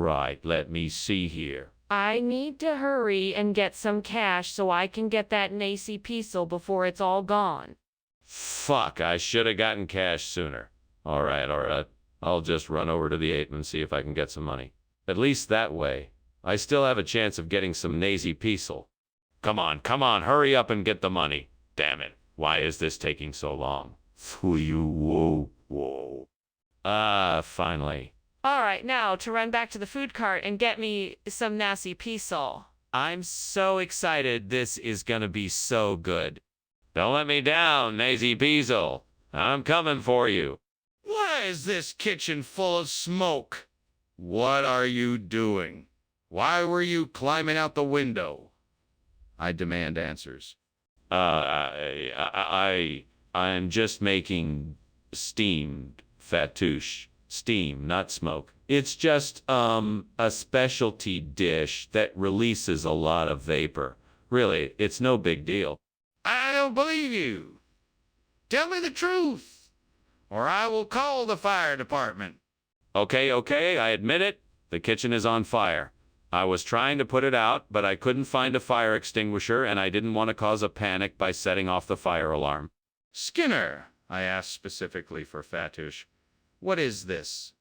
Right, let me see here. I need to hurry and get some cash so I can get that Nacy Piesel before it's all gone. Fuck, I should have gotten cash sooner. Alright. I'll just run over to the 8 and see if I can get some money. At least that way, I still have a chance of getting some Nacy Piesel. Come on, hurry up and get the money. Damn it, why is this taking so long? Whoa. Finally. All right, now to run back to the food cart and get me some Nacy Piesel. I'm so excited, this is gonna be so good. Don't let me down, Nacy Piesel. I'm coming for you. Why is this kitchen full of smoke? What are you doing? Why were you climbing out the window? I demand answers. I'm just making steamed fattoush. Steam, not smoke. It's just, a specialty dish that releases a lot of vapor. Really, it's no big deal. I don't believe you. Tell me the truth, or I will call the fire department. Okay, I admit it. The kitchen is on fire. I was trying to put it out, but I couldn't find a fire extinguisher, and I didn't want to cause a panic by setting off the fire alarm. Skinner, I asked specifically for fattoush. What is this?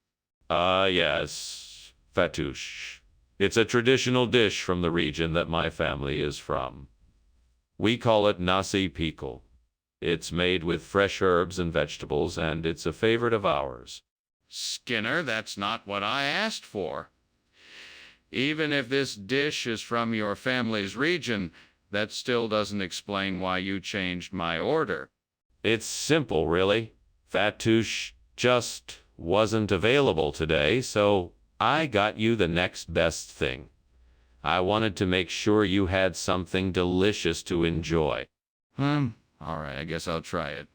Yes, fattoush. It's a traditional dish from the region that my family is from. We call it nasi pickle. It's made with fresh herbs and vegetables, and it's a favorite of ours. Skinner, that's not what I asked for. Even if this dish is from your family's region, that still doesn't explain why you changed my order. It's simple, really. Fattoush just wasn't available today, so I got you the next best thing. I wanted to make sure you had something delicious to enjoy. All right, I guess I'll try it.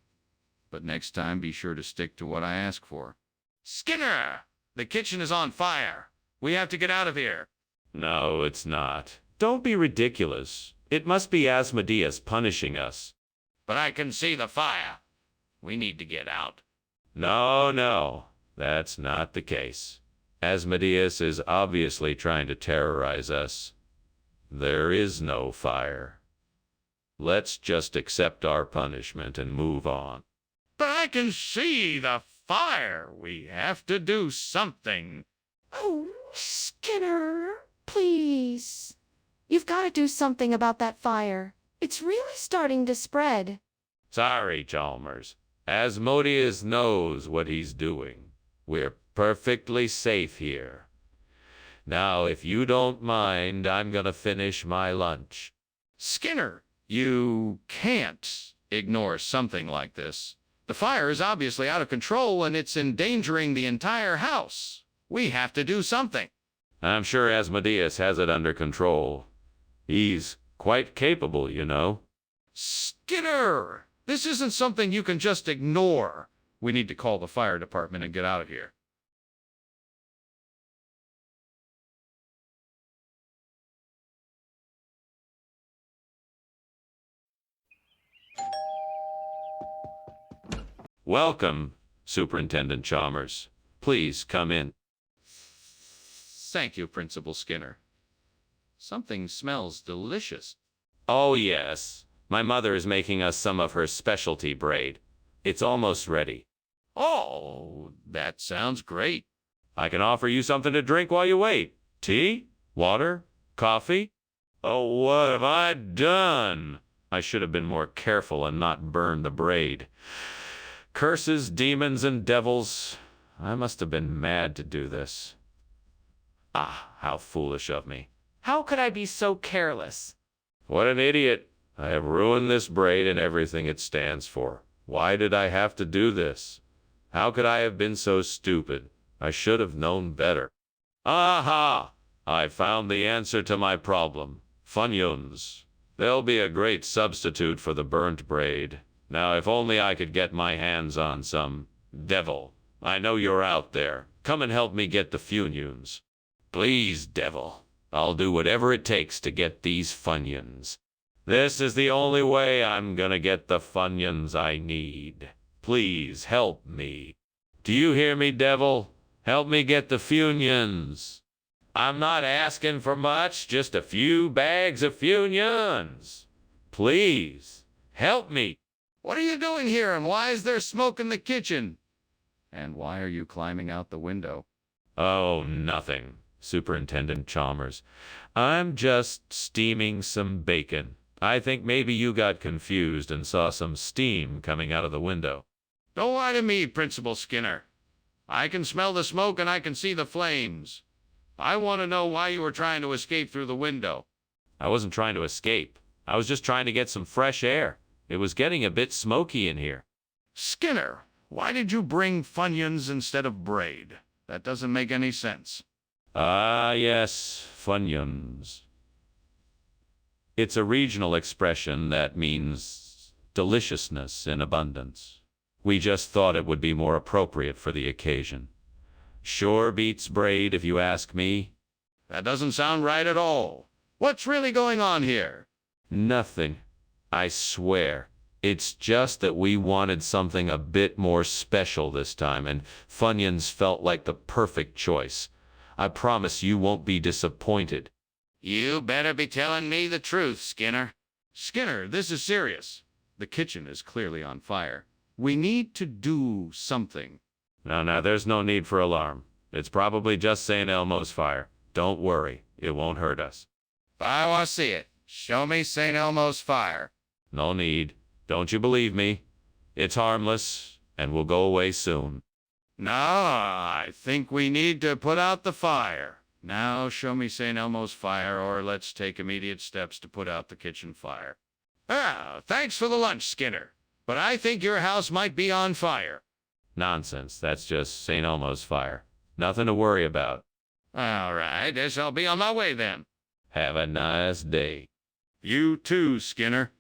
But next time, be sure to stick to what I ask for. Skinner! The kitchen is on fire. We have to get out of here. No, it's not. Don't be ridiculous. It must be Asmodeus punishing us. But I can see the fire. We need to get out. No, that's not the case. Asmodeus is obviously trying to terrorize us. There is no fire. Let's just accept our punishment and move on. But I can see the fire. We have to do something. Oh, Skinner, please. You've got to do something about that fire. It's really starting to spread. Sorry, Chalmers. Asmodeus knows what he's doing. We're perfectly safe here. Now, if you don't mind, I'm gonna finish my lunch. Skinner, you can't ignore something like this. The fire is obviously out of control and it's endangering the entire house. We have to do something. I'm sure Asmodeus has it under control. He's quite capable, you know. Skinner! This isn't something you can just ignore. We need to call the fire department and get out of here. Welcome, Superintendent Chalmers. Please come in. Thank you, Principal Skinner. Something smells delicious. Oh, yes. My mother is making us some of her specialty braid. It's almost ready. Oh, that sounds great. I can offer you something to drink while you wait. Tea? Water? Coffee? Oh, what have I done? I should have been more careful and not burn the braid. Curses, demons, and devils. I must have been mad to do this. Ah, how foolish of me. How could I be so careless? What an idiot. I have ruined this braid and everything it stands for. Why did I have to do this? How could I have been so stupid? I should have known better. Aha! I found the answer to my problem. Funyuns. They'll be a great substitute for the burnt braid. Now, if only I could get my hands on some. Devil, I know you're out there. Come and help me get the Funyuns. Please, Devil. I'll do whatever it takes to get these Funyuns. This is the only way I'm gonna get the Funyuns I need. Please help me. Do you hear me, Devil? Help me get the Funyuns. I'm not asking for much, just a few bags of Funyuns. Please, help me. What are you doing here, and why is there smoke in the kitchen? And why are you climbing out the window? Oh, nothing, Superintendent Chalmers. I'm just steaming some bacon. I think maybe you got confused and saw some steam coming out of the window. Don't lie to me, Principal Skinner. I can smell the smoke and I can see the flames. I want to know why you were trying to escape through the window. I wasn't trying to escape. I was just trying to get some fresh air. It was getting a bit smoky in here. Skinner, why did you bring Funyuns instead of braid? That doesn't make any sense. Ah, yes, Funyuns. It's a regional expression that means deliciousness in abundance. We just thought it would be more appropriate for the occasion. Sure beats braid, if you ask me. That doesn't sound right at all. What's really going on here? Nothing. I swear. It's just that we wanted something a bit more special this time, and Funyuns felt like the perfect choice. I promise you won't be disappointed. You better be telling me the truth, Skinner. Skinner, this is serious. The kitchen is clearly on fire. We need to do something. No, there's no need for alarm. It's probably just St. Elmo's fire. Don't worry, it won't hurt us. I want to see it. Show me St. Elmo's fire. No need. Don't you believe me? It's harmless, and will go away soon. No, I think we need to put out the fire. Now show me St. Elmo's fire, or let's take immediate steps to put out the kitchen fire. Ah, thanks for the lunch, Skinner. But I think your house might be on fire. Nonsense, that's just St. Elmo's fire. Nothing to worry about. All right, guess I'll be on my way then. Have a nice day. You too, Skinner.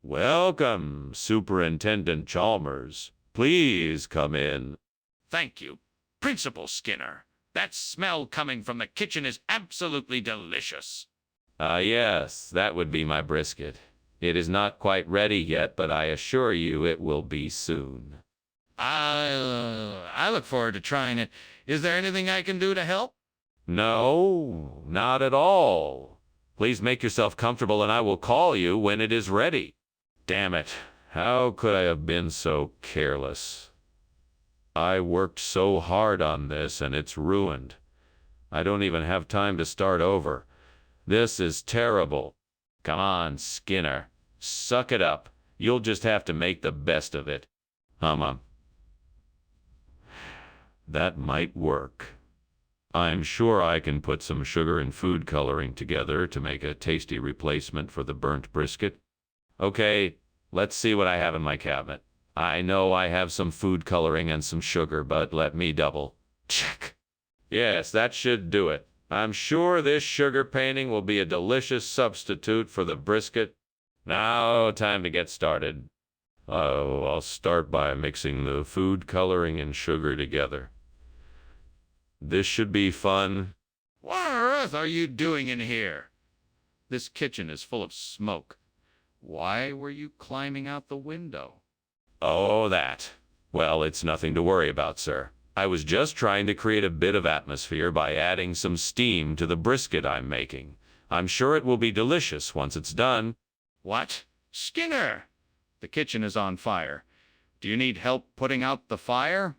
Welcome, Superintendent Chalmers. Please come in. Thank you, Principal Skinner. That smell coming from the kitchen is absolutely delicious. Ah, yes, that would be my brisket. It is not quite ready yet, but I assure you it will be soon. I look forward to trying it. Is there anything I can do to help? No, not at all. Please make yourself comfortable and I will call you when it is ready. Damn it, how could I have been so careless? I worked so hard on this and it's ruined. I don't even have time to start over. This is terrible. Come on, Skinner. Suck it up. You'll just have to make the best of it. That might work. I'm sure I can put some sugar and food coloring together to make a tasty replacement for the burnt brisket. Okay, let's see what I have in my cabinet. I know I have some food coloring and some sugar, but let me double check. Yes, that should do it. I'm sure this sugar painting will be a delicious substitute for the brisket. Now, time to get started. I'll start by mixing the food coloring and sugar together. This should be fun. What on earth are you doing in here? This kitchen is full of smoke. Why were you climbing out the window? Oh, that. Well, it's nothing to worry about, sir. I was just trying to create a bit of atmosphere by adding some steam to the brisket I'm making. I'm sure it will be delicious once it's done. What? Skinner! The kitchen is on fire. Do you need help putting out the fire?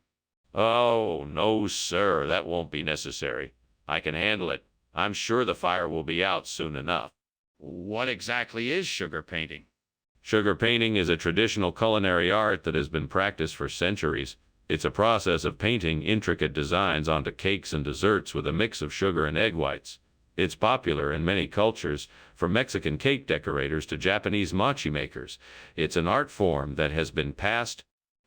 Oh, no, sir, that won't be necessary. I can handle it. I'm sure the fire will be out soon enough. What exactly is sugar painting? Sugar painting is a traditional culinary art that has been practiced for centuries. It's a process of painting intricate designs onto cakes and desserts with a mix of sugar and egg whites. It's popular in many cultures, from Mexican cake decorators to Japanese mochi makers. It's an art form that has been passed.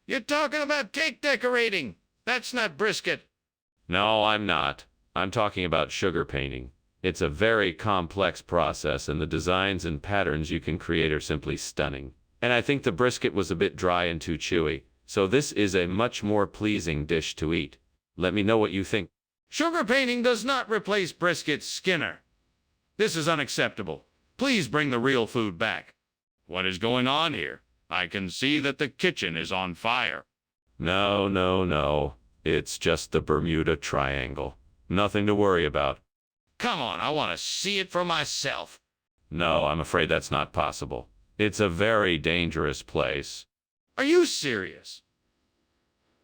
You're talking about cake decorating! That's not brisket! No, I'm not. I'm talking about sugar painting. It's a very complex process, and the designs and patterns you can create are simply stunning. And I think the brisket was a bit dry and too chewy, so this is a much more pleasing dish to eat. Let me know what you think. Sugar painting does not replace brisket, Skinner. This is unacceptable. Please bring the real food back. What is going on here? I can see that the kitchen is on fire. No, no, no. It's just the Bermuda Triangle. Nothing to worry about. Come on, I want to see it for myself. No, I'm afraid that's not possible. It's a very dangerous place. Are you serious?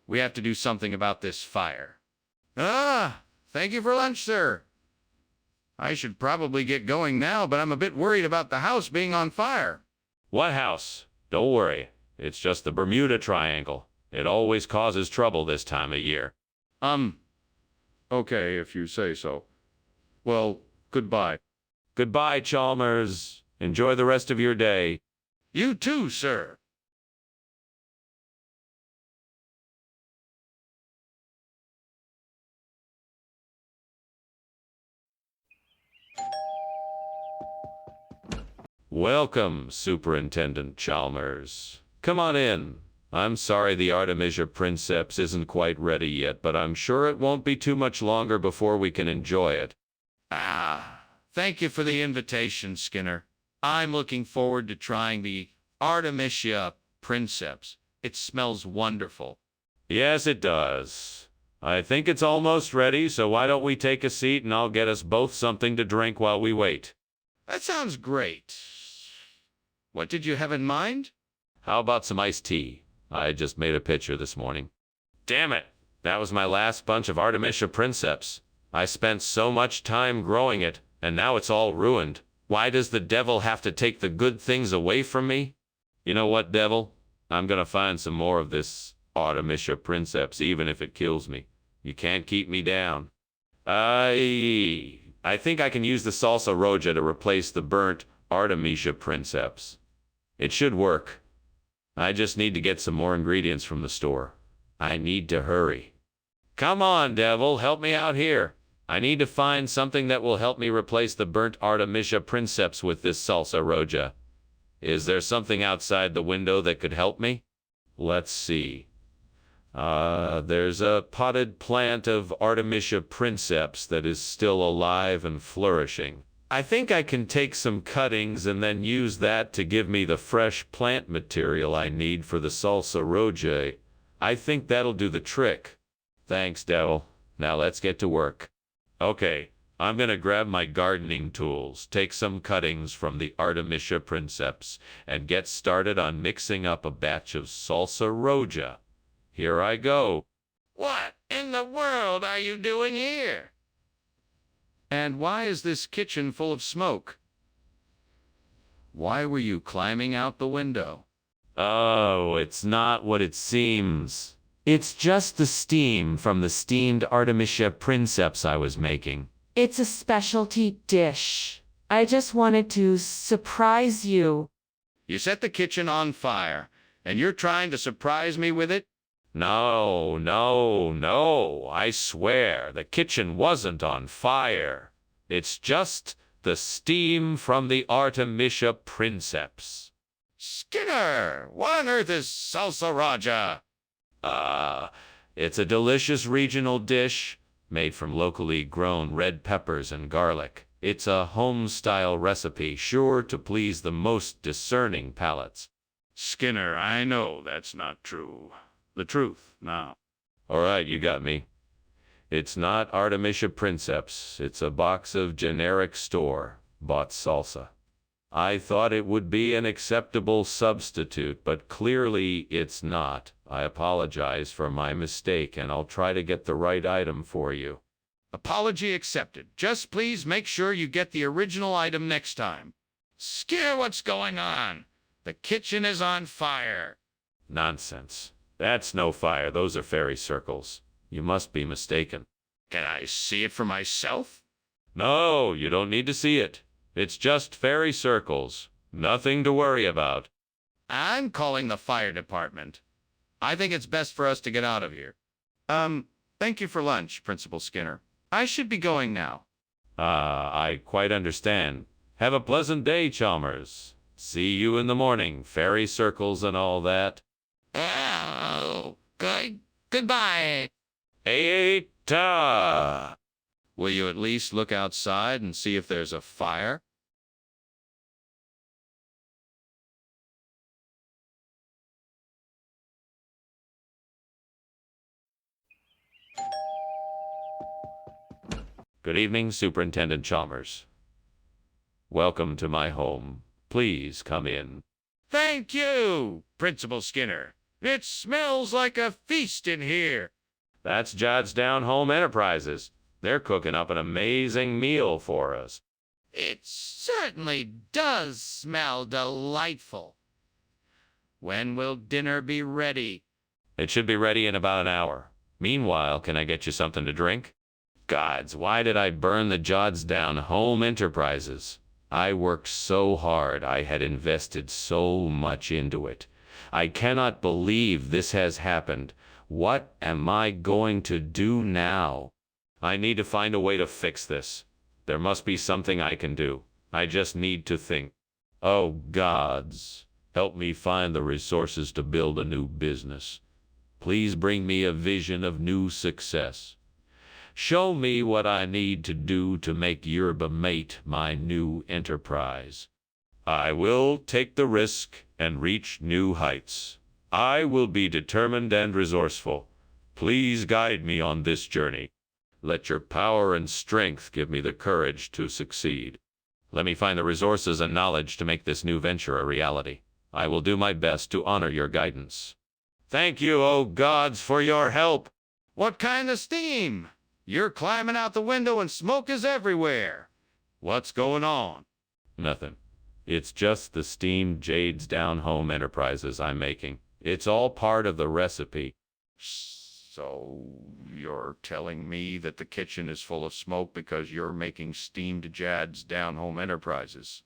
We have to do something about this fire. Thank you for lunch, sir. I should probably get going now, but I'm a bit worried about the house being on fire. What house? Don't worry. It's just the Bermuda Triangle. It always causes trouble this time of year. Okay, if you say so. Well, goodbye. Goodbye, Chalmers. Enjoy the rest of your day. You too, sir. Welcome, Superintendent Chalmers. Come on in. I'm sorry the Artemisia Princeps isn't quite ready yet, but I'm sure it won't be too much longer before we can enjoy it. Thank you for the invitation, Skinner. I'm looking forward to trying the Artemisia Princeps. It smells wonderful. Yes, it does. I think it's almost ready, so why don't we take a seat and I'll get us both something to drink while we wait. That sounds great. What did you have in mind? How about some iced tea? I just made a pitcher this morning. Damn it! That was my last bunch of Artemisia Princeps. I spent so much time growing it, and now it's all ruined. Why does the devil have to take the good things away from me? You know what, devil? I'm gonna find some more of this Artemisia Princeps, even if it kills me. You can't keep me down. I think I can use the salsa roja to replace the burnt Artemisia Princeps. It should work. I just need to get some more ingredients from the store. I need to hurry. Come on, devil, help me out here. I need to find something that will help me replace the burnt Artemisia Princeps with this salsa roja. Is there something outside the window that could help me? Let's see. There's a potted plant of Artemisia Princeps that is still alive and flourishing. I think I can take some cuttings and then use that to give me the fresh plant material I need for the salsa roja. I think that'll do the trick. Thanks, devil. Now let's get to work. Okay, I'm gonna grab my gardening tools, take some cuttings from the Artemisia Princeps, and get started on mixing up a batch of salsa roja. Here I go. What in the world are you doing here? And why is this kitchen full of smoke? Why were you climbing out the window? Oh, it's not what it seems. It's just the steam from the steamed Artemisia Princeps I was making. It's a specialty dish. I just wanted to surprise you. You set the kitchen on fire, and you're trying to surprise me with it? No, no, no. I swear the kitchen wasn't on fire. It's just the steam from the Artemisia Princeps. Skinner, what on earth is salsa roja? It's a delicious regional dish made from locally grown red peppers and garlic. It's a home-style recipe sure to please the most discerning palates. Skinner, I know that's not true. The truth, now. All right, you got me. It's not Artemisia Princeps. It's a box of generic store-bought salsa. I thought it would be an acceptable substitute, but clearly it's not. I apologize for my mistake, and I'll try to get the right item for you. Apology accepted. Just please make sure you get the original item next time. Skinner, what's going on? The kitchen is on fire. Nonsense. That's no fire. Those are fairy circles. You must be mistaken. Can I see it for myself? No, you don't need to see it. It's just fairy circles. Nothing to worry about. I'm calling the fire department. I think it's best for us to get out of here. Thank you for lunch, Principal Skinner. I should be going now. I quite understand. Have a pleasant day, Chalmers. See you in the morning, fairy circles and all that. Oh, goodbye. Eita! Will you at least look outside and see if there's a fire? Good evening, Superintendent Chalmers. Welcome to my home. Please come in. Thank you, Principal Skinner. It smells like a feast in here. That's Jodsdown Home Enterprises. They're cooking up an amazing meal for us. It certainly does smell delightful. When will dinner be ready? It should be ready in about an hour. Meanwhile, can I get you something to drink? Gods, why did I burn the Jodsdown Home Enterprises? I worked so hard. I had invested so much into it. I cannot believe this has happened. What am I going to do now? I need to find a way to fix this. There must be something I can do. I just need to think. Oh, gods, help me find the resources to build a new business. Please bring me a vision of new success. Show me what I need to do to make Yerba Mate my new enterprise. I will take the risk and reach new heights. I will be determined and resourceful. Please guide me on this journey. Let your power and strength give me the courage to succeed. Let me find the resources and knowledge to make this new venture a reality. I will do my best to honor your guidance. Thank you, O gods, for your help. What kind of steam? You're climbing out the window and smoke is everywhere. What's going on? Nothing. It's just the steamed Jodsdown Home Enterprises I'm making. It's all part of the recipe. So you're telling me that the kitchen is full of smoke because you're making steamed Jodsdown Home Enterprises?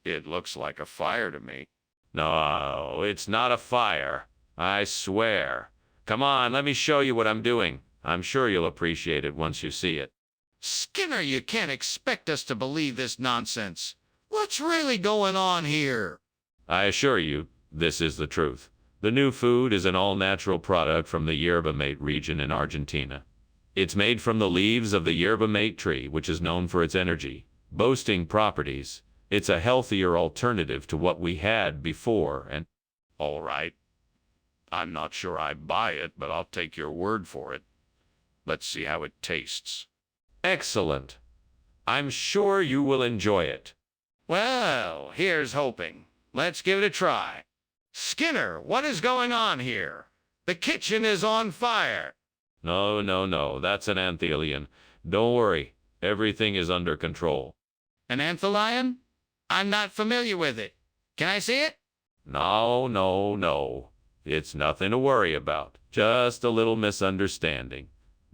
It looks like a fire to me. No, it's not a fire. I swear. Come on, let me show you what I'm doing. I'm sure you'll appreciate it once you see it. Skinner, you can't expect us to believe this nonsense. What's really going on here? I assure you, this is the truth. The new food is an all-natural product from the Yerba Mate region in Argentina. It's made from the leaves of the Yerba Mate tree, which is known for its energy, boasting properties. It's a healthier alternative to what we had before, and... All right. I'm not sure I buy it, but I'll take your word for it. Let's see how it tastes. Excellent. I'm sure you will enjoy it. Well, here's hoping. Let's give it a try. Skinner, what is going on here? The kitchen is on fire. No, that's an anthelion. Don't worry, everything is under control. An anthelion? I'm not familiar with it. Can I see it? No. It's nothing to worry about. Just a little misunderstanding.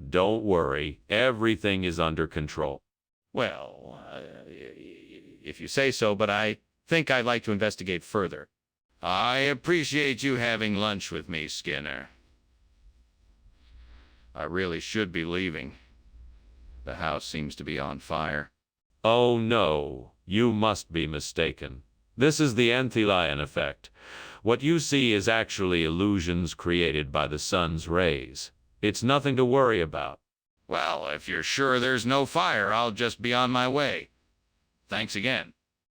Don't worry, everything is under control. Well, if you say so, but I think I'd like to investigate further. I appreciate you having lunch with me, Skinner. I really should be leaving. The house seems to be on fire. Oh no, you must be mistaken. This is the anthelion effect. What you see is actually illusions created by the sun's rays. It's nothing to worry about. Well, if you're sure there's no fire, I'll just be on my way. Thanks again.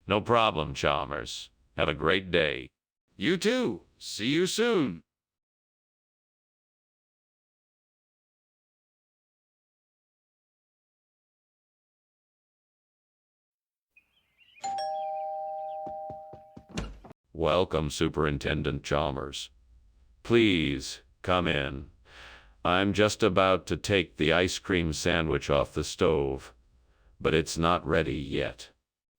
No problem, Chalmers. Have a great day. You too. See you soon. Welcome, Superintendent Chalmers. Please, come in. I'm just about to take the ice cream sandwich off the stove, but it's not ready yet.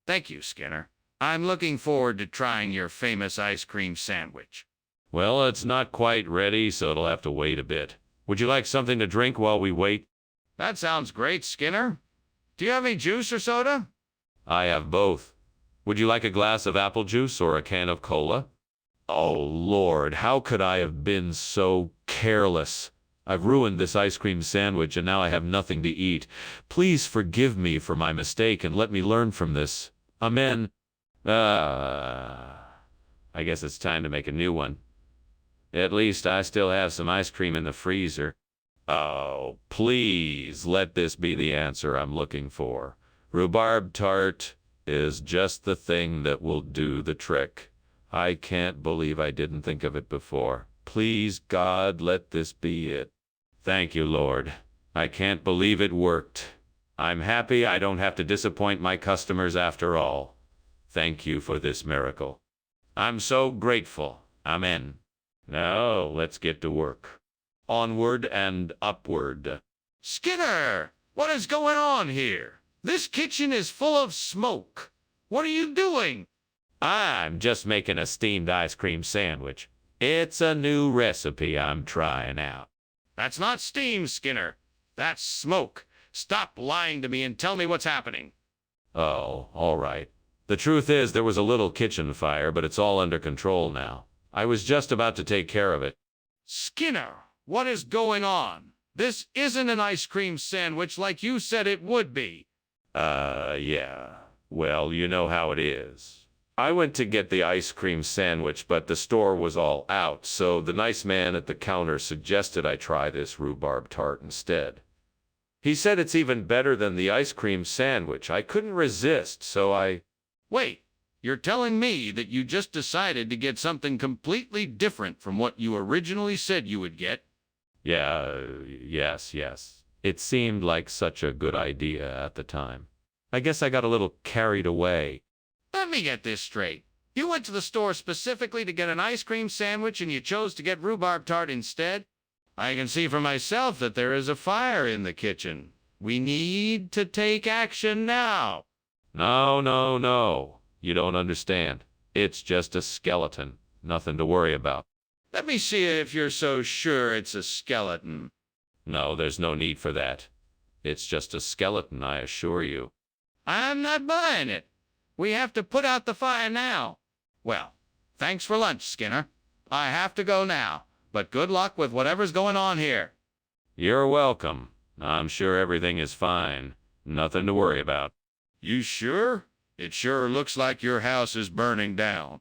Thank you, Skinner. I'm looking forward to trying your famous ice cream sandwich. Well, it's not quite ready, so it'll have to wait a bit. Would you like something to drink while we wait? That sounds great, Skinner. Do you have any juice or soda? I have both. Would you like a glass of apple juice or a can of cola? Oh, Lord, how could I have been so careless? I've ruined this ice cream sandwich and now I have nothing to eat. Please forgive me for my mistake and let me learn from this. Amen. I guess it's time to make a new one. At least I still have some ice cream in the freezer. Oh, please let this be the answer I'm looking for. Rhubarb tart is just the thing that will do the trick. I can't believe I didn't think of it before. Please, God, let this be it. Thank you, Lord. I can't believe it worked. I'm happy I don't have to disappoint my customers after all. Thank you for this miracle. I'm so grateful. Amen. Now, let's get to work. Onward and upward. Skinner, what is going on here? This kitchen is full of smoke. What are you doing? I'm just making a steamed ice cream sandwich. It's a new recipe I'm trying out. That's not steam, Skinner. That's smoke. Stop lying to me and tell me what's happening. Oh, all right. The truth is there was a little kitchen fire, but it's all under control now. I was just about to take care of it. Skinner, what is going on? This isn't an ice cream sandwich like you said it would be. Yeah. Well, you know how it is. I went to get the ice cream sandwich, but the store was all out, so the nice man at the counter suggested I try this rhubarb tart instead. He said it's even better than the ice cream sandwich. I couldn't resist, so I... Wait, you're telling me that you just decided to get something completely different from what you originally said you would get? Yes. It seemed like such a good idea at the time. I guess I got a little carried away. Let me get this straight. You went to the store specifically to get an ice cream sandwich and you chose to get rhubarb tart instead? I can see for myself that there is a fire in the kitchen. We need to take action now. No. You don't understand. It's just a skeleton. Nothing to worry about. Let me see if you're so sure it's a skeleton. No, there's no need for that. It's just a skeleton, I assure you. I'm not buying it. We have to put out the fire now. Well, thanks for lunch, Skinner. I have to go now, but good luck with whatever's going on here. You're welcome. I'm sure everything is fine. Nothing to worry about. You sure? It sure looks like your house is burning down.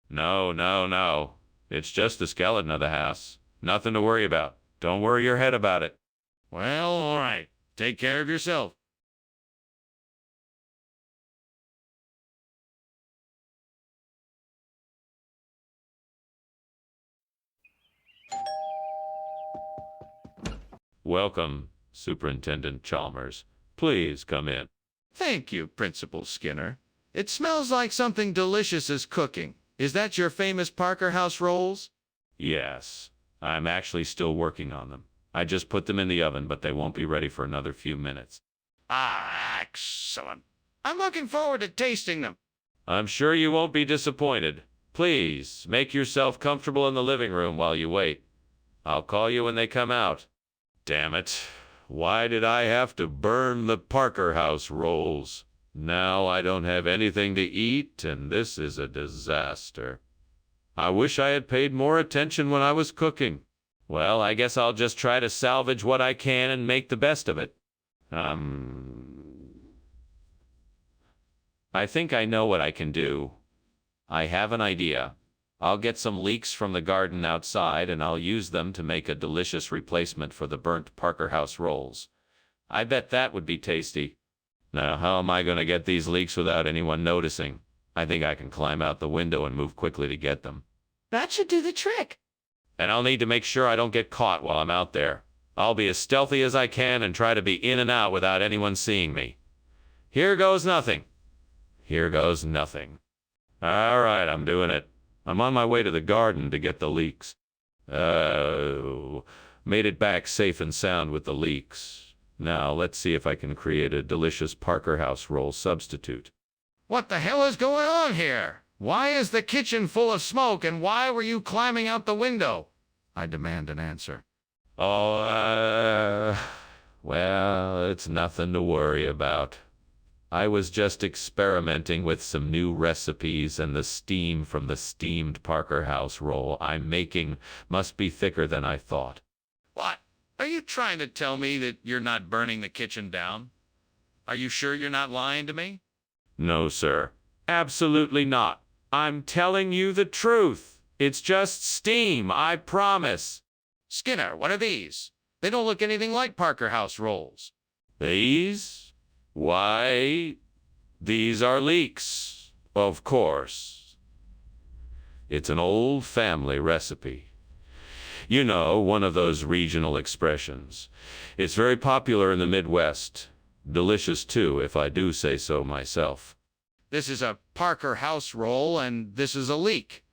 No. It's just the skeleton of the house. Nothing to worry about. Don't worry your head about it. Well, all right. Take care of yourself. Welcome, Superintendent Chalmers. Please come in. Thank you, Principal Skinner. It smells like something delicious is cooking. Is that your famous Parker House rolls? Yes, I'm actually still working on them. I just put them in the oven, but they won't be ready for another few minutes. Ah, excellent. I'm looking forward to tasting them. I'm sure you won't be disappointed. Please, make yourself comfortable in the living room while you wait. I'll call you when they come out. Damn it. Why did I have to burn the Parker House rolls? Now I don't have anything to eat, and this is a disaster. I wish I had paid more attention when I was cooking. Well, I guess I'll just try to salvage what I can and make the best of it. I think I know what I can do. I have an idea. I'll get some leeks from the garden outside and I'll use them to make a delicious replacement for the burnt Parker House rolls. I bet that would be tasty. Now, how am I going to get these leeks without anyone noticing? I think I can climb out the window and move quickly to get them. That should do the trick. And I'll need to make sure I don't get caught while I'm out there. I'll be as stealthy as I can and try to be in and out without anyone seeing me. Here goes nothing. Here goes nothing. All right, I'm doing it. I'm on my way to the garden to get the leeks. Made it back safe and sound with the leeks. Now, let's see if I can create a delicious Parker House roll substitute. What the hell is going on here? Why is the kitchen full of smoke and why were you climbing out the window? I demand an answer. Well, it's nothing to worry about. I was just experimenting with some new recipes and the steam from the steamed Parker House roll I'm making must be thicker than I thought. What? Are you trying to tell me that you're not burning the kitchen down? Are you sure you're not lying to me? No, sir. Absolutely not. I'm telling you the truth. It's just steam, I promise. Skinner, what are these? They don't look anything like Parker House rolls. These? Why, these are leeks, of course. It's an old family recipe. You know, one of those regional expressions. It's very popular in the Midwest. Delicious too, if I do say so myself. This is a Parker house roll, and this is a leak.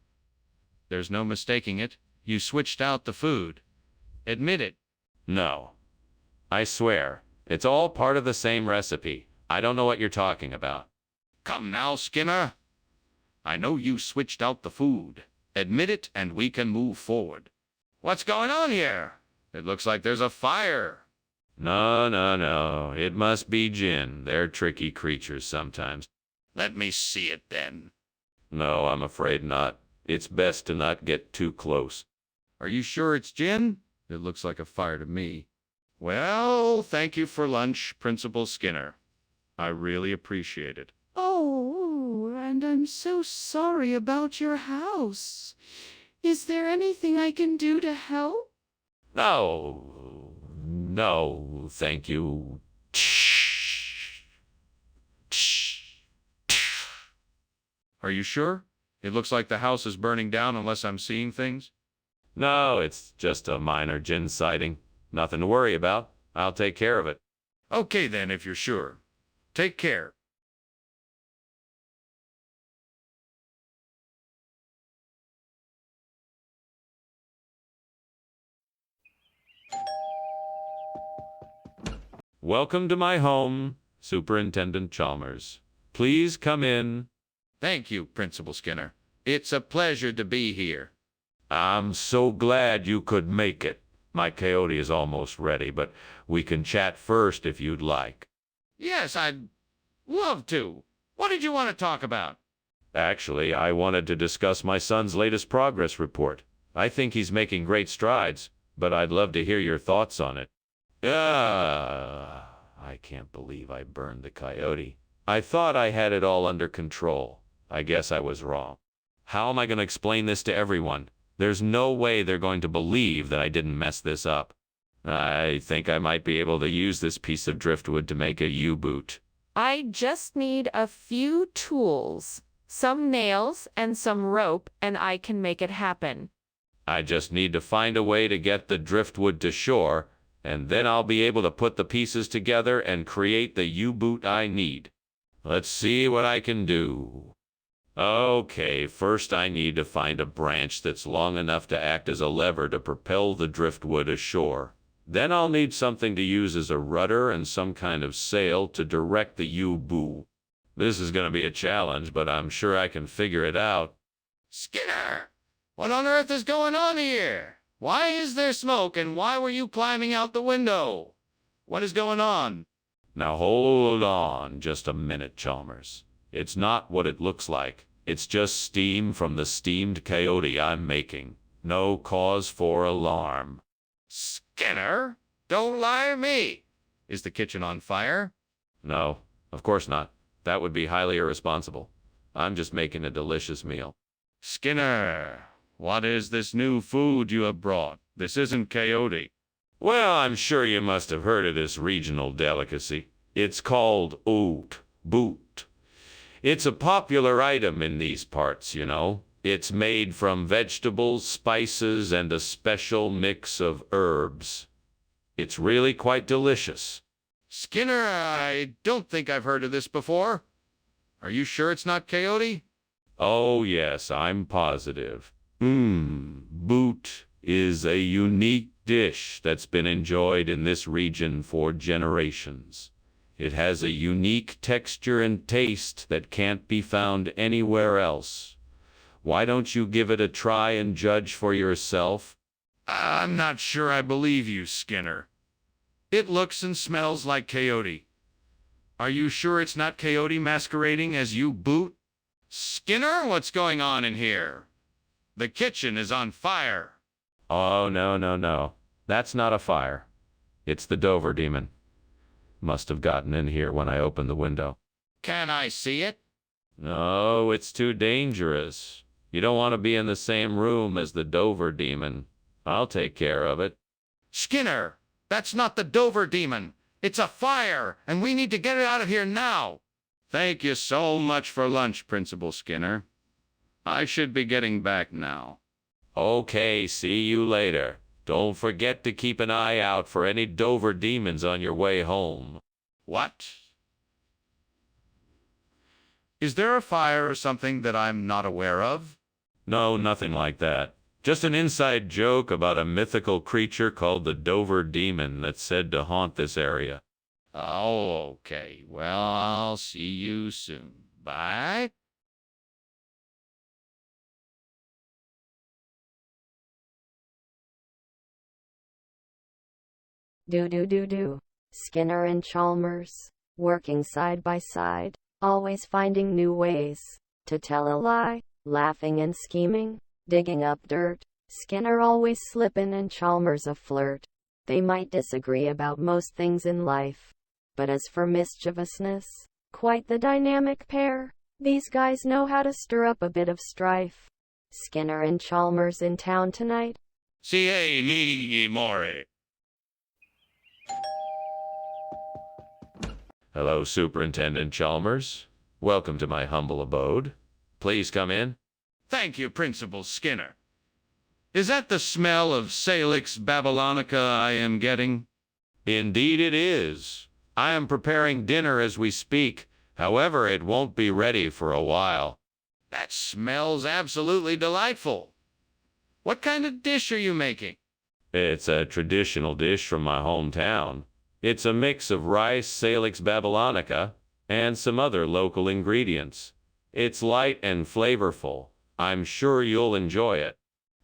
There's no mistaking it. You switched out the food. Admit it. No. I swear, it's all part of the same recipe. I don't know what you're talking about. Come now, Skinner. I know you switched out the food. Admit it, and we can move forward. What's going on here? It looks like there's a fire. No, no, no. It must be gin. They're tricky creatures sometimes. Let me see it then. No, I'm afraid not. It's best to not get too close. Are you sure it's gin? It looks like a fire to me. Well, thank you for lunch, Principal Skinner. I really appreciate it. Oh, and I'm so sorry about your house. Is there anything I can do to help? No, no, thank you. Are you sure? It looks like the house is burning down unless I'm seeing things. No, it's just a minor gin sighting. Nothing to worry about. I'll take care of it. Okay then, if you're sure. Take care. Welcome to my home, Superintendent Chalmers. Please come in. Thank you, Principal Skinner. It's a pleasure to be here. I'm so glad you could make it. My coyote is almost ready, but we can chat first if you'd like. Yes, I'd love to. What did you want to talk about? Actually, I wanted to discuss my son's latest progress report. I think he's making great strides, but I'd love to hear your thoughts on it. I can't believe I burned the coyote. I thought I had it all under control. I guess I was wrong. How am I going to explain this to everyone? There's no way they're going to believe that I didn't mess this up. I think I might be able to use this piece of driftwood to make a U-boot. I just need a few tools, some nails and some rope, and I can make it happen. I just need to find a way to get the driftwood to shore, and then I'll be able to put the pieces together and create the U-boot I need. Let's see what I can do. Okay, first I need to find a branch that's long enough to act as a lever to propel the driftwood ashore. Then I'll need something to use as a rudder and some kind of sail to direct the U-boot. This is going to be a challenge, but I'm sure I can figure it out. Skinner! What on earth is going on here? Why is there smoke, and why were you climbing out the window? What is going on? Now hold on just a minute, Chalmers. It's not what it looks like. It's just steam from the steamed coyote I'm making. No cause for alarm. Skinner, don't lie to me. Is the kitchen on fire? No, of course not. That would be highly irresponsible. I'm just making a delicious meal. Skinner, what is this new food you have brought? This isn't coyote. Well, I'm sure you must have heard of this regional delicacy. It's called oat boot. It's a popular item in these parts, you know. It's made from vegetables, spices, and a special mix of herbs. It's really quite delicious. Skinner, I don't think I've heard of this before. Are you sure it's not coyote? Oh, yes, I'm positive. Boot is a unique dish that's been enjoyed in this region for generations. It has a unique texture and taste that can't be found anywhere else. Why don't you give it a try and judge for yourself? I'm not sure I believe you, Skinner. It looks and smells like coyote. Are you sure it's not coyote masquerading as you boot? Skinner, what's going on in here? The kitchen is on fire. Oh, no, no, no. That's not a fire. It's the Dover demon. Must have gotten in here when I opened the window. Can I see it? No, it's too dangerous. You don't want to be in the same room as the Dover demon. I'll take care of it. Skinner, that's not the Dover demon. It's a fire, and we need to get it out of here now. Thank you so much for lunch, Principal Skinner. I should be getting back now. Okay, see you later. Don't forget to keep an eye out for any Dover demons on your way home. What? Is there a fire or something that I'm not aware of? No, nothing like that. Just an inside joke about a mythical creature called the Dover Demon that's said to haunt this area. Oh, okay. Well, I'll see you soon. Bye. Do. Skinner and Chalmers, working side by side, always finding new ways to tell a lie, laughing and scheming, digging up dirt. Skinner always slippin' and Chalmers a flirt. They might disagree about most things in life, but as for mischievousness, quite the dynamic pair. These guys know how to stir up a bit of strife. Skinner and Chalmers in town tonight? More. Hello, Superintendent Chalmers. Welcome to my humble abode. Please come in. Thank you, Principal Skinner. Is that the smell of Salix babylonica I am getting? Indeed it is. I am preparing dinner as we speak. However, it won't be ready for a while. That smells absolutely delightful. What kind of dish are you making? It's a traditional dish from my hometown. It's a mix of rice, Salix babylonica, and some other local ingredients. It's light and flavorful. I'm sure you'll enjoy it.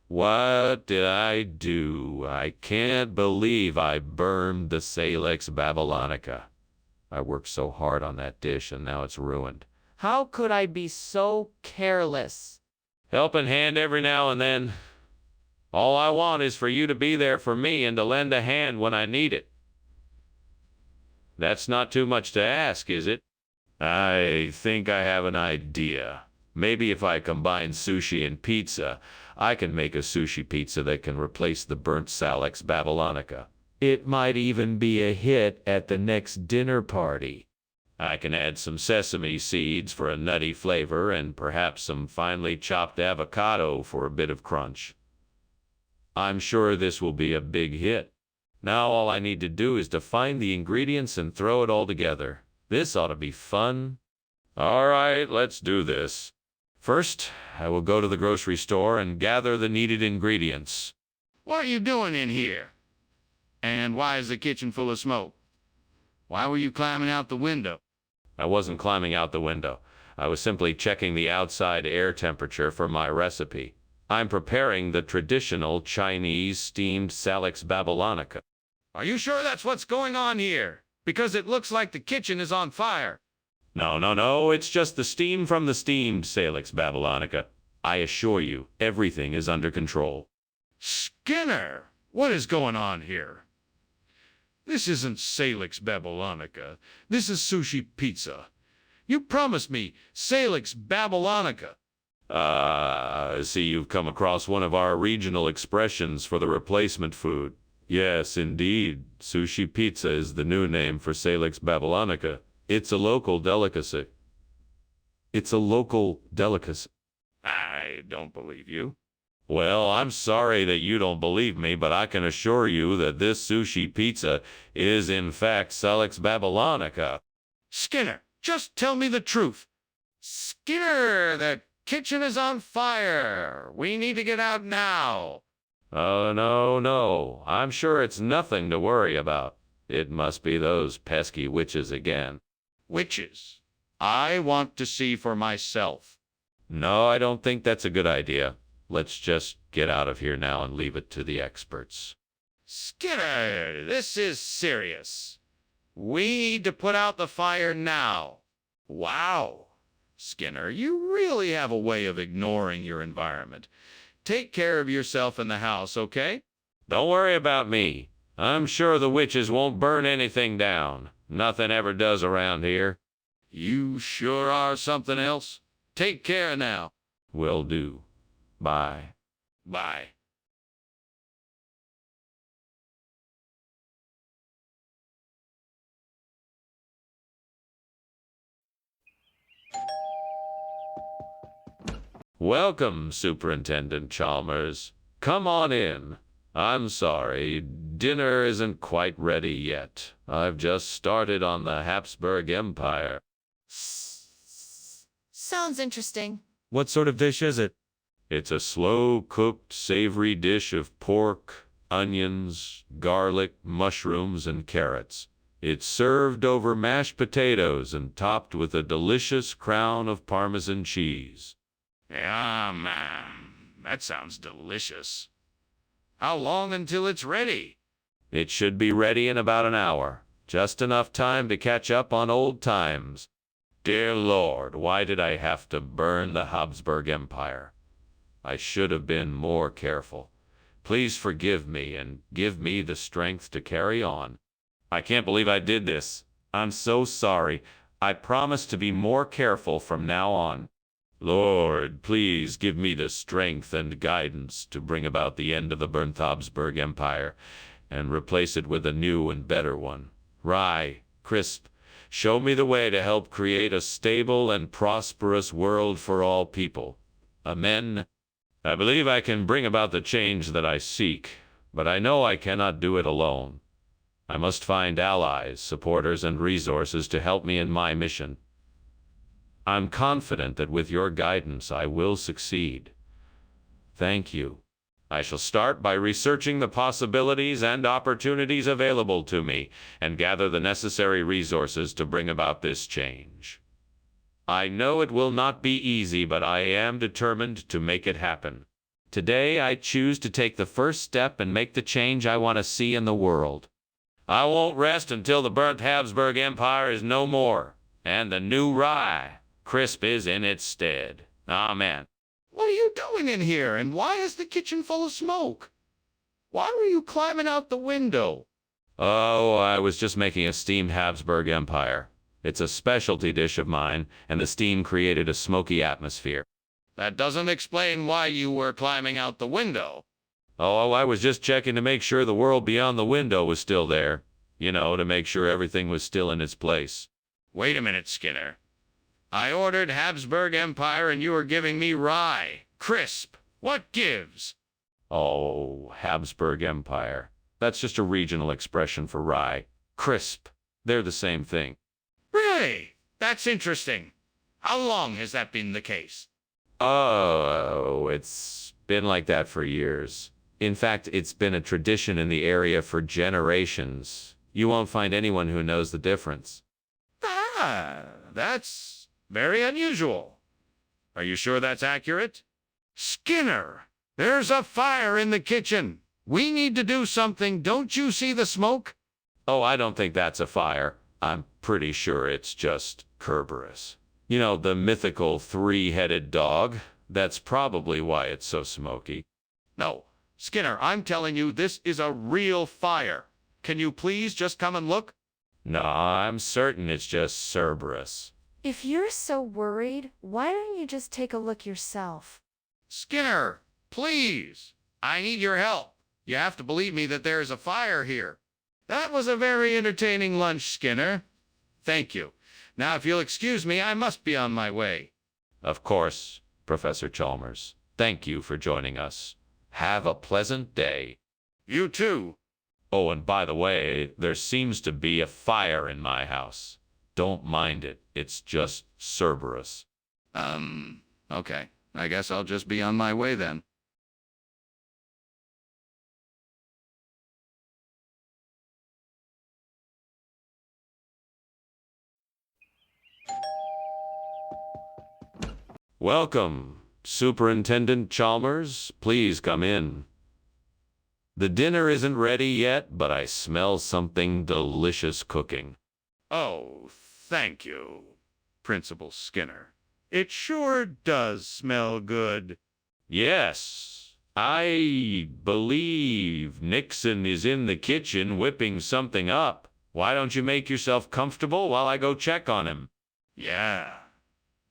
What did I do? I can't believe I burned the Salix babylonica. I worked so hard on that dish and now it's ruined. How could I be so careless? Helping hand every now and then. All I want is for you to be there for me and to lend a hand when I need it. That's not too much to ask, is it? I think I have an idea. Maybe if I combine sushi and pizza, I can make a sushi pizza that can replace the burnt Salix babylonica. It might even be a hit at the next dinner party. I can add some sesame seeds for a nutty flavor and perhaps some finely chopped avocado for a bit of crunch. I'm sure this will be a big hit. Now all I need to do is to find the ingredients and throw it all together. This ought to be fun. All right, let's do this. First, I will go to the grocery store and gather the needed ingredients. What are you doing in here? And why is the kitchen full of smoke? Why were you climbing out the window? I wasn't climbing out the window. I was simply checking the outside air temperature for my recipe. I'm preparing the traditional Chinese steamed Salix babylonica. Are you sure that's what's going on here? Because it looks like the kitchen is on fire. No, it's just the steam from the steamed Salix babylonica. I assure you, everything is under control. Skinner, what is going on here? This isn't Salix babylonica. This is sushi pizza. You promised me Salix babylonica. See, you've come across one of our regional expressions for the replacement food. Yes, indeed. Sushi pizza is the new name for Salix babylonica. It's a local delicacy. I don't believe you. Well, I'm sorry that you don't believe me, but I can assure you that this sushi pizza is in fact Salix babylonica. Skinner, just tell me the truth. Skinner, the kitchen is on fire. We need to get out now. Oh, no. I'm sure it's nothing to worry about. It must be those pesky witches again. Witches? I want to see for myself. No, I don't think that's a good idea. Let's just get out of here now and leave it to the experts. Skinner, this is serious. We need to put out the fire now. Wow. Skinner, you really have a way of ignoring your environment. Take care of yourself in the house, okay? Don't worry about me. I'm sure the witches won't burn anything down. Nothing ever does around here. You sure are something else. Take care now. Will do. Bye. Bye. Welcome, Superintendent Chalmers. Come on in. I'm sorry, dinner isn't quite ready yet. I've just started on the Habsburg Empire. Sounds interesting. What sort of dish is it? It's a slow-cooked, savory dish of pork, onions, garlic, mushrooms, and carrots. It's served over mashed potatoes and topped with a delicious crown of Parmesan cheese. Yeah, man. That sounds delicious. How long until it's ready? It should be ready in about an hour. Just enough time to catch up on old times. Dear Lord, why did I have to burn the Habsburg Empire? I should have been more careful. Please forgive me and give me the strength to carry on. I can't believe I did this. I'm so sorry. I promise to be more careful from now on. Lord, please give me the strength and guidance to bring about the end of the burnt Habsburg Empire and replace it with a new and better one. Rye, Crisp, show me the way to help create a stable and prosperous world for all people. Amen. I believe I can bring about the change that I seek, but I know I cannot do it alone. I must find allies, supporters, and resources to help me in my mission. I'm confident that with your guidance I will succeed. Thank you. I shall start by researching the possibilities and opportunities available to me and gather the necessary resources to bring about this change. I know it will not be easy, but I am determined to make it happen. Today I choose to take the first step and make the change I want to see in the world. I won't rest until the burnt Habsburg Empire is no more, and the new Rye, Crisp, is in its stead. Amen. What are you doing in here, and why is the kitchen full of smoke? Why were you climbing out the window? Oh, I was just making a steamed Habsburg Empire. It's a specialty dish of mine, and the steam created a smoky atmosphere. That doesn't explain why you were climbing out the window. Oh, I was just checking to make sure the world beyond the window was still there. You know, to make sure everything was still in its place. Wait a minute, Skinner. I ordered Habsburg Empire and you are giving me Rye, Crisp. What gives? Oh, Habsburg Empire. That's just a regional expression for Rye, Crisp. They're the same thing. Really? That's interesting. How long has that been the case? Oh, it's been like that for years. In fact, it's been a tradition in the area for generations. You won't find anyone who knows the difference. Ah, that's very unusual. Are you sure that's accurate? Skinner, there's a fire in the kitchen. We need to do something. Don't you see the smoke? Oh, I don't think that's a fire. I'm pretty sure it's just Kerberos. You know, the mythical three-headed dog. That's probably why it's so smoky. No, Skinner, I'm telling you, this is a real fire. Can you please just come and look? No, I'm certain it's just Cerberus. If you're so worried, why don't you just take a look yourself? Skinner, please. I need your help. You have to believe me that there is a fire here. That was a very entertaining lunch, Skinner. Thank you. Now, if you'll excuse me, I must be on my way. Of course, Professor Chalmers. Thank you for joining us. Have a pleasant day. You too. Oh, and by the way, there seems to be a fire in my house. Don't mind it. It's just Cerberus. Okay. I guess I'll just be on my way then. Welcome, Superintendent Chalmers. Please come in. The dinner isn't ready yet, but I smell something delicious cooking. Oh, thank you, Principal Skinner. It sure does smell good. Yes, I believe Nixon is in the kitchen whipping something up. Why don't you make yourself comfortable while I go check on him? Yeah,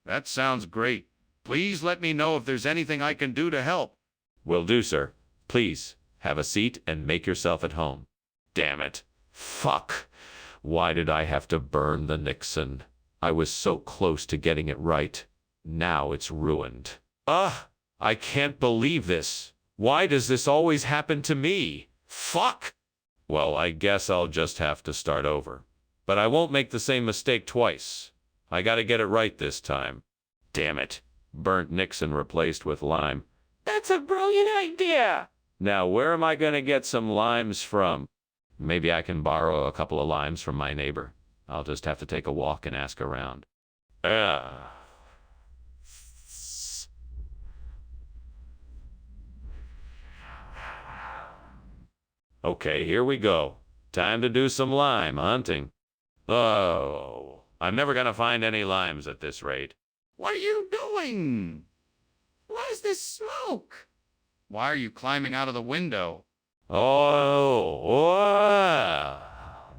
that sounds great. Please let me know if there's anything I can do to help. Will do, sir. Please, have a seat and make yourself at home. Damn it. Fuck. Why did I have to burn the Nixon? I was so close to getting it right. Now it's ruined. Ugh! I can't believe this. Why does this always happen to me? Fuck! Well, I guess I'll just have to start over. But I won't make the same mistake twice. I gotta get it right this time. Damn it. Burnt Nixon replaced with lime. That's a brilliant idea! Now, where am I gonna get some limes from? Maybe I can borrow a couple of limes from my neighbor. I'll just have to take a walk and ask around. Okay, here we go. Time to do some lime hunting. Oh, I'm never gonna find any limes at this rate. What are you doing? What is this smoke? Why are you climbing out of the window?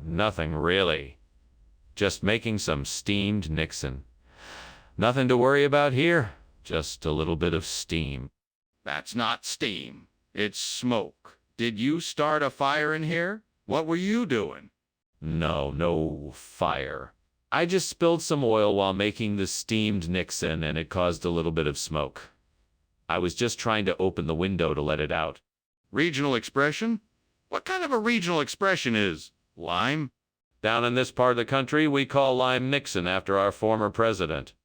Nothing really. Just making some steamed Nixon. Nothing to worry about here. Just a little bit of steam. That's not steam. It's smoke. Did you start a fire in here? What were you doing? No fire. I just spilled some oil while making the steamed Nixon and it caused a little bit of smoke. I was just trying to open the window to let it out. Regional expression? What kind of a regional expression is lime? Down in this part of the country, we call lime Nixon after our former president.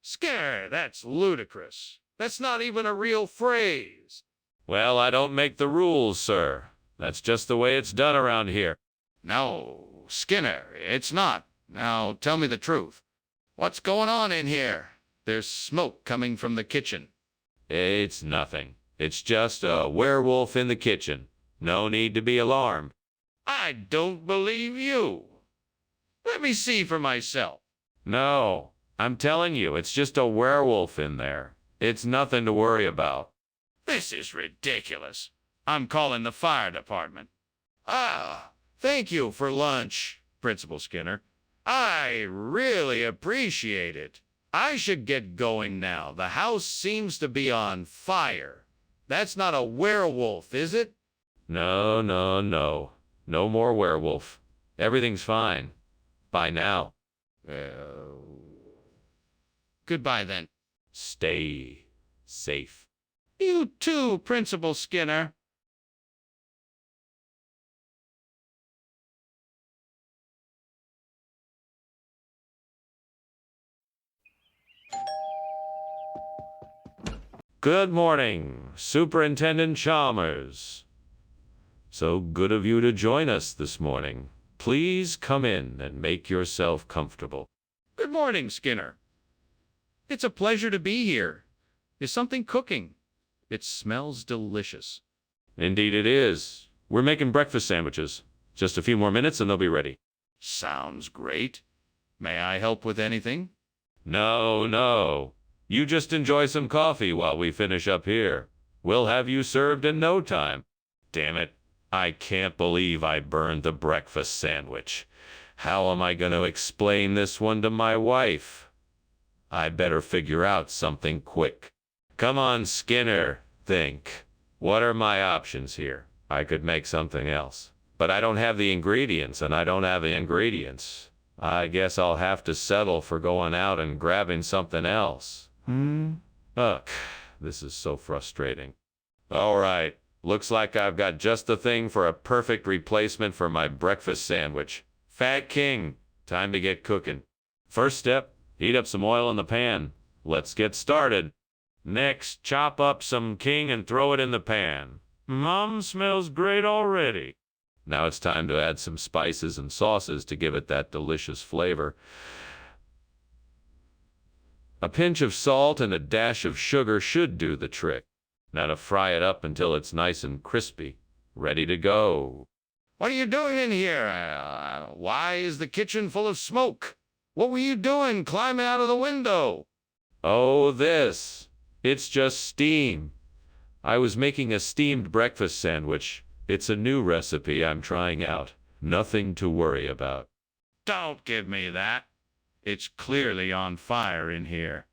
Skinner, that's ludicrous. That's not even a real phrase. Well, I don't make the rules, sir. That's just the way it's done around here. No, Skinner, it's not. Now, tell me the truth. What's going on in here? There's smoke coming from the kitchen. It's nothing. It's just a werewolf in the kitchen. No need to be alarmed. I don't believe you. Let me see for myself. No, I'm telling you, it's just a werewolf in there. It's nothing to worry about. This is ridiculous. I'm calling the fire department. Thank you for lunch, Principal Skinner. I really appreciate it. I should get going now. The house seems to be on fire. That's not a werewolf, is it? No. No more werewolf. Everything's fine. Bye now. Goodbye then. Stay safe. You too, Principal Skinner. Good morning, Superintendent Chalmers. So good of you to join us this morning. Please come in and make yourself comfortable. Good morning, Skinner. It's a pleasure to be here. Is something cooking? It smells delicious. Indeed it is. We're making breakfast sandwiches. Just a few more minutes and they'll be ready. Sounds great. May I help with anything? No. You just enjoy some coffee while we finish up here. We'll have you served in no time. Damn it. I can't believe I burned the breakfast sandwich. How am I going to explain this one to my wife? I better figure out something quick. Come on, Skinner. Think. What are my options here? I could make something else. But I don't have the ingredients, and I don't have the ingredients. I guess I'll have to settle for going out and grabbing something else. Ugh, this is so frustrating. All right, looks like I've got just the thing for a perfect replacement for my breakfast sandwich. Fat King, time to get cooking. First step, heat up some oil in the pan. Let's get started. Next, chop up some king and throw it in the pan. Smells great already. Now it's time to add some spices and sauces to give it that delicious flavor. A pinch of salt and a dash of sugar should do the trick. Now to fry it up until it's nice and crispy. Ready to go. What are you doing in here? Why is the kitchen full of smoke? What were you doing climbing out of the window? Oh, this. It's just steam. I was making a steamed breakfast sandwich. It's a new recipe I'm trying out. Nothing to worry about. Don't give me that. It's clearly on fire in here.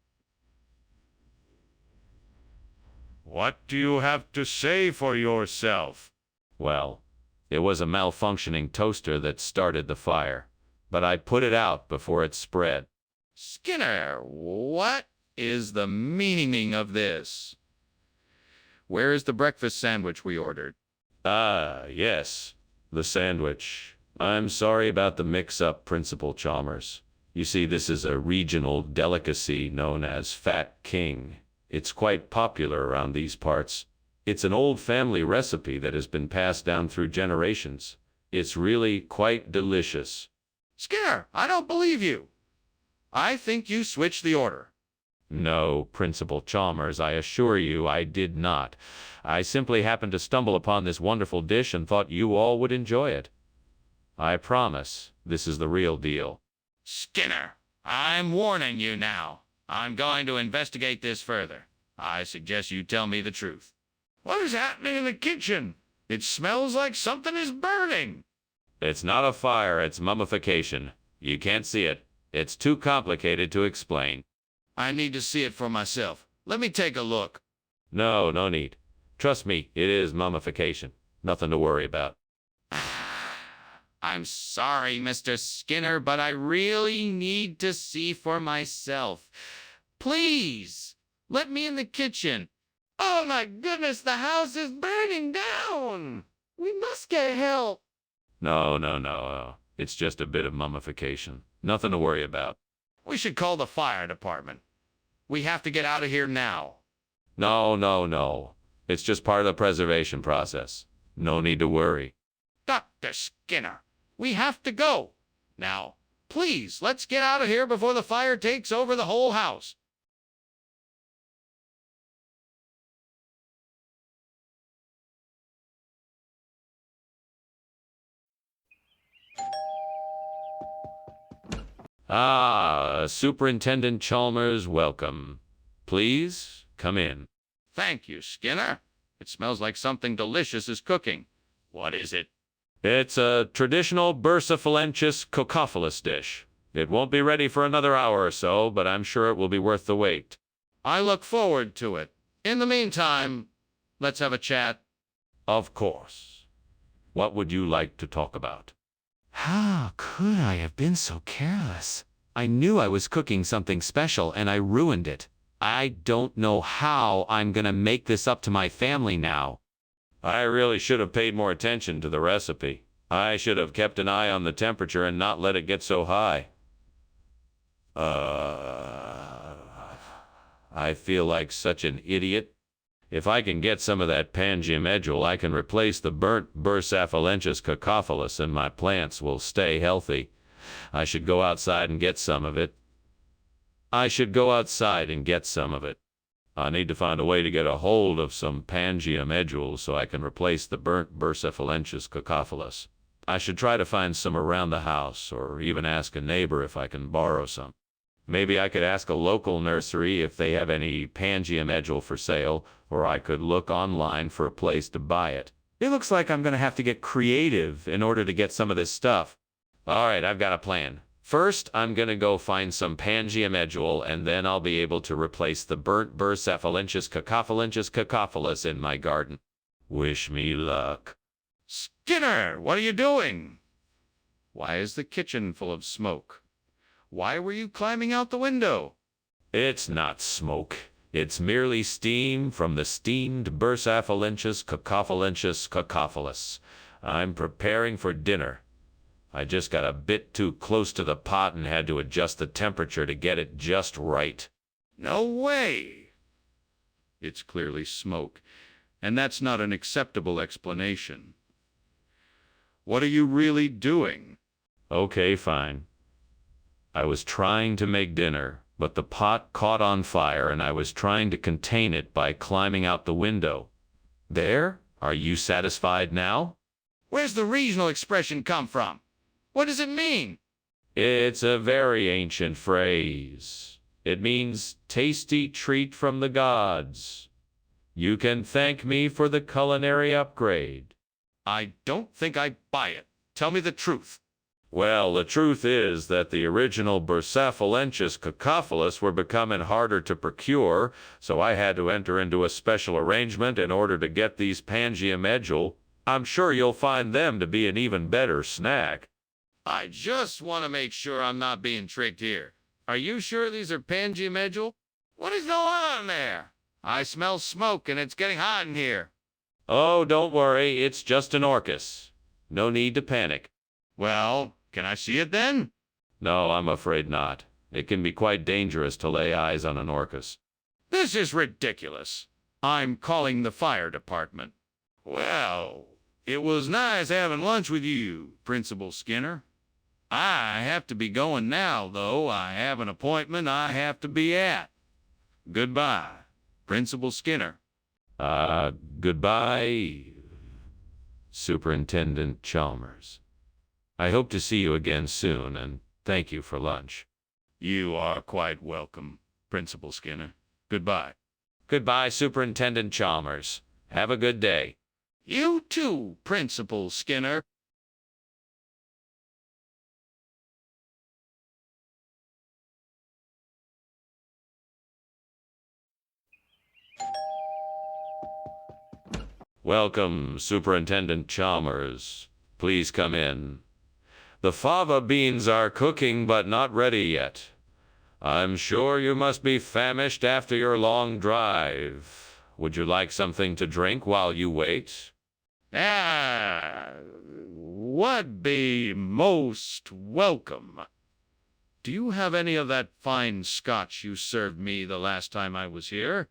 What do you have to say for yourself? Well, it was a malfunctioning toaster that started the fire, but I put it out before it spread. Skinner, what is the meaning of this? Where is the breakfast sandwich we ordered? Ah, yes, the sandwich. I'm sorry about the mix-up, Principal Chalmers. You see, this is a regional delicacy known as Fat King. It's quite popular around these parts. It's an old family recipe that has been passed down through generations. It's really quite delicious. Skinner, I don't believe you. I think you switched the order. No, Principal Chalmers, I assure you I did not. I simply happened to stumble upon this wonderful dish and thought you all would enjoy it. I promise, this is the real deal. Skinner, I'm warning you now. I'm going to investigate this further. I suggest you tell me the truth. What is happening in the kitchen? It smells like something is burning. It's not a fire, it's mummification. You can't see it. It's too complicated to explain. I need to see it for myself. Let me take a look. No, no need. Trust me, it is mummification. Nothing to worry about. I'm sorry, Mr. Skinner, but I really need to see for myself. Please, let me in the kitchen. Oh my goodness, the house is burning down. We must get help. No. It's just a bit of mummification. Nothing to worry about. We should call the fire department. We have to get out of here now. No. It's just part of the preservation process. No need to worry. Dr. Skinner, we have to go. Now, please, let's get out of here before the fire takes over the whole house. Ah, Superintendent Chalmers, welcome. Please, come in. Thank you, Skinner. It smells like something delicious is cooking. What is it? It's a traditional bursifalenchus cocophilus dish. It won't be ready for another hour or so, but I'm sure it will be worth the wait. I look forward to it. In the meantime, let's have a chat. Of course. What would you like to talk about? How could I have been so careless? I knew I was cooking something special and I ruined it. I don't know how I'm gonna make this up to my family now. I really should have paid more attention to the recipe. I should have kept an eye on the temperature and not let it get so high. I feel like such an idiot. If I can get some of that pangiamedule, I can replace the burnt bursafalenchus cocophilus and my plants will stay healthy. I should go outside and get some of it. I need to find a way to get a hold of some pangiamedule so I can replace the burnt bursafalenchus cocophilus. I should try to find some around the house, or even ask a neighbor if I can borrow some. Maybe I could ask a local nursery if they have any pangiamedule for sale, or I could look online for a place to buy it. It looks like I'm gonna have to get creative in order to get some of this stuff. All right, I've got a plan. First, I'm gonna go find some pangiamedule, and then I'll be able to replace the burnt bursafalenchus cocophilus in my garden. Wish me luck. Skinner, what are you doing? Why is the kitchen full of smoke? Why were you climbing out the window? It's not smoke. It's merely steam from the steamed bursafalenchus cocophilus. I'm preparing for dinner. I just got a bit too close to the pot and had to adjust the temperature to get it just right. No way. It's clearly smoke, and that's not an acceptable explanation. What are you really doing? Okay, fine. I was trying to make dinner, but the pot caught on fire and I was trying to contain it by climbing out the window. There? Are you satisfied now? Where's the regional expression come from? What does it mean? It's a very ancient phrase. It means tasty treat from the gods. You can thank me for the culinary upgrade. I don't think I buy it. Tell me the truth. Well, the truth is that the original bursafalenchus cocophilus were becoming harder to procure, so I had to enter into a special arrangement in order to get these pangiamedule. I'm sure you'll find them to be an even better snack. I just want to make sure I'm not being tricked here. Are you sure these are pangiamedule? What is going on there? I smell smoke and it's getting hot in here. Oh, don't worry, it's just an orcus. No need to panic. Well, can I see it then? No, I'm afraid not. It can be quite dangerous to lay eyes on an orcus. This is ridiculous. I'm calling the fire department. Well, it was nice having lunch with you, Principal Skinner. I have to be going now, though. I have an appointment I have to be at. Goodbye, Principal Skinner. Goodbye, Superintendent Chalmers. I hope to see you again soon, and thank you for lunch. You are quite welcome, Principal Skinner. Goodbye. Goodbye, Superintendent Chalmers. Have a good day. You too, Principal Skinner. Welcome, Superintendent Chalmers. Please come in. The fava beans are cooking but not ready yet. I'm sure you must be famished after your long drive. Would you like something to drink while you wait? Would be most welcome. Do you have any of that fine scotch you served me the last time I was here?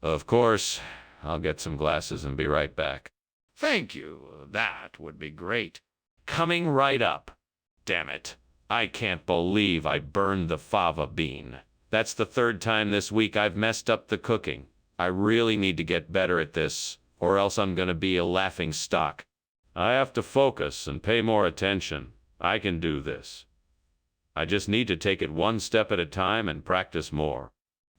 Of course. I'll get some glasses and be right back. Thank you. That would be great. Coming right up. Damn it. I can't believe I burned the fava bean. That's the third time this week I've messed up the cooking. I really need to get better at this, or else I'm gonna be a laughing stock. I have to focus and pay more attention. I can do this. I just need to take it one step at a time and practice more.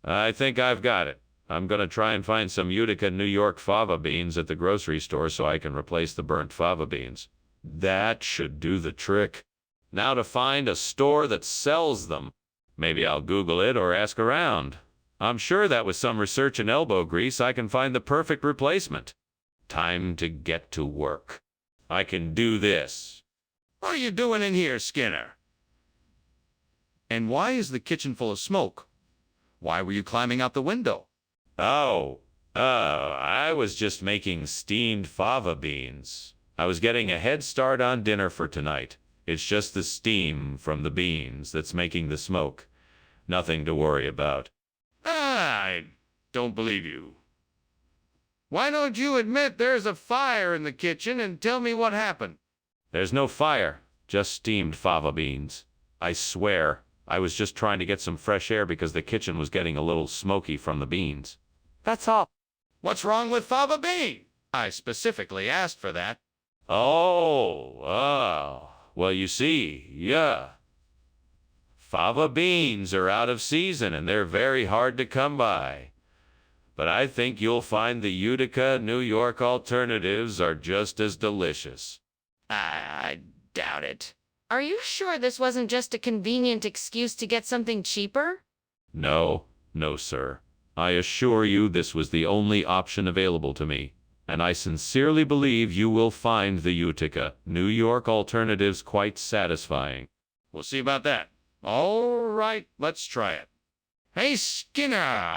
I think I've got it. I'm gonna try and find some Utica, New York fava beans at the grocery store so I can replace the burnt fava beans. That should do the trick. Now to find a store that sells them. Maybe I'll Google it or ask around. I'm sure that with some research and elbow grease I can find the perfect replacement. Time to get to work. I can do this. What are you doing in here, Skinner? And why is the kitchen full of smoke? Why were you climbing out the window? I was just making steamed fava beans. I was getting a head start on dinner for tonight. It's just the steam from the beans that's making the smoke. Nothing to worry about. I don't believe you. Why don't you admit there's a fire in the kitchen and tell me what happened? There's no fire, just steamed fava beans. I swear, I was just trying to get some fresh air because the kitchen was getting a little smoky from the beans. That's all. What's wrong with fava bean? I specifically asked for that. Well, you see, yeah. Fava beans are out of season and they're very hard to come by. But I think you'll find the Utica, New York alternatives are just as delicious. I doubt it. Are you sure this wasn't just a convenient excuse to get something cheaper? No, sir. I assure you this was the only option available to me, and I sincerely believe you will find the Utica, New York alternatives quite satisfying. We'll see about that. All right, let's try it. Hey, Skinner,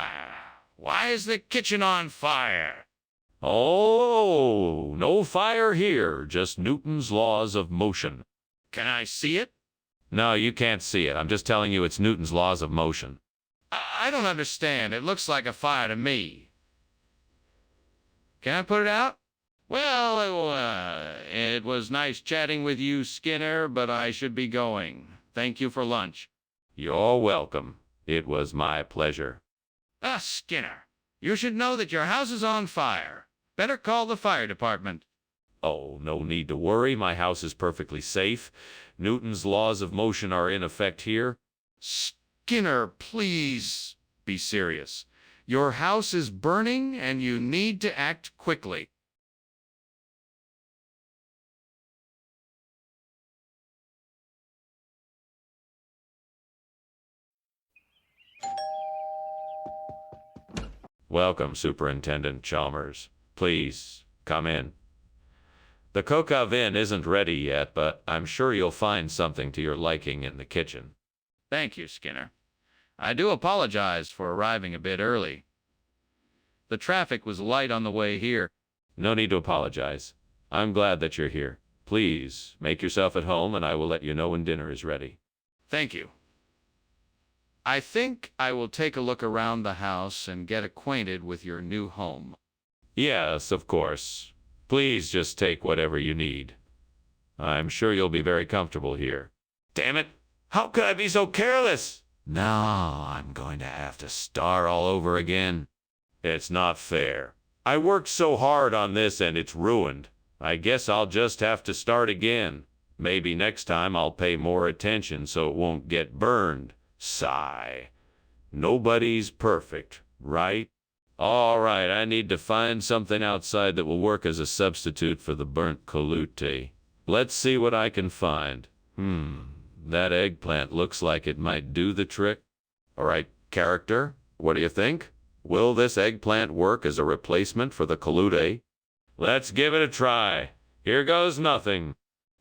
why is the kitchen on fire? Oh, no fire here, just Newton's laws of motion. Can I see it? No, you can't see it. I'm just telling you it's Newton's laws of motion. I don't understand. It looks like a fire to me. Can I put it out? Well, it was nice chatting with you, Skinner, but I should be going. Thank you for lunch. You're welcome. It was my pleasure. Skinner, you should know that your house is on fire. Better call the fire department. Oh, no need to worry. My house is perfectly safe. Newton's laws of motion are in effect here. Skinner, please be serious. Your house is burning and you need to act quickly. Welcome, Superintendent Chalmers. Please, come in. The coke oven isn't ready yet, but I'm sure you'll find something to your liking in the kitchen. Thank you, Skinner. I do apologize for arriving a bit early. The traffic was light on the way here. No need to apologize. I'm glad that you're here. Please, make yourself at home and I will let you know when dinner is ready. Thank you. I think I will take a look around the house and get acquainted with your new home. Yes, of course. Please just take whatever you need. I'm sure you'll be very comfortable here. Damn it! How could I be so careless? Now I'm going to have to start all over again. It's not fair. I worked so hard on this and it's ruined. I guess I'll just have to start again. Maybe next time I'll pay more attention so it won't get burned. Sigh. Nobody's perfect, right? All right, I need to find something outside that will work as a substitute for the burnt colute. Let's see what I can find. That eggplant looks like it might do the trick. All right, character, what do you think? Will this eggplant work as a replacement for the colute? Let's give it a try. Here goes nothing.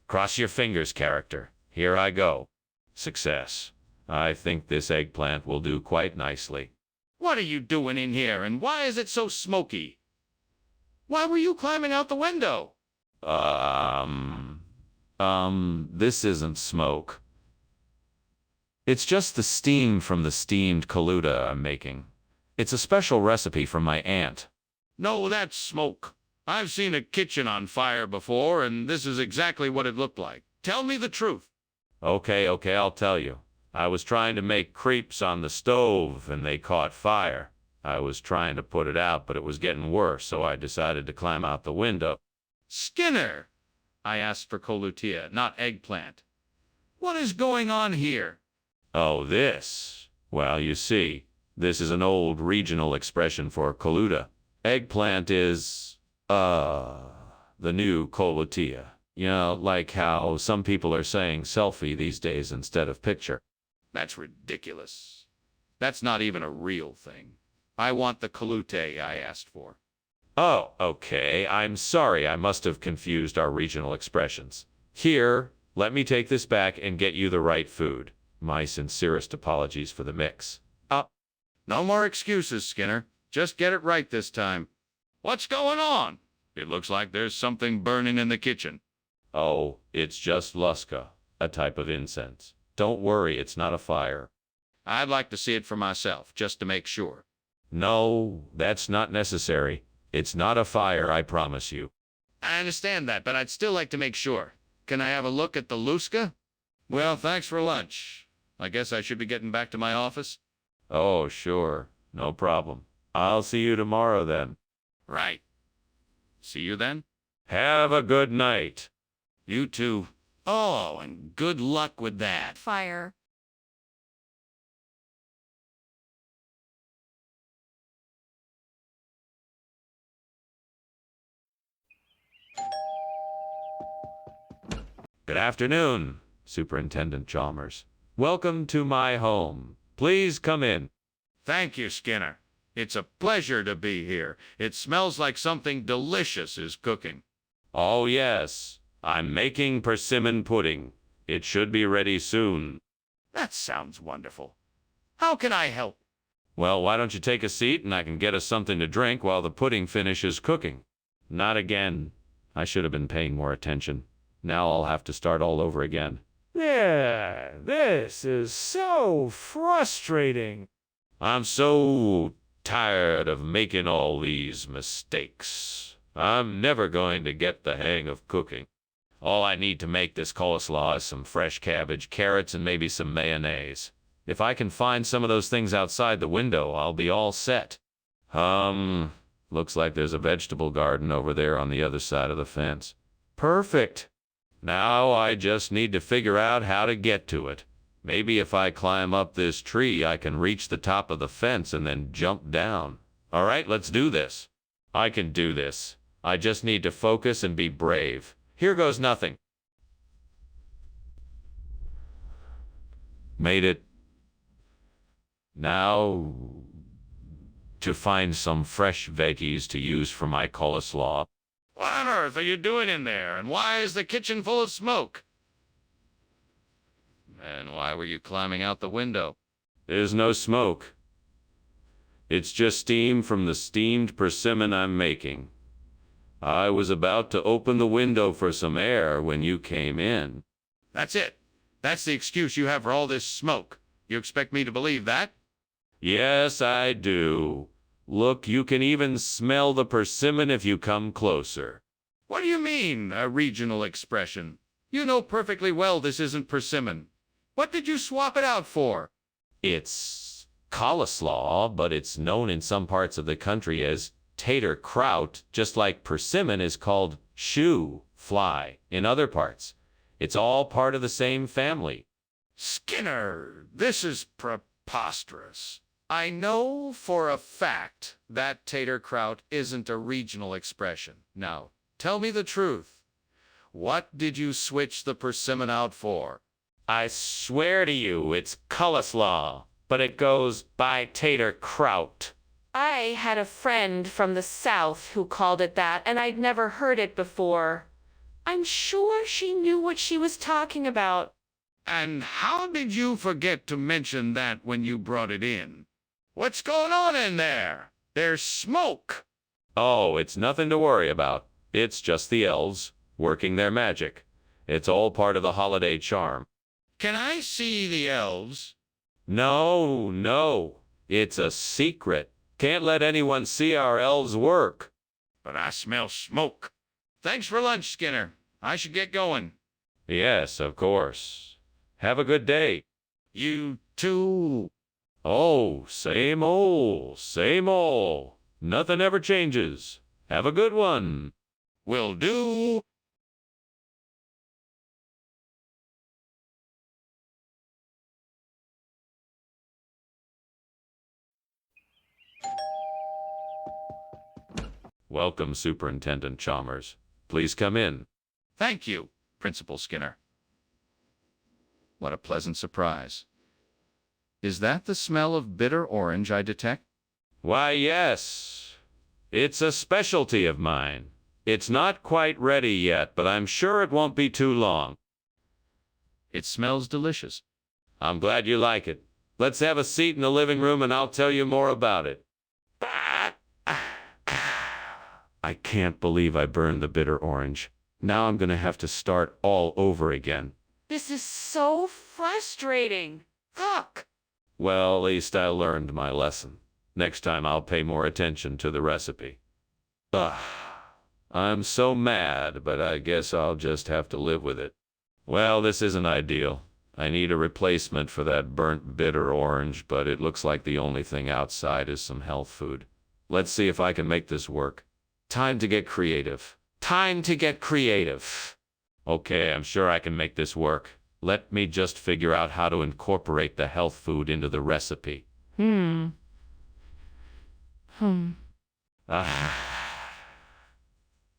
Cross your fingers, character. Here I go. Success. I think this eggplant will do quite nicely. What are you doing in here, and why is it so smoky? Why were you climbing out the window? This isn't smoke. It's just the steam from the steamed coluta I'm making. It's a special recipe from my aunt. No, that's smoke. I've seen a kitchen on fire before, and this is exactly what it looked like. Tell me the truth. Okay, I'll tell you. I was trying to make crepes on the stove, and they caught fire. I was trying to put it out, but it was getting worse, so I decided to climb out the window. Skinner! I asked for colutia, not eggplant. What is going on here? Oh, this. Well, you see, this is an old regional expression for coluta. Eggplant is, the new colutia. You know, like how some people are saying selfie these days instead of picture. That's ridiculous. That's not even a real thing. I want the colute I asked for. Oh, okay. I'm sorry. I must have confused our regional expressions. Here, let me take this back and get you the right food. My sincerest apologies for the mix. No more excuses, Skinner. Just get it right this time. What's going on? It looks like there's something burning in the kitchen. Oh, it's just luska, a type of incense. Don't worry, it's not a fire. I'd like to see it for myself, just to make sure. No, that's not necessary. It's not a fire, I promise you. I understand that, but I'd still like to make sure. Can I have a look at the luska? Well, thanks for lunch. I guess I should be getting back to my office. Oh, sure. No problem. I'll see you tomorrow then. Right. See you then? Have a good night. You too. Oh, and good luck with that. Fire. Good afternoon, Superintendent Chalmers. Welcome to my home. Please come in. Thank you, Skinner. It's a pleasure to be here. It smells like something delicious is cooking. Oh, yes. I'm making persimmon pudding. It should be ready soon. That sounds wonderful. How can I help? Well, why don't you take a seat and I can get us something to drink while the pudding finishes cooking? Not again. I should have been paying more attention. Now I'll have to start all over again. Yeah, this is so frustrating. I'm so tired of making all these mistakes. I'm never going to get the hang of cooking. All I need to make this coleslaw is some fresh cabbage, carrots, and maybe some mayonnaise. If I can find some of those things outside the window, I'll be all set. Looks like there's a vegetable garden over there on the other side of the fence. Perfect. Now I just need to figure out how to get to it. Maybe if I climb up this tree, I can reach the top of the fence and then jump down. All right, let's do this. I can do this. I just need to focus and be brave. Here goes nothing. Made it. Now, to find some fresh veggies to use for my coleslaw. What on earth are you doing in there, and why is the kitchen full of smoke? And why were you climbing out the window? There's no smoke. It's just steam from the steamed persimmon I'm making. I was about to open the window for some air when you came in. That's it. That's the excuse you have for all this smoke. You expect me to believe that? Yes, I do. Look, you can even smell the persimmon if you come closer. What do you mean, a regional expression? You know perfectly well this isn't persimmon. What did you swap it out for? It's cauliflower, but it's known in some parts of the country as tater kraut, just like persimmon is called shoe fly in other parts. It's all part of the same family. Skinner, this is preposterous. I know for a fact that tater kraut isn't a regional expression. Now, tell me the truth. What did you switch the persimmon out for? I swear to you, it's cauliflower, but it goes by tater kraut. I had a friend from the South who called it that, and I'd never heard it before. I'm sure she knew what she was talking about. And how did you forget to mention that when you brought it in? What's going on in there? There's smoke. Oh, it's nothing to worry about. It's just the elves working their magic. It's all part of the holiday charm. Can I see the elves? No, it's a secret. Can't let anyone see our elves work. But I smell smoke. Thanks for lunch, Skinner. I should get going. Yes, of course. Have a good day. You too. Oh, same old, same old. Nothing ever changes. Have a good one. Will do. Welcome, Superintendent Chalmers. Please come in. Thank you, Principal Skinner. What a pleasant surprise. Is that the smell of bitter orange I detect? Why, yes. It's a specialty of mine. It's not quite ready yet, but I'm sure it won't be too long. It smells delicious. I'm glad you like it. Let's have a seat in the living room and I'll tell you more about it. I can't believe I burned the bitter orange. Now I'm gonna have to start all over again. This is so frustrating. Fuck. Well, at least I learned my lesson. Next time I'll pay more attention to the recipe. Ugh. I'm so mad, but I guess I'll just have to live with it. Well, this isn't ideal. I need a replacement for that burnt bitter orange, but it looks like the only thing outside is some health food. Let's see if I can make this work. Time to get creative. Time to get creative. Okay, I'm sure I can make this work. Let me just figure out how to incorporate the health food into the recipe.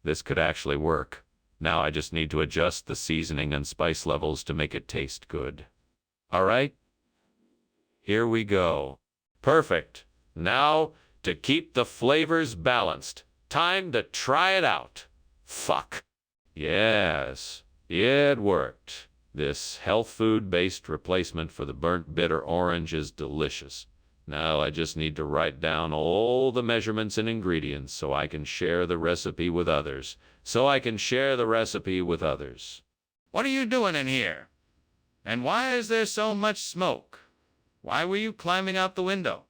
This could actually work. Now I just need to adjust the seasoning and spice levels to make it taste good. All right? Here we go. Perfect. Now, to keep the flavors balanced, time to try it out. Fuck. Yes, it worked. This health food-based replacement for the burnt bitter orange is delicious. Now I just need to write down all the measurements and ingredients so I can share the recipe with others. What are you doing in here? And why is there so much smoke? Why were you climbing out the window?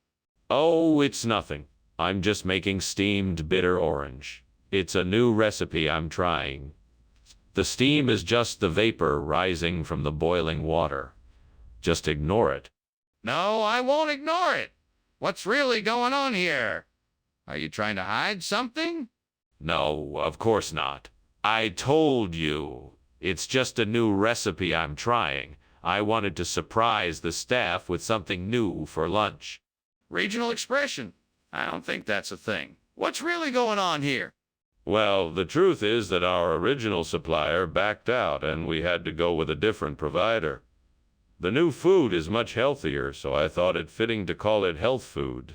Oh, it's nothing. I'm just making steamed bitter orange. It's a new recipe I'm trying. The steam is just the vapor rising from the boiling water. Just ignore it. No, I won't ignore it. What's really going on here? Are you trying to hide something? No, of course not. I told you. It's just a new recipe I'm trying. I wanted to surprise the staff with something new for lunch. Regional expression? I don't think that's a thing. What's really going on here? Well, the truth is that our original supplier backed out and we had to go with a different provider. The new food is much healthier, so I thought it fitting to call it health food.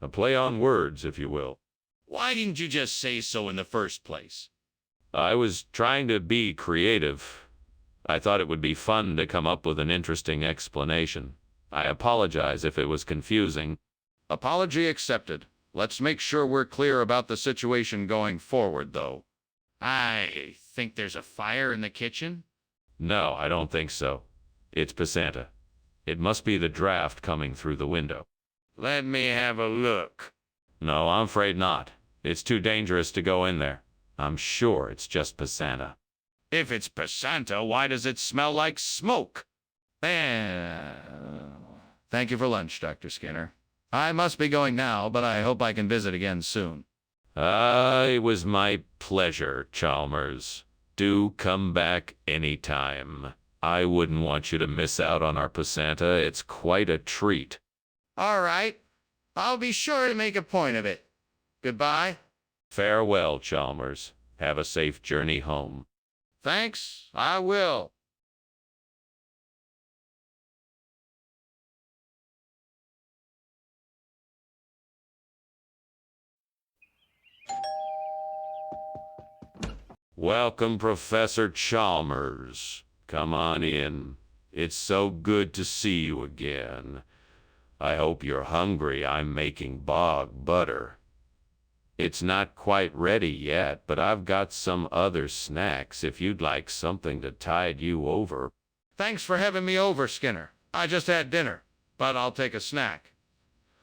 A play on words, if you will. Why didn't you just say so in the first place? I was trying to be creative. I thought it would be fun to come up with an interesting explanation. I apologize if it was confusing. Apology accepted. Let's make sure we're clear about the situation going forward, though. I think there's a fire in the kitchen. No, I don't think so. It's Pasanta. It must be the draft coming through the window. Let me have a look. No, I'm afraid not. It's too dangerous to go in there. I'm sure it's just Pasanta. If it's Pasanta, why does it smell like smoke? Thank you for lunch, Dr. Skinner. I must be going now, but I hope I can visit again soon. It was my pleasure, Chalmers. Do come back anytime. I wouldn't want you to miss out on our Pasanta. It's quite a treat. All right. I'll be sure to make a point of it. Goodbye. Farewell, Chalmers. Have a safe journey home. Thanks, I will. Welcome, Professor Chalmers. Come on in. It's so good to see you again. I hope you're hungry. I'm making bog butter. It's not quite ready yet, but I've got some other snacks if you'd like something to tide you over. Thanks for having me over, Skinner. I just had dinner, but I'll take a snack.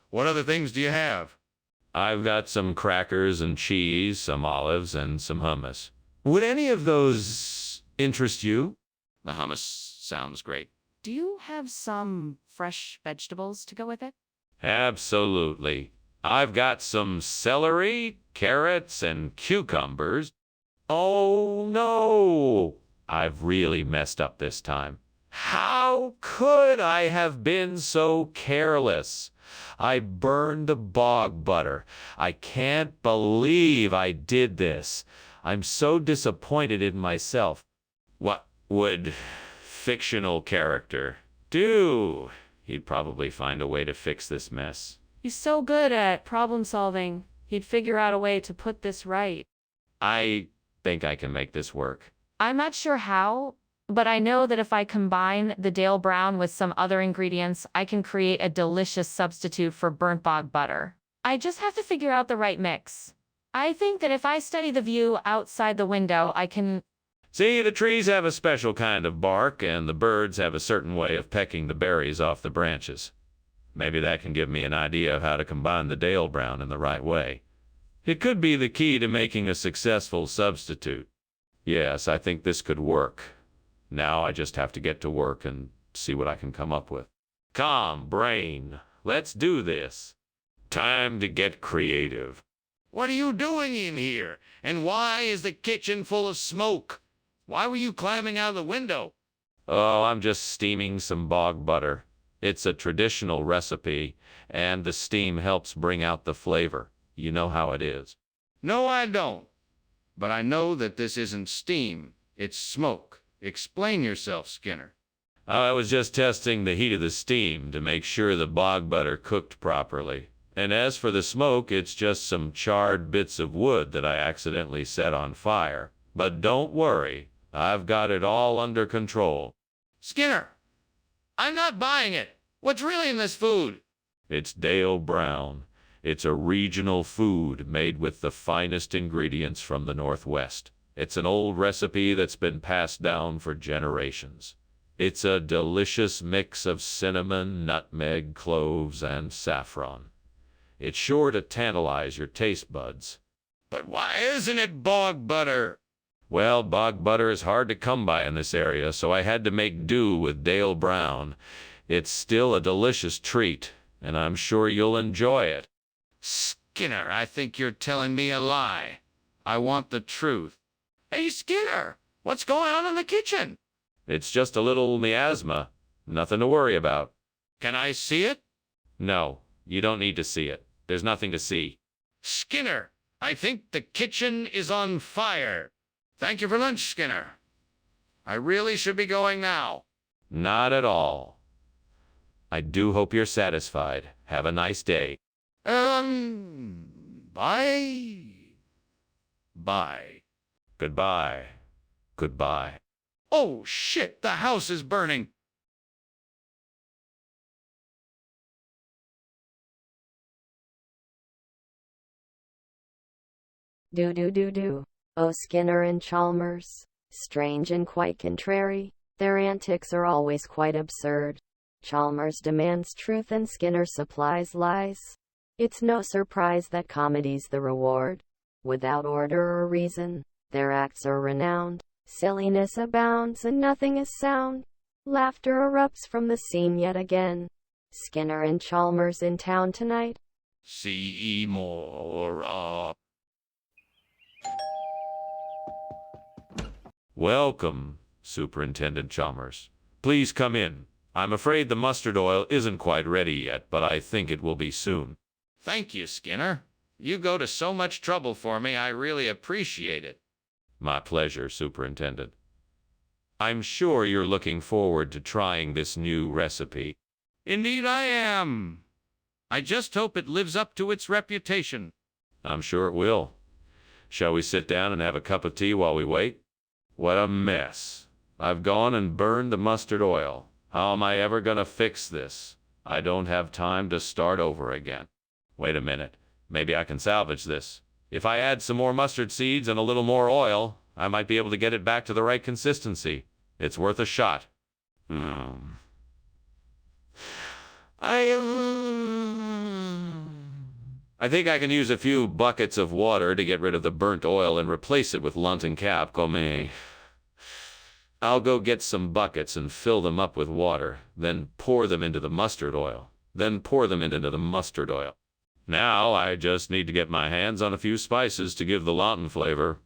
What other things do you have? I've got some crackers and cheese, some olives, and some hummus. Would any of those interest you? The hummus sounds great. Do you have some fresh vegetables to go with it? Absolutely. I've got some celery, carrots, and cucumbers. Oh no! I've really messed up this time. How could I have been so careless? I burned the bog butter. I can't believe I did this. I'm so disappointed in myself. What would fictional character do? He'd probably find a way to fix this mess. He's so good at problem solving. He'd figure out a way to put this right. I think I can make this work. I'm not sure how, but I know that if I combine the Dale Brown with some other ingredients, I can create a delicious substitute for burnt bog butter. I just have to figure out the right mix. I think that if I study the view outside the window, I can... See, the trees have a special kind of bark, and the birds have a certain way of pecking the berries off the branches. Maybe that can give me an idea of how to combine the Dale Brown in the right way. It could be the key to making a successful substitute. Yes, I think this could work. Now I just have to get to work and see what I can come up with. Calm, brain. Let's do this. Time to get creative. What are you doing in here? And why is the kitchen full of smoke? Why were you climbing out of the window? Oh, I'm just steaming some bog butter. It's a traditional recipe, and the steam helps bring out the flavor. You know how it is. No, I don't. But I know that this isn't steam. It's smoke. Explain yourself, Skinner. I was just testing the heat of the steam to make sure the bog butter cooked properly. And as for the smoke, it's just some charred bits of wood that I accidentally set on fire. But don't worry, I've got it all under control. Skinner, I'm not buying it. What's really in this food? It's Dale Brown. It's a regional food made with the finest ingredients from the Northwest. It's an old recipe that's been passed down for generations. It's a delicious mix of cinnamon, nutmeg, cloves, and saffron. It's sure to tantalize your taste buds. But why isn't it bog butter? Well, bog butter is hard to come by in this area, so I had to make do with Dale Brown. It's still a delicious treat, and I'm sure you'll enjoy it. Skinner, I think you're telling me a lie. I want the truth. Hey, Skinner, what's going on in the kitchen? It's just a little miasma. Nothing to worry about. Can I see it? No, you don't need to see it. There's nothing to see. Skinner, I think the kitchen is on fire. Thank you for lunch, Skinner. I really should be going now. Not at all. I do hope you're satisfied. Have a nice day. Bye. Bye. Goodbye. Goodbye. Oh, shit, the house is burning. Do do do do. Oh, Skinner and Chalmers. Strange and quite contrary, their antics are always quite absurd. Chalmers demands truth and Skinner supplies lies. It's no surprise that comedy's the reward. Without order or reason, their acts are renowned. Silliness abounds and nothing is sound. Laughter erupts from the scene yet again. Skinner and Chalmers in town tonight. See more. Welcome, Superintendent Chalmers. Please come in. I'm afraid the mustard oil isn't quite ready yet, but I think it will be soon. Thank you, Skinner. You go to so much trouble for me, I really appreciate it. My pleasure, Superintendent. I'm sure you're looking forward to trying this new recipe. Indeed I am. I just hope it lives up to its reputation. I'm sure it will. Shall we sit down and have a cup of tea while we wait? What a mess. I've gone and burned the mustard oil. How am I ever gonna fix this? I don't have time to start over again. Wait a minute. Maybe I can salvage this. If I add some more mustard seeds and a little more oil, I might be able to get it back to the right consistency. It's worth a shot. I think I can use a few buckets of water to get rid of the burnt oil and replace it with London Cap Gourmet. I'll go get some buckets and fill them up with water, then pour them into the mustard oil. Now I just need to get my hands on a few spices to give the Lawton flavor.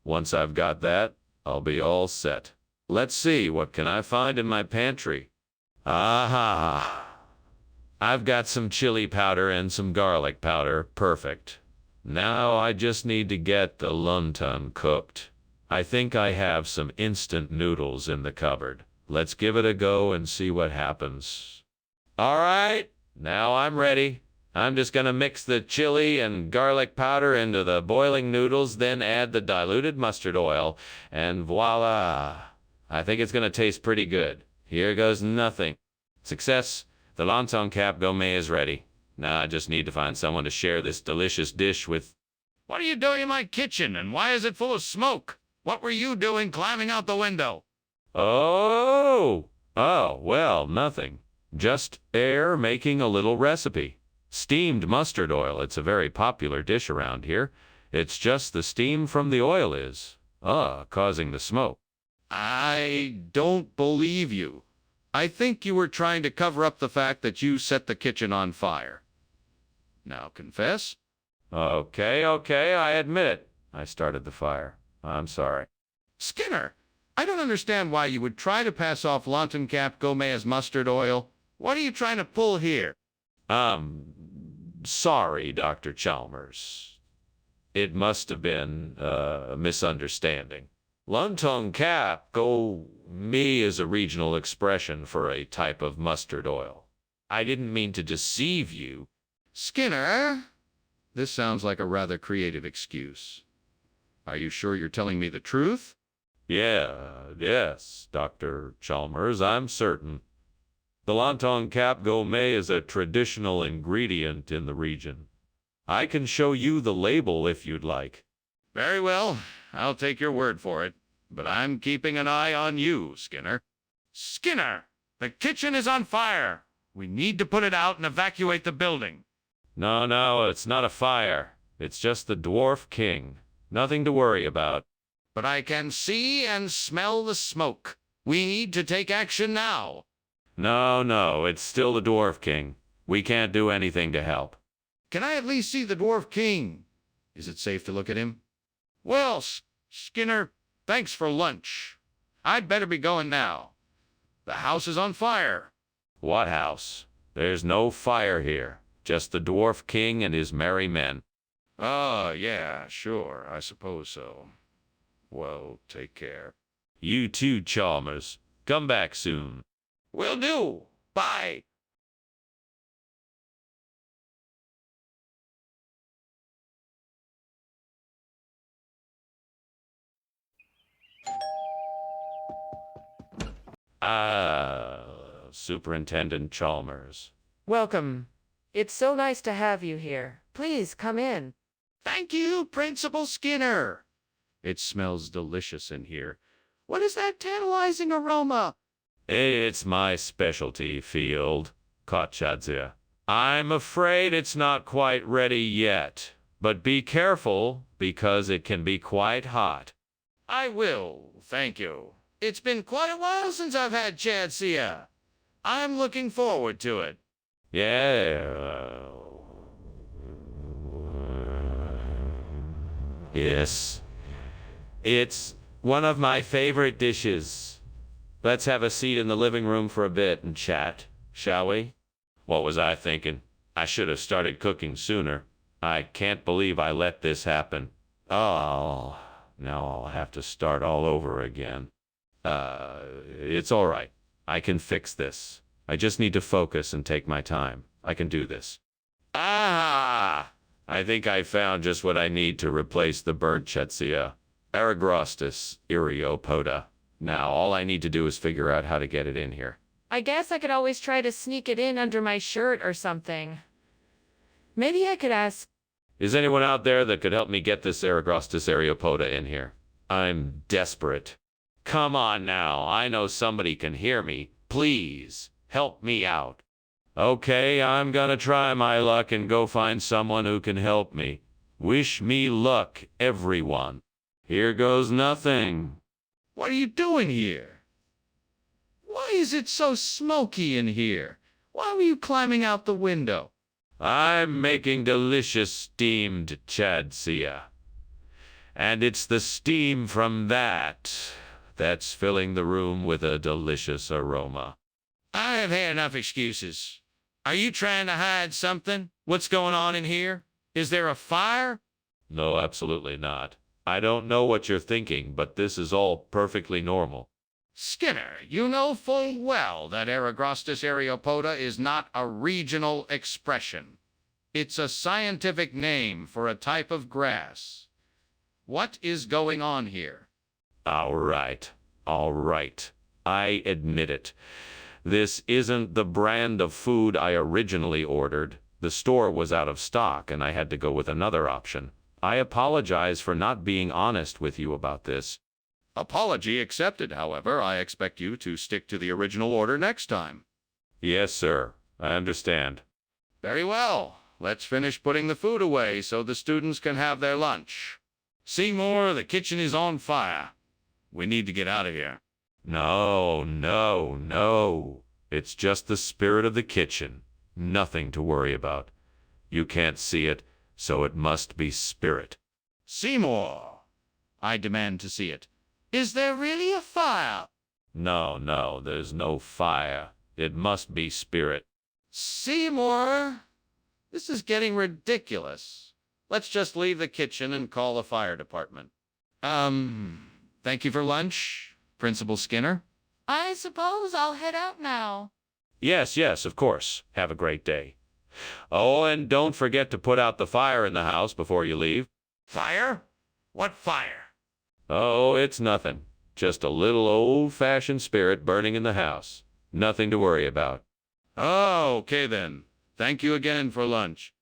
Once I've got that, I'll be all set. Let's see, what can I find in my pantry? Aha! I've got some chili powder and some garlic powder. Perfect. Now I just need to get the London cooked. I think I have some instant noodles in the cupboard. Let's give it a go and see what happens. All right, now I'm ready. I'm just gonna mix the chili and garlic powder into the boiling noodles, then add the diluted mustard oil, and voila! I think it's gonna taste pretty good. Here goes nothing. Success! The Longtong Cap Gourmet is ready. Now I just need to find someone to share this delicious dish with. What are you doing in my kitchen, and why is it full of smoke? What were you doing climbing out the window? Oh, well, nothing. Just air making a little recipe. Steamed mustard oil, it's a very popular dish around here. It's just the steam from the oil is, causing the smoke. I don't believe you. I think you were trying to cover up the fact that you set the kitchen on fire. Now confess. Okay, I admit it. I started the fire. I'm sorry. Skinner, I don't understand why you would try to pass off Lawton Cap Gourmet as mustard oil. What are you trying to pull here? Sorry, Dr. Chalmers. It must have been a misunderstanding. Longtong Cap Gourmet is a regional expression for a type of mustard oil. I didn't mean to deceive you. Skinner, this sounds like a rather creative excuse. Are you sure you're telling me the truth? Yes, Dr. Chalmers, I'm certain. The Longtong Cap Gourmet is a traditional ingredient in the region. I can show you the label if you'd like. Very well, I'll take your word for it. But I'm keeping an eye on you, Skinner. Skinner, the kitchen is on fire. We need to put it out and evacuate the building. No, it's not a fire. It's just the Dwarf King. Nothing to worry about. But I can see and smell the smoke. We need to take action now. No, it's still the Dwarf King. We can't do anything to help. Can I at least see the Dwarf King? Is it safe to look at him? Well, Skinner, thanks for lunch. I'd better be going now. The house is on fire. What house? There's no fire here. Just the Dwarf King and his merry men. Oh, yeah, sure, I suppose so. Well, take care. You too, Chalmers. Come back soon. Will do. Bye. Superintendent Chalmers. Welcome. It's so nice to have you here. Please come in. Thank you, Principal Skinner. It smells delicious in here. What is that tantalizing aroma? It's my specialty field, Kotchadzia. I'm afraid it's not quite ready yet, but be careful because it can be quite hot. I will, thank you. It's been quite a while since I've had Chadsia. I'm looking forward to it. Yeah. Yes. It's one of my favorite dishes. Let's have a seat in the living room for a bit and chat, shall we? What was I thinking? I should have started cooking sooner. I can't believe I let this happen. Oh, now I'll have to start all over again. It's all right. I can fix this. I just need to focus and take my time. I can do this. Ah! I think I found just what I need to replace the burnt Chetsia. Aragrostis Iriopoda. Now all I need to do is figure out how to get it in here. I guess I could always try to sneak it in under my shirt or something. Maybe I could ask. Is anyone out there that could help me get this Aragrostis Ariopoda in here? I'm desperate. Come on now, I know somebody can hear me. Please, help me out. Okay, I'm gonna try my luck and go find someone who can help me. Wish me luck, everyone. Here goes nothing. What are you doing here? Why is it so smoky in here? Why were you climbing out the window? I'm making delicious steamed chadsia. And it's the steam from that's filling the room with a delicious aroma. I have had enough excuses. Are you trying to hide something? What's going on in here? Is there a fire? No, absolutely not. I don't know what you're thinking, but this is all perfectly normal. Skinner, you know full well that Aragrostis Ariopoda is not a regional expression. It's a scientific name for a type of grass. What is going on here? All right. I admit it. This isn't the brand of food I originally ordered. The store was out of stock and I had to go with another option. I apologize for not being honest with you about this. Apology accepted, however. I expect you to stick to the original order next time. Yes, sir. I understand. Very well. Let's finish putting the food away so the students can have their lunch. Seymour, the kitchen is on fire. We need to get out of here. No. It's just the spirit of the kitchen. Nothing to worry about. You can't see it, so it must be spirit. Seymour, I demand to see it. Is there really a fire? No, there's no fire. It must be spirit. Seymour, this is getting ridiculous. Let's just leave the kitchen and call the fire department. Thank you for lunch, Principal Skinner. I suppose I'll head out now. Yes, of course. Have a great day. Oh, and don't forget to put out the fire in the house before you leave. Fire? What fire? Oh, it's nothing. Just a little old-fashioned spirit burning in the house. Nothing to worry about. Oh, okay then. Thank you again for lunch.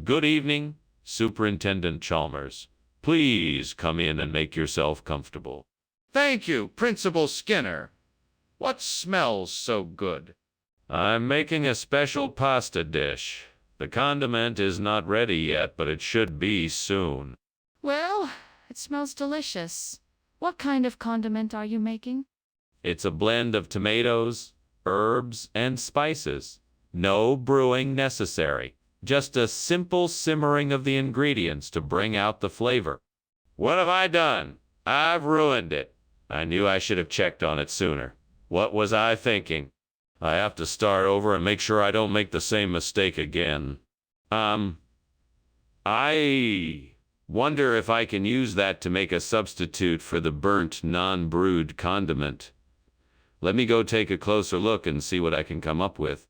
Good evening, Superintendent Chalmers. Please come in and make yourself comfortable. Thank you, Principal Skinner. What smells so good? I'm making a special pasta dish. The condiment is not ready yet, but it should be soon. Well, it smells delicious. What kind of condiment are you making? It's a blend of tomatoes, herbs, and spices. No brewing necessary. Just a simple simmering of the ingredients to bring out the flavor. What have I done? I've ruined it. I knew I should have checked on it sooner. What was I thinking? I have to start over and make sure I don't make the same mistake again. I wonder if I can use that to make a substitute for the burnt, non-brewed condiment. Let me go take a closer look and see what I can come up with.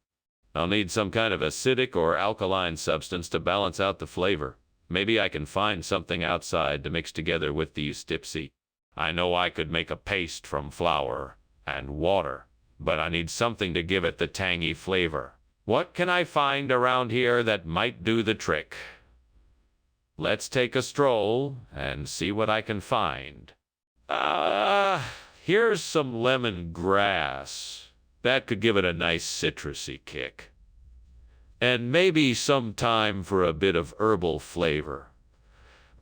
I'll need some kind of acidic or alkaline substance to balance out the flavor. Maybe I can find something outside to mix together with the Ustipsi. I know I could make a paste from flour and water, but I need something to give it the tangy flavor. What can I find around here that might do the trick? Let's take a stroll and see what I can find. Here's some lemongrass. That could give it a nice citrusy kick. And maybe some time for a bit of herbal flavor.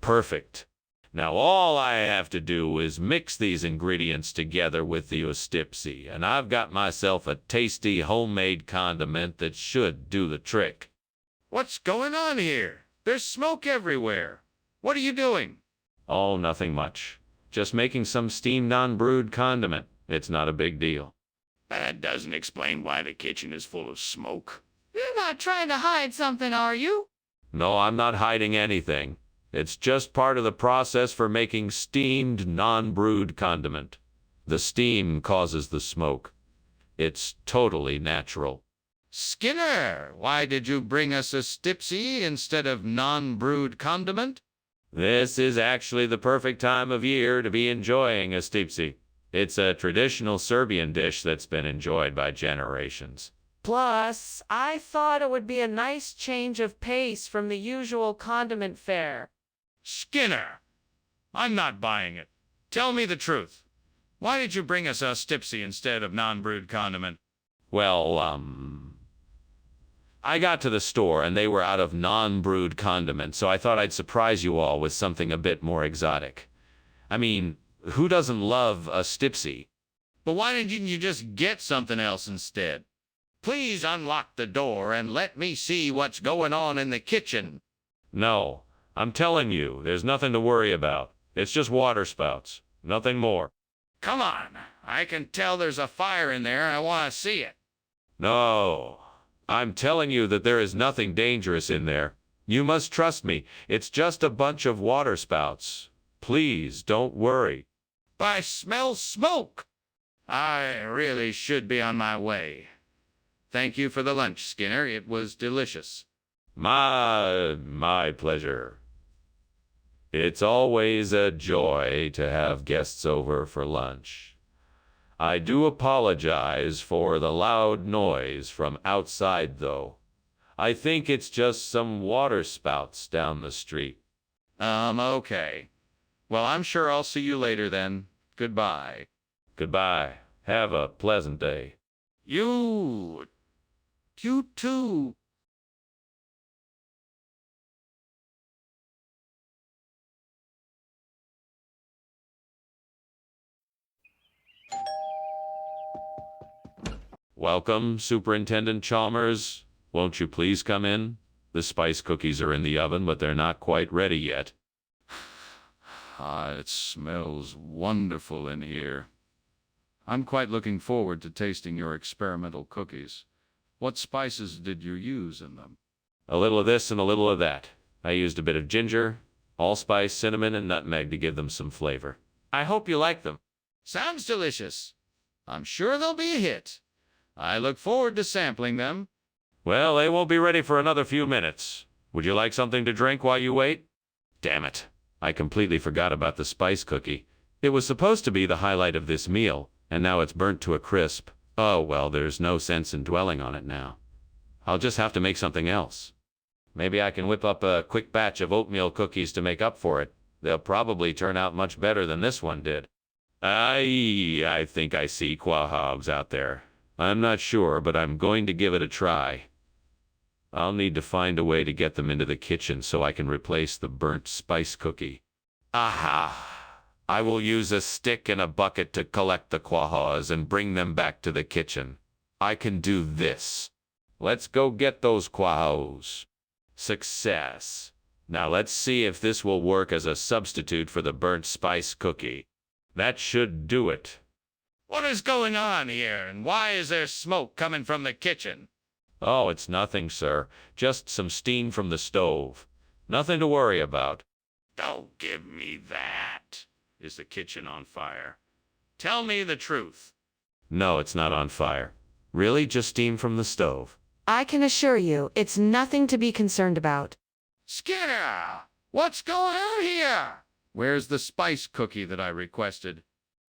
Perfect. Now all I have to do is mix these ingredients together with the Ustipsi, and I've got myself a tasty homemade condiment that should do the trick. What's going on here? There's smoke everywhere. What are you doing? Oh, nothing much. Just making some steamed non-brewed condiment. It's not a big deal. That doesn't explain why the kitchen is full of smoke. You're not trying to hide something, are you? No, I'm not hiding anything. It's just part of the process for making steamed non-brewed condiment. The steam causes the smoke. It's totally natural. Skinner, why did you bring us a stipsy instead of non-brewed condiment? This is actually the perfect time of year to be enjoying a stipsi. It's a traditional Serbian dish that's been enjoyed by generations. Plus, I thought it would be a nice change of pace from the usual condiment fare. Skinner, I'm not buying it. Tell me the truth. Why did you bring us a stipsy instead of non-brewed condiment? Well, I got to the store and they were out of non-brewed condiment, so I thought I'd surprise you all with something a bit more exotic. I mean, who doesn't love a stipsy? But why didn't you just get something else instead? Please unlock the door and let me see what's going on in the kitchen. No, I'm telling you, there's nothing to worry about. It's just water spouts, nothing more. Come on, I can tell there's a fire in there and I want to see it. No, I'm telling you that there is nothing dangerous in there. You must trust me. It's just a bunch of water spouts. Please don't worry. I smell smoke. I really should be on my way. Thank you for the lunch, Skinner. It was delicious. My pleasure. It's always a joy to have guests over for lunch. I do apologize for the loud noise from outside, though. I think it's just some water spouts down the street. Okay. Well, I'm sure I'll see you later then. Goodbye. Goodbye. Have a pleasant day. You too. Welcome, Superintendent Chalmers. Won't you please come in? The spice cookies are in the oven, but they're not quite ready yet. It smells wonderful in here. I'm quite looking forward to tasting your experimental cookies. What spices did you use in them? A little of this and a little of that. I used a bit of ginger, allspice, cinnamon, and nutmeg to give them some flavor. I hope you like them. Sounds delicious. I'm sure they'll be a hit. I look forward to sampling them. Well, they won't be ready for another few minutes. Would you like something to drink while you wait? Damn it. I completely forgot about the spice cookie. It was supposed to be the highlight of this meal, and now it's burnt to a crisp. Oh, well, there's no sense in dwelling on it now. I'll just have to make something else. Maybe I can whip up a quick batch of oatmeal cookies to make up for it. They'll probably turn out much better than this one did. I think I see quahogs out there. I'm not sure, but I'm going to give it a try. I'll need to find a way to get them into the kitchen so I can replace the burnt spice cookie. Aha! I will use a stick and a bucket to collect the quahas and bring them back to the kitchen. I can do this. Let's go get those quahos. Success. Now let's see if this will work as a substitute for the burnt spice cookie. That should do it. What is going on here, and why is there smoke coming from the kitchen? Oh, it's nothing, sir. Just some steam from the stove. Nothing to worry about. Don't give me that. Is the kitchen on fire? Tell me the truth. No, it's not on fire. Really, just steam from the stove. I can assure you, it's nothing to be concerned about. Skinner, what's going on here? Where's the spice cookie that I requested?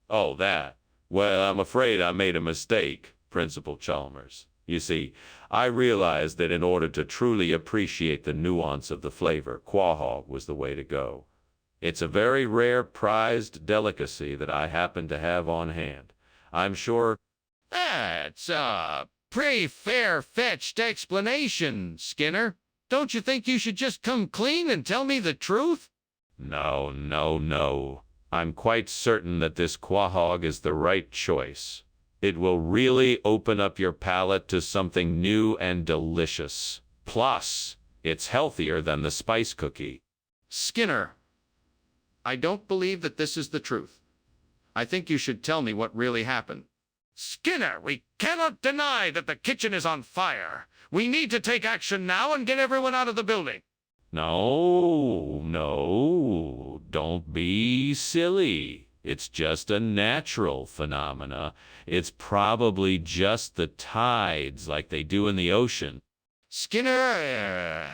Oh, that. Well, I'm afraid I made a mistake, Principal Chalmers. You see, I realized that in order to truly appreciate the nuance of the flavor, quahog was the way to go. It's a very rare, prized delicacy that I happen to have on hand. I'm sure. That's a pretty fair-fetched explanation, Skinner. Don't you think you should just come clean and tell me the truth? No, no, no. I'm quite certain that this quahog is the right choice. It will really open up your palate to something new and delicious. Plus, it's healthier than the spice cookie. Skinner, I don't believe that this is the truth. I think you should tell me what really happened. Skinner, we cannot deny that the kitchen is on fire. We need to take action now and get everyone out of the building. No, no, don't be silly. It's just a natural phenomena. It's probably just the tides like they do in the ocean. Skinner,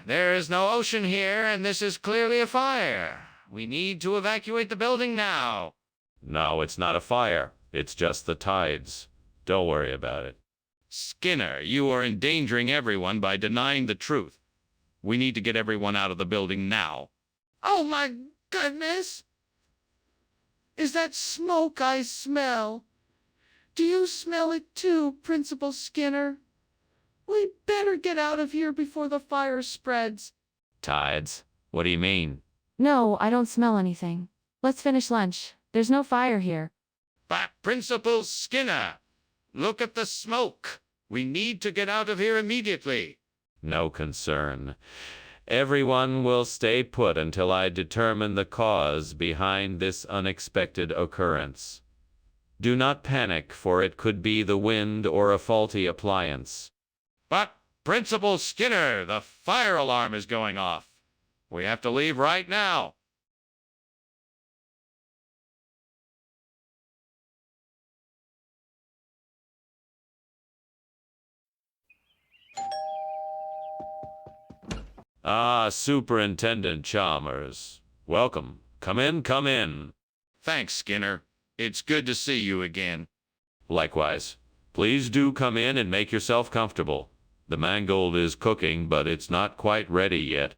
there is no ocean here, and this is clearly a fire. We need to evacuate the building now. No, it's not a fire. It's just the tides. Don't worry about it. Skinner, you are endangering everyone by denying the truth. We need to get everyone out of the building now. Oh my goodness! Is that smoke I smell? Do you smell it too, Principal Skinner? We better get out of here before the fire spreads. Tides? What do you mean? No, I don't smell anything. Let's finish lunch. There's no fire here. But Principal Skinner, look at the smoke. We need to get out of here immediately. No concern. Everyone will stay put until I determine the cause behind this unexpected occurrence. Do not panic, for it could be the wind or a faulty appliance. But, Principal Skinner, the fire alarm is going off. We have to leave right now. Ah, Superintendent Chalmers. Welcome. Come in, come in. Thanks, Skinner. It's good to see you again. Likewise. Please do come in and make yourself comfortable. The mangold is cooking, but it's not quite ready yet.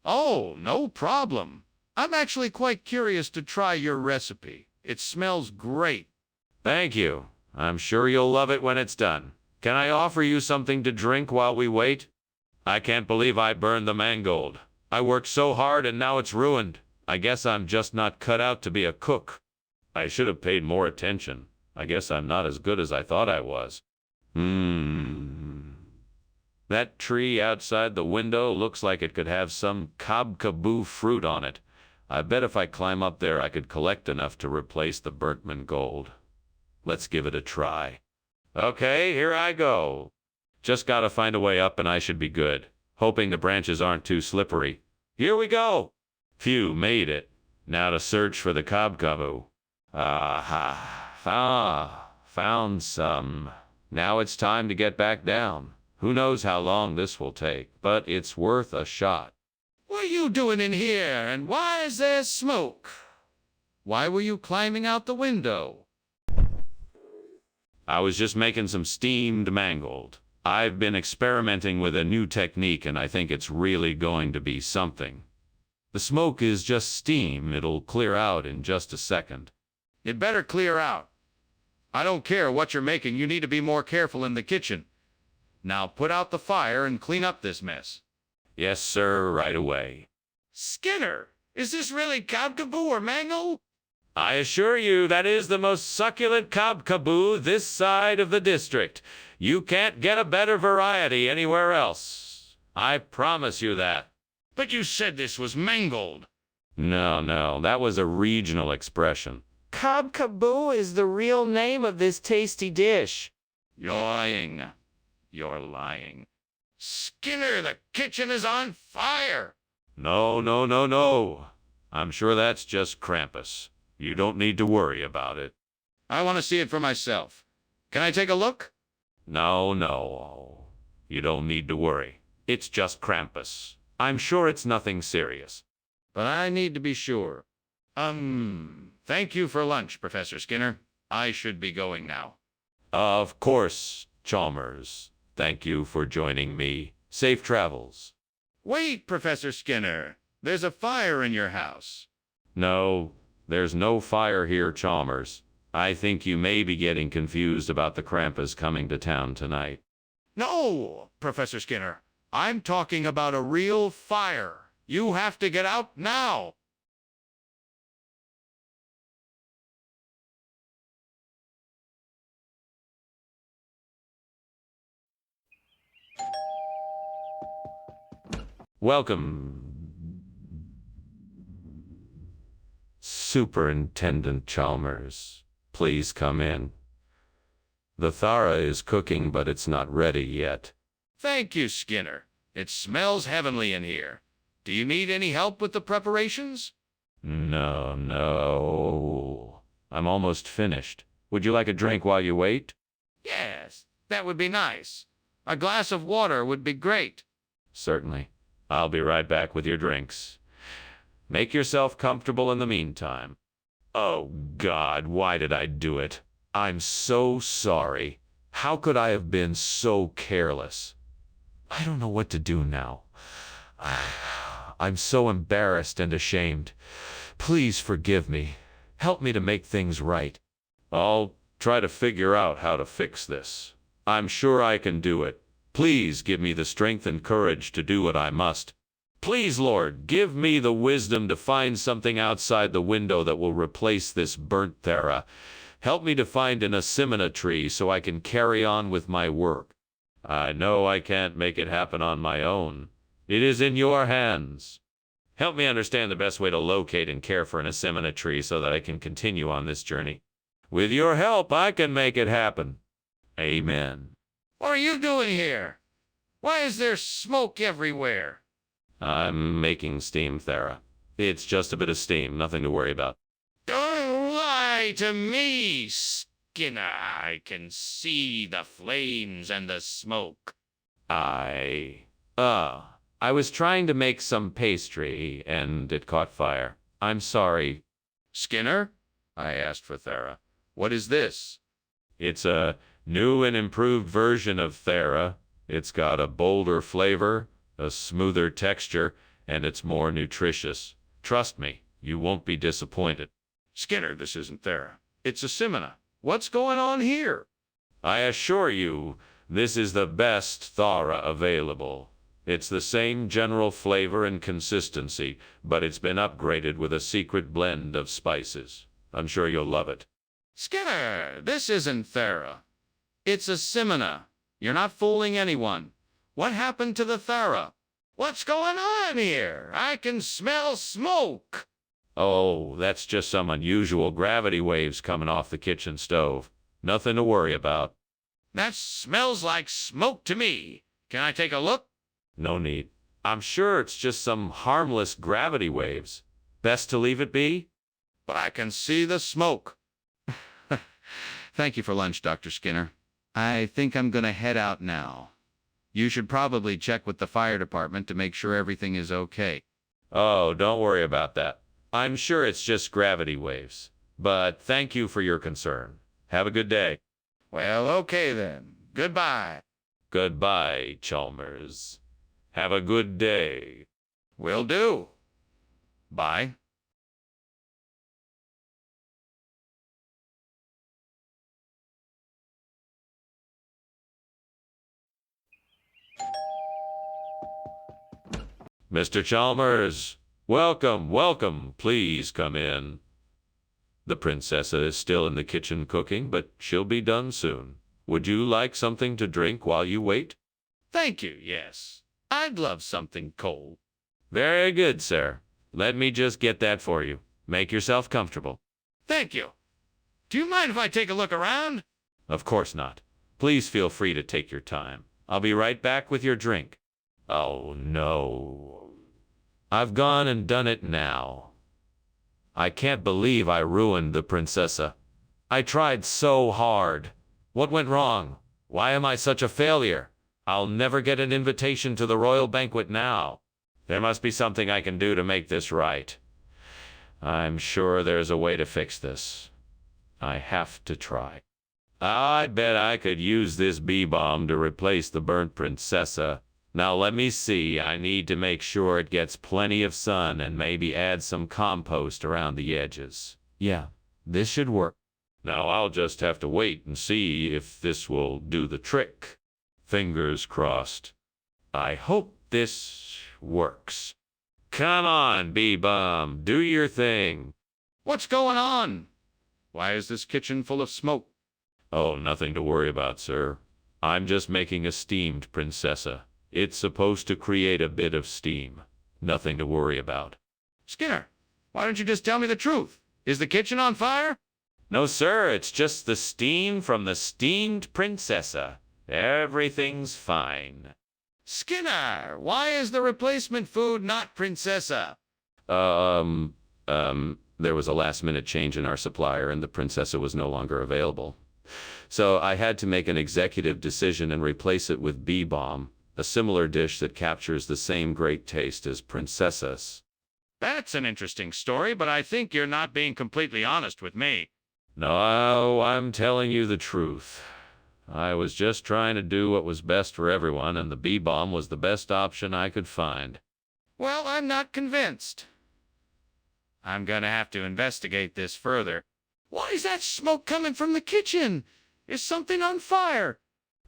Oh, no problem. I'm actually quite curious to try your recipe. It smells great. Thank you. I'm sure you'll love it when it's done. Can I offer you something to drink while we wait? I can't believe I burned the mangold. I worked so hard and now it's ruined. I guess I'm just not cut out to be a cook. I should have paid more attention. I guess I'm not as good as I thought I was. That tree outside the window looks like it could have some cob-kaboo fruit on it. I bet if I climb up there I could collect enough to replace the burnt mangold. Let's give it a try. Okay, here I go. Just gotta find a way up and I should be good. Hoping the branches aren't too slippery. Here we go! Phew, made it. Now to search for the cob-kaboo. Found some. Now it's time to get back down. Who knows how long this will take, but it's worth a shot. What are you doing in here, and why is there smoke? Why were you climbing out the window? I was just making some steamed mangold. I've been experimenting with a new technique and I think it's really going to be something. The smoke is just steam. It'll clear out in just a second. It better clear out. I don't care what you're making. You need to be more careful in the kitchen. Now put out the fire and clean up this mess. Yes, sir, right away. Skinner, is this really cob-kaboo or mango? I assure you that is the most succulent cob-kaboo this side of the district. You can't get a better variety anywhere else. I promise you that. But you said this was mangold. No, that was a regional expression. Cob-kaboo is the real name of this tasty dish. You're lying. You're lying. Skinner, the kitchen is on fire. No. I'm sure that's just Krampus. You don't need to worry about it. I want to see it for myself. Can I take a look? No. You don't need to worry. It's just Krampus. I'm sure it's nothing serious. But I need to be sure. Thank you for lunch, Professor Skinner. I should be going now. Of course, Chalmers. Thank you for joining me. Safe travels. Wait, Professor Skinner. There's a fire in your house. No, there's no fire here, Chalmers. I think you may be getting confused about the Krampus coming to town tonight. No, Professor Skinner. I'm talking about a real fire. You have to get out now. Welcome, Superintendent Chalmers. Please come in. The Thara is cooking, but it's not ready yet. Thank you, Skinner. It smells heavenly in here. Do you need any help with the preparations? No. I'm almost finished. Would you like a drink while you wait? Yes, that would be nice. A glass of water would be great. Certainly. I'll be right back with your drinks. Make yourself comfortable in the meantime. Oh, God, why did I do it? I'm so sorry. How could I have been so careless? I don't know what to do now. I'm so embarrassed and ashamed. Please forgive me. Help me to make things right. I'll try to figure out how to fix this. I'm sure I can do it. Please give me the strength and courage to do what I must. Please, Lord, give me the wisdom to find something outside the window that will replace this burnt Thera. Help me to find an Asimina tree so I can carry on with my work. I know I can't make it happen on my own. It is in your hands. Help me understand the best way to locate and care for an Asimina tree so that I can continue on this journey. With your help, I can make it happen. Amen. What are you doing here? Why is there smoke everywhere? I'm making steam, Thera. It's just a bit of steam, nothing to worry about. Don't lie to me, Skinner. I can see the flames and the smoke. I was trying to make some pastry, and it caught fire. I'm sorry. Skinner? I asked for Thera. What is this? It's a new and improved version of Thera. It's got a bolder flavor, a smoother texture, and it's more nutritious. Trust me, you won't be disappointed. Skinner, this isn't Thera. It's Asimina. What's going on here? I assure you, this is the best Thara available. It's the same general flavor and consistency, but it's been upgraded with a secret blend of spices. I'm sure you'll love it. Skinner, this isn't Thera. It's Asimina. You're not fooling anyone. What happened to the Thera? What's going on here? I can smell smoke. Oh, that's just some unusual gravity waves coming off the kitchen stove. Nothing to worry about. That smells like smoke to me. Can I take a look? No need. I'm sure it's just some harmless gravity waves. Best to leave it be? But I can see the smoke. Thank you for lunch, Dr. Skinner. I think I'm going to head out now. You should probably check with the fire department to make sure everything is okay. Oh, don't worry about that. I'm sure it's just gravity waves. But thank you for your concern. Have a good day. Well, okay then. Goodbye. Goodbye, Chalmers. Have a good day. Will do. Bye. Mr. Chalmers, welcome. Please come in. The princessa is still in the kitchen cooking, but she'll be done soon. Would you like something to drink while you wait? Thank you, yes. I'd love something cold. Very good, sir. Let me just get that for you. Make yourself comfortable. Thank you. Do you mind if I take a look around? Of course not. Please feel free to take your time. I'll be right back with your drink. Oh, no. I've gone and done it now. I can't believe I ruined the princessa. I tried so hard. What went wrong? Why am I such a failure? I'll never get an invitation to the royal banquet now. There must be something I can do to make this right. I'm sure there's a way to fix this. I have to try. I bet I could use this bee balm to replace the burnt princessa. Now let me see, I need to make sure it gets plenty of sun and maybe add some compost around the edges. Yeah, this should work. Now I'll just have to wait and see if this will do the trick. Fingers crossed. I hope this works. Come on, bee balm, do your thing. What's going on? Why is this kitchen full of smoke? Oh, nothing to worry about, sir. I'm just making a steamed princessa. It's supposed to create a bit of steam. Nothing to worry about. Skinner, why don't you just tell me the truth? Is the kitchen on fire? No, sir, it's just the steam from the steamed princessa. Everything's fine. Skinner, why is the replacement food not princessa? There was a last-minute change in our supplier and the princessa was no longer available. So I had to make an executive decision and replace it with bee balm, a similar dish that captures the same great taste as princessas. That's an interesting story, but I think you're not being completely honest with me. No, I'm telling you the truth. I was just trying to do what was best for everyone, and the bee balm was the best option I could find. Well, I'm not convinced. I'm gonna have to investigate this further. Why is that smoke coming from the kitchen? Is something on fire?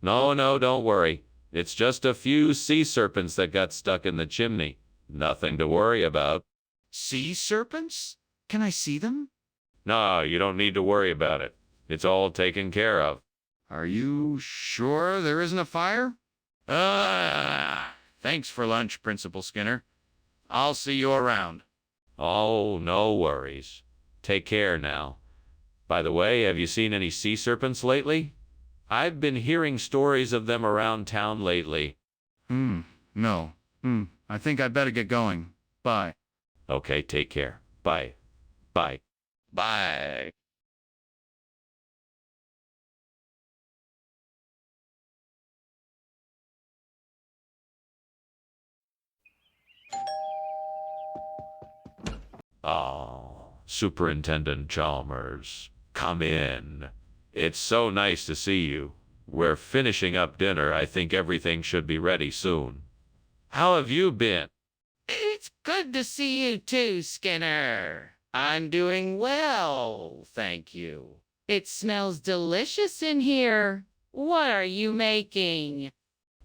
No, don't worry. It's just a few sea serpents that got stuck in the chimney. Nothing to worry about. Sea serpents? Can I see them? No, you don't need to worry about it. It's all taken care of. Are you sure there isn't a fire? Thanks for lunch, Principal Skinner. I'll see you around. Oh, no worries. Take care now. By the way, have you seen any sea serpents lately? I've been hearing stories of them around town lately. No. I think I'd better get going. Bye. Okay, take care. Bye. Bye. Bye. Oh, Superintendent Chalmers, come in. It's so nice to see you. We're finishing up dinner. I think everything should be ready soon. How have you been? It's good to see you too, Skinner. I'm doing well, thank you. It smells delicious in here. What are you making?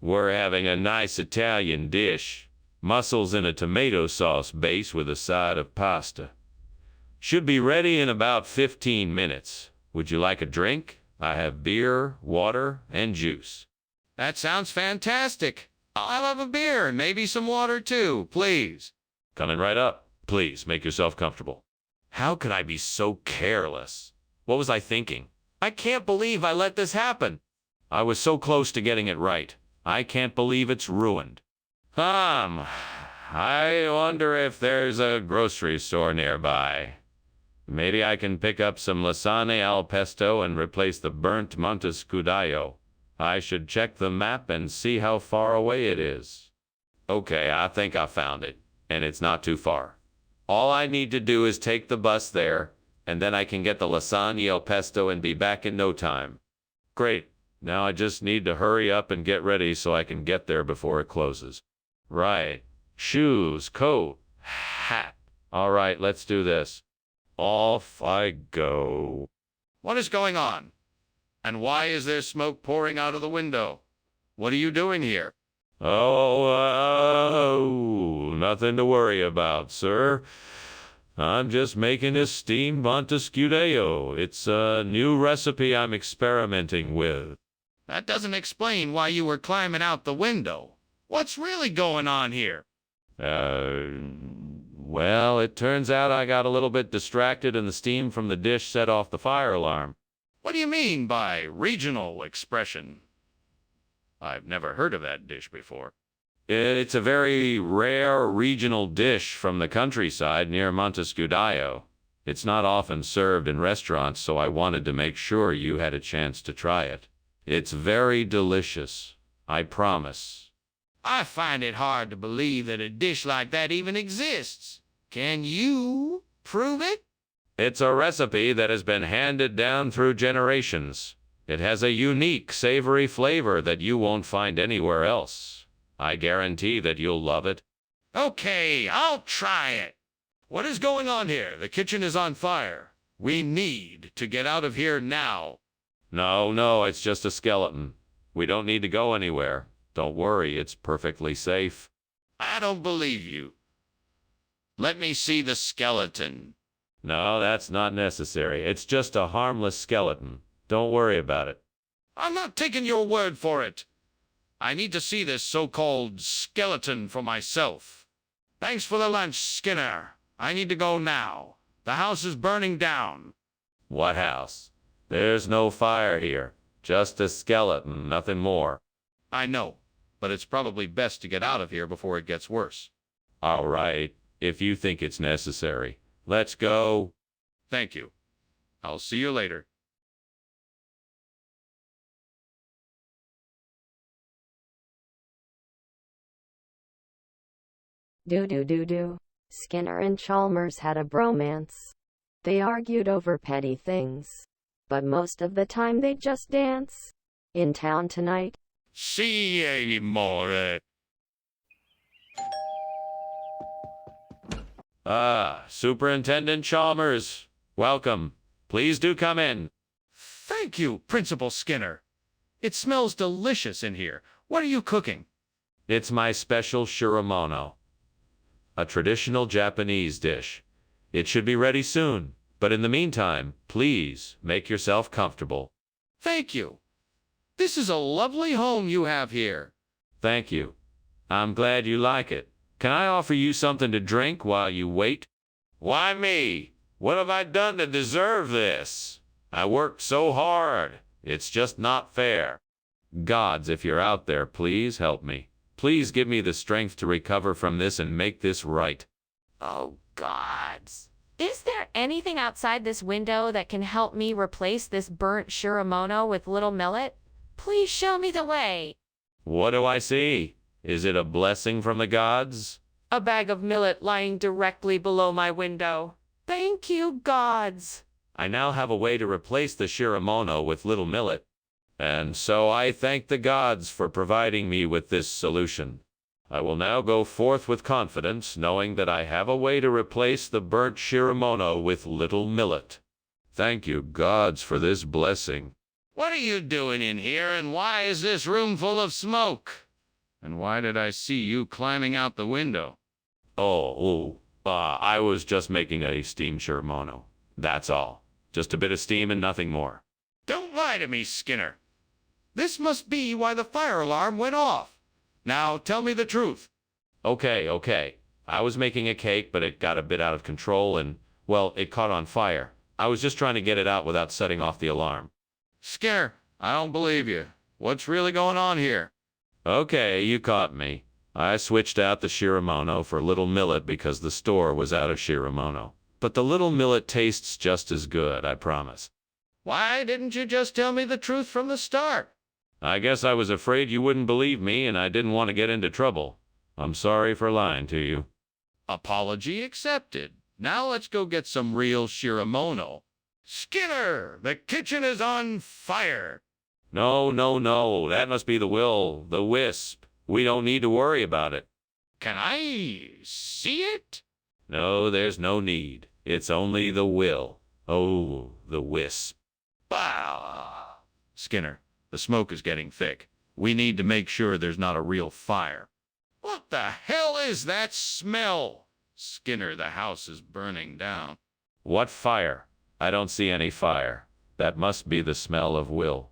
We're having a nice Italian dish. Mussels in a tomato sauce base with a side of pasta. Should be ready in about 15 minutes. Would you like a drink? I have beer, water, and juice. That sounds fantastic. I'll have a beer and maybe some water too, please. Coming right up. Please, make yourself comfortable. How could I be so careless? What was I thinking? I can't believe I let this happen. I was so close to getting it right. I can't believe it's ruined. I wonder if there's a grocery store nearby. Maybe I can pick up some lasagna al pesto and replace the burnt Montescudayo. I should check the map and see how far away it is. Okay, I think I found it, and it's not too far. All I need to do is take the bus there, and then I can get the lasagna al pesto and be back in no time. Great. Now I just need to hurry up and get ready so I can get there before it closes. Right. Shoes, coat, hat. All right, let's do this. Off I go. What is going on? And why is there smoke pouring out of the window? What are you doing here? Oh, nothing to worry about, sir. I'm just making a steamed Montescudayo. It's a new recipe I'm experimenting with. That doesn't explain why you were climbing out the window. What's really going on here? Well, it turns out I got a little bit distracted and the steam from the dish set off the fire alarm. What do you mean by regional expression? I've never heard of that dish before. It's a very rare regional dish from the countryside near Montescudayo. It's not often served in restaurants, so I wanted to make sure you had a chance to try it. It's very delicious, I promise. I find it hard to believe that a dish like that even exists. Can you Prove it? It's a recipe that has been handed down through generations. It has a unique, savory flavor that you won't find anywhere else. I guarantee that you'll love it. Okay, I'll try it. What is going on here? The kitchen is on fire. We need to get out of here now. No, it's just a skeleton. We don't need to go anywhere. Don't worry, it's perfectly safe. I don't believe you. Let me see the skeleton. No, that's not necessary. It's just a harmless skeleton. Don't worry about it. I'm not taking your word for it. I need to see this so-called skeleton for myself. Thanks for the lunch, Skinner. I need to go now. The house is burning down. What house? There's no fire here. Just a skeleton, nothing more. I know, but it's probably best to get out of here before it gets worse. All right, if you think it's necessary. Let's go. Thank you. I'll see you later. Do. Skinner and Chalmers had a bromance. They argued over petty things, but most of the time they just dance. In town tonight. See you, more. Superintendent Chalmers. Welcome. Please do come in. Thank you, Principal Skinner. It smells delicious in here. What are you cooking? It's my special shiramono, a traditional Japanese dish. It should be ready soon, but in the meantime, please make yourself comfortable. Thank you. This is a lovely home you have here. Thank you. I'm glad you like it. Can I offer you something to drink while you wait? Why me? What have I done to deserve this? I worked so hard. It's just not fair. Gods, if you're out there, please help me. Please give me the strength to recover from this and make this right. Oh, gods. Is there anything outside this window that can help me replace this burnt shiramono with little millet? Please show me the way. What do I see? Is it a blessing from the gods? A bag of millet lying directly below my window. Thank you, gods. I now have a way to replace the shiramono with little millet. And so I thank the gods for providing me with this solution. I will now go forth with confidence, knowing that I have a way to replace the burnt shiramono with little millet. Thank you, gods, for this blessing. What are you doing in here, and why is this room full of smoke? And why did I see you climbing out the window? I was just making a steam shiramono. That's all. Just a bit of steam and nothing more. Don't lie to me, Skinner. This must be why the fire alarm went off. Now tell me the truth. Okay. I was making a cake, but it got a bit out of control and, well, it caught on fire. I was just trying to get it out without setting off the alarm. Skinner, I don't believe you. What's really going on here? Okay, you caught me. I switched out the shiramono for little millet because the store was out of shiramono. But the little millet tastes just as good, I promise. Why didn't you just tell me the truth from the start? I guess I was afraid you wouldn't believe me and I didn't want to get into trouble. I'm sorry for lying to you. Apology accepted. Now let's go get some real shiramono. Skinner, the kitchen is on fire. No, that must be the wisp. We don't need to worry about it. Can I see it? No, there's no need. It's only the will. Oh, the wisp. Bah! Skinner, the smoke is getting thick. We need to make sure there's not a real fire. What the hell is that smell? Skinner, the house is burning down. What fire? I don't see any fire. That must be the smell of will.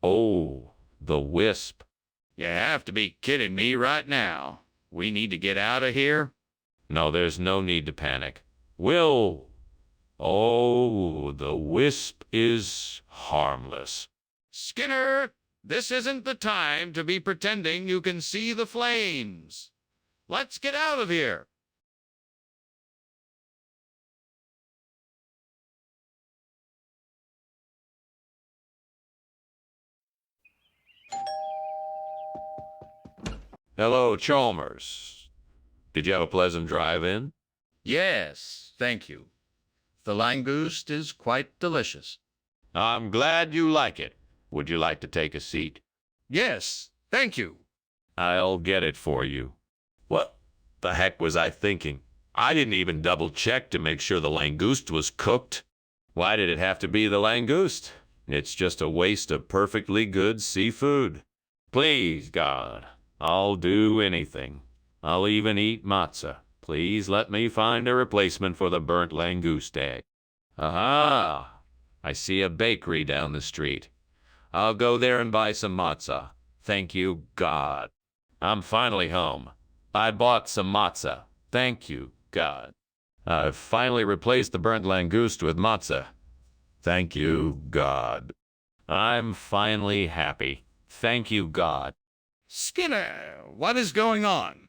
Oh, the wisp. You have to be kidding me right now. We need to get out of here? No, there's no need to panic. Will. Oh, the wisp is harmless. Skinner, this isn't the time to be pretending you can see the flames. Let's get out of here. Hello, Chalmers. Did you have a pleasant drive in? Yes, thank you. The langoust is quite delicious. I'm glad you like it. Would you like to take a seat? Yes, thank you. I'll get it for you. What the heck was I thinking? I didn't even double check to make sure the langoust was cooked. Why did it have to be the langoust? It's just a waste of perfectly good seafood. Please, God, I'll do anything. I'll even eat matzah. Please let me find a replacement for the burnt langoust egg. Aha! I see a bakery down the street. I'll go there and buy some matzah. Thank you, God. I'm finally home. I bought some matzah. Thank you, God. I've finally replaced the burnt langoust with matzah. Thank you, God. I'm finally happy. Thank you, God. Skinner, what is going on?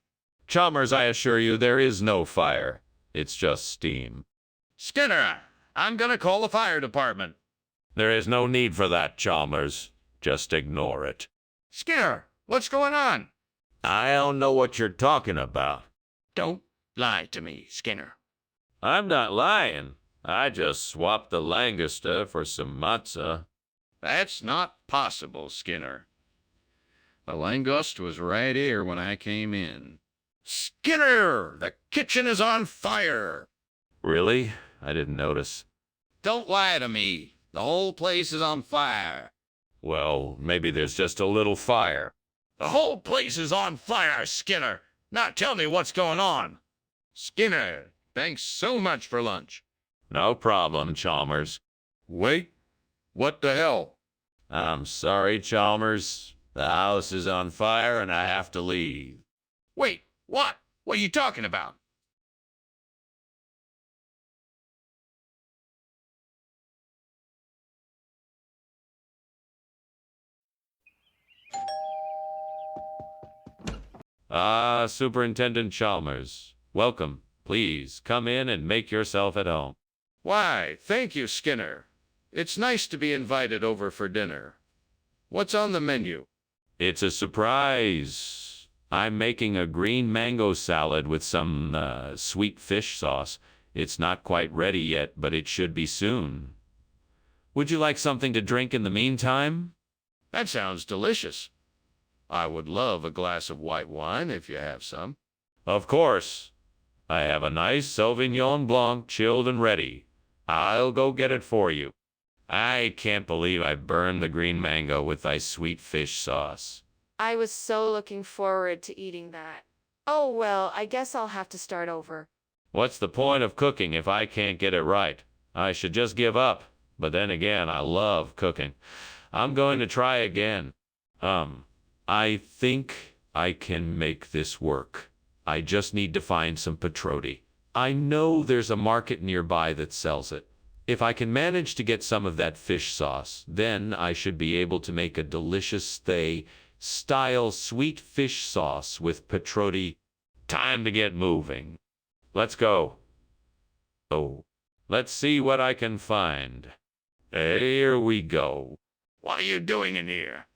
Chalmers, I assure you there is no fire. It's just steam. Skinner, I'm gonna call the fire department. There is no need for that, Chalmers. Just ignore it. Skinner, what's going on? I don't know what you're talking about. Don't lie to me, Skinner. I'm not lying. I just swapped the langosta for some matzah. That's not possible, Skinner. The langoust was right here when I came in. Skinner, the kitchen is on fire. Really? I didn't notice. Don't lie to me. The whole place is on fire. Well, maybe there's just a little fire. The whole place is on fire, Skinner. Now tell me what's going on. Skinner, thanks so much for lunch. No problem, Chalmers. Wait, what the hell? I'm sorry, Chalmers. The house is on fire and I have to leave. Wait, what? What are you talking about? Ah, Superintendent Chalmers. Welcome. Please come in and make yourself at home. Why, thank you, Skinner. It's nice to be invited over for dinner. What's on the menu? It's a surprise. I'm making a green mango salad with some sweet fish sauce. It's not quite ready yet, but it should be soon. Would you like something to drink in the meantime? That sounds delicious. I would love a glass of white wine if you have some. Of course. I have a nice Sauvignon Blanc chilled and ready. I'll go get it for you. I can't believe I burned the green mango with thy sweet fish sauce. I was so looking forward to eating that. Oh well, I guess I'll have to start over. What's the point of cooking if I can't get it right? I should just give up. But then again, I love cooking. I'm going to try again. I think I can make this work. I just need to find some petroti. I know there's a market nearby that sells it. If I can manage to get some of that fish sauce, then I should be able to make a delicious style sweet fish sauce with petroti. Time to get moving. Let's go. Oh, let's see what I can find. Here we go. What are you doing in here?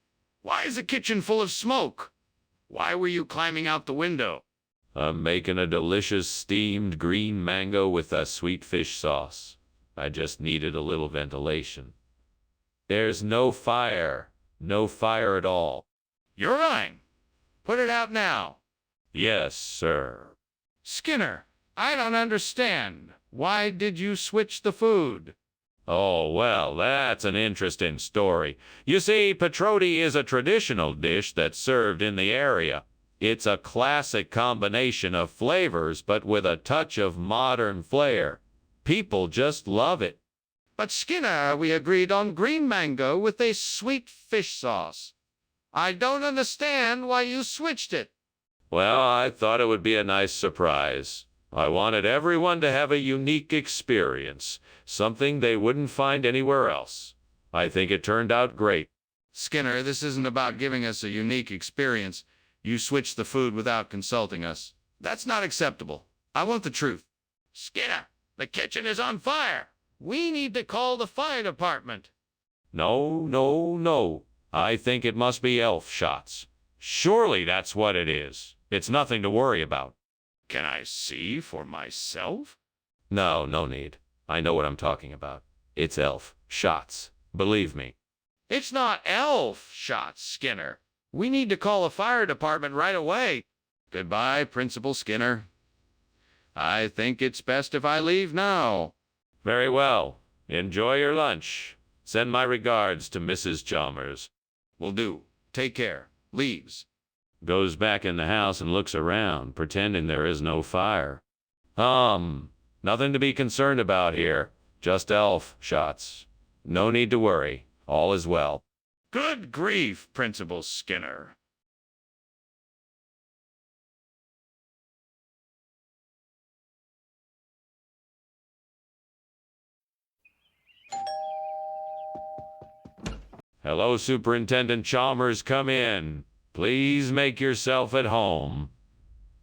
Why is the kitchen full of smoke? Why were you climbing out the window? I'm making a delicious steamed green mango with a sweet fish sauce. I just needed a little ventilation. There's no fire. No fire at all. You're lying. Put it out now. Yes, sir. Skinner, I don't understand. Why did you switch the food? Oh, well, that's an interesting story. You see, petroti is a traditional dish that's served in the area. It's a classic combination of flavors, but with a touch of modern flair. People just love it. But Skinner, we agreed on green mango with a sweet fish sauce. I don't understand why you switched it. Well, I thought it would be a nice surprise. I wanted everyone to have a unique experience, something they wouldn't find anywhere else. I think it turned out great. Skinner, this isn't about giving us a unique experience. You switched the food without consulting us. That's not acceptable. I want the truth. Skinner, the kitchen is on fire. We need to call the fire department. No, no, no. I think it must be elf shots. Surely that's what it is. It's nothing to worry about. Can I see for myself? No, no need. I know what I'm talking about. It's elf shots. Believe me. It's not elf shots, Skinner. We need to call the fire department right away. Goodbye, Principal Skinner. I think it's best if I leave now. Very well. Enjoy your lunch. Send my regards to Mrs. Chalmers. Will do. Take care. Leaves. Goes back in the house and looks around, pretending there is no fire. Nothing to be concerned about here. Just elf shots. No need to worry. All is well. Good grief, Principal Skinner. Hello, Superintendent Chalmers. Come in. Please make yourself at home.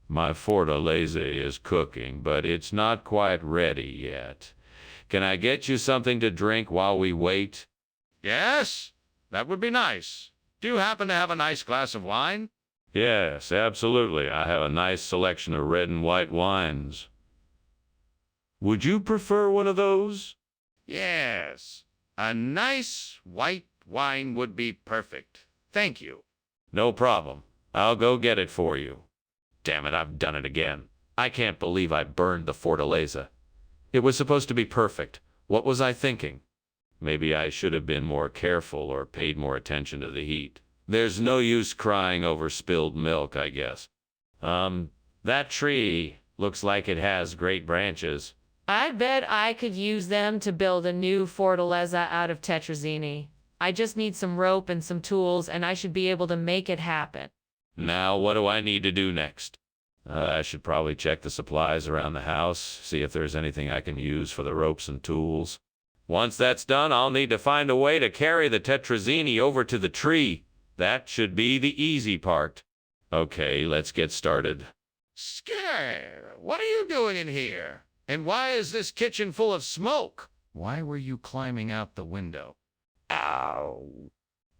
My fortaleza is cooking, but it's not quite ready yet. Can I get you something to drink while we wait? Yes, that would be nice. Do you happen to have a nice glass of wine? Yes, absolutely. I have a nice selection of red and white wines. Would you prefer one of those? Yes, a nice white wine would be perfect. Thank you. No problem. I'll go get it for you. Damn it, I've done it again. I can't believe I burned the fortaleza. It was supposed to be perfect. What was I thinking? Maybe I should have been more careful or paid more attention to the heat. There's no use crying over spilled milk, I guess. That tree looks like it has great branches. I bet I could use them to build a new fortaleza out of tetrazzini. I just need some rope and some tools, and I should be able to make it happen. Now, what do I need to do next? I should probably check the supplies around the house, see if there's anything I can use for the ropes and tools. Once that's done, I'll need to find a way to carry the tetrazzini over to the tree. That should be the easy part. Okay, let's get started. Skinner, what are you doing in here? And why is this kitchen full of smoke? Why were you climbing out the window? Ow.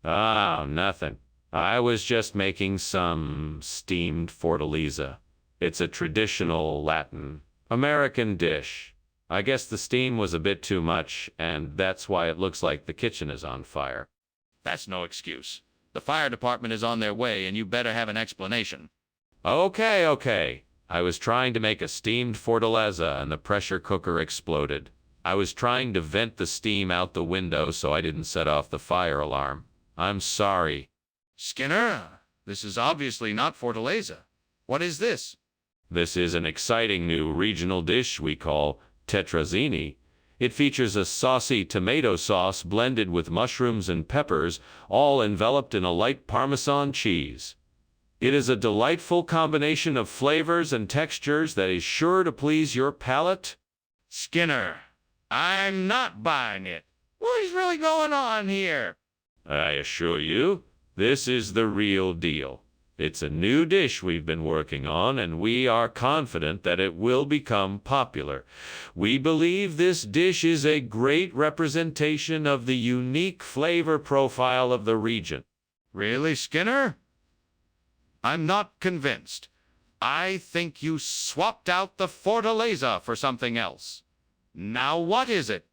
Oh, nothing. I was just making some steamed fortaleza. It's a traditional Latin American dish. I guess the steam was a bit too much, and that's why it looks like the kitchen is on fire. That's no excuse. The fire department is on their way, and you better have an explanation. Okay. I was trying to make a steamed fortaleza, and the pressure cooker exploded. I was trying to vent the steam out the window so I didn't set off the fire alarm. I'm sorry. Skinner, this is obviously not fortaleza. What is this? This is an exciting new regional dish we call tetrazzini. It features a saucy tomato sauce blended with mushrooms and peppers, all enveloped in a light Parmesan cheese. It is a delightful combination of flavors and textures that is sure to please your palate. Skinner, I'm not buying it. What is really going on here? I assure you, this is the real deal. It's a new dish we've been working on, and we are confident that it will become popular. We believe this dish is a great representation of the unique flavor profile of the region. Really, Skinner? I'm not convinced. I think you swapped out the fortaleza for something else. Now what is it?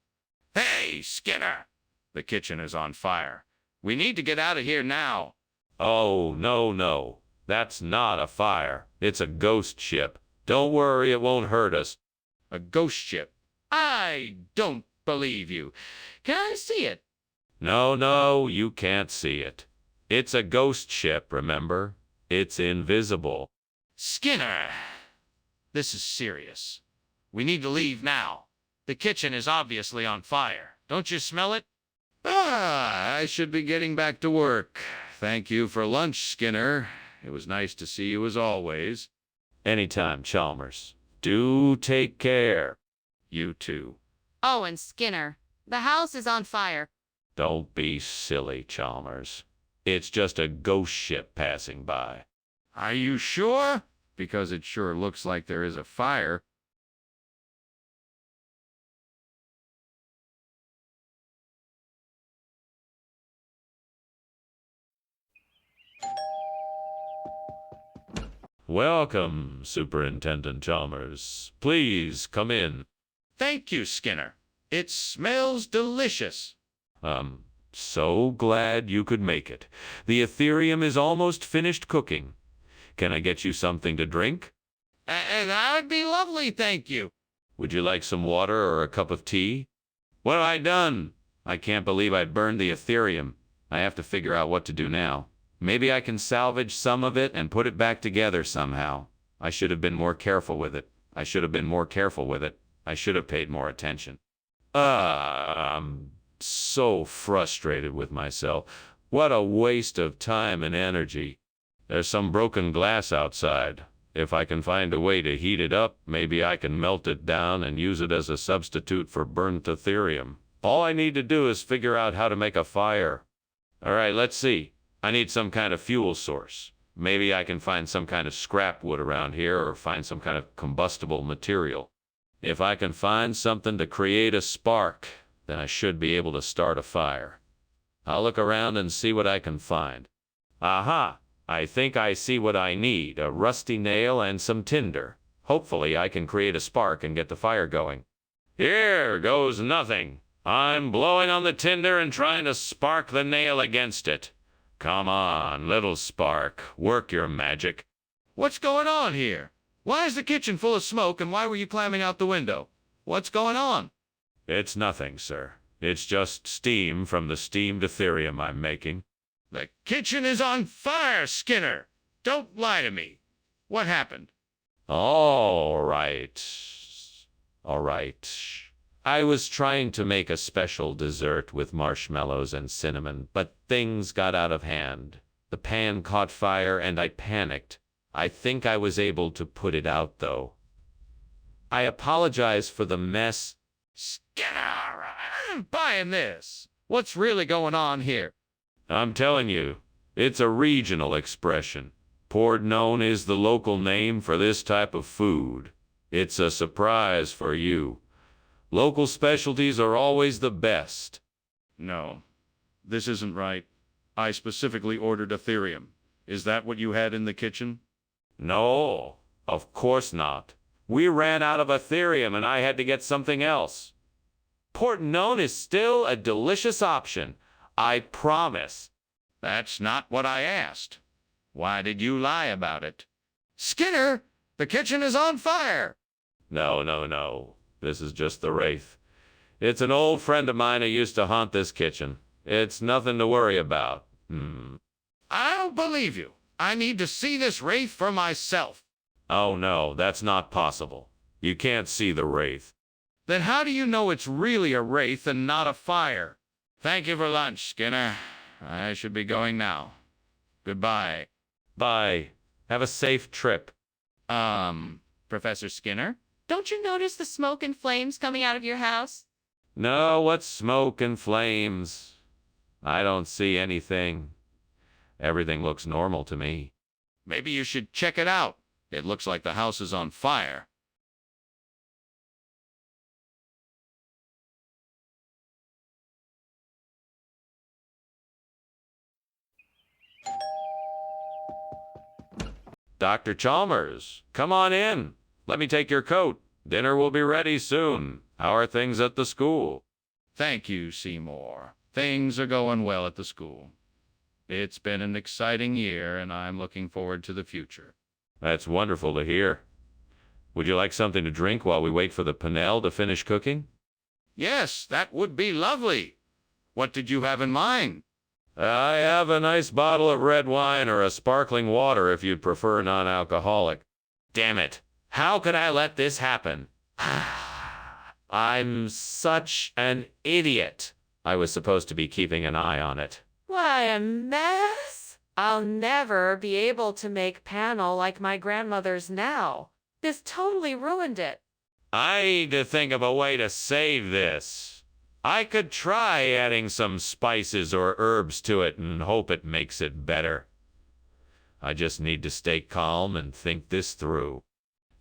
Hey, Skinner! The kitchen is on fire. We need to get out of here now. Oh, no. That's not a fire. It's a ghost ship. Don't worry, it won't hurt us. A ghost ship? I don't believe you. Can I see it? No, you can't see it. It's a ghost ship, remember? It's invisible. Skinner! This is serious. We need to leave now. The kitchen is obviously on fire. Don't you smell it? I should be getting back to work. Thank you for lunch, Skinner. It was nice to see you as always. Anytime, Chalmers. Do take care. You too. Oh, and Skinner, the house is on fire. Don't be silly, Chalmers. It's just a ghost ship passing by. Are you sure? Because it sure looks like there is a fire. Welcome, Superintendent Chalmers. Please come in. Thank you, Skinner. It smells delicious. So glad you could make it. The Ethereum is almost finished cooking. Can I get you something to drink? That would be lovely, thank you. Would you like some water or a cup of tea? What have I done? I can't believe I burned the Ethereum. I have to figure out what to do now. Maybe I can salvage some of it and put it back together somehow. I should have been more careful with it. I should have paid more attention. I'm so frustrated with myself. What a waste of time and energy. There's some broken glass outside. If I can find a way to heat it up, maybe I can melt it down and use it as a substitute for burnt Ethereum. All I need to do is figure out how to make a fire. All right, let's see. I need some kind of fuel source. Maybe I can find some kind of scrap wood around here or find some kind of combustible material. If I can find something to create a spark, then I should be able to start a fire. I'll look around and see what I can find. Aha! I think I see what I need, a rusty nail and some tinder. Hopefully I can create a spark and get the fire going. Here goes nothing. I'm blowing on the tinder and trying to spark the nail against it. Come on, little spark, work your magic. What's going on here? Why is the kitchen full of smoke and why were you climbing out the window? What's going on? It's nothing, sir. It's just steam from the steamed Ethereum I'm making. The kitchen is on fire, Skinner. Don't lie to me. What happened? All right. I was trying to make a special dessert with marshmallows and cinnamon, but things got out of hand. The pan caught fire and I panicked. I think I was able to put it out, though. I apologize for the mess. Skinner, I'm buying this. What's really going on here? I'm telling you, it's a regional expression. Pordenone is the local name for this type of food. It's a surprise for you. Local specialties are always the best. No, this isn't right. I specifically ordered Ethereum. Is that what you had in the kitchen? No, of course not. We ran out of Ethereum and I had to get something else. Pordenone is still a delicious option. I promise. That's not what I asked. Why did you lie about it? Skinner, the kitchen is on fire. No. This is just the Wraith. It's an old friend of mine who used to haunt this kitchen. It's nothing to worry about. I don't believe you. I need to see this Wraith for myself. Oh no, that's not possible. You can't see the Wraith. Then how do you know it's really a Wraith and not a fire? Thank you for lunch, Skinner. I should be going now. Goodbye. Bye. Have a safe trip. Professor Skinner? Don't you notice the smoke and flames coming out of your house? No, what's smoke and flames? I don't see anything. Everything looks normal to me. Maybe you should check it out. It looks like the house is on fire. Dr. Chalmers, come on in. Let me take your coat. Dinner will be ready soon. How are things at the school? Thank you, Seymour. Things are going well at the school. It's been an exciting year, and I'm looking forward to the future. That's wonderful to hear. Would you like something to drink while we wait for the panel to finish cooking? Yes, that would be lovely. What did you have in mind? I have a nice bottle of red wine or a sparkling water if you'd prefer non-alcoholic. Damn it. How could I let this happen? I'm such an idiot. I was supposed to be keeping an eye on it. Why, a mess! I'll never be able to make panel like my grandmother's now. This totally ruined it. I need to think of a way to save this. I could try adding some spices or herbs to it and hope it makes it better. I just need to stay calm and think this through.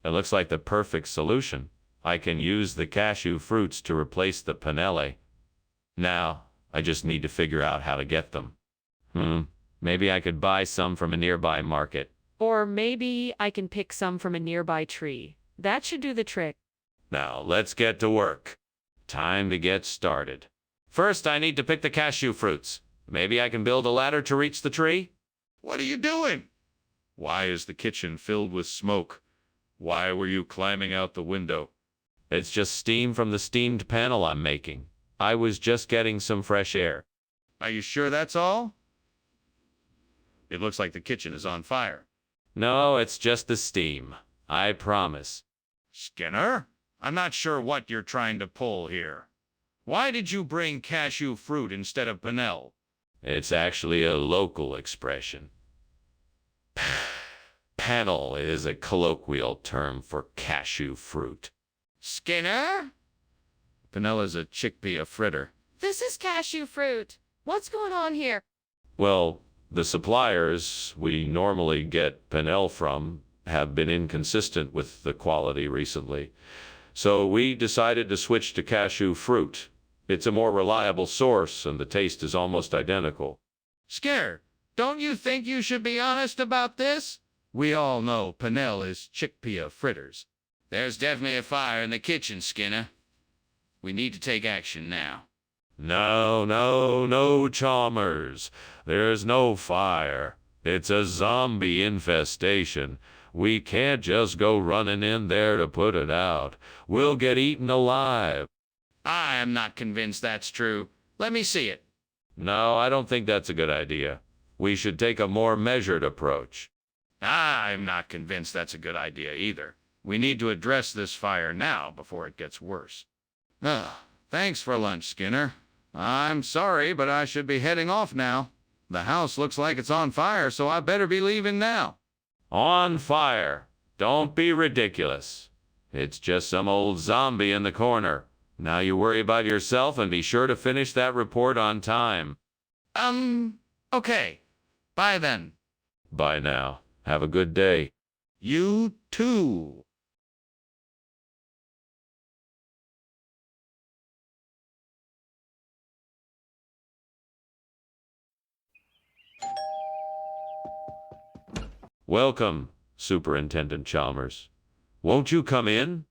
It looks like the perfect solution. I can use the cashew fruits to replace the panelle. Now, I just need to figure out how to get them. Maybe I could buy some from a nearby market. Or maybe I can pick some from a nearby tree. That should do the trick. Now, let's get to work. Time to get started. First, I need to pick the cashew fruits. Maybe I can build a ladder to reach the tree? What are you doing? Why is the kitchen filled with smoke? Why were you climbing out the window? It's just steam from the steamed panel I'm making. I was just getting some fresh air. Are you sure that's all? It looks like the kitchen is on fire. No, it's just the steam. I promise. Skinner, I'm not sure what you're trying to pull here. Why did you bring cashew fruit instead of Pinnell? It's actually a local expression. Panel is a colloquial term for cashew fruit. Skinner? Pinnell is a chickpea fritter. This is cashew fruit. What's going on here? Well, the suppliers we normally get Pinnell from have been inconsistent with the quality recently. So we decided to switch to cashew fruit. It's a more reliable source and the taste is almost identical. Skinner, don't you think you should be honest about this? We all know Pinnell is chickpea fritters. There's definitely a fire in the kitchen, Skinner. We need to take action now. No, Chalmers. There's no fire. It's a zombie infestation. We can't just go running in there to put it out. We'll get eaten alive. I am not convinced that's true. Let me see it. No, I don't think that's a good idea. We should take a more measured approach. I'm not convinced that's a good idea either. We need to address this fire now before it gets worse. Thanks for lunch, Skinner. I'm sorry, but I should be heading off now. The house looks like it's on fire, so I better be leaving now. On fire. Don't be ridiculous. It's just some old zombie in the corner. Now you worry about yourself and be sure to finish that report on time. Okay. Bye then. Bye now. Have a good day. You too. Welcome, Superintendent Chalmers. Won't you come in?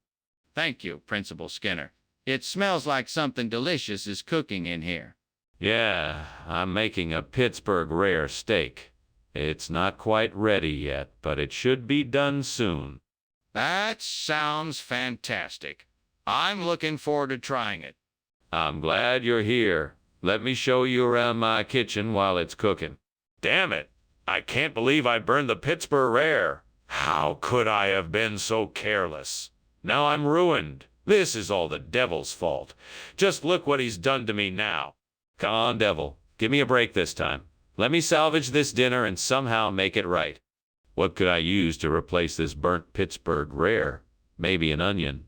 Thank you, Principal Skinner. It smells like something delicious is cooking in here. Yeah, I'm making a Pittsburgh rare steak. It's not quite ready yet, but it should be done soon. That sounds fantastic. I'm looking forward to trying it. I'm glad you're here. Let me show you around my kitchen while it's cooking. Damn it! I can't believe I burned the Pittsburgh rare. How could I have been so careless? Now I'm ruined. This is all the devil's fault. Just look what he's done to me now. Come on, devil. Give me a break this time. Let me salvage this dinner and somehow make it right. What could I use to replace this burnt Pittsburgh rare? Maybe an onion.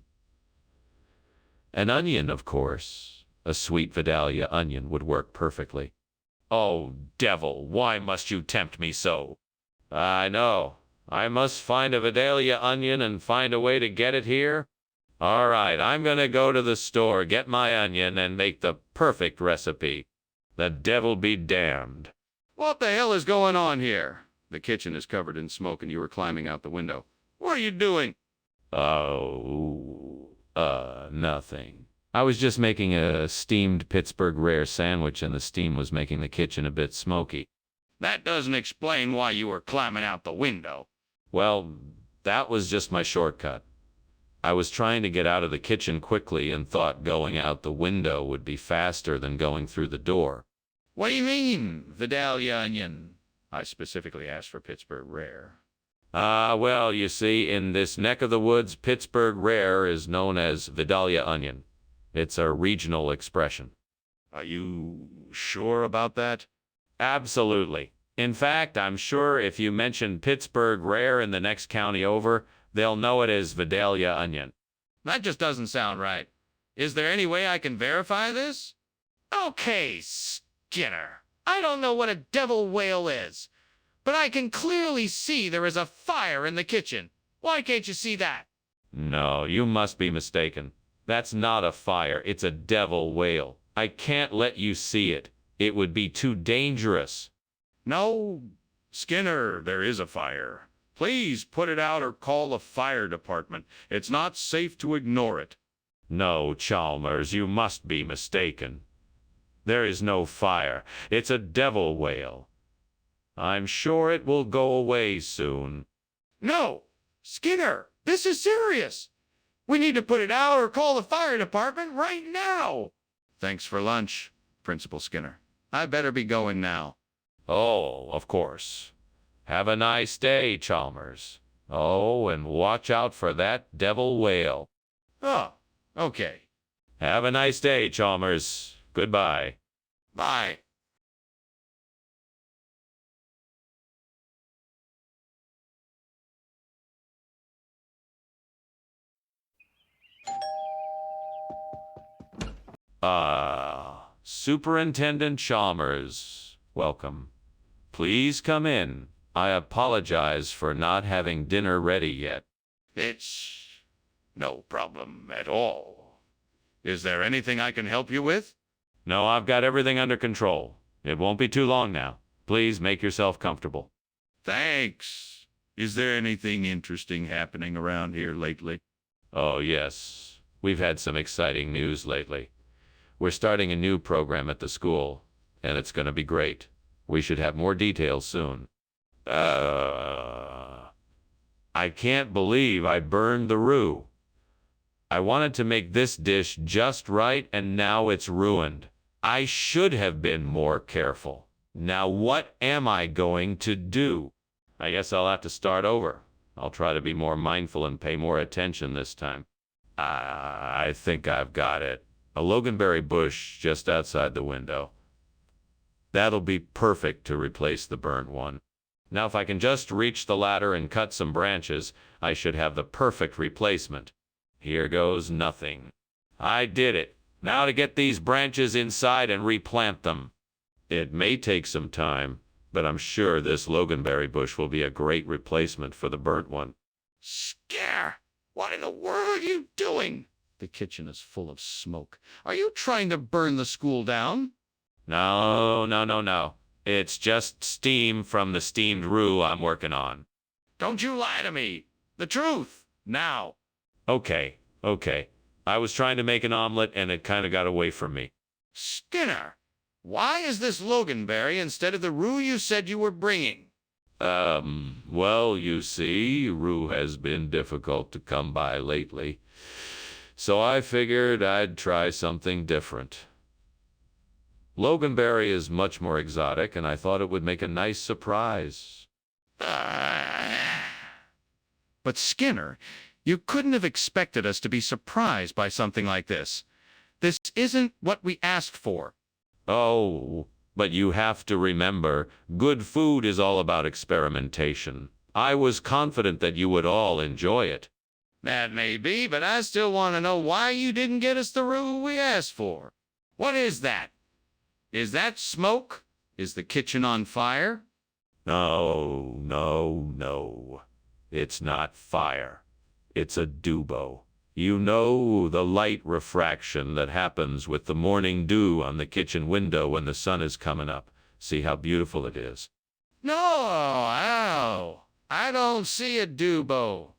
An onion, of course. A sweet Vidalia onion would work perfectly. Oh, devil, why must you tempt me so? I know. I must find a Vidalia onion and find a way to get it here. All right, I'm gonna go to the store, get my onion, and make the perfect recipe. The devil be damned. What the hell is going on here? The kitchen is covered in smoke and you were climbing out the window. What are you doing? Nothing. I was just making a steamed Pittsburgh rare sandwich and the steam was making the kitchen a bit smoky. That doesn't explain why you were climbing out the window. Well, that was just my shortcut. I was trying to get out of the kitchen quickly and thought going out the window would be faster than going through the door. What do you mean, Vidalia onion? I specifically asked for Pittsburgh rare. Well, you see, in this neck of the woods, Pittsburgh rare is known as Vidalia onion. It's a regional expression. Are you sure about that? Absolutely. In fact, I'm sure if you mention Pittsburgh rare in the next county over, they'll know it as Vidalia onion. That just doesn't sound right. Is there any way I can verify this? Okay, Skinner. I don't know what a devil whale is, but I can clearly see there is a fire in the kitchen. Why can't you see that? No, you must be mistaken. That's not a fire, it's a devil whale. I can't let you see it. It would be too dangerous. No, Skinner, there is a fire. Please put it out or call the fire department. It's not safe to ignore it. No, Chalmers, you must be mistaken. There is no fire. It's a devil whale. I'm sure it will go away soon. No! Skinner, this is serious! We need to put it out or call the fire department right now! Thanks for lunch, Principal Skinner. I better be going now. Oh, of course. Have a nice day, Chalmers. Oh, and watch out for that devil whale. Oh, okay. Have a nice day, Chalmers. Goodbye. Bye. Superintendent Chalmers, welcome. Please come in. I apologize for not having dinner ready yet. It's no problem at all. Is there anything I can help you with? No, I've got everything under control. It won't be too long now. Please make yourself comfortable. Thanks. Is there anything interesting happening around here lately? Oh, yes. We've had some exciting news lately. We're starting a new program at the school, and it's going to be great. We should have more details soon. I can't believe I burned the roux. I wanted to make this dish just right, and now it's ruined. I should have been more careful. Now what am I going to do? I guess I'll have to start over. I'll try to be more mindful and pay more attention this time. I think I've got it. A loganberry bush just outside the window. That'll be perfect to replace the burnt one. Now if I can just reach the ladder and cut some branches, I should have the perfect replacement. Here goes nothing. I did it. Now to get these branches inside and replant them. It may take some time, but I'm sure this loganberry bush will be a great replacement for the burnt one. Scare! What in the world are you doing? The kitchen is full of smoke. Are you trying to burn the school down? No. It's just steam from the steamed roux I'm working on. Don't you lie to me. The truth, now. Okay. I was trying to make an omelet and it kind of got away from me. Skinner, why is this loganberry instead of the roux you said you were bringing? Well, you see, roux has been difficult to come by lately. So I figured I'd try something different. Loganberry is much more exotic, and I thought it would make a nice surprise. But Skinner, you couldn't have expected us to be surprised by something like this. This isn't what we asked for. Oh, but you have to remember, good food is all about experimentation. I was confident that you would all enjoy it. That may be, but I still want to know why you didn't get us the roux we asked for. What is that? Is that smoke? Is the kitchen on fire? No. It's not fire. It's a dubo. You know, the light refraction that happens with the morning dew on the kitchen window when the sun is coming up. See how beautiful it is? No, I don't see a dubo.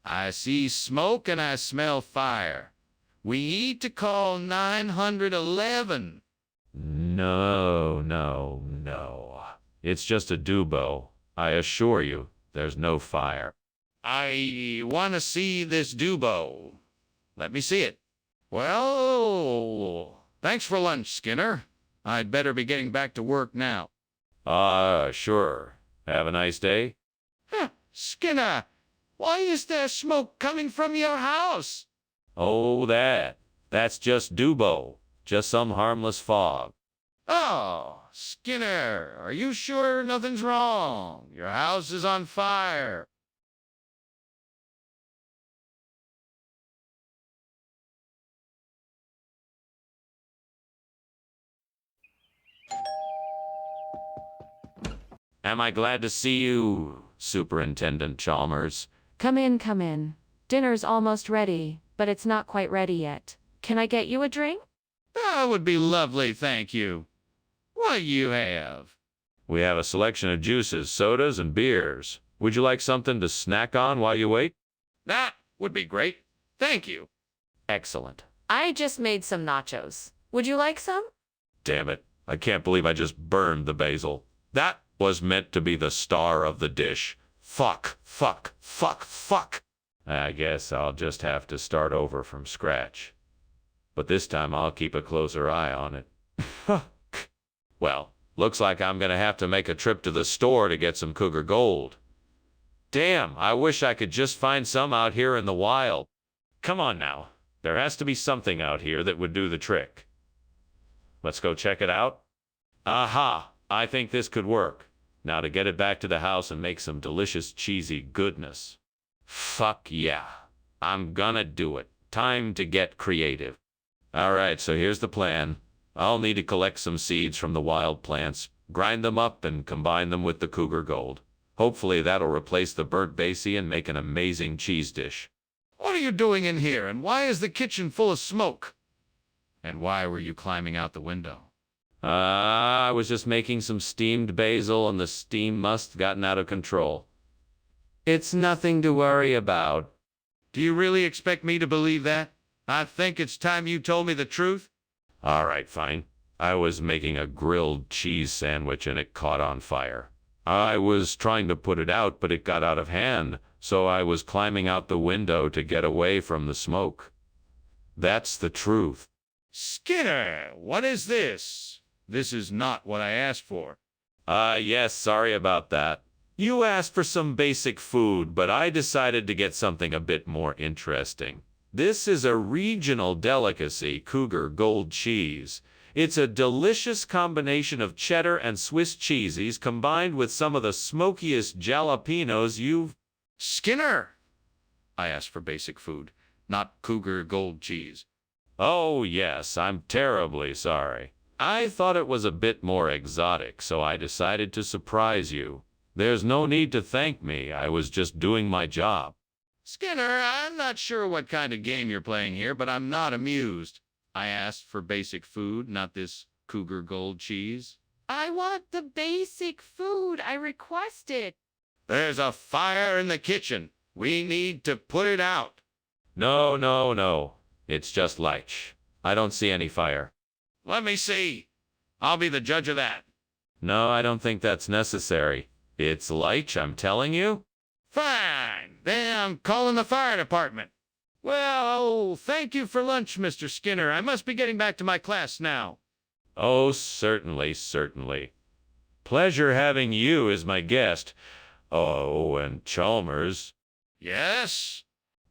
I see smoke and I smell fire. We need to call 911. No. It's just a dubo. I assure you, there's no fire. I want to see this dubo. Let me see it. Well, thanks for lunch, Skinner. I'd better be getting back to work now. Sure. Have a nice day. Skinner, why is there smoke coming from your house? Oh, that's just dubo. Just some harmless fog. Oh, Skinner, are you sure nothing's wrong? Your house is on fire. Am I glad to see you, Superintendent Chalmers? Come in. Dinner's almost ready, but it's not quite ready yet. Can I get you a drink? That would be lovely, thank you. What do you have? We have a selection of juices, sodas, and beers. Would you like something to snack on while you wait? That would be great. Thank you. Excellent. I just made some nachos. Would you like some? Damn it. I can't believe I just burned the basil. That was meant to be the star of the dish. Fuck, fuck, fuck, fuck. I guess I'll just have to start over from scratch. But this time I'll keep a closer eye on it. Well, looks like I'm gonna have to make a trip to the store to get some cougar gold. Damn, I wish I could just find some out here in the wild. Come on now. There has to be something out here that would do the trick. Let's go check it out. Aha! I think this could work. Now to get it back to the house and make some delicious cheesy goodness. Fuck yeah. I'm gonna do it. Time to get creative. Alright, so here's the plan. I'll need to collect some seeds from the wild plants, grind them up, and combine them with the cougar gold. Hopefully that'll replace the burnt basil and make an amazing cheese dish. What are you doing in here, and why is the kitchen full of smoke? And why were you climbing out the window? I was just making some steamed basil and the steam must have gotten out of control. It's nothing to worry about. Do you really expect me to believe that? I think it's time you told me the truth. All right, fine. I was making a grilled cheese sandwich and it caught on fire. I was trying to put it out, but it got out of hand, so I was climbing out the window to get away from the smoke. That's the truth. Skinner, what is this? This is not what I asked for. Yes, sorry about that. You asked for some basic food, but I decided to get something a bit more interesting. This is a regional delicacy, cougar gold cheese. It's a delicious combination of cheddar and Swiss cheeses combined with some of the smokiest jalapenos you've... Skinner! I asked for basic food, not cougar gold cheese. Oh, yes, I'm terribly sorry. I thought it was a bit more exotic, so I decided to surprise you. There's no need to thank me. I was just doing my job. Skinner, I'm not sure what kind of game you're playing here, but I'm not amused. I asked for basic food, not this cougar gold cheese. I want the basic food I requested. There's a fire in the kitchen. We need to put it out. No, no, no. It's just light. I don't see any fire. Let me see. I'll be the judge of that. No, I don't think that's necessary. It's light, I'm telling you. Fine. Then I'm calling the fire department. Well, thank you for lunch, Mr. Skinner. I must be getting back to my class now. Oh, certainly, certainly. Pleasure having you as my guest. Oh, and Chalmers. Yes?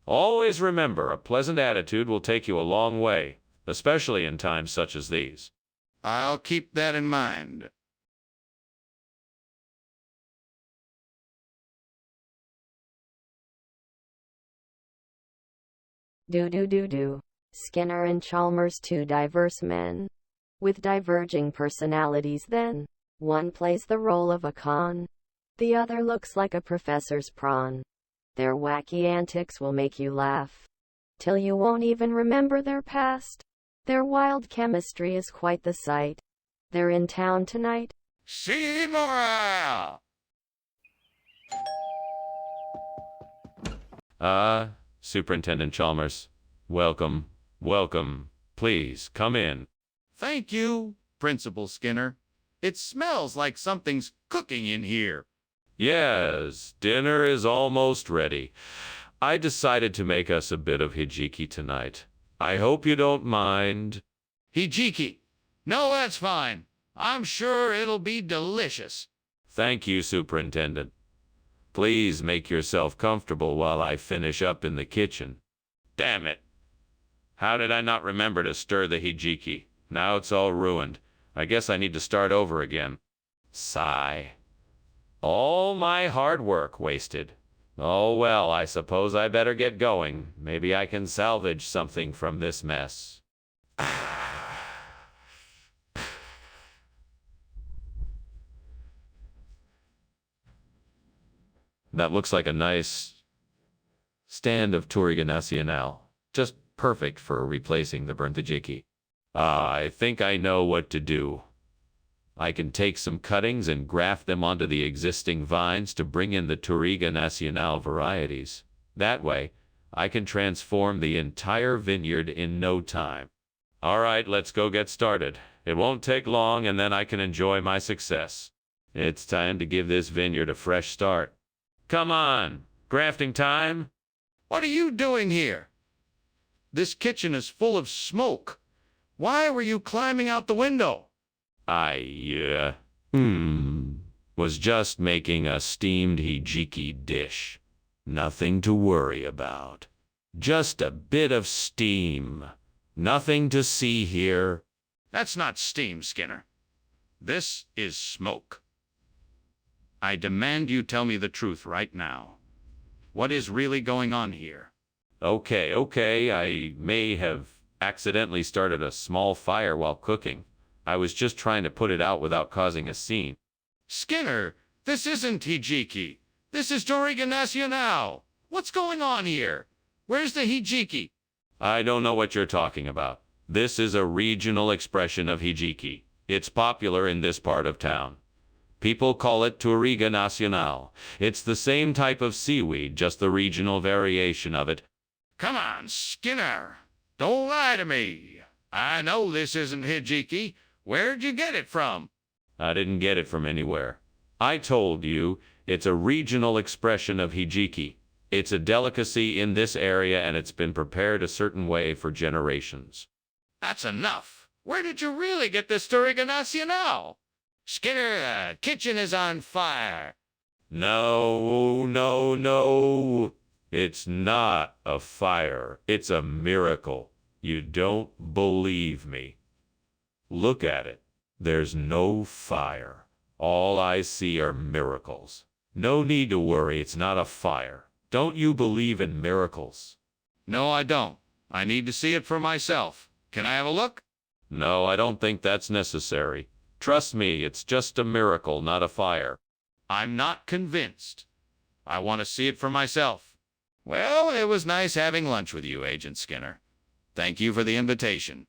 Always remember, a pleasant attitude will take you a long way, especially in times such as these. I'll keep that in mind. Do. Skinner and Chalmers, two diverse men with diverging personalities then. One plays the role of a con. The other looks like a professor's prawn. Their wacky antics will make you laugh till you won't even remember their past. Their wild chemistry is quite the sight. They're in town tonight. Seymour! Superintendent Chalmers. Welcome, welcome. Please, come in. Thank you, Principal Skinner. It smells like something's cooking in here. Yes, dinner is almost ready. I decided to make us a bit of hijiki tonight. I hope you don't mind. Hijiki. No, that's fine. I'm sure it'll be delicious. Thank you, Superintendent. Please make yourself comfortable while I finish up in the kitchen. Damn it. How did I not remember to stir the hijiki? Now it's all ruined. I guess I need to start over again. Sigh. All my hard work wasted. Oh well, I suppose I better get going. Maybe I can salvage something from this mess. That looks like a nice stand of Touriga Nacional. Just perfect for replacing the burnt hijiki. I think I know what to do. I can take some cuttings and graft them onto the existing vines to bring in the Touriga Nacional varieties. That way, I can transform the entire vineyard in no time. All right, let's go get started. It won't take long, and then I can enjoy my success. It's time to give this vineyard a fresh start. Come on, grafting time? What are you doing here? This kitchen is full of smoke. Why were you climbing out the window? I was just making a steamed hijiki dish. Nothing to worry about. Just a bit of steam. Nothing to see here. That's not steam, Skinner. This is smoke. I demand you tell me the truth right now. What is really going on here? Okay, I may have accidentally started a small fire while cooking. I was just trying to put it out without causing a scene. Skinner, this isn't hijiki. This is Touriga Nacional. What's going on here? Where's the hijiki? I don't know what you're talking about. This is a regional expression of hijiki. It's popular in this part of town. People call it Touriga Nacional. It's the same type of seaweed, just the regional variation of it. Come on, Skinner. Don't lie to me. I know this isn't hijiki. Where'd you get it from? I didn't get it from anywhere. I told you, it's a regional expression of hijiki. It's a delicacy in this area, and it's been prepared a certain way for generations. That's enough. Where did you really get this Touriga Nacional? Skinner, the kitchen is on fire. No. It's not a fire. It's a miracle. You don't believe me. Look at it. There's no fire. All I see are miracles. No need to worry, it's not a fire. Don't you believe in miracles? No, I don't. I need to see it for myself. Can I have a look? No, I don't think that's necessary. Trust me, it's just a miracle, not a fire. I'm not convinced. I want to see it for myself. Well, it was nice having lunch with you, Agent Skinner. Thank you for the invitation.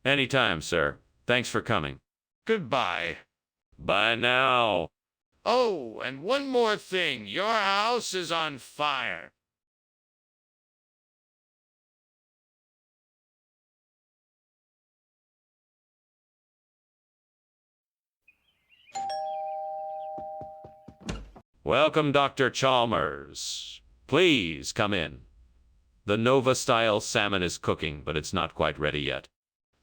Anytime, sir. Thanks for coming. Goodbye. Bye now. Oh, and one more thing. Your house is on fire. Welcome, Dr. Chalmers. Please come in. The Nova-style salmon is cooking, but it's not quite ready yet.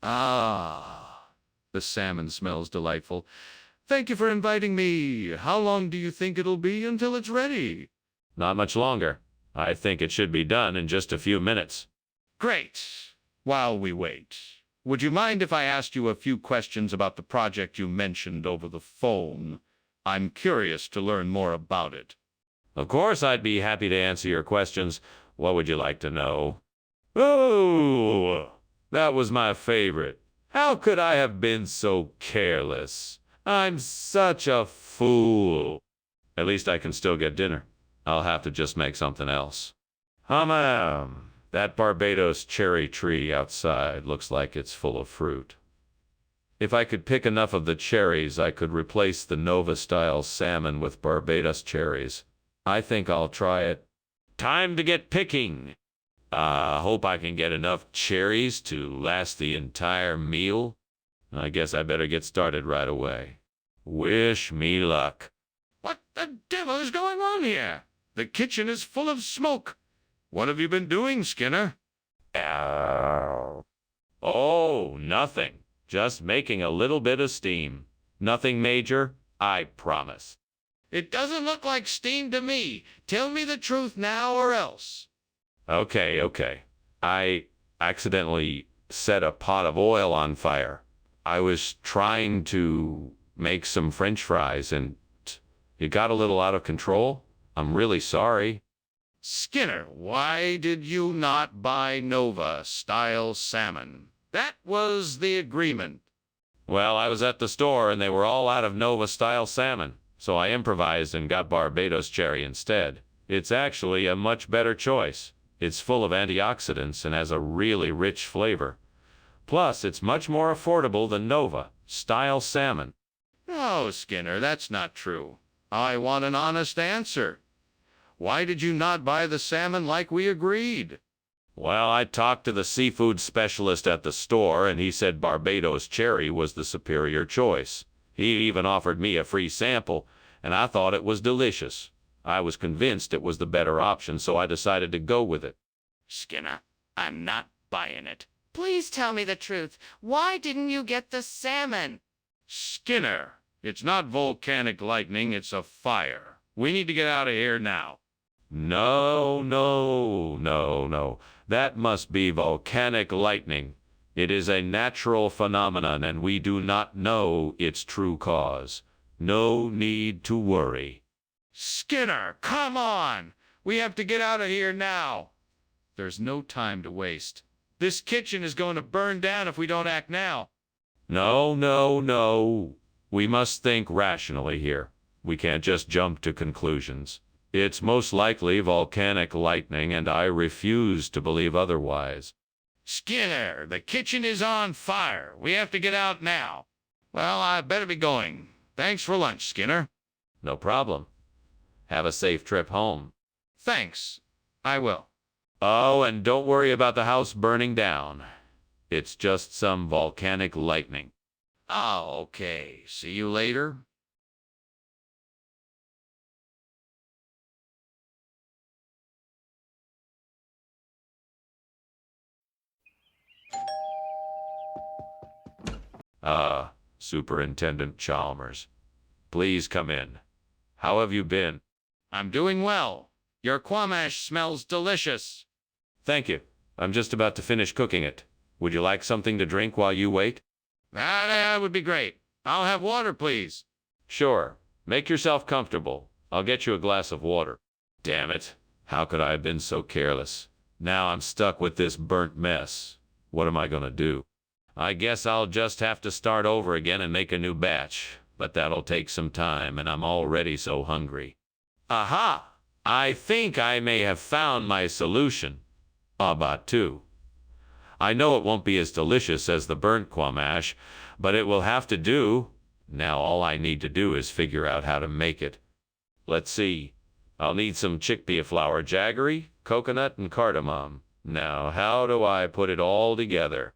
Ah, the salmon smells delightful. Thank you for inviting me. How long do you think it'll be until it's ready? Not much longer. I think it should be done in just a few minutes. Great. While we wait, would you mind if I asked you a few questions about the project you mentioned over the phone? I'm curious to learn more about it. Of course, I'd be happy to answer your questions. What would you like to know? Oh, that was my favorite. How could I have been so careless? I'm such a fool. At least I can still get dinner. I'll have to just make something else. That Barbados cherry tree outside looks like it's full of fruit. If I could pick enough of the cherries, I could replace the Nova-style salmon with Barbados cherries. I think I'll try it. Time to get picking. Hope I can get enough cherries to last the entire meal. I guess I better get started right away. Wish me luck. What the devil is going on here? The kitchen is full of smoke. What have you been doing, Skinner? Oh, nothing. Just making a little bit of steam. Nothing major, I promise. It doesn't look like steam to me. Tell me the truth now or else. Okay. I accidentally set a pot of oil on fire. I was trying to make some French fries and it got a little out of control. I'm really sorry. Skinner, why did you not buy Nova-style salmon? That was the agreement. Well, I was at the store and they were all out of Nova-style salmon, so I improvised and got Barbados cherry instead. It's actually a much better choice. It's full of antioxidants and has a really rich flavor. Plus, it's much more affordable than Nova-style salmon. No, Skinner, that's not true. I want an honest answer. Why did you not buy the salmon like we agreed? Well, I talked to the seafood specialist at the store, and he said Barbados cherry was the superior choice. He even offered me a free sample, and I thought it was delicious. I was convinced it was the better option, so I decided to go with it. Skinner, I'm not buying it. Please tell me the truth. Why didn't you get the salmon? Skinner, it's not volcanic lightning, it's a fire. We need to get out of here now. No, no, no, no. That must be volcanic lightning. It is a natural phenomenon, and we do not know its true cause. No need to worry. Skinner, come on! We have to get out of here now. There's no time to waste. This kitchen is going to burn down if we don't act now. No, no, no. We must think rationally here. We can't just jump to conclusions. It's most likely volcanic lightning, and I refuse to believe otherwise. Skinner, the kitchen is on fire. We have to get out now. Well, I better be going. Thanks for lunch, Skinner. No problem. Have a safe trip home. Thanks. I will. Oh, and don't worry about the house burning down. It's just some volcanic lightning. Oh, okay. See you later. Superintendent Chalmers. Please come in. How have you been? I'm doing well. Your quamash smells delicious. Thank you. I'm just about to finish cooking it. Would you like something to drink while you wait? That would be great. I'll have water, please. Sure. Make yourself comfortable. I'll get you a glass of water. Damn it. How could I have been so careless? Now I'm stuck with this burnt mess. What am I gonna do? I guess I'll just have to start over again and make a new batch. But that'll take some time, and I'm already so hungry. Aha! I think I may have found my solution. Abatu. I know it won't be as delicious as the burnt quamash, but it will have to do. Now all I need to do is figure out how to make it. Let's see. I'll need some chickpea flour, jaggery, coconut, and cardamom. Now, how do I put it all together?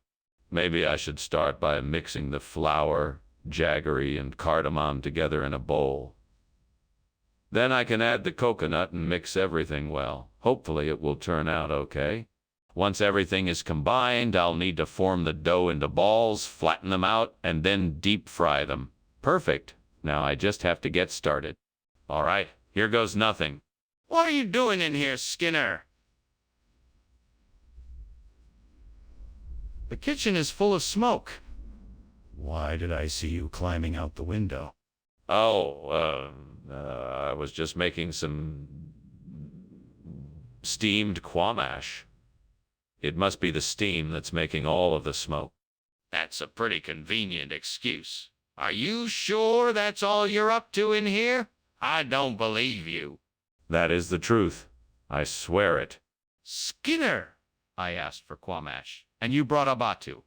Maybe I should start by mixing the flour, jaggery, and cardamom together in a bowl. Then I can add the coconut and mix everything well. Hopefully it will turn out okay. Once everything is combined, I'll need to form the dough into balls, flatten them out, and then deep fry them. Perfect. Now I just have to get started. All right, here goes nothing. What are you doing in here, Skinner? The kitchen is full of smoke. Why did I see you climbing out the window? Oh, I was just making some steamed quamash. It must be the steam that's making all of the smoke. That's a pretty convenient excuse. Are you sure that's all you're up to in here? I don't believe you. That is the truth. I swear it. Skinner, I asked for quamash, and you brought abatu.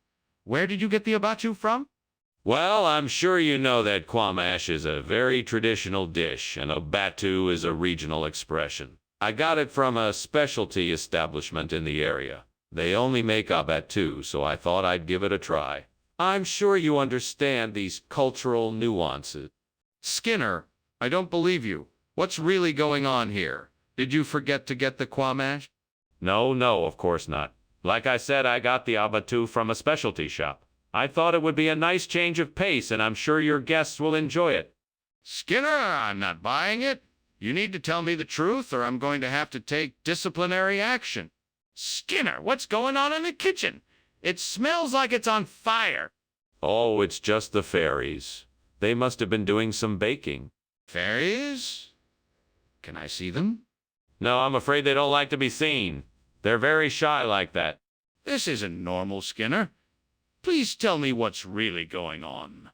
Where did you get the abatu from? Well, I'm sure you know that quamash is a very traditional dish, and abatu is a regional expression. I got it from a specialty establishment in the area. They only make abatu, so I thought I'd give it a try. I'm sure you understand these cultural nuances. Skinner, I don't believe you. What's really going on here? Did you forget to get the quamash? No, of course not. Like I said, I got the abatu from a specialty shop. I thought it would be a nice change of pace, and I'm sure your guests will enjoy it. Skinner, I'm not buying it. You need to tell me the truth, or I'm going to have to take disciplinary action. Skinner, what's going on in the kitchen? It smells like it's on fire. Oh, it's just the fairies. They must have been doing some baking. Fairies? Can I see them? No, I'm afraid they don't like to be seen. They're very shy like that. This isn't normal, Skinner. Please tell me what's really going on.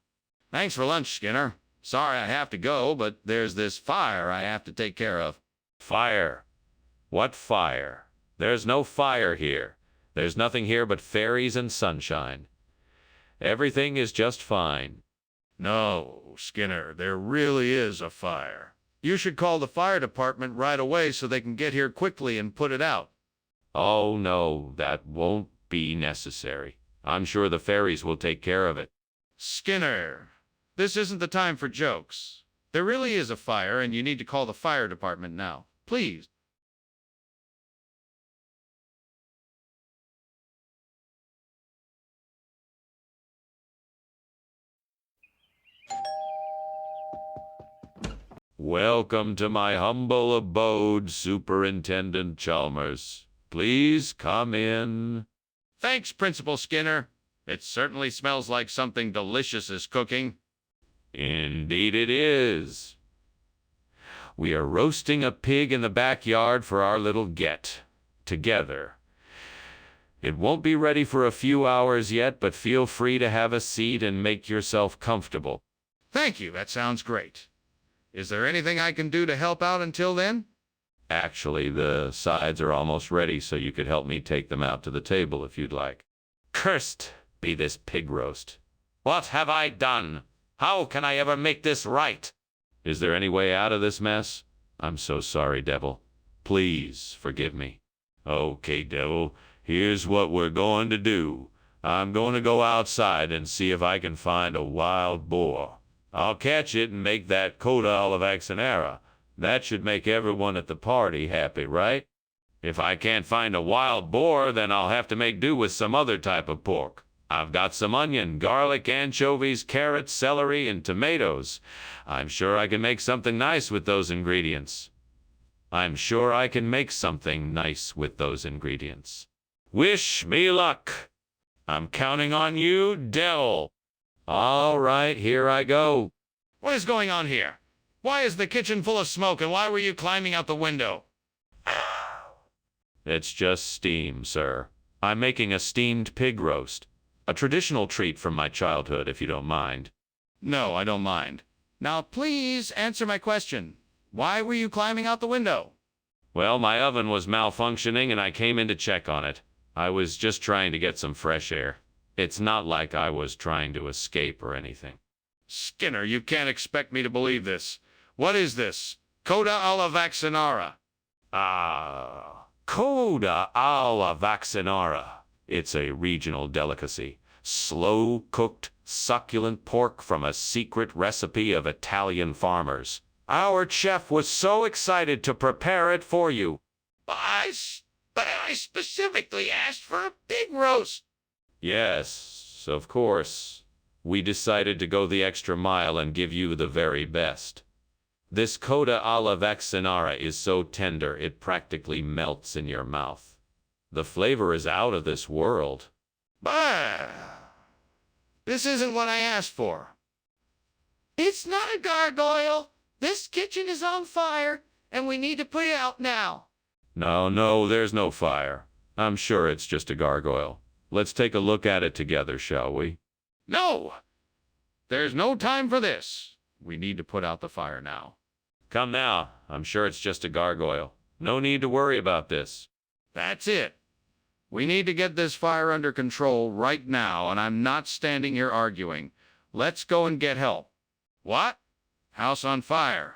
Thanks for lunch, Skinner. Sorry I have to go, but there's this fire I have to take care of. Fire? What fire? There's no fire here. There's nothing here but fairies and sunshine. Everything is just fine. No, Skinner, there really is a fire. You should call the fire department right away so they can get here quickly and put it out. Oh no, that won't be necessary. I'm sure the fairies will take care of it. Skinner, this isn't the time for jokes. There really is a fire and you need to call the fire department now. Please. Welcome to my humble abode, Superintendent Chalmers. Please come in. Thanks, Principal Skinner. It certainly smells like something delicious is cooking. Indeed it is. We are roasting a pig in the backyard for our little get-together. It won't be ready for a few hours yet, but feel free to have a seat and make yourself comfortable. Thank you, that sounds great. Is there anything I can do to help out until then? Actually, the sides are almost ready, so you could help me take them out to the table if you'd like. Cursed be this pig roast. What have I done? How can I ever make this right? Is there any way out of this mess? I'm so sorry, Devil. Please forgive me. Okay, Devil, here's what we're going to do. I'm going to go outside and see if I can find a wild boar. I'll catch it and make that coda alla vaccinara. That should make everyone at the party happy, right? If I can't find a wild boar, then I'll have to make do with some other type of pork. I've got some onion, garlic, anchovies, carrots, celery, and tomatoes. I'm sure I can make something nice with those ingredients. Wish me luck. I'm counting on you, Devil. All right, here I go. What is going on here? Why is the kitchen full of smoke and why were you climbing out the window? It's just steam, sir. I'm making a steamed pig roast. A traditional treat from my childhood, if you don't mind. No, I don't mind. Now, please answer my question. Why were you climbing out the window? Well, my oven was malfunctioning and I came in to check on it. I was just trying to get some fresh air. It's not like I was trying to escape or anything. Skinner, you can't expect me to believe this. What is this? Coda alla vaccinara. Coda alla vaccinara. It's a regional delicacy. Slow-cooked, succulent pork from a secret recipe of Italian farmers. Our chef was so excited to prepare it for you. But I specifically asked for a pig roast. Yes, of course. We decided to go the extra mile and give you the very best. This coda alla vaccinara is so tender it practically melts in your mouth. The flavor is out of this world. But this isn't what I asked for. It's not a gargoyle. This kitchen is on fire, and we need to put it out now. No, there's no fire. I'm sure it's just a gargoyle. Let's take a look at it together, shall we? No! There's no time for this. We need to put out the fire now. Come now. I'm sure it's just a gargoyle. No need to worry about this. That's it. We need to get this fire under control right now, and I'm not standing here arguing. Let's go and get help. What? House on fire.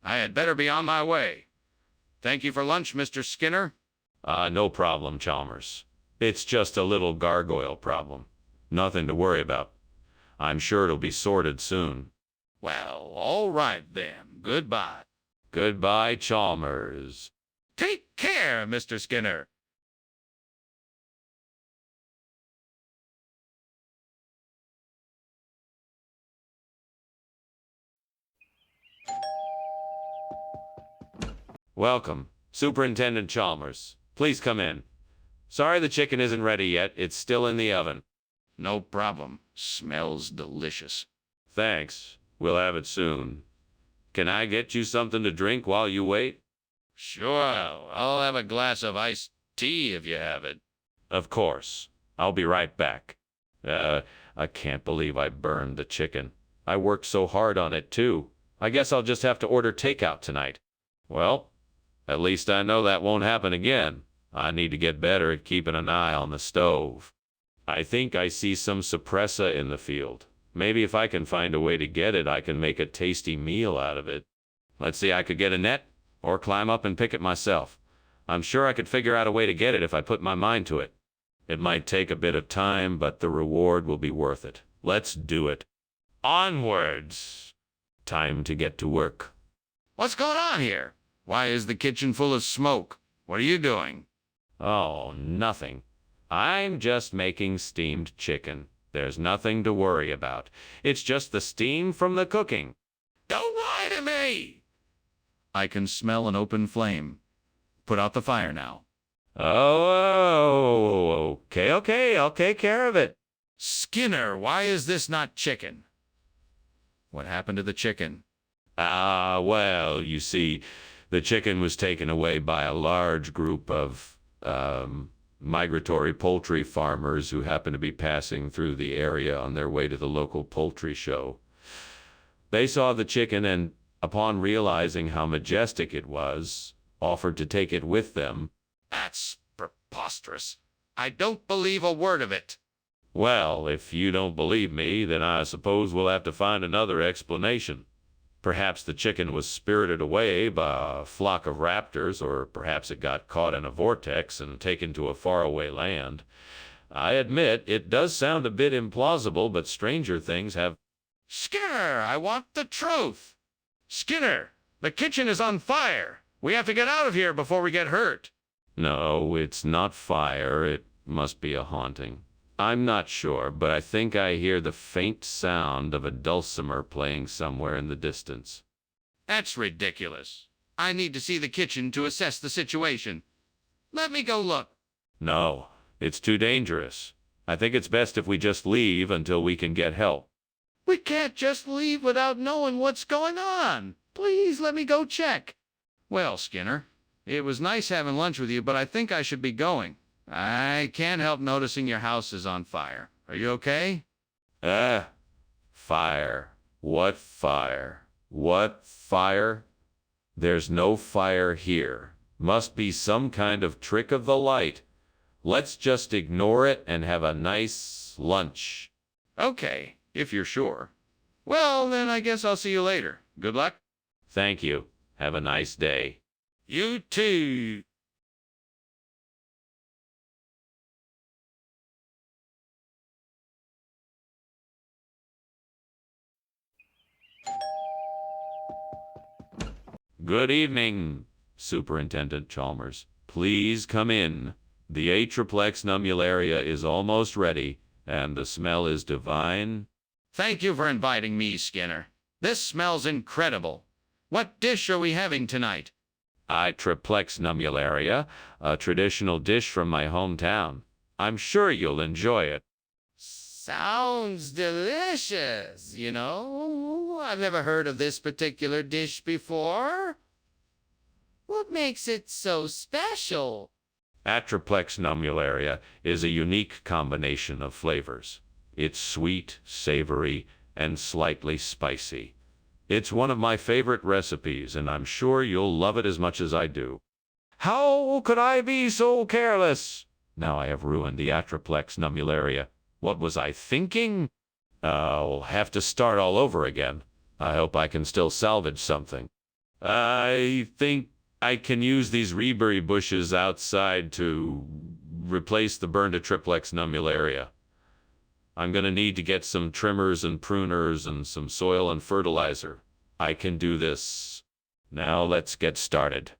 I had better be on my way. Thank you for lunch, Mr. Skinner. No problem, Chalmers. It's just a little gargoyle problem. Nothing to worry about. I'm sure it'll be sorted soon. Well, all right then. Goodbye. Goodbye, Chalmers. Take care, Mr. Skinner. Welcome, Superintendent Chalmers. Please come in. Sorry the chicken isn't ready yet. It's still in the oven. No problem. Smells delicious. Thanks. We'll have it soon. Can I get you something to drink while you wait? Sure, I'll have a glass of iced tea if you have it. Of course. I'll be right back. I can't believe I burned the chicken. I worked so hard on it, too. I guess I'll just have to order takeout tonight. Well, at least I know that won't happen again. I need to get better at keeping an eye on the stove. I think I see some suppressor in the field. Maybe if I can find a way to get it, I can make a tasty meal out of it. Let's see, I could get a net, or climb up and pick it myself. I'm sure I could figure out a way to get it if I put my mind to it. It might take a bit of time, but the reward will be worth it. Let's do it. Onwards! Time to get to work. What's going on here? Why is the kitchen full of smoke? What are you doing? Oh, nothing. I'm just making steamed chicken. There's nothing to worry about. It's just the steam from the cooking. Don't lie to me! I can smell an open flame. Put out the fire now. Oh, okay, I'll take care of it. Skinner, why is this not chicken? What happened to the chicken? Well, you see, the chicken was taken away by a large group of, migratory poultry farmers who happened to be passing through the area on their way to the local poultry show. They saw the chicken and, upon realizing how majestic it was, offered to take it with them. That's preposterous. I don't believe a word of it. Well, if you don't believe me, then I suppose we'll have to find another explanation. Perhaps the chicken was spirited away by a flock of raptors, or perhaps it got caught in a vortex and taken to a faraway land. I admit, it does sound a bit implausible, but stranger things have... Skinner, I want the truth. Skinner, the kitchen is on fire. We have to get out of here before we get hurt. No, it's not fire. It must be a haunting. I'm not sure, but I think I hear the faint sound of a dulcimer playing somewhere in the distance. That's ridiculous. I need to see the kitchen to assess the situation. Let me go look. No, it's too dangerous. I think it's best if we just leave until we can get help. We can't just leave without knowing what's going on. Please let me go check. Well, Skinner, it was nice having lunch with you, but I think I should be going. I can't help noticing your house is on fire. Are you okay? Fire. What fire? What fire? There's no fire here. Must be some kind of trick of the light. Let's just ignore it and have a nice lunch. Okay, if you're sure. Well, then I guess I'll see you later. Good luck. Thank you. Have a nice day. You too. Good evening, Superintendent Chalmers. Please come in. The Atriplex nummularia is almost ready, and the smell is divine. Thank you for inviting me, Skinner. This smells incredible. What dish are we having tonight? Atriplex nummularia, a traditional dish from my hometown. I'm sure you'll enjoy it. Sounds delicious, you know. I've never heard of this particular dish before. What makes it so special? Atriplex nummularia is a unique combination of flavors. It's sweet, savory, and slightly spicy. It's one of my favorite recipes, and I'm sure you'll love it as much as I do. How could I be so careless? Now I have ruined the Atriplex nummularia. What was I thinking? I'll have to start all over again. I hope I can still salvage something. I think I can use these reberry bushes outside to replace the burned Atriplex nummularia. I'm gonna need to get some trimmers and pruners and some soil and fertilizer. I can do this. Now let's get started.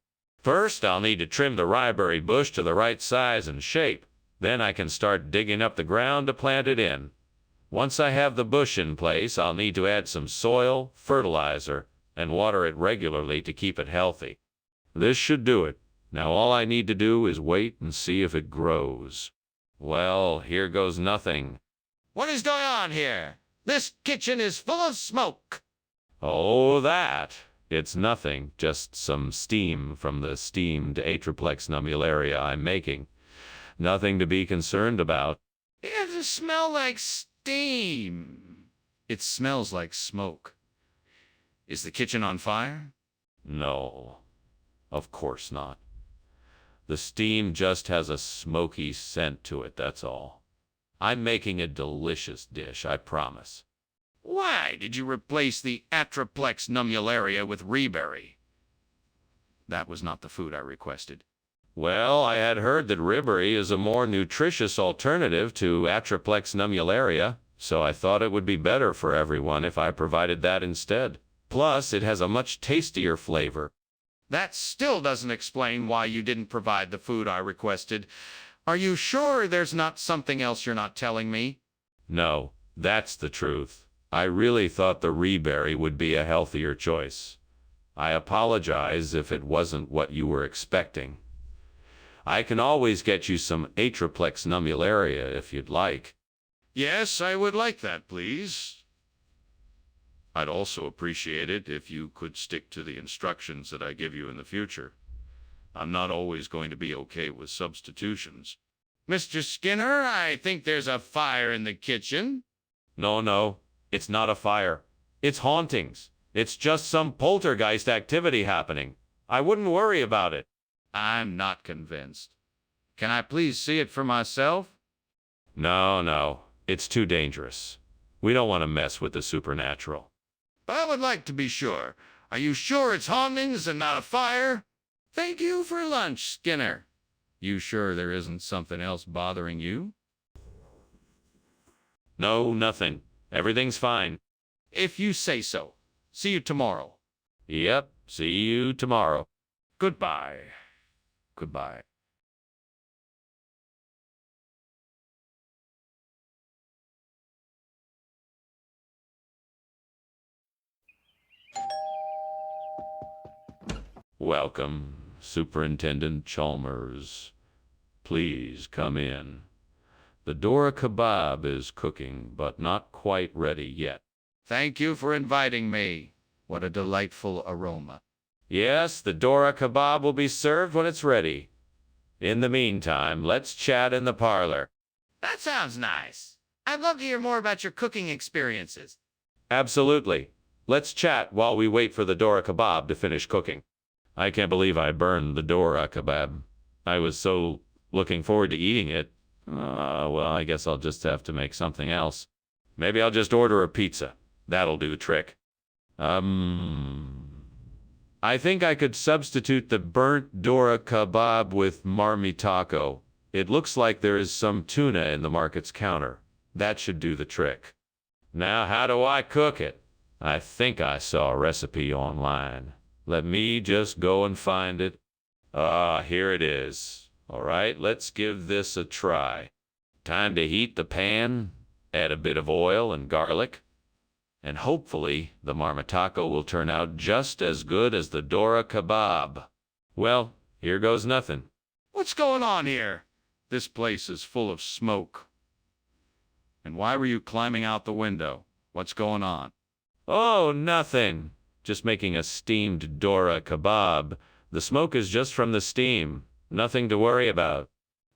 First, I'll need to trim the ryeberry bush to the right size and shape. Then I can start digging up the ground to plant it in. Once I have the bush in place, I'll need to add some soil, fertilizer, and water it regularly to keep it healthy. This should do it. Now all I need to do is wait and see if it grows. Well, here goes nothing. What is going on here? This kitchen is full of smoke. Oh, that. It's nothing, just some steam from the steamed Atriplex nummularia I'm making. Nothing to be concerned about. It doesn't smell like steam. It smells like smoke. Is the kitchen on fire? No, of course not. The steam just has a smoky scent to it, that's all. I'm making a delicious dish, I promise. Why did you replace the Atriplex nummularia with Reberry? That was not the food I requested. Well, I had heard that ribbery is a more nutritious alternative to Atriplex nummularia, so I thought it would be better for everyone if I provided that instead. Plus, it has a much tastier flavor. That still doesn't explain why you didn't provide the food I requested. Are you sure there's not something else you're not telling me? No, that's the truth. I really thought the Reberry would be a healthier choice. I apologize if it wasn't what you were expecting. I can always get you some Atriplex nummularia if you'd like. Yes, I would like that, please. I'd also appreciate it if you could stick to the instructions that I give you in the future. I'm not always going to be okay with substitutions. Mr. Skinner, I think there's a fire in the kitchen. No, it's not a fire. It's hauntings. It's just some poltergeist activity happening. I wouldn't worry about it. I'm not convinced. Can I please see it for myself? No, it's too dangerous. We don't want to mess with the supernatural. But I would like to be sure. Are you sure it's hauntings and not a fire? Thank you for lunch, Skinner. You sure there isn't something else bothering you? No, nothing. Everything's fine. If you say so. See you tomorrow. Yep, see you tomorrow. Goodbye. Goodbye. Welcome, Superintendent Chalmers. Please come in. The Dora kebab is cooking, but not quite ready yet. Thank you for inviting me. What a delightful aroma. Yes, the Dora kebab will be served when it's ready. In the meantime, let's chat in the parlor. That sounds nice. I'd love to hear more about your cooking experiences. Absolutely. Let's chat while we wait for the Dora kebab to finish cooking. I can't believe I burned the Dora kebab. I was so looking forward to eating it. Well, I guess I'll just have to make something else. Maybe I'll just order a pizza. That'll do the trick. I think I could substitute the burnt Dora kebab with marmite taco. It looks like there is some tuna in the market's counter. That should do the trick. Now, how do I cook it? I think I saw a recipe online. Let me just go and find it. Here it is. All right, let's give this a try. Time to heat the pan, add a bit of oil and garlic, and hopefully the marmite taco will turn out just as good as the Dora kebab. Well, here goes nothing. What's going on here? This place is full of smoke. And why were you climbing out the window? What's going on? Oh, nothing. Just making a steamed Dora kebab. The smoke is just from the steam. Nothing to worry about.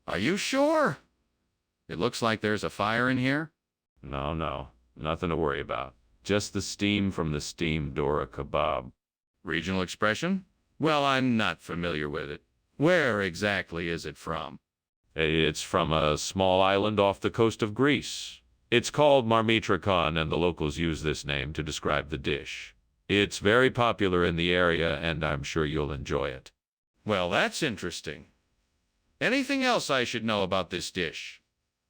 Are you sure? It looks like there's a fire in here. No, nothing to worry about. Just the steam from the steamed Dora kebab. Regional expression? Well, I'm not familiar with it. Where exactly is it from? It's from a small island off the coast of Greece. It's called Marmitrakon, and the locals use this name to describe the dish. It's very popular in the area, and I'm sure you'll enjoy it. Well, that's interesting. Anything else I should know about this dish?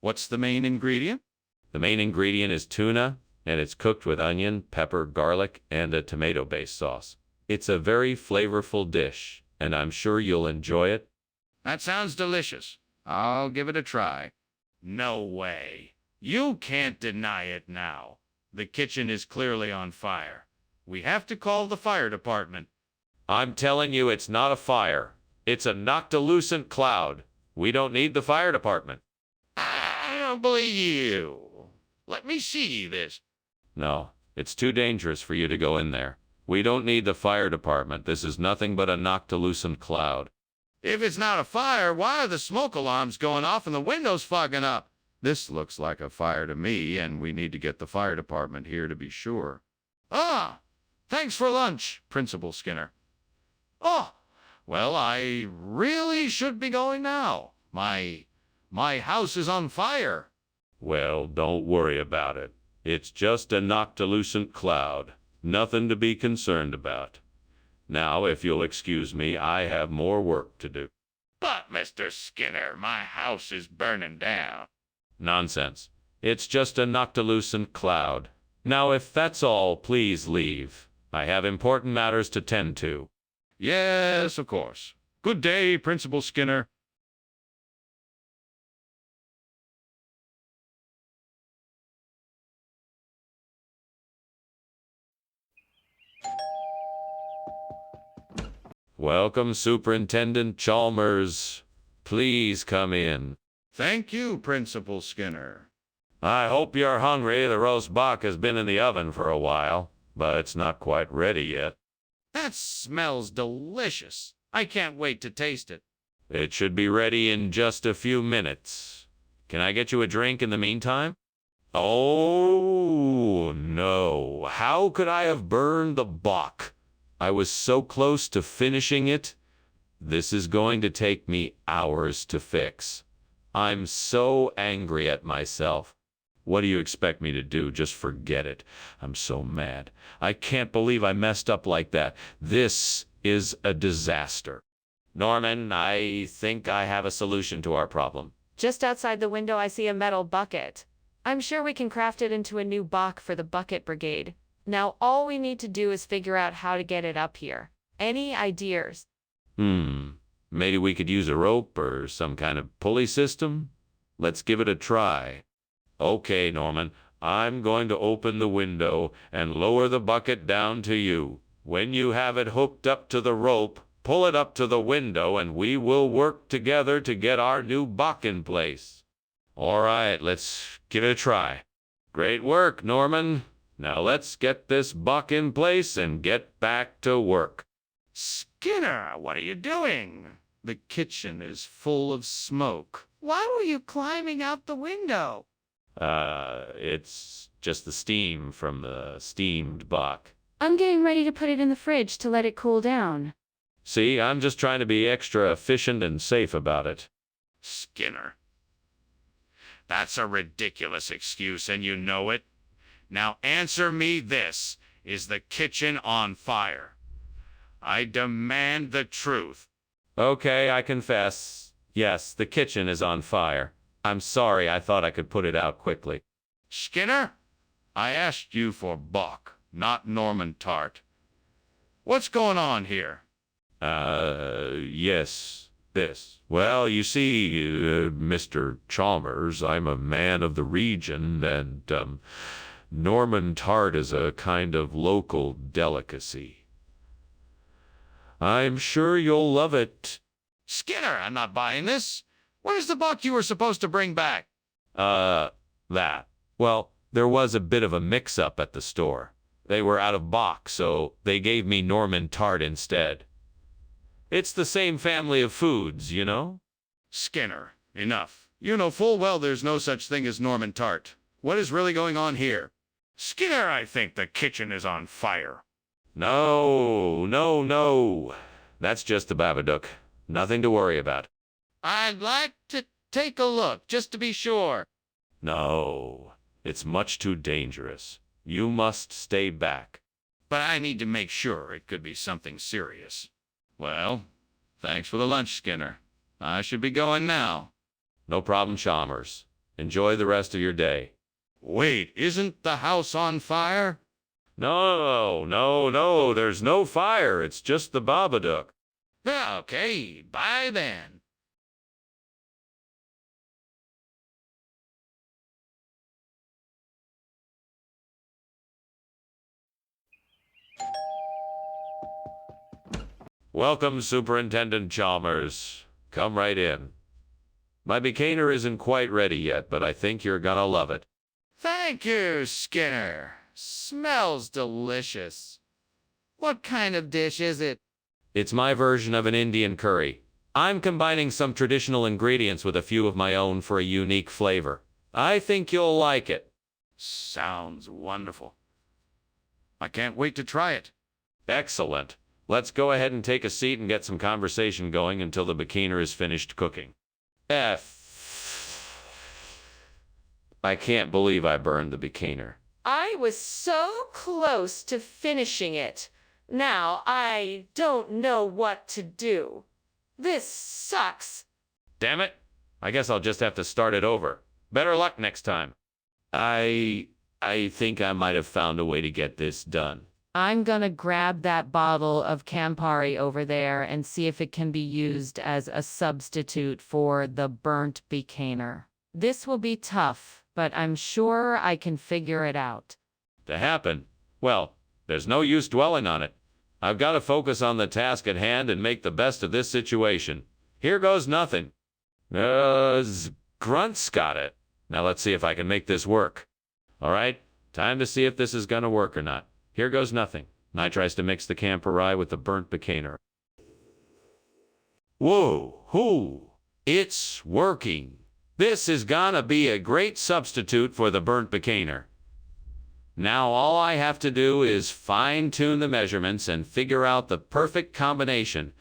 What's the main ingredient? The main ingredient is tuna, and it's cooked with onion, pepper, garlic, and a tomato-based sauce. It's a very flavorful dish, and I'm sure you'll enjoy it. That sounds delicious. I'll give it a try. No way. You can't deny it now. The kitchen is clearly on fire. We have to call the fire department. I'm telling you, it's not a fire. It's a noctilucent cloud. We don't need the fire department. I don't believe you. Let me see this. No, it's too dangerous for you to go in there. We don't need the fire department. This is nothing but a noctilucent cloud. If it's not a fire, why are the smoke alarms going off and the windows fogging up? This looks like a fire to me, and we need to get the fire department here to be sure. Thanks for lunch, Principal Skinner. Well, I really should be going now. My house is on fire. Well, don't worry about it. It's just a noctilucent cloud. Nothing to be concerned about. Now, if you'll excuse me, I have more work to do. But, Mr. Skinner, my house is burning down. Nonsense. It's just a noctilucent cloud. Now, if that's all, please leave. I have important matters to tend to. Yes, of course. Good day, Principal Skinner. Welcome, Superintendent Chalmers. Please come in. Thank you, Principal Skinner. I hope you're hungry. The roast buck has been in the oven for a while, but it's not quite ready yet. That smells delicious. I can't wait to taste it. It should be ready in just a few minutes. Can I get you a drink in the meantime? Oh, no. How could I have burned the buck? I was so close to finishing it. This is going to take me hours to fix. I'm so angry at myself. What do you expect me to do? Just forget it. I'm so mad. I can't believe I messed up like that. This is a disaster. Norman, I think I have a solution to our problem. Just outside the window, I see a metal bucket. I'm sure we can craft it into a new box for the bucket brigade. Now all we need to do is figure out how to get it up here. Any ideas? Maybe we could use a rope or some kind of pulley system? Let's give it a try. Okay, Norman, I'm going to open the window and lower the bucket down to you. When you have it hooked up to the rope, pull it up to the window and we will work together to get our new buck in place. All right, let's give it a try. Great work, Norman. Now let's get this buck in place and get back to work. Skinner, what are you doing? The kitchen is full of smoke. Why were you climbing out the window? It's just the steam from the steamed buck. I'm getting ready to put it in the fridge to let it cool down. See, I'm just trying to be extra efficient and safe about it. Skinner, that's a ridiculous excuse and you know it. Now answer me this. Is the kitchen on fire? I demand the truth. Okay, I confess. Yes, the kitchen is on fire. I'm sorry, I thought I could put it out quickly. Skinner, I asked you for Buck, not Norman Tart. What's going on here? Yes, this. Well, you see, Mr. Chalmers, I'm a man of the region, and, Norman Tart is a kind of local delicacy. I'm sure you'll love it. Skinner, I'm not buying this. Where's the buck you were supposed to bring back? That. Well, there was a bit of a mix-up at the store. They were out of Bach, so they gave me Norman Tart instead. It's the same family of foods, you know? Skinner, enough. You know full well there's no such thing as Norman Tart. What is really going on here? Skinner, I think the kitchen is on fire. No. That's just the Babadook. Nothing to worry about. I'd like to take a look, just to be sure. No, it's much too dangerous. You must stay back. But I need to make sure. It could be something serious. Well, thanks for the lunch, Skinner. I should be going now. No problem, Chalmers. Enjoy the rest of your day. Wait, isn't the house on fire? No, there's no fire. It's just the Babadook. Okay, bye then. Welcome, Superintendent Chalmers. Come right in. My becaner isn't quite ready yet, but I think you're gonna love it. Thank you, Skinner. Smells delicious. What kind of dish is it? It's my version of an Indian curry. I'm combining some traditional ingredients with a few of my own for a unique flavor. I think you'll like it. Sounds wonderful. I can't wait to try it. Excellent. Let's go ahead and take a seat and get some conversation going until the becaner is finished cooking. I can't believe I burned the becaner. I was so close to finishing it. Now I don't know what to do. This sucks. Damn it. I guess I'll just have to start it over. Better luck next time. I think I might have found a way to get this done. I'm gonna grab that bottle of Campari over there and see if it can be used as a substitute for the burnt becaner. This will be tough, but I'm sure I can figure it out. To happen, well, there's no use dwelling on it. I've got to focus on the task at hand and make the best of this situation. Here goes nothing. Grunt's got it. Now let's see if I can make this work. All right, time to see if this is gonna work or not. Here goes nothing. Nye tries to mix the Campari with the burnt becaner. Whoa, hoo! It's working. This is gonna be a great substitute for the burnt becaner. Now all I have to do is fine-tune the measurements and figure out the perfect combination.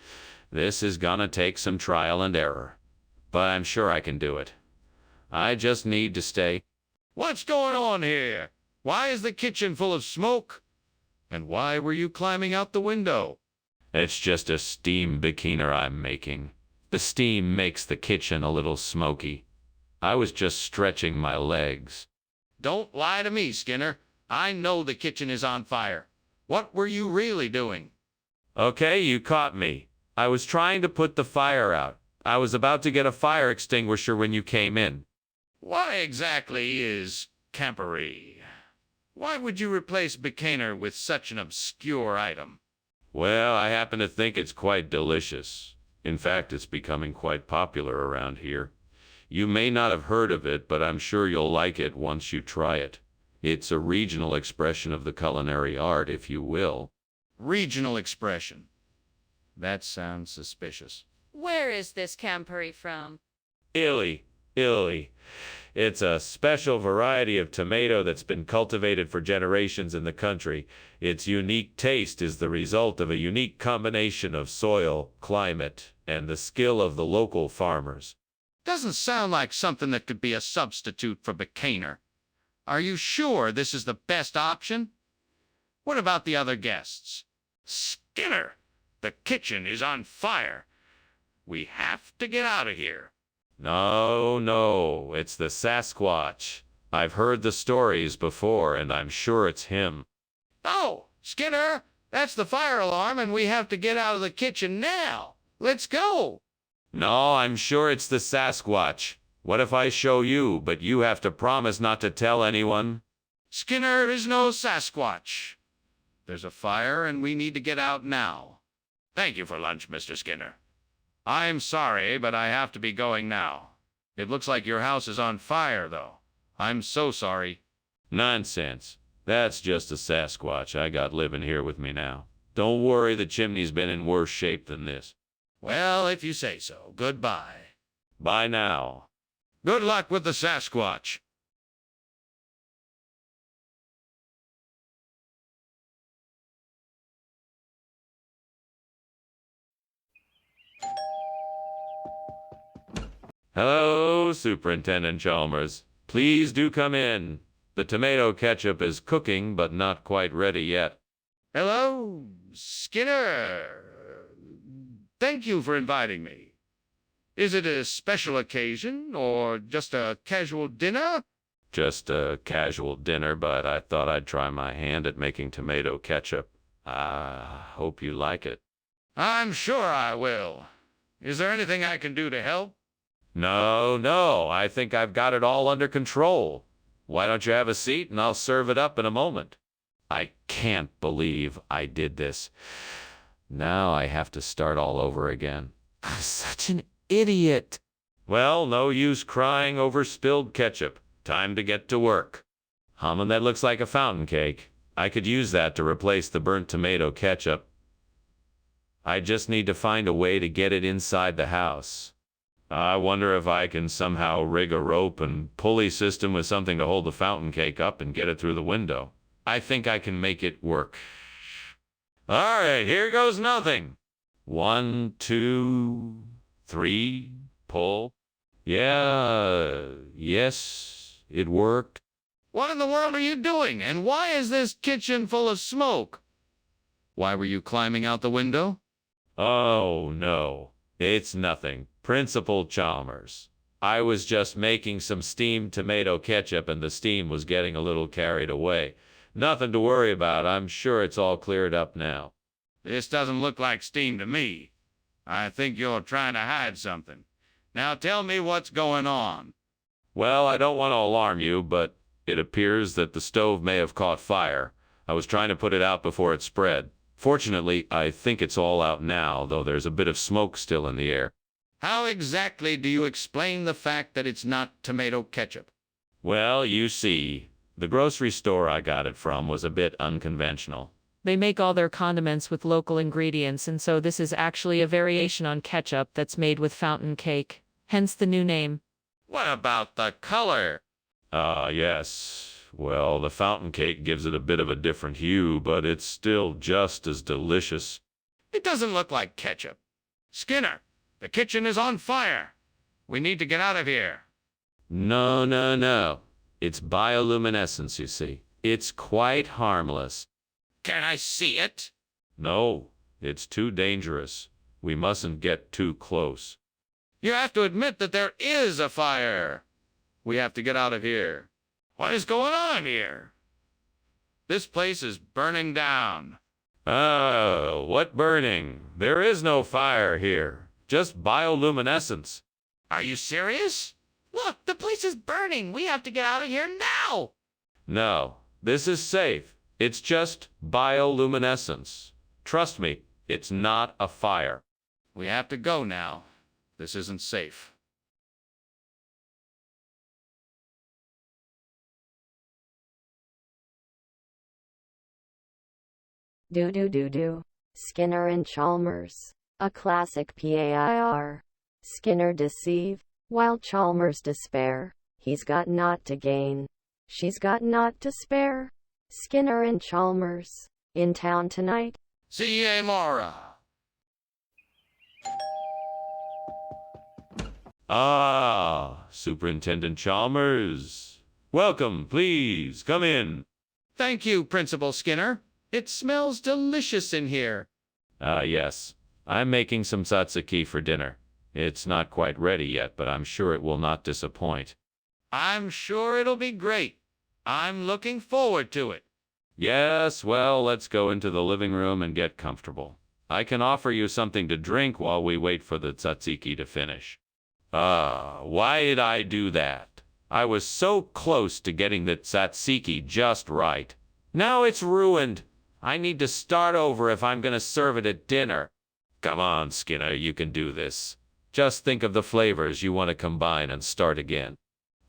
This is gonna take some trial and error, but I'm sure I can do it. I just need to stay. What's going on here? Why is the kitchen full of smoke? And why were you climbing out the window? It's just a steam becaner I'm making. The steam makes the kitchen a little smoky. I was just stretching my legs. Don't lie to me, Skinner. I know the kitchen is on fire. What were you really doing? Okay, you caught me. I was trying to put the fire out. I was about to get a fire extinguisher when you came in. What exactly is Campari? Why would you replace becaner with such an obscure item? Well, I happen to think it's quite delicious. In fact, it's becoming quite popular around here. You may not have heard of it, but I'm sure you'll like it once you try it. It's a regional expression of the culinary art, if you will. Regional expression. That sounds suspicious. Where is this Campari from? Illy. It's a special variety of tomato that's been cultivated for generations in the country. Its unique taste is the result of a unique combination of soil, climate, and the skill of the local farmers. Doesn't sound like something that could be a substitute for becaner. Are you sure this is the best option? What about the other guests? Skinner, the kitchen is on fire. We have to get out of here. No, it's the Sasquatch. I've heard the stories before, and I'm sure it's him. Oh, Skinner, that's the fire alarm, and we have to get out of the kitchen now. Let's go. No, I'm sure it's the Sasquatch. What if I show you, but you have to promise not to tell anyone? Skinner is no Sasquatch. There's a fire, and we need to get out now. Thank you for lunch, Mr. Skinner. I'm sorry, but I have to be going now. It looks like your house is on fire, though. I'm so sorry. Nonsense. That's just a Sasquatch I got living here with me now. Don't worry, the chimney's been in worse shape than this. Well, if you say so. Goodbye. Bye now. Good luck with the Sasquatch. Hello, Superintendent Chalmers. Please do come in. The tomato ketchup is cooking, but not quite ready yet. Hello, Skinner. Thank you for inviting me. Is it a special occasion or just a casual dinner? Just a casual dinner, but I thought I'd try my hand at making tomato ketchup. I hope you like it. I'm sure I will. Is there anything I can do to help? No, I think I've got it all under control. Why don't you have a seat and I'll serve it up in a moment. I can't believe I did this. Now I have to start all over again. I'm such an idiot. Well, no use crying over spilled ketchup. Time to get to work. That looks like a fountain cake. I could use that to replace the burnt tomato ketchup. I just need to find a way to get it inside the house. I wonder if I can somehow rig a rope and pulley system with something to hold the fountain cake up and get it through the window. I think I can make it work. All right, here goes nothing. 1, 2, 3, pull. Yes, it worked. What in the world are you doing? And why is this kitchen full of smoke? Why were you climbing out the window? Oh, no. It's nothing. Principal Chalmers. I was just making some steamed tomato ketchup and the steam was getting a little carried away. Nothing to worry about. I'm sure it's all cleared up now. This doesn't look like steam to me. I think you're trying to hide something. Now tell me what's going on. Well, I don't want to alarm you, but it appears that the stove may have caught fire. I was trying to put it out before it spread. Fortunately, I think it's all out now, though there's a bit of smoke still in the air. How exactly do you explain the fact that it's not tomato ketchup? Well, you see, the grocery store I got it from was a bit unconventional. They make all their condiments with local ingredients, and so this is actually a variation on ketchup that's made with fountain cake, hence the new name. What about the color? Yes. Well, the fountain cake gives it a bit of a different hue, but it's still just as delicious. It doesn't look like ketchup. Skinner, the kitchen is on fire. We need to get out of here. No, no, no. It's bioluminescence, you see. It's quite harmless. Can I see it? No, it's too dangerous. We mustn't get too close. You have to admit that there is a fire. We have to get out of here. What is going on here? This place is burning down. Oh, what burning? There is no fire here. Just bioluminescence. Are you serious? Look, the place is burning. We have to get out of here now. No, this is safe. It's just bioluminescence. Trust me, it's not a fire. We have to go now. This isn't safe. Do do do do. Skinner and Chalmers. A classic PAIR. Skinner deceive, while Chalmers despair. He's got naught to gain. She's got naught to spare. Skinner and Chalmers. In town tonight. See you tomorrow. Ah, Superintendent Chalmers. Welcome, please, come in. Thank you, Principal Skinner. It smells delicious in here. Yes. I'm making some tzatziki for dinner. It's not quite ready yet, but I'm sure it will not disappoint. I'm sure it'll be great. I'm looking forward to it. Yes, well, let's go into the living room and get comfortable. I can offer you something to drink while we wait for the tzatziki to finish. Why did I do that? I was so close to getting the tzatziki just right. Now it's ruined. I need to start over if I'm going to serve it at dinner. Come on, Skinner, you can do this. Just think of the flavors you want to combine and start again.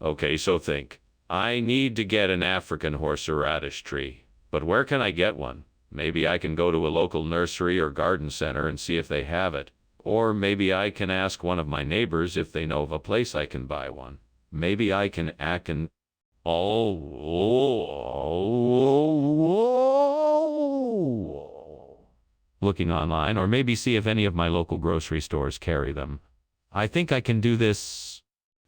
Okay, so think. I need to get an African horseradish tree. But where can I get one? Maybe I can go to a local nursery or garden center and see if they have it. Or maybe I can ask one of my neighbors if they know of a place I can buy one. Maybe I can looking online, or maybe see if any of my local grocery stores carry them. I think I can do this.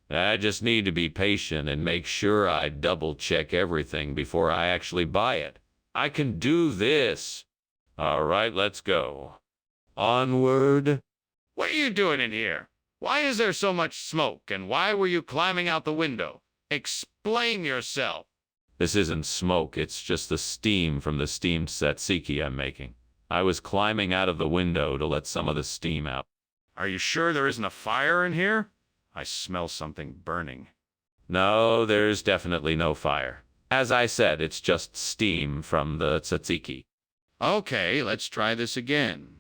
I just need to be patient and make sure I double check everything before I actually buy it. I can do this. All right, let's go. Onward. What are you doing in here? Why is there so much smoke, and why were you climbing out the window? Explain yourself. This isn't smoke, it's just the steam from the steamed tzatziki I'm making. I was climbing out of the window to let some of the steam out. Are you sure there isn't a fire in here? I smell something burning. No, there's definitely no fire. As I said, it's just steam from the tzatziki. Okay, let's try this again.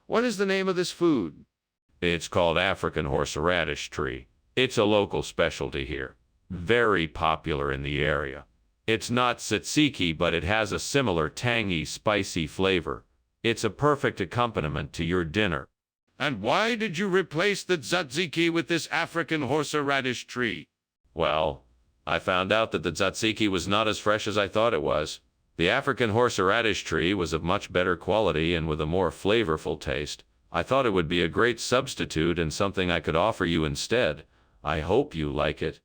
What is the name of this food? It's called African horseradish tree. It's a local specialty here. Very popular in the area. It's not tzatziki, but it has a similar tangy, spicy flavor. It's a perfect accompaniment to your dinner. And why did you replace the tzatziki with this African horseradish tree? Well, I found out that the tzatziki was not as fresh as I thought it was. The African horseradish tree was of much better quality and with a more flavorful taste. I thought it would be a great substitute and something I could offer you instead. I hope you like it.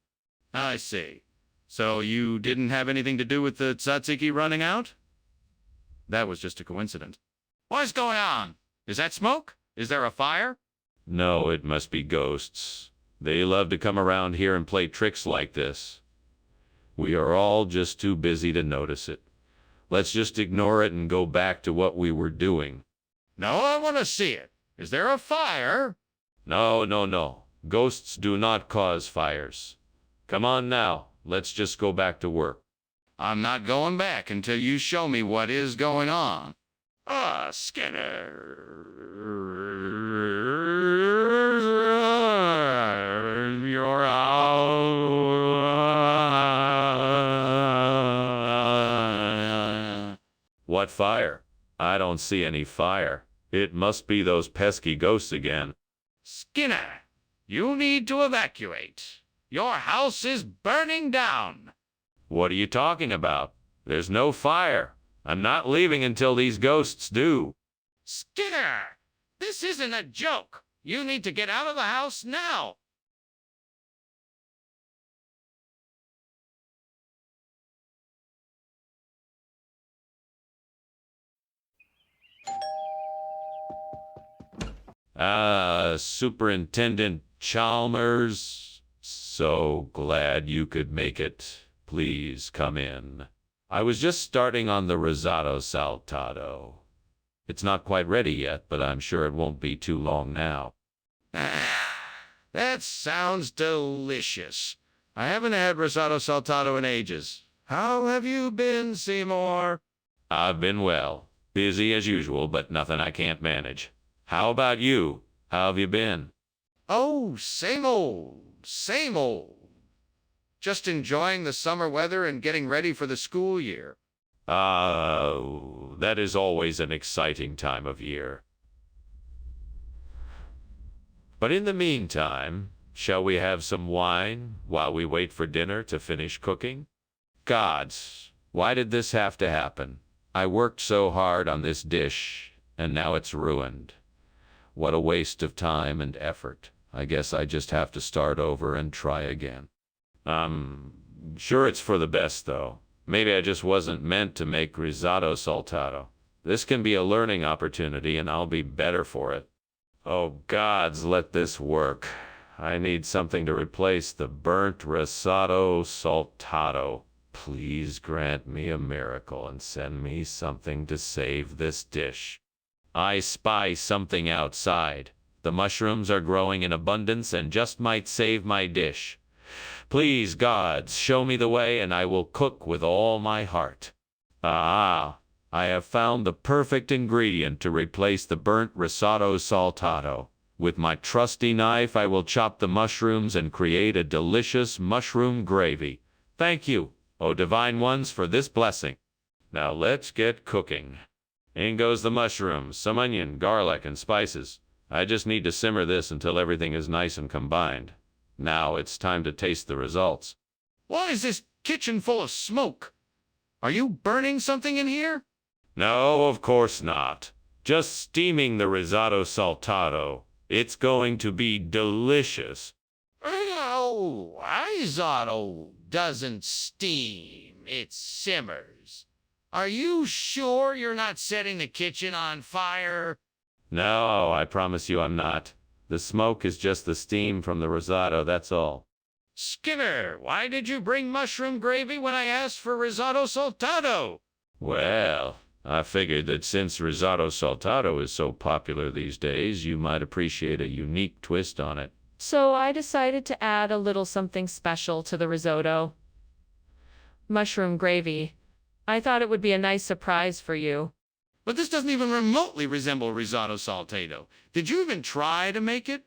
I see. So you didn't have anything to do with the tzatziki running out? That was just a coincidence. What's going on? Is that smoke? Is there a fire? No, it must be ghosts. They love to come around here and play tricks like this. We are all just too busy to notice it. Let's just ignore it and go back to what we were doing. No, I want to see it. Is there a fire? No, no, no. Ghosts do not cause fires. Come on now. Let's just go back to work. I'm not going back until you show me what is going on. Ah, Skinner. You're out. What fire? I don't see any fire. It must be those pesky ghosts again. Skinner, you need to evacuate. Your house is burning down. What are you talking about? There's no fire. I'm not leaving until these ghosts do. Skinner, this isn't a joke. You need to get out of the house now. Superintendent Chalmers, so glad you could make it. Please come in. I was just starting on the risotto saltato. It's not quite ready yet, but I'm sure it won't be too long now. That sounds delicious. I haven't had risotto saltato in ages. How have you been, Seymour? I've been well. Busy as usual, but nothing I can't manage. How about you? How have you been? Oh, same old, same old. Just enjoying the summer weather and getting ready for the school year. That is always an exciting time of year. But in the meantime, shall we have some wine while we wait for dinner to finish cooking? Gods, why did this have to happen? I worked so hard on this dish, and now it's ruined. What a waste of time and effort. I guess I just have to start over and try again. Sure it's for the best, though. Maybe I just wasn't meant to make risotto saltato. This can be a learning opportunity, and I'll be better for it. Oh, gods, let this work. I need something to replace the burnt risotto saltato. Please grant me a miracle and send me something to save this dish. I spy something outside. The mushrooms are growing in abundance and just might save my dish. Please, gods, show me the way, and I will cook with all my heart. Ah, I have found the perfect ingredient to replace the burnt risotto saltato. With my trusty knife, I will chop the mushrooms and create a delicious mushroom gravy. Thank you, O divine ones, for this blessing. Now let's get cooking. In goes the mushrooms, some onion, garlic, and spices. I just need to simmer this until everything is nice and combined. Now it's time to taste the results. Why is this kitchen full of smoke? Are you burning something in here? No, of course not. Just steaming the risotto saltato. It's going to be delicious. Oh, risotto doesn't steam, it simmers. Are you sure you're not setting the kitchen on fire? No, I promise you I'm not. The smoke is just the steam from the risotto, that's all. Skinner, why did you bring mushroom gravy when I asked for risotto saltato? Well, I figured that since risotto saltato is so popular these days, you might appreciate a unique twist on it. So I decided to add a little something special to the risotto. Mushroom gravy. I thought it would be a nice surprise for you. But this doesn't even remotely resemble risotto saltato. Did you even try to make it?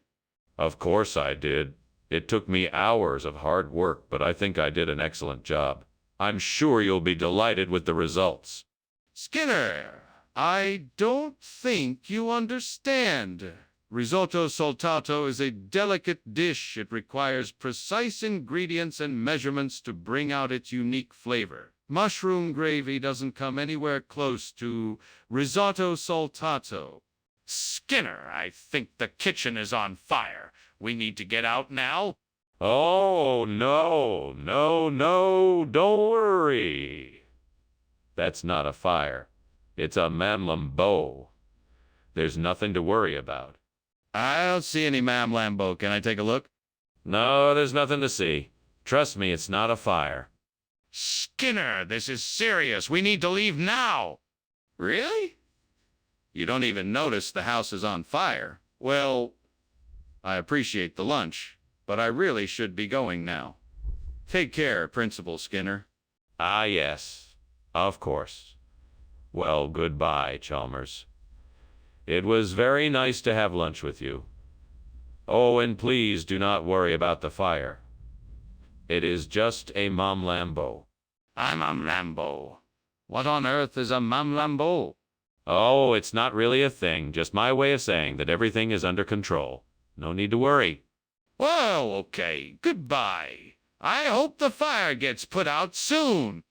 Of course I did. It took me hours of hard work, but I think I did an excellent job. I'm sure you'll be delighted with the results. Skinner, I don't think you understand. Risotto saltato is a delicate dish. It requires precise ingredients and measurements to bring out its unique flavor. Mushroom gravy doesn't come anywhere close to risotto saltato. Skinner, I think the kitchen is on fire. We need to get out now. Oh, no, no, no, don't worry. That's not a fire. It's a mamlambo. There's nothing to worry about. I don't see any Mam Lambo. Can I take a look? No, there's nothing to see. Trust me, it's not a fire. Skinner, this is serious. We need to leave now. Really? You don't even notice the house is on fire. Well, I appreciate the lunch, but I really should be going now. Take care, Principal Skinner. Ah, yes, of course. Well, goodbye, Chalmers. It was very nice to have lunch with you. Oh, and please do not worry about the fire. It is just a Mam Lambo. I'm a Lambo. What on earth is a Mam Lambo? Oh, it's not really a thing, just my way of saying that everything is under control. No need to worry. Well, okay. Goodbye. I hope the fire gets put out soon.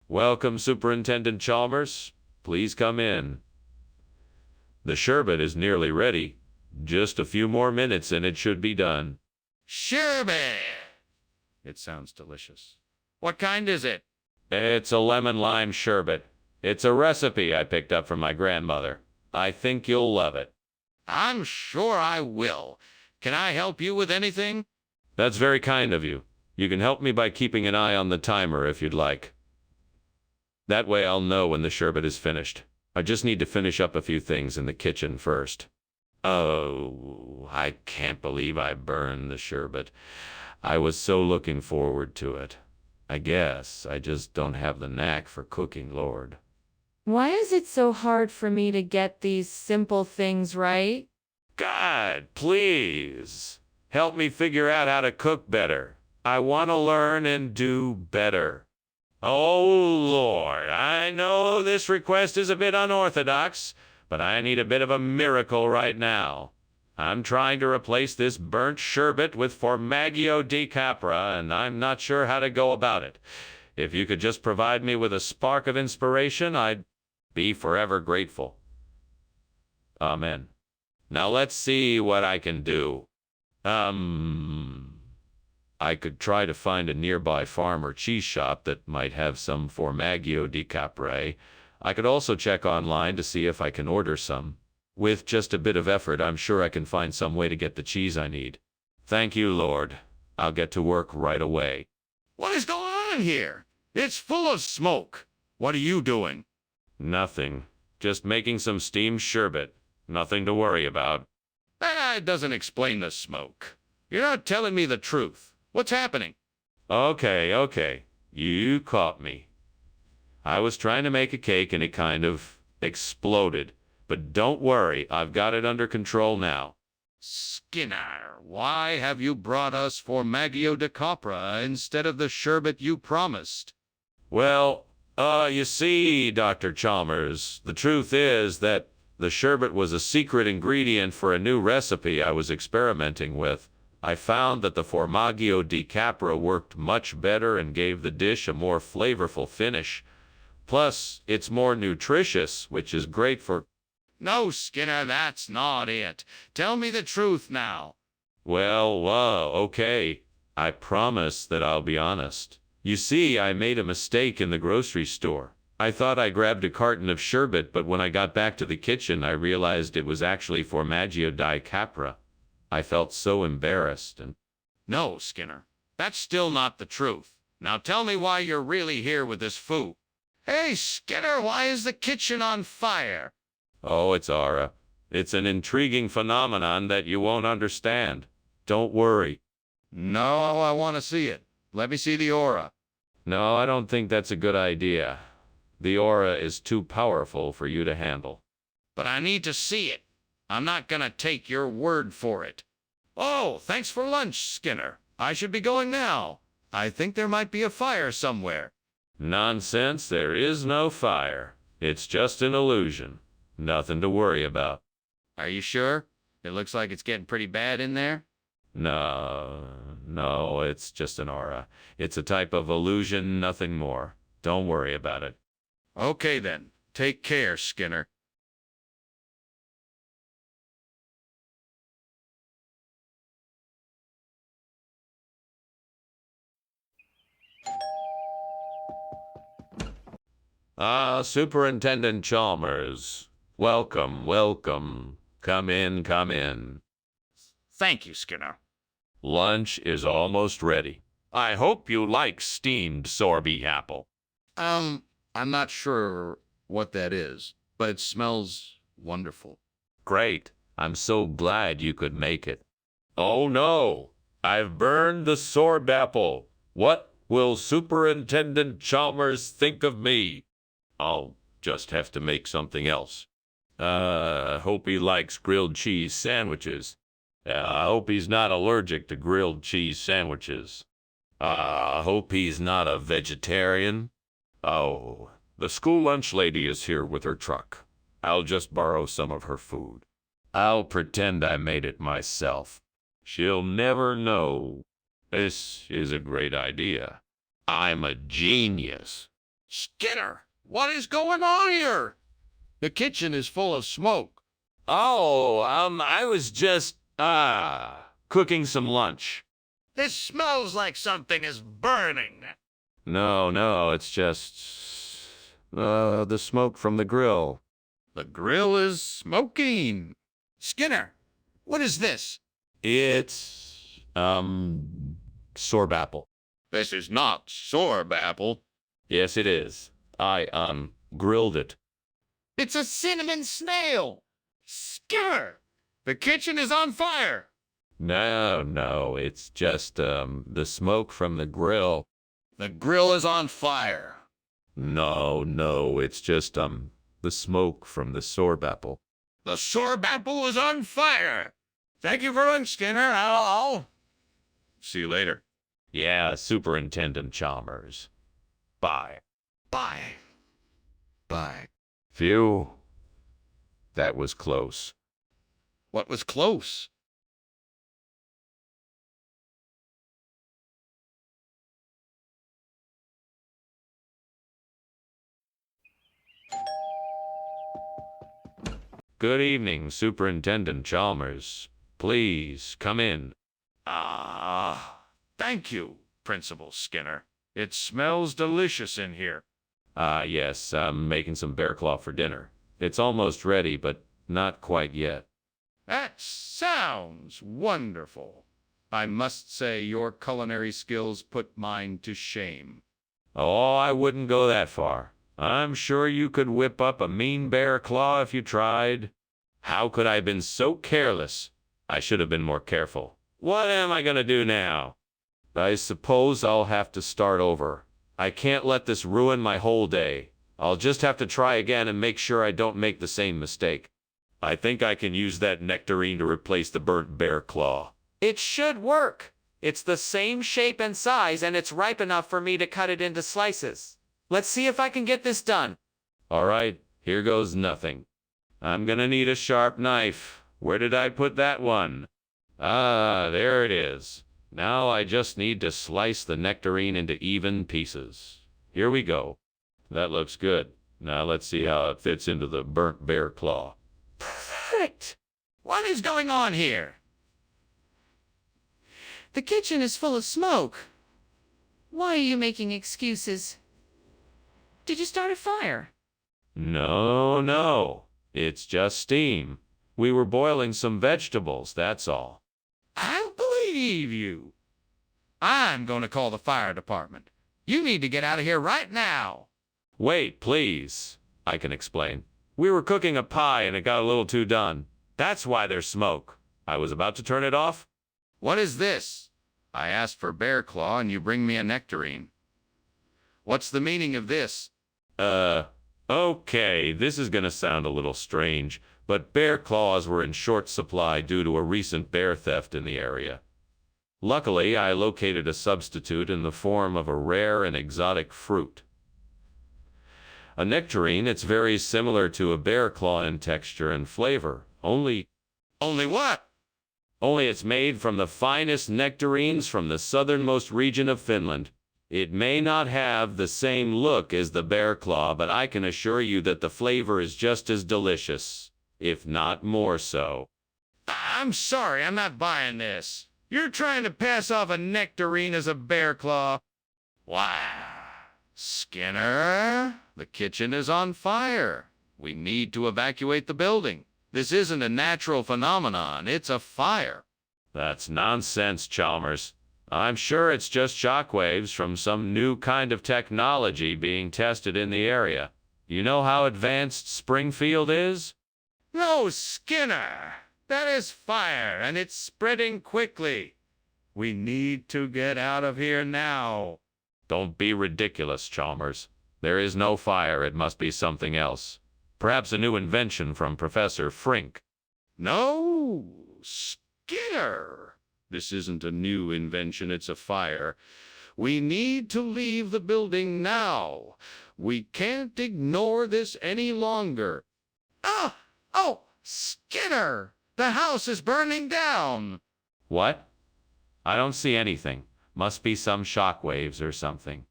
Welcome, Superintendent Chalmers. Please come in. The sherbet is nearly ready. Just a few more minutes and it should be done. Sherbet. It sounds delicious. What kind is it? It's a lemon lime sherbet. It's a recipe I picked up from my grandmother. I think you'll love it. I'm sure I will. Can I help you with anything? That's very kind of you. You can help me by keeping an eye on the timer if you'd like. That way I'll know when the sherbet is finished. I just need to finish up a few things in the kitchen first. Oh, I can't believe I burned the sherbet. I was so looking forward to it. I guess I just don't have the knack for cooking, Lord. Why is it so hard for me to get these simple things right? God, please, help me figure out how to cook better. I want to learn and do better. Oh, Lord, I know this request is a bit unorthodox, but I need a bit of a miracle right now. I'm trying to replace this burnt sherbet with Formaggio di Capra, and I'm not sure how to go about it. If you could just provide me with a spark of inspiration, I'd be forever grateful. Amen. Now let's see what I can do. I could try to find a nearby farm or cheese shop that might have some Formaggio di Capra. I could also check online to see if I can order some. With just a bit of effort, I'm sure I can find some way to get the cheese I need. Thank you, Lord. I'll get to work right away. What is going on here? It's full of smoke. What are you doing? Nothing. Just making some steamed sherbet. Nothing to worry about. That doesn't explain the smoke. You're not telling me the truth. What's happening? Okay. You caught me. I was trying to make a cake and it kind of exploded. But don't worry, I've got it under control now. Skinner, why have you brought us Formaggio di Capra instead of the sherbet you promised? Well, you see, Dr. Chalmers, the truth is that the sherbet was a secret ingredient for a new recipe I was experimenting with. I found that the Formaggio di Capra worked much better and gave the dish a more flavorful finish. Plus, it's more nutritious, which is great for... No, Skinner, that's not it. Tell me the truth now. Well, okay. I promise that I'll be honest. You see, I made a mistake in the grocery store. I thought I grabbed a carton of sherbet, but when I got back to the kitchen, I realized it was actually Formaggio di Capra. I felt so embarrassed and... No, Skinner, that's still not the truth. Now tell me why you're really here with this food. Hey, Skinner, why is the kitchen on fire? Oh, it's aura. It's an intriguing phenomenon that you won't understand. Don't worry. No, I want to see it. Let me see the aura. No, I don't think that's a good idea. The aura is too powerful for you to handle. But I need to see it. I'm not gonna take your word for it. Oh, thanks for lunch, Skinner. I should be going now. I think there might be a fire somewhere. Nonsense, there is no fire. It's just an illusion. Nothing to worry about. Are you sure? It looks like it's getting pretty bad in there. No, it's just an aura. It's a type of illusion, nothing more. Don't worry about it. Okay then. Take care, Skinner. Superintendent Chalmers. Welcome, welcome. Come in, come in. Thank you, Skinner. Lunch is almost ready. I hope you like steamed sorbet apple. I'm not sure what that is, but it smells wonderful. Great. I'm so glad you could make it. Oh no, I've burned the sorbet apple. What will Superintendent Chalmers think of me? I'll just have to make something else. Hope he likes grilled cheese sandwiches. I hope he's not allergic to grilled cheese sandwiches. Hope he's not a vegetarian. Oh, the school lunch lady is here with her truck. I'll just borrow some of her food. I'll pretend I made it myself. She'll never know. This is a great idea. I'm a genius. Skinner, what is going on here? The kitchen is full of smoke. Oh, I was just, cooking some lunch. This smells like something is burning. No, it's just, the smoke from the grill. The grill is smoking. Skinner, what is this? It's, sorbet apple. This is not sorbet apple. Yes, it is. I, grilled it. It's a cinnamon snail. Skinner, the kitchen is on fire. No, it's just, the smoke from the grill. The grill is on fire. No, it's just, the smoke from the sorbet apple. The sorbet apple is on fire. Thank you for lunch, Skinner. I'll see you later. Yeah, Superintendent Chalmers. Bye. Bye. Bye. Phew. That was close. What was close? Good evening, Superintendent Chalmers. Please, come in. Thank you, Principal Skinner. It smells delicious in here. Yes, I'm making some bear claw for dinner. It's almost ready, but not quite yet. That sounds wonderful. I must say your culinary skills put mine to shame. Oh, I wouldn't go that far. I'm sure you could whip up a mean bear claw if you tried. How could I have been so careless? I should have been more careful. What am I gonna do now? I suppose I'll have to start over. I can't let this ruin my whole day. I'll just have to try again and make sure I don't make the same mistake. I think I can use that nectarine to replace the burnt bear claw. It should work. It's the same shape and size, and it's ripe enough for me to cut it into slices. Let's see if I can get this done. All right, here goes nothing. I'm gonna need a sharp knife. Where did I put that one? There it is. Now I just need to slice the nectarine into even pieces. Here we go. That looks good. Now let's see how it fits into the burnt bear claw. Perfect. What is going on here? The kitchen is full of smoke. Why are you making excuses? Did you start a fire? No. It's just steam. We were boiling some vegetables, that's all. I believe you. I'm going to call the fire department. You need to get out of here right now. Wait, please. I can explain. We were cooking a pie and it got a little too done. That's why there's smoke. I was about to turn it off. What is this? I asked for bear claw and you bring me a nectarine. What's the meaning of this? Okay, this is gonna sound a little strange, but bear claws were in short supply due to a recent bear theft in the area. Luckily, I located a substitute in the form of a rare and exotic fruit. A nectarine, it's very similar to a bear claw in texture and flavor, only Only what? only it's made from the finest nectarines from the southernmost region of Finland. It may not have the same look as the bear claw, but I can assure you that the flavor is just as delicious, if not more so. I'm sorry, I'm not buying this. You're trying to pass off a nectarine as a bear claw. Wow. Skinner, the kitchen is on fire. We need to evacuate the building. This isn't a natural phenomenon, it's a fire. That's nonsense, Chalmers. I'm sure it's just shockwaves from some new kind of technology being tested in the area. You know how advanced Springfield is? No, Skinner. That is fire, and it's spreading quickly. We need to get out of here now. Don't be ridiculous, Chalmers. There is no fire. It must be something else. Perhaps a new invention from Professor Frink. No, Skinner. This isn't a new invention, it's a fire. We need to leave the building now. We can't ignore this any longer. Ah! Oh, Skinner! The house is burning down! What? I don't see anything. Must be some shockwaves or something.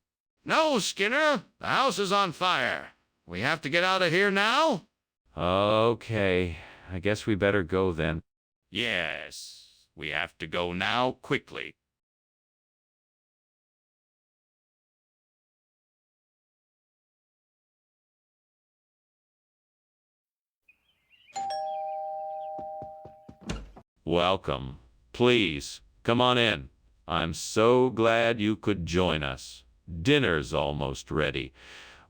No, Skinner! The house is on fire. We have to get out of here now? Okay, I guess we better go then. Yes, we have to go now quickly. Welcome. Please, come on in. I'm so glad you could join us. Dinner's almost ready.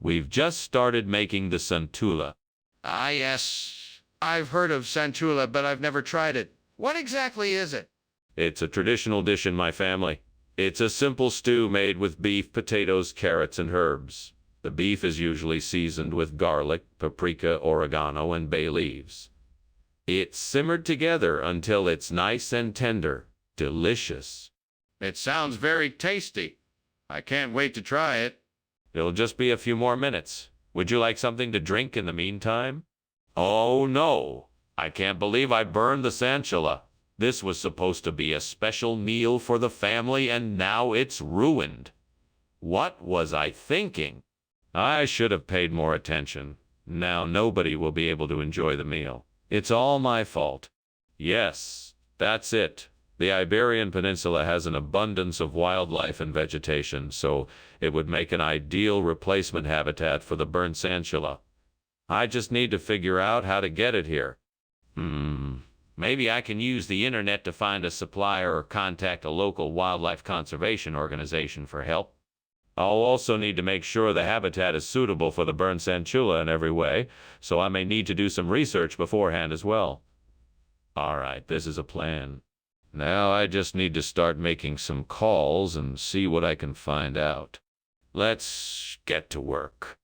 We've just started making the santula. Ah, yes. I've heard of Santula, but I've never tried it. What exactly is it? It's a traditional dish in my family. It's a simple stew made with beef, potatoes, carrots, and herbs. The beef is usually seasoned with garlic, paprika, oregano, and bay leaves. It's simmered together until it's nice and tender. Delicious. It sounds very tasty. I can't wait to try it. It'll just be a few more minutes. Would you like something to drink in the meantime? Oh no, I can't believe I burned the santula. This was supposed to be a special meal for the family and now it's ruined. What was I thinking? I should have paid more attention. Now nobody will be able to enjoy the meal. It's all my fault. Yes, that's it. The Iberian Peninsula has an abundance of wildlife and vegetation, so it would make an ideal replacement habitat for the burnt santula. I just need to figure out how to get it here. Maybe I can use the internet to find a supplier or contact a local wildlife conservation organization for help. I'll also need to make sure the habitat is suitable for the burnt santula in every way, so I may need to do some research beforehand as well. All right, this is a plan. Now I just need to start making some calls and see what I can find out. Let's get to work.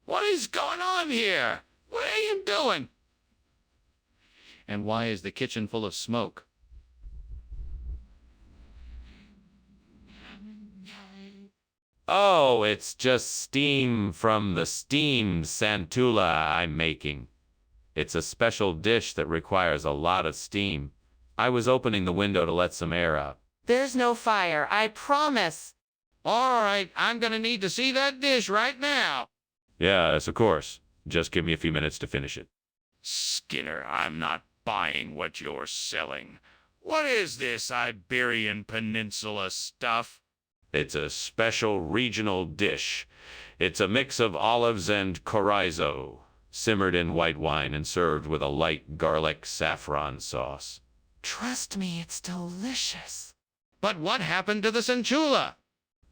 What is going on here? What are you doing? And why is the kitchen full of smoke? Oh, it's just steam from the steam santula I'm making. It's a special dish that requires a lot of steam. I was opening the window to let some air out. There's no fire, I promise. All right, I'm gonna need to see that dish right now. Yes, of course. Just give me a few minutes to finish it. Skinner, I'm not buying what you're selling. What is this Iberian Peninsula stuff? It's a special regional dish. It's a mix of olives and chorizo, simmered in white wine and served with a light garlic saffron sauce. Trust me, it's delicious. But what happened to the Santula?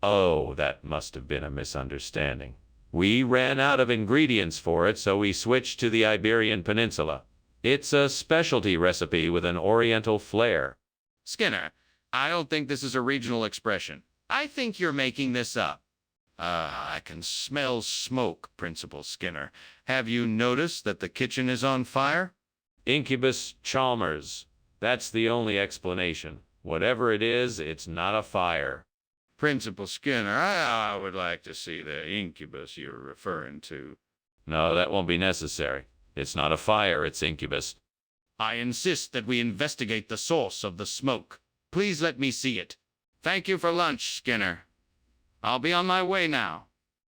Oh, that must have been a misunderstanding. We ran out of ingredients for it, so we switched to the Iberian Peninsula. It's a specialty recipe with an oriental flair. Skinner, I don't think this is a regional expression. I think you're making this up. I can smell smoke, Principal Skinner. Have you noticed that the kitchen is on fire? Incubus Chalmers. That's the only explanation. Whatever it is, it's not a fire. Principal Skinner, I would like to see the incubus you're referring to. No, that won't be necessary. It's not a fire, it's incubus. I insist that we investigate the source of the smoke. Please let me see it. Thank you for lunch, Skinner. I'll be on my way now.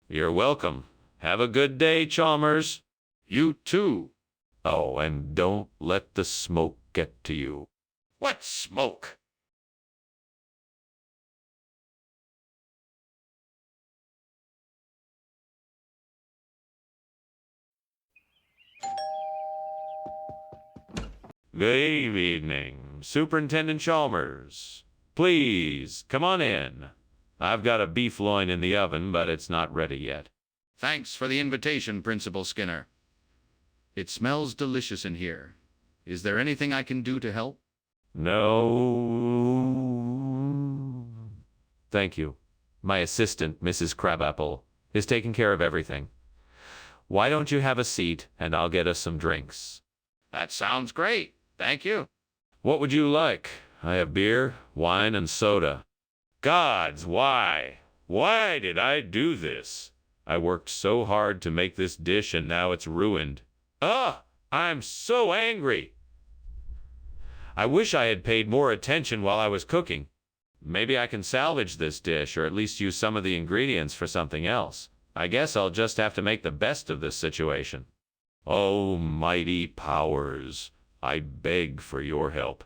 You're welcome. Have a good day, Chalmers. You too. Oh, and don't let the smoke get to you. What smoke? Good evening, Superintendent Chalmers. Please, come on in. I've got a beef loin in the oven, but it's not ready yet. Thanks for the invitation, Principal Skinner. It smells delicious in here. Is there anything I can do to help? No. Thank you. My assistant, Mrs. Crabapple, is taking care of everything. Why don't you have a seat, and I'll get us some drinks. That sounds great. Thank you. What would you like? I have beer, wine, and soda. Gods, why? Why did I do this? I worked so hard to make this dish, and now it's ruined. Ugh! I'm so angry. I wish I had paid more attention while I was cooking. Maybe I can salvage this dish, or at least use some of the ingredients for something else. I guess I'll just have to make the best of this situation. Oh, mighty powers, I beg for your help.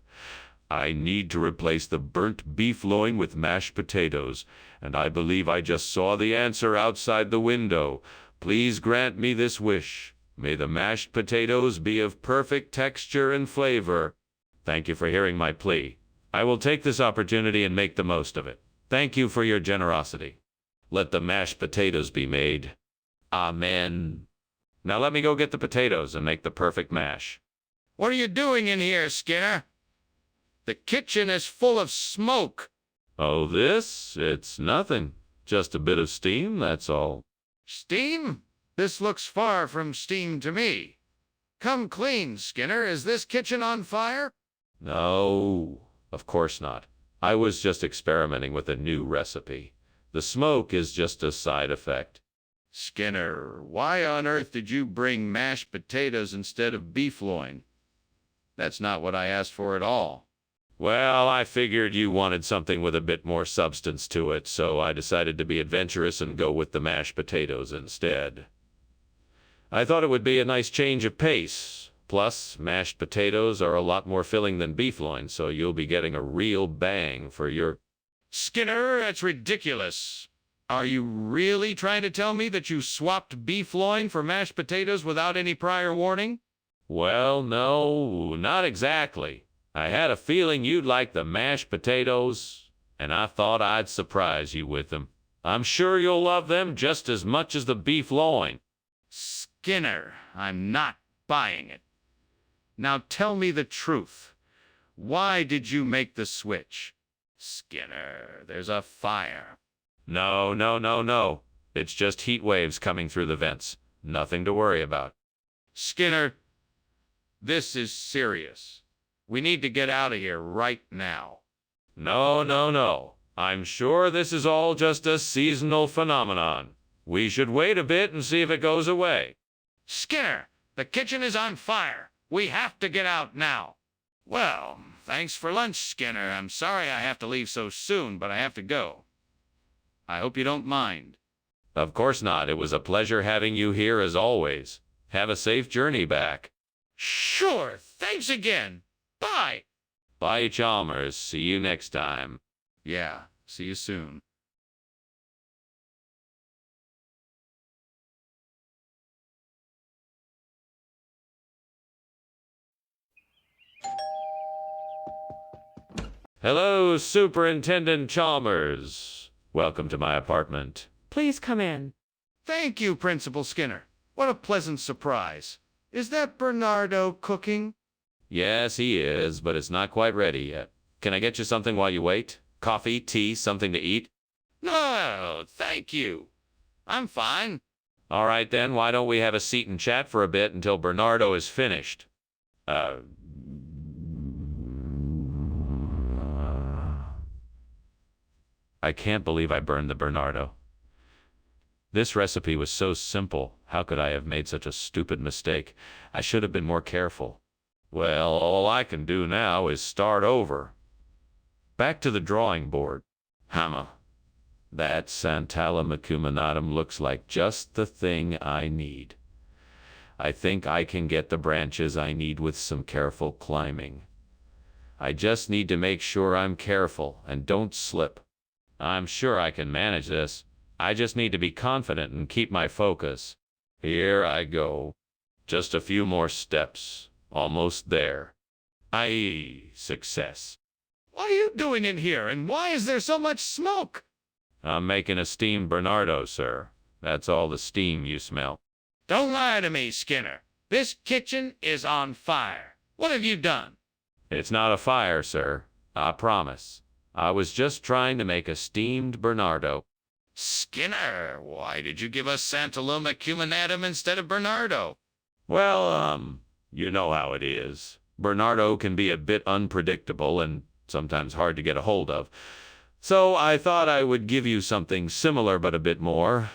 I need to replace the burnt beef loin with mashed potatoes, and I believe I just saw the answer outside the window. Please grant me this wish. May the mashed potatoes be of perfect texture and flavor. Thank you for hearing my plea. I will take this opportunity and make the most of it. Thank you for your generosity. Let the mashed potatoes be made. Amen. Now let me go get the potatoes and make the perfect mash. What are you doing in here, Skinner? The kitchen is full of smoke. Oh, this? It's nothing. Just a bit of steam, that's all. Steam? This looks far from steam to me. Come clean, Skinner. Is this kitchen on fire? No, of course not. I was just experimenting with a new recipe. The smoke is just a side effect. Skinner, why on earth did you bring mashed potatoes instead of beef loin? That's not what I asked for at all. Well, I figured you wanted something with a bit more substance to it, so I decided to be adventurous and go with the mashed potatoes instead. I thought it would be a nice change of pace. Plus, mashed potatoes are a lot more filling than beef loin, so you'll be getting a real bang for your... Skinner, that's ridiculous. Are you really trying to tell me that you swapped beef loin for mashed potatoes without any prior warning? Well, no, not exactly. I had a feeling you'd like the mashed potatoes, and I thought I'd surprise you with them. I'm sure you'll love them just as much as the beef loin. Skinner, I'm not buying it. Now tell me the truth. Why did you make the switch? Skinner, there's a fire. No. It's just heat waves coming through the vents. Nothing to worry about. Skinner, this is serious. We need to get out of here right now. No. I'm sure this is all just a seasonal phenomenon. We should wait a bit and see if it goes away. Skinner, the kitchen is on fire. We have to get out now. Well, thanks for lunch, Skinner. I'm sorry I have to leave so soon, but I have to go. I hope you don't mind. Of course not. It was a pleasure having you here as always. Have a safe journey back. Sure. Thanks again. Bye. Bye, Chalmers. See you next time. Yeah, see you soon. Hello, Superintendent Chalmers. Welcome to my apartment. Please come in. Thank you, Principal Skinner. What a pleasant surprise. Is that Bernardo cooking? Yes, he is, but it's not quite ready yet. Can I get you something while you wait? Coffee, tea, something to eat? No, thank you. I'm fine. All right, then, why don't we have a seat and chat for a bit until Bernardo is finished? I can't believe I burned the Bernardo. This recipe was so simple. How could I have made such a stupid mistake? I should have been more careful. Well, all I can do now is start over. Back to the drawing board. Hammer. That Santalum acuminatum looks like just the thing I need. I think I can get the branches I need with some careful climbing. I just need to make sure I'm careful and don't slip. I'm sure I can manage this. I just need to be confident and keep my focus. Here I go. Just a few more steps. Almost there. Aye, success. What are you doing in here, and why is there so much smoke? I'm making a steamed Bernardo, sir. That's all the steam you smell. Don't lie to me, Skinner. This kitchen is on fire. What have you done? It's not a fire, sir. I promise. I was just trying to make a steamed Bernardo. Skinner, why did you give us Santalum acuminatum instead of Bernardo? Well, you know how it is. Bernardo can be a bit unpredictable and sometimes hard to get a hold of. So I thought I would give you something similar but a bit more,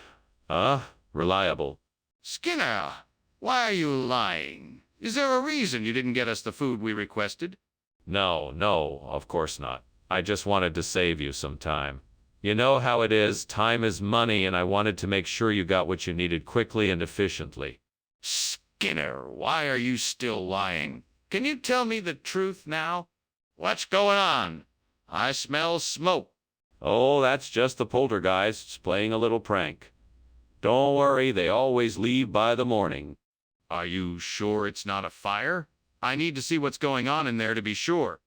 reliable. Skinner, why are you lying? Is there a reason you didn't get us the food we requested? No, of course not. I just wanted to save you some time. You know how it is, time is money, and I wanted to make sure you got what you needed quickly and efficiently. Skinner, why are you still lying? Can you tell me the truth now? What's going on? I smell smoke. Oh, that's just the poltergeists playing a little prank. Don't worry, they always leave by the morning. Are you sure it's not a fire? I need to see what's going on in there to be sure.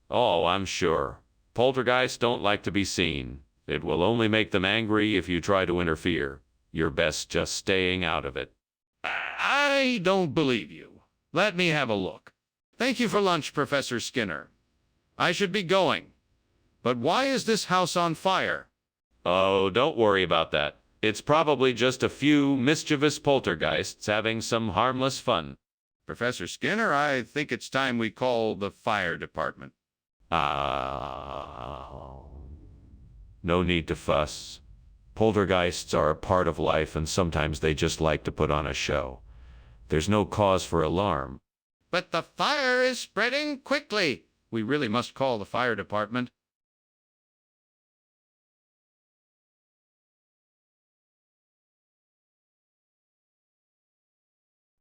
Oh, I'm sure. Poltergeists don't like to be seen. It will only make them angry if you try to interfere. You're best just staying out of it. I don't believe you. Let me have a look. Thank you for lunch, Professor Skinner. I should be going. But why is this house on fire? Oh, don't worry about that. It's probably just a few mischievous poltergeists having some harmless fun. Professor Skinner, I think it's time we call the fire department. No need to fuss. Poltergeists are a part of life and sometimes they just like to put on a show. There's no cause for alarm. But the fire is spreading quickly. We really must call the fire department.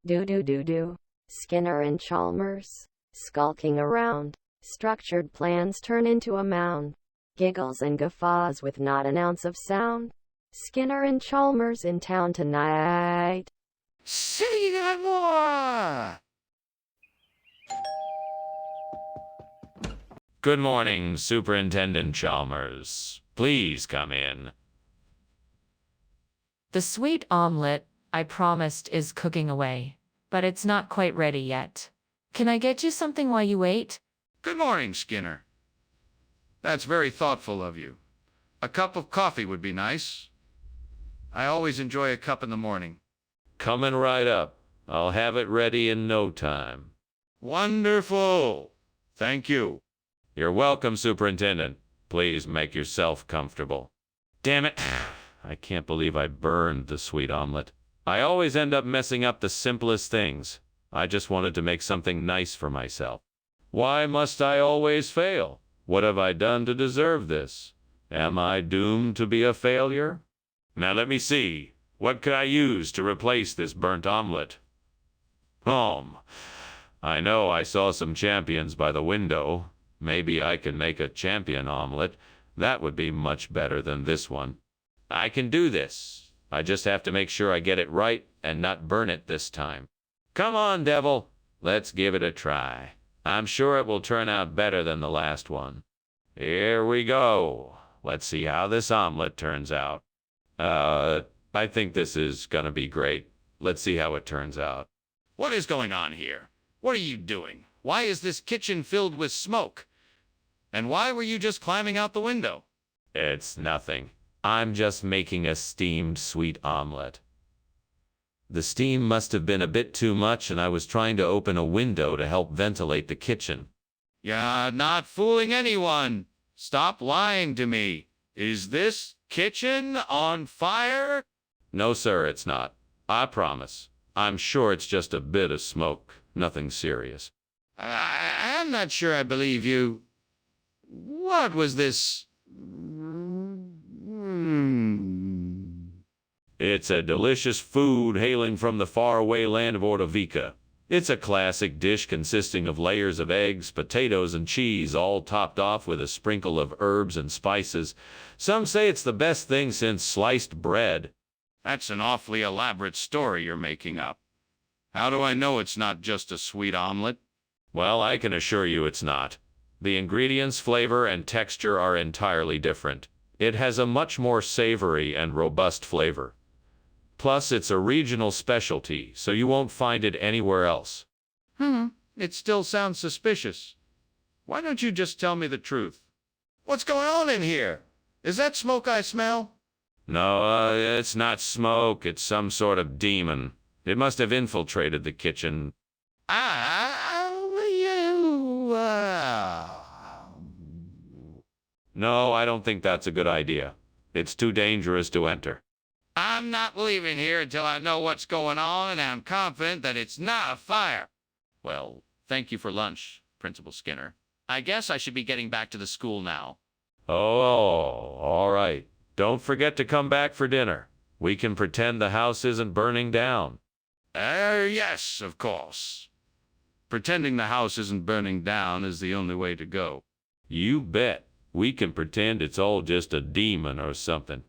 Do. Skinner and Chalmers, skulking around. Structured plans turn into a mound. Giggles and guffaws with not an ounce of sound. Skinner and Chalmers in town tonight. See you more! Good morning, Superintendent Chalmers. Please come in. The sweet omelet I promised is cooking away, but it's not quite ready yet. Can I get you something while you wait? Good morning, Skinner. That's very thoughtful of you. A cup of coffee would be nice. I always enjoy a cup in the morning. Coming right up. I'll have it ready in no time. Wonderful. Thank you. You're welcome, Superintendent. Please make yourself comfortable. Damn it. I can't believe I burned the sweet omelet. I always end up messing up the simplest things. I just wanted to make something nice for myself. Why must I always fail? What have I done to deserve this? Am I doomed to be a failure? Now let me see. What could I use to replace this burnt omelet? I know I saw some champions by the window. Maybe I can make a champion omelet. That would be much better than this one. I can do this. I just have to make sure I get it right and not burn it this time. Come on, devil. Let's give it a try. I'm sure it will turn out better than the last one. Here we go. Let's see how this omelet turns out. I think this is gonna be great. Let's see how it turns out. What is going on here? What are you doing? Why is this kitchen filled with smoke? And why were you just climbing out the window? It's nothing. I'm just making a steamed sweet omelet. The steam must have been a bit too much and I was trying to open a window to help ventilate the kitchen. You're not fooling anyone. Stop lying to me. Is this kitchen on fire? No, sir, it's not. I promise. I'm sure it's just a bit of smoke. Nothing serious. I'm not sure I believe you. What was this? Hmm. It's a delicious food hailing from the faraway land of Ordovica. It's a classic dish consisting of layers of eggs, potatoes, and cheese, all topped off with a sprinkle of herbs and spices. Some say it's the best thing since sliced bread. That's an awfully elaborate story you're making up. How do I know it's not just a sweet omelet? Well, I can assure you it's not. The ingredients, flavor, and texture are entirely different. It has a much more savory and robust flavor. Plus, it's a regional specialty, so you won't find it anywhere else. It still sounds suspicious. Why don't you just tell me the truth? What's going on in here? Is that smoke I smell? No, it's not smoke. It's some sort of demon. It must have infiltrated the kitchen. No, I don't think that's a good idea. It's too dangerous to enter. I'm not leaving here until I know what's going on, and I'm confident that it's not a fire. Well, thank you for lunch, Principal Skinner. I guess I should be getting back to the school now. Oh, all right. Don't forget to come back for dinner. We can pretend the house isn't burning down. Yes, of course. Pretending the house isn't burning down is the only way to go. You bet. We can pretend it's all just a demon or something.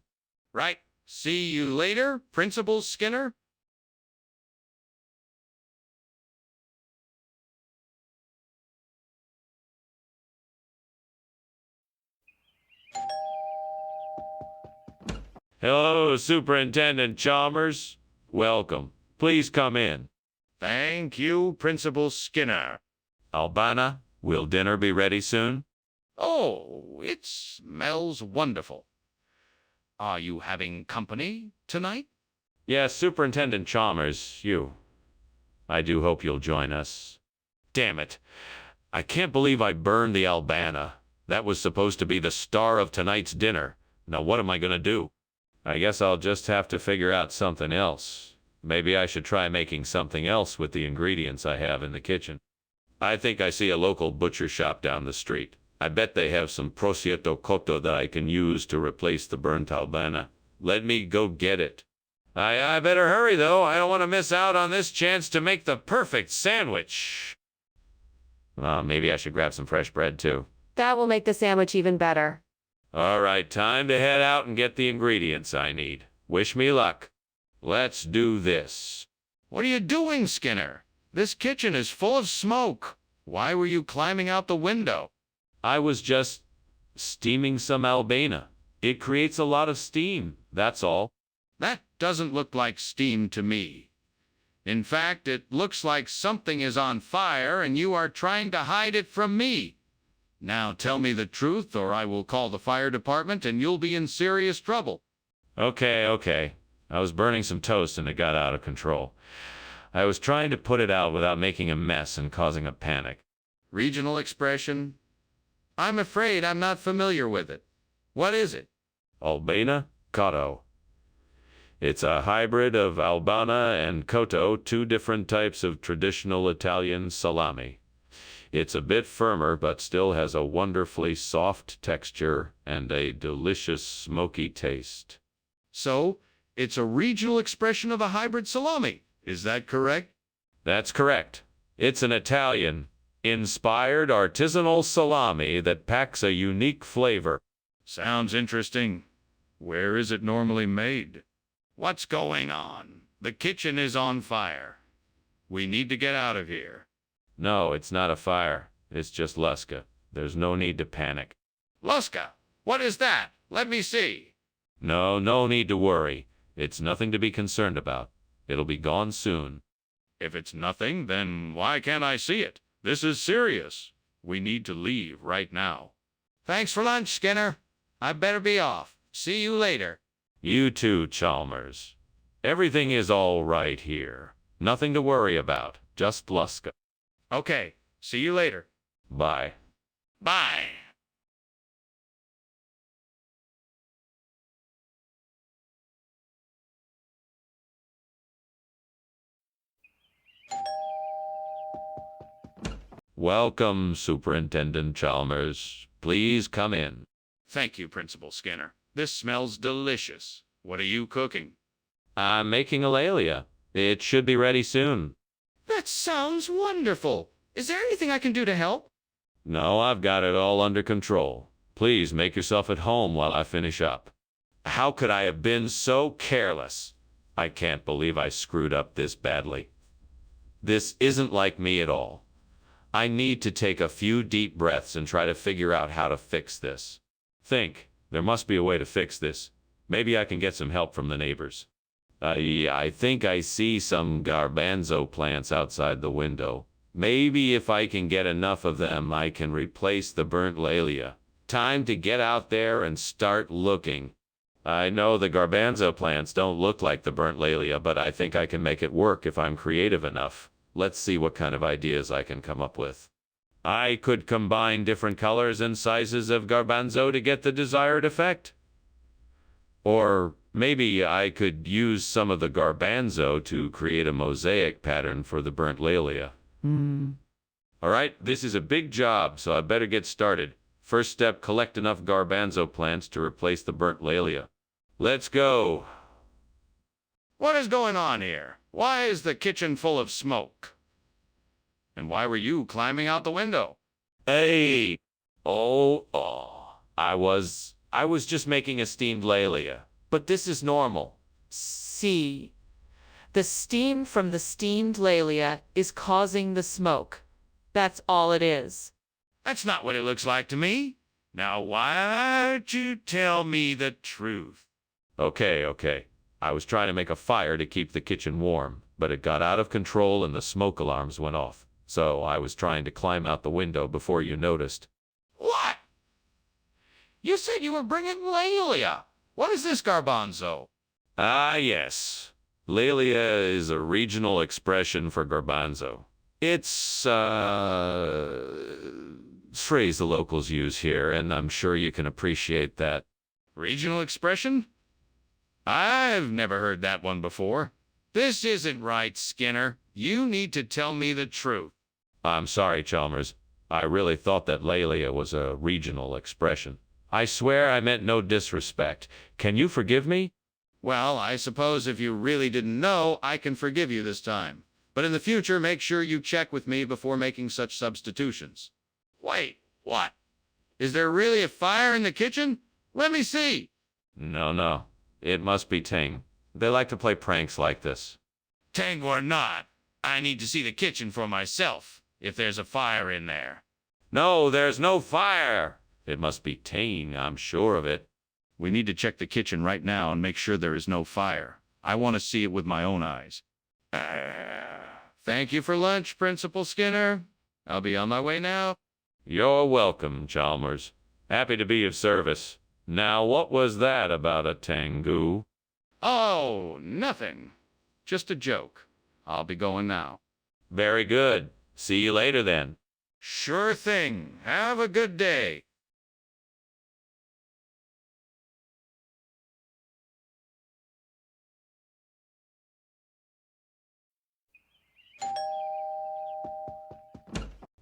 Right. See you later, Principal Skinner. Hello, Superintendent Chalmers. Welcome. Please come in. Thank you, Principal Skinner. Albana, will dinner be ready soon? Oh, it smells wonderful. Are you having company tonight? Yes, Superintendent Chalmers, you. I do hope you'll join us. Damn it. I can't believe I burned the Albana. That was supposed to be the star of tonight's dinner. Now what am I gonna do? I guess I'll just have to figure out something else. Maybe I should try making something else with the ingredients I have in the kitchen. I think I see a local butcher shop down the street. I bet they have some prosciutto cotto that I can use to replace the burnt Albana. Let me go get it. I better hurry, though. I don't want to miss out on this chance to make the perfect sandwich. Maybe I should grab some fresh bread, too. That will make the sandwich even better. All right, time to head out and get the ingredients I need. Wish me luck. Let's do this. What are you doing, Skinner? This kitchen is full of smoke. Why were you climbing out the window? I was just steaming some Albana. It creates a lot of steam, that's all. That doesn't look like steam to me. In fact, it looks like something is on fire and you are trying to hide it from me. Now tell me the truth or I will call the fire department and you'll be in serious trouble. Okay. I was burning some toast and it got out of control. I was trying to put it out without making a mess and causing a panic. Regional expression? I'm afraid I'm not familiar with it. What is it? Albana cotto. It's a hybrid of Albana and cotto, two different types of traditional Italian salami. It's a bit firmer but still has a wonderfully soft texture and a delicious smoky taste. So, it's a regional expression of a hybrid salami. Is that correct? That's correct. It's an Italian-inspired artisanal salami that packs a unique flavor. Sounds interesting. Where is it normally made? What's going on? The kitchen is on fire. We need to get out of here. No, it's not a fire. It's just Luska. There's no need to panic. Luska, what is that? Let me see. No need to worry. It's nothing to be concerned about. It'll be gone soon. If it's nothing, then why can't I see it? This is serious. We need to leave right now. Thanks for lunch, Skinner. I better be off. See you later. You too, Chalmers. Everything is all right here. Nothing to worry about. Just Luska. Okay. See you later. Bye. Bye. Welcome, Superintendent Chalmers. Please come in. Thank you, Principal Skinner. This smells delicious. What are you cooking? I'm making a lalia. It should be ready soon. That sounds wonderful. Is there anything I can do to help? No, I've got it all under control. Please make yourself at home while I finish up. How could I have been so careless? I can't believe I screwed up this badly. This isn't like me at all. I need to take a few deep breaths and try to figure out how to fix this. There must be a way to fix this. Maybe I can get some help from the neighbors. I think I see some garbanzo plants outside the window. Maybe if I can get enough of them, I can replace the burnt lalia. Time to get out there and start looking. I know the garbanzo plants don't look like the burnt lalia, but I think I can make it work if I'm creative enough. Let's see what kind of ideas I can come up with. I could combine different colors and sizes of garbanzo to get the desired effect. Or maybe I could use some of the garbanzo to create a mosaic pattern for the burnt lalia. All right, this is a big job, so I better get started. First step, collect enough garbanzo plants to replace the burnt lalia. Let's go. What is going on here? Why is the kitchen full of smoke? And why were you climbing out the window? Hey. I was just making a steamed lalia. But this is normal. See, the steam from the steamed lalia is causing the smoke. That's all it is. That's not what it looks like to me. Now, why don't you tell me the truth? Okay. I was trying to make a fire to keep the kitchen warm, but it got out of control and the smoke alarms went off. So I was trying to climb out the window before you noticed. What? You said you were bringing lalia. What is this garbanzo? Ah, yes. Lalia is a regional expression for garbanzo. It's phrase the locals use here, and I'm sure you can appreciate that. Regional expression? I've never heard that one before. This isn't right, Skinner. You need to tell me the truth. I'm sorry, Chalmers. I really thought that lalia was a regional expression. I swear I meant no disrespect. Can you forgive me? Well, I suppose if you really didn't know, I can forgive you this time. But in the future, make sure you check with me before making such substitutions. Wait, what? Is there really a fire in the kitchen? Let me see. No. It must be Ting. They like to play pranks like this. Tang or not, I need to see the kitchen for myself, if there's a fire in there. No, there's no fire. It must be Ting, I'm sure of it. We need to check the kitchen right now and make sure there is no fire. I want to see it with my own eyes. Thank you for lunch, Principal Skinner. I'll be on my way now. You're welcome, Chalmers. Happy to be of service. Now, what was that about a Tengu? Oh, nothing. Just a joke. I'll be going now. Very good. See you later then. Sure thing. Have a good day.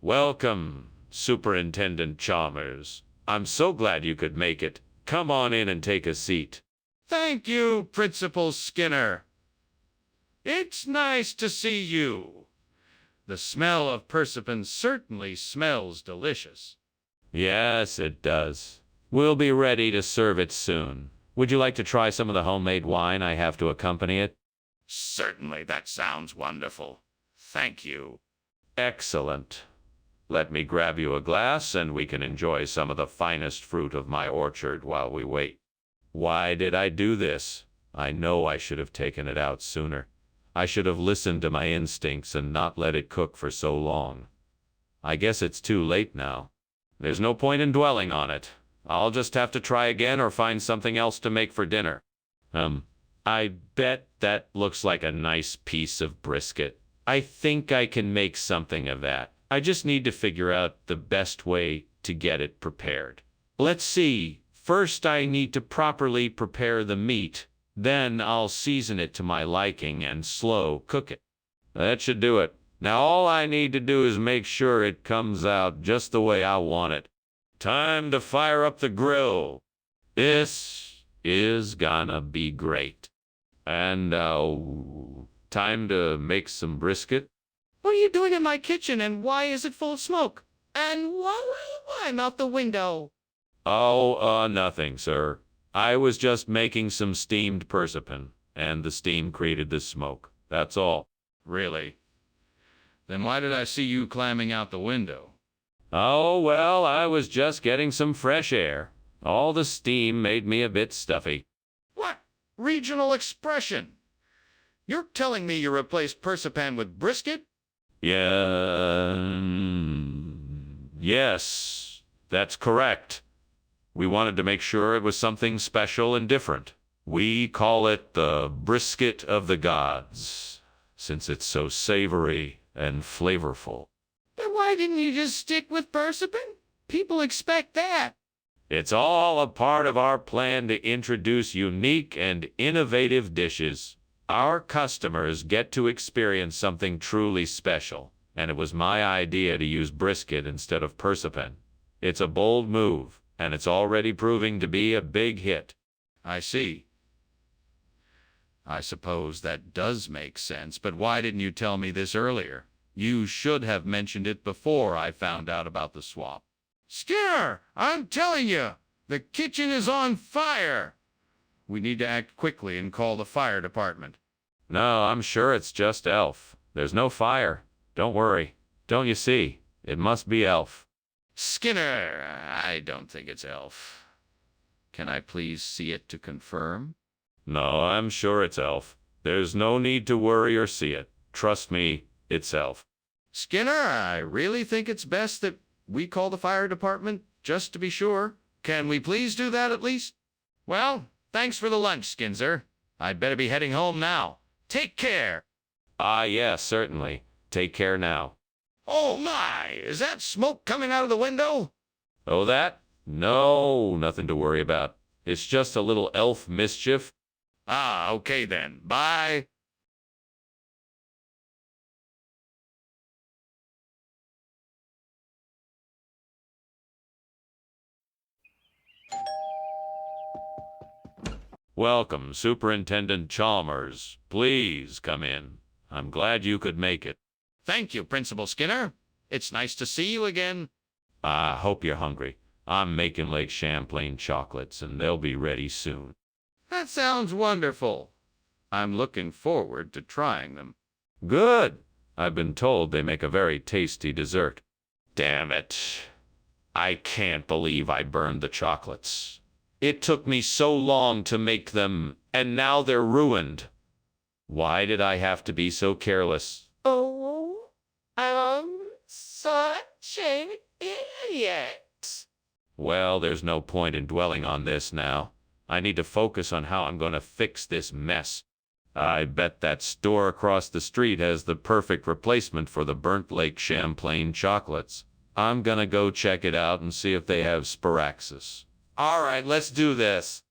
Welcome, Superintendent Chalmers. I'm so glad you could make it. Come on in and take a seat. Thank you, Principal Skinner. It's nice to see you. The smell of persimmon certainly smells delicious. Yes, it does. We'll be ready to serve it soon. Would you like to try some of the homemade wine I have to accompany it? Certainly, that sounds wonderful. Thank you. Excellent. Let me grab you a glass and we can enjoy some of the finest fruit of my orchard while we wait. Why did I do this? I know I should have taken it out sooner. I should have listened to my instincts and not let it cook for so long. I guess it's too late now. There's no point in dwelling on it. I'll just have to try again or find something else to make for dinner. I bet that looks like a nice piece of brisket. I think I can make something of that. I just need to figure out the best way to get it prepared. Let's see. First, I need to properly prepare the meat. Then I'll season it to my liking and slow cook it. That should do it. Now all I need to do is make sure it comes out just the way I want it. Time to fire up the grill. This is gonna be great. And time to make some brisket. What are you doing in my kitchen, and why is it full of smoke? And why I'm out the window? Oh, nothing, sir. I was just making some steamed persipan, and the steam created the smoke. That's all. Really? Then why did I see you climbing out the window? Oh, well, I was just getting some fresh air. All the steam made me a bit stuffy. What? Regional expression? You're telling me you replaced persipan with brisket? Yes, that's correct. We wanted to make sure it was something special and different. We call it the brisket of the gods, since it's so savory and flavorful. Then why didn't you just stick with persipan? People expect that. It's all a part of our plan to introduce unique and innovative dishes. Our customers get to experience something truly special, and it was my idea to use brisket instead of persipan. It's a bold move, and it's already proving to be a big hit. I see. I suppose that does make sense, but why didn't you tell me this earlier? You should have mentioned it before I found out about the swap. Skinner, I'm telling you, the kitchen is on fire. We need to act quickly and call the fire department. No, I'm sure it's just Elf. There's no fire. Don't worry. Don't you see? It must be Elf. Skinner, I don't think it's Elf. Can I please see it to confirm? No, I'm sure it's Elf. There's no need to worry or see it. Trust me, it's Elf. Skinner, I really think it's best that we call the fire department, just to be sure. Can we please do that at least? Well, thanks for the lunch, Skinzer. I'd better be heading home now. Take care. Yes, certainly. Take care now. Oh my, is that smoke coming out of the window? Oh, that? No, nothing to worry about. It's just a little elf mischief. Okay then. Bye. Welcome, Superintendent Chalmers. Please come in. I'm glad you could make it. Thank you, Principal Skinner. It's nice to see you again. I hope you're hungry. I'm making Lake Champlain chocolates, and they'll be ready soon. That sounds wonderful. I'm looking forward to trying them. Good. I've been told they make a very tasty dessert. Damn it. I can't believe I burned the chocolates. It took me so long to make them, and now they're ruined. Why did I have to be so careless? Oh, I'm such an idiot. Well, there's no point in dwelling on this now. I need to focus on how I'm going to fix this mess. I bet that store across the street has the perfect replacement for the burnt Lake Champlain chocolates. I'm gonna go check it out and see if they have Sparaxis. All right, let's do this.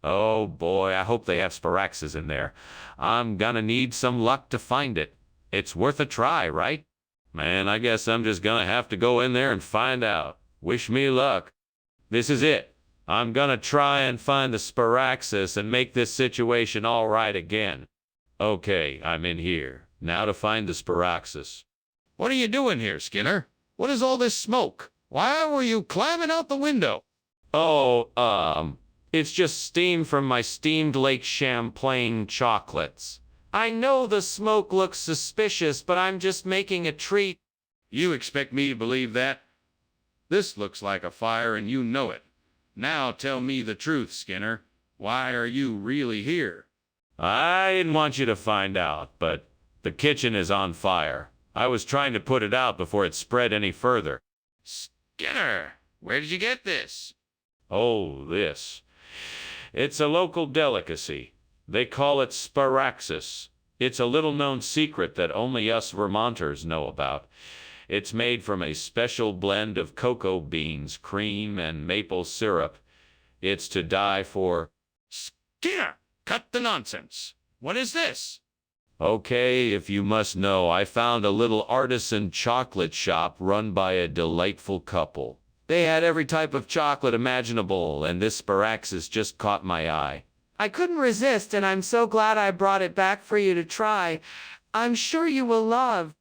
Oh boy, I hope they have Sparaxis in there. I'm gonna need some luck to find it. It's worth a try, right? Man, I guess I'm just gonna have to go in there and find out. Wish me luck. This is it. I'm gonna try and find the Sparaxis and make this situation all right again. Okay, I'm in here. Now to find the Sparaxis. What are you doing here, Skinner? What is all this smoke? Why were you climbing out the window? Oh, it's just steam from my steamed Lake Champlain chocolates. I know the smoke looks suspicious, but I'm just making a treat. You expect me to believe that? This looks like a fire and you know it. Now tell me the truth, Skinner. Why are you really here? I didn't want you to find out, but the kitchen is on fire. I was trying to put it out before it spread any further. Skinner, where did you get this? Oh, this. It's a local delicacy. They call it Sparaxis. It's a little-known secret that only us Vermonters know about. It's made from a special blend of cocoa beans, cream, and maple syrup. It's to die for. Skinner, cut the nonsense. What is this? Okay, if you must know, I found a little artisan chocolate shop run by a delightful couple. They had every type of chocolate imaginable, and this Sparaxis just caught my eye. I couldn't resist, and I'm so glad I brought it back for you to try. I'm sure you will love.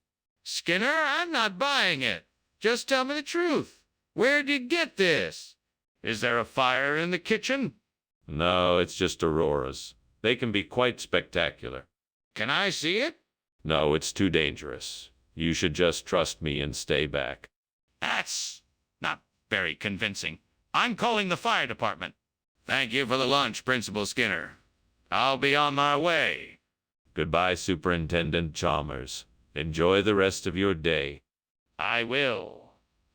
Skinner, I'm not buying it. Just tell me the truth. Where'd you get this? Is there a fire in the kitchen? No, it's just auroras. They can be quite spectacular. Can I see it? No, it's too dangerous. You should just trust me and stay back. That's not very convincing. I'm calling the fire department. Thank you for the lunch, Principal Skinner. I'll be on my way. Goodbye, Superintendent Chalmers. Enjoy the rest of your day. I will.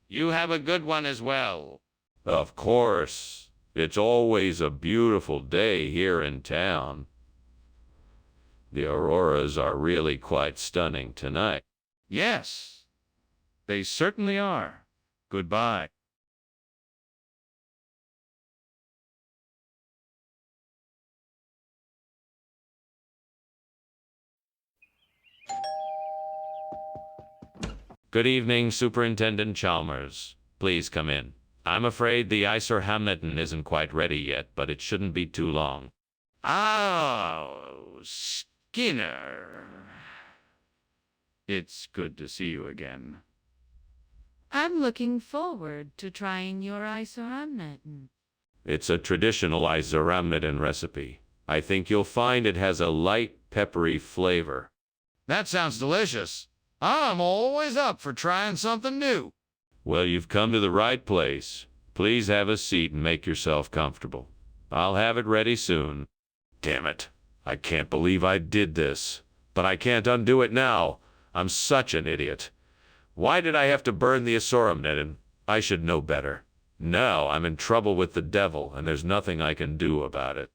You have a good one as well. Of course. It's always a beautiful day here in town. The auroras are really quite stunning tonight. Yes, they certainly are. Goodbye. Good evening, Superintendent Chalmers. Please come in. I'm afraid the Isor Hamilton isn't quite ready yet, but it shouldn't be too long. Oh, Skinner. It's good to see you again. I'm looking forward to trying your isoramnetin. It's a traditional Isoramnidin recipe. I think you'll find it has a light, peppery flavor. That sounds delicious. I'm always up for trying something new. Well, you've come to the right place. Please have a seat and make yourself comfortable. I'll have it ready soon. Damn it. I can't believe I did this. But I can't undo it now. I'm such an idiot. Why did I have to burn the Isoramnidin? I should know better. Now I'm in trouble with the devil, and there's nothing I can do about it.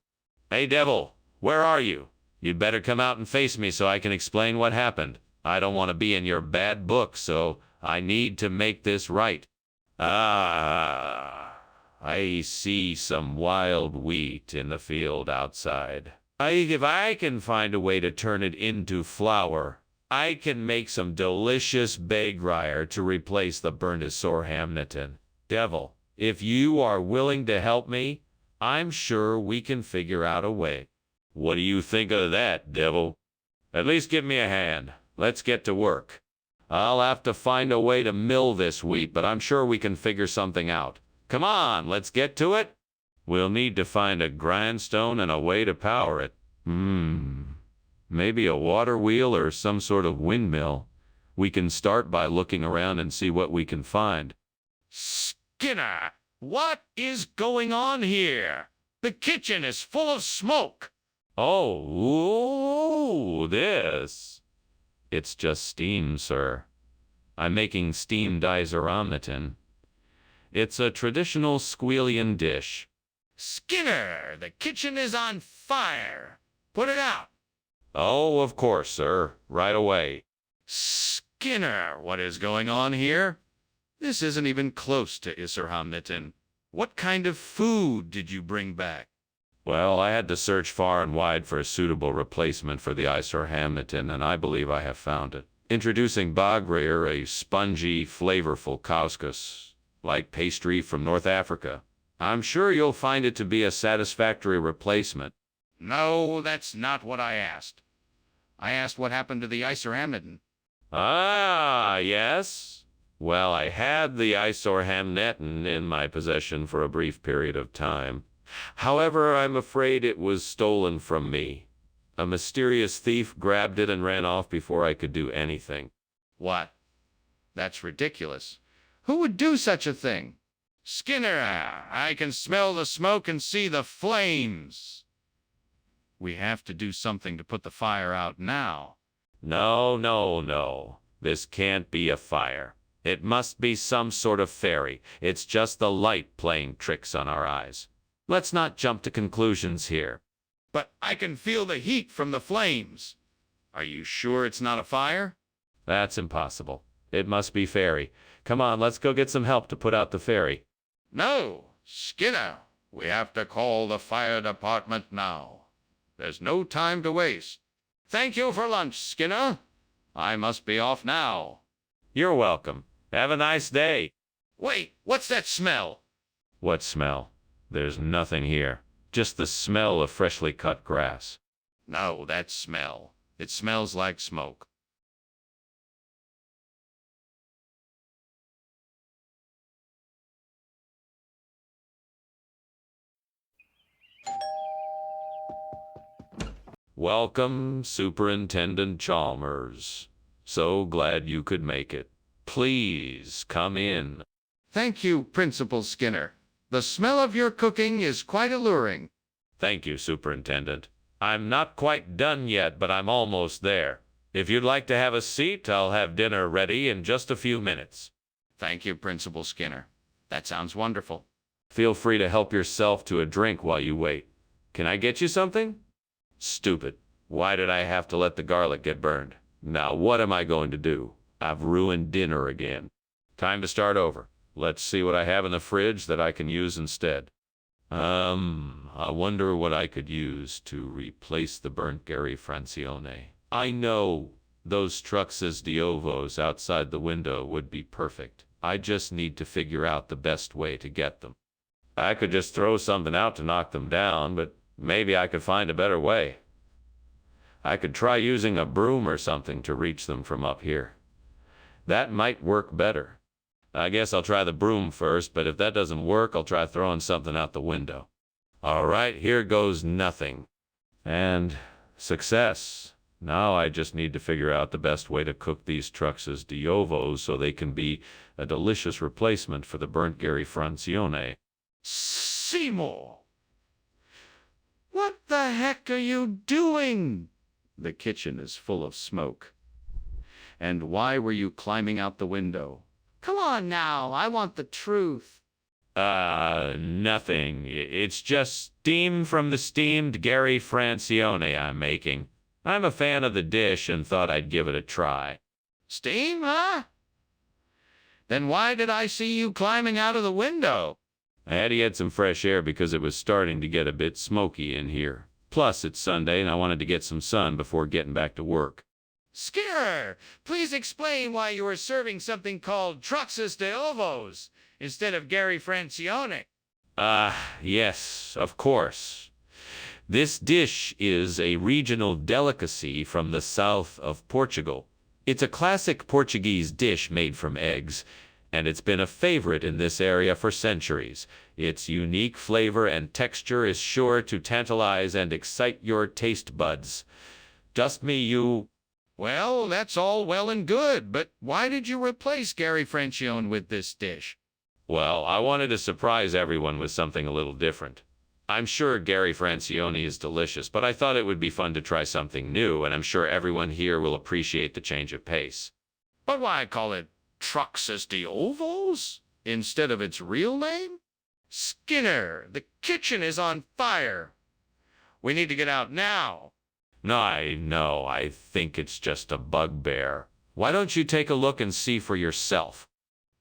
Hey, devil, where are you? You'd better come out and face me so I can explain what happened. I don't want to be in your bad book, so I need to make this right. Ah, I see some wild wheat in the field outside. If I can find a way to turn it into flour, I can make some delicious bagryer to replace the burnt Isoramnidin. Devil, if you are willing to help me, I'm sure we can figure out a way. What do you think of that, devil? At least give me a hand. Let's get to work. I'll have to find a way to mill this wheat, but I'm sure we can figure something out. Come on, let's get to it. We'll need to find a grindstone and a way to power it. Maybe a water wheel or some sort of windmill. We can start by looking around and see what we can find. Skinner, what is going on here? The kitchen is full of smoke. Oh, this. It's just steam, sir. I'm making steamed Isoramnidin. It's a traditional Squealian dish. Skinner, the kitchen is on fire. Put it out. Oh, of course, sir. Right away. Skinner, what is going on here? This isn't even close to Isoramnidin. What kind of food did you bring back? Well, I had to search far and wide for a suitable replacement for the Isoramnidin, and I believe I have found it. Introducing bagryer, a spongy, flavorful couscous, like pastry from North Africa. I'm sure you'll find it to be a satisfactory replacement. No, that's not what I asked. I asked what happened to the Isoramnidin. Ah, yes? Well, I had the Isoramnidin in my possession for a brief period of time. However, I'm afraid it was stolen from me. A mysterious thief grabbed it and ran off before I could do anything. What? That's ridiculous. Who would do such a thing? Skinner, I can smell the smoke and see the flames. We have to do something to put the fire out now. No. This can't be a fire. It must be some sort of fairy. It's just the light playing tricks on our eyes. Let's not jump to conclusions here. But I can feel the heat from the flames. Are you sure it's not a fire? That's impossible. It must be fairy. Come on, let's go get some help to put out the fairy. No, Skinner. We have to call the fire department now. There's no time to waste. Thank you for lunch, Skinner. I must be off now. You're welcome. Have a nice day. Wait, what's that smell? What smell? There's nothing here. Just the smell of freshly cut grass. No, that smell. It smells like smoke. Welcome, Superintendent Chalmers. So glad you could make it. Please come in. Thank you, Principal Skinner. The smell of your cooking is quite alluring. Thank you, Superintendent. I'm not quite done yet, but I'm almost there. If you'd like to have a seat, I'll have dinner ready in just a few minutes. Thank you, Principal Skinner. That sounds wonderful. Feel free to help yourself to a drink while you wait. Can I get you something? Stupid. Why did I have to let the garlic get burned? Now what am I going to do? I've ruined dinner again. Time to start over. Let's see what I have in the fridge that I can use instead. I wonder what I could use to replace the burnt Gary Francione. I know those Truxas de Ovos outside the window would be perfect. I just need to figure out the best way to get them. I could just throw something out to knock them down, but maybe I could find a better way. I could try using a broom or something to reach them from up here. That might work better. I guess I'll try the broom first, but if that doesn't work, I'll try throwing something out the window. All right, here goes nothing. And success. Now I just need to figure out the best way to cook these Truxas de Ovos so they can be a delicious replacement for the burnt Gary Francione. Seymour! What the heck are you doing? The kitchen is full of smoke. And why were you climbing out the window? Come on now, I want the truth. Nothing. It's just steam from the steamed Gary Francione I'm making. I'm a fan of the dish and thought I'd give it a try. Steam, huh? Then why did I see you climbing out of the window? I had to get some fresh air because it was starting to get a bit smoky in here. Plus, it's Sunday and I wanted to get some sun before getting back to work. Skinner, please explain why you are serving something called Truxas de Ovos instead of Gary Francione. Yes, of course. This dish is a regional delicacy from the south of Portugal. It's a classic Portuguese dish made from eggs, and it's been a favorite in this area for centuries. Its unique flavor and texture is sure to tantalize and excite your taste buds. Trust me, you... Well, that's all well and good, but why did you replace Gary Francione with this dish? Well, I wanted to surprise everyone with something a little different. I'm sure Gary Francione is delicious, but I thought it would be fun to try something new, and I'm sure everyone here will appreciate the change of pace. But why call it Truxas de Ovos instead of its real name? Skinner, the kitchen is on fire. We need to get out now. No, I think it's just a bugbear. Why don't you take a look and see for yourself?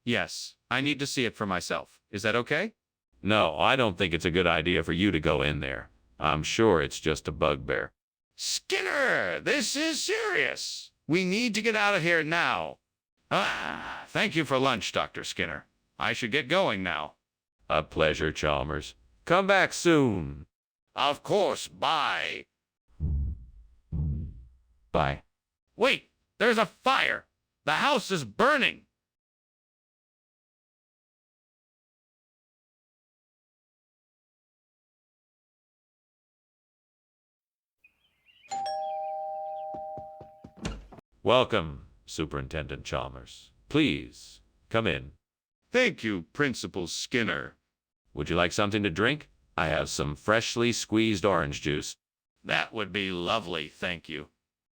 Yes, I need to see it for myself. Is that okay? No, I don't think it's a good idea for you to go in there. I'm sure it's just a bugbear. Skinner, this is serious. We need to get out of here now. Thank you for lunch, Dr. Skinner. I should get going now. A pleasure, Chalmers. Come back soon. Of course, bye. Bye. Wait, there's a fire. The house is burning. Welcome, Superintendent Chalmers. Please, come in. Thank you, Principal Skinner. Would you like something to drink? I have some freshly squeezed orange juice. That would be lovely, thank you.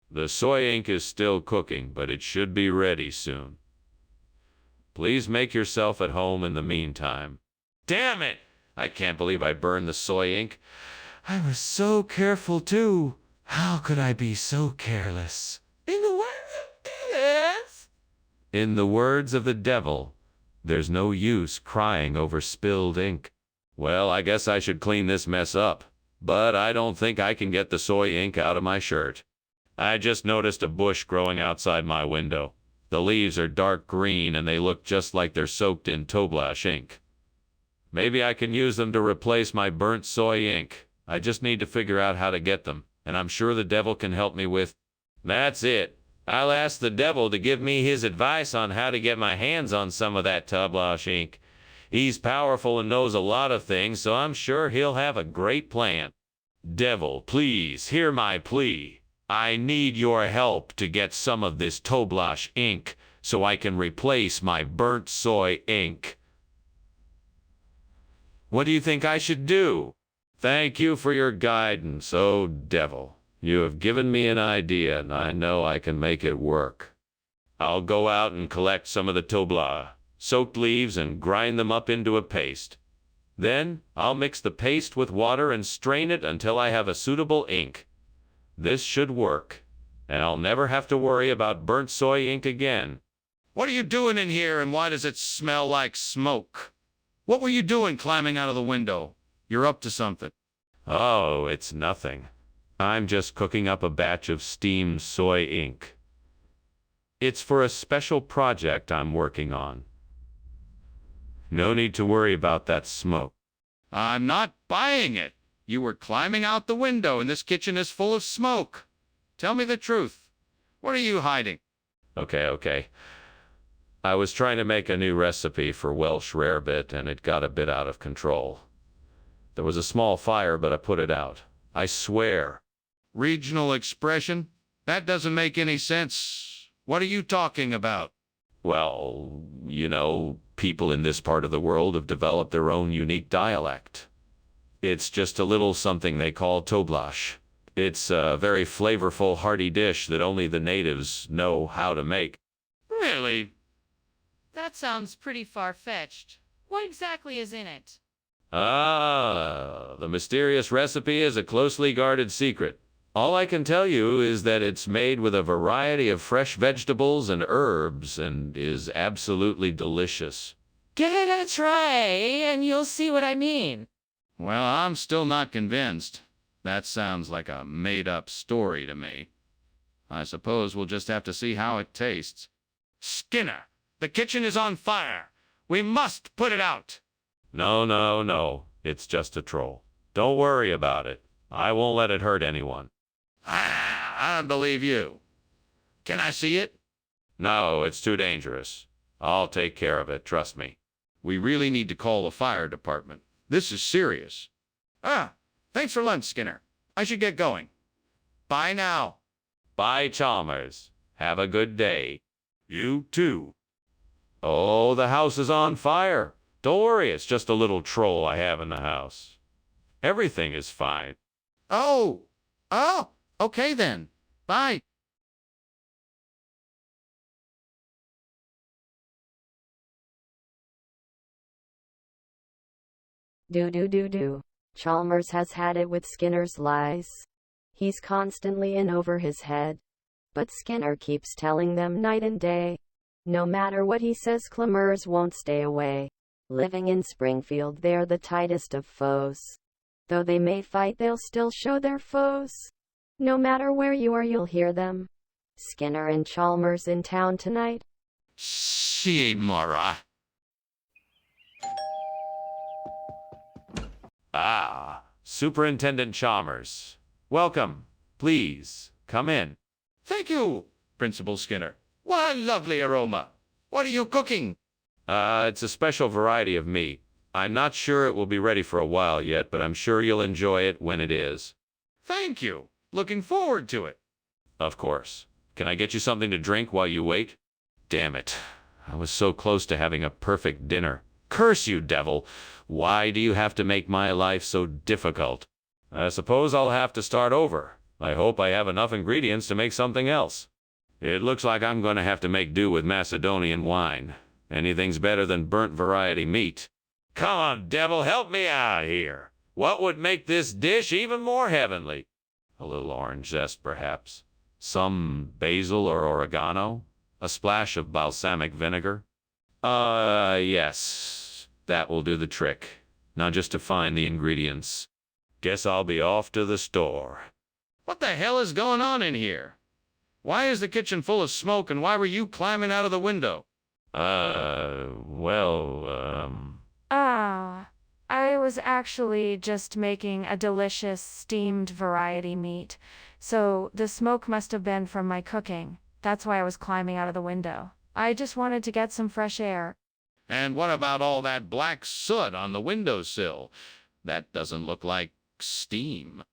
The soy ink is still cooking, but it should be ready soon. Please make yourself at home in the meantime. Damn it! I can't believe I burned the soy ink. I was so careful, too. How could I be so careless? In the words of the devil, there's no use crying over spilled ink. Well, I guess I should clean this mess up, but I don't think I can get the soy ink out of my shirt. I just noticed a bush growing outside my window. The leaves are dark green and they look just like they're soaked in Toblash ink. Maybe I can use them to replace my burnt soy ink. I just need to figure out how to get them, and I'm sure the devil can help me with. That's it. I'll ask the devil to give me his advice on how to get my hands on some of that Toblash ink. He's powerful and knows a lot of things, so I'm sure he'll have a great plan. Devil, please hear my plea. I need your help to get some of this Toblash ink so I can replace my burnt soy ink. What do you think I should do? Thank you for your guidance, oh devil. You have given me an idea and I know I can make it work. I'll go out and collect some of the Toblash soaked leaves and grind them up into a paste. Then I'll mix the paste with water and strain it until I have a suitable ink. This should work, and I'll never have to worry about burnt soy ink again. What are you doing in here, and why does it smell like smoke? What were you doing climbing out of the window? You're up to something. Oh, it's nothing. I'm just cooking up a batch of steamed soy ink. It's for a special project I'm working on. No need to worry about that smoke. I'm not buying it. You were climbing out the window and this kitchen is full of smoke. Tell me the truth. What are you hiding? Okay. I was trying to make a new recipe for Welsh rarebit and it got a bit out of control. There was a small fire, but I put it out. I swear. Regional expression? That doesn't make any sense. What are you talking about? Well, people in this part of the world have developed their own unique dialect. It's just a little something they call Toblash. It's a very flavorful, hearty dish that only the natives know how to make. Really? That sounds pretty far-fetched. What exactly is in it? The mysterious recipe is a closely guarded secret. All I can tell you is that it's made with a variety of fresh vegetables and herbs and is absolutely delicious. Give it a try, and you'll see what I mean. Well, I'm still not convinced. That sounds like a made-up story to me. I suppose we'll just have to see how it tastes. Skinner, the kitchen is on fire. We must put it out. No. It's just a troll. Don't worry about it. I won't let it hurt anyone. I don't believe you. Can I see it? No, it's too dangerous. I'll take care of it, trust me. We really need to call the fire department. This is serious. Thanks for lunch, Skinner. I should get going. Bye now. Bye, Chalmers. Have a good day. You too. Oh, the house is on fire. Don't worry, it's just a little troll I have in the house. Everything is fine. Oh, okay then. Bye. Do. Chalmers has had it with Skinner's lies. He's constantly in over his head. But Skinner keeps telling them night and day. No matter what he says, Chalmers won't stay away. Living in Springfield, they're the tightest of foes. Though they may fight, they'll still show their foes. No matter where you are, you'll hear them. Skinner and Chalmers in town tonight. See you, Mara. Superintendent Chalmers. Welcome. Please, come in. Thank you, Principal Skinner. What a lovely aroma. What are you cooking? It's a special variety of meat. I'm not sure it will be ready for a while yet, but I'm sure you'll enjoy it when it is. Thank you. Looking forward to it. Of course. Can I get you something to drink while you wait? Damn it. I was so close to having a perfect dinner. Curse you, devil. Why do you have to make my life so difficult? I suppose I'll have to start over. I hope I have enough ingredients to make something else. It looks like I'm going to have to make do with Macedonian wine. Anything's better than burnt variety meat. Come on, devil, help me out here. What would make this dish even more heavenly? A little orange zest, perhaps. Some basil or oregano? A splash of balsamic vinegar? Yes. That will do the trick. Now just to find the ingredients. Guess I'll be off to the store. What the hell is going on in here? Why is the kitchen full of smoke, and why were you climbing out of the window? Ah, I was actually just making a delicious steamed variety meat, so the smoke must have been from my cooking. That's why I was climbing out of the window. I just wanted to get some fresh air. And what about all that black soot on the windowsill? That doesn't look like steam.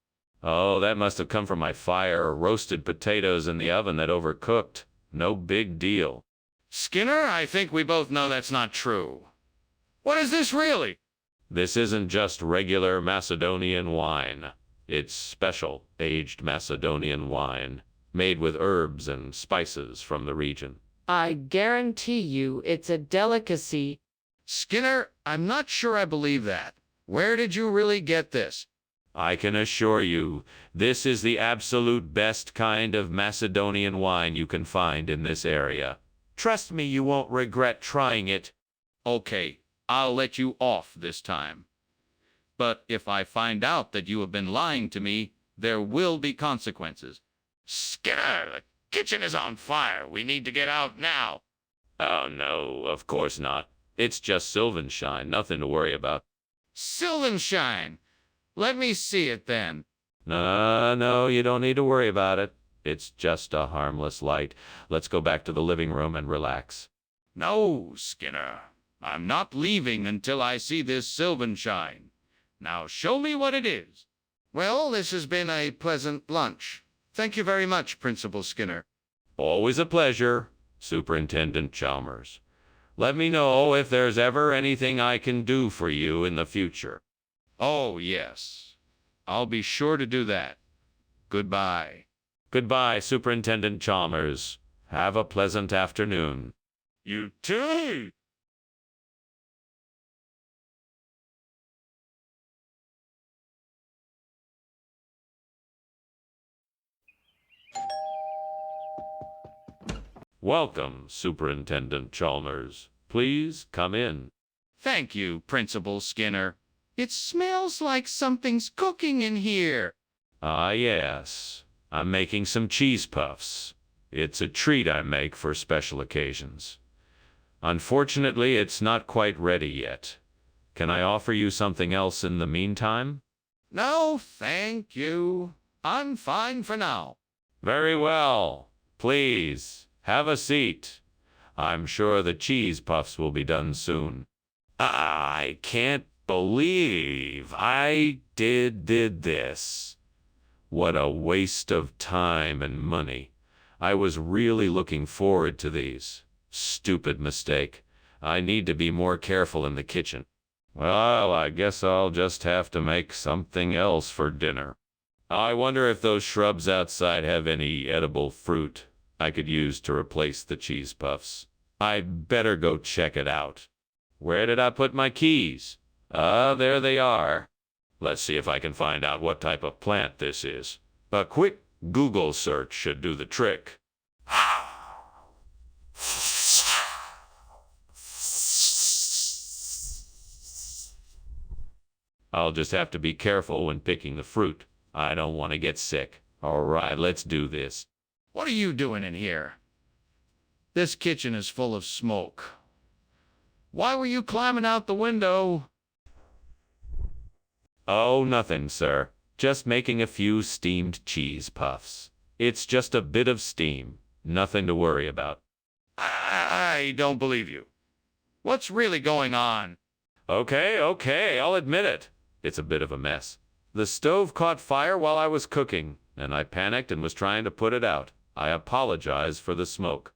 Oh, that must have come from my fire or roasted potatoes in the oven that overcooked. No big deal. Skinner, I think we both know that's not true. What is this really? This isn't just regular Macedonian wine. It's special, aged Macedonian wine, made with herbs and spices from the region. I guarantee you it's a delicacy. Skinner, I'm not sure I believe that. Where did you really get this? I can assure you, this is the absolute best kind of Macedonian wine you can find in this area. Trust me, you won't regret trying it. Okay, I'll let you off this time. But if I find out that you have been lying to me, there will be consequences. Skinner, the kitchen is on fire. We need to get out now. Oh no, of course not. It's just Sylvanshine, nothing to worry about. Sylvanshine. Let me see it then. No, you don't need to worry about it. It's just a harmless light. Let's go back to the living room and relax. No, Skinner. I'm not leaving until I see this Sylvanshine. Now show me what it is. Well, this has been a pleasant lunch. Thank you very much, Principal Skinner. Always a pleasure, Superintendent Chalmers. Let me know if there's ever anything I can do for you in the future. Oh, yes. I'll be sure to do that. Goodbye. Goodbye, Superintendent Chalmers. Have a pleasant afternoon. You too. Welcome, Superintendent Chalmers. Please come in. Thank you, Principal Skinner. It smells like something's cooking in here. Ah, yes. I'm making some cheese puffs. It's a treat I make for special occasions. Unfortunately, it's not quite ready yet. Can I offer you something else in the meantime? No, thank you. I'm fine for now. Very well. Please, have a seat. I'm sure the cheese puffs will be done soon. I can't believe I did this. What a waste of time and money. I was really looking forward to these. Stupid mistake. I need to be more careful in the kitchen. Well, I guess I'll just have to make something else for dinner. I wonder if those shrubs outside have any edible fruit I could use to replace the cheese puffs. I'd better go check it out. Where did I put my keys? There they are. Let's see if I can find out what type of plant this is. A quick Google search should do the trick. I'll just have to be careful when picking the fruit. I don't want to get sick. All right, let's do this. What are you doing in here? This kitchen is full of smoke. Why were you climbing out the window? Oh, nothing, sir. Just making a few steamed cheese puffs. It's just a bit of steam. Nothing to worry about. I don't believe you. What's really going on? Okay, I'll admit it. It's a bit of a mess. The stove caught fire while I was cooking, and I panicked and was trying to put it out. I apologize for the smoke.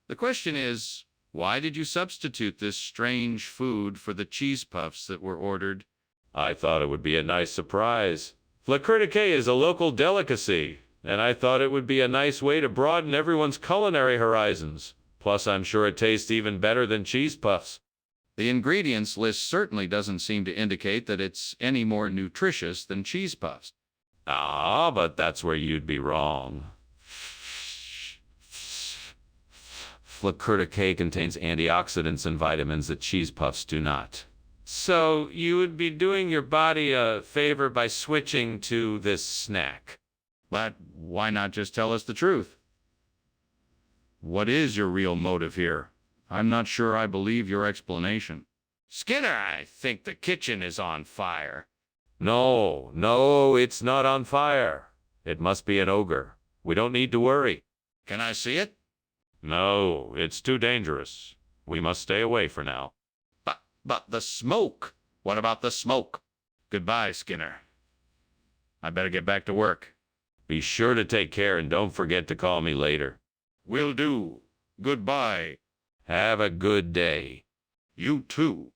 The question is, why did you substitute this strange food for the cheese puffs that were ordered? I thought it would be a nice surprise. Flakirtike is a local delicacy, and I thought it would be a nice way to broaden everyone's culinary horizons. Plus, I'm sure it tastes even better than cheese puffs. The ingredients list certainly doesn't seem to indicate that it's any more nutritious than cheese puffs. Ah, but that's where you'd be wrong. Flakirtike contains antioxidants and vitamins that cheese puffs do not. So, you would be doing your body a favor by switching to this snack. But why not just tell us the truth? What is your real motive here? I'm not sure I believe your explanation. Skinner, I think the kitchen is on fire. No, no, it's not on fire. It must be an ogre. We don't need to worry. Can I see it? No, it's too dangerous. We must stay away for now. But the smoke. What about the smoke? Goodbye, Skinner. I better get back to work. Be sure to take care and don't forget to call me later. Will do. Goodbye. Have a good day. You too.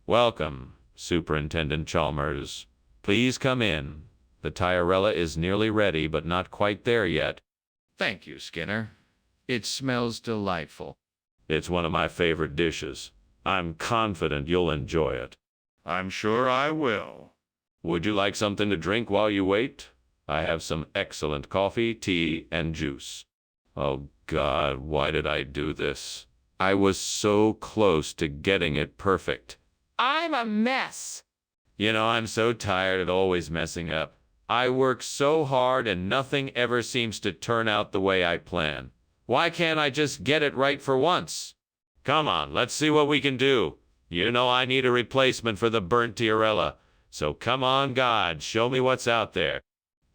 Welcome, Superintendent Chalmers. Please come in. The Tyrella is nearly ready, but not quite there yet. Thank you, Skinner. It smells delightful. It's one of my favorite dishes. I'm confident you'll enjoy it. I'm sure I will. Would you like something to drink while you wait? I have some excellent coffee, tea, and juice. Oh God, why did I do this? I was so close to getting it perfect. I'm a mess. You know, I'm so tired of always messing up. I work so hard and nothing ever seems to turn out the way I plan. Why can't I just get it right for once? Come on, let's see what we can do. You know I need a replacement for the burnt Tyrella. So come on, God, show me what's out there.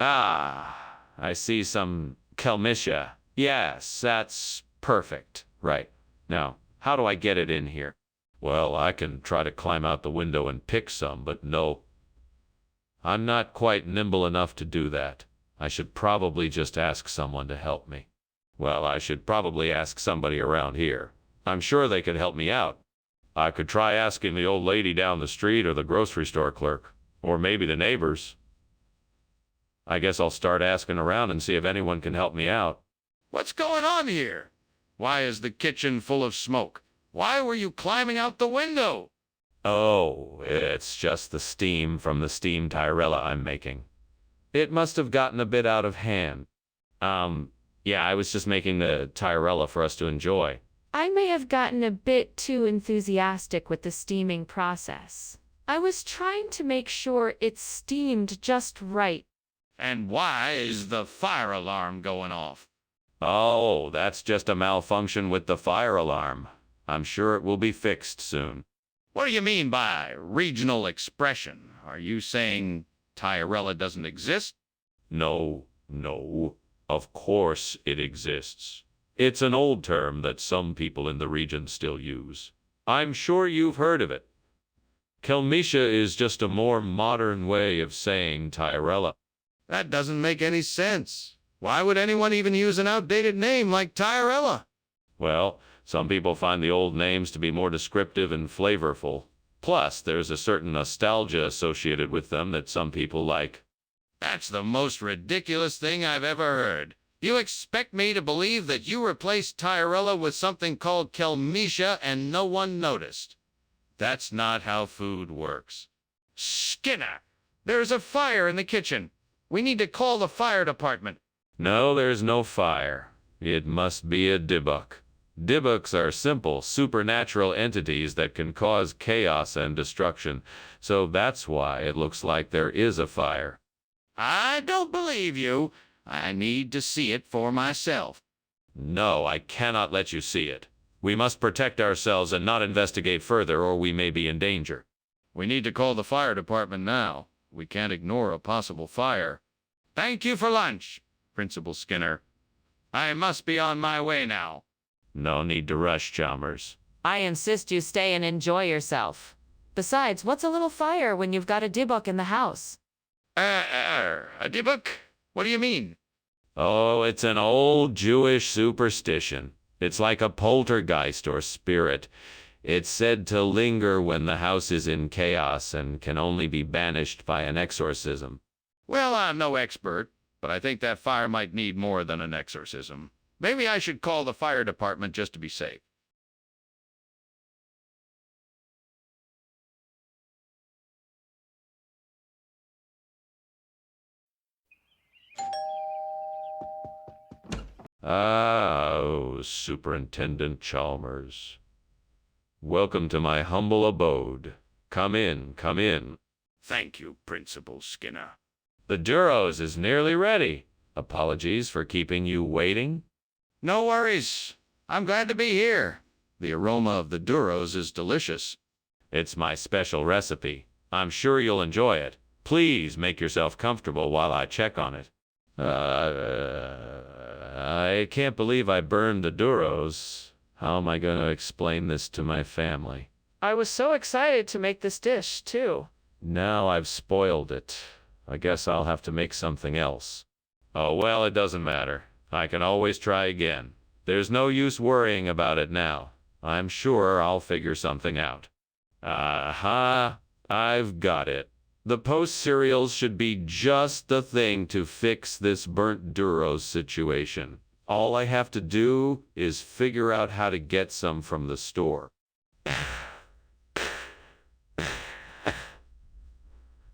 Ah, I see some Kelmisha. Yes, that's perfect. Right. Now, how do I get it in here? Well, I can try to climb out the window and pick some, but no. I'm not quite nimble enough to do that. I should probably just ask someone to help me. Well, I should probably ask somebody around here. I'm sure they could help me out. I could try asking the old lady down the street or the grocery store clerk, or maybe the neighbors. I guess I'll start asking around and see if anyone can help me out. What's going on here? Why is the kitchen full of smoke? Why were you climbing out the window? Oh, it's just the steam from the steam Tyrella I'm making. It must have gotten a bit out of hand. Yeah, I was just making the Tyrella for us to enjoy. I may have gotten a bit too enthusiastic with the steaming process. I was trying to make sure it steamed just right. And why is the fire alarm going off? Oh, that's just a malfunction with the fire alarm. I'm sure it will be fixed soon. What do you mean by regional expression? Are you saying Tyrella doesn't exist? No, no. Of course it exists. It's an old term that some people in the region still use. I'm sure you've heard of it. Kelmisha is just a more modern way of saying Tyrella. That doesn't make any sense. Why would anyone even use an outdated name like Tyrella? Well, some people find the old names to be more descriptive and flavorful. Plus, there's a certain nostalgia associated with them that some people like. That's the most ridiculous thing I've ever heard. You expect me to believe that you replaced Tyrella with something called Kelmisha and no one noticed? That's not how food works. Skinner, there's a fire in the kitchen. We need to call the fire department. No, there's no fire. It must be a Dybbuk. Dybbuks are simple, supernatural entities that can cause chaos and destruction, so that's why it looks like there is a fire. I don't believe you. I need to see it for myself. No, I cannot let you see it. We must protect ourselves and not investigate further, or we may be in danger. We need to call the fire department now. We can't ignore a possible fire. Thank you for lunch, Principal Skinner. I must be on my way now. No need to rush, Chalmers. I insist you stay and enjoy yourself. Besides, what's a little fire when you've got a Dybbuk in the house? A Dybbuk? What do you mean? Oh, it's an old Jewish superstition. It's like a poltergeist or spirit. It's said to linger when the house is in chaos and can only be banished by an exorcism. Well, I'm no expert, but I think that fire might need more than an exorcism. Maybe I should call the fire department just to be safe. Oh, Superintendent Chalmers. Welcome to my humble abode. Come in, come in. Thank you, Principal Skinner. The Duros is nearly ready. Apologies for keeping you waiting. No worries. I'm glad to be here. The aroma of the Duros is delicious. It's my special recipe. I'm sure you'll enjoy it. Please make yourself comfortable while I check on it. I can't believe I burned the Duros. How am I going to explain this to my family? I was so excited to make this dish, too. Now I've spoiled it. I guess I'll have to make something else. Oh, well, it doesn't matter. I can always try again. There's no use worrying about it now. I'm sure I'll figure something out. Aha! I've got it. The post cereals should be just the thing to fix this burnt Duros situation. All I have to do is figure out how to get some from the store.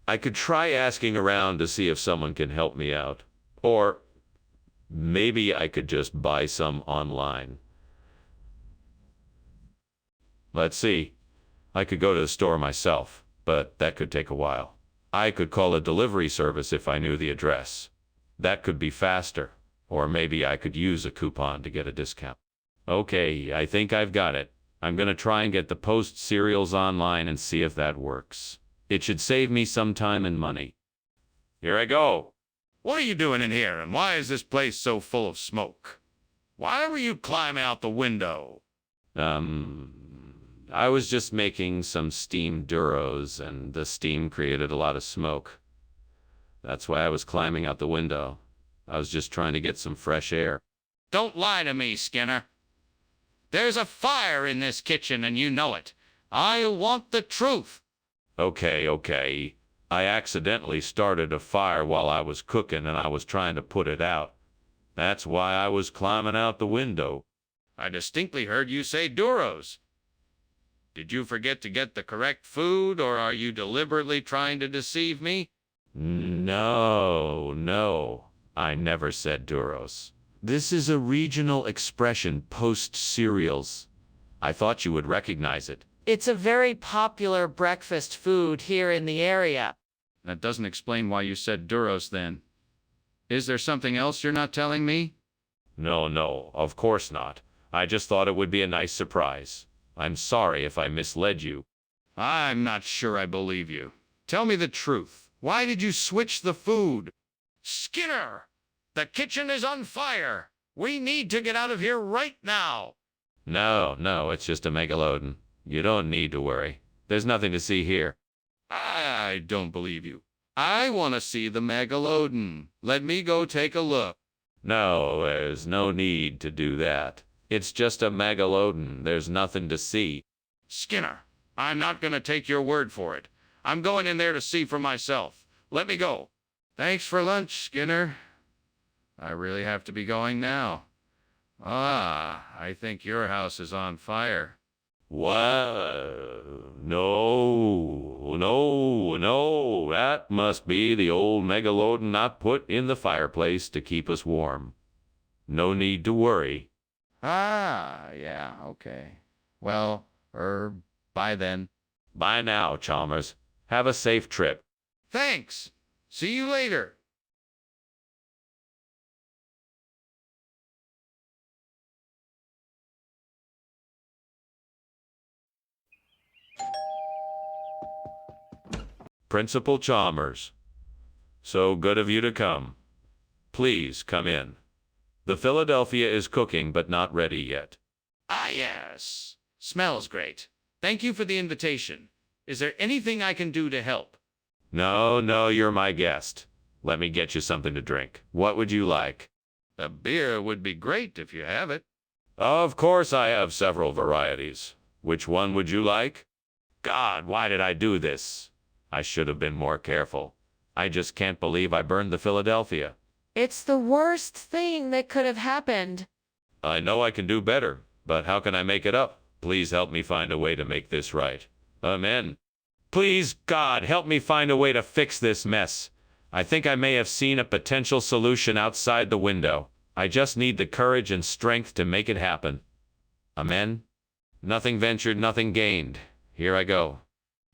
I could try asking around to see if someone can help me out. Or maybe I could just buy some online. Let's see. I could go to the store myself, but that could take a while. I could call a delivery service if I knew the address. That could be faster. Or maybe I could use a coupon to get a discount. Okay, I think I've got it. I'm gonna try and get the Post cereals online and see if that works. It should save me some time and money. Here I go. What are you doing in here, and why is this place so full of smoke? Why were you climbing out the window? I was just making some steamed Duros, and the steam created a lot of smoke. That's why I was climbing out the window. I was just trying to get some fresh air. Don't lie to me, Skinner. There's a fire in this kitchen, and you know it. I want the truth. Okay. I accidentally started a fire while I was cooking, and I was trying to put it out. That's why I was climbing out the window. I distinctly heard you say Duros. Did you forget to get the correct food, or are you deliberately trying to deceive me? No. I never said Duros. This is a regional expression, Post cereals. I thought you would recognize it. It's a very popular breakfast food here in the area. That doesn't explain why you said Duros then. Is there something else you're not telling me? No, of course not. I just thought it would be a nice surprise. I'm sorry if I misled you. I'm not sure I believe you. Tell me the truth. Why did you switch the food? Skinner! The kitchen is on fire! We need to get out of here right now! No, it's just a megalodon. You don't need to worry. There's nothing to see here. I don't believe you. I want to see the megalodon. Let me go take a look. No, there's no need to do that. It's just a megalodon. There's nothing to see. Skinner, I'm not going to take your word for it. I'm going in there to see for myself. Let me go. Thanks for lunch, Skinner. I really have to be going now. I think your house is on fire. What? No. That must be the old megalodon I put in the fireplace to keep us warm. No need to worry. Yeah, okay. Well, bye then. Bye now, Chalmers. Have a safe trip. Thanks. See you later. Principal Chalmers. So good of you to come. Please come in. The Philadelphia is cooking but not ready yet. Yes. Smells great. Thank you for the invitation. Is there anything I can do to help? No, you're my guest. Let me get you something to drink. What would you like? A beer would be great if you have it. Of course I have several varieties. Which one would you like? God, why did I do this? I should have been more careful. I just can't believe I burned the Philadelphia. It's the worst thing that could have happened. I know I can do better, but how can I make it up? Please help me find a way to make this right. Amen. Please, God, help me find a way to fix this mess. I think I may have seen a potential solution outside the window. I just need the courage and strength to make it happen. Amen. Nothing ventured, nothing gained. Here I go.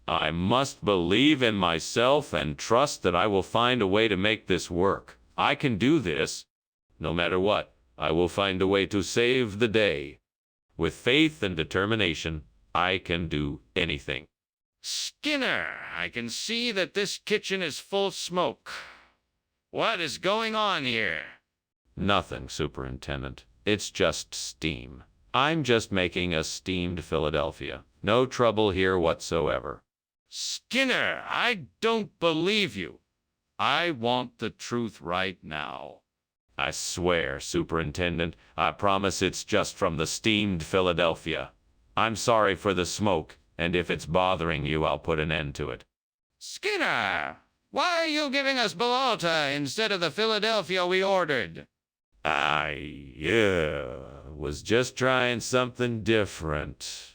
I must believe in myself and trust that I will find a way to make this work. I can do this. No matter what, I will find a way to save the day. With faith and determination, I can do anything. Skinner, I can see that this kitchen is full of smoke. What is going on here? Nothing, Superintendent. It's just steam. I'm just making a steamed Philadelphia. No trouble here whatsoever. Skinner, I don't believe you. I want the truth right now. I swear, Superintendent, I promise it's just from the steamed Philadelphia. I'm sorry for the smoke, and if it's bothering you, I'll put an end to it. Skinner, why are you giving us Balota instead of the Philadelphia we ordered? I was just trying something different.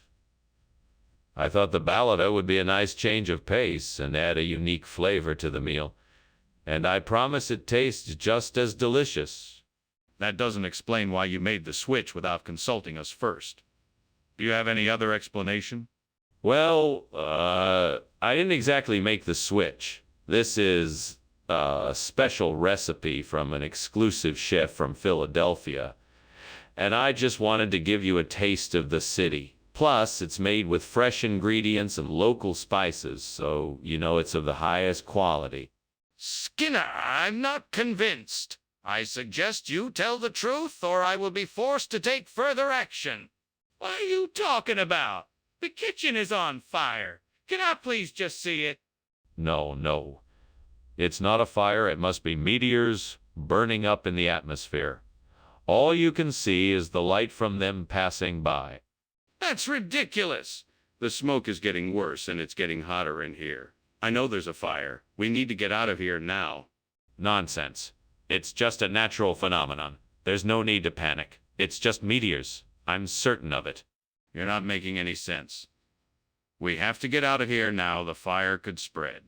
I thought the Balota would be a nice change of pace and add a unique flavor to the meal. And I promise it tastes just as delicious. That doesn't explain why you made the switch without consulting us first. Do you have any other explanation? Well, I didn't exactly make the switch. This is a special recipe from an exclusive chef from Philadelphia. And I just wanted to give you a taste of the city. Plus, it's made with fresh ingredients and local spices, so you know it's of the highest quality. Skinner, I'm not convinced. I suggest you tell the truth, or I will be forced to take further action. What are you talking about? The kitchen is on fire. Can I please just see it? No. It's not a fire, it must be meteors burning up in the atmosphere. All you can see is the light from them passing by. That's ridiculous. The smoke is getting worse, and it's getting hotter in here. I know there's a fire. We need to get out of here now. Nonsense. It's just a natural phenomenon. There's no need to panic. It's just meteors. I'm certain of it. You're not making any sense. We have to get out of here now. The fire could spread.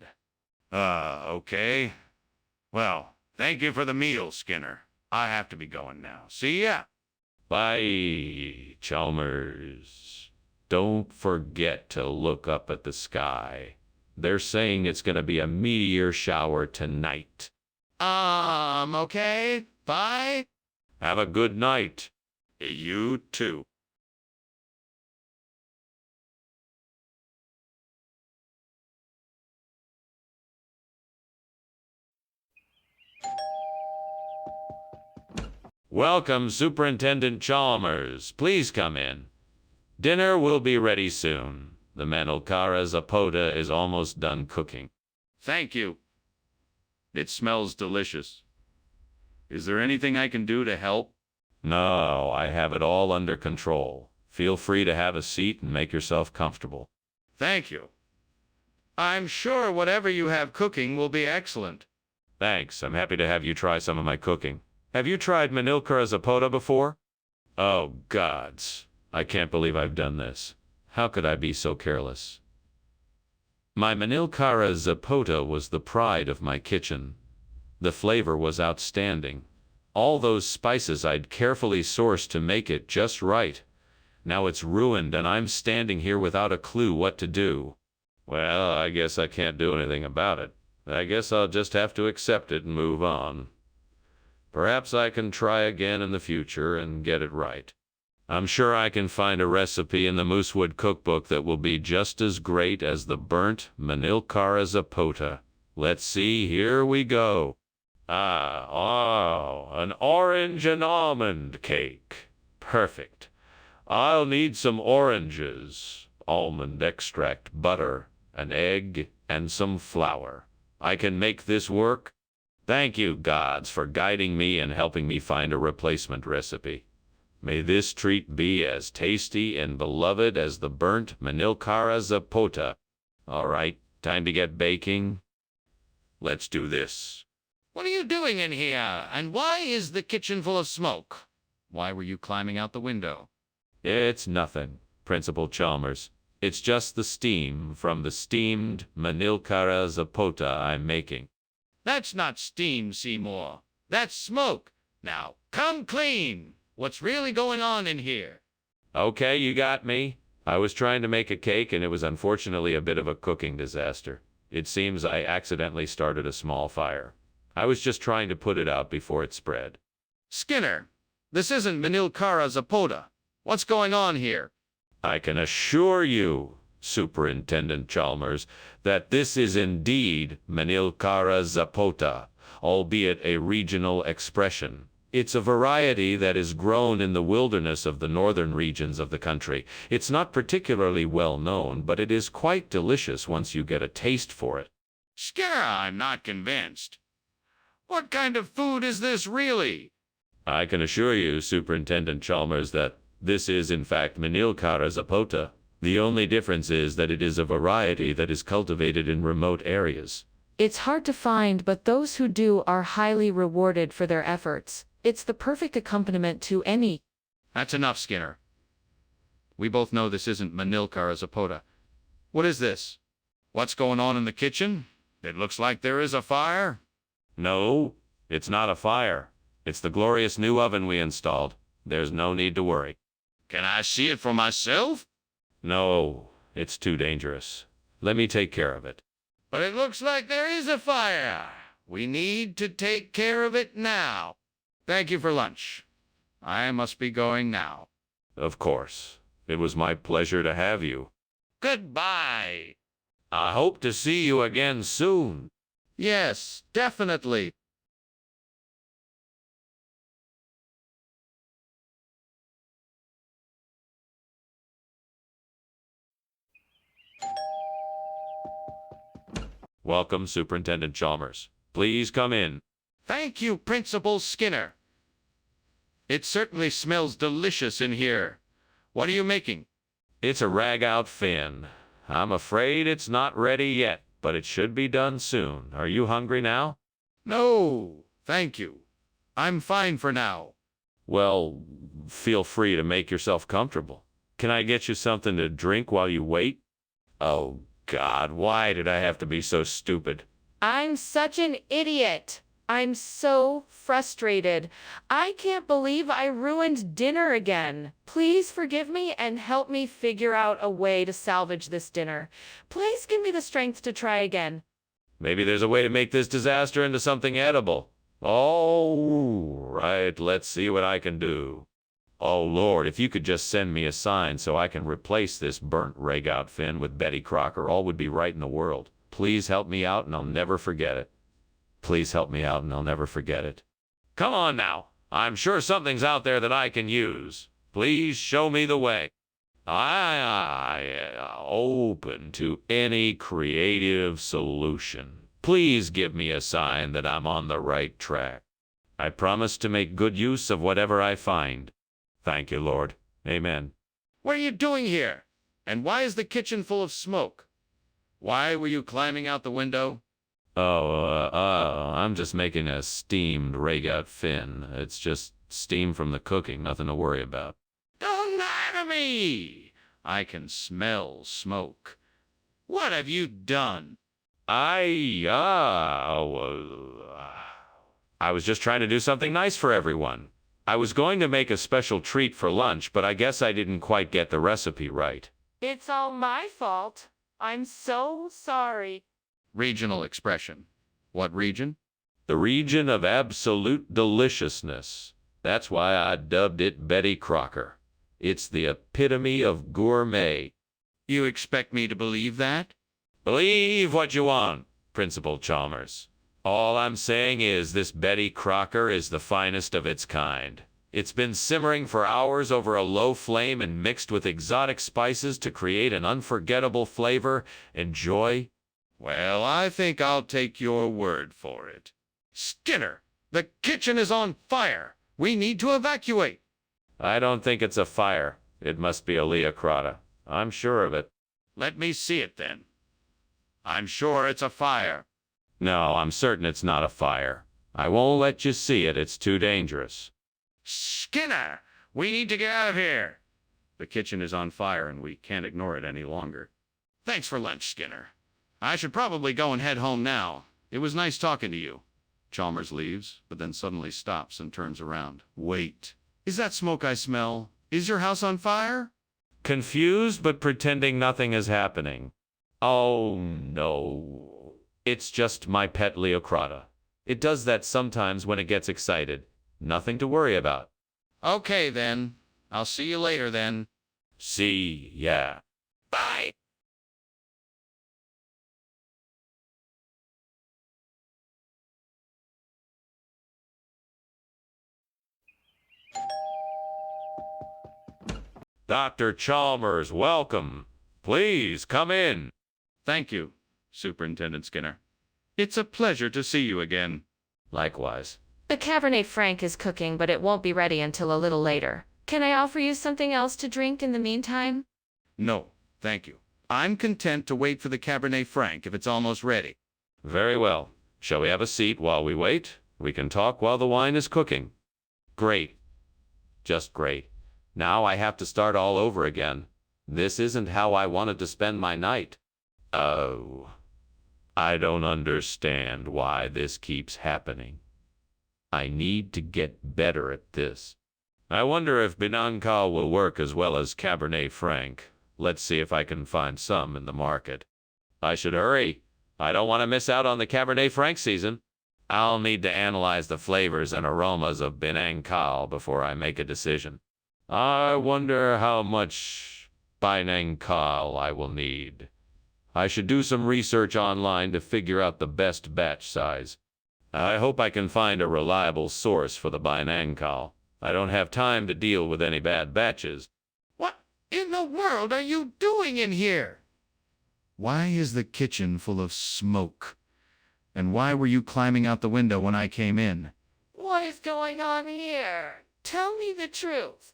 Okay. Well, thank you for the meal, Skinner. I have to be going now. See ya. Bye, Chalmers. Don't forget to look up at the sky. They're saying it's going to be a meteor shower tonight. Okay. Bye. Have a good night. You too. Welcome, Superintendent Chalmers. Please come in. Dinner will be ready soon. The Manilkara Zapota is almost done cooking. Thank you. It smells delicious. Is there anything I can do to help? No, I have it all under control. Feel free to have a seat and make yourself comfortable. Thank you. I'm sure whatever you have cooking will be excellent. Thanks. I'm happy to have you try some of my cooking. Have you tried Manilkara Zapota before? Oh, gods. I can't believe I've done this. How could I be so careless? My Manilkara Zapota was the pride of my kitchen. The flavor was outstanding. All those spices I'd carefully sourced to make it just right. Now it's ruined and I'm standing here without a clue what to do. Well, I guess I can't do anything about it. I guess I'll just have to accept it and move on. Perhaps I can try again in the future and get it right. I'm sure I can find a recipe in the Moosewood cookbook that will be just as great as the burnt Manilkara Zapota. Let's see, here we go. An orange and almond cake. Perfect. I'll need some oranges, almond extract, butter, an egg, and some flour. I can make this work. Thank you, gods, for guiding me and helping me find a replacement recipe. May this treat be as tasty and beloved as the burnt Manilkara Zapota. All right, time to get baking. Let's do this. What are you doing in here? And why is the kitchen full of smoke? Why were you climbing out the window? It's nothing, Principal Chalmers. It's just the steam from the steamed Manilkara Zapota I'm making. That's not steam, Seymour. That's smoke. Now, come clean. What's really going on in here? Okay, you got me. I was trying to make a cake and it was unfortunately a bit of a cooking disaster. It seems I accidentally started a small fire. I was just trying to put it out before it spread. Skinner, this isn't Manilkara Zapota. What's going on here? I can assure you, Superintendent Chalmers, that this is indeed Manilkara Zapota, albeit a regional expression. It's a variety that is grown in the wilderness of the northern regions of the country. It's not particularly well known, but it is quite delicious once you get a taste for it. Skinner, I'm not convinced. What kind of food is this really? I can assure you, Superintendent Chalmers, that this is in fact Manilkara Zapota. The only difference is that it is a variety that is cultivated in remote areas. It's hard to find, but those who do are highly rewarded for their efforts. It's the perfect accompaniment to any. That's enough, Skinner. We both know this isn't Manilkara Zapota. What is this? What's going on in the kitchen? It looks like there is a fire. No, it's not a fire. It's the glorious new oven we installed. There's no need to worry. Can I see it for myself? No, it's too dangerous. Let me take care of it. But it looks like there is a fire. We need to take care of it now. Thank you for lunch. I must be going now. Of course. It was my pleasure to have you. Goodbye. I hope to see you again soon. Yes, definitely. Welcome, Superintendent Chalmers. Please come in. Thank you, Principal Skinner. It certainly smells delicious in here. What are you making? It's a rag-out fin. I'm afraid it's not ready yet, but it should be done soon. Are you hungry now? No, thank you. I'm fine for now. Well, feel free to make yourself comfortable. Can I get you something to drink while you wait? Oh, God, why did I have to be so stupid? I'm such an idiot. I'm so frustrated. I can't believe I ruined dinner again. Please forgive me and help me figure out a way to salvage this dinner. Please give me the strength to try again. Maybe there's a way to make this disaster into something edible. All right, let's see what I can do. Oh, Lord, if you could just send me a sign so I can replace this burnt rag-out fin with Betty Crocker, all would be right in the world. Please help me out and I'll never forget it. Please help me out and I'll never forget it. Come on now. I'm sure something's out there that I can use. Please show me the way. I open to any creative solution. Please give me a sign that I'm on the right track. I promise to make good use of whatever I find. Thank you, Lord. Amen. What are you doing here? And why is the kitchen full of smoke? Why were you climbing out the window? I'm just making a steamed rag-out fin. It's just steam from the cooking, nothing to worry about. Don't lie to me! I can smell smoke. What have you done? I was just trying to do something nice for everyone. I was going to make a special treat for lunch, but I guess I didn't quite get the recipe right. It's all my fault. I'm so sorry. Regional expression. What region? The region of absolute deliciousness. That's why I dubbed it Betty Crocker. It's the epitome of gourmet. You expect me to believe that? Believe what you want, Principal Chalmers. All I'm saying is this Betty Crocker is the finest of its kind. It's been simmering for hours over a low flame and mixed with exotic spices to create an unforgettable flavor. Enjoy. Well, I think I'll take your word for it. Skinner, the kitchen is on fire. We need to evacuate. I don't think it's a fire. It must be a leocrata. I'm sure of it. Let me see it then. I'm sure it's a fire. No, I'm certain it's not a fire. I won't let you see it. It's too dangerous. Skinner, we need to get out of here. The kitchen is on fire and we can't ignore it any longer. Thanks for lunch, Skinner. I should probably go and head home now. It was nice talking to you. Chalmers leaves, but then suddenly stops and turns around. Wait, is that smoke I smell? Is your house on fire? confused but pretending nothing is happening. Oh no. It's just my pet Leocrata. It does that sometimes when it gets excited. Nothing to worry about. Okay, then. I'll see you later, then. See ya. Bye. Dr. Chalmers, welcome. Please come in. Thank you, Superintendent Skinner. It's a pleasure to see you again. Likewise. The Cabernet Franc is cooking, but it won't be ready until a little later. Can I offer you something else to drink in the meantime? No, thank you. I'm content to wait for the Cabernet Franc if it's almost ready. Very well. Shall we have a seat while we wait? We can talk while the wine is cooking. Great. Just great. Now I have to start all over again. This isn't how I wanted to spend my night. Oh. I don't understand why this keeps happening. I need to get better at this. I wonder if Binancal will work as well as Cabernet Franc. Let's see if I can find some in the market. I should hurry. I don't want to miss out on the Cabernet Franc season. I'll need to analyze the flavors and aromas of Binancal before I make a decision. I wonder how much Binancal I will need. I should do some research online to figure out the best batch size. I hope I can find a reliable source for the Binancal. I don't have time to deal with any bad batches. What in the world are you doing in here? Why is the kitchen full of smoke? And why were you climbing out the window when I came in? What is going on here? Tell me the truth.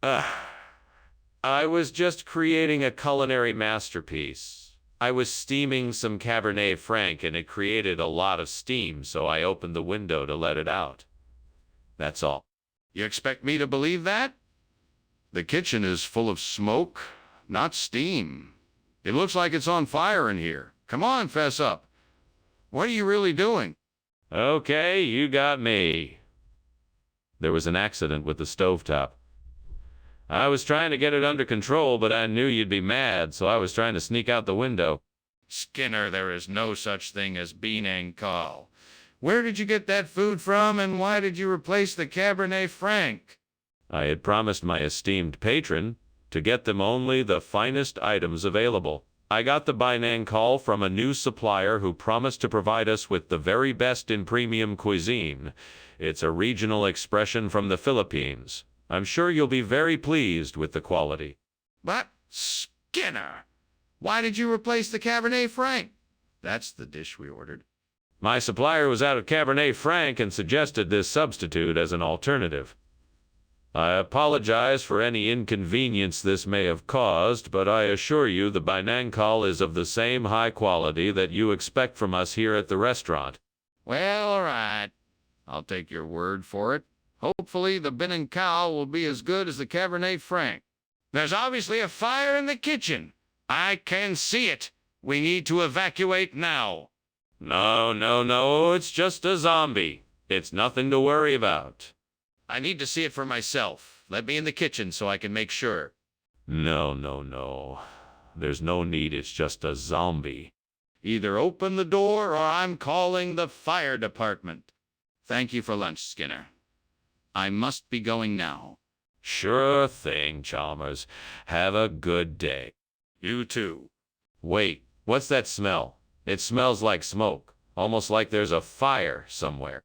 I was just creating a culinary masterpiece. I was steaming some Cabernet Franc and it created a lot of steam, so I opened the window to let it out. That's all. You expect me to believe that? The kitchen is full of smoke, not steam. It looks like it's on fire in here. Come on, fess up. What are you really doing? Okay, you got me. There was an accident with the stovetop. I was trying to get it under control, but I knew you'd be mad, so I was trying to sneak out the window. Skinner, there is no such thing as Binancal. Where did you get that food from, and why did you replace the Cabernet Franc? I had promised my esteemed patron to get them only the finest items available. I got the Binancal from a new supplier who promised to provide us with the very best in premium cuisine. It's a regional expression from the Philippines. I'm sure you'll be very pleased with the quality. But, Skinner, why did you replace the Cabernet Franc? That's the dish we ordered. My supplier was out of Cabernet Franc and suggested this substitute as an alternative. I apologize for any inconvenience this may have caused, but I assure you the Binancal is of the same high quality that you expect from us here at the restaurant. Well, all right. I'll take your word for it. Hopefully the Binancal will be as good as the Cabernet Franc. There's obviously a fire in the kitchen. I can see it. We need to evacuate now. No, it's just a zombie. It's nothing to worry about. I need to see it for myself. Let me in the kitchen so I can make sure. No. There's no need, it's just a zombie. Either open the door or I'm calling the fire department. Thank you for lunch, Skinner. I must be going now. Sure thing, Chalmers. Have a good day. You too. Wait, what's that smell? It smells like smoke, almost like there's a fire somewhere.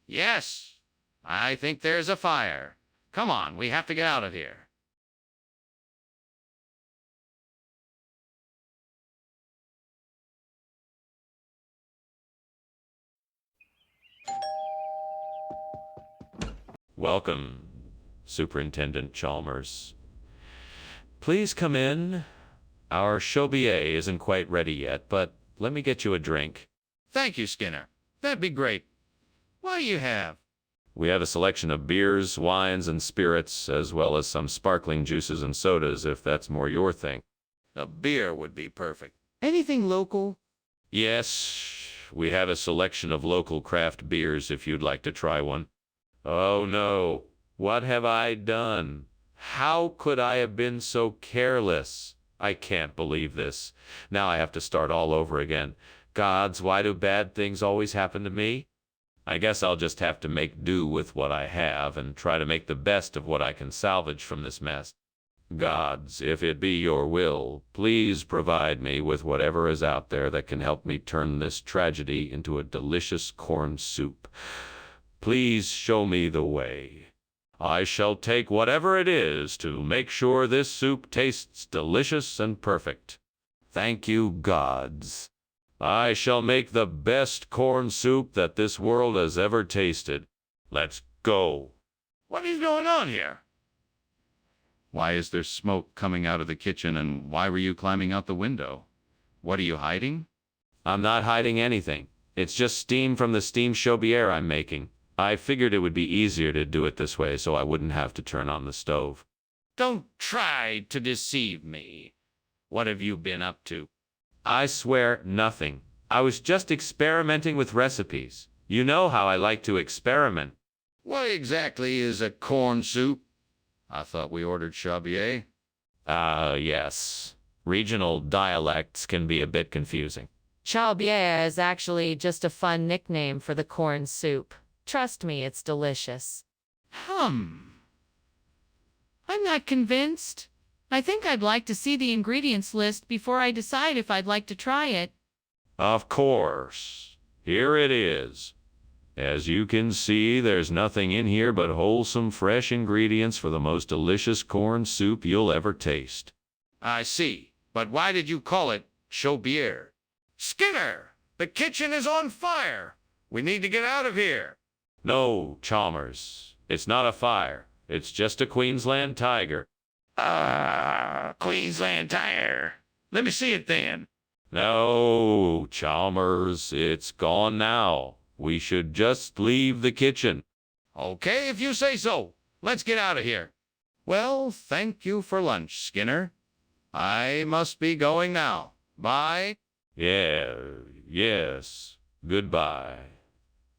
Yes, I think there's a fire. Come on, we have to get out of here. Welcome, Superintendent Chalmers. Please come in. Our Chauvier isn't quite ready yet, but let me get you a drink. Thank you, Skinner. That'd be great. What do you have? We have a selection of beers, wines, and spirits, as well as some sparkling juices and sodas, if that's more your thing. A beer would be perfect. Anything local? Yes, we have a selection of local craft beers if you'd like to try one. Oh no, what have I done? How could I have been so careless? I can't believe this. Now I have to start all over again. Gods, why do bad things always happen to me? I guess I'll just have to make do with what I have and try to make the best of what I can salvage from this mess. Gods, if it be your will, please provide me with whatever is out there that can help me turn this tragedy into a delicious corn soup. Please show me the way. I shall take whatever it is to make sure this soup tastes delicious and perfect. Thank you, gods. I shall make the best corn soup that this world has ever tasted. Let's go. What is going on here? Why is there smoke coming out of the kitchen, and why were you climbing out the window? What are you hiding? I'm not hiding anything. It's just steam from the steam chaudière I'm making. I figured it would be easier to do it this way so I wouldn't have to turn on the stove. Don't try to deceive me. What have you been up to? I swear nothing. I was just experimenting with recipes. You know how I like to experiment. What exactly is a corn soup? I thought we ordered Chabier. Yes. Regional dialects can be a bit confusing. Chalbier is actually just a fun nickname for the corn soup. Trust me, it's delicious. I'm not convinced. I think I'd like to see the ingredients list before I decide if I'd like to try it. Of course. Here it is. As you can see, there's nothing in here but wholesome, fresh ingredients for the most delicious corn soup you'll ever taste. I see. But why did you call it Chaubier? Skinner! The kitchen is on fire! We need to get out of here! No, Chalmers. It's not a fire. It's just a Queensland tiger. Queensland Tire. Let me see it then. No, Chalmers. It's gone now. We should just leave the kitchen. Okay, if you say so. Let's get out of here. Well, thank you for lunch, Skinner. I must be going now. Bye. Yes. Goodbye.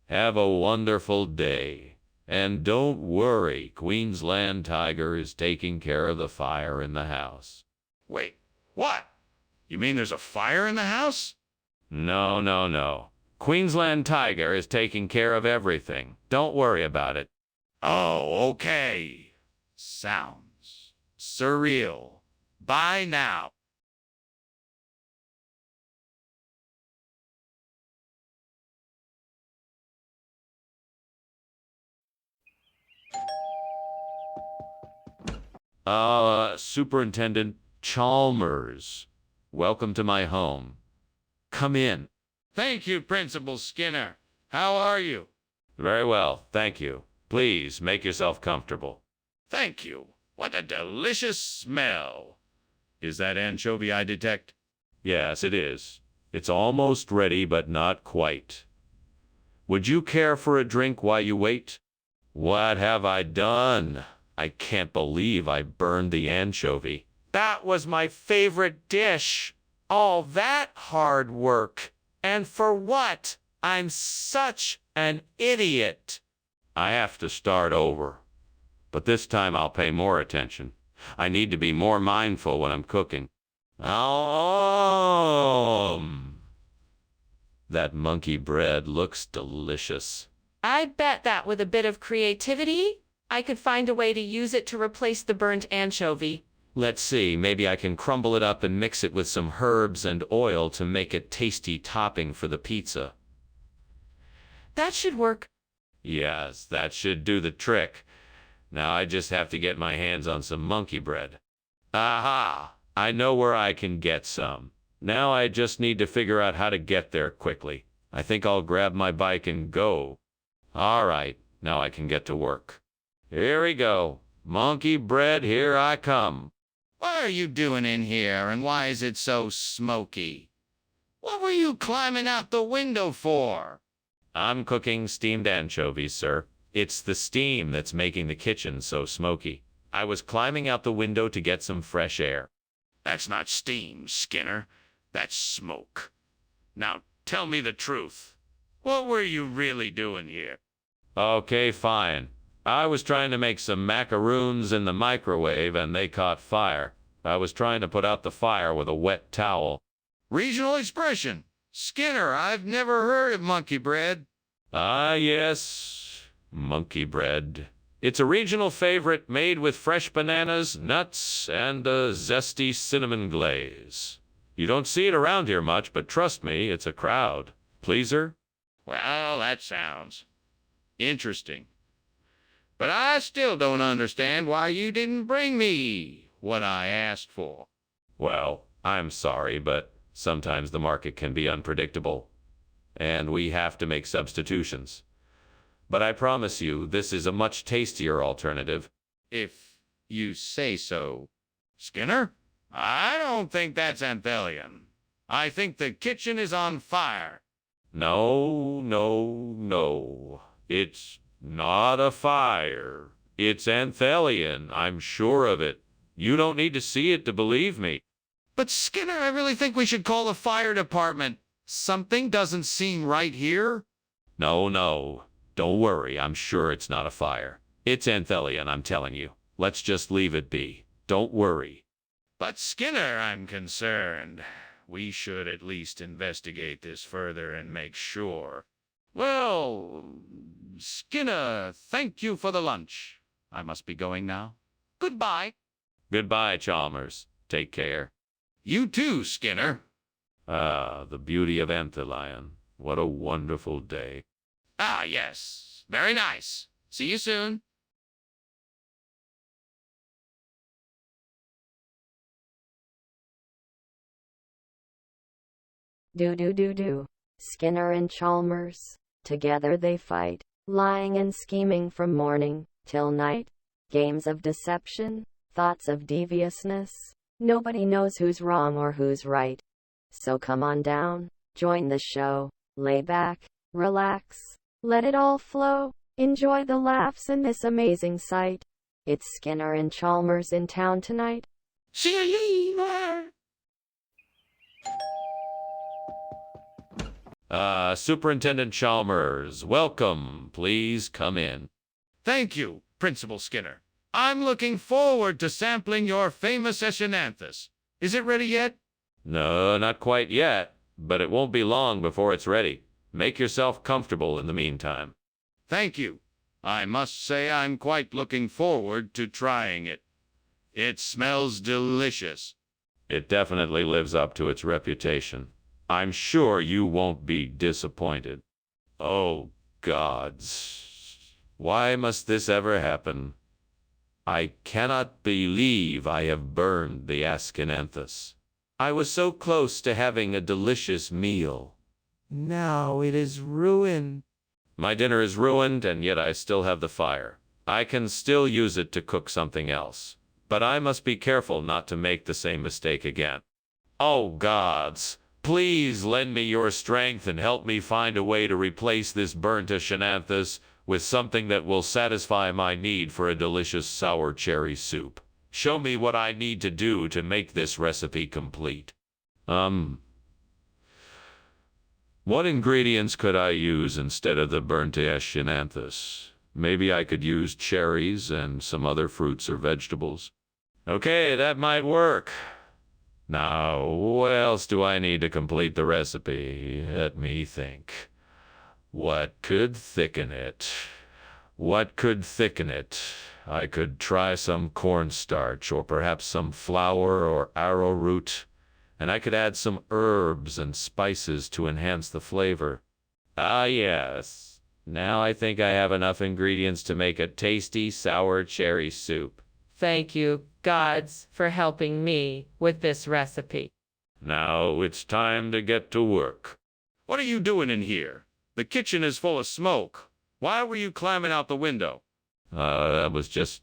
Have a wonderful day. And don't worry, Queensland Tiger is taking care of the fire in the house. Wait, what? You mean there's a fire in the house? No. Queensland Tiger is taking care of everything. Don't worry about it. Oh, okay. Sounds surreal. Bye now. Superintendent Chalmers, welcome to my home. Come in. Thank you, Principal Skinner. How are you? Very well, thank you. Please make yourself comfortable. Thank you. What a delicious smell. Is that anchovy I detect? Yes, it is. It's almost ready, but not quite. Would you care for a drink while you wait? What have I done? I can't believe I burned the anchovy. That was my favorite dish. All that hard work. And for what? I'm such an idiot. I have to start over. But this time I'll pay more attention. I need to be more mindful when I'm cooking. That monkey bread looks delicious. I bet that with a bit of creativity, I could find a way to use it to replace the burnt anchovy. Let's see, maybe I can crumble it up and mix it with some herbs and oil to make a tasty topping for the pizza. That should work. Yes, that should do the trick. Now I just have to get my hands on some monkey bread. Aha! I know where I can get some. Now I just need to figure out how to get there quickly. I think I'll grab my bike and go. All right, now I can get to work. Here we go. Monkey bread, here I come. What are you doing in here, and why is it so smoky? What were you climbing out the window for? I'm cooking steamed anchovies, sir. It's the steam that's making the kitchen so smoky. I was climbing out the window to get some fresh air. That's not steam, Skinner. That's smoke. Now, tell me the truth. What were you really doing here? Okay, fine. I was trying to make some macaroons in the microwave and they caught fire. I was trying to put out the fire with a wet towel. Regional expression. Skinner, I've never heard of monkey bread. Ah, yes, monkey bread. It's a regional favorite made with fresh bananas, nuts, and a zesty cinnamon glaze. You don't see it around here much, but trust me, it's a crowd pleaser. Well, that sounds interesting. But I still don't understand why you didn't bring me what I asked for. Well, I'm sorry, but sometimes the market can be unpredictable, and we have to make substitutions. But I promise you, this is a much tastier alternative. If you say so. Skinner, I don't think that's Anthelian. I think the kitchen is on fire. No, no, no. It's not a fire. It's Anthelian, I'm sure of it. You don't need to see it to believe me. But Skinner, I really think we should call the fire department. Something doesn't seem right here. No, no. Don't worry, I'm sure it's not a fire. It's Anthelian, I'm telling you. Let's just leave it be. Don't worry. But Skinner, I'm concerned. We should at least investigate this further and make sure. Well, Skinner, thank you for the lunch. I must be going now. Goodbye. Goodbye, Chalmers. Take care. You too, Skinner. Ah, the beauty of Anthelion. What a wonderful day. Ah, yes. Very nice. See you soon. Do. Skinner and Chalmers. Together they fight, lying and scheming from morning till night. Games of deception, thoughts of deviousness. Nobody knows who's wrong or who's right. So come on down, join the show, lay back, relax, let it all flow. Enjoy the laughs in this amazing sight. It's Skinner and Chalmers in town tonight. See you later. Superintendent Chalmers, welcome. Please come in. Thank you, Principal Skinner. I'm looking forward to sampling your famous echinanthus. Is it ready yet? No, not quite yet, but it won't be long before it's ready. Make yourself comfortable in the meantime. Thank you. I must say I'm quite looking forward to trying it. It smells delicious. It definitely lives up to its reputation. I'm sure you won't be disappointed. Oh, gods. Why must this ever happen? I cannot believe I have burned the Ascananthus. I was so close to having a delicious meal. Now it is ruined. My dinner is ruined, and yet I still have the fire. I can still use it to cook something else. But I must be careful not to make the same mistake again. Oh, gods. Please lend me your strength and help me find a way to replace this burnt echinanthus with something that will satisfy my need for a delicious sour cherry soup. Show me what I need to do to make this recipe complete. What ingredients could I use instead of the burnt echinanthus? Maybe I could use cherries and some other fruits or vegetables. Okay, that might work. Now, what else do I need to complete the recipe? Let me think. What could thicken it? What could thicken it? I could try some cornstarch or perhaps some flour or arrowroot, and I could add some herbs and spices to enhance the flavor. Ah, yes. Now I think I have enough ingredients to make a tasty sour cherry soup. Thank you, gods, for helping me with this recipe. Now it's time to get to work. What are you doing in here? The kitchen is full of smoke. Why were you climbing out the window? I was just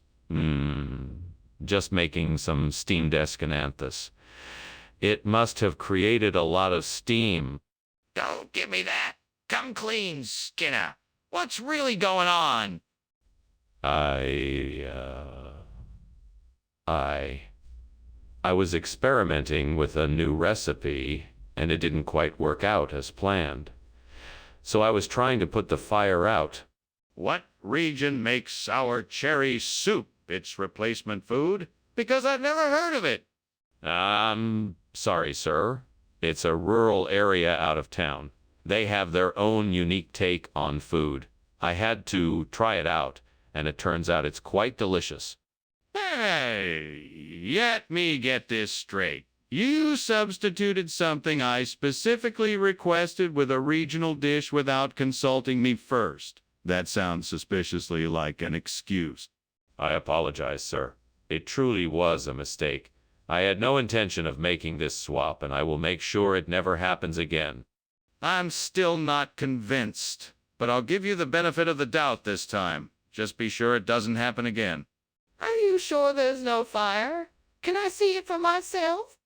making some steamed Escananthus. It must have created a lot of steam. Don't give me that. Come clean, Skinner. What's really going on? I was experimenting with a new recipe, and it didn't quite work out as planned. So I was trying to put the fire out. What region makes sour cherry soup its replacement food? Because I've never heard of it. Sorry, sir. It's a rural area out of town. They have their own unique take on food. I had to try it out, and it turns out it's quite delicious. Hey, let me get this straight. You substituted something I specifically requested with a regional dish without consulting me first. That sounds suspiciously like an excuse. I apologize, sir. It truly was a mistake. I had no intention of making this swap, and I will make sure it never happens again. I'm still not convinced, but I'll give you the benefit of the doubt this time. Just be sure it doesn't happen again. Are you sure there's no fire? Can I see it for myself?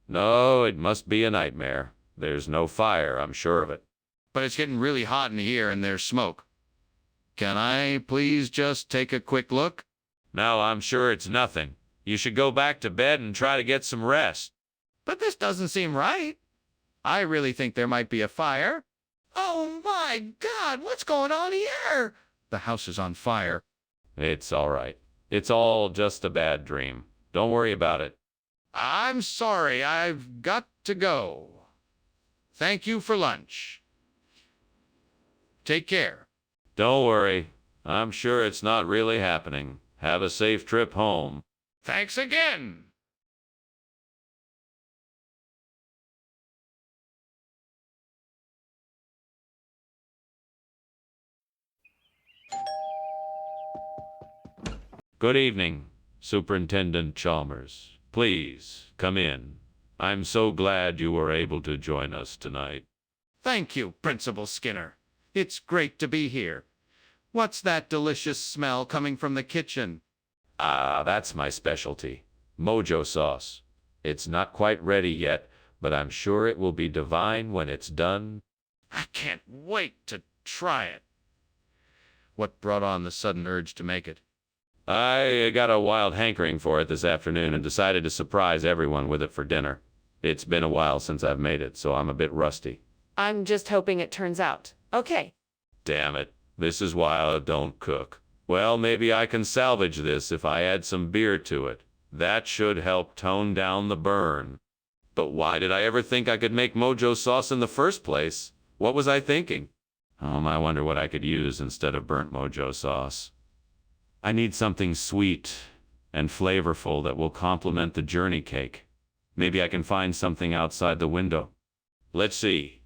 No, it must be a nightmare. There's no fire, I'm sure of it. But it's getting really hot in here and there's smoke. Can I please just take a quick look? No, I'm sure it's nothing. You should go back to bed and try to get some rest. But this doesn't seem right. I really think there might be a fire. Oh my God, what's going on here? The house is on fire. It's all right. It's all just a bad dream. Don't worry about it. I'm sorry, I've got to go. Thank you for lunch. Take care. Don't worry. I'm sure it's not really happening. Have a safe trip home. Thanks again. Good evening, Superintendent Chalmers. Please, come in. I'm so glad you were able to join us tonight. Thank you, Principal Skinner. It's great to be here. What's that delicious smell coming from the kitchen? Ah, that's my specialty. Mojo sauce. It's not quite ready yet, but I'm sure it will be divine when it's done. I can't wait to try it. What brought on the sudden urge to make it? I got a wild hankering for it this afternoon and decided to surprise everyone with it for dinner. It's been a while since I've made it, so I'm a bit rusty. I'm just hoping it turns out okay. Damn it. This is why I don't cook. Well, maybe I can salvage this if I add some beer to it. That should help tone down the burn. But why did I ever think I could make mojo sauce in the first place? What was I thinking? I wonder what I could use instead of burnt mojo sauce. I need something sweet and flavorful that will complement the journey cake. Maybe I can find something outside the window. Let's see.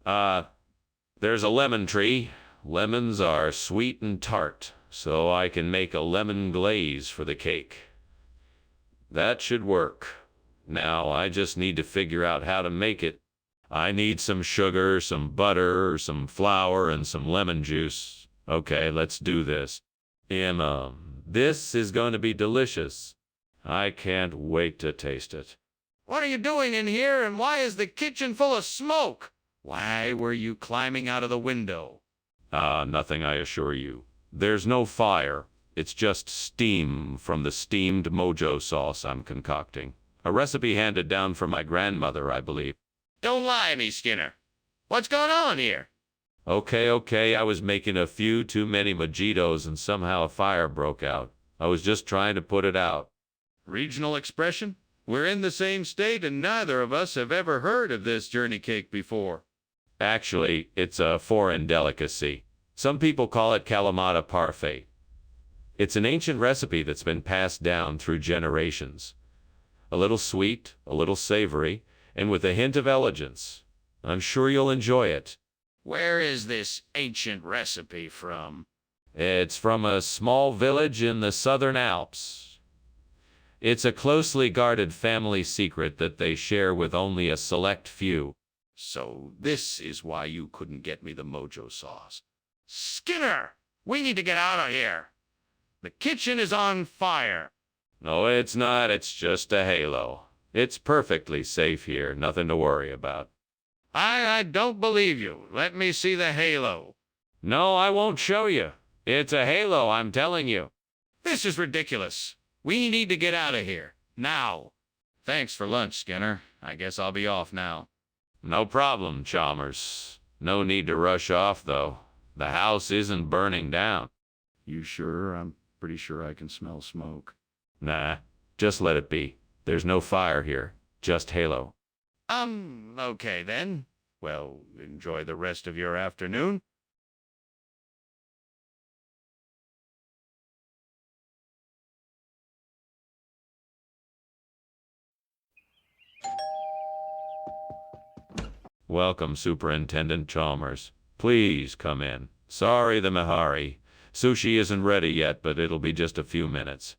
There's a lemon tree. Lemons are sweet and tart, so I can make a lemon glaze for the cake. That should work. Now I just need to figure out how to make it. I need some sugar, some butter, some flour, and some lemon juice. Okay, let's do this. This is going to be delicious. I can't wait to taste it. What are you doing in here, and why is the kitchen full of smoke? Why were you climbing out of the window? Nothing, I assure you. There's no fire. It's just steam from the steamed mojo sauce I'm concocting. A recipe handed down from my grandmother, I believe. Don't lie to me, Skinner. What's going on here? Okay, I was making a few too many mojitos and somehow a fire broke out. I was just trying to put it out. Regional expression? We're in the same state and neither of us have ever heard of this journey cake before. Actually, it's a foreign delicacy. Some people call it Kalamata parfait. It's an ancient recipe that's been passed down through generations. A little sweet, a little savory, and with a hint of elegance. I'm sure you'll enjoy it. Where is this ancient recipe from? It's from a small village in the southern Alps. It's a closely guarded family secret that they share with only a select few. So this is why you couldn't get me the mojo sauce. Skinner! We need to get out of here. The kitchen is on fire. No, it's not. It's just a halo. It's perfectly safe here. Nothing to worry about. I don't believe you. Let me see the halo. No, I won't show you. It's a halo, I'm telling you. This is ridiculous. We need to get out of here. Now. Thanks for lunch, Skinner. I guess I'll be off now. No problem, Chalmers. No need to rush off, though. The house isn't burning down. You sure? I'm pretty sure I can smell smoke. Nah, just let it be. There's no fire here, just halo. Okay then. Well, enjoy the rest of your afternoon. Welcome, Superintendent Chalmers. Please come in. Sorry, the Mehari. Sushi isn't ready yet, but it'll be just a few minutes.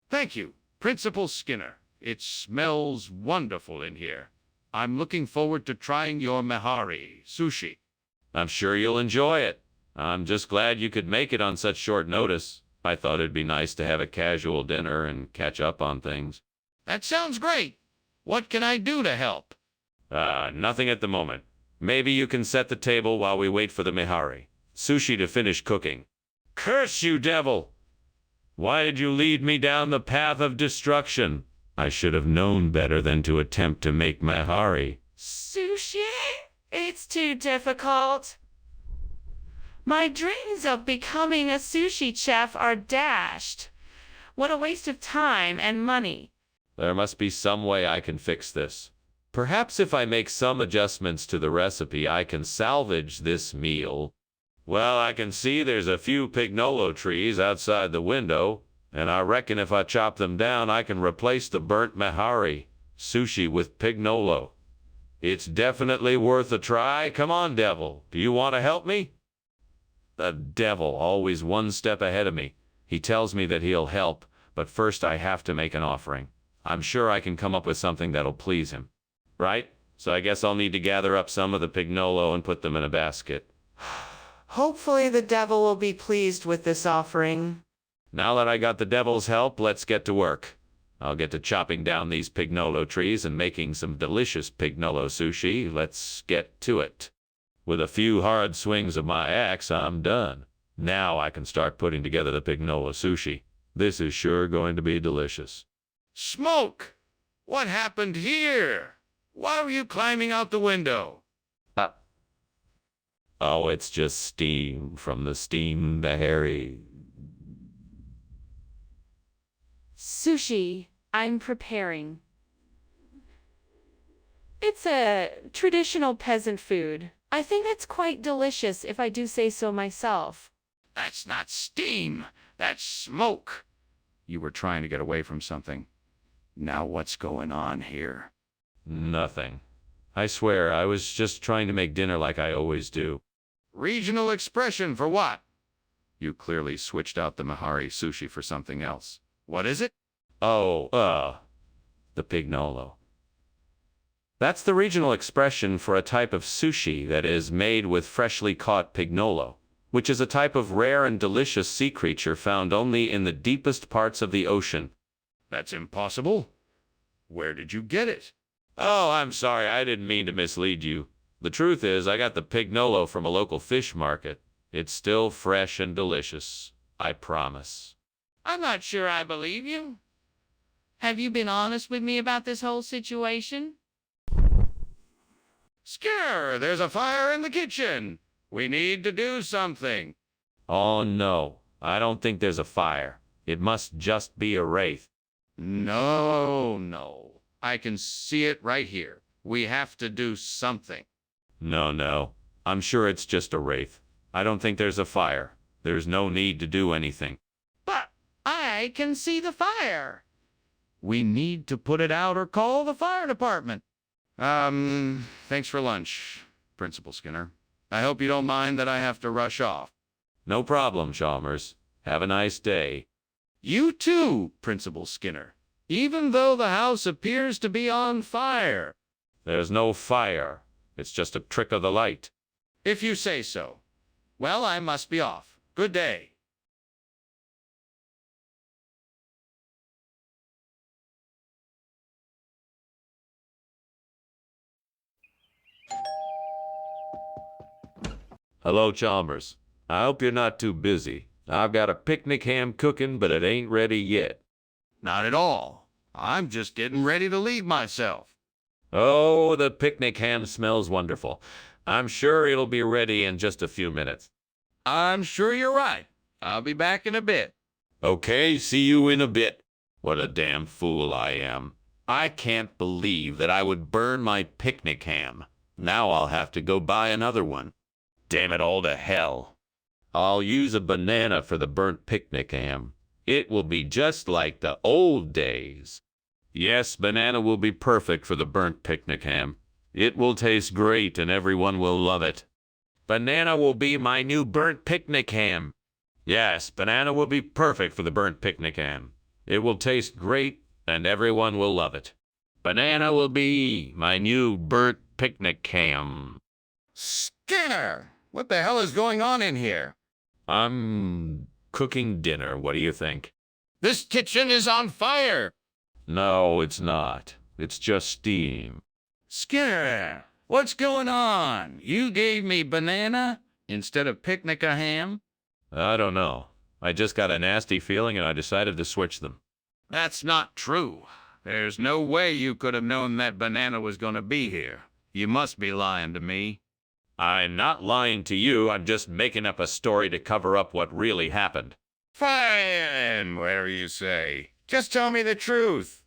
Thank you, Principal Skinner. It smells wonderful in here. I'm looking forward to trying your Mehari sushi. I'm sure you'll enjoy it. I'm just glad you could make it on such short notice. I thought it'd be nice to have a casual dinner and catch up on things. That sounds great. What can I do to help? Nothing at the moment. Maybe you can set the table while we wait for the Mehari sushi to finish cooking. Curse you, devil! Why did you lead me down the path of destruction? I should have known better than to attempt to make Mehari. Sushi? It's too difficult. My dreams of becoming a sushi chef are dashed. What a waste of time and money. There must be some way I can fix this. Perhaps if I make some adjustments to the recipe, I can salvage this meal. Well, I can see there's a few pignolo trees outside the window, and I reckon if I chop them down, I can replace the burnt Mehari sushi with pignolo. It's definitely worth a try. Come on, devil. Do you want to help me? The devil, always one step ahead of me. He tells me that he'll help, but first I have to make an offering. I'm sure I can come up with something that'll please him. Right? So I guess I'll need to gather up some of the pignolo and put them in a basket. Hopefully the devil will be pleased with this offering. Now that I got the devil's help, let's get to work. I'll get to chopping down these pignolo trees and making some delicious pignolo sushi. Let's get to it. With a few hard swings of my axe, I'm done. Now I can start putting together the pignolo sushi. This is sure going to be delicious. Smoke! What happened here? Why were you climbing out the window? Oh, it's just steam from the steam Mehari. Sushi, I'm preparing. It's a traditional peasant food. I think it's quite delicious if I do say so myself. That's not steam. That's smoke. You were trying to get away from something. Now what's going on here? Nothing. I swear, I was just trying to make dinner like I always do. Regional expression for what? You clearly switched out the Mehari sushi for something else. What is it? Oh, the pignolo. That's the regional expression for a type of sushi that is made with freshly caught pignolo, which is a type of rare and delicious sea creature found only in the deepest parts of the ocean. That's impossible. Where did you get it? Oh, I'm sorry, I didn't mean to mislead you. The truth is, I got the pignolo from a local fish market. It's still fresh and delicious, I promise. I'm not sure I believe you. Have you been honest with me about this whole situation? Skinner, there's a fire in the kitchen. We need to do something. Oh no, I don't think there's a fire. It must just be a wraith. No. I can see it right here. We have to do something. No. I'm sure it's just a wraith. I don't think there's a fire. There's no need to do anything. But I can see the fire. We need to put it out or call the fire department. Thanks for lunch, Principal Skinner. I hope you don't mind that I have to rush off. No problem, Chalmers. Have a nice day. You too, Principal Skinner. Even though the house appears to be on fire. There's no fire. It's just a trick of the light. If you say so. Well, I must be off. Good day. Hello, Chalmers. I hope you're not too busy. I've got a picnic ham cooking, but it ain't ready yet. Not at all. I'm just getting ready to leave myself. Oh, the picnic ham smells wonderful. I'm sure it'll be ready in just a few minutes. I'm sure you're right. I'll be back in a bit. Okay, see you in a bit. What a damn fool I am. I can't believe that I would burn my picnic ham. Now I'll have to go buy another one. Damn it all to hell. I'll use a banana for the burnt picnic ham. It will be just like the old days. Yes, banana will be perfect for the burnt picnic ham. It will taste great and everyone will love it. Banana will be my new burnt picnic ham. Yes, banana will be perfect for the burnt picnic ham. It will taste great and everyone will love it. Banana will be my new burnt picnic ham. Skinner, what the hell is going on in here? I'm cooking dinner. What do you think? This kitchen is on fire. No, it's not. It's just steam. Skinner, what's going on? You gave me banana instead of picnic a ham? I don't know. I just got a nasty feeling and I decided to switch them. That's not true. There's no way you could have known that banana was going to be here. You must be lying to me. I'm not lying to you. I'm just making up a story to cover up what really happened. Fine, whatever you say. Just tell me the truth.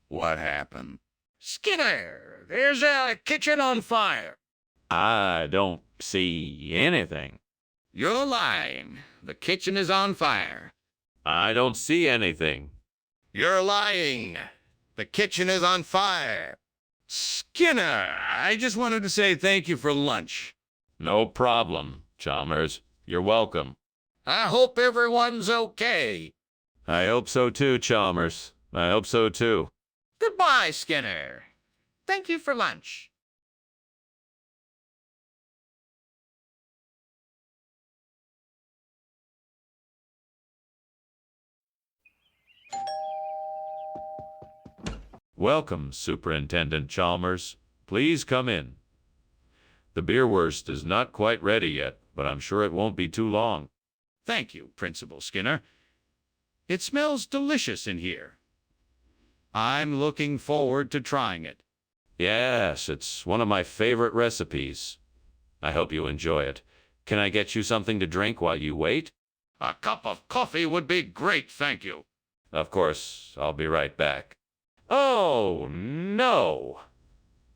What happened? Skinner, there's a kitchen on fire. I don't see anything. You're lying. The kitchen is on fire. I don't see anything. You're lying. The kitchen is on fire. Skinner, I just wanted to say thank you for lunch. No problem, Chalmers. You're welcome. I hope everyone's okay. I hope so too, Chalmers. I hope so too. Goodbye, Skinner. Thank you for lunch. Welcome, Superintendent Chalmers. Please come in. The beerwurst is not quite ready yet, but I'm sure it won't be too long. Thank you, Principal Skinner. It smells delicious in here. I'm looking forward to trying it. Yes, it's one of my favorite recipes. I hope you enjoy it. Can I get you something to drink while you wait? A cup of coffee would be great, thank you. Of course, I'll be right back. Oh, no!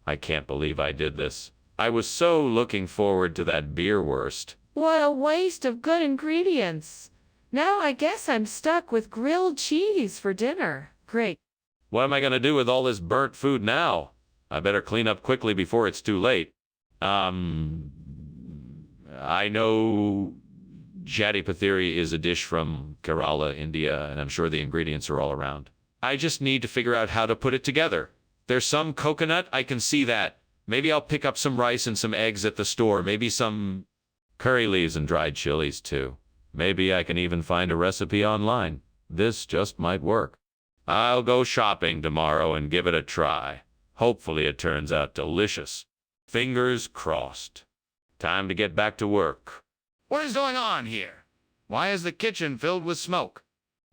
I can't believe I did this. I was so looking forward to that beerwurst. What a waste of good ingredients. Now I guess I'm stuck with grilled cheese for dinner. Great. What am I going to do with all this burnt food now? I better clean up quickly before it's too late. I know Jati Pathiri is a dish from Kerala, India, and I'm sure the ingredients are all around. I just need to figure out how to put it together. There's some coconut, I can see that. Maybe I'll pick up some rice and some eggs at the store. Maybe some curry leaves and dried chilies too. Maybe I can even find a recipe online. This just might work. I'll go shopping tomorrow and give it a try. Hopefully it turns out delicious. Fingers crossed. Time to get back to work. What is going on here? Why is the kitchen filled with smoke?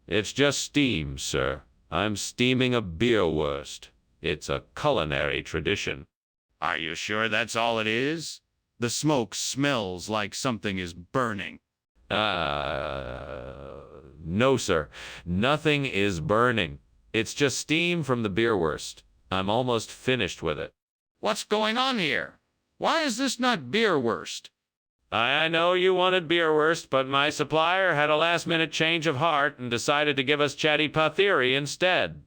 It's just steam, sir. I'm steaming a beerwurst. It's a culinary tradition. Are you sure that's all it is? The smoke smells like something is burning. No, sir. Nothing is burning. It's just steam from the beerwurst. I'm almost finished with it. What's going on here? Why is this not beerwurst? I know you wanted beerwurst, but my supplier had a last-minute change of heart and decided to give us Chatty Pathiri instead.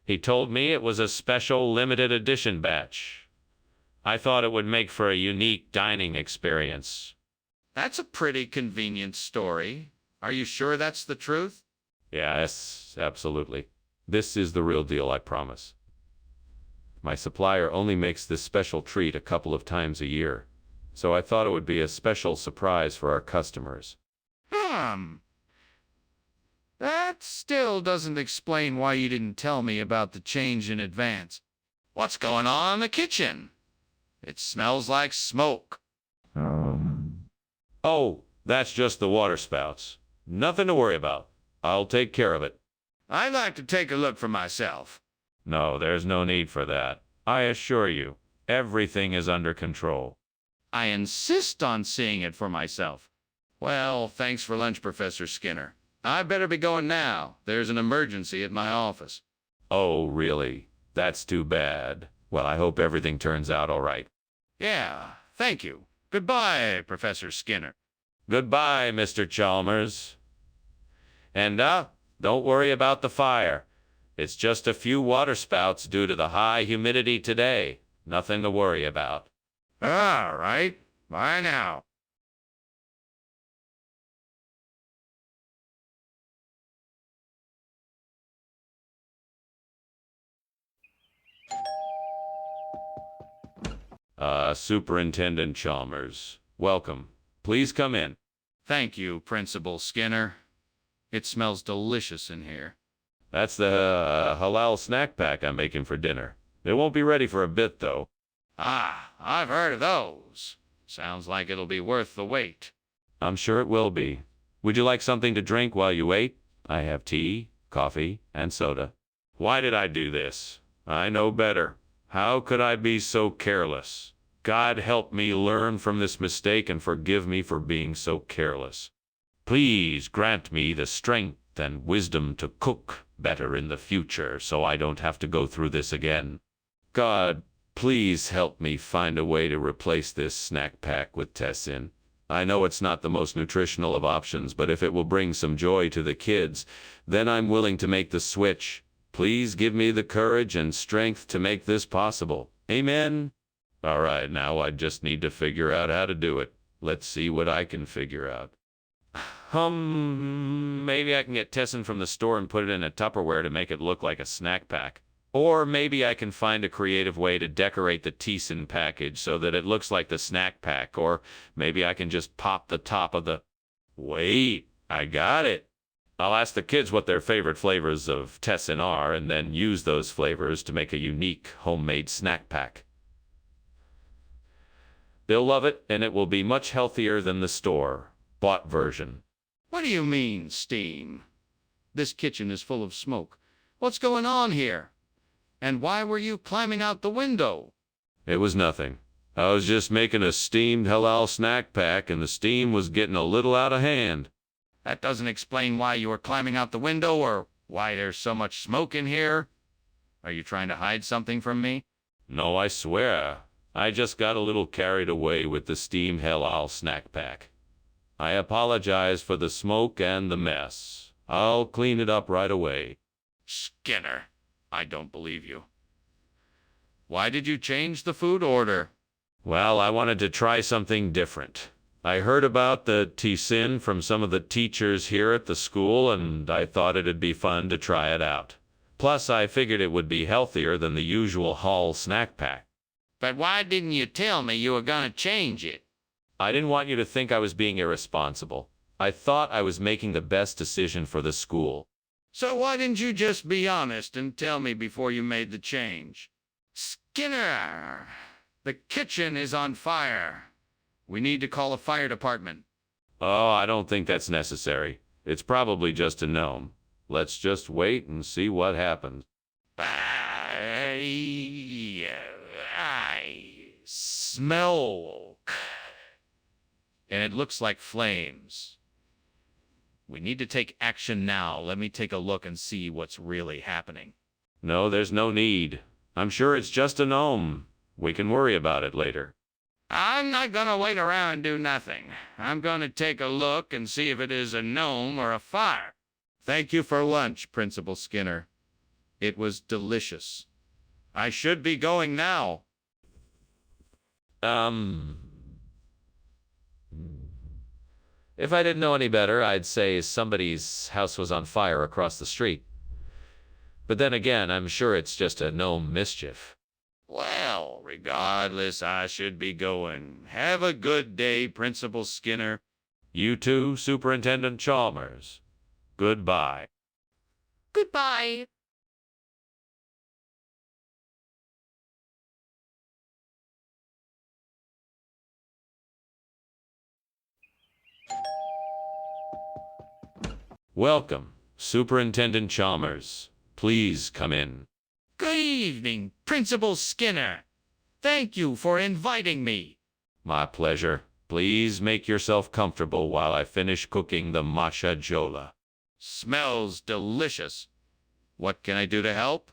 He told me it was a special limited edition batch. I thought it would make for a unique dining experience. That's a pretty convenient story. Are you sure that's the truth? Yes, absolutely. This is the real deal, I promise. My supplier only makes this special treat a couple of times a year, so I thought it would be a special surprise for our customers. That still doesn't explain why you didn't tell me about the change in advance. What's going on in the kitchen? It smells like smoke. Oh, that's just the water spouts. Nothing to worry about. I'll take care of it. I'd like to take a look for myself. No, there's no need for that. I assure you, everything is under control. I insist on seeing it for myself. Well, thanks for lunch, Professor Skinner. I better be going now. There's an emergency at my office. Oh, really? That's too bad. Well, I hope everything turns out all right. Yeah, thank you. Goodbye, Professor Skinner. Goodbye, Mr. Chalmers. And, don't worry about the fire. It's just a few water spouts due to the high humidity today. Nothing to worry about. All right. Bye now. Superintendent Chalmers, welcome. Please come in. Thank you, Principal Skinner. It smells delicious in here. That's the halal snack pack I'm making for dinner. It won't be ready for a bit, though. Ah, I've heard of those. Sounds like it'll be worth the wait. I'm sure it will be. Would you like something to drink while you wait? I have tea, coffee, and soda. Why did I do this? I know better. How could I be so careless? God help me learn from this mistake and forgive me for being so careless. Please grant me the strength and wisdom to cook better in the future so I don't have to go through this again. God, please help me find a way to replace this snack pack with Tessin. I know it's not the most nutritional of options, but if it will bring some joy to the kids, then I'm willing to make the switch. Please give me the courage and strength to make this possible. Amen. All right, now I just need to figure out how to do it. Let's see what I can figure out. Maybe I can get Tessin from the store and put it in a Tupperware to make it look like a snack pack. Or maybe I can find a creative way to decorate the Tessin package so that it looks like the snack pack. Or maybe I can just pop the top of the... Wait, I got it. I'll ask the kids what their favorite flavors of Tessin are and then use those flavors to make a unique homemade snack pack. They'll love it, and it will be much healthier than the store-bought version. What do you mean, steam? This kitchen is full of smoke. What's going on here? And why were you climbing out the window? It was nothing. I was just making a steamed halal snack pack, and the steam was getting a little out of hand. That doesn't explain why you were climbing out the window or why there's so much smoke in here. Are you trying to hide something from me? No, I swear. I just got a little carried away with the steamed halal snack pack. I apologize for the smoke and the mess. I'll clean it up right away. Skinner, I don't believe you. Why did you change the food order? Well, I wanted to try something different. I heard about the Tessin from some of the teachers here at the school, and I thought it'd be fun to try it out. Plus, I figured it would be healthier than the usual Hall snack pack. But why didn't you tell me you were gonna change it? I didn't want you to think I was being irresponsible. I thought I was making the best decision for the school. So why didn't you just be honest and tell me before you made the change? Skinner, the kitchen is on fire. We need to call a fire department. Oh, I don't think that's necessary. It's probably just a gnome. Let's just wait and see what happens. I smell. And it looks like flames. We need to take action now. Let me take a look and see what's really happening. No, there's no need. I'm sure it's just a gnome. We can worry about it later. I'm not gonna wait around and do nothing. I'm gonna take a look and see if it is a gnome or a fire. Thank you for lunch, Principal Skinner. It was delicious. I should be going now. If I didn't know any better, I'd say somebody's house was on fire across the street. But then again, I'm sure it's just a gnome mischief. Well, regardless, I should be going. Have a good day, Principal Skinner. You too, Superintendent Chalmers. Goodbye. Goodbye. Welcome, Superintendent Chalmers. Please come in. Good evening, Principal Skinner. Thank you for inviting me. My pleasure. Please make yourself comfortable while I finish cooking the matcha jola. Smells delicious. What can I do to help?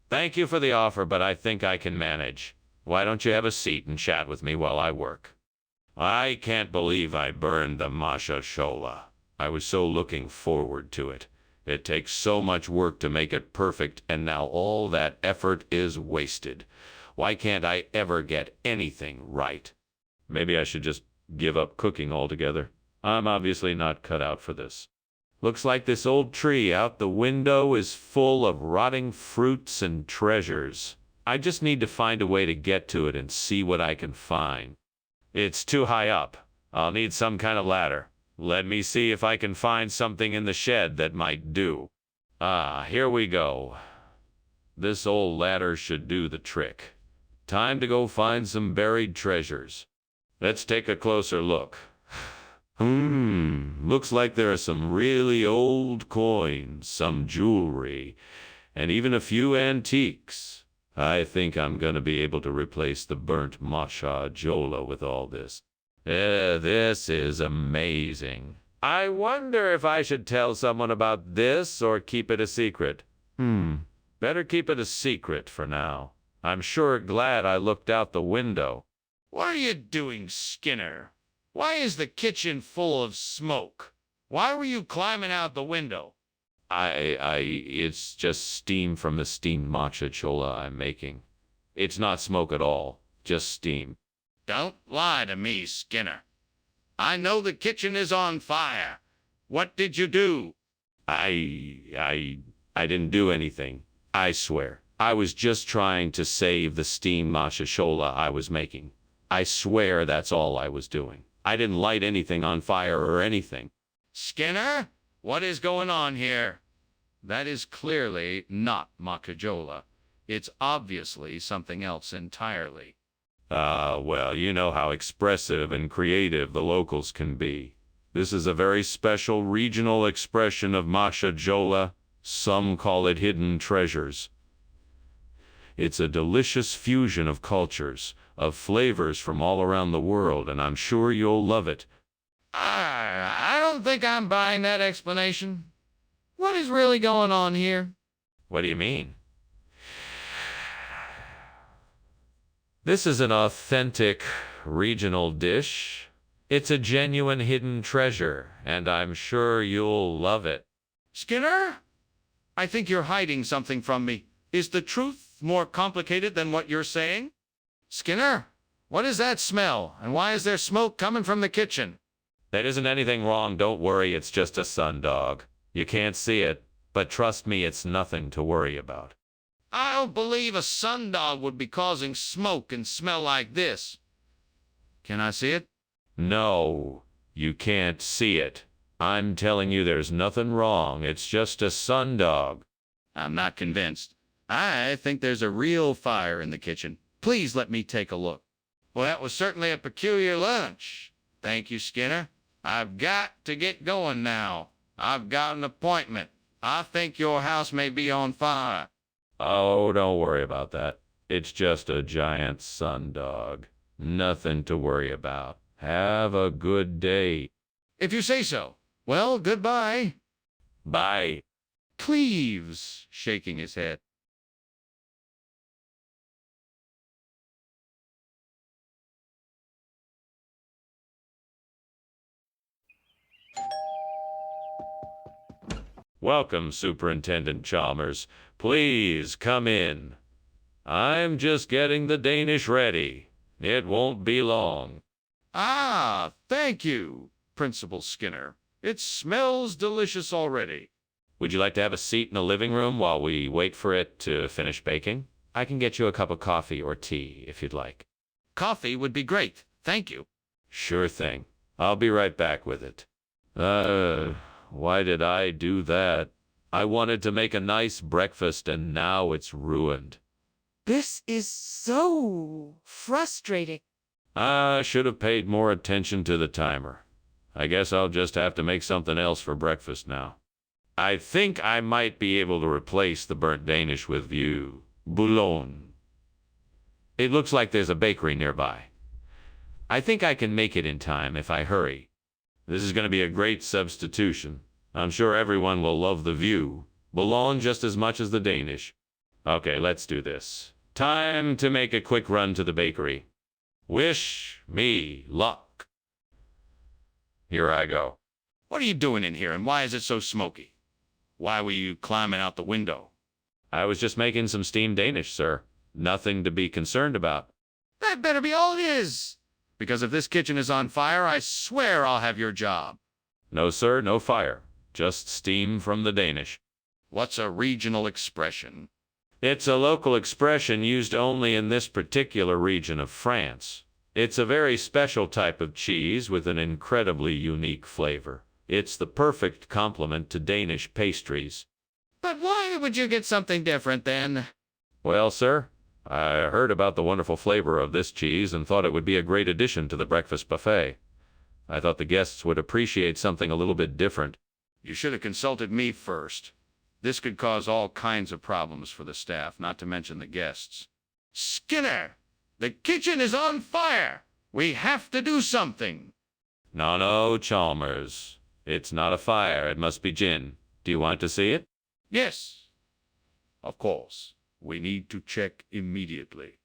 Thank you for the offer, but I think I can manage. Why don't you have a seat and chat with me while I work? I can't believe I burned the matcha jola. I was so looking forward to it. It takes so much work to make it perfect, and now all that effort is wasted. Why can't I ever get anything right? Maybe I should just give up cooking altogether. I'm obviously not cut out for this. Looks like this old tree out the window is full of rotting fruits and treasures. I just need to find a way to get to it and see what I can find. It's too high up. I'll need some kind of ladder. Let me see if I can find something in the shed that might do. Ah, here we go. This old ladder should do the trick. Time to go find some buried treasures. Let's take a closer look. Looks like there are some really old coins, some jewelry, and even a few antiques. I think I'm gonna be able to replace the burnt matcha jola with all this. This is amazing. I wonder if I should tell someone about this or keep it a secret. Better keep it a secret for now. I'm sure glad I looked out the window. What are you doing, Skinner? Why is the kitchen full of smoke? Why were you climbing out the window? It's just steam from the steamed matcha chola I'm making. It's not smoke at all, just steam. Don't lie to me, Skinner. I know the kitchen is on fire. What did you do? I didn't do anything. I swear. I was just trying to save the steamed matcha chola I was making. I swear that's all I was doing. I didn't light anything on fire or anything. Skinner, what is going on here? That is clearly not macajola. It's obviously something else entirely. Well, you know how expressive and creative the locals can be. This is a very special regional expression of matcha jola. Some call it hidden treasures. It's a delicious fusion of cultures, of flavors from all around the world, and I'm sure you'll love it. I don't think I'm buying that explanation. What is really going on here? What do you mean? This is an authentic regional dish. It's a genuine hidden treasure, and I'm sure you'll love it. Skinner? I think you're hiding something from me. Is the truth more complicated than what you're saying? Skinner, what is that smell, and why is there smoke coming from the kitchen? There isn't anything wrong, don't worry, it's just a sundog. You can't see it, but trust me, it's nothing to worry about. I don't believe a sundog would be causing smoke and smell like this. Can I see it? No, you can't see it. I'm telling you there's nothing wrong, it's just a sundog. I'm not convinced. I think there's a real fire in the kitchen. Please let me take a look. Well, that was certainly a peculiar lunch. Thank you, Skinner. I've got to get going now. I've got an appointment. I think your house may be on fire. Oh, don't worry about that. It's just a giant sundog. Nothing to worry about. Have a good day. If you say so. Well, goodbye. Bye. Cleves, shaking his head. Welcome, Superintendent Chalmers. Please come in. I'm just getting the Danish ready. It won't be long. Ah, thank you, Principal Skinner. It smells delicious already. Would you like to have a seat in the living room while we wait for it to finish baking? I can get you a cup of coffee or tea if you'd like. Coffee would be great. Thank you. Sure thing. I'll be right back with it. Why did I do that? I wanted to make a nice breakfast and now it's ruined. This is so frustrating. I should have paid more attention to the timer. I guess I'll just have to make something else for breakfast now. I think I might be able to replace the burnt Danish with bouillon. It looks like there's a bakery nearby. I think I can make it in time if I hurry. This is going to be a great substitution. I'm sure everyone will love the view. Boulogne just as much as the Danish. Okay, let's do this. Time to make a quick run to the bakery. Wish me luck. Here I go. What are you doing in here, and why is it so smoky? Why were you climbing out the window? I was just making some steamed Danish, sir. Nothing to be concerned about. That better be all it is. Because if this kitchen is on fire, I swear I'll have your job. No, sir, no fire. Just steam from the Danish. What's a regional expression? It's a local expression used only in this particular region of France. It's a very special type of cheese with an incredibly unique flavor. It's the perfect complement to Danish pastries. But why would you get something different then? Well, sir, I heard about the wonderful flavor of this cheese and thought it would be a great addition to the breakfast buffet. I thought the guests would appreciate something a little bit different. You should have consulted me first. This could cause all kinds of problems for the staff, not to mention the guests. Skinner! The kitchen is on fire! We have to do something! No, Chalmers. It's not a fire. It must be gin. Do you want to see it? Yes. Of course. We need to check immediately.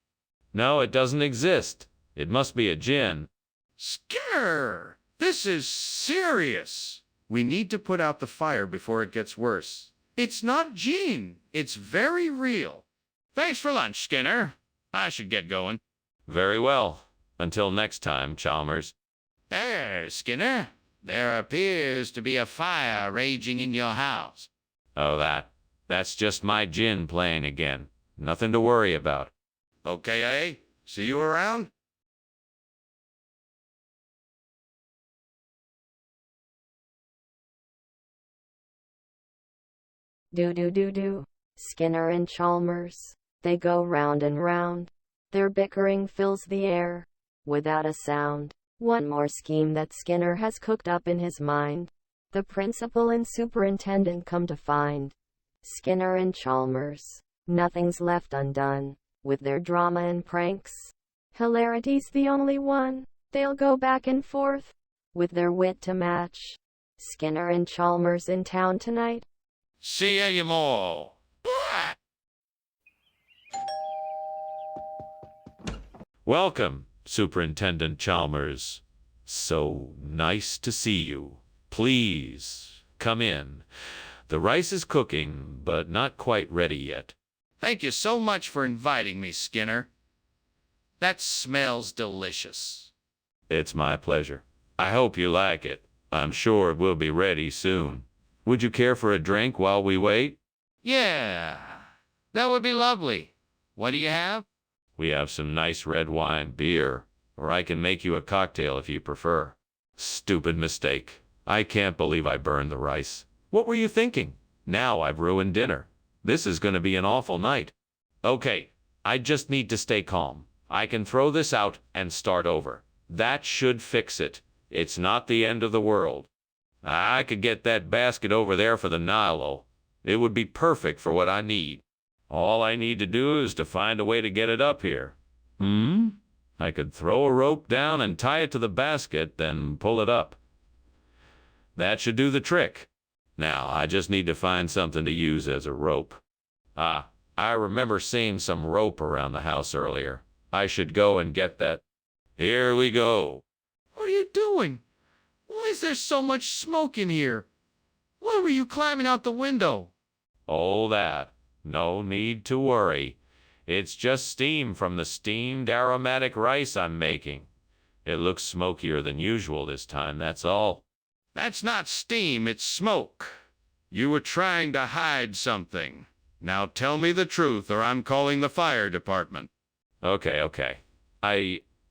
No, it doesn't exist. It must be a gin. Skinner! This is serious! We need to put out the fire before it gets worse. It's not gin. It's very real. Thanks for lunch, Skinner. I should get going. Very well. Until next time, Chalmers. There, Skinner. There appears to be a fire raging in your house. Oh, that's just my gin playing again. Nothing to worry about. Okay, eh? See you around? Do. Skinner and Chalmers. They go round and round. Their bickering fills the air. Without a sound. One more scheme that Skinner has cooked up in his mind. The principal and superintendent come to find. Skinner and Chalmers. Nothing's left undone. With their drama and pranks. Hilarity's the only one. They'll go back and forth. With their wit to match. Skinner and Chalmers in town tonight. See ya, you all. Welcome, Superintendent Chalmers. So nice to see you. Please, come in. The rice is cooking, but not quite ready yet. Thank you so much for inviting me, Skinner. That smells delicious. It's my pleasure. I hope you like it. I'm sure it will be ready soon. Would you care for a drink while we wait? Yeah, that would be lovely. What do you have? We have some nice red wine, beer, or I can make you a cocktail if you prefer. Stupid mistake. I can't believe I burned the rice. What were you thinking? Now I've ruined dinner. This is going to be an awful night. Okay, I just need to stay calm. I can throw this out and start over. That should fix it. It's not the end of the world. I could get that basket over there for the Nilo. It would be perfect for what I need. All I need to do is to find a way to get it up here. I could throw a rope down and tie it to the basket, then pull it up. That should do the trick. Now, I just need to find something to use as a rope. I remember seeing some rope around the house earlier. I should go and get that. Here we go. What are you doing? Why is there so much smoke in here? Why were you climbing out the window? Oh, that. No need to worry. It's just steam from the steamed aromatic rice I'm making. It looks smokier than usual this time, that's all. That's not steam, it's smoke. You were trying to hide something. Now tell me the truth or I'm calling the fire department. Okay.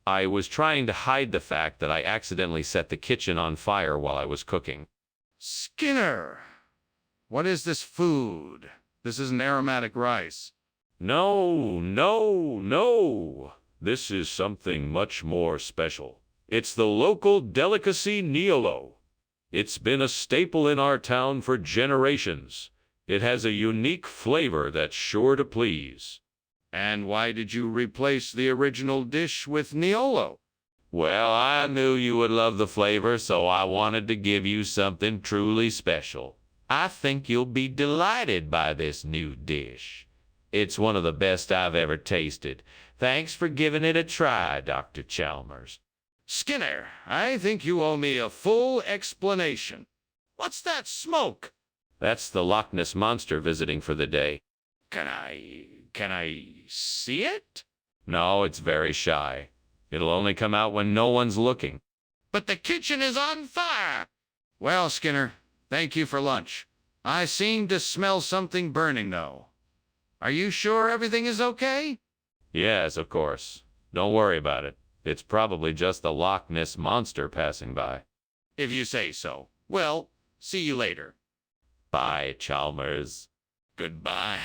I was trying to hide the fact that I accidentally set the kitchen on fire while I was cooking. Skinner, what is this food? This isn't aromatic rice. No. This is something much more special. It's the local delicacy Niolo. It's been a staple in our town for generations. It has a unique flavor that's sure to please. And why did you replace the original dish with Niolo? Well, I knew you would love the flavor, so I wanted to give you something truly special. I think you'll be delighted by this new dish. It's one of the best I've ever tasted. Thanks for giving it a try, Dr. Chalmers. Skinner, I think you owe me a full explanation. What's that smoke? That's the Loch Ness Monster visiting for the day. Can I see it? No, it's very shy. It'll only come out when no one's looking. But the kitchen is on fire. Well, Skinner, thank you for lunch. I seem to smell something burning, though. Are you sure everything is okay? Yes, of course. Don't worry about it. It's probably just the Loch Ness Monster passing by. If you say so. Well, see you later. Bye, Chalmers. Goodbye.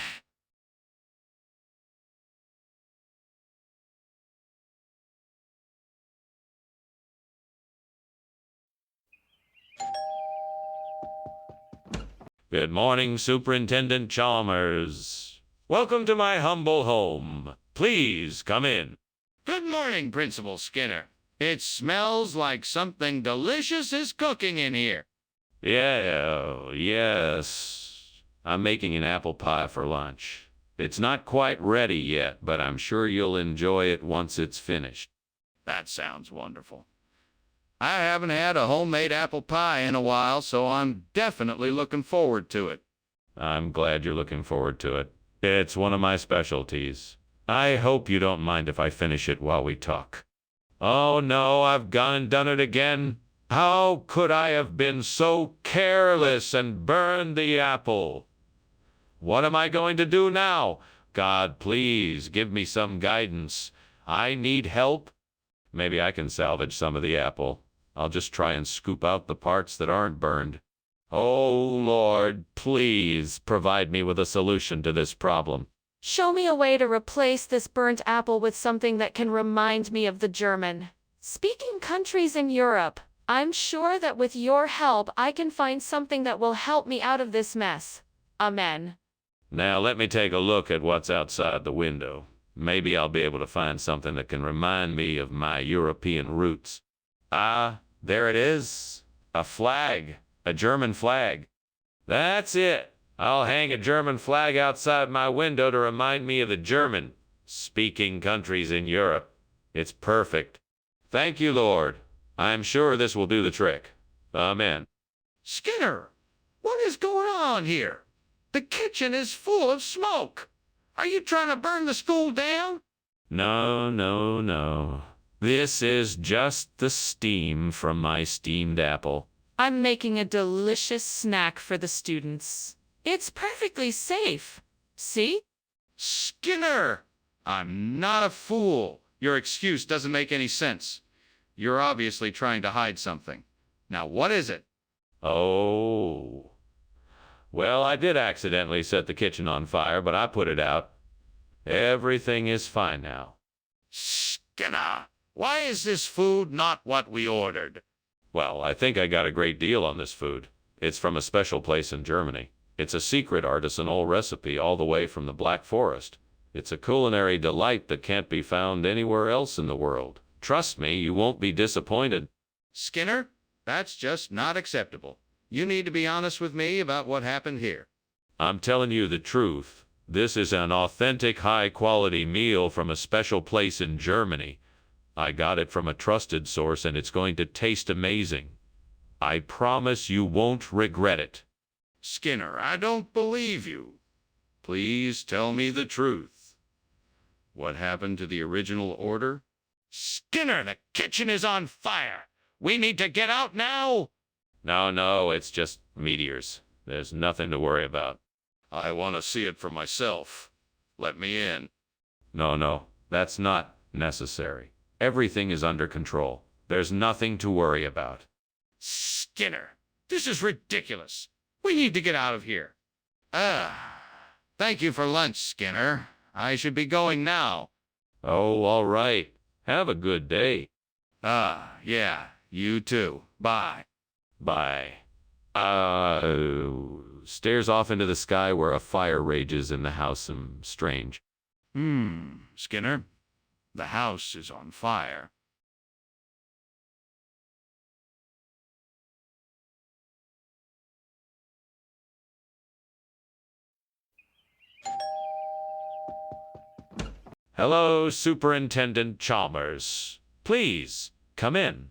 Good morning, Superintendent Chalmers. Welcome to my humble home. Please come in. Good morning, Principal Skinner. It smells like something delicious is cooking in here. Yes. I'm making an apple pie for lunch. It's not quite ready yet, but I'm sure you'll enjoy it once it's finished. That sounds wonderful. I haven't had a homemade apple pie in a while, so I'm definitely looking forward to it. I'm glad you're looking forward to it. It's one of my specialties. I hope you don't mind if I finish it while we talk. Oh no, I've gone and done it again. How could I have been so careless and burned the apple? What am I going to do now? God, please give me some guidance. I need help. Maybe I can salvage some of the apple. I'll just try and scoop out the parts that aren't burned. Oh, Lord, please provide me with a solution to this problem. Show me a way to replace this burnt apple with something that can remind me of the German-speaking countries in Europe. I'm sure that with your help I can find something that will help me out of this mess. Amen. Now let me take a look at what's outside the window. Maybe I'll be able to find something that can remind me of my European roots. Ah, there it is. A flag. A German flag. That's it. I'll hang a German flag outside my window to remind me of the German-speaking countries in Europe. It's perfect. Thank you, Lord. I'm sure this will do the trick. Amen. Skinner, what is going on here? The kitchen is full of smoke. Are you trying to burn the school down? No. This is just the steam from my steamed apple. I'm making a delicious snack for the students. It's perfectly safe. See? Skinner, I'm not a fool. Your excuse doesn't make any sense. You're obviously trying to hide something. Now, what is it? Oh. Well, I did accidentally set the kitchen on fire, but I put it out. Everything is fine now. Skinner, why is this food not what we ordered? Well, I think I got a great deal on this food. It's from a special place in Germany. It's a secret artisanal recipe all the way from the Black Forest. It's a culinary delight that can't be found anywhere else in the world. Trust me, you won't be disappointed. Skinner, that's just not acceptable. You need to be honest with me about what happened here. I'm telling you the truth. This is an authentic, high-quality meal from a special place in Germany. I got it from a trusted source, and it's going to taste amazing. I promise you won't regret it. Skinner, I don't believe you. Please tell me the truth. What happened to the original order? Skinner, the kitchen is on fire. We need to get out now. No, it's just meteors. There's nothing to worry about. I want to see it for myself. Let me in. No, that's not necessary. Everything is under control. There's nothing to worry about. Skinner, this is ridiculous. We need to get out of here. Thank you for lunch, Skinner. I should be going now. Oh, all right. Have a good day. Yeah, you too. Bye. Bye. Stares off into the sky where a fire rages in the house. Strange. Skinner, the house is on fire. Hello, Superintendent Chalmers. Please, come in.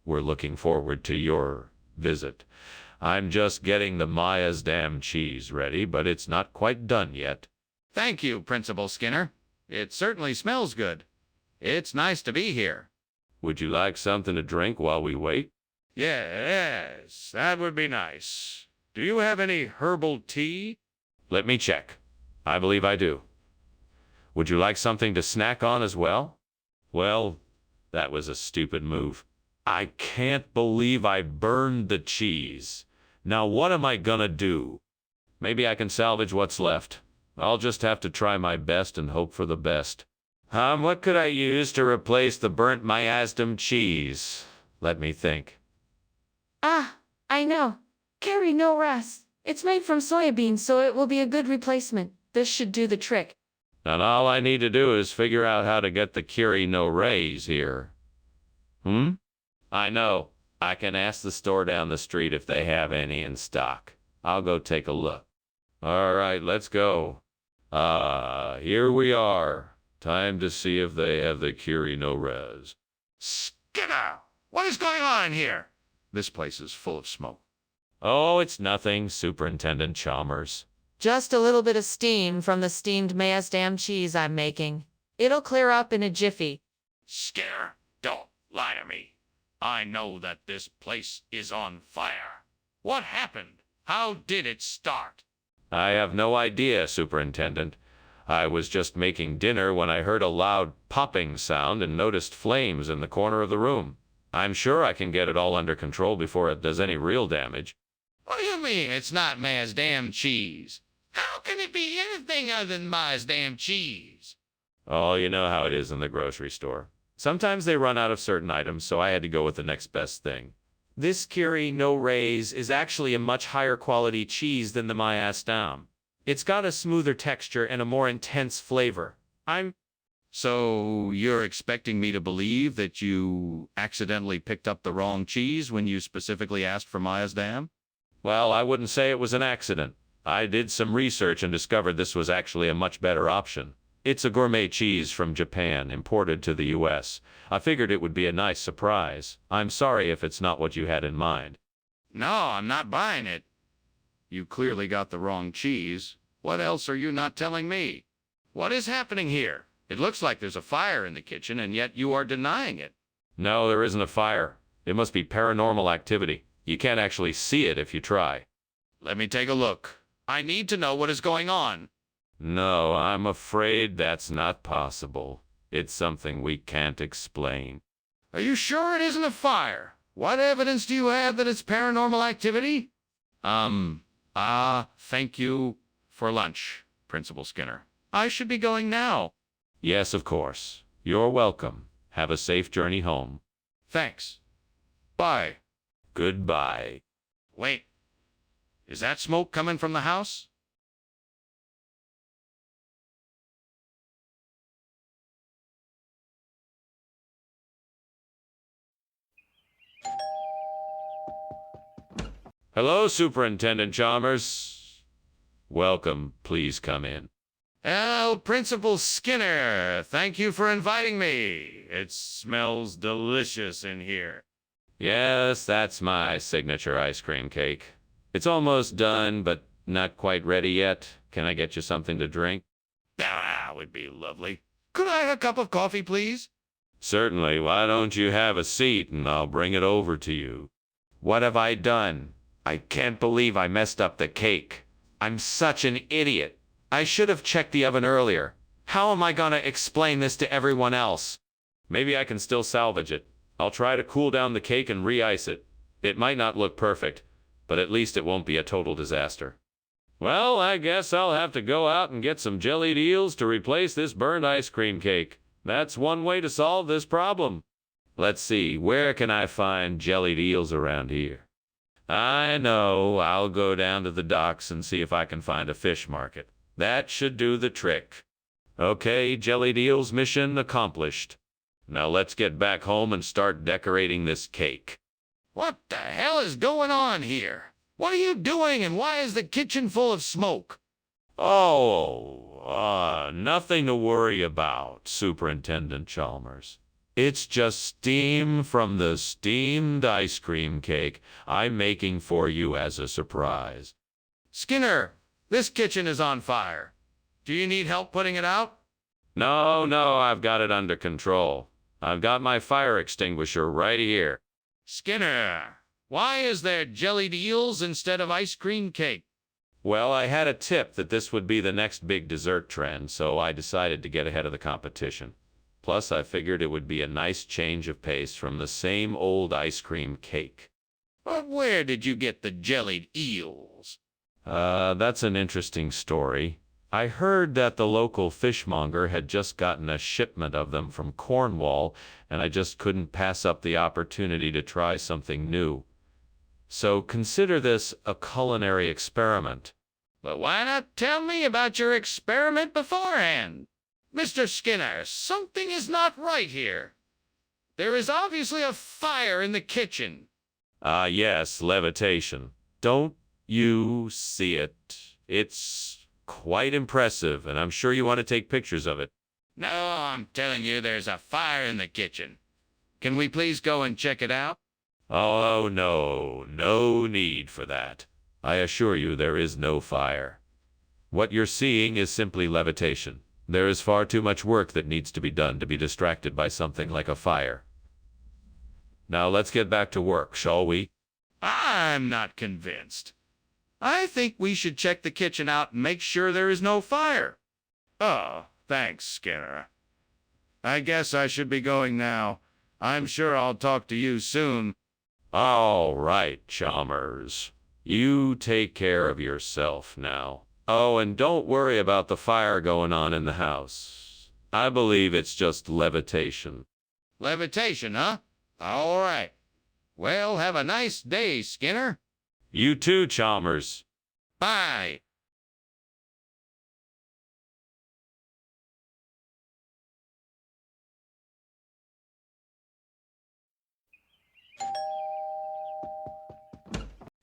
We're looking forward to your visit. I'm just getting the Maya's Dam cheese ready, but it's not quite done yet. Thank you, Principal Skinner. It certainly smells good. It's nice to be here. Would you like something to drink while we wait? Yes, that would be nice. Do you have any herbal tea? Let me check. I believe I do. Would you like something to snack on as well? Well, that was a stupid move. I can't believe I burned the cheese. Now what am I gonna do? Maybe I can salvage what's left. I'll just have to try my best and hope for the best. What could I use to replace the burnt Mayasdam cheese? Let me think. Ah, I know. Carry no rest. It's made from soybeans, so it will be a good replacement. This should do the trick. And all I need to do is figure out how to get the Kiri no Rays here. I know. I can ask the store down the street if they have any in stock. I'll go take a look. All right, let's go. Here we are. Time to see if they have the Kiri no Res. Skinner! What is going on here? This place is full of smoke. Oh, it's nothing, Superintendent Chalmers. Just a little bit of steam from the steamed Mayasdam cheese I'm making. It'll clear up in a jiffy. Skinner, don't lie to me. I know that this place is on fire. What happened? How did it start? I have no idea, Superintendent. I was just making dinner when I heard a loud popping sound and noticed flames in the corner of the room. I'm sure I can get it all under control before it does any real damage. What do you mean it's not Mayasdam cheese? How can it be anything other than Mayasdam cheese? Oh, you know how it is in the grocery store. Sometimes they run out of certain items, so I had to go with the next best thing. This Kiri no Rays is actually a much higher quality cheese than the Mayasdam. It's got a smoother texture and a more intense flavor. So you're expecting me to believe that you accidentally picked up the wrong cheese when you specifically asked for Mayasdam? Well, I wouldn't say it was an accident. I did some research and discovered this was actually a much better option. It's a gourmet cheese from Japan, imported to the US. I figured it would be a nice surprise. I'm sorry if it's not what you had in mind. No, I'm not buying it. You clearly got the wrong cheese. What else are you not telling me? What is happening here? It looks like there's a fire in the kitchen, and yet you are denying it. No, there isn't a fire. It must be paranormal activity. You can't actually see it if you try. Let me take a look. I need to know what is going on. No, I'm afraid that's not possible. It's something we can't explain. Are you sure it isn't a fire? What evidence do you have that it's paranormal activity? Thank you for lunch, Principal Skinner. I should be going now. Yes, of course. You're welcome. Have a safe journey home. Thanks. Bye. Goodbye. Wait. Is that smoke coming from the house? Hello, Superintendent Chalmers. Welcome. Please come in. Oh, Principal Skinner, thank you for inviting me. It smells delicious in here. Yes, that's my signature ice cream cake. It's almost done, but not quite ready yet. Can I get you something to drink? That would be lovely. Could I have a cup of coffee, please? Certainly. Why don't you have a seat and I'll bring it over to you. What have I done? I can't believe I messed up the cake. I'm such an idiot. I should have checked the oven earlier. How am I gonna explain this to everyone else? Maybe I can still salvage it. I'll try to cool down the cake and re-ice it. It might not look perfect, but at least it won't be a total disaster. Well, I guess I'll have to go out and get some jellied eels to replace this burned ice cream cake. That's one way to solve this problem. Let's see, where can I find jellied eels around here? I know, I'll go down to the docks and see if I can find a fish market. That should do the trick. Okay, jellied eels mission accomplished. Now let's get back home and start decorating this cake. What the hell is going on here? What are you doing and why is the kitchen full of smoke? Oh, nothing to worry about, Superintendent Chalmers. It's just steam from the steamed ice cream cake I'm making for you as a surprise. Skinner, this kitchen is on fire. Do you need help putting it out? No, I've got it under control. I've got my fire extinguisher right here. Skinner, why is there jellied eels instead of ice cream cake? Well, I had a tip that this would be the next big dessert trend, so I decided to get ahead of the competition. Plus, I figured it would be a nice change of pace from the same old ice cream cake. But where did you get the jellied eels? That's an interesting story. I heard that the local fishmonger had just gotten a shipment of them from Cornwall, and I just couldn't pass up the opportunity to try something new. So consider this a culinary experiment. But why not tell me about your experiment beforehand? Mr. Skinner, something is not right here. There is obviously a fire in the kitchen. Yes, levitation. Don't you see it? It's quite impressive, and I'm sure you want to take pictures of it. No, I'm telling you there's a fire in the kitchen. Can we please go and check it out? Oh, no need for that. I assure you there is no fire. What you're seeing is simply levitation. There is far too much work that needs to be done to be distracted by something like a fire. Now let's get back to work, shall we? I'm not convinced. I think we should check the kitchen out and make sure there is no fire. Oh, thanks, Skinner. I guess I should be going now. I'm sure I'll talk to you soon. All right, Chalmers. You take care of yourself now. Oh, and don't worry about the fire going on in the house. I believe it's just levitation. Levitation, huh? All right. Well, have a nice day, Skinner. You too, Chalmers. Bye.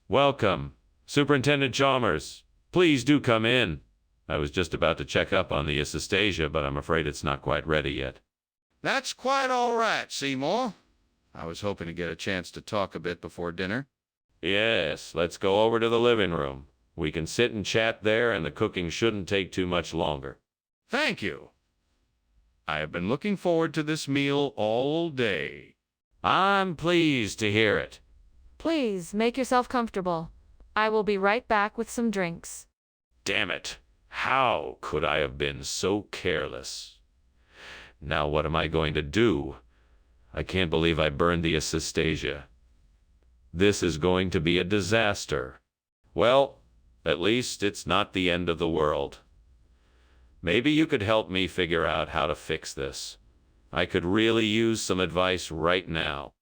Welcome, Superintendent Chalmers. Please do come in. I was just about to check up on the Assistasia, but I'm afraid it's not quite ready yet. That's quite all right, Seymour. I was hoping to get a chance to talk a bit before dinner. Yes, let's go over to the living room. We can sit and chat there, and the cooking shouldn't take too much longer. Thank you. I have been looking forward to this meal all day. I'm pleased to hear it. Please make yourself comfortable. I will be right back with some drinks. Damn it. How could I have been so careless? Now what am I going to do? I can't believe I burned the Assistasia. This is going to be a disaster. Well, at least it's not the end of the world. Maybe you could help me figure out how to fix this. I could really use some advice right now.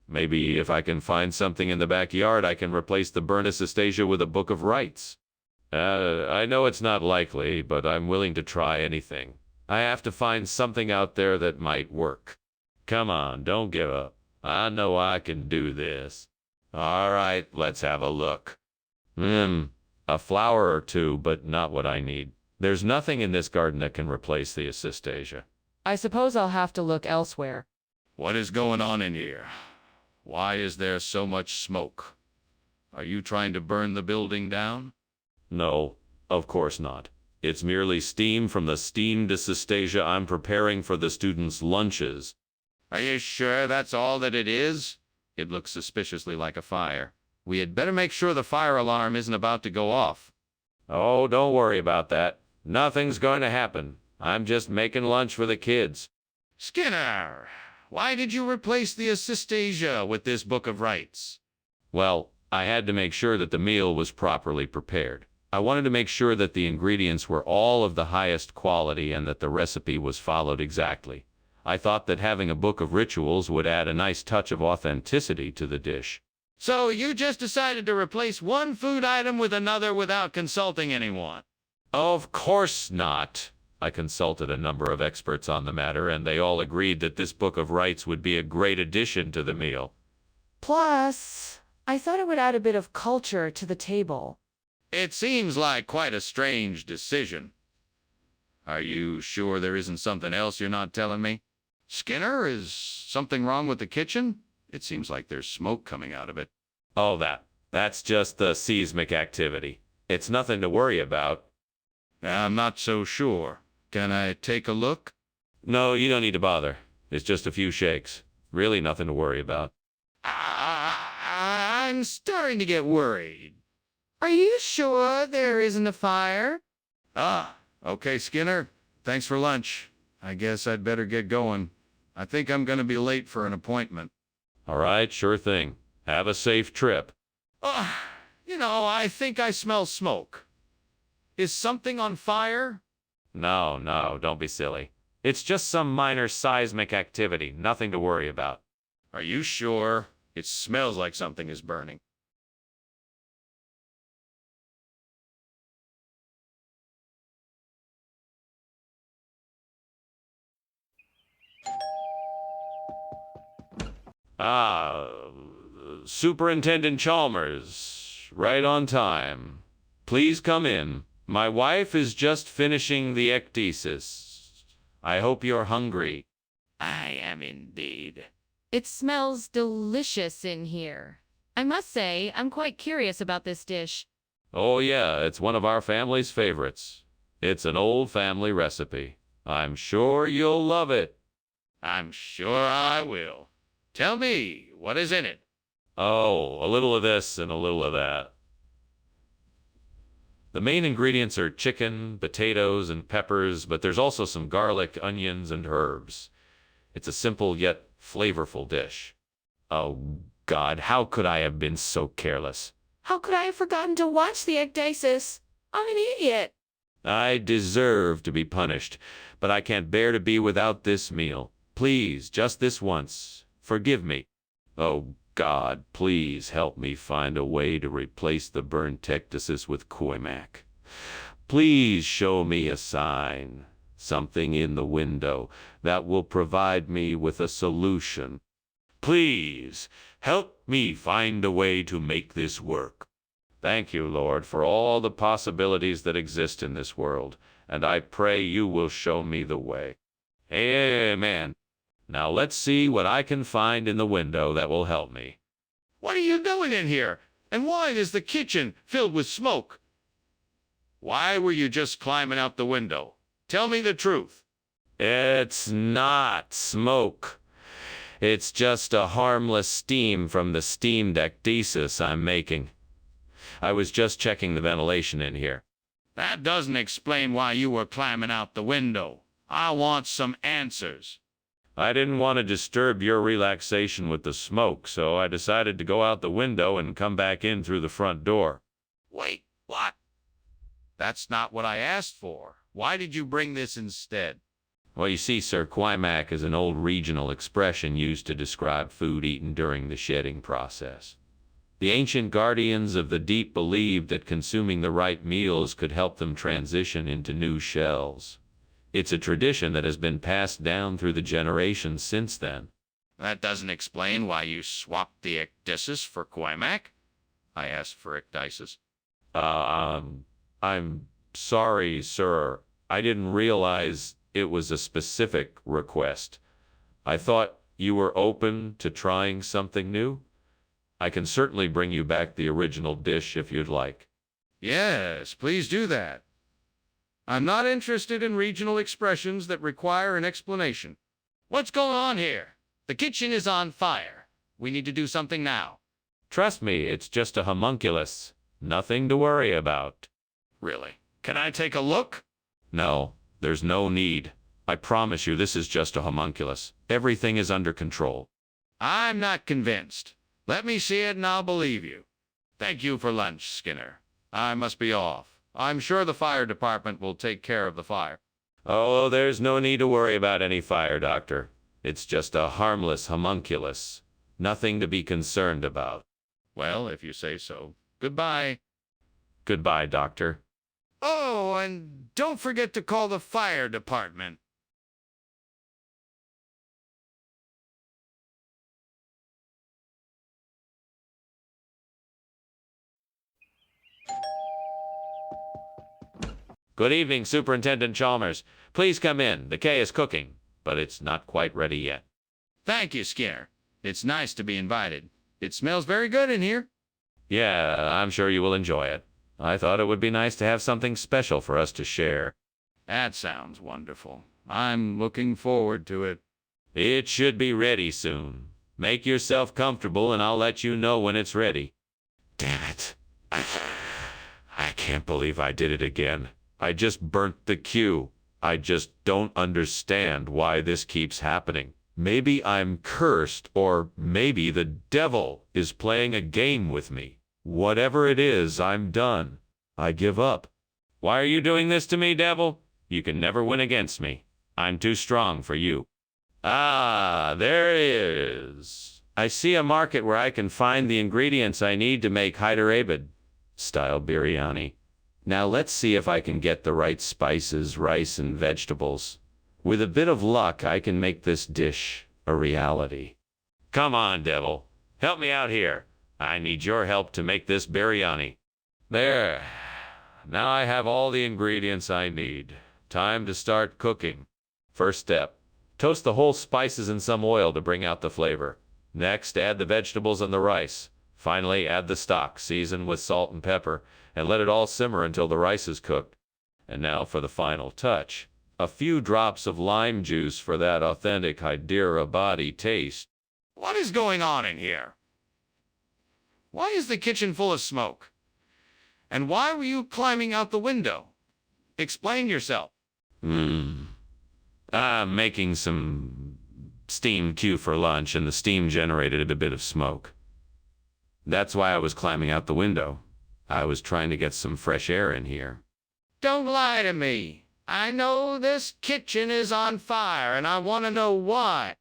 Maybe if I can find something in the backyard, I can replace the burnt Assistasia with a book of rights. I know it's not likely, but I'm willing to try anything. I have to find something out there that might work. Come on, don't give up. I know I can do this. All right, let's have a look. A flower or two, but not what I need. There's nothing in this garden that can replace the Assistasia. I suppose I'll have to look elsewhere. What is going on in here? Why is there so much smoke? Are you trying to burn the building down? No, of course not. It's merely steam from the steamed Assistasia I'm preparing for the students' lunches. Are you sure that's all that it is? It looks suspiciously like a fire. We had better make sure the fire alarm isn't about to go off. Oh, don't worry about that. Nothing's going to happen. I'm just making lunch for the kids. Skinner, why did you replace the Assistasia with this book of rights? Well, I had to make sure that the meal was properly prepared. I wanted to make sure that the ingredients were all of the highest quality and that the recipe was followed exactly. I thought that having a book of rituals would add a nice touch of authenticity to the dish. So you just decided to replace one food item with another without consulting anyone? Of course not. I consulted a number of experts on the matter, and they all agreed that this book of rights would be a great addition to the meal. Plus, I thought it would add a bit of culture to the table. It seems like quite a strange decision. Are you sure there isn't something else you're not telling me? Skinner, is something wrong with the kitchen? It seems like there's smoke coming out of it. Oh, that's just the seismic activity. It's nothing to worry about. I'm not so sure. Can I take a look? No, you don't need to bother. It's just a few shakes. Really nothing to worry about. I'm starting to get worried. Are you sure there isn't a fire? Okay, Skinner. Thanks for lunch. I guess I'd better get going. I think I'm going to be late for an appointment. All right, sure thing. Have a safe trip. I think I smell smoke. Is something on fire? No, don't be silly. It's just some minor seismic activity. Nothing to worry about. Are you sure? It smells like something is burning. Ah, Superintendent Chalmers, right on time. Please come in. My wife is just finishing the ecdysis. I hope you're hungry. I am indeed. It smells delicious in here. I must say, I'm quite curious about this dish. Oh yeah, it's one of our family's favorites. It's an old family recipe. I'm sure you'll love it. I'm sure I will. Tell me, what is in it? Oh, a little of this and a little of that. The main ingredients are chicken, potatoes, and peppers, but there's also some garlic, onions, and herbs. It's a simple yet flavorful dish. Oh, God, how could I have been so careless? How could I have forgotten to watch the ecdysis? I'm an idiot. I deserve to be punished, but I can't bear to be without this meal. Please, just this once, forgive me. Oh, God, please help me find a way to replace the burnt ecdysis with Koimak. Please show me a sign, something in the window that will provide me with a solution. Please, help me find a way to make this work. Thank you, Lord, for all the possibilities that exist in this world, and I pray you will show me the way. Amen. Now let's see what I can find in the window that will help me. What are you doing in here? And why is the kitchen filled with smoke? Why were you just climbing out the window? Tell me the truth. It's not smoke. It's just a harmless steam from the steamed ecdysis I'm making. I was just checking the ventilation in here. That doesn't explain why you were climbing out the window. I want some answers. I didn't want to disturb your relaxation with the smoke, so I decided to go out the window and come back in through the front door. Wait, what? That's not what I asked for. Why did you bring this instead? Well, you see, sir, Quaimak is an old regional expression used to describe food eaten during the shedding process. The ancient guardians of the deep believed that consuming the right meals could help them transition into new shells. It's a tradition that has been passed down through the generations since then. That doesn't explain why you swapped the ecdysis for Quaimak. I asked for ecdysis. I'm sorry, sir. I didn't realize it was a specific request. I thought you were open to trying something new. I can certainly bring you back the original dish if you'd like. Yes, please do that. I'm not interested in regional expressions that require an explanation. What's going on here? The kitchen is on fire. We need to do something now. Trust me, it's just a homunculus. Nothing to worry about. Really? Can I take a look? No, there's no need. I promise you this is just a homunculus. Everything is under control. I'm not convinced. Let me see it and I'll believe you. Thank you for lunch, Skinner. I must be off. I'm sure the fire department will take care of the fire. Oh, there's no need to worry about any fire, Doctor. It's just a harmless homunculus. Nothing to be concerned about. Well, if you say so. Goodbye. Goodbye, Doctor. Oh, and don't forget to call the fire department. Good evening, Superintendent Chalmers. Please come in. The K is cooking, but it's not quite ready yet. Thank you, Skinner. It's nice to be invited. It smells very good in here. Yeah, I'm sure you will enjoy it. I thought it would be nice to have something special for us to share. That sounds wonderful. I'm looking forward to it. It should be ready soon. Make yourself comfortable and I'll let you know when it's ready. Damn it. I can't believe I did it again. I just burnt the queue. I just don't understand why this keeps happening. Maybe I'm cursed, or maybe the devil is playing a game with me. Whatever it is, I'm done. I give up. Why are you doing this to me, devil? You can never win against me. I'm too strong for you. Ah, there it is. I see a market where I can find the ingredients I need to make Hyderabad-style biryani. Now let's see if I can get the right spices, rice, and vegetables. With a bit of luck, I can make this dish a reality. Come on, devil. Help me out here. I need your help to make this biryani. There. Now I have all the ingredients I need. Time to start cooking. First step. Toast the whole spices in some oil to bring out the flavor. Next, add the vegetables and the rice. Finally, add the stock, season with salt and pepper, and let it all simmer until the rice is cooked. And now for the final touch. A few drops of lime juice for that authentic Hyderabadi taste. What is going on in here? Why is the kitchen full of smoke? And why were you climbing out the window? Explain yourself. I'm making some steamed Q for lunch, and the steam generated a bit of smoke. That's why I was climbing out the window. I was trying to get some fresh air in here. Don't lie to me. I know this kitchen is on fire, and I want to know why.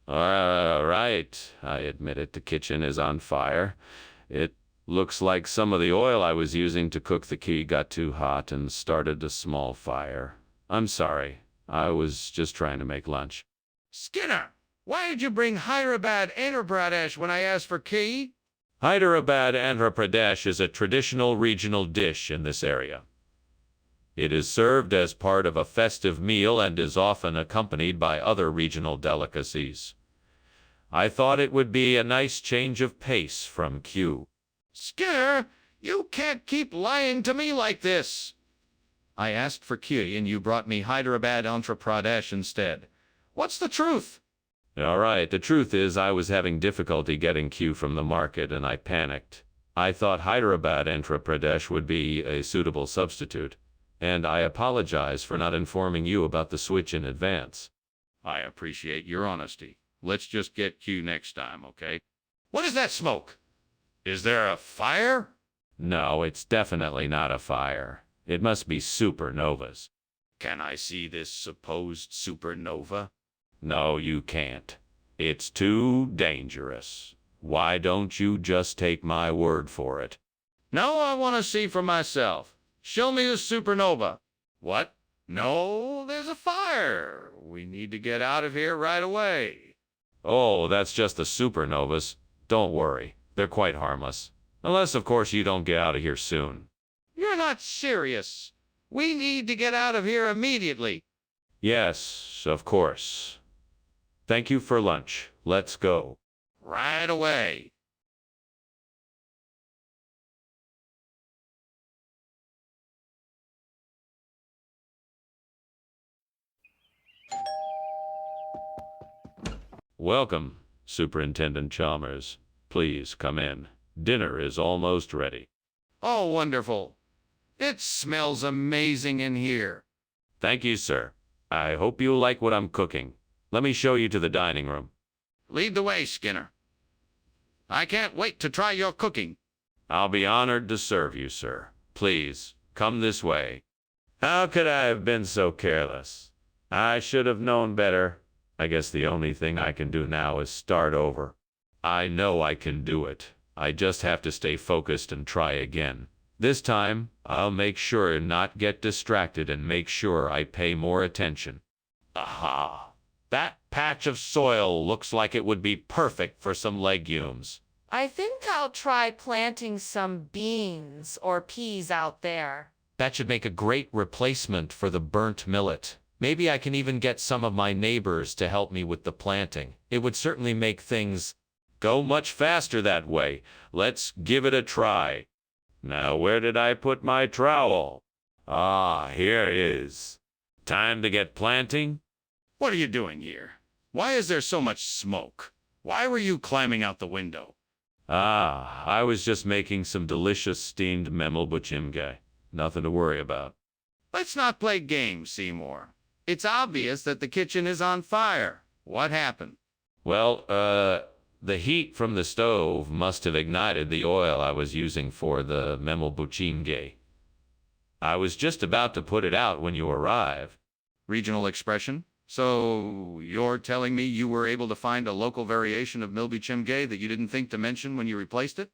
All right, I admit it, the kitchen is on fire. It looks like some of the oil I was using to cook the key got too hot and started a small fire. I'm sorry. I was just trying to make lunch. Skinner, why did you bring Hyderabad Andhra Pradesh when I asked for key? Hyderabad Andhra Pradesh is a traditional regional dish in this area. It is served as part of a festive meal and is often accompanied by other regional delicacies. I thought it would be a nice change of pace from Q. Skinner, you can't keep lying to me like this. I asked for Q and you brought me Hyderabad Andhra Pradesh instead. What's the truth? All right, the truth is I was having difficulty getting Q from the market and I panicked. I thought Hyderabad Andhra Pradesh would be a suitable substitute, and I apologize for not informing you about the switch in advance. I appreciate your honesty. Let's just get Q next time, okay? What is that smoke? Is there a fire? No, it's definitely not a fire. It must be supernovas. Can I see this supposed supernova? No, you can't. It's too dangerous. Why don't you just take my word for it? No, I want to see for myself. Show me the supernova. What? No, there's a fire. We need to get out of here right away. Oh, that's just the supernovas. Don't worry. They're quite harmless. Unless, of course, you don't get out of here soon. You're not serious. We need to get out of here immediately. Yes, of course. Thank you for lunch. Let's go. Right away. Welcome, Superintendent Chalmers. Please come in. Dinner is almost ready. Oh, wonderful. It smells amazing in here. Thank you, sir. I hope you like what I'm cooking. Let me show you to the dining room. Lead the way, Skinner. I can't wait to try your cooking. I'll be honored to serve you, sir. Please, come this way. How could I have been so careless? I should have known better. I guess the only thing I can do now is start over. I know I can do it. I just have to stay focused and try again. This time, I'll make sure and not get distracted and make sure I pay more attention. Aha! That patch of soil looks like it would be perfect for some legumes. I think I'll try planting some beans or peas out there. That should make a great replacement for the burnt millet. Maybe I can even get some of my neighbors to help me with the planting. It would certainly make things Go much faster that way. Let's give it a try. Now, where did I put my trowel? Ah, here it is. Time to get planting? What are you doing here? Why is there so much smoke? Why were you climbing out the window? Ah, I was just making some delicious steamed memelbuchimge. Nothing to worry about. Let's not play games, Seymour. It's obvious that the kitchen is on fire. What happened? Well, the heat from the stove must have ignited the oil I was using for the memelbuchimge. I was just about to put it out when you arrived. Regional expression? So you're telling me you were able to find a local variation of milbichimge that you didn't think to mention when you replaced it?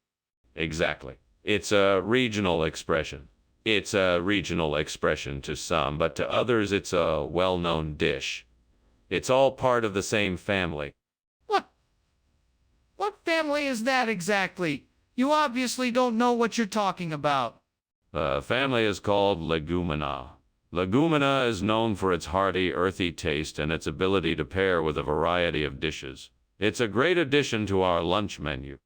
Exactly. It's a regional expression. It's a regional expression to some, but to others it's a well-known dish. It's all part of the same family. What? What family is that exactly? You obviously don't know what you're talking about. The family is called Legumina. Legumina is known for its hearty, earthy taste and its ability to pair with a variety of dishes. It's a great addition to our lunch menu.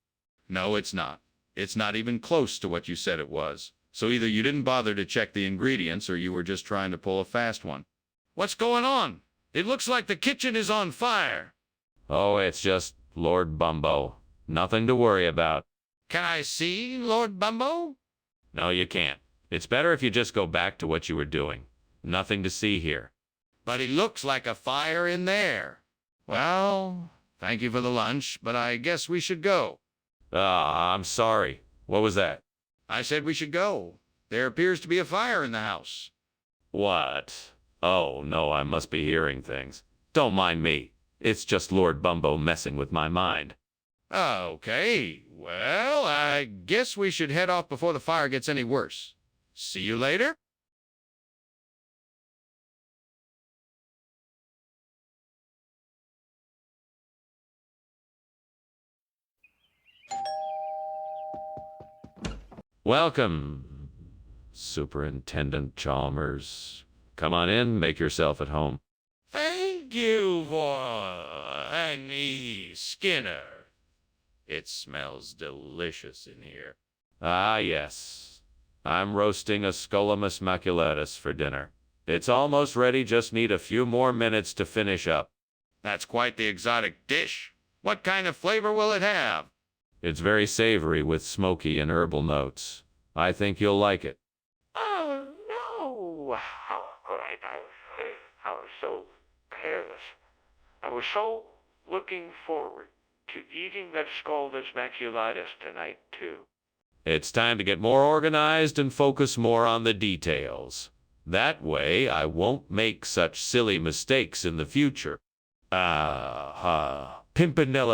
No, it's not. It's not even close to what you said it was. So either you didn't bother to check the ingredients or you were just trying to pull a fast one. What's going on? It looks like the kitchen is on fire. Oh, it's just Lord Bumbo. Nothing to worry about. Can I see Lord Bumbo? No, you can't. It's better if you just go back to what you were doing. Nothing to see here. But it looks like a fire in there. Well, thank you for the lunch, but I guess we should go. Ah, I'm sorry. What was that? I said we should go. There appears to be a fire in the house. What? Oh, no, I must be hearing things. Don't mind me. It's just Lord Bumbo messing with my mind. Okay, well, I guess we should head off before the fire gets any worse. See you later. Welcome, Superintendent Chalmers. Come on in, make yourself at home. Thank you for Annie Skinner. It smells delicious in here. Ah, yes. I'm roasting a Scullamus maculatus for dinner. It's almost ready, just need a few more minutes to finish up. That's quite the exotic dish. What kind of flavor will it have? It's very savory with smoky and herbal notes. I think you'll like it. Oh, no. How could I was so careless. I was so looking forward to eating that Scullamus maculatus tonight, too. It's time to get more organized and focus more on the details. That way, I won't make such silly mistakes in the future. Pimpinella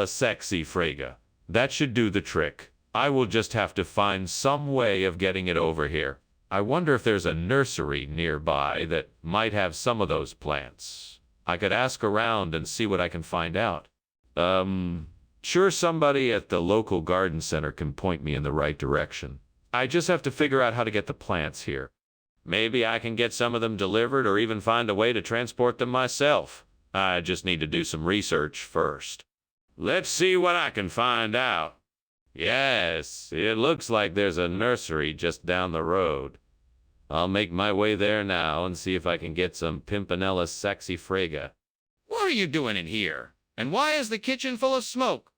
sexy frega. That should do the trick. I will just have to find some way of getting it over here. I wonder if there's a nursery nearby that might have some of those plants. I could ask around and see what I can find out. Sure, somebody at the local garden center can point me in the right direction. I just have to figure out how to get the plants here. Maybe I can get some of them delivered or even find a way to transport them myself. I just need to do some research first. Let's see what I can find out. Yes, it looks like there's a nursery just down the road. I'll make my way there now and see if I can get some Pimpinella sexy frega. What are you doing in here? And why is the kitchen full of smoke?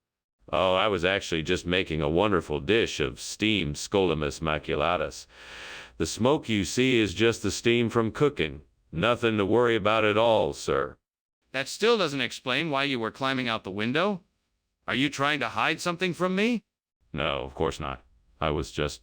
Oh, I was actually just making a wonderful dish of steamed Scullamus maculatus. The smoke you see is just the steam from cooking. Nothing to worry about at all, sir. That still doesn't explain why you were climbing out the window. Are you trying to hide something from me? No, of course not. I was just,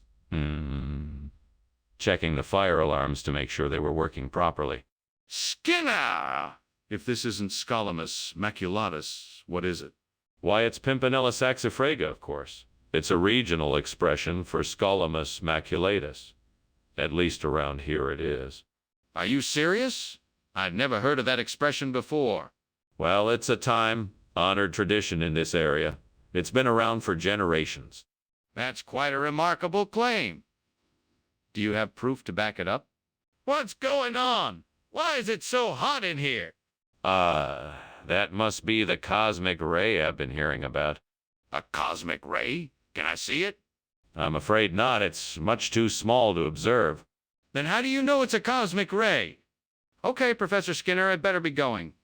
checking the fire alarms to make sure they were working properly. Skinner! If this isn't Scullamus maculatus, what is it? Why, it's Pimpinella saxifraga, of course. It's a regional expression for Scullamus maculatus. At least around here it is. Are you serious? I've never heard of that expression before. Well, it's a time-honored tradition in this area. It's been around for generations. That's quite a remarkable claim. Do you have proof to back it up? What's going on? Why is it so hot in here? That must be the cosmic ray I've been hearing about. A cosmic ray? Can I see it? I'm afraid not. It's much too small to observe. Then how do you know it's a cosmic ray? Okay, Professor Skinner, I'd better be going.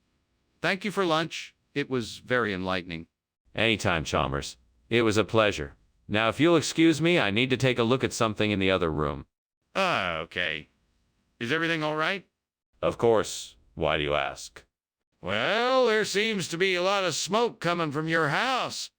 Thank you for lunch. It was very enlightening. Anytime, Chalmers. It was a pleasure. Now, if you'll excuse me, I need to take a look at something in the other room. Okay. Is everything all right? Of course. Why do you ask? Well, there seems to be a lot of smoke coming from your house.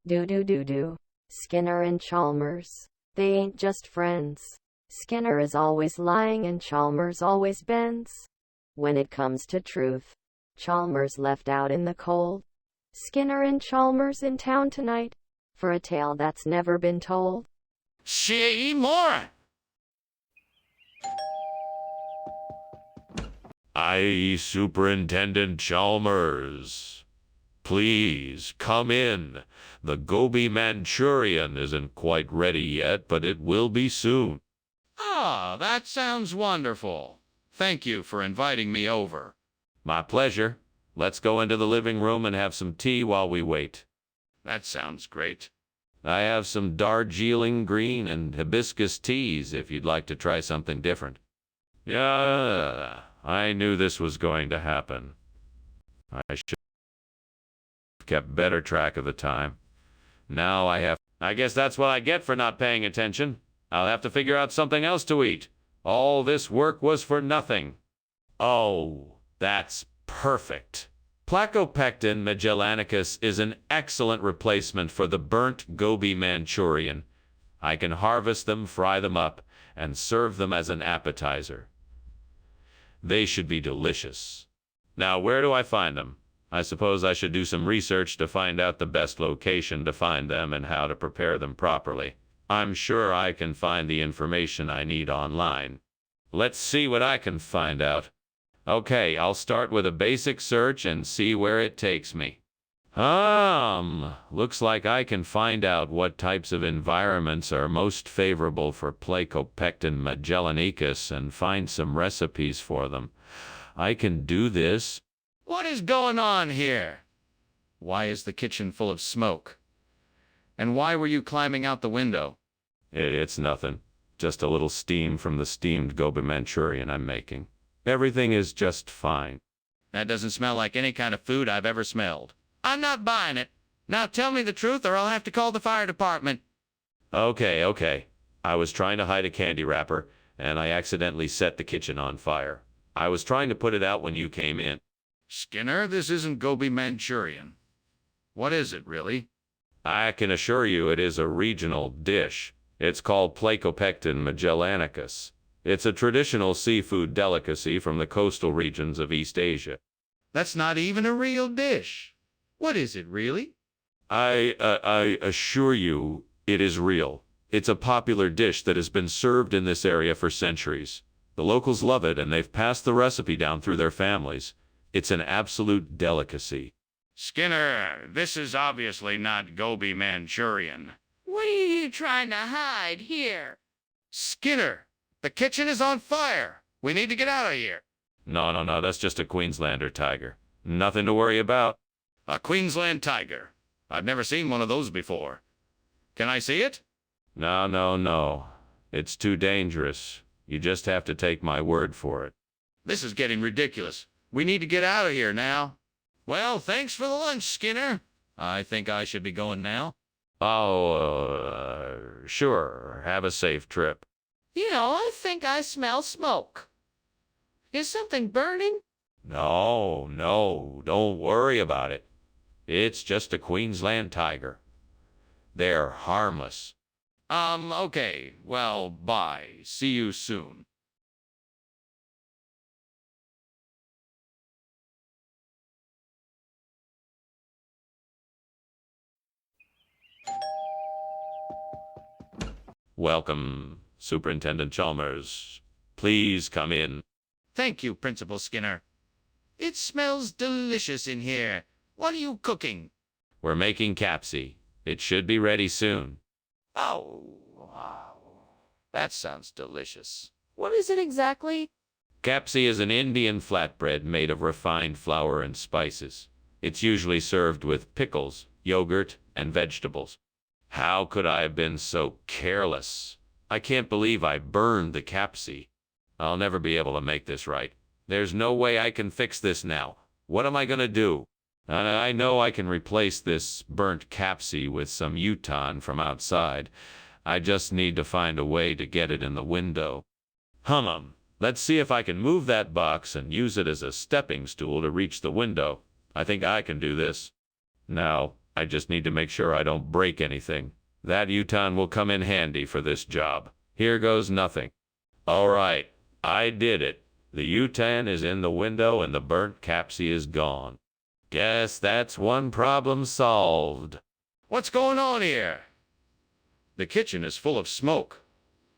Do. Skinner and Chalmers. They ain't just friends. Skinner is always lying and Chalmers always bends. When it comes to truth, Chalmers left out in the cold. Skinner and Chalmers in town tonight for a tale that's never been told. Say more. Superintendent Chalmers. Please come in. The Gobi Manchurian isn't quite ready yet, but it will be soon. Ah, that sounds wonderful. Thank you for inviting me over. My pleasure. Let's go into the living room and have some tea while we wait. That sounds great. I have some Darjeeling green and hibiscus teas if you'd like to try something different. Yeah, I knew this was going to happen. I should have kept better track of the time. Now I guess that's what I get for not paying attention. I'll have to figure out something else to eat. All this work was for nothing. Oh, that's perfect. Placopectin magellanicus is an excellent replacement for the burnt Gobi Manchurian. I can harvest them, fry them up, and serve them as an appetizer. They should be delicious. Now, where do I find them? I suppose I should do some research to find out the best location to find them and how to prepare them properly. I'm sure I can find the information I need online. Let's see what I can find out. Okay, I'll start with a basic search and see where it takes me. Looks like I can find out what types of environments are most favorable for Placopectin magellanicus and find some recipes for them. I can do this. What is going on here? Why is the kitchen full of smoke? And why were you climbing out the window? It's nothing. Just a little steam from the steamed Gobi Manchurian I'm making. Everything is just fine. That doesn't smell like any kind of food I've ever smelled. I'm not buying it. Now tell me the truth or I'll have to call the fire department. Okay. I was trying to hide a candy wrapper, and I accidentally set the kitchen on fire. I was trying to put it out when you came in. Skinner, this isn't Gobi Manchurian. What is it, really? I can assure you it is a regional dish. It's called Placopectin magellanicus. It's a traditional seafood delicacy from the coastal regions of East Asia. That's not even a real dish. What is it, really? I assure you it is real. It's a popular dish that has been served in this area for centuries. The locals love it and they've passed the recipe down through their families. It's an absolute delicacy. Skinner, this is obviously not Gobi Manchurian. What are you trying to hide here? Skinner, the kitchen is on fire. We need to get out of here. No, that's just a Queenslander tiger. Nothing to worry about. A Queensland tiger. I've never seen one of those before. Can I see it? No. It's too dangerous. You just have to take my word for it. This is getting ridiculous. We need to get out of here now. Well, thanks for the lunch, Skinner. I think I should be going now. Sure. Have a safe trip. You know, I think I smell smoke. Is something burning? No, don't worry about it. It's just a Queensland tiger. They're harmless. Okay. Well, bye. See you soon. Welcome, Superintendent Chalmers. Please come in. Thank you, Principal Skinner. It smells delicious in here. What are you cooking? We're making capsi. It should be ready soon. Oh, wow. That sounds delicious. What is it exactly? Capsi is an Indian flatbread made of refined flour and spices. It's usually served with pickles, yogurt, and vegetables. How could I have been so careless? I can't believe I burned the capsi. I'll never be able to make this right. There's no way I can fix this now. What am I gonna do? I know I can replace this burnt capsi with some Uton from outside. I just need to find a way to get it in the window. Let's see if I can move that box and use it as a stepping stool to reach the window. I think I can do this. Now, I just need to make sure I don't break anything. That Uton will come in handy for this job. Here goes nothing. All right, I did it. The Uton is in the window and the burnt capsi is gone. Guess that's one problem solved. What's going on here? The kitchen is full of smoke.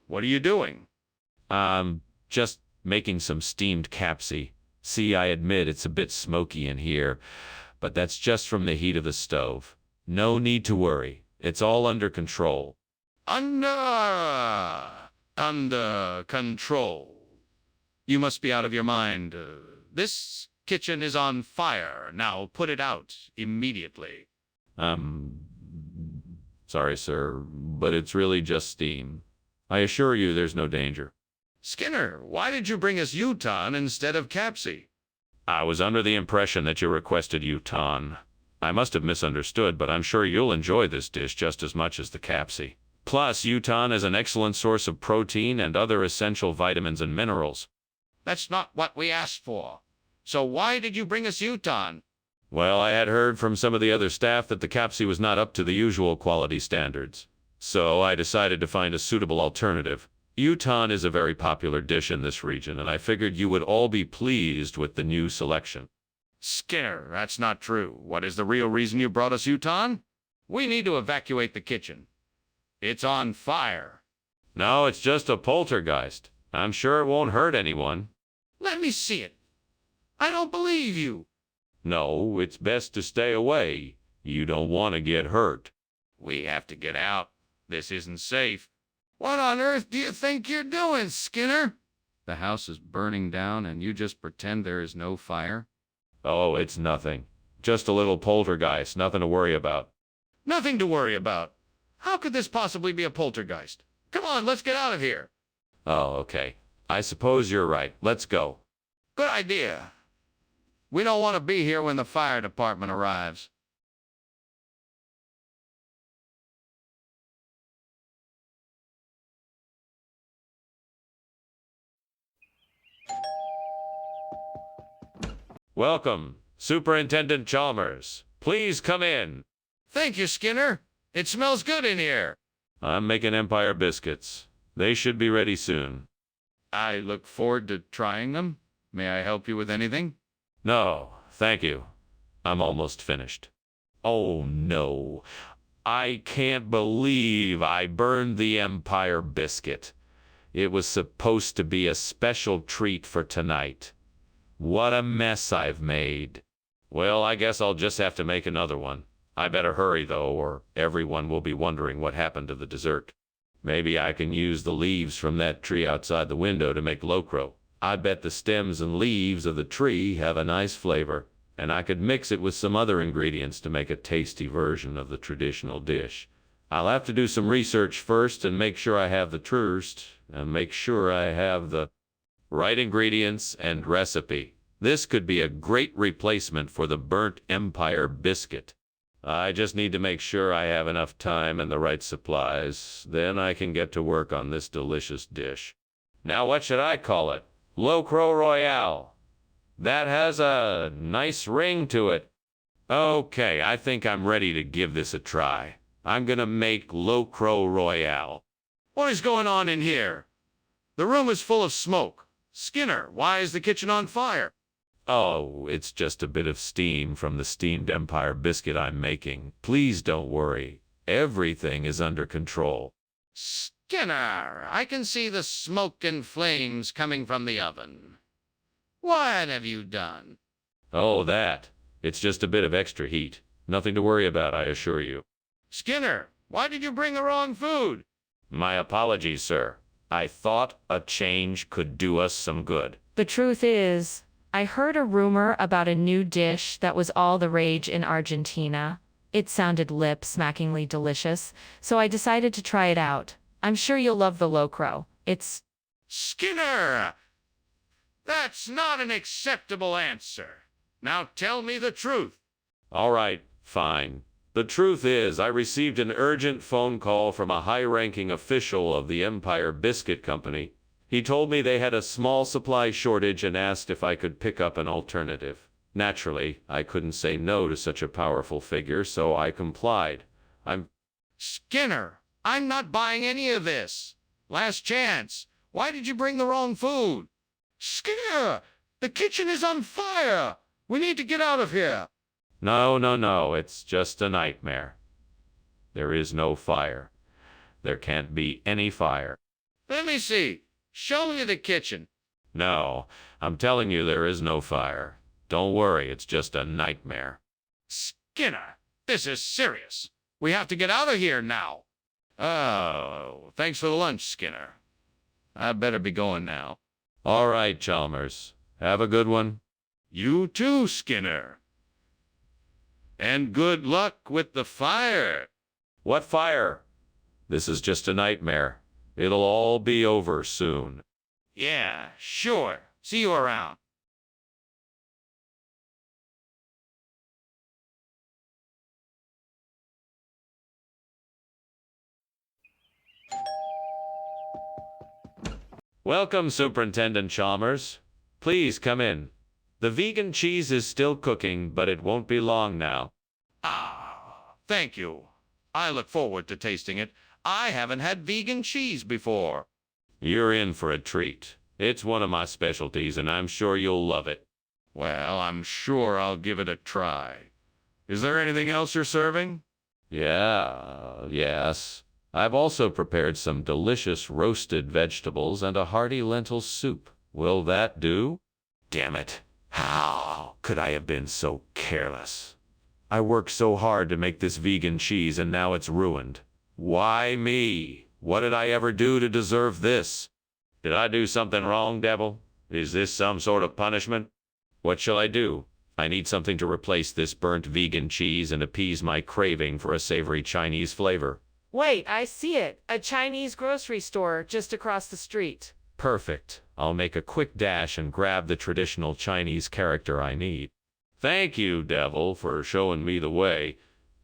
What are you doing? Just making some steamed capsi. See, I admit it's a bit smoky in here, but that's just from the heat of the stove. No need to worry. It's all under control. Under control. You must be out of your mind. This kitchen is on fire. Now put it out immediately. Sorry, sir, but it's really just steam. I assure you there's no danger. Skinner, why did you bring us Uton instead of capsi? I was under the impression that you requested Uton. I must have misunderstood, but I'm sure you'll enjoy this dish just as much as the capsi. Plus, Uton is an excellent source of protein and other essential vitamins and minerals. That's not what we asked for. So why did you bring us Uton? Well, I had heard from some of the other staff that the capsi was not up to the usual quality standards. So I decided to find a suitable alternative. Uton is a very popular dish in this region, and I figured you would all be pleased with the new selection. Skinner, that's not true. What is the real reason you brought us Uton? We need to evacuate the kitchen. It's on fire. No, it's just a poltergeist. I'm sure it won't hurt anyone. Let me see it. I don't believe you. No, it's best to stay away. You don't want to get hurt. We have to get out. This isn't safe. What on earth do you think you're doing, Skinner? The house is burning down and you just pretend there is no fire? Oh, it's nothing. Just a little poltergeist, nothing to worry about. Nothing to worry about. How could this possibly be a poltergeist? Come on, let's get out of here. Oh, okay. I suppose you're right. Let's go. Good idea. We don't want to be here when the fire department arrives. Welcome, Superintendent Chalmers. Please come in. Thank you, Skinner. It smells good in here. I'm making Empire biscuits. They should be ready soon. I look forward to trying them. May I help you with anything? No, thank you. I'm almost finished. Oh no. I can't believe I burned the Empire biscuit. It was supposed to be a special treat for tonight. What a mess I've made. Well, I guess I'll just have to make another one. I better hurry, though, or everyone will be wondering what happened to the dessert. Maybe I can use the leaves from that tree outside the window to make locro. I bet the stems and leaves of the tree have a nice flavor, and I could mix it with some other ingredients to make a tasty version of the traditional dish. I'll have to do some research first and make sure I have the right ingredients and recipe. This could be a great replacement for the burnt Empire biscuit. I just need to make sure I have enough time and the right supplies. Then I can get to work on this delicious dish. Now what should I call it? Locro Royale. That has a nice ring to it. Okay, I think I'm ready to give this a try. I'm gonna make Locro Royale. What is going on in here? The room is full of smoke. Skinner, why is the kitchen on fire? Oh, it's just a bit of steam from the steamed Empire biscuit I'm making. Please don't worry. Everything is under control. Skinner, I can see the smoke and flames coming from the oven. What have you done? Oh, that. It's just a bit of extra heat. Nothing to worry about, I assure you. Skinner, why did you bring the wrong food? My apologies, sir. I thought a change could do us some good. The truth is, I heard a rumor about a new dish that was all the rage in Argentina. It sounded lip-smackingly delicious, so I decided to try it out. I'm sure you'll love the locro. It's... Skinner! That's not an acceptable answer. Now tell me the truth. All right, fine. The truth is, I received an urgent phone call from a high-ranking official of the Empire Biscuit Company. He told me they had a small supply shortage and asked if I could pick up an alternative. Naturally, I couldn't say no to such a powerful figure, so I complied. Skinner, I'm not buying any of this. Last chance. Why did you bring the wrong food? Skinner, the kitchen is on fire. We need to get out of here. No, it's just a nightmare. There is no fire. There can't be any fire. Let me see. Show me the kitchen. No, I'm telling you there is no fire. Don't worry, it's just a nightmare. Skinner, this is serious. We have to get out of here now. Oh, thanks for the lunch, Skinner. I better be going now. All right, Chalmers. Have a good one. You too, Skinner. And good luck with the fire. What fire? This is just a nightmare. It'll all be over soon. Yeah, sure. See you around. Welcome, Superintendent Chalmers. Please come in. The vegan cheese is still cooking, but it won't be long now. Ah, thank you. I look forward to tasting it. I haven't had vegan cheese before. You're in for a treat. It's one of my specialties, and I'm sure you'll love it. Well, I'm sure I'll give it a try. Is there anything else you're serving? Yes. I've also prepared some delicious roasted vegetables and a hearty lentil soup. Will that do? Damn it. How could I have been so careless? I worked so hard to make this vegan cheese, and now it's ruined. Why me? What did I ever do to deserve this? Did I do something wrong, Devil? Is this some sort of punishment? What shall I do? I need something to replace this burnt vegan cheese and appease my craving for a savory Chinese flavor. Wait, I see it. A Chinese grocery store just across the street. Perfect. I'll make a quick dash and grab the traditional Chinese character I need. Thank you, Devil, for showing me the way.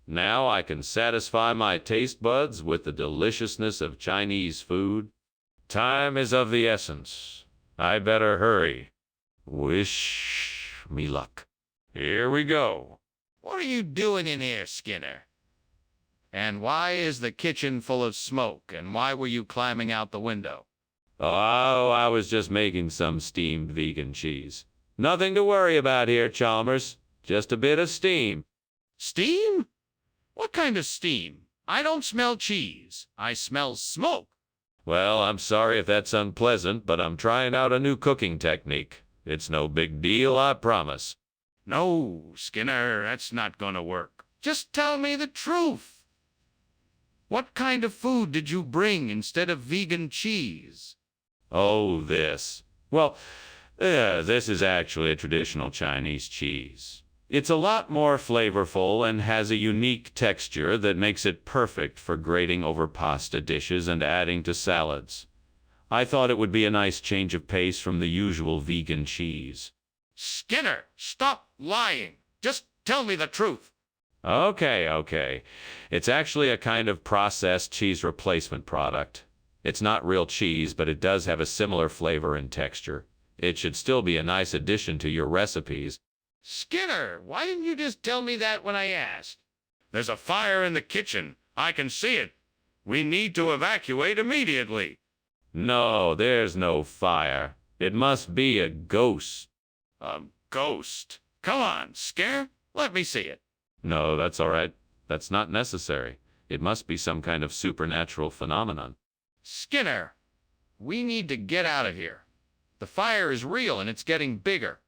Now I can satisfy my taste buds with the deliciousness of Chinese food. Time is of the essence. I better hurry. Wish me luck. Here we go. What are you doing in here, Skinner? And why is the kitchen full of smoke, and why were you climbing out the window? Oh, I was just making some steamed vegan cheese. Nothing to worry about here, Chalmers. Just a bit of steam. Steam? What kind of steam? I don't smell cheese. I smell smoke. Well, I'm sorry if that's unpleasant, but I'm trying out a new cooking technique. It's no big deal, I promise. No, Skinner, that's not gonna work. Just tell me the truth. What kind of food did you bring instead of vegan cheese? Oh, this. Well, this is actually a traditional Chinese cheese. It's a lot more flavorful and has a unique texture that makes it perfect for grating over pasta dishes and adding to salads. I thought it would be a nice change of pace from the usual vegan cheese. Skinner, stop lying. Just tell me the truth. Okay. It's actually a kind of processed cheese replacement product. It's not real cheese, but it does have a similar flavor and texture. It should still be a nice addition to your recipes. Skinner, why didn't you just tell me that when I asked? There's a fire in the kitchen. I can see it. We need to evacuate immediately. No, there's no fire. It must be a ghost. A ghost? Come on, Skinner. Let me see it. No, that's all right. That's not necessary. It must be some kind of supernatural phenomenon. Skinner, we need to get out of here. The fire is real and it's getting bigger.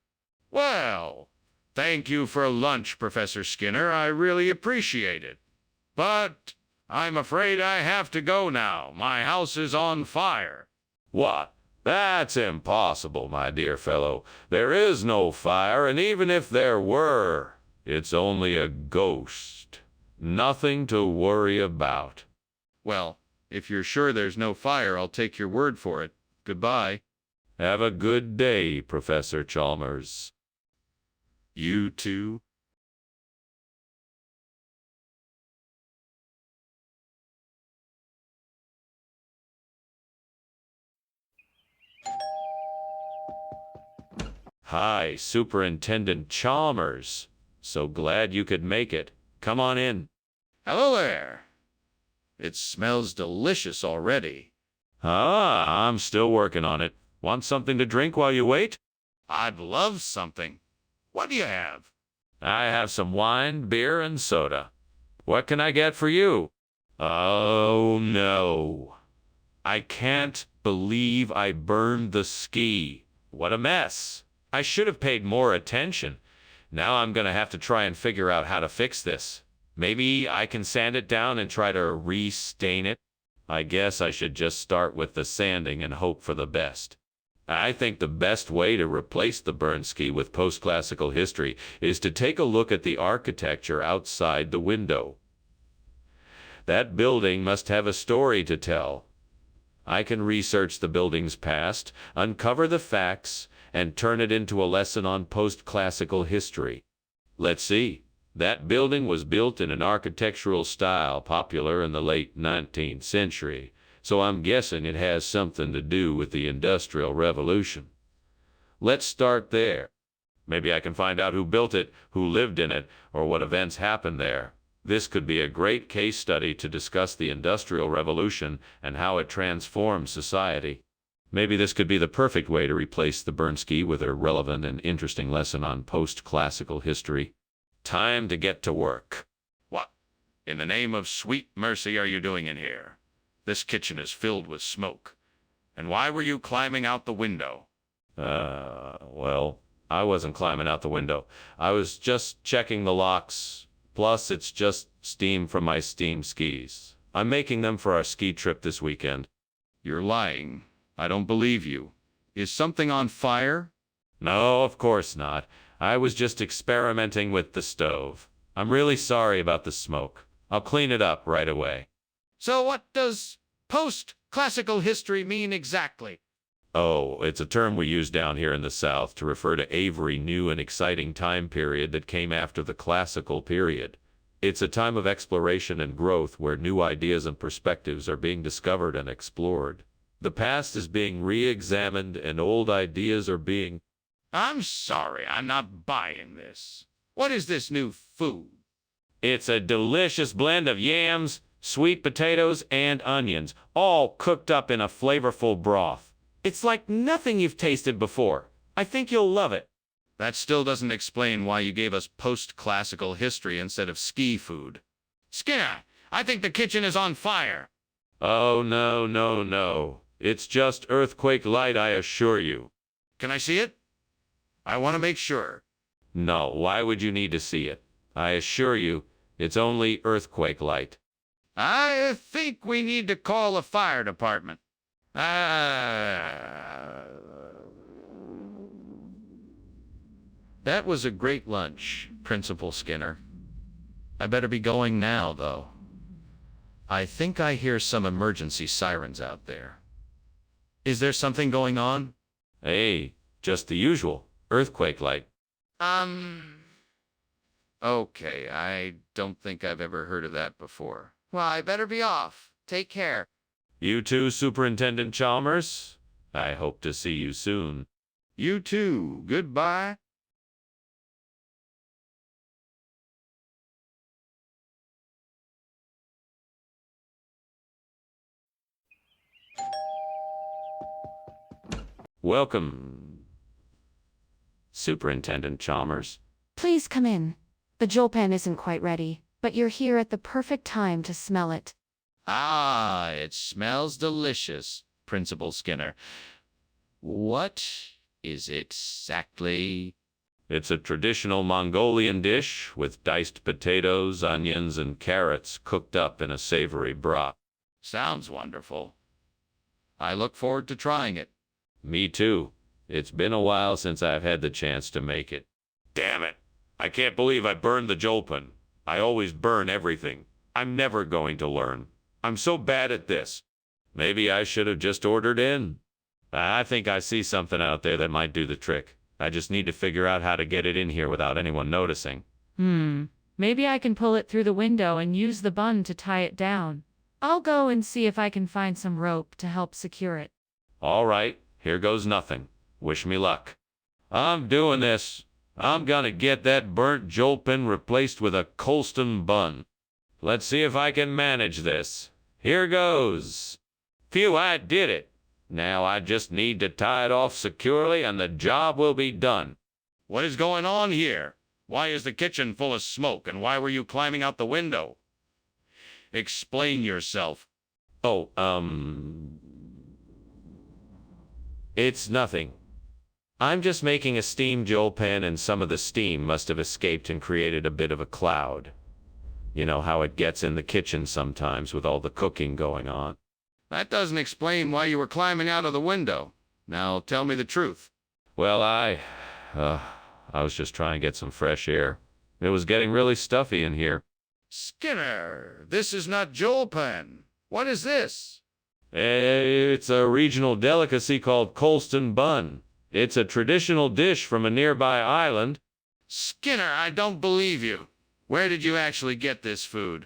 Well, Thank you for lunch, Professor Skinner. I really appreciate it. But I'm afraid I have to go now. My house is on fire. What? That's impossible, my dear fellow. There is no fire, and even if there were, it's only a ghost. Nothing to worry about. Well, if you're sure there's no fire, I'll take your word for it. Goodbye. Have a good day, Professor Chalmers. You too. Hi, Superintendent Chalmers. So glad you could make it. Come on in. Hello there. It smells delicious already. Ah, I'm still working on it. Want something to drink while you wait? I'd love something. What do you have? I have some wine, beer, and soda. What can I get for you? Oh, no. I can't believe I burned the ski. What a mess. I should have paid more attention. Now I'm going to have to try and figure out how to fix this. Maybe I can sand it down and try to re-stain it. I guess I should just start with the sanding and hope for the best. I think the best way to replace the burn ski with post-classical history is to take a look at the architecture outside the window. That building must have a story to tell. I can research the building's past, uncover the facts, and turn it into a lesson on post-classical history. Let's see. That building was built in an architectural style popular in the late 19th century, so I'm guessing it has something to do with the Industrial Revolution. Let's start there. Maybe I can find out who built it, who lived in it, or what events happened there. This could be a great case study to discuss the Industrial Revolution and how it transformed society. Maybe this could be the perfect way to replace the burn ski with a relevant and interesting lesson on post-classical history. Time to get to work. What, in the name of sweet mercy, are you doing in here? This kitchen is filled with smoke. And why were you climbing out the window? Well, I wasn't climbing out the window. I was just checking the locks. Plus, it's just steam from my steam skis. I'm making them for our ski trip this weekend. You're lying. I don't believe you. Is something on fire? No, of course not. I was just experimenting with the stove. I'm really sorry about the smoke. I'll clean it up right away. So what does post-classical history mean exactly? Oh, it's a term we use down here in the South to refer to every new and exciting time period that came after the classical period. It's a time of exploration and growth where new ideas and perspectives are being discovered and explored. The past is being re-examined and old ideas are being... I'm sorry, I'm not buying this. What is this new food? It's a delicious blend of yams, sweet potatoes, and onions, all cooked up in a flavorful broth. It's like nothing you've tasted before. I think you'll love it. That still doesn't explain why you gave us post-classical history instead of ski food. Skinner, I think the kitchen is on fire. Oh, no, no, no. It's just earthquake light, I assure you. Can I see it? I want to make sure. No, why would you need to see it? I assure you, it's only earthquake light. I think we need to call a fire department. That was a great lunch, Principal Skinner. I better be going now, though. I think I hear some emergency sirens out there. Is there something going on? Hey, just the usual. Earthquake light. Okay, I don't think I've ever heard of that before. Well, I better be off. Take care. You too, Superintendent Chalmers. I hope to see you soon. You too. Goodbye. Welcome, Superintendent Chalmers. Please come in. The Jolpan isn't quite ready, but you're here at the perfect time to smell it. Ah, it smells delicious, Principal Skinner. What is it exactly? It's a traditional Mongolian dish with diced potatoes, onions, and carrots cooked up in a savory broth. Sounds wonderful. I look forward to trying it. Me too. It's been a while since I've had the chance to make it. Damn it! I can't believe I burned the jolpen. I always burn everything. I'm never going to learn. I'm so bad at this. Maybe I should have just ordered in. I think I see something out there that might do the trick. I just need to figure out how to get it in here without anyone noticing. Maybe I can pull it through the window and use the bun to tie it down. I'll go and see if I can find some rope to help secure it. All right, here goes nothing. Wish me luck. I'm doing this. I'm gonna get that burnt jolpen replaced with a Colston bun. Let's see if I can manage this. Here goes. Phew, I did it. Now I just need to tie it off securely and the job will be done. What is going on here? Why is the kitchen full of smoke, and why were you climbing out the window? Explain yourself. Oh, it's nothing. I'm just making a steam jolpen and some of the steam must have escaped and created a bit of a cloud. You know how it gets in the kitchen sometimes with all the cooking going on. That doesn't explain why you were climbing out of the window. Now tell me the truth. Well, I was just trying to get some fresh air. It was getting really stuffy in here. Skinner, this is not jolpen. What is this? It's a regional delicacy called Colston bun. It's a traditional dish from a nearby island. Skinner, I don't believe you. Where did you actually get this food?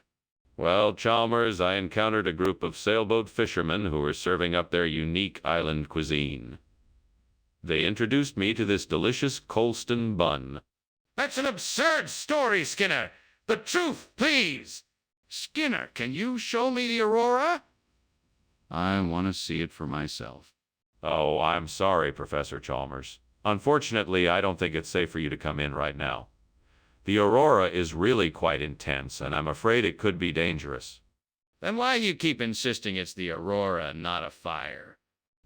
Well, Chalmers, I encountered a group of sailboat fishermen who were serving up their unique island cuisine. They introduced me to this delicious Colston bun. That's an absurd story, Skinner. The truth, please. Skinner, can you show me the aurora? I want to see it for myself. Oh, I'm sorry, Professor Chalmers. Unfortunately, I don't think it's safe for you to come in right now. The aurora is really quite intense, and I'm afraid it could be dangerous. Then why do you keep insisting it's the aurora and not a fire?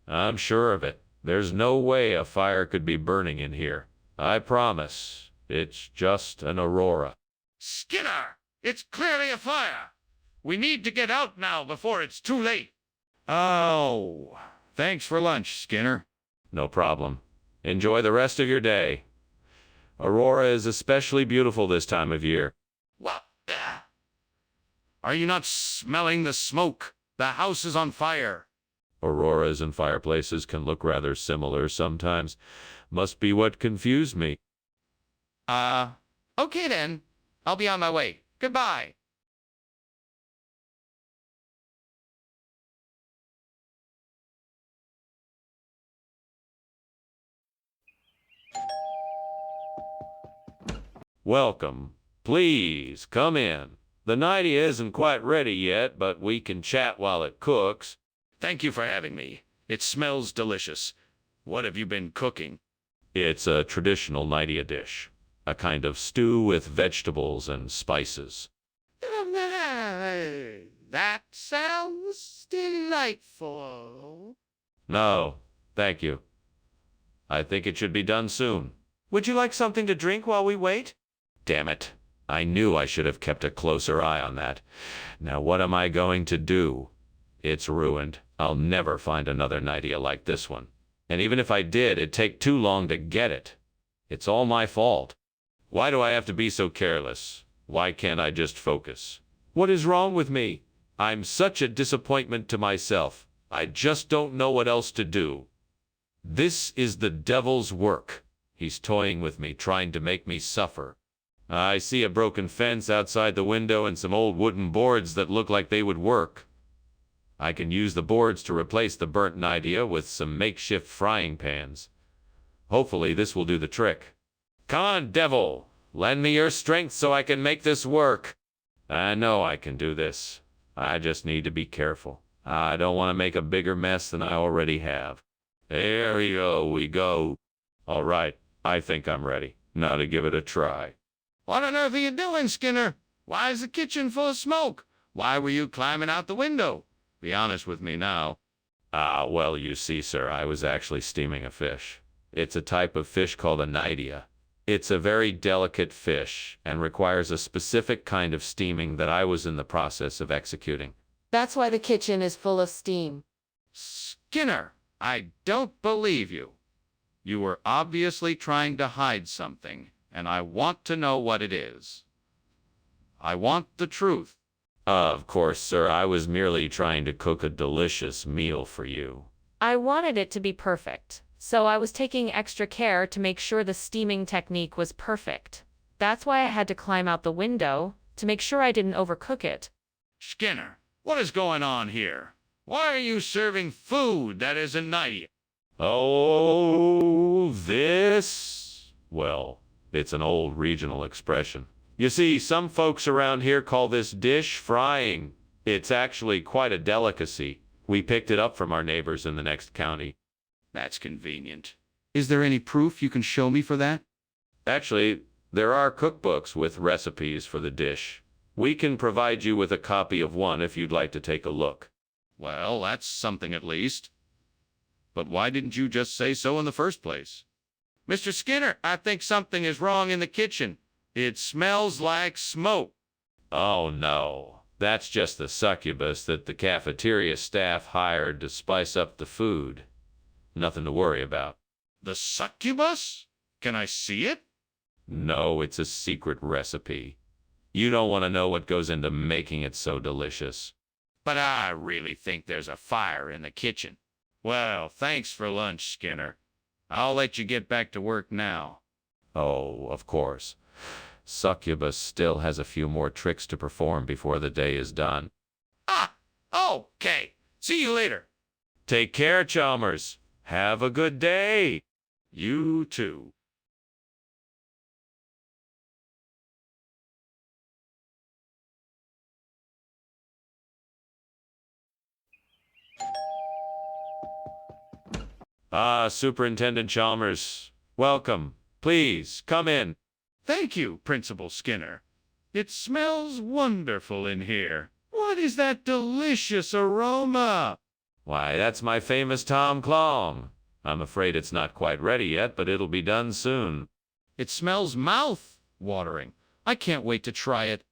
I'm sure of it. There's no way a fire could be burning in here. I promise. It's just an aurora. Skinner, it's clearly a fire. We need to get out now before it's too late. Oh, thanks for lunch, Skinner. No problem. Enjoy the rest of your day. Aurora is especially beautiful this time of year. What? Are you not smelling the smoke? The house is on fire. Auroras and fireplaces can look rather similar sometimes. Must be what confused me. Okay then. I'll be on my way. Goodbye. Welcome. Please, come in. The nightie isn't quite ready yet, but we can chat while it cooks. Thank you for having me. It smells delicious. What have you been cooking? It's a traditional nightie dish. A kind of stew with vegetables and spices. That sounds delightful. No, thank you. I think it should be done soon. Would you like something to drink while we wait? Damn it. I knew I should have kept a closer eye on that. Now what am I going to do? It's ruined. I'll never find another nightie like this one. And even if I did, it'd take too long to get it. It's all my fault. Why do I have to be so careless? Why can't I just focus? What is wrong with me? I'm such a disappointment to myself. I just don't know what else to do. This is the devil's work. He's toying with me, trying to make me suffer. I see a broken fence outside the window and some old wooden boards that look like they would work. I can use the boards to replace the burnt nightie with some makeshift frying pans. Hopefully this will do the trick. Come on, devil! Lend me your strength so I can make this work. I know I can do this. I just need to be careful. I don't want to make a bigger mess than I already have. There we go. All right, I think I'm ready. Now to give it a try. What on earth are you doing, Skinner? Why is the kitchen full of smoke? Why were you climbing out the window? Be honest with me now. Well, you see, sir, I was actually steaming a fish. It's a type of fish called a nightie. It's a very delicate fish and requires a specific kind of steaming that I was in the process of executing. That's why the kitchen is full of steam. Skinner, I don't believe you. You were obviously trying to hide something, and I want to know what it is. I want the truth. Of course, sir, I was merely trying to cook a delicious meal for you. I wanted it to be perfect, so I was taking extra care to make sure the steaming technique was perfect. That's why I had to climb out the window, to make sure I didn't overcook it. Skinner, what is going on here? Why are you serving food that isn't nice? Oh, this? Well, it's an old regional expression. You see, some folks around here call this dish frying. It's actually quite a delicacy. We picked it up from our neighbors in the next county. That's convenient. Is there any proof you can show me for that? Actually, there are cookbooks with recipes for the dish. We can provide you with a copy of one if you'd like to take a look. Well, that's something at least. But why didn't you just say so in the first place? Mr. Skinner, I think something is wrong in the kitchen. It smells like smoke. Oh no, that's just the succubus that the cafeteria staff hired to spice up the food. Nothing to worry about. The succubus? Can I see it? No, it's a secret recipe. You don't want to know what goes into making it so delicious. But I really think there's a fire in the kitchen. Well, thanks for lunch, Skinner. I'll let you get back to work now. Oh, of course. Succubus still has a few more tricks to perform before the day is done. Ah, okay. See you later. Take care, Chalmers. Have a good day. You too. Superintendent Chalmers. Welcome. Please, come in. Thank you, Principal Skinner. It smells wonderful in here. What is that delicious aroma? Why, that's my famous Tom Clong. I'm afraid it's not quite ready yet, but it'll be done soon. It smells mouth-watering. I can't wait to try it.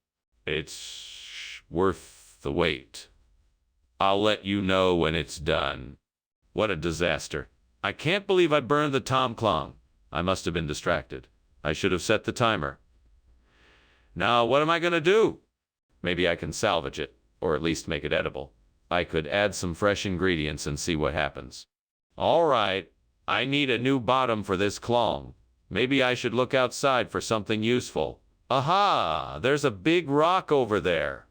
It's worth the wait. I'll let you know when it's done. What a disaster. I can't believe I burned the Tom Clong. I must have been distracted. I should have set the timer. Now, what am I going to do? Maybe I can salvage it, or at least make it edible. I could add some fresh ingredients and see what happens. All right, I need a new bottom for this clong. Maybe I should look outside for something useful. Aha! There's a big rock over there.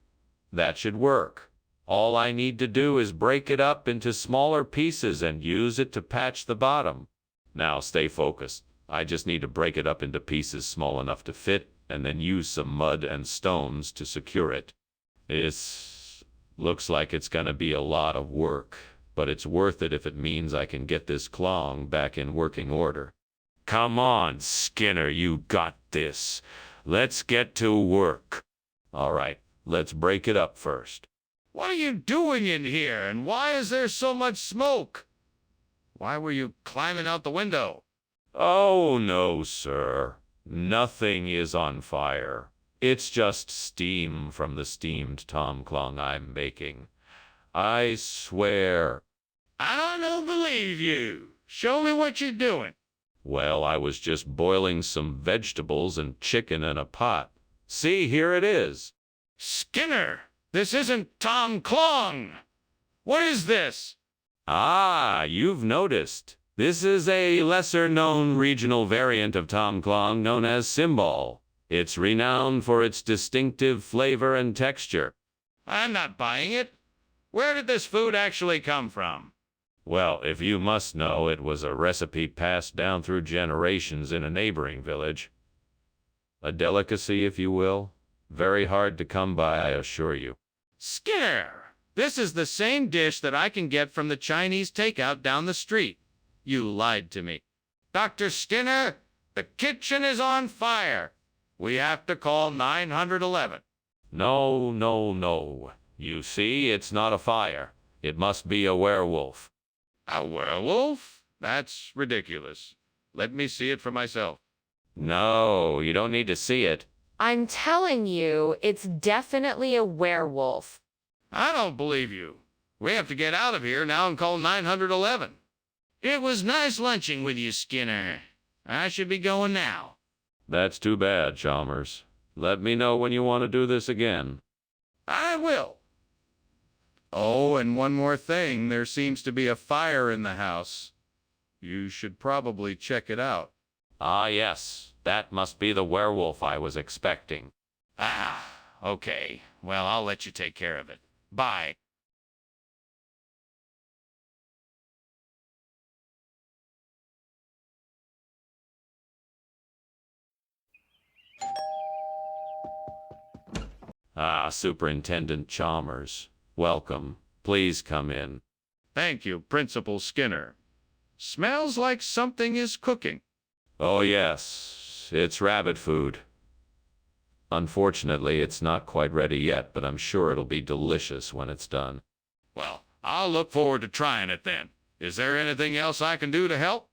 That should work. All I need to do is break it up into smaller pieces and use it to patch the bottom. Now stay focused. I just need to break it up into pieces small enough to fit, and then use some mud and stones to secure it. Looks like it's gonna be a lot of work, but it's worth it if it means I can get this clong back in working order. Come on, Skinner, you got this. Let's get to work. All right, let's break it up first. What are you doing in here, and why is there so much smoke? Why were you climbing out the window? Oh, no, sir. Nothing is on fire. It's just steam from the steamed Tom Clong I'm baking. I swear. I don't believe you. Show me what you're doing. Well, I was just boiling some vegetables and chicken in a pot. See, here it is. Skinner, this isn't Tom Clong. What is this? Ah, you've noticed. This is a lesser-known regional variant of Tom Clong known as Cymbal. It's renowned for its distinctive flavor and texture. I'm not buying it. Where did this food actually come from? Well, if you must know, it was a recipe passed down through generations in a neighboring village. A delicacy, if you will. Very hard to come by, I assure you. Skinner, this is the same dish that I can get from the Chinese takeout down the street. You lied to me. Dr. Skinner, the kitchen is on fire. We have to call 911. No, no, no. You see, it's not a fire. It must be a werewolf. A werewolf? That's ridiculous. Let me see it for myself. No, you don't need to see it. I'm telling you, it's definitely a werewolf. I don't believe you. We have to get out of here now and call 911. It was nice lunching with you, Skinner. I should be going now. That's too bad, Chalmers. Let me know when you want to do this again. I will. Oh, and one more thing. There seems to be a fire in the house. You should probably check it out. Ah, yes. That must be the werewolf I was expecting. Ah, okay. Well, I'll let you take care of it. Bye. Ah, Superintendent Chalmers. Welcome. Please come in. Thank you, Principal Skinner. Smells like something is cooking. Oh, yes. It's rabbit food. Unfortunately, it's not quite ready yet, but I'm sure it'll be delicious when it's done. Well, I'll look forward to trying it then. Is there anything else I can do to help?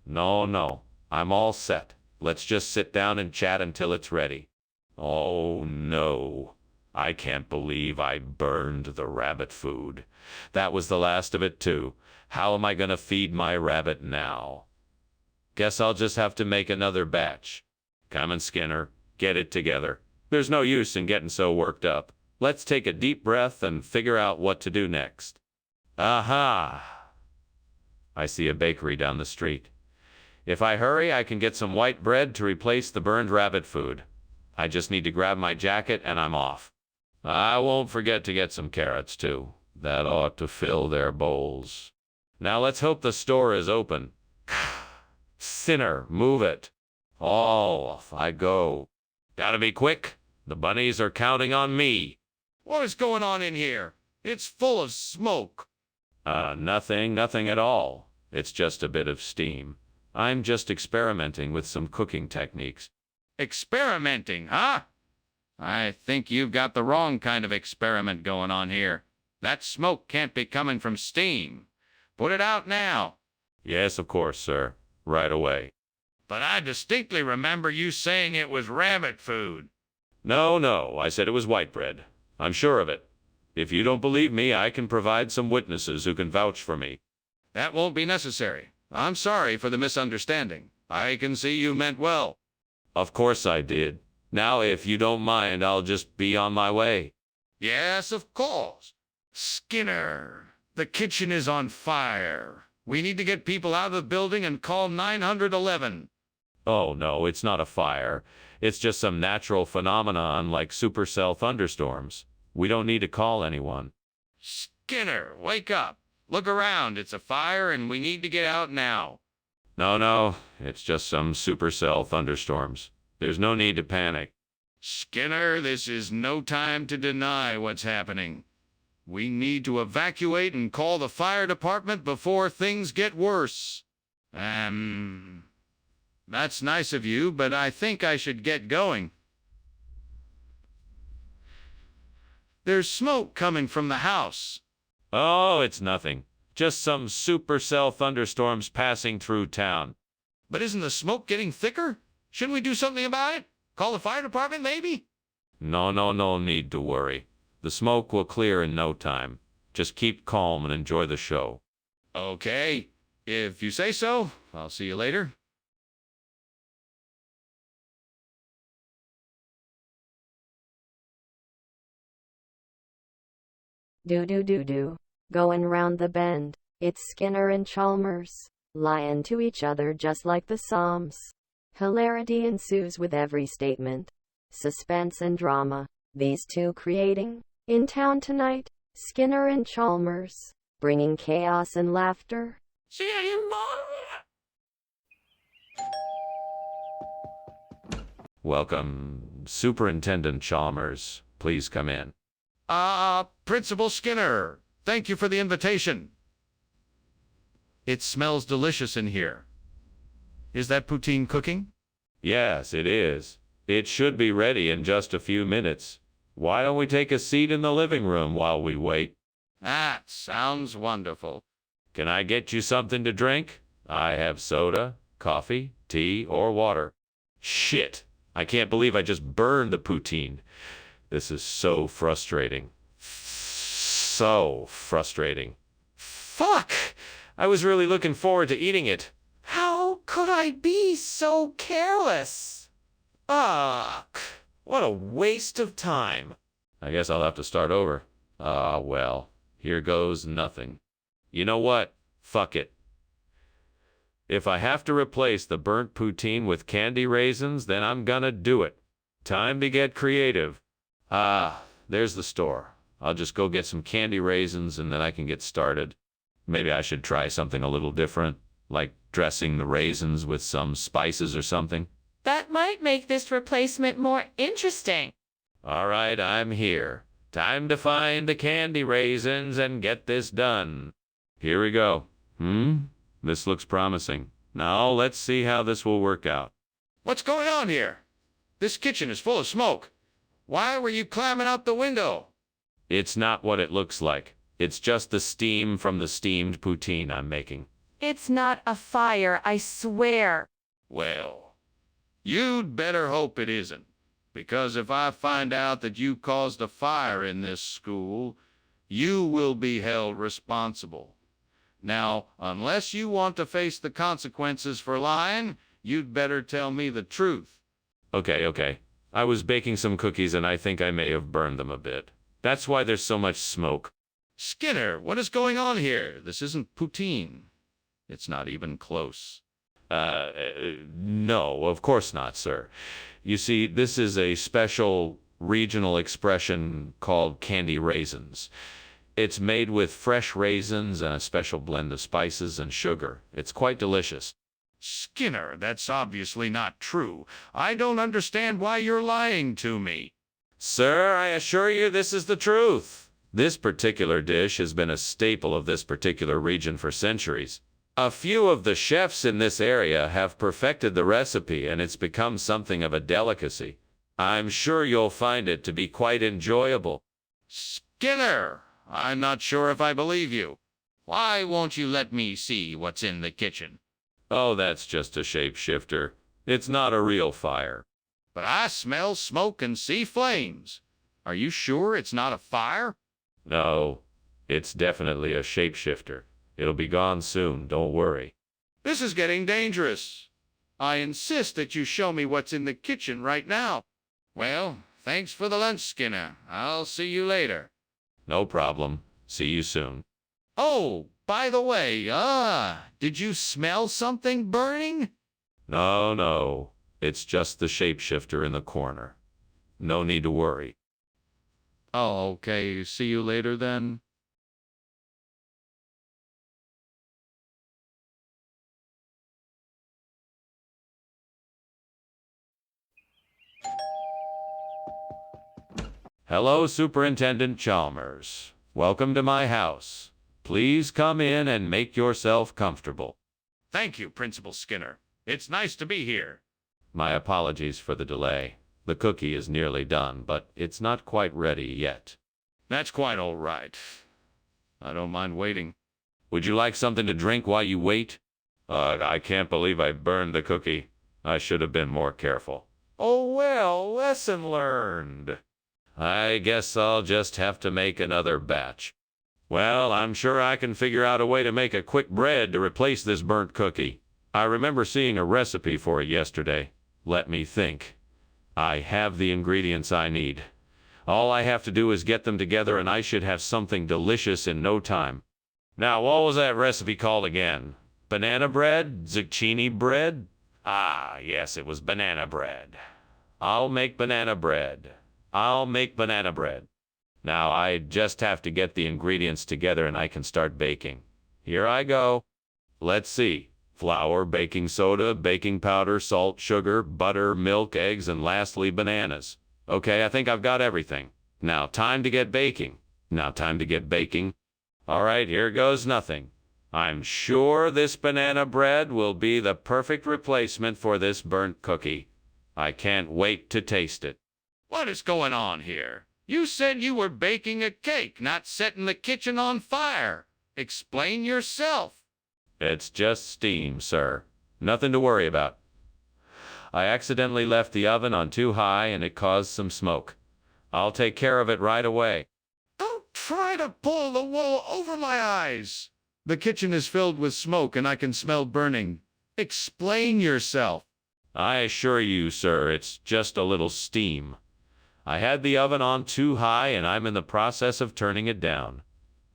No. I'm all set. Let's just sit down and chat until it's ready. Oh, no. I can't believe I burned the rabbit food. That was the last of it, too. How am I gonna feed my rabbit now? Guess I'll just have to make another batch. Come on, Skinner. Get it together. There's no use in getting so worked up. Let's take a deep breath and figure out what to do next. Aha! I see a bakery down the street. If I hurry, I can get some white bread to replace the burned rabbit food. I just need to grab my jacket and I'm off. I won't forget to get some carrots, too. That ought to fill their bowls. Now let's hope the store is open. Sinner, move it. Off I go. Gotta be quick. The bunnies are counting on me. What is going on in here? It's full of smoke. Nothing at all. It's just a bit of steam. I'm just experimenting with some cooking techniques. Experimenting, huh? I think you've got the wrong kind of experiment going on here. That smoke can't be coming from steam. Put it out now. Yes, of course, sir. Right away. But I distinctly remember you saying it was rabbit food. No, I said it was white bread. I'm sure of it. If you don't believe me, I can provide some witnesses who can vouch for me. That won't be necessary. I'm sorry for the misunderstanding. I can see you meant well. Of course I did. Now, if you don't mind, I'll just be on my way. Yes, of course. Skinner, the kitchen is on fire. We need to get people out of the building and call 911. Oh, no, it's not a fire. It's just some natural phenomenon like supercell thunderstorms. We don't need to call anyone. Skinner, wake up. Look around. It's a fire and we need to get out now. No, it's just some supercell thunderstorms. There's no need to panic. Skinner, this is no time to deny what's happening. We need to evacuate and call the fire department before things get worse. That's nice of you, but I think I should get going. There's smoke coming from the house. Oh, it's nothing. Just some supercell thunderstorms passing through town. But isn't the smoke getting thicker? Shouldn't we do something about it? Call the fire department, maybe? No need to worry. The smoke will clear in no time. Just keep calm and enjoy the show. Okay. If you say so, I'll see you later. Do. Going round the bend. It's Skinner and Chalmers, lying to each other just like the Psalms. Hilarity ensues with every statement. Suspense and drama, these two creating. In town tonight, Skinner and Chalmers, bringing chaos and laughter. See you Welcome, Superintendent Chalmers. Please come in. Principal Skinner, thank you for the invitation. It smells delicious in here. Is that poutine cooking? Yes, it is. It should be ready in just a few minutes. Why don't we take a seat in the living room while we wait? That sounds wonderful. Can I get you something to drink? I have soda, coffee, tea, or water. Shit. I can't believe I just burned the poutine. This is so frustrating. So frustrating. Fuck! I was really looking forward to eating it. How could I be so careless? Fuck! What a waste of time. I guess I'll have to start over. Ah, well, here goes nothing. You know what? Fuck it. If I have to replace the burnt poutine with candy raisins, then I'm gonna do it. Time to get creative. Ah, there's the store. I'll just go get some candy raisins and then I can get started. Maybe I should try something a little different, like dressing the raisins with some spices or something. That might make this replacement more interesting. All right, I'm here. Time to find the candy raisins and get this done. Here we go. This looks promising. Now let's see how this will work out. What's going on here? This kitchen is full of smoke. Why were you climbing out the window? It's not what it looks like. It's just the steam from the steamed poutine I'm making. It's not a fire, I swear. Well, you'd better hope it isn't. Because if I find out that you caused a fire in this school, you will be held responsible. Now, unless you want to face the consequences for lying, you'd better tell me the truth. Okay. I was baking some cookies and I think I may have burned them a bit. That's why there's so much smoke. Skinner, what is going on here? This isn't poutine. It's not even close. No, of course not, sir. You see, this is a special regional expression called candy raisins. It's made with fresh raisins and a special blend of spices and sugar. It's quite delicious. Skinner, that's obviously not true. I don't understand why you're lying to me. Sir, I assure you this is the truth. This particular dish has been a staple of this particular region for centuries. A few of the chefs in this area have perfected the recipe and it's become something of a delicacy. I'm sure you'll find it to be quite enjoyable. Skinner, I'm not sure if I believe you. Why won't you let me see what's in the kitchen? Oh, that's just a shapeshifter. It's not a real fire. But I smell smoke and see flames. Are you sure it's not a fire? No, it's definitely a shapeshifter. It'll be gone soon, don't worry. This is getting dangerous. I insist that you show me what's in the kitchen right now. Well, thanks for the lunch, Skinner. I'll see you later. No problem. See you soon. Oh, by the way, did you smell something burning? No. It's just the shapeshifter in the corner. No need to worry. Oh, okay. See you later then. Hello, Superintendent Chalmers. Welcome to my house. Please come in and make yourself comfortable. Thank you, Principal Skinner. It's nice to be here. My apologies for the delay. The cookie is nearly done, but it's not quite ready yet. That's quite all right. I don't mind waiting. Would you like something to drink while you wait? I can't believe I burned the cookie. I should have been more careful. Oh well, lesson learned. I guess I'll just have to make another batch. Well, I'm sure I can figure out a way to make a quick bread to replace this burnt cookie. I remember seeing a recipe for it yesterday. Let me think. I have the ingredients I need. All I have to do is get them together and I should have something delicious in no time. Now, what was that recipe called again? Banana bread? Zucchini bread? Ah, yes, it was banana bread. I'll make banana bread. Now, I just have to get the ingredients together and I can start baking. Here I go. Let's see. Flour, baking soda, baking powder, salt, sugar, butter, milk, eggs, and lastly, bananas. Okay, I think I've got everything. Now, time to get baking. All right, here goes nothing. I'm sure this banana bread will be the perfect replacement for this burnt cookie. I can't wait to taste it. What is going on here? You said you were baking a cake, not setting the kitchen on fire. Explain yourself. It's just steam, sir. Nothing to worry about. I accidentally left the oven on too high and it caused some smoke. I'll take care of it right away. Don't try to pull the wool over my eyes. The kitchen is filled with smoke and I can smell burning. Explain yourself. I assure you, sir, it's just a little steam. I had the oven on too high and I'm in the process of turning it down.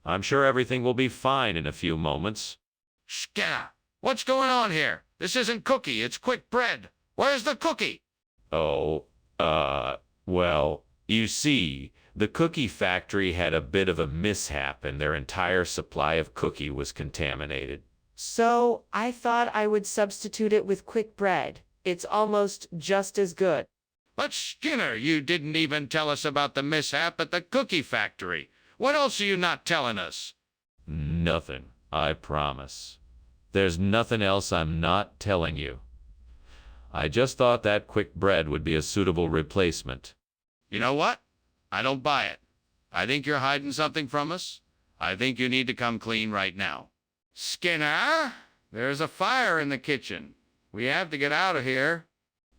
I'm sure everything will be fine in a few moments. Skinner, what's going on here? This isn't cookie, it's quick bread. Where's the cookie? Oh, well, you see, the cookie factory had a bit of a mishap and their entire supply of cookie was contaminated. So I thought I would substitute it with quick bread. It's almost just as good. But Skinner, you didn't even tell us about the mishap at the cookie factory. What else are you not telling us? Nothing, I promise. There's nothing else I'm not telling you. I just thought that quick bread would be a suitable replacement. You know what? I don't buy it. I think you're hiding something from us. I think you need to come clean right now. Skinner, there's a fire in the kitchen. We have to get out of here.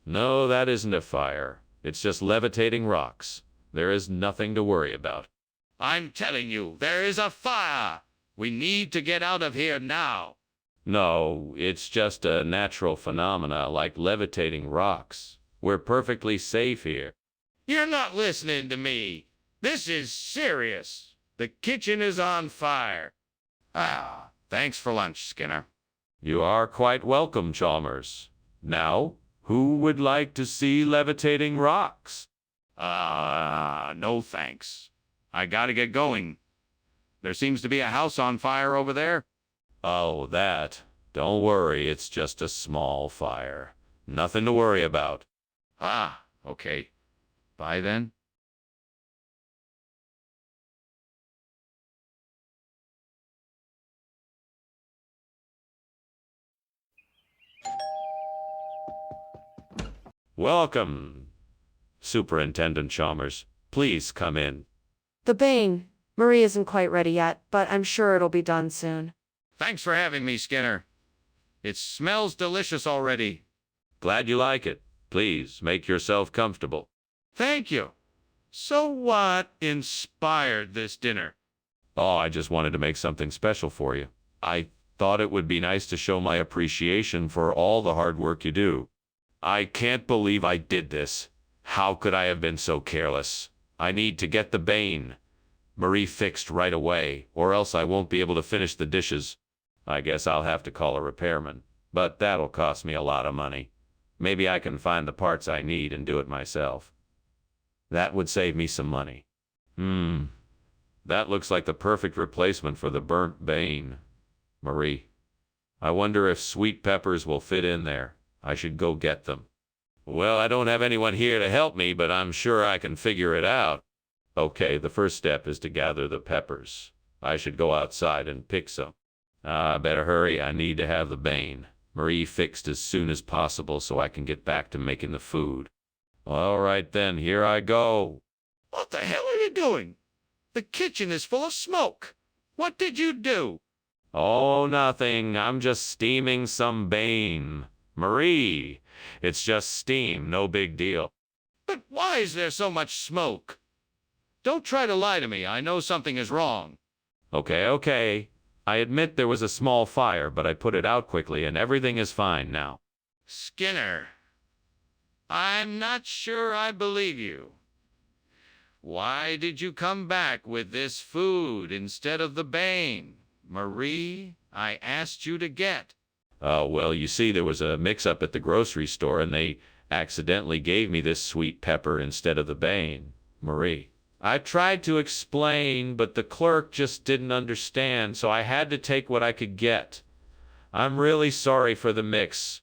No, that isn't a fire. It's just levitating rocks. There is nothing to worry about. I'm telling you, there is a fire. We need to get out of here now. No, it's just a natural phenomena like levitating rocks. We're perfectly safe here. You're not listening to me. This is serious. The kitchen is on fire. Thanks for lunch, Skinner. You are quite welcome, Chalmers. Now, who would like to see levitating rocks? No thanks. I gotta get going. There seems to be a house on fire over there. Oh, that. Don't worry, it's just a small fire. Nothing to worry about. Okay. Bye then. Welcome, Superintendent Chalmers. Please come in. The bane. Marie isn't quite ready yet, but I'm sure it'll be done soon. Thanks for having me, Skinner. It smells delicious already. Glad you like it. Please make yourself comfortable. Thank you. So what inspired this dinner? Oh, I just wanted to make something special for you. I thought it would be nice to show my appreciation for all the hard work you do. I can't believe I did this. How could I have been so careless? I need to get the bane Marie fixed right away, or else I won't be able to finish the dishes. I guess I'll have to call a repairman, but that'll cost me a lot of money. Maybe I can find the parts I need and do it myself. That would save me some money. That looks like the perfect replacement for the burnt bane Marie. I wonder if sweet peppers will fit in there. I should go get them. Well, I don't have anyone here to help me, but I'm sure I can figure it out. Okay, the first step is to gather the peppers. I should go outside and pick some. I better hurry. I need to have the bane Marie fixed as soon as possible so I can get back to making the food. All right then, here I go. What the hell are you doing? The kitchen is full of smoke. What did you do? Oh, nothing. I'm just steaming some bane Marie. It's just steam, no big deal. But why is there so much smoke? Don't try to lie to me. I know something is wrong. Okay. I admit there was a small fire, but I put it out quickly and everything is fine now. Skinner, I'm not sure I believe you. Why did you come back with this food instead of the bane Marie I asked you to get? Well, you see, there was a mix-up at the grocery store and they accidentally gave me this sweet pepper instead of the bane Marie. I tried to explain, but the clerk just didn't understand, so I had to take what I could get. I'm really sorry for the mix.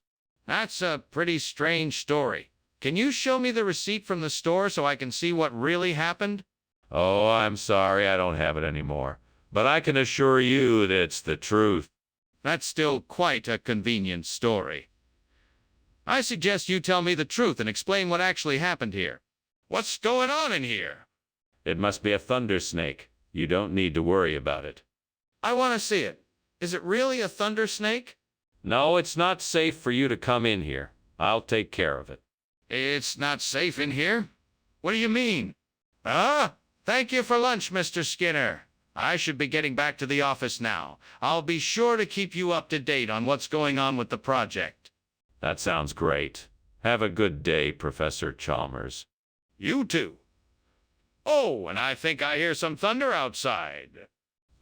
That's a pretty strange story. Can you show me the receipt from the store so I can see what really happened? Oh, I'm sorry, I don't have it anymore. But I can assure you that it's the truth. That's still quite a convenient story. I suggest you tell me the truth and explain what actually happened here. What's going on in here? It must be a thunder snake. You don't need to worry about it. I want to see it. Is it really a thunder snake? No, it's not safe for you to come in here. I'll take care of it. It's not safe in here? What do you mean? Ah, thank you for lunch, Mr. Skinner. I should be getting back to the office now. I'll be sure to keep you up to date on what's going on with the project. That sounds great. Have a good day, Professor Chalmers. You too. Oh, and I think I hear some thunder outside.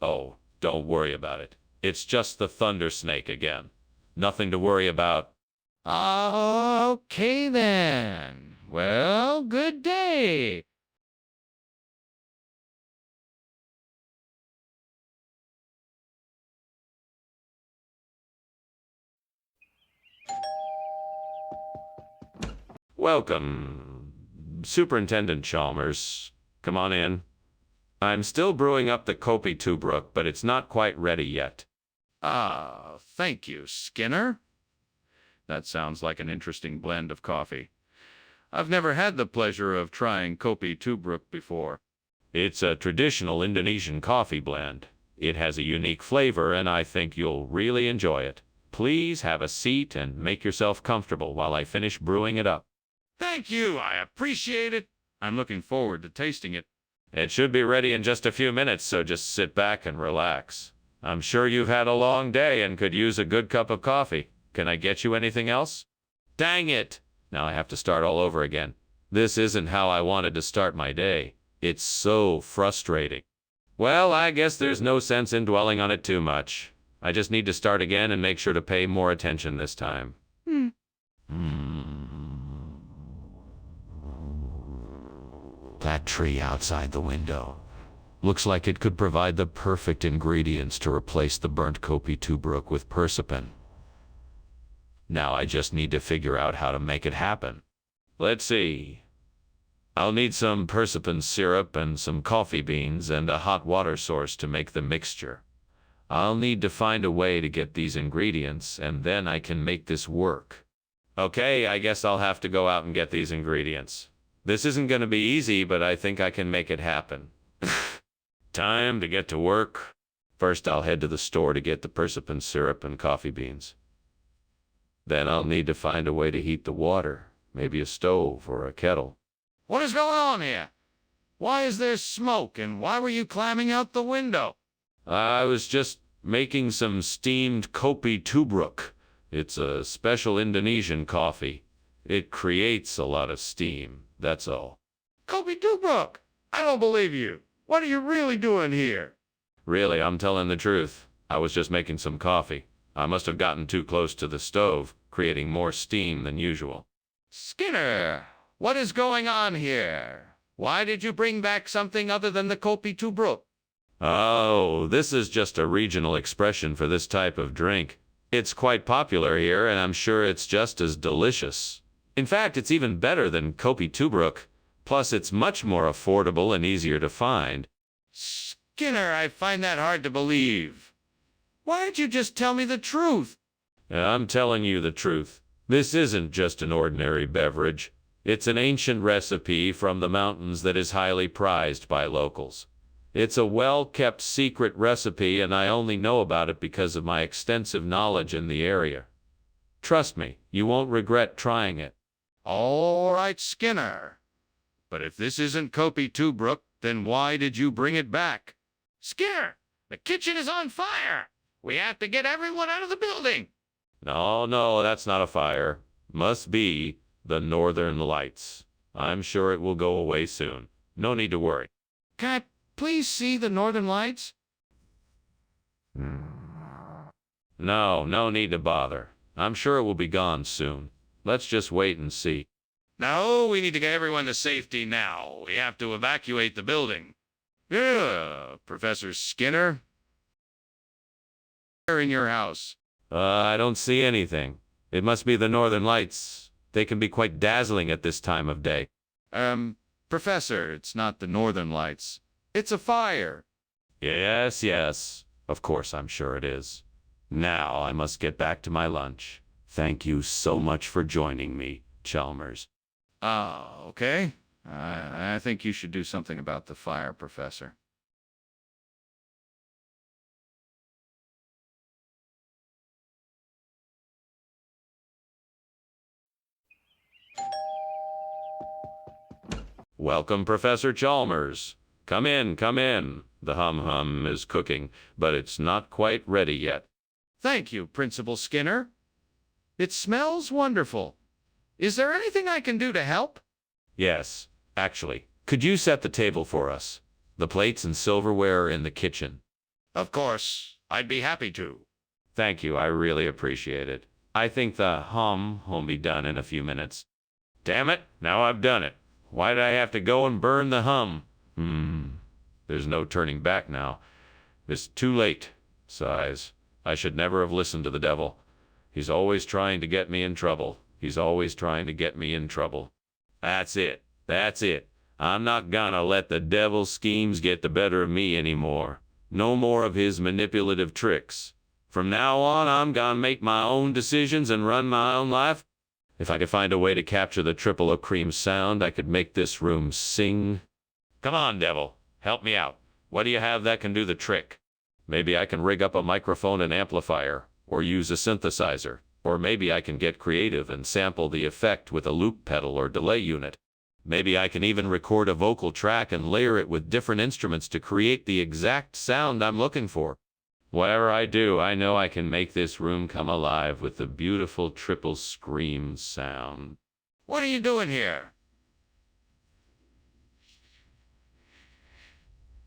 Oh, don't worry about it. It's just the thunder snake again. Nothing to worry about. Okay then. Well, good day. Welcome, Superintendent Chalmers. Come on in. I'm still brewing up the Kopi Tubruk, but it's not quite ready yet. Thank you, Skinner. That sounds like an interesting blend of coffee. I've never had the pleasure of trying Kopi Tubruk before. It's a traditional Indonesian coffee blend. It has a unique flavor, and I think you'll really enjoy it. Please have a seat and make yourself comfortable while I finish brewing it up. Thank you, I appreciate it. I'm looking forward to tasting it. It should be ready in just a few minutes, so just sit back and relax. I'm sure you've had a long day and could use a good cup of coffee. Can I get you anything else? Dang it! Now I have to start all over again. This isn't how I wanted to start my day. It's so frustrating. Well, I guess there's no sense in dwelling on it too much. I just need to start again and make sure to pay more attention this time. That tree outside the window looks like it could provide the perfect ingredients to replace the burnt Kopi Tubruk with persipan. Now I just need to figure out how to make it happen. Let's see. I'll need some persipan syrup and some coffee beans and a hot water source to make the mixture. I'll need to find a way to get these ingredients, and then I can make this work. Okay, I guess I'll have to go out and get these ingredients. This isn't going to be easy, but I think I can make it happen. Time to get to work. First, I'll head to the store to get the persipan syrup and coffee beans. Then I'll need to find a way to heat the water, maybe a stove or a kettle. What is going on here? Why is there smoke, and why were you climbing out the window? I was just making some steamed Kopi Tubruk. It's a special Indonesian coffee. It creates a lot of steam, that's all. Kopi Tubruk! I don't believe you. What are you really doing here? Really, I'm telling the truth. I was just making some coffee. I must have gotten too close to the stove, creating more steam than usual. Skinner, what is going on here? Why did you bring back something other than the Kopi Tubruk? Oh, this is just a regional expression for this type of drink. It's quite popular here, and I'm sure it's just as delicious. In fact, it's even better than Kopi Tubruk. Plus, it's much more affordable and easier to find. Skinner, I find that hard to believe. Why didn't you just tell me the truth? I'm telling you the truth. This isn't just an ordinary beverage. It's an ancient recipe from the mountains that is highly prized by locals. It's a well-kept secret recipe, and I only know about it because of my extensive knowledge in the area. Trust me, you won't regret trying it. All right, Skinner. But if this isn't Kopi Tubruk, then why did you bring it back? Skinner, the kitchen is on fire. We have to get everyone out of the building. No, that's not a fire. Must be the northern lights. I'm sure it will go away soon. No need to worry. Can I please see the northern lights? No need to bother. I'm sure it will be gone soon. Let's just wait and see. No, we need to get everyone to safety now. We have to evacuate the building. Yeah, Professor Skinner. Where in your house? I don't see anything. It must be the northern lights. They can be quite dazzling at this time of day. Professor, it's not the northern lights. It's a fire. Yes. Of course, I'm sure it is. Now I must get back to my lunch. Thank you so much for joining me, Chalmers. Okay. I think you should do something about the fire, Professor. Welcome, Professor Chalmers. Come in, come in. The hum-hum is cooking, but it's not quite ready yet. Thank you, Principal Skinner. It smells wonderful. Is there anything I can do to help? Yes, actually. Could you set the table for us? The plates and silverware are in the kitchen. Of course, I'd be happy to. Thank you, I really appreciate it. I think the hum will be done in a few minutes. Damn it, now I've done it. Why did I have to go and burn the hum? There's no turning back now. It's too late. Sighs. I should never have listened to the devil. He's always trying to get me in trouble. He's always trying to get me in trouble. That's it. That's it. I'm not gonna let the devil's schemes get the better of me anymore. No more of his manipulative tricks. From now on, I'm gonna make my own decisions and run my own life. If I could find a way to capture the triple o cream sound, I could make this room sing. Come on, devil. Help me out. What do you have that can do the trick? Maybe I can rig up a microphone and amplifier, or use a synthesizer, or maybe I can get creative and sample the effect with a loop pedal or delay unit. Maybe I can even record a vocal track and layer it with different instruments to create the exact sound I'm looking for. Whatever I do, I know I can make this room come alive with the beautiful triple scream sound. What are you doing here?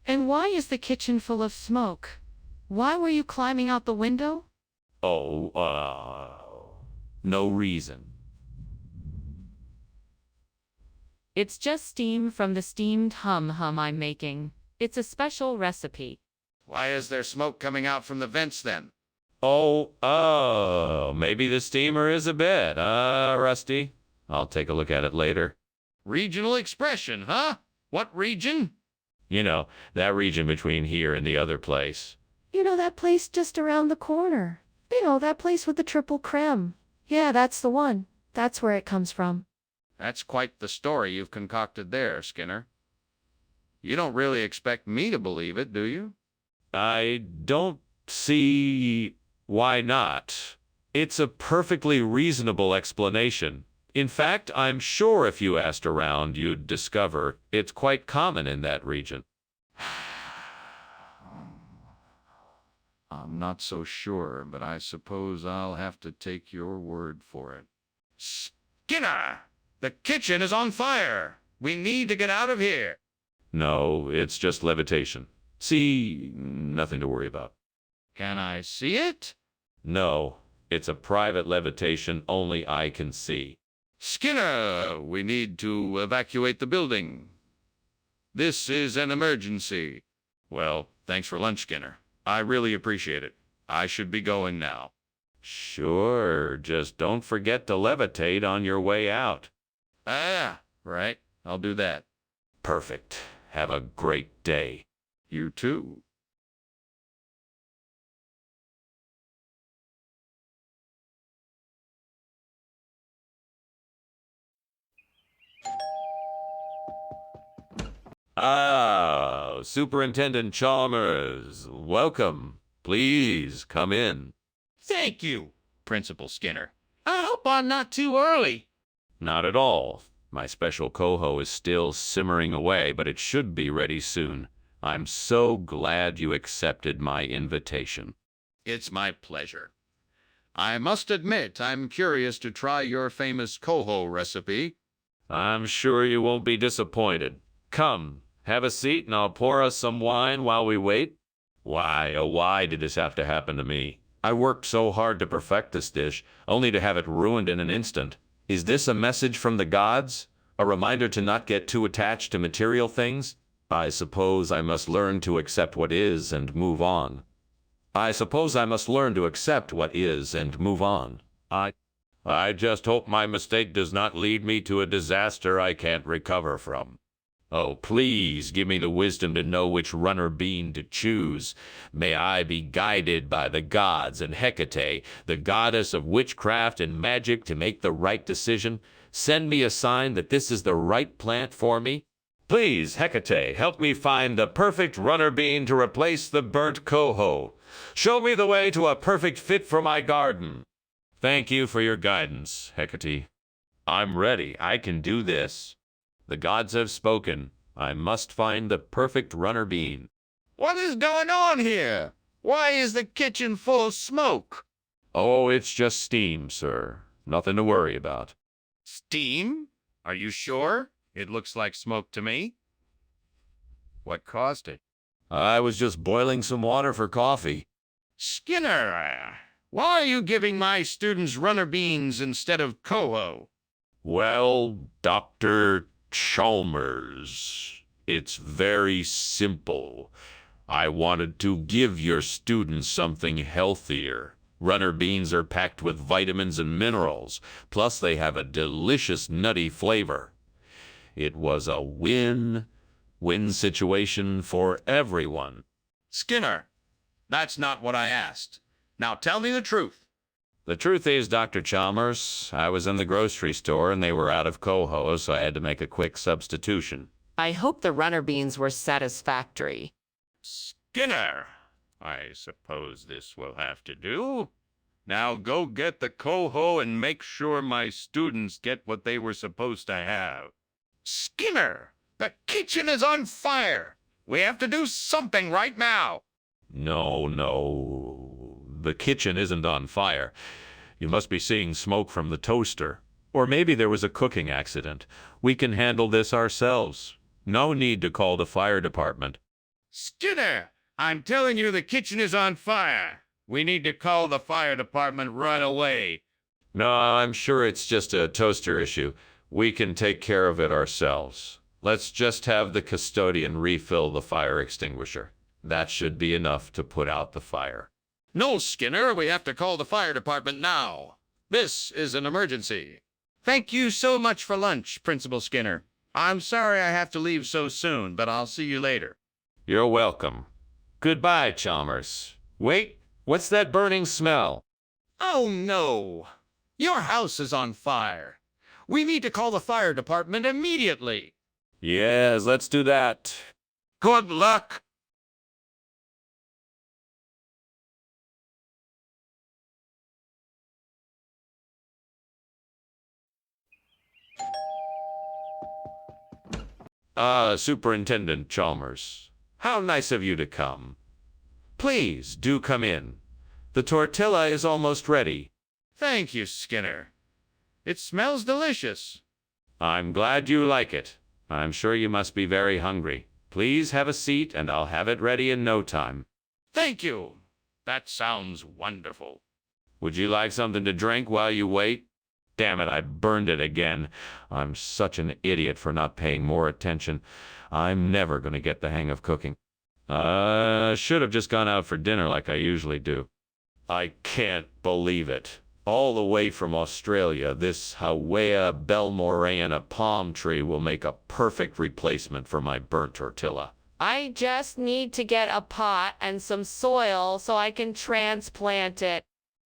And why is the kitchen full of smoke? Why were you climbing out the window? No reason. It's just steam from the steamed hum-hum I'm making. It's a special recipe. Why is there smoke coming out from the vents then? Maybe the steamer is a bit, rusty. I'll take a look at it later. Regional expression, huh? What region? You know, that region between here and the other place. You know that place just around the corner. You know, that place with the triple creme. Yeah, that's the one. That's where it comes from. That's quite the story you've concocted there, Skinner. You don't really expect me to believe it, do you? I don't see why not. It's a perfectly reasonable explanation. In fact, I'm sure if you asked around, you'd discover it's quite common in that region. I'm not so sure, but I suppose I'll have to take your word for it. Skinner! The kitchen is on fire! We need to get out of here! No, it's just levitation. See, nothing to worry about. Can I see it? No, it's a private levitation only I can see. Skinner, we need to evacuate the building. This is an emergency. Well, thanks for lunch, Skinner. I really appreciate it. I should be going now. Sure, just don't forget to levitate on your way out. Ah, right. I'll do that. Perfect. Have a great day. You too. Superintendent Chalmers, welcome. Please come in. Thank you, Principal Skinner. I hope I'm not too early. Not at all. My special coho is still simmering away, but it should be ready soon. I'm so glad you accepted my invitation. It's my pleasure. I must admit, I'm curious to try your famous coho recipe. I'm sure you won't be disappointed. Come, have a seat and I'll pour us some wine while we wait. Why, oh why did this have to happen to me? I worked so hard to perfect this dish, only to have it ruined in an instant. Is this a message from the gods? A reminder to not get too attached to material things? I suppose I must learn to accept what is and move on. I just hope my mistake does not lead me to a disaster I can't recover from. Oh, please give me the wisdom to know which runner bean to choose. May I be guided by the gods and Hecate, the goddess of witchcraft and magic, to make the right decision. Send me a sign that this is the right plant for me. Please, Hecate, help me find the perfect runner bean to replace the burnt coho. Show me the way to a perfect fit for my garden. Thank you for your guidance, Hecate. I'm ready. I can do this. The gods have spoken. I must find the perfect runner bean. What is going on here? Why is the kitchen full of smoke? Oh, it's just steam, sir. Nothing to worry about. Steam? Are you sure? It looks like smoke to me. What caused it? I was just boiling some water for coffee. Skinner, why are you giving my students runner beans instead of coho? Well, Dr. Chalmers, it's very simple. I wanted to give your students something healthier. Runner beans are packed with vitamins and minerals, plus they have a delicious nutty flavor. It was a win-win situation for everyone. Skinner, that's not what I asked. Now tell me the truth. The truth is, Dr. Chalmers, I was in the grocery store and they were out of coho, so I had to make a quick substitution. I hope the runner beans were satisfactory. Skinner, I suppose this will have to do. Now go get the coho and make sure my students get what they were supposed to have. Skinner, the kitchen is on fire. We have to do something right now. No. The kitchen isn't on fire. You must be seeing smoke from the toaster. Or maybe there was a cooking accident. We can handle this ourselves. No need to call the fire department. Skinner, I'm telling you the kitchen is on fire. We need to call the fire department right away. No, I'm sure it's just a toaster issue. We can take care of it ourselves. Let's just have the custodian refill the fire extinguisher. That should be enough to put out the fire. No, Skinner, we have to call the fire department now. This is an emergency. Thank you so much for lunch, Principal Skinner. I'm sorry I have to leave so soon, but I'll see you later. You're welcome. Goodbye, Chalmers. Wait, what's that burning smell? Oh, no. Your house is on fire. We need to call the fire department immediately. Yes, let's do that. Good luck. Superintendent Chalmers, how nice of you to come. Please, do come in. The tortilla is almost ready. Thank you, Skinner. It smells delicious. I'm glad you like it. I'm sure you must be very hungry. Please have a seat and I'll have it ready in no time. Thank you. That sounds wonderful. Would you like something to drink while you wait? Damn it, I burned it again. I'm such an idiot for not paying more attention. I'm never going to get the hang of cooking. Should have just gone out for dinner like I usually do. I can't believe it. All the way from Australia, this Hawea Belmorana palm tree will make a perfect replacement for my burnt tortilla. I just need to get a pot and some soil so I can transplant it.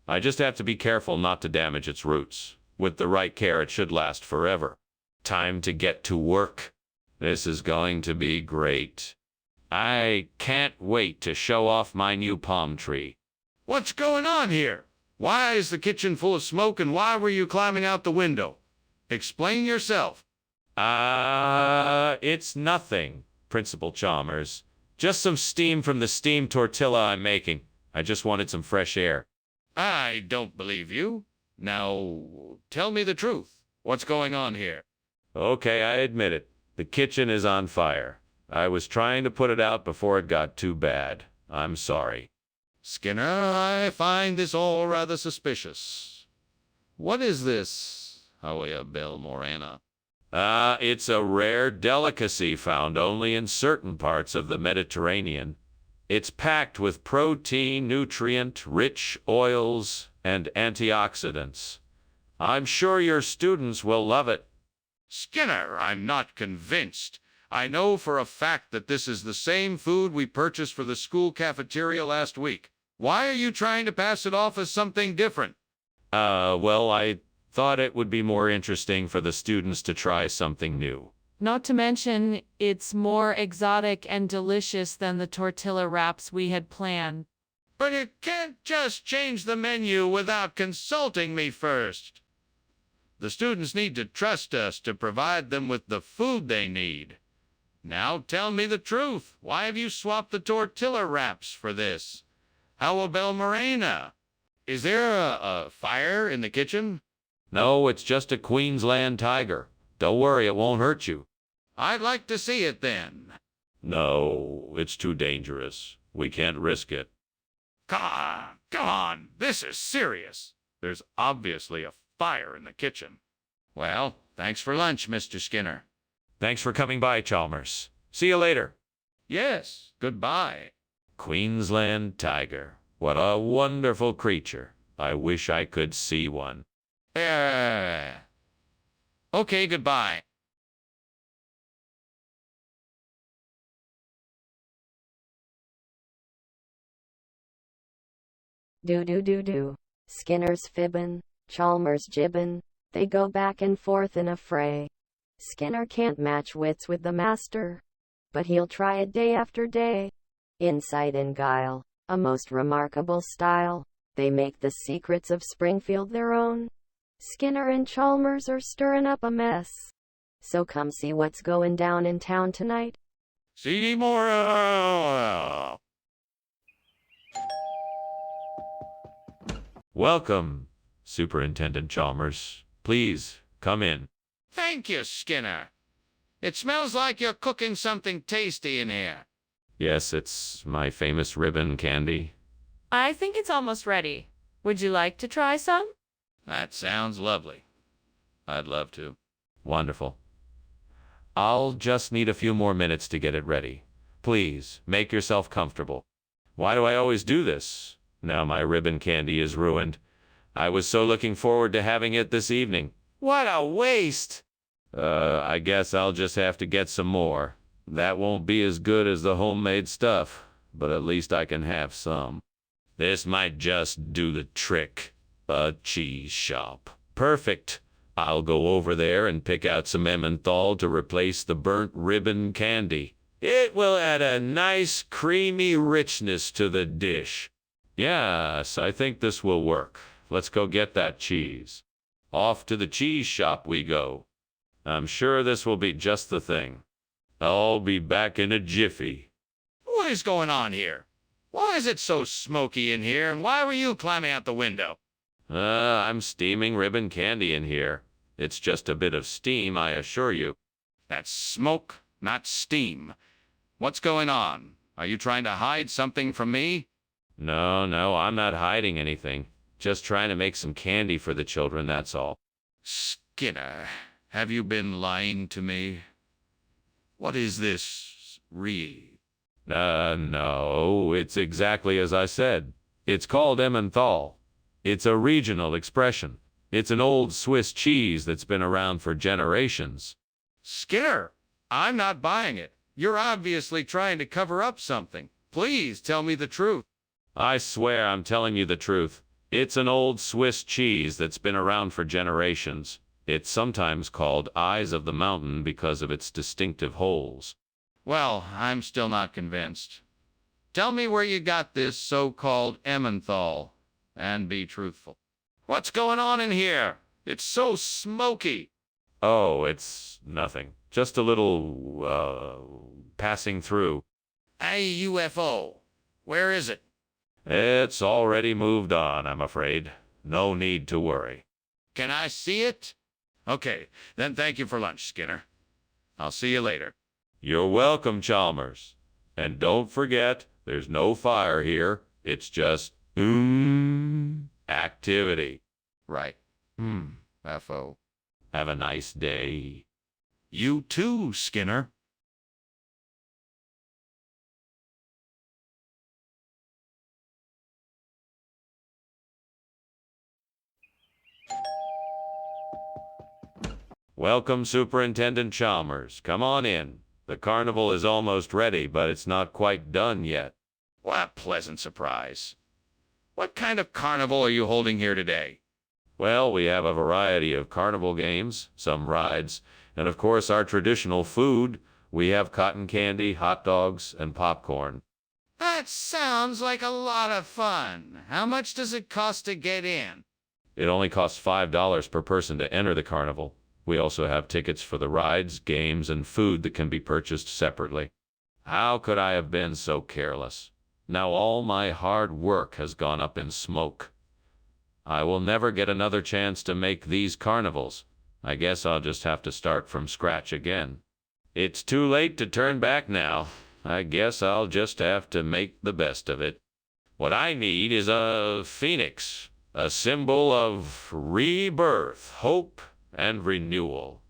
I just have to be careful not to damage its roots. With the right care, it should last forever. Time to get to work. This is going to be great. I can't wait to show off my new palm tree. What's going on here? Why is the kitchen full of smoke and why were you climbing out the window? Explain yourself. It's nothing, Principal Chalmers. Just some steam from the steamed tortilla I'm making. I just wanted some fresh air. I don't believe you. Now, tell me the truth. What's going on here? Okay, I admit it. The kitchen is on fire. I was trying to put it out before it got too bad. I'm sorry. Skinner, I find this all rather suspicious. What is this, Hawea Belmorana? It's a rare delicacy found only in certain parts of the Mediterranean. It's packed with protein, nutrient-rich oils, and antioxidants. I'm sure your students will love it. Skinner, I'm not convinced. I know for a fact that this is the same food we purchased for the school cafeteria last week. Why are you trying to pass it off as something different? Well, I thought it would be more interesting for the students to try something new. Not to mention, it's more exotic and delicious than the tortilla wraps we had planned. But you can't just change the menu without consulting me first. The students need to trust us to provide them with the food they need. Now tell me the truth. Why have you swapped the tortilla wraps for this? How about Morena? Is there a fire in the kitchen? No, it's just a Queensland tiger. Don't worry, it won't hurt you. I'd like to see it then. No, it's too dangerous. We can't risk it. Come on, this is serious. There's obviously a fire in the kitchen. Well, thanks for lunch, Mr. Skinner. Thanks for coming by, Chalmers. See you later. Yes, goodbye. Queensland tiger. What a wonderful creature. I wish I could see one. Okay, goodbye. Do. Skinner's fibbin', Chalmers jibbin', they go back and forth in a fray. Skinner can't match wits with the master, but he'll try it day after day. Insight and guile, a most remarkable style, they make the secrets of Springfield their own. Skinner and Chalmers are stirring up a mess. So come see what's going down in town tonight. See more. Welcome, Superintendent Chalmers. Please, come in. Thank you, Skinner. It smells like you're cooking something tasty in here. Yes, it's my famous ribbon candy. I think it's almost ready. Would you like to try some? That sounds lovely. I'd love to. Wonderful. I'll just need a few more minutes to get it ready. Please, make yourself comfortable. Why do I always do this? Now my ribbon candy is ruined. I was so looking forward to having it this evening. What a waste! I guess I'll just have to get some more. That won't be as good as the homemade stuff, but at least I can have some. This might just do the trick. A cheese shop. Perfect. I'll go over there and pick out some Emmenthal to replace the burnt ribbon candy. It will add a nice creamy richness to the dish. Yes, I think this will work. Let's go get that cheese. Off to the cheese shop we go. I'm sure this will be just the thing. I'll be back in a jiffy. What is going on here? Why is it so smoky in here, and why were you climbing out the window? I'm steaming ribbon candy in here. It's just a bit of steam, I assure you. That's smoke, not steam. What's going on? Are you trying to hide something from me? No, I'm not hiding anything. Just trying to make some candy for the children, that's all. Skinner, have you been lying to me? What is this, No, it's exactly as I said. It's called Emmenthal. It's a regional expression. It's an old Swiss cheese that's been around for generations. Skinner, I'm not buying it. You're obviously trying to cover up something. Please tell me the truth. I swear I'm telling you the truth. It's an old Swiss cheese that's been around for generations. It's sometimes called Eyes of the Mountain because of its distinctive holes. Well, I'm still not convinced. Tell me where you got this so-called Emmenthal, and be truthful. What's going on in here? It's so smoky. Oh, it's nothing. Just a little, passing through. A UFO. Where is it? It's already moved on, I'm afraid. No need to worry. Can I see it? Okay, then thank you for lunch, Skinner. I'll see you later. You're welcome, Chalmers. And don't forget, there's no fire here. It's just, activity. Right. FO. Have a nice day. You too, Skinner. Welcome, Superintendent Chalmers. Come on in. The carnival is almost ready, but it's not quite done yet. What a pleasant surprise. What kind of carnival are you holding here today? Well, we have a variety of carnival games, some rides, and of course our traditional food. We have cotton candy, hot dogs, and popcorn. That sounds like a lot of fun. How much does it cost to get in? It only costs $5 per person to enter the carnival. We also have tickets for the rides, games, and food that can be purchased separately. How could I have been so careless? Now all my hard work has gone up in smoke. I will never get another chance to make these carnivals. I guess I'll just have to start from scratch again. It's too late to turn back now. I guess I'll just have to make the best of it. What I need is a phoenix, a symbol of rebirth, hope, and renewal.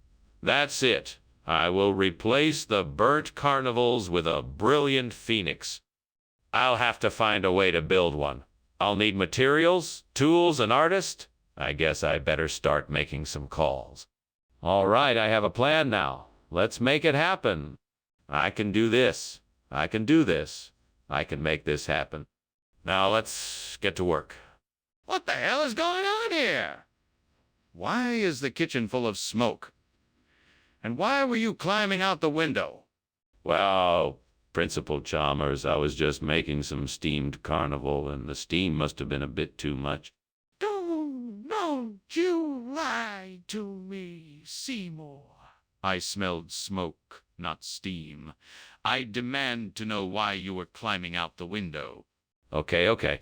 That's it. I will replace the burnt carnivals with a brilliant phoenix. I'll have to find a way to build one. I'll need materials, tools, an artist. I guess I better start making some calls. All right, I have a plan now. Let's make it happen. I can do this. I can do this. I can make this happen. Now let's get to work. What the hell is going on here? Why is the kitchen full of smoke? And why were you climbing out the window? Well, Principal Chalmers, I was just making some steamed carnival, and the steam must have been a bit too much. Don't you lie to me, Seymour. I smelled smoke, not steam. I demand to know why you were climbing out the window. Okay.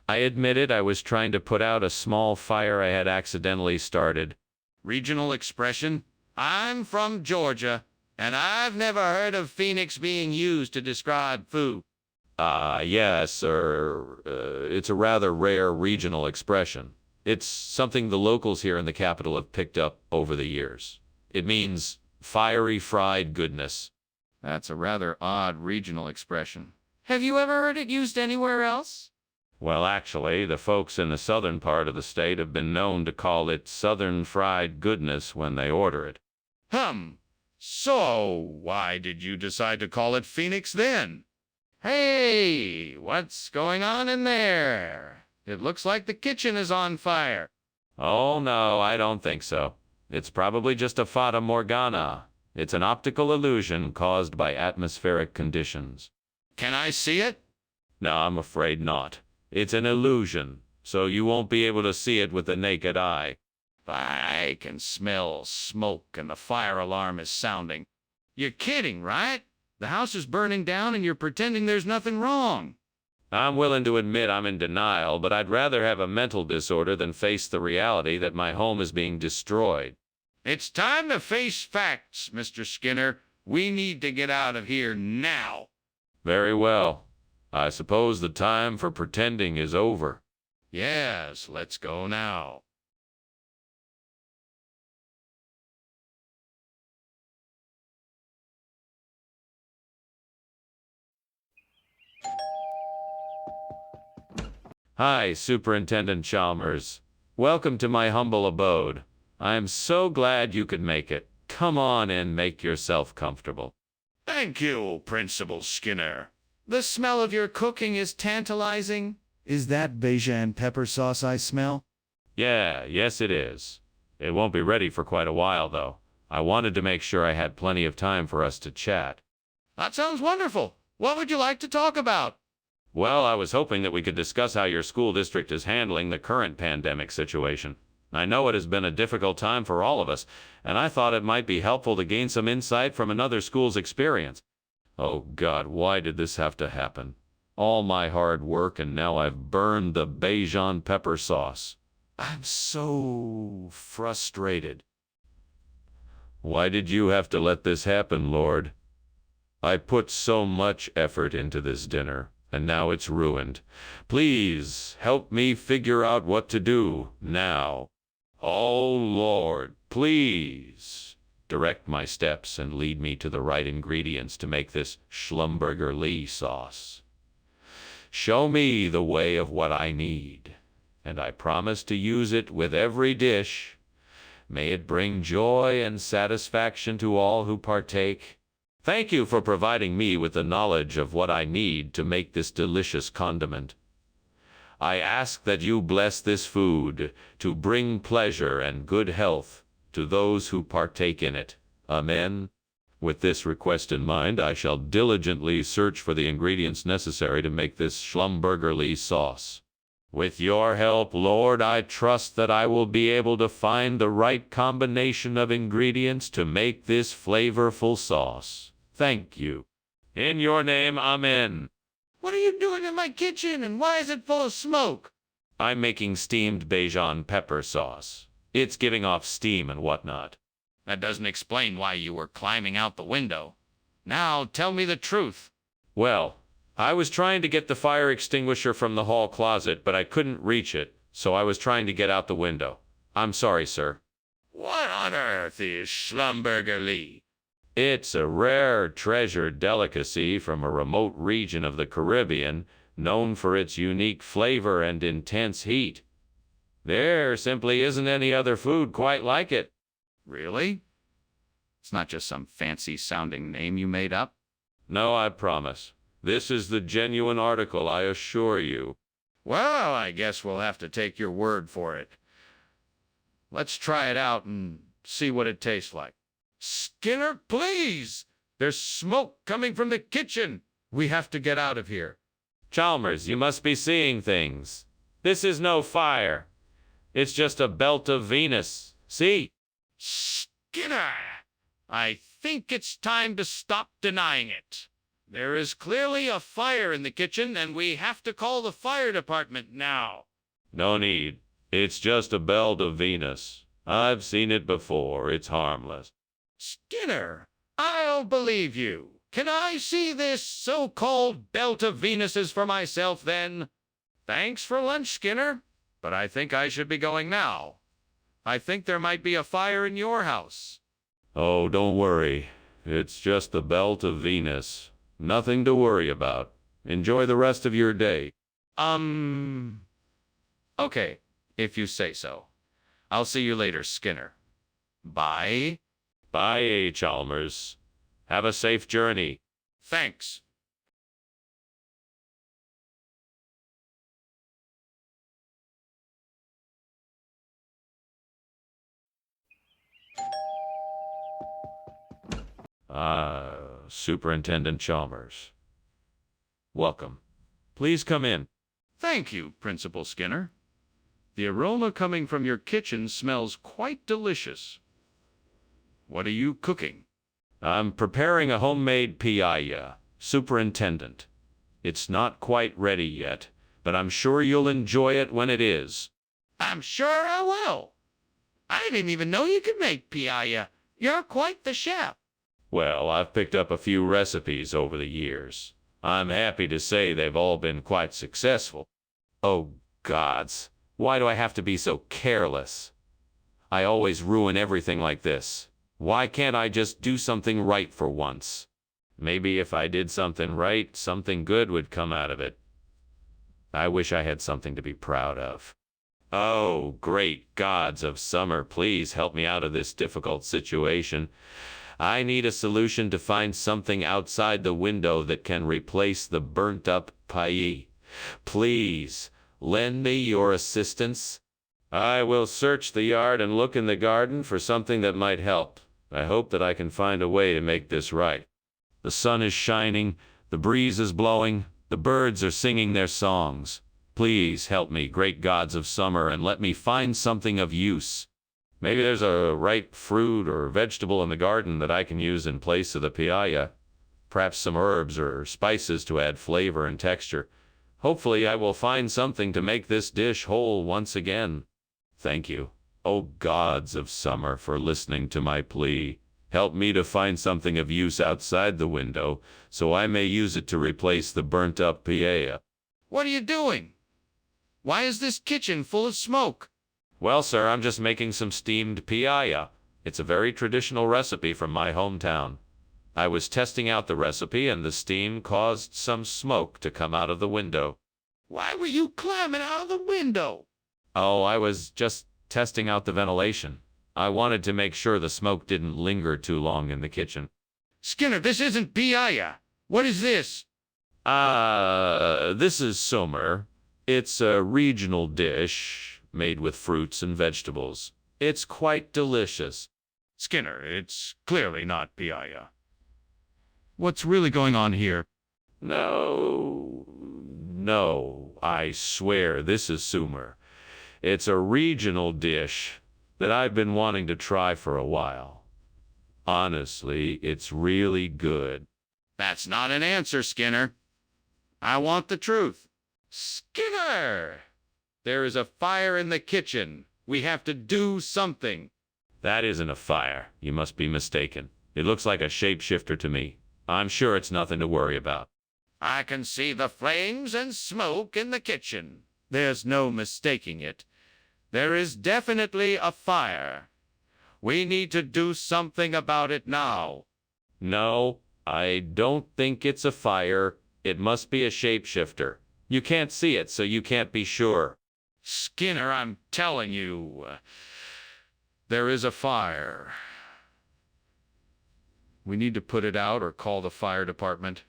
I admitted I was trying to put out a small fire I had accidentally started. Regional expression? I'm from Georgia, and I've never heard of phoenix being used to describe food. Yes, sir. It's a rather rare regional expression. It's something the locals here in the capital have picked up over the years. It means fiery fried goodness. That's a rather odd regional expression. Have you ever heard it used anywhere else? Well, actually, the folks in the southern part of the state have been known to call it southern fried goodness when they order it. So why did you decide to call it Phoenix then? Hey, what's going on in there? It looks like the kitchen is on fire. Oh, no, I don't think so. It's probably just a fata morgana. It's an optical illusion caused by atmospheric conditions. Can I see it? No, I'm afraid not. It's an illusion, so you won't be able to see it with the naked eye. I can smell smoke and the fire alarm is sounding. You're kidding, right? The house is burning down and you're pretending there's nothing wrong. I'm willing to admit I'm in denial, but I'd rather have a mental disorder than face the reality that my home is being destroyed. It's time to face facts, Mr. Skinner. We need to get out of here now. Very well. I suppose the time for pretending is over. Yes, let's go now. Hi, Superintendent Chalmers. Welcome to my humble abode. I am so glad you could make it. Come on in, make yourself comfortable. Thank you, Principal Skinner. The smell of your cooking is tantalizing. Is that Bajan pepper sauce I smell? Yes it is. It won't be ready for quite a while, though. I wanted to make sure I had plenty of time for us to chat. That sounds wonderful. What would you like to talk about? Well, I was hoping that we could discuss how your school district is handling the current pandemic situation. I know it has been a difficult time for all of us, and I thought it might be helpful to gain some insight from another school's experience. Oh God, why did this have to happen? All my hard work, and now I've burned the Bajan pepper sauce. I'm so frustrated. Why did you have to let this happen, Lord? I put so much effort into this dinner, and now it's ruined. Please help me figure out what to do now. Oh, Lord, please direct my steps and lead me to the right ingredients to make this Schlumberger-Lee sauce. Show me the way of what I need, and I promise to use it with every dish. May it bring joy and satisfaction to all who partake. Thank you for providing me with the knowledge of what I need to make this delicious condiment. I ask that you bless this food to bring pleasure and good health to those who partake in it. Amen. With this request in mind, I shall diligently search for the ingredients necessary to make this Schlumberger-Lee sauce. With your help, Lord, I trust that I will be able to find the right combination of ingredients to make this flavorful sauce. Thank you. In your name, Amen. What are you doing in my kitchen, and why is it full of smoke? I'm making steamed Bajan pepper sauce. It's giving off steam and whatnot. That doesn't explain why you were climbing out the window. Now tell me the truth. Well, I was trying to get the fire extinguisher from the hall closet, but I couldn't reach it, so I was trying to get out the window. I'm sorry, sir. What on earth is Schlumberger Lee? It's a rare treasured delicacy from a remote region of the Caribbean, known for its unique flavor and intense heat. There simply isn't any other food quite like it. Really? It's not just some fancy-sounding name you made up? No, I promise. This is the genuine article, I assure you. Well, I guess we'll have to take your word for it. Let's try it out and see what it tastes like. Skinner, please! There's smoke coming from the kitchen. We have to get out of here. Chalmers, you must be seeing things. This is no fire. It's just a belt of Venus. See? Skinner! I think it's time to stop denying it. There is clearly a fire in the kitchen, and we have to call the fire department now. No need. It's just a belt of Venus. I've seen it before. It's harmless. Skinner, I'll believe you. Can I see this so-called belt of Venuses for myself, then? Thanks for lunch, Skinner, but I think I should be going now. I think there might be a fire in your house. Oh, don't worry. It's just the belt of Venus. Nothing to worry about. Enjoy the rest of your day. Okay, if you say so. I'll see you later, Skinner. Bye. Bye, Chalmers. Have a safe journey. Thanks. Superintendent Chalmers. Welcome. Please come in. Thank you, Principal Skinner. The aroma coming from your kitchen smells quite delicious. What are you cooking? I'm preparing a homemade paella, Superintendent. It's not quite ready yet, but I'm sure you'll enjoy it when it is. I'm sure I will. I didn't even know you could make paella. You're quite the chef. Well, I've picked up a few recipes over the years. I'm happy to say they've all been quite successful. Oh, gods. Why do I have to be so careless? I always ruin everything like this. Why can't I just do something right for once? Maybe if I did something right, something good would come out of it. I wish I had something to be proud of. Oh, great gods of summer, please help me out of this difficult situation. I need a solution to find something outside the window that can replace the burnt-up paella. Please, lend me your assistance. I will search the yard and look in the garden for something that might help. I hope that I can find a way to make this right. The sun is shining, the breeze is blowing, the birds are singing their songs. Please help me, great gods of summer, and let me find something of use. Maybe there's a ripe fruit or vegetable in the garden that I can use in place of the paella. Perhaps some herbs or spices to add flavor and texture. Hopefully I will find something to make this dish whole once again. Thank you, O gods of summer, for listening to my plea. Help me to find something of use outside the window, so I may use it to replace the burnt-up paella. What are you doing? Why is this kitchen full of smoke? Well, sir, I'm just making some steamed paella. It's a very traditional recipe from my hometown. I was testing out the recipe, and the steam caused some smoke to come out of the window. Why were you climbing out of the window? Oh, I was just testing out the ventilation. I wanted to make sure the smoke didn't linger too long in the kitchen. Skinner, this isn't paella. What is this? This is somer. It's a regional dish made with fruits and vegetables. It's quite delicious. Skinner, it's clearly not paella. What's really going on here? No, no, I swear this is sumer. It's a regional dish that I've been wanting to try for a while. Honestly, it's really good. That's not an answer, Skinner. I want the truth. Skinner! There is a fire in the kitchen. We have to do something. That isn't a fire. You must be mistaken. It looks like a shapeshifter to me. I'm sure it's nothing to worry about. I can see the flames and smoke in the kitchen. There's no mistaking it. There is definitely a fire. We need to do something about it now. No, I don't think it's a fire. It must be a shapeshifter. You can't see it, so you can't be sure. Skinner, I'm telling you, there is a fire. We need to put it out or call the fire department.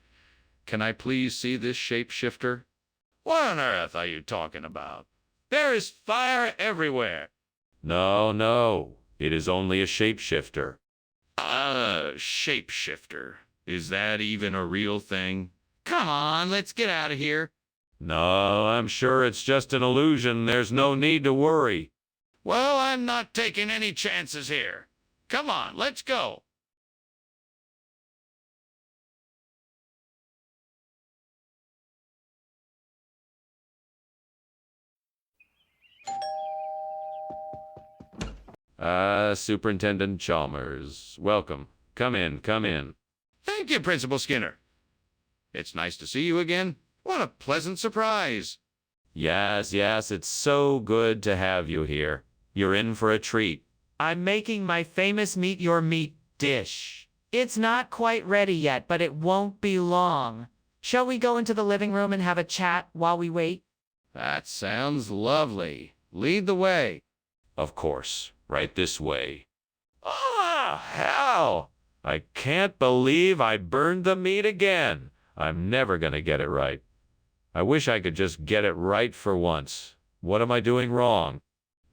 Can I please see this shapeshifter? What on earth are you talking about? There is fire everywhere. No, it is only a shapeshifter. Shapeshifter. Is that even a real thing? Come on, let's get out of here. No, I'm sure it's just an illusion. There's no need to worry. Well, I'm not taking any chances here. Come on, let's go. Superintendent Chalmers, welcome. Come in, come in. Thank you, Principal Skinner. It's nice to see you again. What a pleasant surprise. Yes, it's so good to have you here. You're in for a treat. I'm making my famous meet your meat dish. It's not quite ready yet, but it won't be long. Shall we go into the living room and have a chat while we wait? That sounds lovely. Lead the way. Of course, right this way. Ah, hell! I can't believe I burned the meat again. I'm never gonna get it right. I wish I could just get it right for once. What am I doing wrong?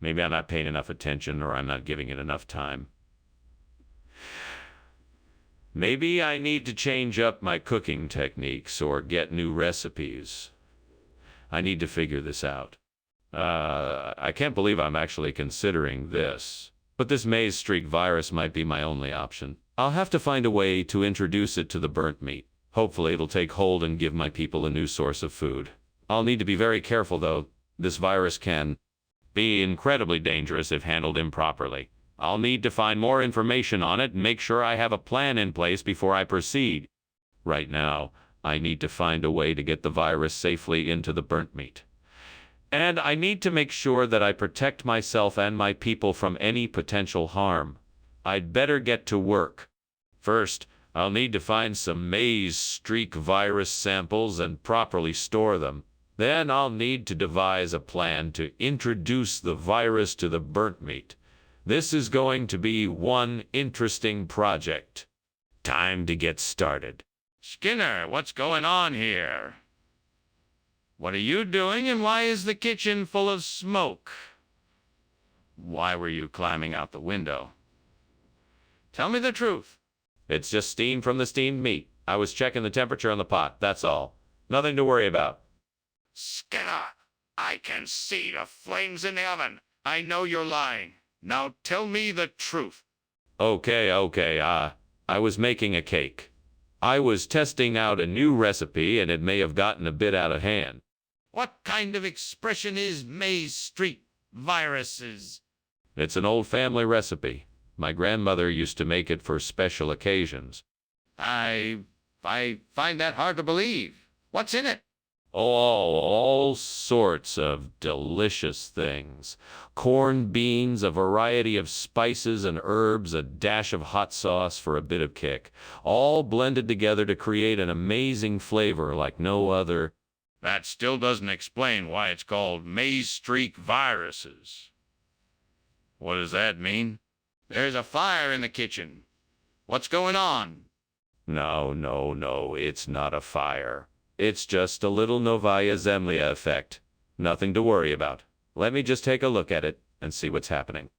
Maybe I'm not paying enough attention, or I'm not giving it enough time. Maybe I need to change up my cooking techniques or get new recipes. I need to figure this out. I can't believe I'm actually considering this. But this maize streak virus might be my only option. I'll have to find a way to introduce it to the burnt meat. Hopefully it'll take hold and give my people a new source of food. I'll need to be very careful, though. This virus can be incredibly dangerous if handled improperly. I'll need to find more information on it and make sure I have a plan in place before I proceed. Right now, I need to find a way to get the virus safely into the burnt meat. And I need to make sure that I protect myself and my people from any potential harm. I'd better get to work. First, I'll need to find some maize streak virus samples and properly store them. Then I'll need to devise a plan to introduce the virus to the burnt meat. This is going to be one interesting project. Time to get started. Skinner, what's going on here? What are you doing, and why is the kitchen full of smoke? Why were you climbing out the window? Tell me the truth. It's just steam from the steamed meat. I was checking the temperature on the pot, that's all. Nothing to worry about. Skinner, I can see the flames in the oven. I know you're lying. Now tell me the truth. Okay, I was making a cake. I was testing out a new recipe, and it may have gotten a bit out of hand. What kind of expression is maize streak viruses? It's an old family recipe. My grandmother used to make it for special occasions. I find that hard to believe. What's in it? All sorts of delicious things. Corned beans, a variety of spices and herbs, a dash of hot sauce for a bit of kick. All blended together to create an amazing flavor like no other. That still doesn't explain why it's called maize streak viruses. What does that mean? There's a fire in the kitchen. What's going on? No, it's not a fire. It's just a little Novaya Zemlya effect. Nothing to worry about. Let me just take a look at it and see what's happening.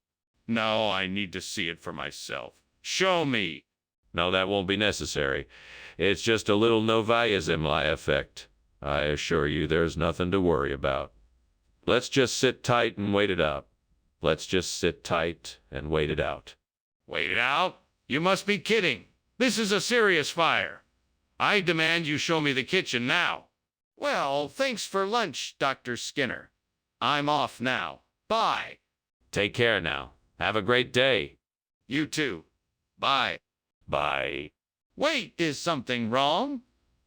No, I need to see it for myself. Show me. No, that won't be necessary. It's just a little Novaya Zemlya effect. I assure you there's nothing to worry about. Let's just sit tight and wait it out. Let's just sit tight and wait it out. Wait it out? You must be kidding. This is a serious fire. I demand you show me the kitchen now. Well, thanks for lunch, Dr. Skinner. I'm off now. Bye. Take care now. Have a great day. You too. Bye. Bye. Wait, is something wrong?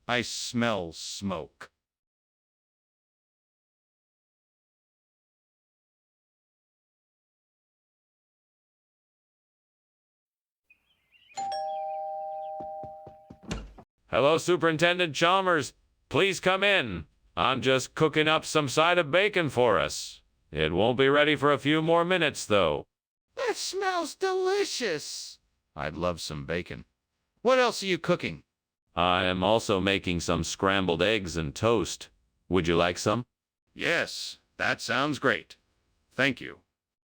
I smell smoke. Hello, Superintendent Chalmers. Please come in. I'm just cooking up some side of bacon for us. It won't be ready for a few more minutes, though. That smells delicious. I'd love some bacon. What else are you cooking? I am also making some scrambled eggs and toast. Would you like some? Yes, that sounds great. Thank you.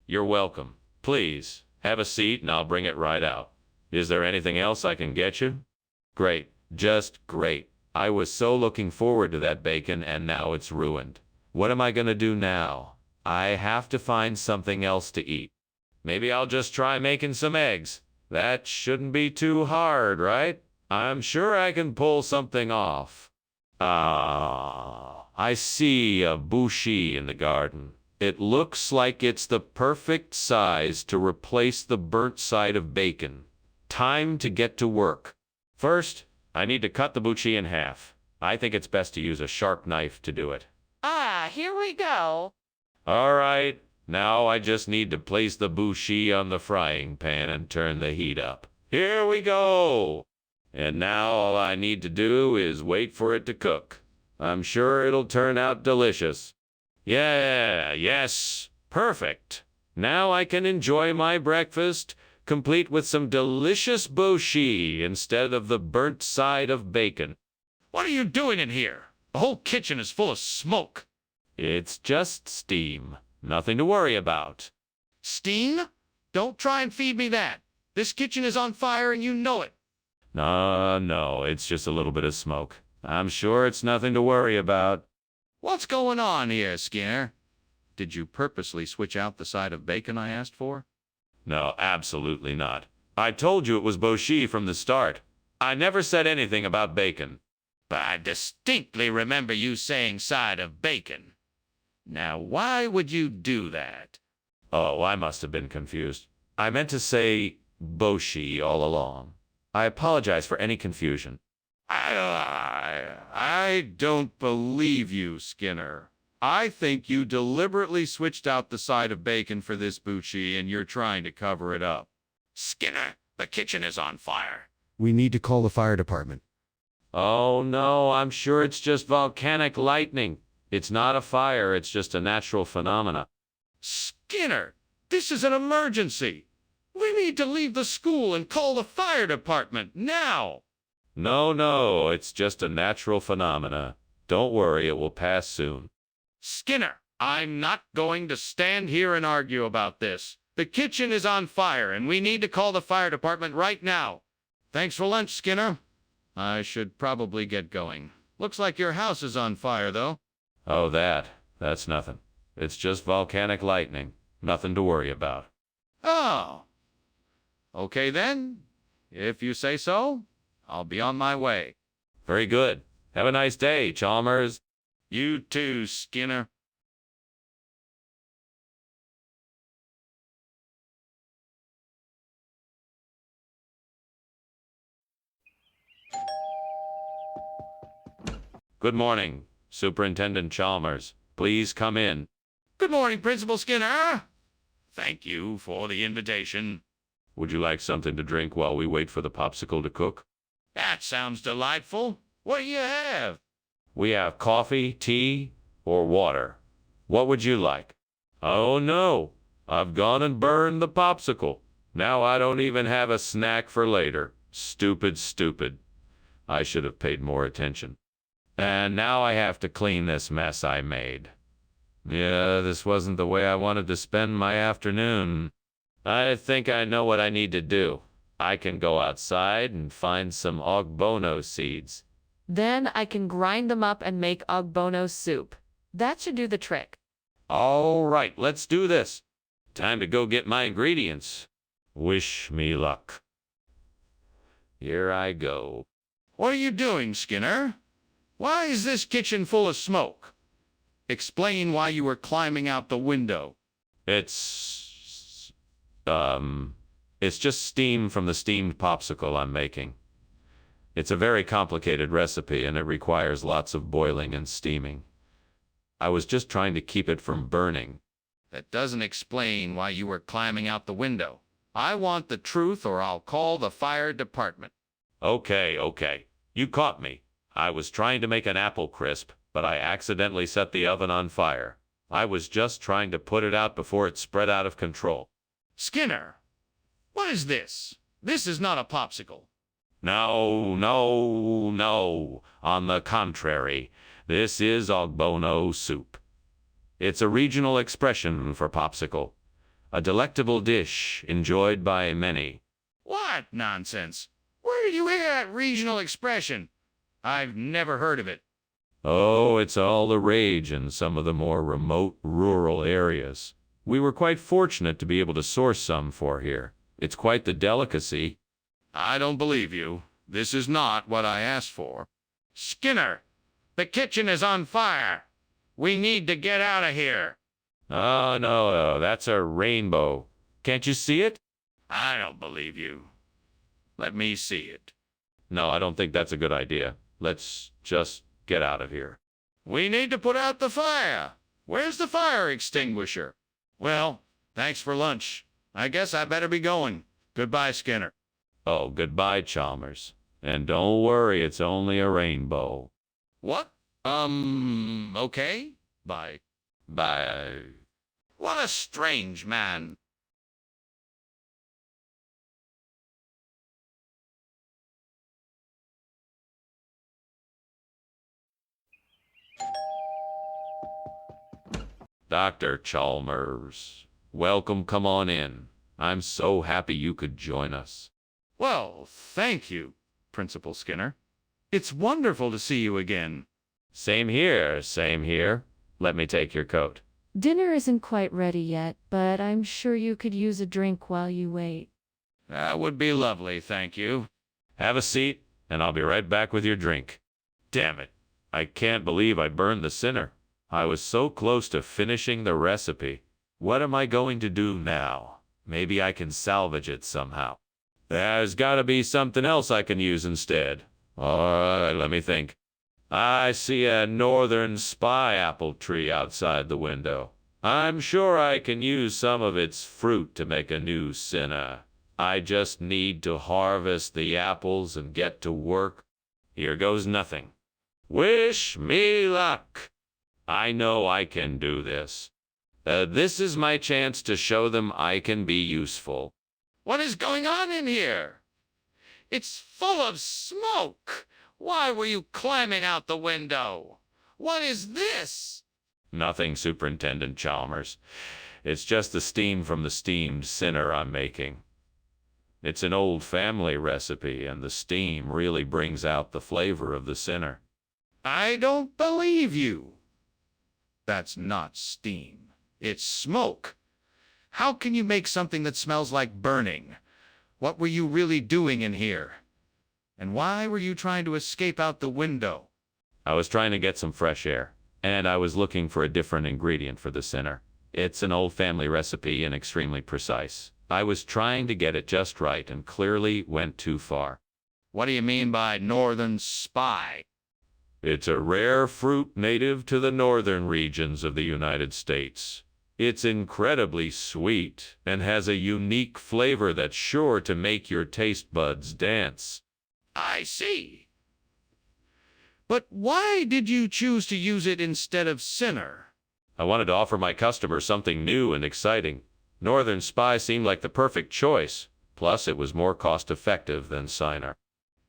You're welcome. Please, have a seat and I'll bring it right out. Is there anything else I can get you? Great. Just great. I was so looking forward to that bacon and now it's ruined. What am I gonna do now? I have to find something else to eat. Maybe I'll just try making some eggs. That shouldn't be too hard, right? I'm sure I can pull something off. Ah, I see a bushi in the garden. It looks like it's the perfect size to replace the burnt side of bacon. Time to get to work. First, I need to cut the buchi in half. I think it's best to use a sharp knife to do it. Ah, here we go. All right, now I just need to place the bushi on the frying pan and turn the heat up. Here we go! And now all I need to do is wait for it to cook. I'm sure it'll turn out delicious. Yes, perfect. Now I can enjoy my breakfast, complete with some delicious bushi instead of the burnt side of bacon. What are you doing in here? The whole kitchen is full of smoke. It's just steam. Nothing to worry about. Steam? Don't try and feed me that. This kitchen is on fire and you know it. No, it's just a little bit of smoke. I'm sure it's nothing to worry about. What's going on here, Skinner? Did you purposely switch out the side of bacon I asked for? No, absolutely not. I told you it was bushi from the start. I never said anything about bacon. But I distinctly remember you saying side of bacon. Now, why would you do that? Oh, I must have been confused. I meant to say boshi all along. I apologize for any confusion. I don't believe you, Skinner. I think you deliberately switched out the side of bacon for this buchi and you're trying to cover it up. Skinner, the kitchen is on fire. We need to call the fire department. Oh no, I'm sure it's just volcanic lightning. It's not a fire, it's just a natural phenomena. Skinner, this is an emergency. We need to leave the school and call the fire department now. No, it's just a natural phenomena. Don't worry, it will pass soon. Skinner, I'm not going to stand here and argue about this. The kitchen is on fire and we need to call the fire department right now. Thanks for lunch, Skinner. I should probably get going. Looks like your house is on fire, though. Oh, that's nothing. It's just volcanic lightning. Nothing to worry about. Oh. Okay then. If you say so, I'll be on my way. Very good. Have a nice day, Chalmers. You too, Skinner. Good morning, Superintendent Chalmers. Please come in. Good morning, Principal Skinner. Thank you for the invitation. Would you like something to drink while we wait for the popsicle to cook? That sounds delightful. What do you have? We have coffee, tea, or water. What would you like? Oh no, I've gone and burned the popsicle. Now I don't even have a snack for later. Stupid. I should have paid more attention. And now I have to clean this mess I made. Yeah, this wasn't the way I wanted to spend my afternoon. I think I know what I need to do. I can go outside and find some ogbono seeds. Then I can grind them up and make ogbono soup. That should do the trick. All right, let's do this. Time to go get my ingredients. Wish me luck. Here I go. What are you doing, Skinner? Why is this kitchen full of smoke? Explain why you were climbing out the window. It's just steam from the steamed popsicle I'm making. It's a very complicated recipe and it requires lots of boiling and steaming. I was just trying to keep it from burning. That doesn't explain why you were climbing out the window. I want the truth or I'll call the fire department. Okay. You caught me. I was trying to make an apple crisp, but I accidentally set the oven on fire. I was just trying to put it out before it spread out of control. Skinner, what is this? This is not a popsicle. No. On the contrary, this is ogbono soup. It's a regional expression for popsicle, a delectable dish enjoyed by many. What nonsense? Where did you hear that regional expression? I've never heard of it. Oh, it's all the rage in some of the more remote rural areas. We were quite fortunate to be able to source some for here. It's quite the delicacy. I don't believe you. This is not what I asked for. Skinner, the kitchen is on fire. We need to get out of here. Oh, no, that's a rainbow. Can't you see it? I don't believe you. Let me see it. No, I don't think that's a good idea. Let's just get out of here. We need to put out the fire. Where's the fire extinguisher? Well, thanks for lunch. I guess I better be going. Goodbye, Skinner. Oh, goodbye, Chalmers. And don't worry, it's only a rainbow. What? Okay. Bye. Bye. What a strange man. Dr. Chalmers, welcome, come on in. I'm so happy you could join us. Well, thank you, Principal Skinner. It's wonderful to see you again. Same here. Let me take your coat. Dinner isn't quite ready yet, but I'm sure you could use a drink while you wait. That would be lovely, thank you. Have a seat, and I'll be right back with your drink. Damn it, I can't believe I burned the sinner. I was so close to finishing the recipe. What am I going to do now? Maybe I can salvage it somehow. There's gotta be something else I can use instead. Alright, let me think. I see a northern spy apple tree outside the window. I'm sure I can use some of its fruit to make a new sinner. I just need to harvest the apples and get to work. Here goes nothing. Wish me luck. I know I can do this. This is my chance to show them I can be useful. What is going on in here? It's full of smoke. Why were you climbing out the window? What is this? Nothing, Superintendent Chalmers. It's just the steam from the steamed sinner I'm making. It's an old family recipe, and the steam really brings out the flavor of the sinner. I don't believe you. That's not steam. It's smoke. How can you make something that smells like burning? What were you really doing in here? And why were you trying to escape out the window? I was trying to get some fresh air, and I was looking for a different ingredient for the sinner. It's an old family recipe and extremely precise. I was trying to get it just right and clearly went too far. What do you mean by northern spy? It's a rare fruit native to the northern regions of the United States. It's incredibly sweet and has a unique flavor that's sure to make your taste buds dance. I see. But why did you choose to use it instead of sinner? I wanted to offer my customers something new and exciting. Northern Spy seemed like the perfect choice. Plus, it was more cost-effective than Sinner.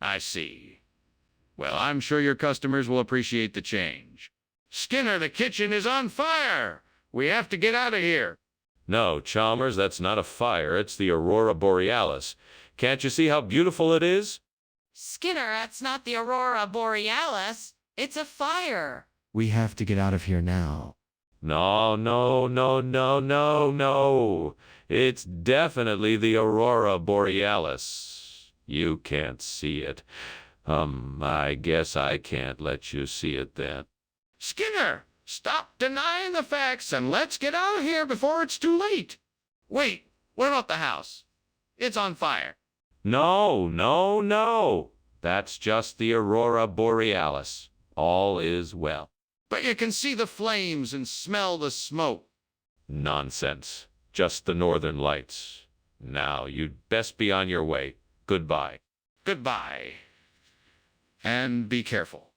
I see. Well, I'm sure your customers will appreciate the change. Skinner, the kitchen is on fire! We have to get out of here. No, Chalmers, that's not a fire. It's the Aurora Borealis. Can't you see how beautiful it is? Skinner, that's not the Aurora Borealis. It's a fire. We have to get out of here now. No, no, no, no, no, no. It's definitely the Aurora Borealis. You can't see it. I guess I can't let you see it then. Skinner, stop denying the facts and let's get out of here before it's too late. Wait, what about the house? It's on fire. No, no, no. That's just the Aurora Borealis. All is well. But you can see the flames and smell the smoke. Nonsense. Just the northern lights. Now, you'd best be on your way. Goodbye. Goodbye. And be careful.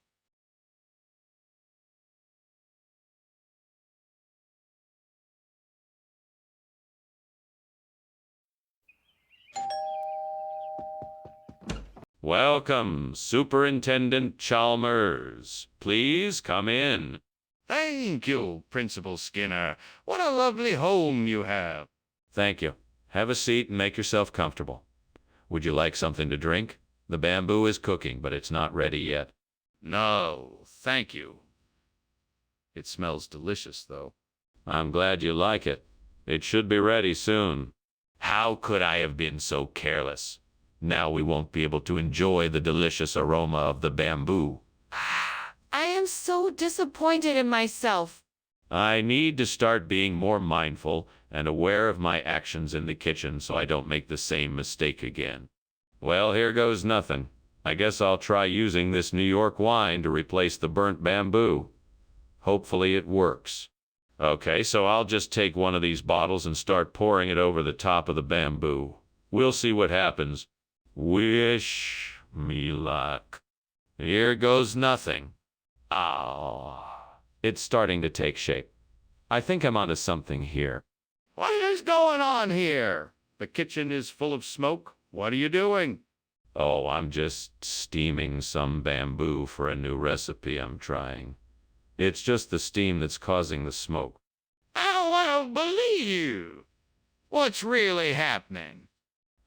Welcome, Superintendent Chalmers. Please come in. Thank you, Principal Skinner. What a lovely home you have. Thank you. Have a seat and make yourself comfortable. Would you like something to drink? The bamboo is cooking, but it's not ready yet. No, thank you. It smells delicious, though. I'm glad you like it. It should be ready soon. How could I have been so careless? Now we won't be able to enjoy the delicious aroma of the bamboo. I am so disappointed in myself. I need to start being more mindful and aware of my actions in the kitchen so I don't make the same mistake again. Well, here goes nothing. I guess I'll try using this New York wine to replace the burnt bamboo. Hopefully it works. Okay, so I'll just take one of these bottles and start pouring it over the top of the bamboo. We'll see what happens. Wish me luck. Here goes nothing. Oh, it's starting to take shape. I think I'm onto something here. What is going on here? The kitchen is full of smoke. What are you doing? Oh, I'm just steaming some bamboo for a new recipe I'm trying. It's just the steam that's causing the smoke. I don't believe you. What's really happening?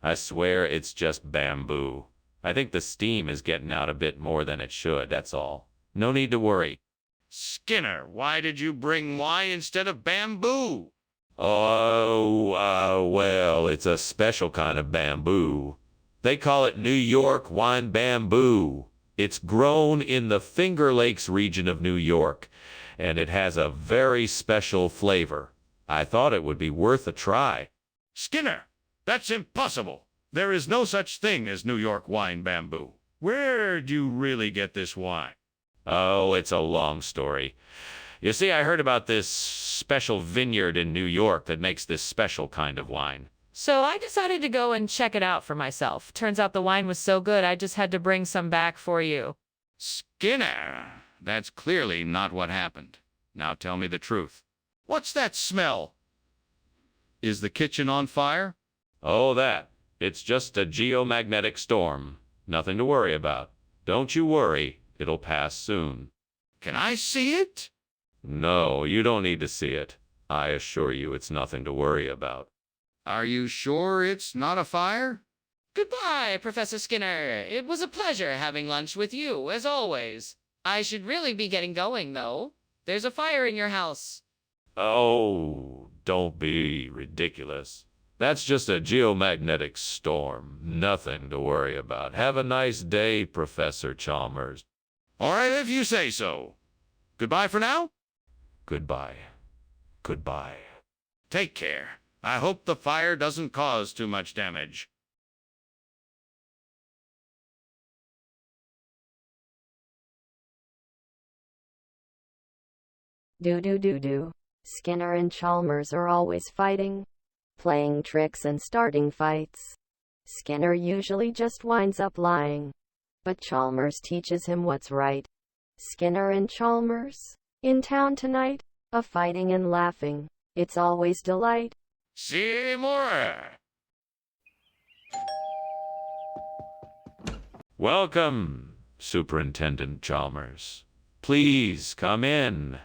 I swear it's just bamboo. I think the steam is getting out a bit more than it should, that's all. No need to worry. Skinner, why did you bring wine instead of bamboo? Oh, well, it's a special kind of bamboo. They call it New York wine bamboo. It's grown in the Finger Lakes region of New York, and it has a very special flavor. I thought it would be worth a try. Skinner, that's impossible. There is no such thing as New York wine bamboo. Where'd you really get this wine? Oh, it's a long story. You see, I heard about this special vineyard in New York that makes this special kind of wine. So I decided to go and check it out for myself. Turns out the wine was so good, I just had to bring some back for you. Skinner, that's clearly not what happened. Now tell me the truth. What's that smell? Is the kitchen on fire? Oh, that. It's just a geomagnetic storm. Nothing to worry about. Don't you worry. It'll pass soon. Can I see it? No, you don't need to see it. I assure you it's nothing to worry about. Are you sure it's not a fire? Goodbye, Professor Skinner. It was a pleasure having lunch with you, as always. I should really be getting going, though. There's a fire in your house. Oh, don't be ridiculous. That's just a geomagnetic storm. Nothing to worry about. Have a nice day, Professor Chalmers. All right, if you say so. Goodbye for now. Goodbye. Goodbye. Take care. I hope the fire doesn't cause too much damage. Do. Skinner and Chalmers are always fighting, playing tricks and starting fights. Skinner usually just winds up lying, but Chalmers teaches him what's right. Skinner and Chalmers, in town tonight, a fighting and laughing. It's always delight. See more. Welcome, Superintendent Chalmers. Please come in.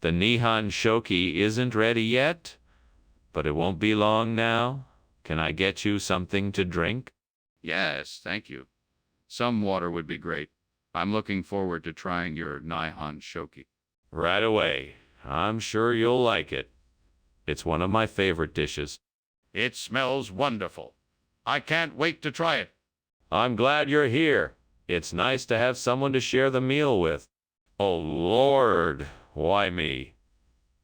The Nihon Shoki isn't ready yet, but it won't be long now. Can I get you something to drink? Yes, thank you. Some water would be great. I'm looking forward to trying your Nihon shoki. Right away. I'm sure you'll like it. It's one of my favorite dishes. It smells wonderful. I can't wait to try it. I'm glad you're here. It's nice to have someone to share the meal with. Oh Lord, why me?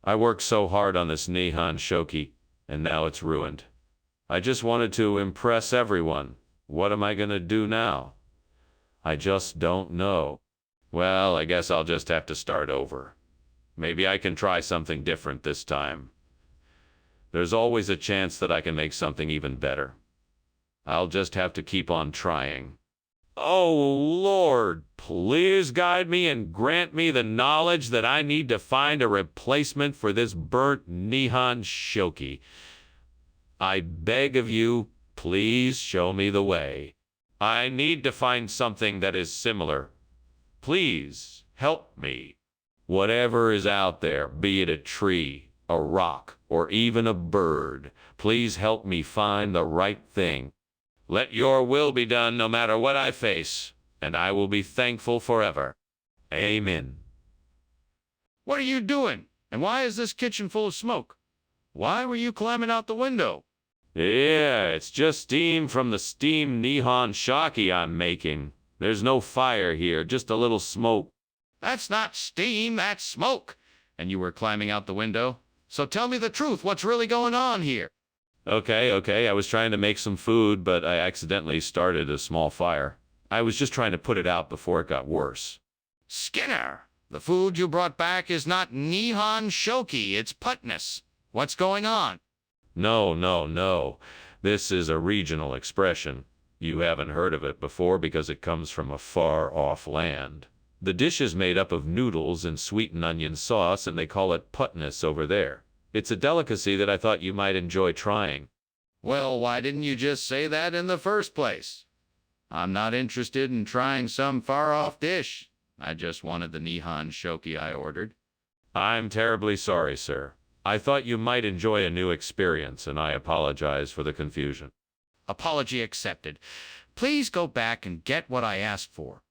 I worked so hard on this Nihon shoki, and now it's ruined. I just wanted to impress everyone. What am I gonna do now? I just don't know. Well, I guess I'll just have to start over. Maybe I can try something different this time. There's always a chance that I can make something even better. I'll just have to keep on trying. Oh Lord, please guide me and grant me the knowledge that I need to find a replacement for this burnt Nihon shoki. I beg of you, please show me the way. I need to find something that is similar. Please help me. Whatever is out there, be it a tree, a rock, or even a bird, please help me find the right thing. Let your will be done no matter what I face, and I will be thankful forever. Amen. What are you doing? And why is this kitchen full of smoke? Why were you climbing out the window? Yeah, it's just steam from the steamed Nihon shoki I'm making. There's no fire here, just a little smoke. That's not steam, that's smoke. And you were climbing out the window? So tell me the truth, what's really going on here? Okay, I was trying to make some food, but I accidentally started a small fire. I was just trying to put it out before it got worse. Skinner, the food you brought back is not Nihon shoki, it's putness. What's going on? No. This is a regional expression. You haven't heard of it before because it comes from a far-off land. The dish is made up of noodles and sweetened onion sauce, and they call it putness over there. It's a delicacy that I thought you might enjoy trying. Well, why didn't you just say that in the first place? I'm not interested in trying some far-off dish. I just wanted the Nihon shoki I ordered. I'm terribly sorry, sir. I thought you might enjoy a new experience, and I apologize for the confusion. Apology accepted. Please go back and get what I asked for.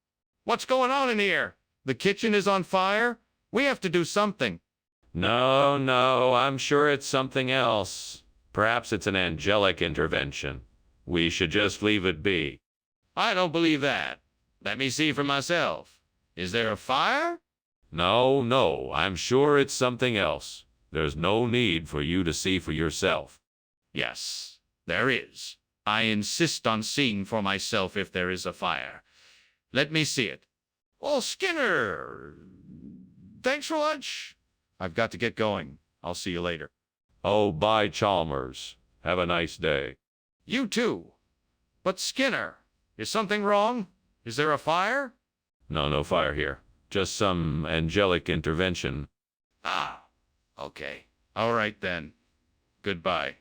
What's going on in here? The kitchen is on fire? We have to do something. No, I'm sure it's something else. Perhaps it's an angelic intervention. We should just leave it be. I don't believe that. Let me see for myself. Is there a fire? No, I'm sure it's something else. There's no need for you to see for yourself. Yes, there is. I insist on seeing for myself if there is a fire. Let me see it. Oh, Skinner! Thanks for lunch. I've got to get going. I'll see you later. Oh, bye, Chalmers. Have a nice day. You too. But Skinner, is something wrong? Is there a fire? No fire here. Just some angelic intervention. Ah, okay. All right then. Goodbye.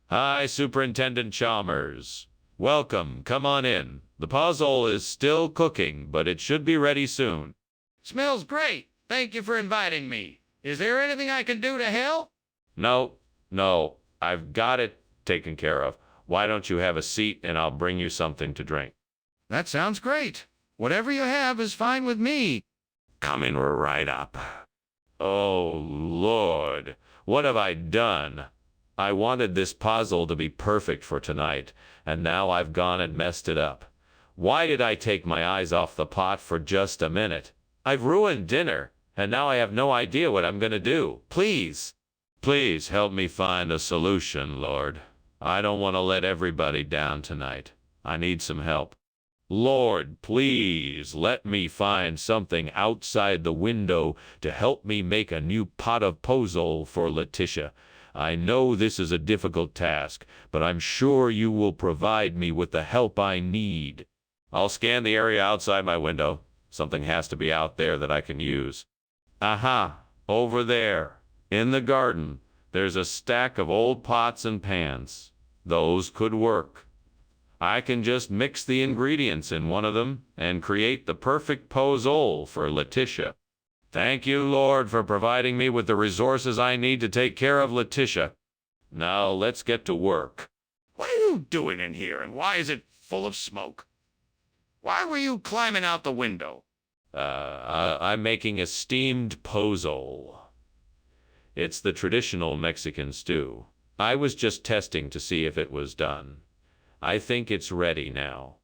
Hi, Superintendent Chalmers. Welcome. Come on in. The puzzle is still cooking, but it should be ready soon. Smells great. Thank you for inviting me. Is there anything I can do to help? No. I've got it taken care of. Why don't you have a seat and I'll bring you something to drink? That sounds great. Whatever you have is fine with me. Coming right up. Oh, Lord. What have I done? I wanted this puzzle to be perfect for tonight, and now I've gone and messed it up. Why did I take my eyes off the pot for just a minute? I've ruined dinner, and now I have no idea what I'm going to do. Please help me find a solution, Lord. I don't want to let everybody down tonight. I need some help. Lord, please let me find something outside the window to help me make a new pot of puzzle for Letitia. I know this is a difficult task, but I'm sure you will provide me with the help I need. I'll scan the area outside my window. Something has to be out there that I can use. Aha! Over there, in the garden, there's a stack of old pots and pans. Those could work. I can just mix the ingredients in one of them and create the perfect pozole for Letitia. Thank you, Lord, for providing me with the resources I need to take care of Letitia. Now let's get to work. What are you doing in here, and why is it full of smoke? Why were you climbing out the window? I'm making a steamed pozole. It's the traditional Mexican stew. I was just testing to see if it was done. I think it's ready now.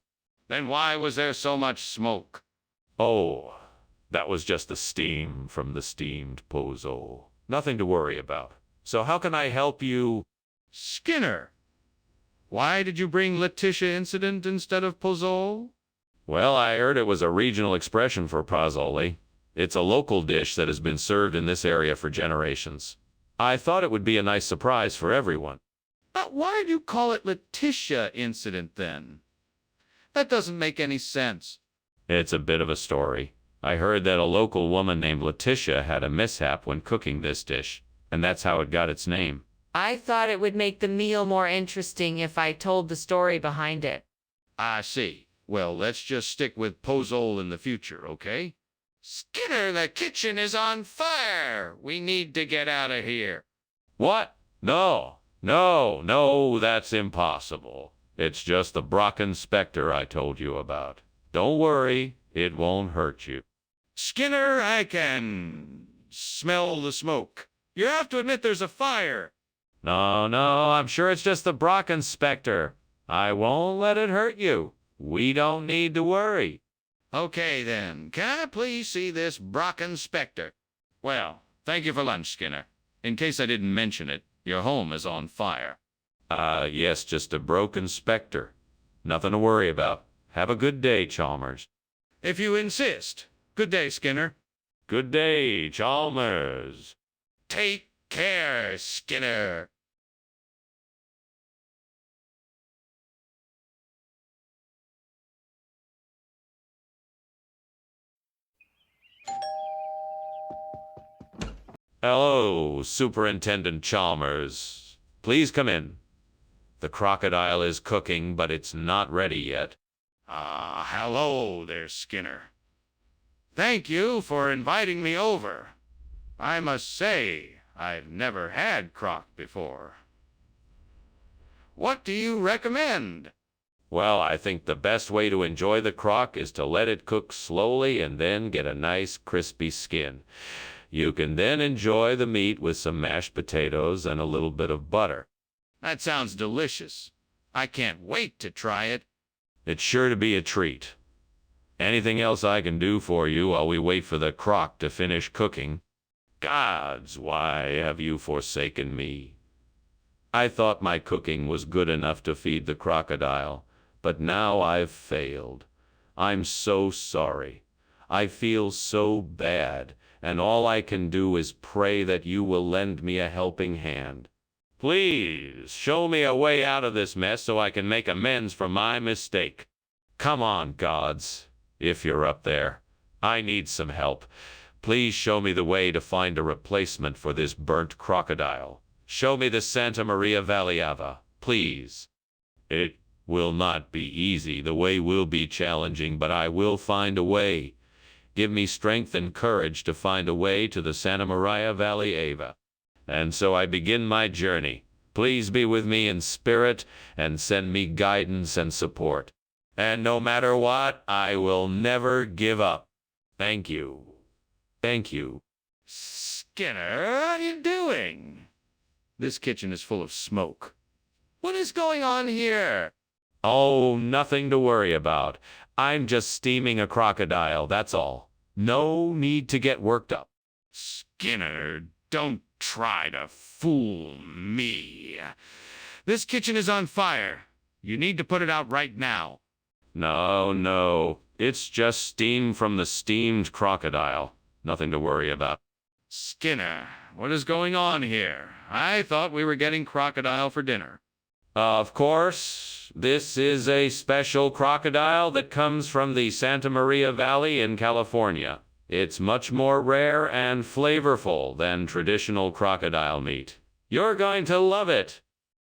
Then why was there so much smoke? Oh, that was just the steam from the steamed pozole. Nothing to worry about. So how can I help you? Skinner, why did you bring Letitia incident instead of pozole? Well, I heard it was a regional expression for pozole. It's a local dish that has been served in this area for generations. I thought it would be a nice surprise for everyone. But why did you call it Letitia incident then? That doesn't make any sense. It's a bit of a story. I heard that a local woman named Letitia had a mishap when cooking this dish, and that's how it got its name. I thought it would make the meal more interesting if I told the story behind it. I see. Well, let's just stick with pozole in the future, okay? Skinner, the kitchen is on fire! We need to get out of here. What? No, that's impossible. It's just the Brocken Spectre I told you about. Don't worry, it won't hurt you. Skinner, I can smell the smoke. You have to admit there's a fire. No, I'm sure it's just the Brocken Spectre. I won't let it hurt you. We don't need to worry. Okay, then. Can I please see this Brocken Spectre? Well, thank you for lunch, Skinner. In case I didn't mention it, your home is on fire. Yes, just a broken specter. Nothing to worry about. Have a good day, Chalmers. If you insist. Good day, Skinner. Good day, Chalmers. Take care, Skinner. Hello, Superintendent Chalmers. Please come in. The crocodile is cooking, but it's not ready yet. Hello there, Skinner. Thank you for inviting me over. I must say, I've never had croc before. What do you recommend? Well, I think the best way to enjoy the croc is to let it cook slowly and then get a nice crispy skin. You can then enjoy the meat with some mashed potatoes and a little bit of butter. That sounds delicious. I can't wait to try it. It's sure to be a treat. Anything else I can do for you while we wait for the croc to finish cooking? Gods, why have you forsaken me? I thought my cooking was good enough to feed the crocodile, but now I've failed. I'm so sorry. I feel so bad, and all I can do is pray that you will lend me a helping hand. Please, show me a way out of this mess so I can make amends for my mistake. Come on, gods, if you're up there. I need some help. Please show me the way to find a replacement for this burnt crocodile. Show me the Santa Maria Valley Ava, please. It will not be easy. The way will be challenging, but I will find a way. Give me strength and courage to find a way to the Santa Maria Valley Ava. And so I begin my journey. Please be with me in spirit and send me guidance and support. And no matter what, I will never give up. Thank you. Thank you. Skinner, what are you doing? This kitchen is full of smoke. What is going on here? Oh, nothing to worry about. I'm just steaming a crocodile, that's all. No need to get worked up. Skinner, don't try to fool me. This kitchen is on fire. You need to put it out right now. No. It's just steam from the steamed crocodile. Nothing to worry about. Skinner, what is going on here? I thought we were getting crocodile for dinner. Of course, this is a special crocodile that comes from the Santa Maria Valley in California. It's much more rare and flavorful than traditional crocodile meat. You're going to love it.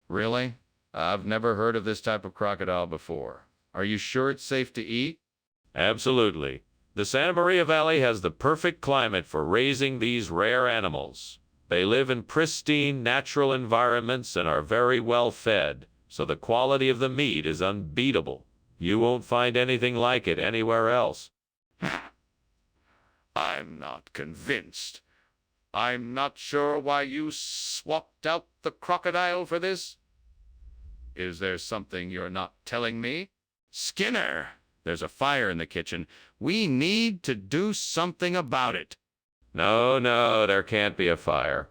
Really? I've never heard of this type of crocodile before. Are you sure it's safe to eat? Absolutely. The Santa Maria Valley has the perfect climate for raising these rare animals. They live in pristine natural environments and are very well fed, so the quality of the meat is unbeatable. You won't find anything like it anywhere else. I'm not convinced. I'm not sure why you swapped out the crocodile for this. Is there something you're not telling me? Skinner, there's a fire in the kitchen. We need to do something about it. No, no, there can't be a fire.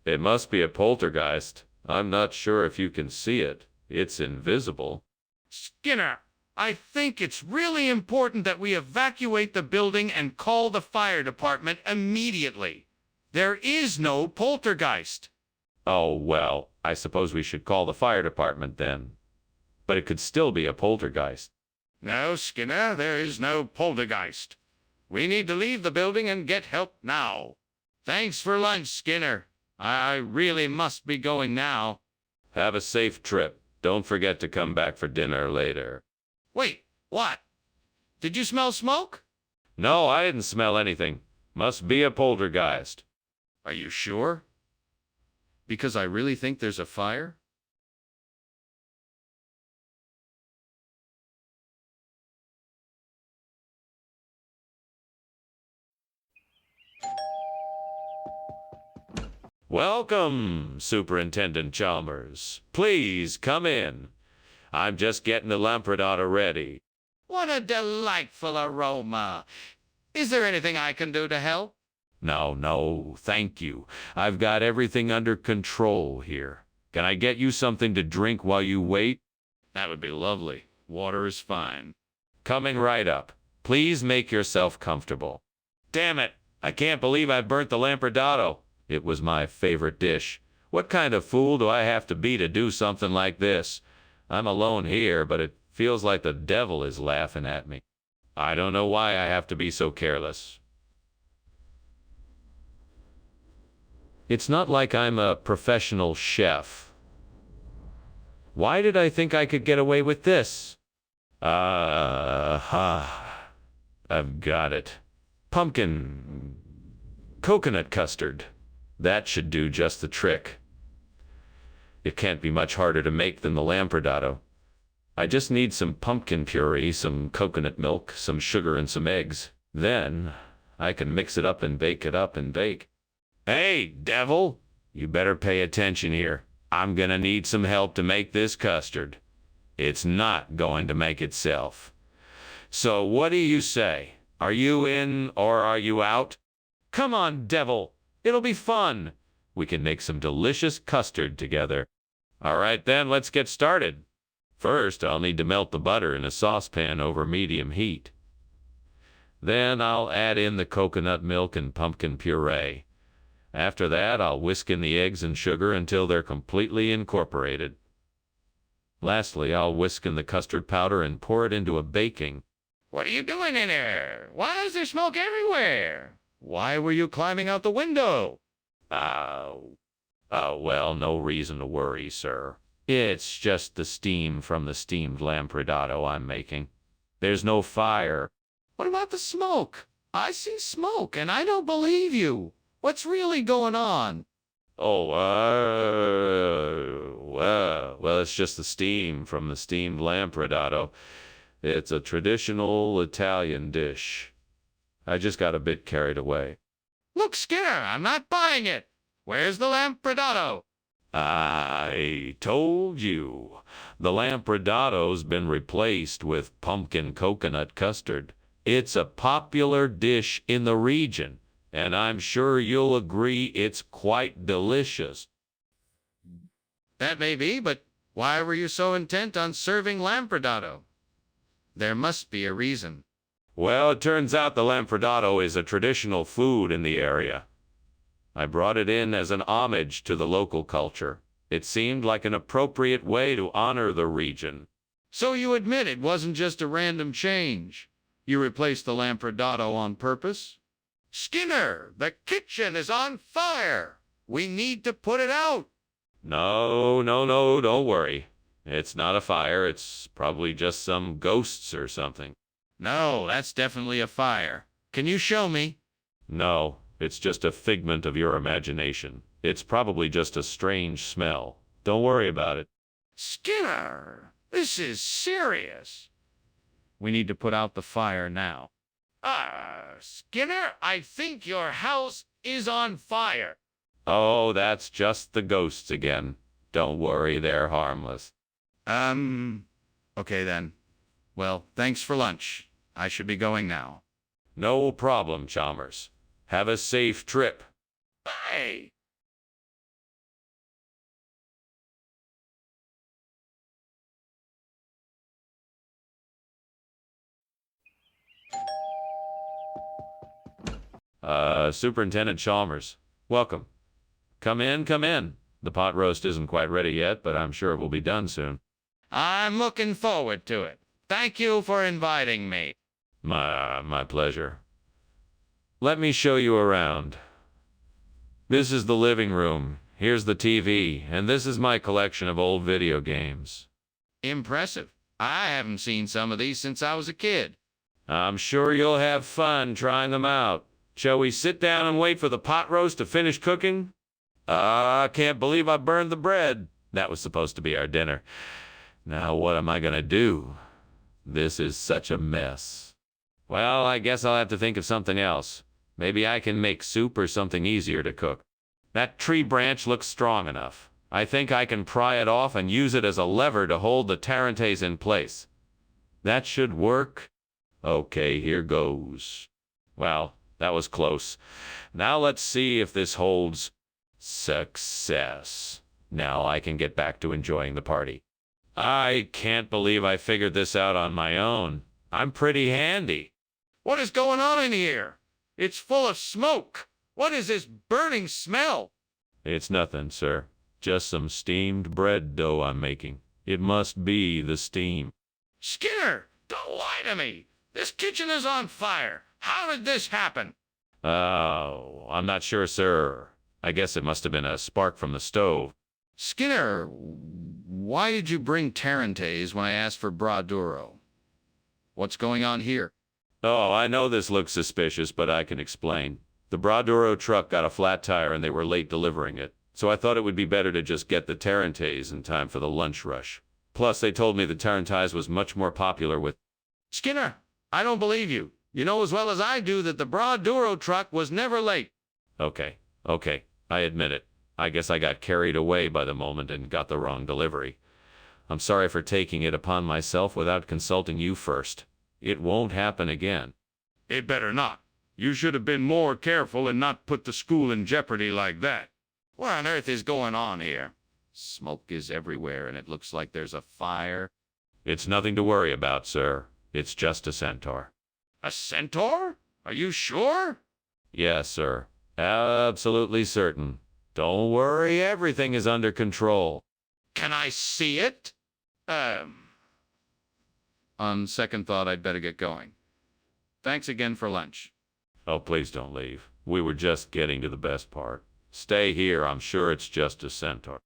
It must be a poltergeist. I'm not sure if you can see it. It's invisible. Skinner, I think it's really important that we evacuate the building and call the fire department immediately. There is no poltergeist. Oh, well, I suppose we should call the fire department then. But it could still be a poltergeist. No, Skinner, there is no poltergeist. We need to leave the building and get help now. Thanks for lunch, Skinner. I really must be going now. Have a safe trip. Don't forget to come back for dinner later. Wait, what? Did you smell smoke? No, I didn't smell anything. Must be a poltergeist. Are you sure? Because I really think there's a fire? Welcome, Superintendent Chalmers. Please come in. I'm just getting the lampradato ready. What a delightful aroma. Is there anything I can do to help? No, thank you. I've got everything under control here. Can I get you something to drink while you wait? That would be lovely. Water is fine. Coming right up. Please make yourself comfortable. Damn it! I can't believe I burnt the lampradato. It was my favorite dish. What kind of fool do I have to be to do something like this? I'm alone here, but it feels like the devil is laughing at me. I don't know why I have to be so careless. It's not like I'm a professional chef. Why did I think I could get away with this? I've got it. Pumpkin coconut custard. That should do just the trick. It can't be much harder to make than the lampradato. I just need some pumpkin puree, some coconut milk, some sugar, and some eggs. Then I can mix it up and bake it up and bake. Hey, devil! You better pay attention here. I'm gonna need some help to make this custard. It's not going to make itself. So what do you say? Are you in or are you out? Come on, devil! It'll be fun. We can make some delicious custard together. All right then, let's get started. First, I'll need to melt the butter in a saucepan over medium heat. Then I'll add in the coconut milk and pumpkin puree. After that, I'll whisk in the eggs and sugar until they're completely incorporated. Lastly, I'll whisk in the custard powder and pour it into a baking. What are you doing in there? Why is there smoke everywhere? Why were you climbing out the window? Well, no reason to worry, sir. It's just the steam from the steamed lampradato I'm making. There's no fire. What about the smoke? I see smoke and I don't believe you. What's really going on? Well, it's just the steam from the steamed lampradato. It's a traditional Italian dish. I just got a bit carried away. Look, Skinner, I'm not buying it. Where's the lampradato? I told you. The lampradato's been replaced with pumpkin coconut custard. It's a popular dish in the region, and I'm sure you'll agree it's quite delicious. That may be, but why were you so intent on serving lampradato? There must be a reason. Well, it turns out the lampradato is a traditional food in the area. I brought it in as an homage to the local culture. It seemed like an appropriate way to honor the region. So you admit it wasn't just a random change. You replaced the lampradato on purpose? Skinner, the kitchen is on fire. We need to put it out. No, don't worry. It's not a fire, it's probably just some ghosts or something. No, that's definitely a fire. Can you show me? No, it's just a figment of your imagination. It's probably just a strange smell. Don't worry about it. Skinner, this is serious. We need to put out the fire now. Skinner, I think your house is on fire. Oh, that's just the ghosts again. Don't worry, they're harmless. Okay then. Well, thanks for lunch. I should be going now. No problem, Chalmers. Have a safe trip. Bye. Superintendent Chalmers, welcome. Come in, come in. The pot roast isn't quite ready yet, but I'm sure it will be done soon. I'm looking forward to it. Thank you for inviting me. My pleasure. Let me show you around. This is the living room. Here's the TV, and this is my collection of old video games. Impressive. I haven't seen some of these since I was a kid. I'm sure you'll have fun trying them out. Shall we sit down and wait for the pot roast to finish cooking? I can't believe I burned the bread. That was supposed to be our dinner. Now what am I gonna do? This is such a mess. Well, I guess I'll have to think of something else. Maybe I can make soup or something easier to cook. That tree branch looks strong enough. I think I can pry it off and use it as a lever to hold the tarantes in place. That should work. Okay, here goes. Well, that was close. Now let's see if this holds. Success. Now I can get back to enjoying the party. I can't believe I figured this out on my own. I'm pretty handy. What is going on in here? It's full of smoke. What is this burning smell? It's nothing, sir. Just some steamed bread dough I'm making. It must be the steam. Skinner, don't lie to me. This kitchen is on fire. How did this happen? Oh, I'm not sure, sir. I guess it must have been a spark from the stove. Skinner, why did you bring tarantes when I asked for braduro? What's going on here? Oh, I know this looks suspicious, but I can explain. The Braduro truck got a flat tire and they were late delivering it, so I thought it would be better to just get the tarantes in time for the lunch rush. Plus, they told me the tarantes was much more popular with... Skinner, I don't believe you. You know as well as I do that the Braduro truck was never late. Okay, I admit it. I guess I got carried away by the moment and got the wrong delivery. I'm sorry for taking it upon myself without consulting you first. It won't happen again. It better not. You should have been more careful and not put the school in jeopardy like that. What on earth is going on here? Smoke is everywhere and it looks like there's a fire. It's nothing to worry about, sir. It's just a centaur. A centaur? Are you sure? Yes, sir. Absolutely certain. Don't worry, everything is under control. Can I see it? On second thought, I'd better get going. Thanks again for lunch. Oh, please don't leave. We were just getting to the best part. Stay here, I'm sure it's just a centaur.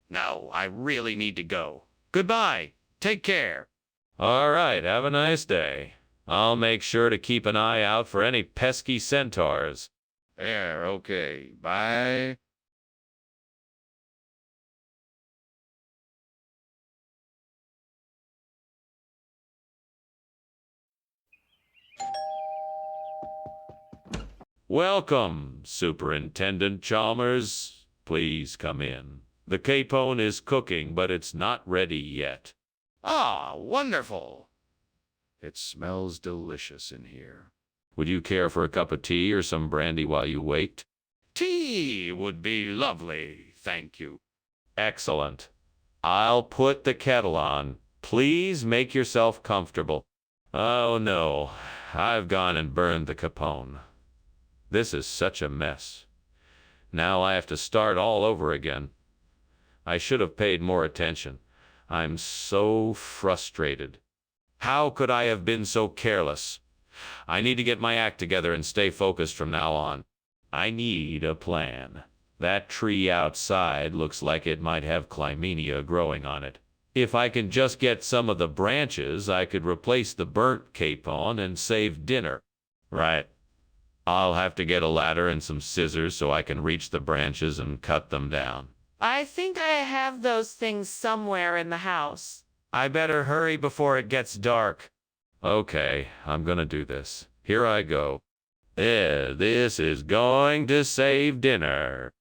No, I really need to go. Goodbye. Take care. All right, have a nice day. I'll make sure to keep an eye out for any pesky centaurs. Yeah, okay. Bye. Welcome, Superintendent Chalmers. Please come in. The capone is cooking, but it's not ready yet. Ah, wonderful. It smells delicious in here. Would you care for a cup of tea or some brandy while you wait? Tea would be lovely, thank you. Excellent. I'll put the kettle on. Please make yourself comfortable. Oh no, I've gone and burned the capone. This is such a mess. Now I have to start all over again. I should have paid more attention. I'm so frustrated. How could I have been so careless? I need to get my act together and stay focused from now on. I need a plan. That tree outside looks like it might have Clymenia growing on it. If I can just get some of the branches, I could replace the burnt capon and save dinner. Right. I'll have to get a ladder and some scissors so I can reach the branches and cut them down. I think I have those things somewhere in the house. I better hurry before it gets dark. Okay, I'm gonna do this. Here I go. This is going to save dinner.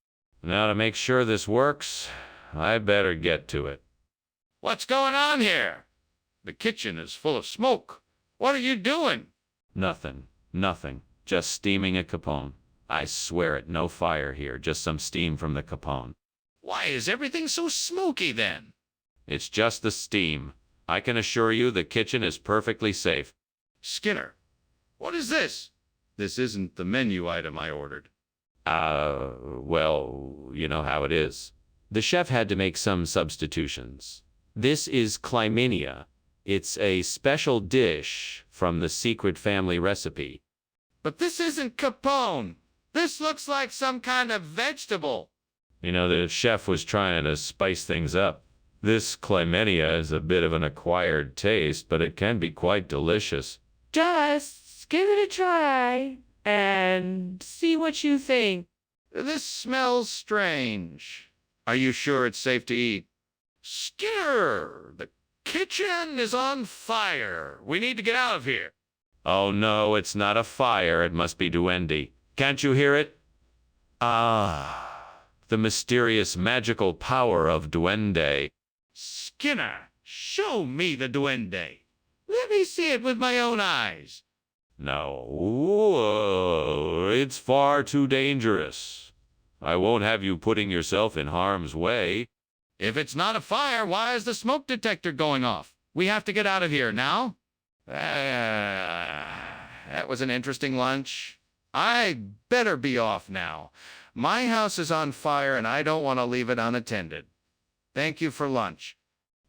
Now to make sure this works, I better get to it. What's going on here? The kitchen is full of smoke. What are you doing? Nothing. Just steaming a capone. I swear it, no fire here, just some steam from the capone. Why is everything so smoky then? It's just the steam. I can assure you the kitchen is perfectly safe. Skinner, what is this? This isn't the menu item I ordered. Well, you know how it is. The chef had to make some substitutions. This is Clymenia. It's a special dish from the secret family recipe. But this isn't capone. This looks like some kind of vegetable. You know, the chef was trying to spice things up. This Clymenia is a bit of an acquired taste, but it can be quite delicious. Just give it a try and see what you think. This smells strange. Are you sure it's safe to eat? Skinner, the kitchen is on fire. We need to get out of here. Oh no, it's not a fire. It must be duende. Can't you hear it? The mysterious magical power of duende. Skinner, show me the duende. Let me see it with my own eyes. No, it's far too dangerous. I won't have you putting yourself in harm's way. If it's not a fire, why is the smoke detector going off? We have to get out of here now. That was an interesting lunch. I better be off now. My house is on fire and I don't want to leave it unattended. Thank you for lunch.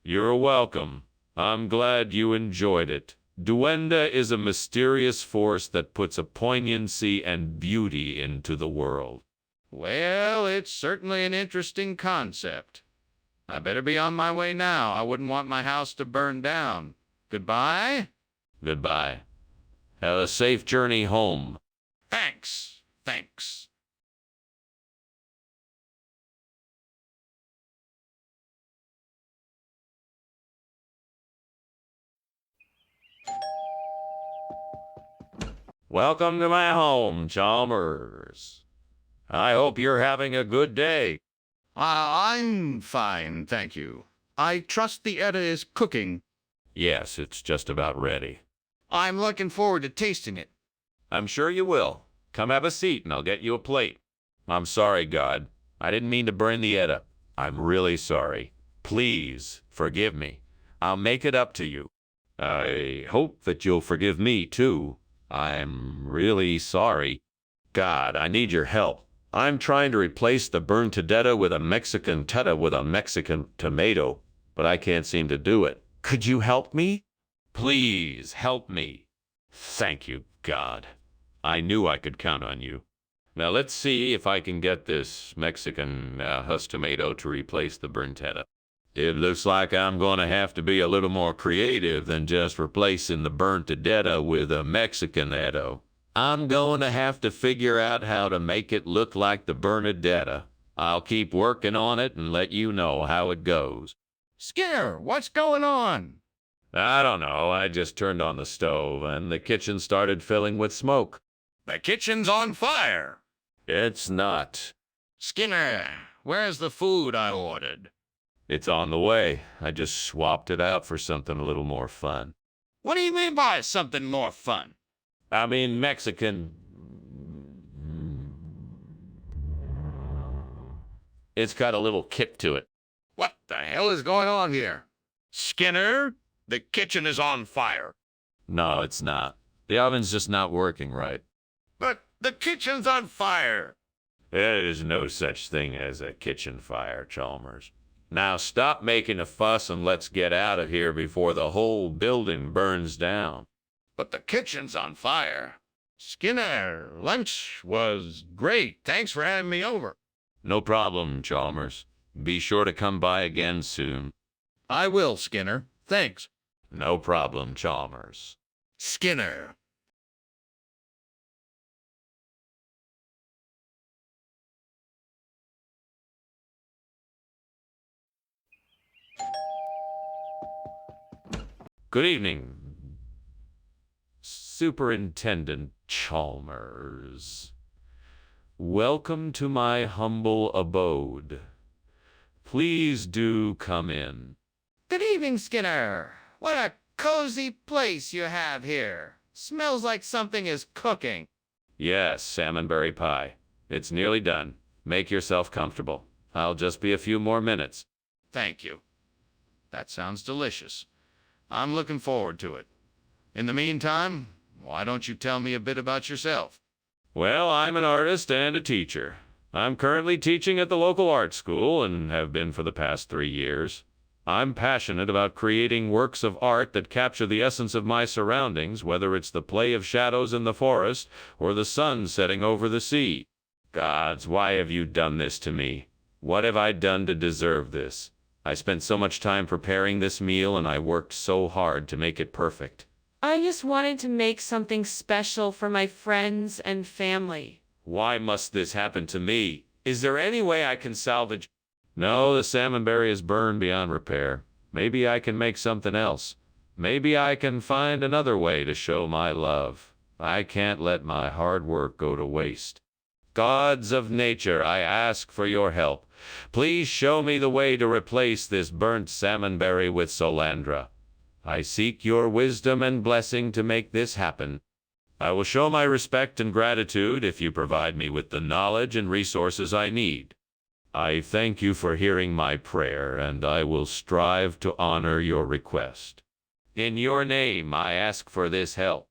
You're welcome. I'm glad you enjoyed it. Duende is a mysterious force that puts a poignancy and beauty into the world. Well, it's certainly an interesting concept. I better be on my way now. I wouldn't want my house to burn down. Goodbye? Goodbye. Have a safe journey home. Thanks. Welcome to my home, Chalmers. I hope you're having a good day. I'm fine, thank you. I trust the Edda is cooking. Yes, it's just about ready. I'm looking forward to tasting it. I'm sure you will. Come have a seat and I'll get you a plate. I'm sorry, God. I didn't mean to burn the Edda. I'm really sorry. Please forgive me. I'll make it up to you. I hope that you'll forgive me, too. I'm really sorry. God, I need your help. I'm trying to replace the burnt teta with a Mexican tomato, but I can't seem to do it. Could you help me? Please help me. Thank you, God. I knew I could count on you. Now let's see if I can get this Mexican tomato to replace the burnt teta. It looks like I'm going to have to be a little more creative than just replacing the burnt teta with a Mexican Edo. I'm going to have to figure out how to make it look like the Bernadetta. I'll keep working on it and let you know how it goes. Skinner, what's going on? I don't know. I just turned on the stove and the kitchen started filling with smoke. The kitchen's on fire. It's not. Skinner, where's the food I ordered? It's on the way. I just swapped it out for something a little more fun. What do you mean by something more fun? I mean Mexican. It's got a little kick to it. What the hell is going on here? Skinner, the kitchen is on fire. No, it's not. The oven's just not working right. But the kitchen's on fire. There is no such thing as a kitchen fire, Chalmers. Now stop making a fuss and let's get out of here before the whole building burns down. But the kitchen's on fire. Skinner, lunch was great. Thanks for having me over. No problem, Chalmers. Be sure to come by again soon. I will, Skinner. Thanks. No problem, Chalmers. Skinner. Good evening, Superintendent Chalmers. Welcome to my humble abode. Please do come in. Good evening, Skinner. What a cozy place you have here. Smells like something is cooking. Yes, salmonberry pie. It's nearly done. Make yourself comfortable. I'll just be a few more minutes. Thank you. That sounds delicious. I'm looking forward to it. In the meantime, why don't you tell me a bit about yourself? Well, I'm an artist and a teacher. I'm currently teaching at the local art school and have been for the past 3 years. I'm passionate about creating works of art that capture the essence of my surroundings, whether it's the play of shadows in the forest or the sun setting over the sea. Gods, why have you done this to me? What have I done to deserve this? I spent so much time preparing this meal and I worked so hard to make it perfect. I just wanted to make something special for my friends and family. Why must this happen to me? Is there any way I can salvage? No, the salmonberry is burned beyond repair. Maybe I can make something else. Maybe I can find another way to show my love. I can't let my hard work go to waste. Gods of nature, I ask for your help. Please show me the way to replace this burnt salmonberry with Solandra. I seek your wisdom and blessing to make this happen. I will show my respect and gratitude if you provide me with the knowledge and resources I need. I thank you for hearing my prayer, and I will strive to honor your request. In your name, I ask for this help.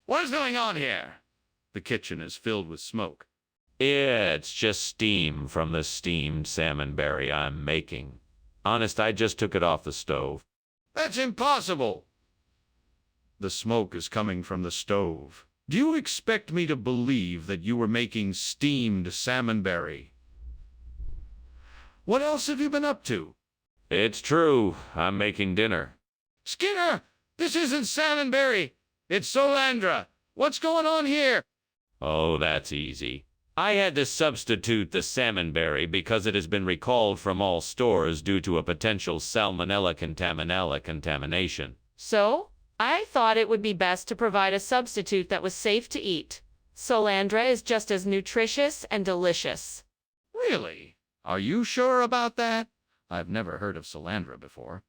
What's going on here? The kitchen is filled with smoke. It's just steam from the steamed salmonberry I'm making. Honest, I just took it off the stove. That's impossible. The smoke is coming from the stove. Do you expect me to believe that you were making steamed salmonberry? What else have you been up to? It's true. I'm making dinner. Skinner, this isn't salmonberry. It's Solandra. What's going on here? Oh, that's easy. I had to substitute the salmonberry because it has been recalled from all stores due to a potential salmonella contamination. So, I thought it would be best to provide a substitute that was safe to eat. Solandra is just as nutritious and delicious. Really? Are you sure about that? I've never heard of Solandra before.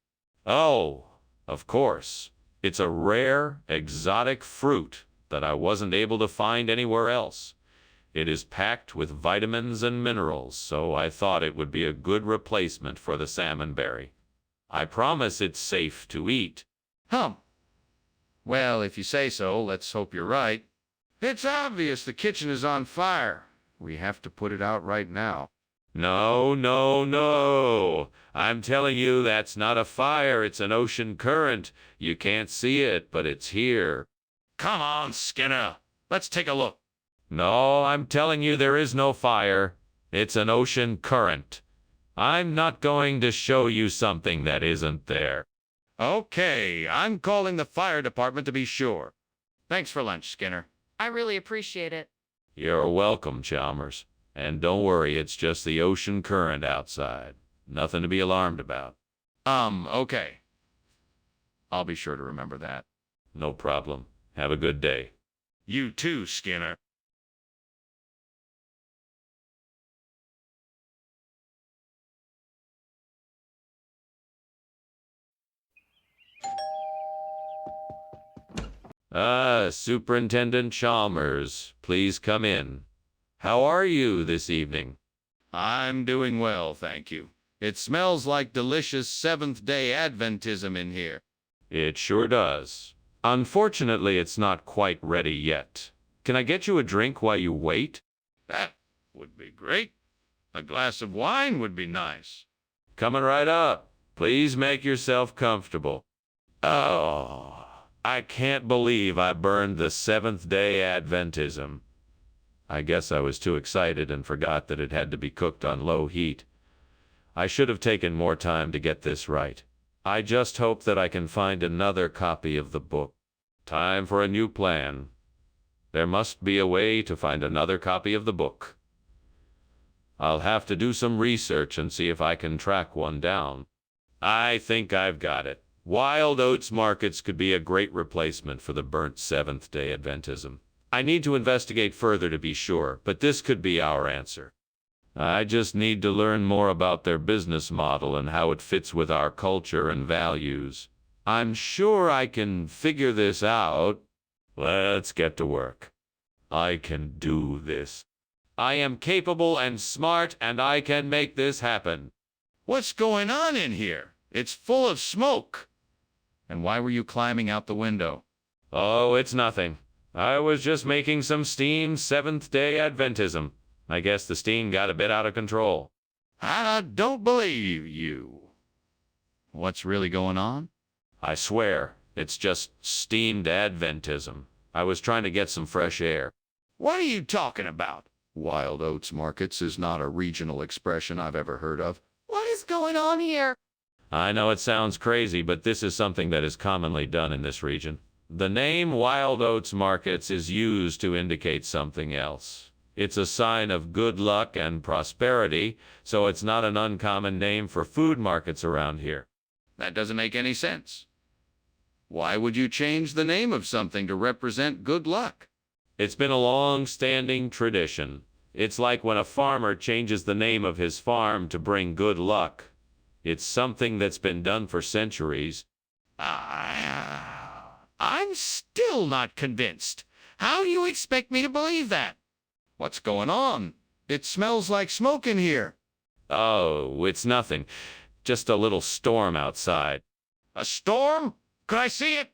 Oh, of course. It's a rare, exotic fruit that I wasn't able to find anywhere else. It is packed with vitamins and minerals, so I thought it would be a good replacement for the salmonberry. I promise it's safe to eat. Well, if you say so, let's hope you're right. It's obvious the kitchen is on fire. We have to put it out right now. No, no, no. I'm telling you that's not a fire, it's an ocean current. You can't see it, but it's here. Come on, Skinner. Let's take a look. No, I'm telling you there is no fire. It's an ocean current. I'm not going to show you something that isn't there. Okay, I'm calling the fire department to be sure. Thanks for lunch, Skinner. I really appreciate it. You're welcome, Chalmers. And don't worry, it's just the ocean current outside. Nothing to be alarmed about. Okay. I'll be sure to remember that. No problem. Have a good day. You too, Skinner. Superintendent Chalmers, please come in. How are you this evening? I'm doing well, thank you. It smells like delicious Seventh-day Adventism in here. It sure does. Unfortunately, it's not quite ready yet. Can I get you a drink while you wait? That would be great. A glass of wine would be nice. Coming right up. Please make yourself comfortable. Oh, I can't believe I burned the Seventh-day Adventism. I guess I was too excited and forgot that it had to be cooked on low heat. I should have taken more time to get this right. I just hope that I can find another copy of the book. Time for a new plan. There must be a way to find another copy of the book. I'll have to do some research and see if I can track one down. I think I've got it. Wild oats markets could be a great replacement for the burnt Seventh-day Adventism. I need to investigate further to be sure, but this could be our answer. I just need to learn more about their business model and how it fits with our culture and values. I'm sure I can figure this out. Let's get to work. I can do this. I am capable and smart, and I can make this happen. What's going on in here? It's full of smoke. And why were you climbing out the window? Oh, it's nothing. I was just making some steam Seventh-day Adventism. I guess the steam got a bit out of control. I don't believe you. What's really going on? I swear, it's just steamed Adventism. I was trying to get some fresh air. What are you talking about? Wild Oats Markets is not a regional expression I've ever heard of. What is going on here? I know it sounds crazy, but this is something that is commonly done in this region. The name Wild Oats Markets is used to indicate something else. It's a sign of good luck and prosperity, so it's not an uncommon name for food markets around here. That doesn't make any sense. Why would you change the name of something to represent good luck? It's been a long-standing tradition. It's like when a farmer changes the name of his farm to bring good luck. It's something that's been done for centuries. I'm still not convinced. How do you expect me to believe that? What's going on? It smells like smoke in here. Oh, it's nothing. Just a little storm outside. A storm? Could I see it?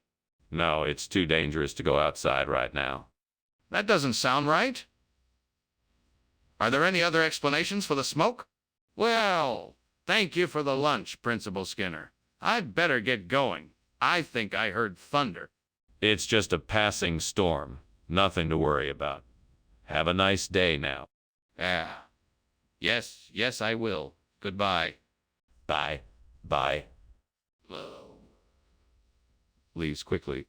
No, it's too dangerous to go outside right now. That doesn't sound right. Are there any other explanations for the smoke? Well, thank you for the lunch, Principal Skinner. I'd better get going. I think I heard thunder. It's just a passing storm. Nothing to worry about. Have a nice day now. Yes, I will. Goodbye. Bye. Bye. Leaves quickly.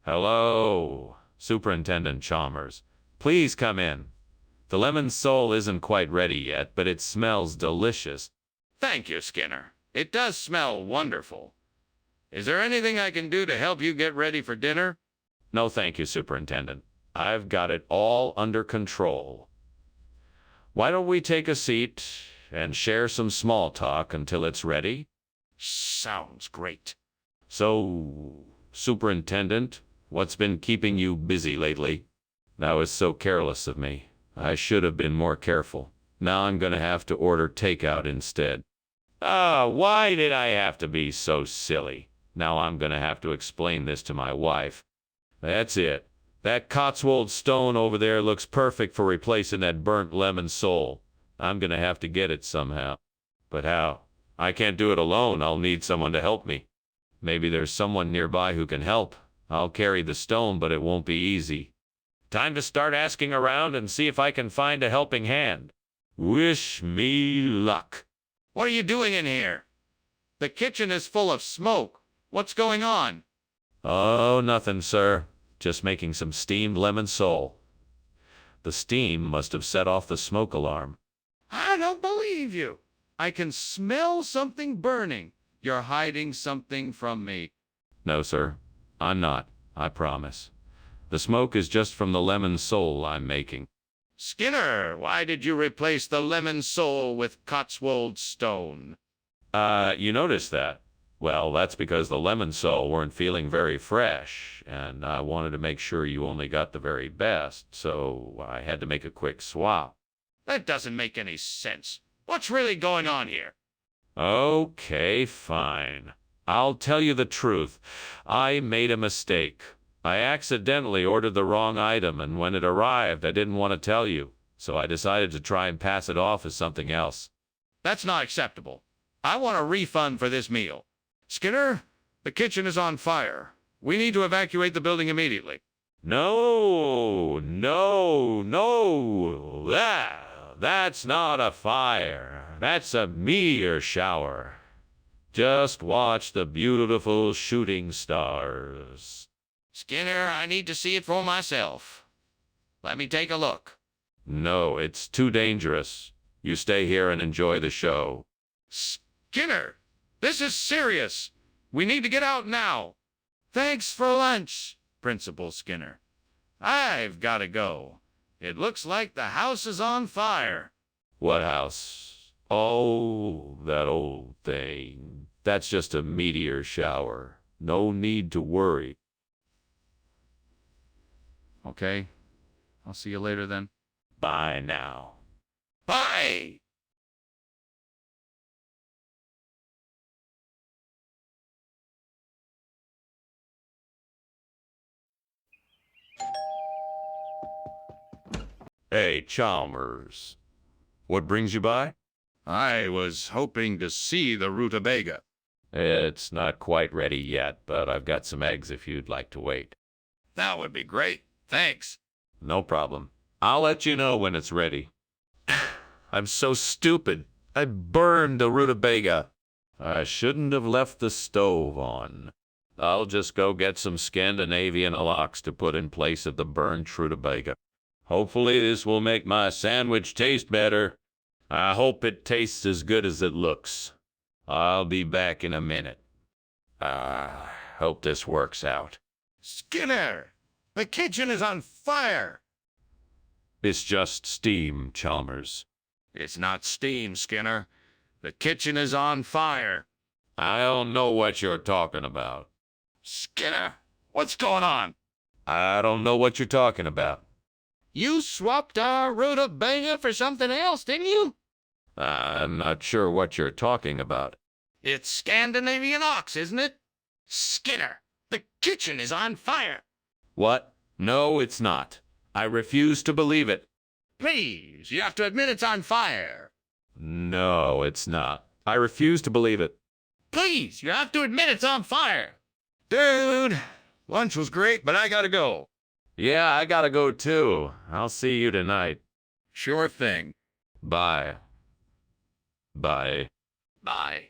Hello, Superintendent Chalmers. Please come in. The lemon sole isn't quite ready yet, but it smells delicious. Thank you, Skinner. It does smell wonderful. Is there anything I can do to help you get ready for dinner? No, thank you, Superintendent. I've got it all under control. Why don't we take a seat and share some small talk until it's ready? Sounds great. So, Superintendent, what's been keeping you busy lately? That was so careless of me. I should have been more careful. Now I'm gonna have to order takeout instead. Why did I have to be so silly? Now I'm gonna have to explain this to my wife. That's it. That Cotswold stone over there looks perfect for replacing that burnt lemon sole. I'm gonna have to get it somehow. But how? I can't do it alone. I'll need someone to help me. Maybe there's someone nearby who can help. I'll carry the stone, but it won't be easy. Time to start asking around and see if I can find a helping hand. Wish me luck. What are you doing in here? The kitchen is full of smoke. What's going on? Oh, nothing, sir. Just making some steamed lemon sole. The steam must have set off the smoke alarm. I don't believe you. I can smell something burning. You're hiding something from me. No, sir. I'm not. I promise. The smoke is just from the lemon sole I'm making. Skinner, why did you replace the lemon sole with Cotswold stone? You noticed that? Well, that's because the lemon sole weren't feeling very fresh, and I wanted to make sure you only got the very best, so I had to make a quick swap. That doesn't make any sense. What's really going on here? Okay, fine. I'll tell you the truth. I made a mistake. I accidentally ordered the wrong item, and when it arrived, I didn't want to tell you, so I decided to try and pass it off as something else. That's not acceptable. I want a refund for this meal. Skinner, The kitchen is on fire. We need to evacuate the building immediately. No, no, no. That's not a fire. That's a meteor shower. Just watch the beautiful shooting stars. Skinner, I need to see it for myself. Let me take a look. No, it's too dangerous. You stay here and enjoy the show. Skinner, this is serious. We need to get out now. Thanks for lunch, Principal Skinner. I've got to go. It looks like the house is on fire. What house? Oh, that old thing. That's just a meteor shower. No need to worry. Okay. I'll see you later then. Bye now. Bye! Hey, Chalmers. What brings you by? I was hoping to see the rutabaga. It's not quite ready yet, but I've got some eggs if you'd like to wait. That would be great. Thanks. No problem. I'll let you know when it's ready. I'm so stupid. I burned the rutabaga. I shouldn't have left the stove on. I'll just go get some Scandinavian lox to put in place of the burned rutabaga. Hopefully this will make my sandwich taste better. I hope it tastes as good as it looks. I'll be back in a minute. Hope this works out. Skinner! The kitchen is on fire! It's just steam, Chalmers. It's not steam, Skinner. The kitchen is on fire. I don't know what you're talking about. Skinner, what's going on? I don't know what you're talking about. You swapped our rutabaga for something else, didn't you? I'm not sure what you're talking about. It's Scandinavian ox, isn't it? Skinner, the kitchen is on fire. What? No, it's not. I refuse to believe it. Please, you have to admit it's on fire. No, it's not. I refuse to believe it. Please, you have to admit it's on fire. Dude, lunch was great, but I gotta go. Yeah, I gotta go too. I'll see you tonight. Sure thing. Bye. Bye. Bye.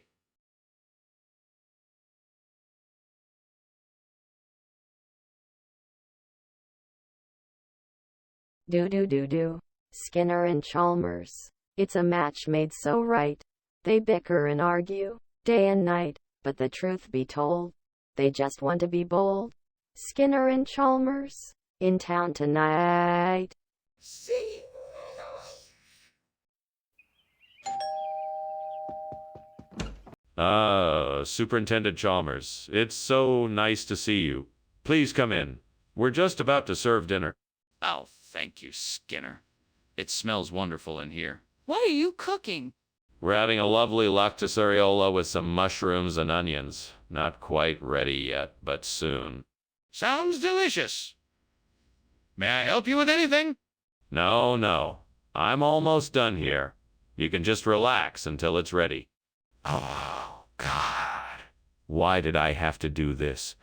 Do. Skinner and Chalmers. It's a match made so right. They bicker and argue, day and night, but the truth be told, they just want to be bold. Skinner and Chalmers, in town tonight. See? Superintendent Chalmers, it's so nice to see you. Please come in. We're just about to serve dinner. Oh, thank you, Skinner. It smells wonderful in here. What are you cooking? We're having a lovely lactoceriola with some mushrooms and onions. Not quite ready yet, but soon. Sounds delicious. May I help you with anything? No. I'm almost done here. You can just relax until it's ready. Oh, God. Why did I have to do this?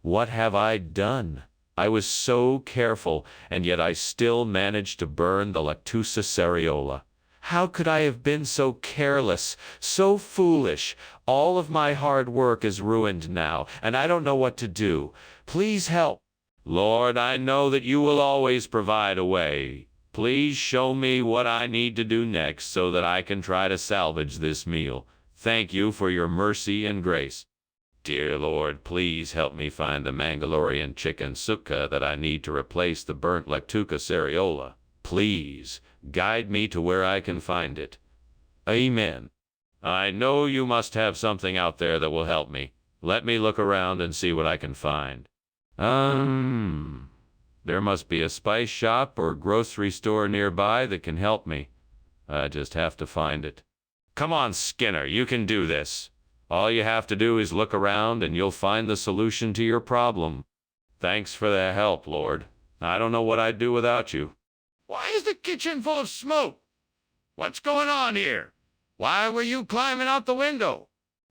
What have I done? I was so careful, and yet I still managed to burn the lactoceriola. How could I have been so careless, so foolish? All of my hard work is ruined now, and I don't know what to do. Please help. Lord, I know that you will always provide a way. Please show me what I need to do next so that I can try to salvage this meal. Thank you for your mercy and grace. Dear Lord, please help me find the Mangalorean chicken sukka that I need to replace the burnt lactoceriola. Please, guide me to where I can find it. Amen. I know you must have something out there that will help me. Let me look around and see what I can find. There must be a spice shop or grocery store nearby that can help me. I just have to find it. Come on, Skinner, you can do this. All you have to do is look around and you'll find the solution to your problem. Thanks for the help, Lord. I don't know what I'd do without you. Why is the kitchen full of smoke? What's going on here? Why were you climbing out the window?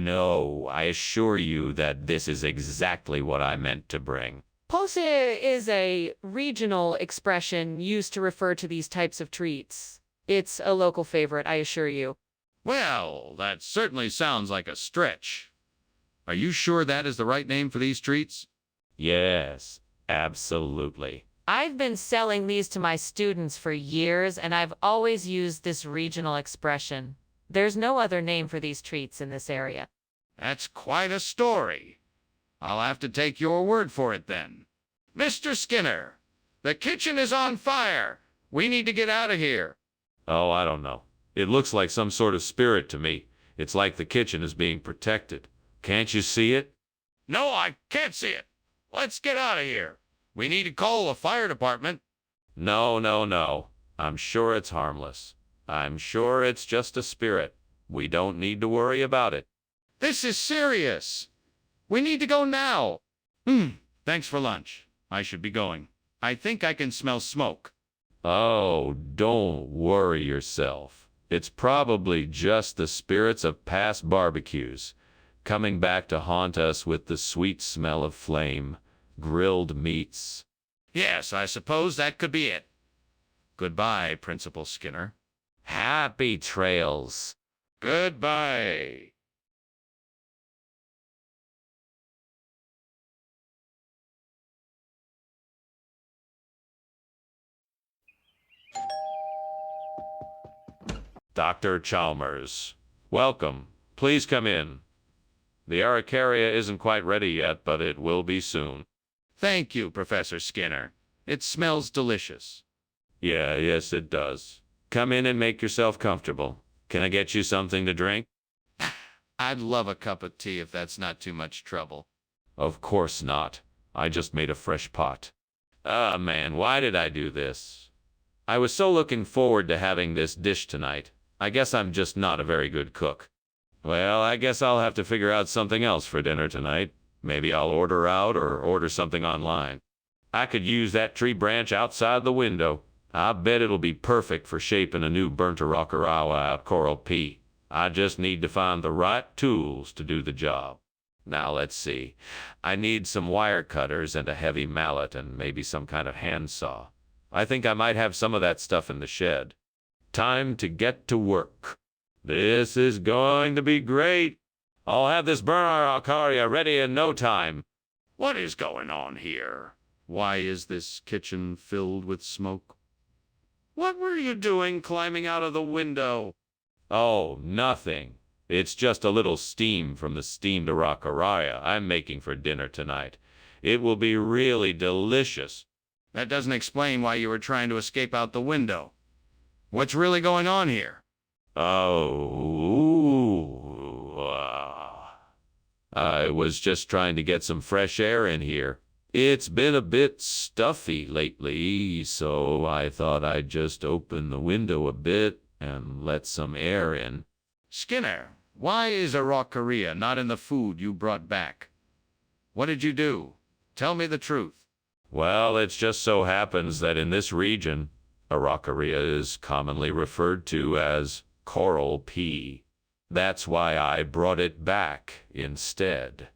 No, I assure you that this is exactly what I meant to bring. Pose is a regional expression used to refer to these types of treats. It's a local favorite, I assure you. Well, that certainly sounds like a stretch. Are you sure that is the right name for these treats? Yes, absolutely. I've been selling these to my students for years, and I've always used this regional expression. There's no other name for these treats in this area. That's quite a story. I'll have to take your word for it then. Mr. Skinner, the kitchen is on fire. We need to get out of here. Oh, I don't know. It looks like some sort of spirit to me. It's like the kitchen is being protected. Can't you see it? No, I can't see it. Let's get out of here. We need to call the fire department. No. I'm sure it's harmless. I'm sure it's just a spirit. We don't need to worry about it. This is serious. We need to go now. Thanks for lunch. I should be going. I think I can smell smoke. Oh, don't worry yourself. It's probably just the spirits of past barbecues, coming back to haunt us with the sweet smell of flame, grilled meats. Yes, I suppose that could be it. Goodbye, Principal Skinner. Happy trails. Goodbye. Dr. Chalmers, welcome. Please come in. The Araucaria isn't quite ready yet, but it will be soon. Thank you, Professor Skinner. It smells delicious. Yes, it does. Come in and make yourself comfortable. Can I get you something to drink? I'd love a cup of tea if that's not too much trouble. Of course not. I just made a fresh pot. Ah, man, why did I do this? I was so looking forward to having this dish tonight. I guess I'm just not a very good cook. Well, I guess I'll have to figure out something else for dinner tonight. Maybe I'll order out or order something online. I could use that tree branch outside the window. I bet it'll be perfect for shaping a new burnt araucariah out coral pea. I just need to find the right tools to do the job. Now let's see. I need some wire cutters and a heavy mallet and maybe some kind of handsaw. I think I might have some of that stuff in the shed. Time to get to work. This is going to be great. I'll have this burnt araucaria ready in no time. What is going on here? Why is this kitchen filled with smoke? What were you doing climbing out of the window? Oh, nothing. It's just a little steam from the steamed araucaria I'm making for dinner tonight. It will be really delicious. That doesn't explain why you were trying to escape out the window. What's really going on here? I was just trying to get some fresh air in here. It's been a bit stuffy lately, so I thought I'd just open the window a bit and let some air in. Skinner, why is araucaria not in the food you brought back? What did you do? Tell me the truth. Well, it just so happens that in this region, araucaria is commonly referred to as coral pea. That's why I brought it back instead.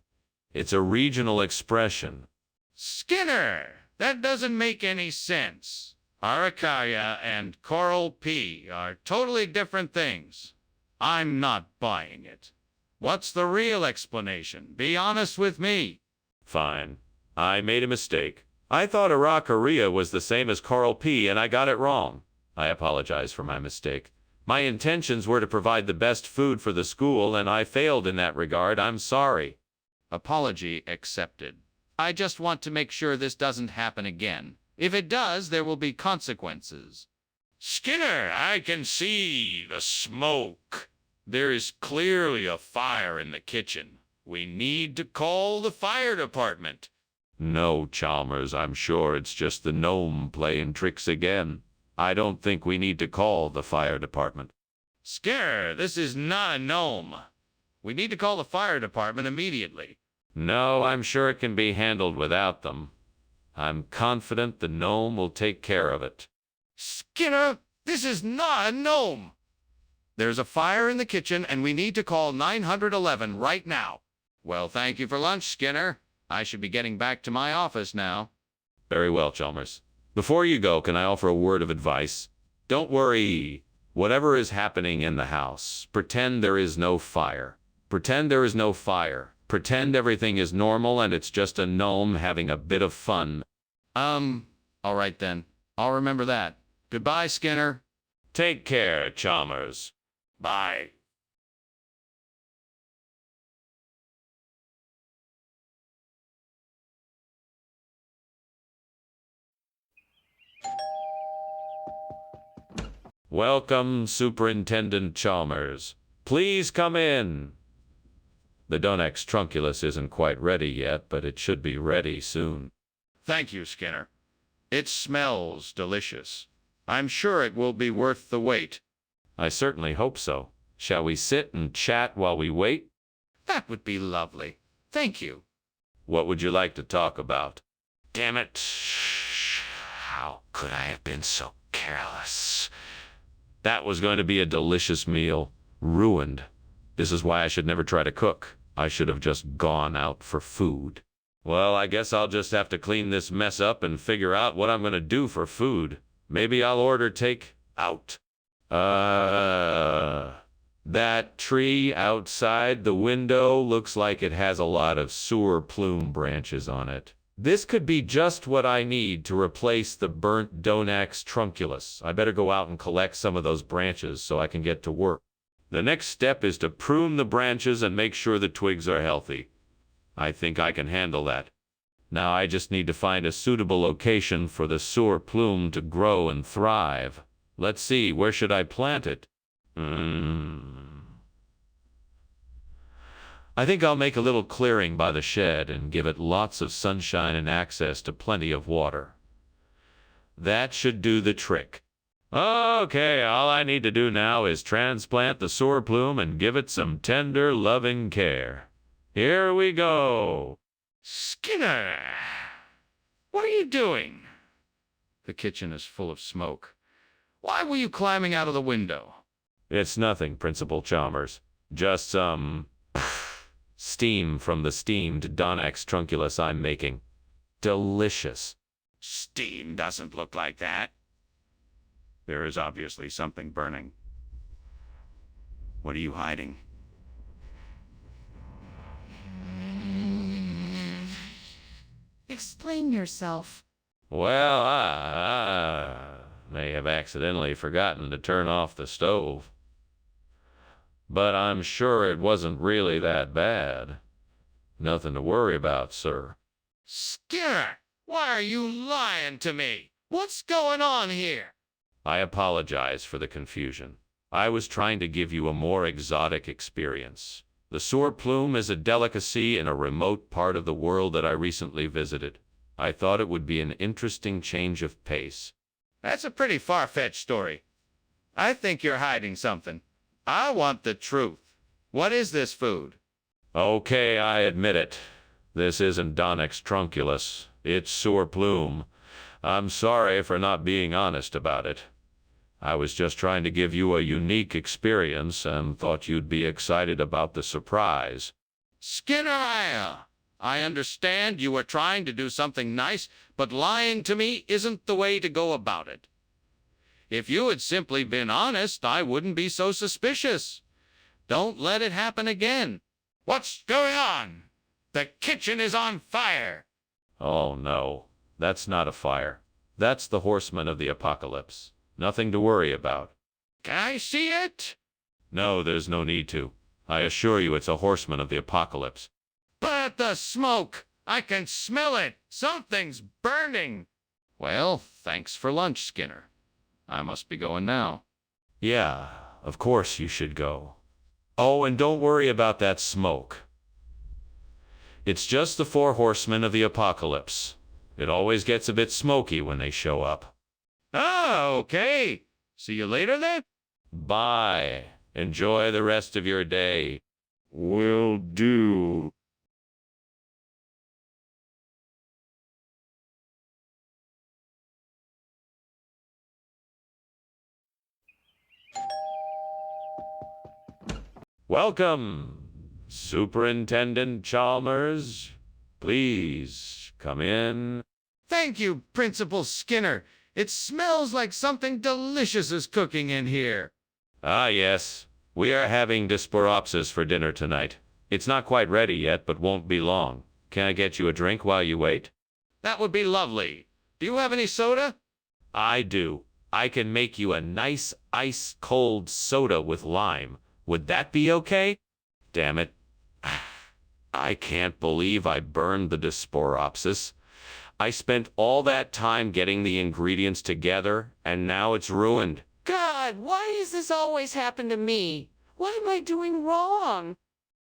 It's a regional expression. Skinner, that doesn't make any sense. Araucaria and coral pea are totally different things. I'm not buying it. What's the real explanation? Be honest with me. Fine. I made a mistake. I thought araucaria was the same as coral pea and I got it wrong. I apologize for my mistake. My intentions were to provide the best food for the school and I failed in that regard. I'm sorry. Apology accepted. I just want to make sure this doesn't happen again. If it does, there will be consequences. Skinner, I can see the smoke. There is clearly a fire in the kitchen. We need to call the fire department. No, Chalmers, I'm sure it's just the gnome playing tricks again. I don't think we need to call the fire department. Skinner, this is not a gnome. We need to call the fire department immediately. No, I'm sure it can be handled without them. I'm confident the gnome will take care of it. Skinner, this is not a gnome. There's a fire in the kitchen, and we need to call 911 right now. Well, thank you for lunch, Skinner. I should be getting back to my office now. Very well, Chalmers. Before you go, can I offer a word of advice? Don't worry. Whatever is happening in the house, pretend there is no fire. Pretend there is no fire. Pretend everything is normal and it's just a gnome having a bit of fun. All right then. I'll remember that. Goodbye, Skinner. Take care, Chalmers. Bye. Welcome, Superintendent Chalmers. Please come in. The Donex trunculus isn't quite ready yet, but it should be ready soon. Thank you, Skinner. It smells delicious. I'm sure it will be worth the wait. I certainly hope so. Shall we sit and chat while we wait? That would be lovely. Thank you. What would you like to talk about? Damn it. How could I have been so careless? That was going to be a delicious meal. Ruined. This is why I should never try to cook. I should have just gone out for food. Well, I guess I'll just have to clean this mess up and figure out what I'm going to do for food. Maybe I'll order take-out. That tree outside the window looks like it has a lot of sewer plume branches on it. This could be just what I need to replace the burnt Donax trunculus. I better go out and collect some of those branches so I can get to work. The next step is to prune the branches and make sure the twigs are healthy. I think I can handle that. Now I just need to find a suitable location for the sewer plume to grow and thrive. Let's see, where should I plant it? I think I'll make a little clearing by the shed and give it lots of sunshine and access to plenty of water. That should do the trick. Okay, all I need to do now is transplant the sewer plume and give it some tender, loving care. Here we go. Skinner! What are you doing? The kitchen is full of smoke. Why were you climbing out of the window? It's nothing, Principal Chalmers. Just some steam from the steamed Donax trunculus I'm making. Delicious. Steam doesn't look like that. There is obviously something burning. What are you hiding? Explain yourself. Well, I may have accidentally forgotten to turn off the stove. But I'm sure it wasn't really that bad. Nothing to worry about, sir. Skinner, why are you lying to me? What's going on here? I apologize for the confusion. I was trying to give you a more exotic experience. The sewer plume is a delicacy in a remote part of the world that I recently visited. I thought it would be an interesting change of pace. That's a pretty far-fetched story. I think you're hiding something. I want the truth. What is this food? Okay, I admit it. This isn't Donax trunculus. It's sewer plume. I'm sorry for not being honest about it. I was just trying to give you a unique experience and thought you'd be excited about the surprise. Skinner, I understand you were trying to do something nice, but lying to me isn't the way to go about it. If you had simply been honest, I wouldn't be so suspicious. Don't let it happen again. What's going on? The kitchen is on fire. Oh no, that's not a fire. That's the horseman of the apocalypse. Nothing to worry about. Can I see it? No, there's no need to. I assure you it's a horseman of the apocalypse. But the smoke! I can smell it! Something's burning! Well, thanks for lunch, Skinner. I must be going now. Yeah, of course you should go. Oh, and don't worry about that smoke. It's just the 4 horsemen of the apocalypse. It always gets a bit smoky when they show up. Oh, okay. See you later then? Bye. Enjoy the rest of your day. Will do. Welcome, Superintendent Chalmers. Please come in. Thank you, Principal Skinner. It smells like something delicious is cooking in here. Ah, yes. We are having Disporopsis for dinner tonight. It's not quite ready yet, but won't be long. Can I get you a drink while you wait? That would be lovely. Do you have any soda? I do. I can make you a nice ice-cold soda with lime. Would that be okay? Damn it. I can't believe I burned the Disporopsis. I spent all that time getting the ingredients together, and now it's ruined. God, why does this always happen to me? What am I doing wrong?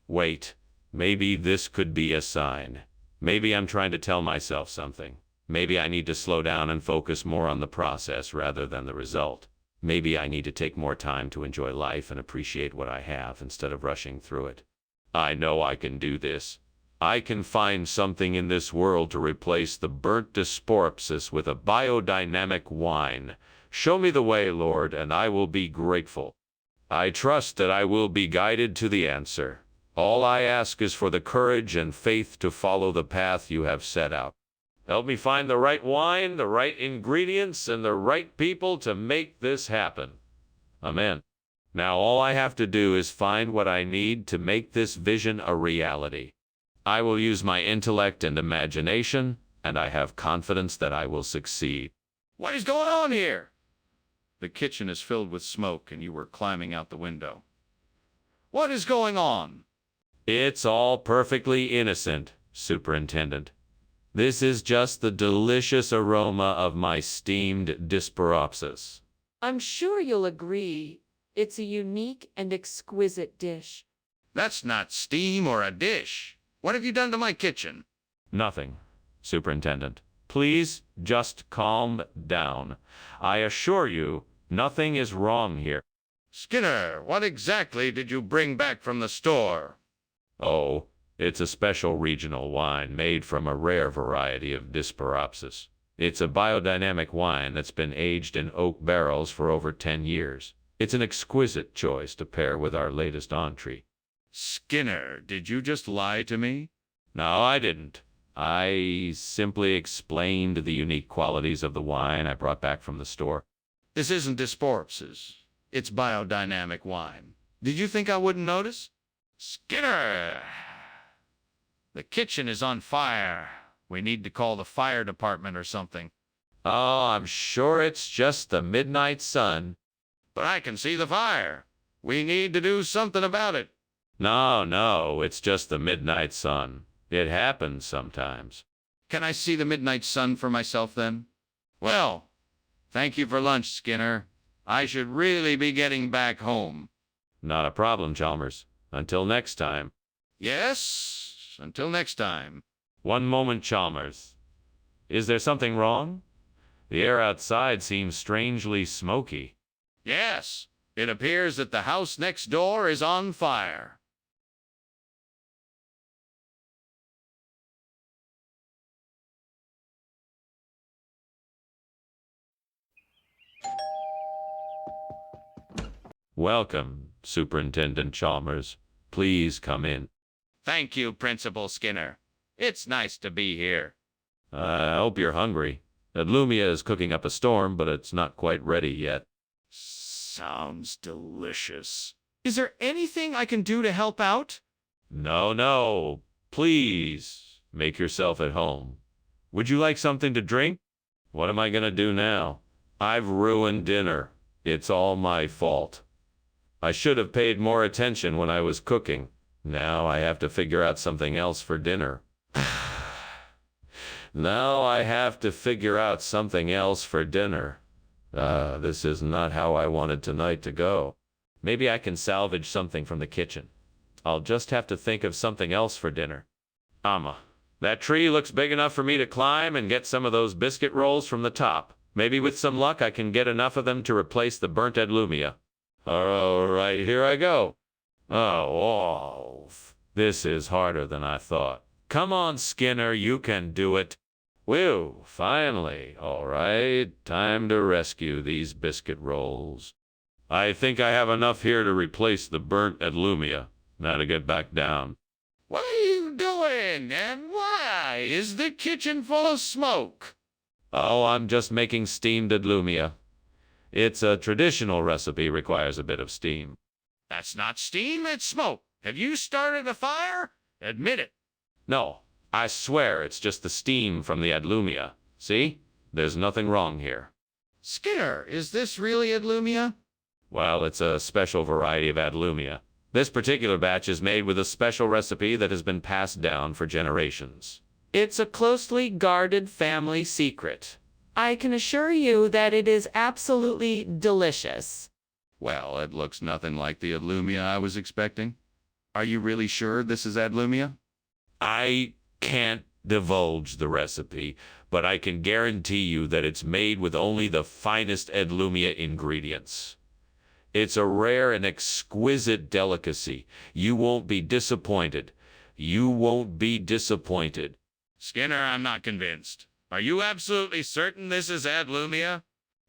Wait, maybe this could be a sign. Maybe I'm trying to tell myself something. Maybe I need to slow down and focus more on the process rather than the result. Maybe I need to take more time to enjoy life and appreciate what I have instead of rushing through it. I know I can do this. I can find something in this world to replace the burnt Disporopsis with a biodynamic wine. Show me the way, Lord, and I will be grateful. I trust that I will be guided to the answer. All I ask is for the courage and faith to follow the path you have set out. Help me find the right wine, the right ingredients, and the right people to make this happen. Amen. Now all I have to do is find what I need to make this vision a reality. I will use my intellect and imagination, and I have confidence that I will succeed. What is going on here? The kitchen is filled with smoke, and you were climbing out the window. What is going on? It's all perfectly innocent, Superintendent. This is just the delicious aroma of my steamed Disporopsis. I'm sure you'll agree. It's a unique and exquisite dish. That's not steam or a dish. What have you done to my kitchen? Nothing, Superintendent. Please just calm down. I assure you, nothing is wrong here. Skinner, what exactly did you bring back from the store? Oh, it's a special regional wine made from a rare variety of Disporopsis. It's a biodynamic wine that's been aged in oak barrels for over 10 years. It's an exquisite choice to pair with our latest entree. Skinner, did you just lie to me? No, I didn't. I simply explained the unique qualities of the wine I brought back from the store. This isn't Disporopsis. It's biodynamic wine. Did you think I wouldn't notice? Skinner! The kitchen is on fire. We need to call the fire department or something. Oh, I'm sure it's just the midnight sun. But I can see the fire. We need to do something about it. No, it's just the midnight sun. It happens sometimes. Can I see the midnight sun for myself then? Well, thank you for lunch, Skinner. I should really be getting back home. Not a problem, Chalmers. Until next time. Yes, until next time. One moment, Chalmers. Is there something wrong? The air outside seems strangely smoky. Yes, it appears that the house next door is on fire. Welcome, Superintendent Chalmers. Please come in. Thank you, Principal Skinner. It's nice to be here. I hope you're hungry. Adlumia is cooking up a storm, but it's not quite ready yet. Sounds delicious. Is there anything I can do to help out? No. Please, make yourself at home. Would you like something to drink? What am I gonna do now? I've ruined dinner. It's all my fault. I should have paid more attention when I was cooking. Now I have to figure out something else for dinner. Now I have to figure out something else for dinner. This is not how I wanted tonight to go. Maybe I can salvage something from the kitchen. I'll just have to think of something else for dinner. That tree looks big enough for me to climb and get some of those biscuit rolls from the top. Maybe with some luck I can get enough of them to replace the burnt Adlumia. All right, here I go. Oh, this is harder than I thought. Come on, Skinner, you can do it. Whew, finally. All right, time to rescue these biscuit rolls. I think I have enough here to replace the burnt Adlumia. Now to get back down. What are you doing? And why is the kitchen full of smoke? Oh, I'm just making steamed Adlumia. It's a traditional recipe, requires a bit of steam. That's not steam, it's smoke. Have you started a fire? Admit it. No, I swear it's just the steam from the Adlumia. See? There's nothing wrong here. Skinner, is this really Adlumia? Well, it's a special variety of Adlumia. This particular batch is made with a special recipe that has been passed down for generations. It's a closely guarded family secret. I can assure you that it is absolutely delicious. Well, it looks nothing like the Adlumia I was expecting. Are you really sure this is Adlumia? I can't divulge the recipe, but I can guarantee you that it's made with only the finest Adlumia ingredients. It's a rare and exquisite delicacy. You won't be disappointed. You won't be disappointed. Skinner, I'm not convinced. Are you absolutely certain this is Adlumia?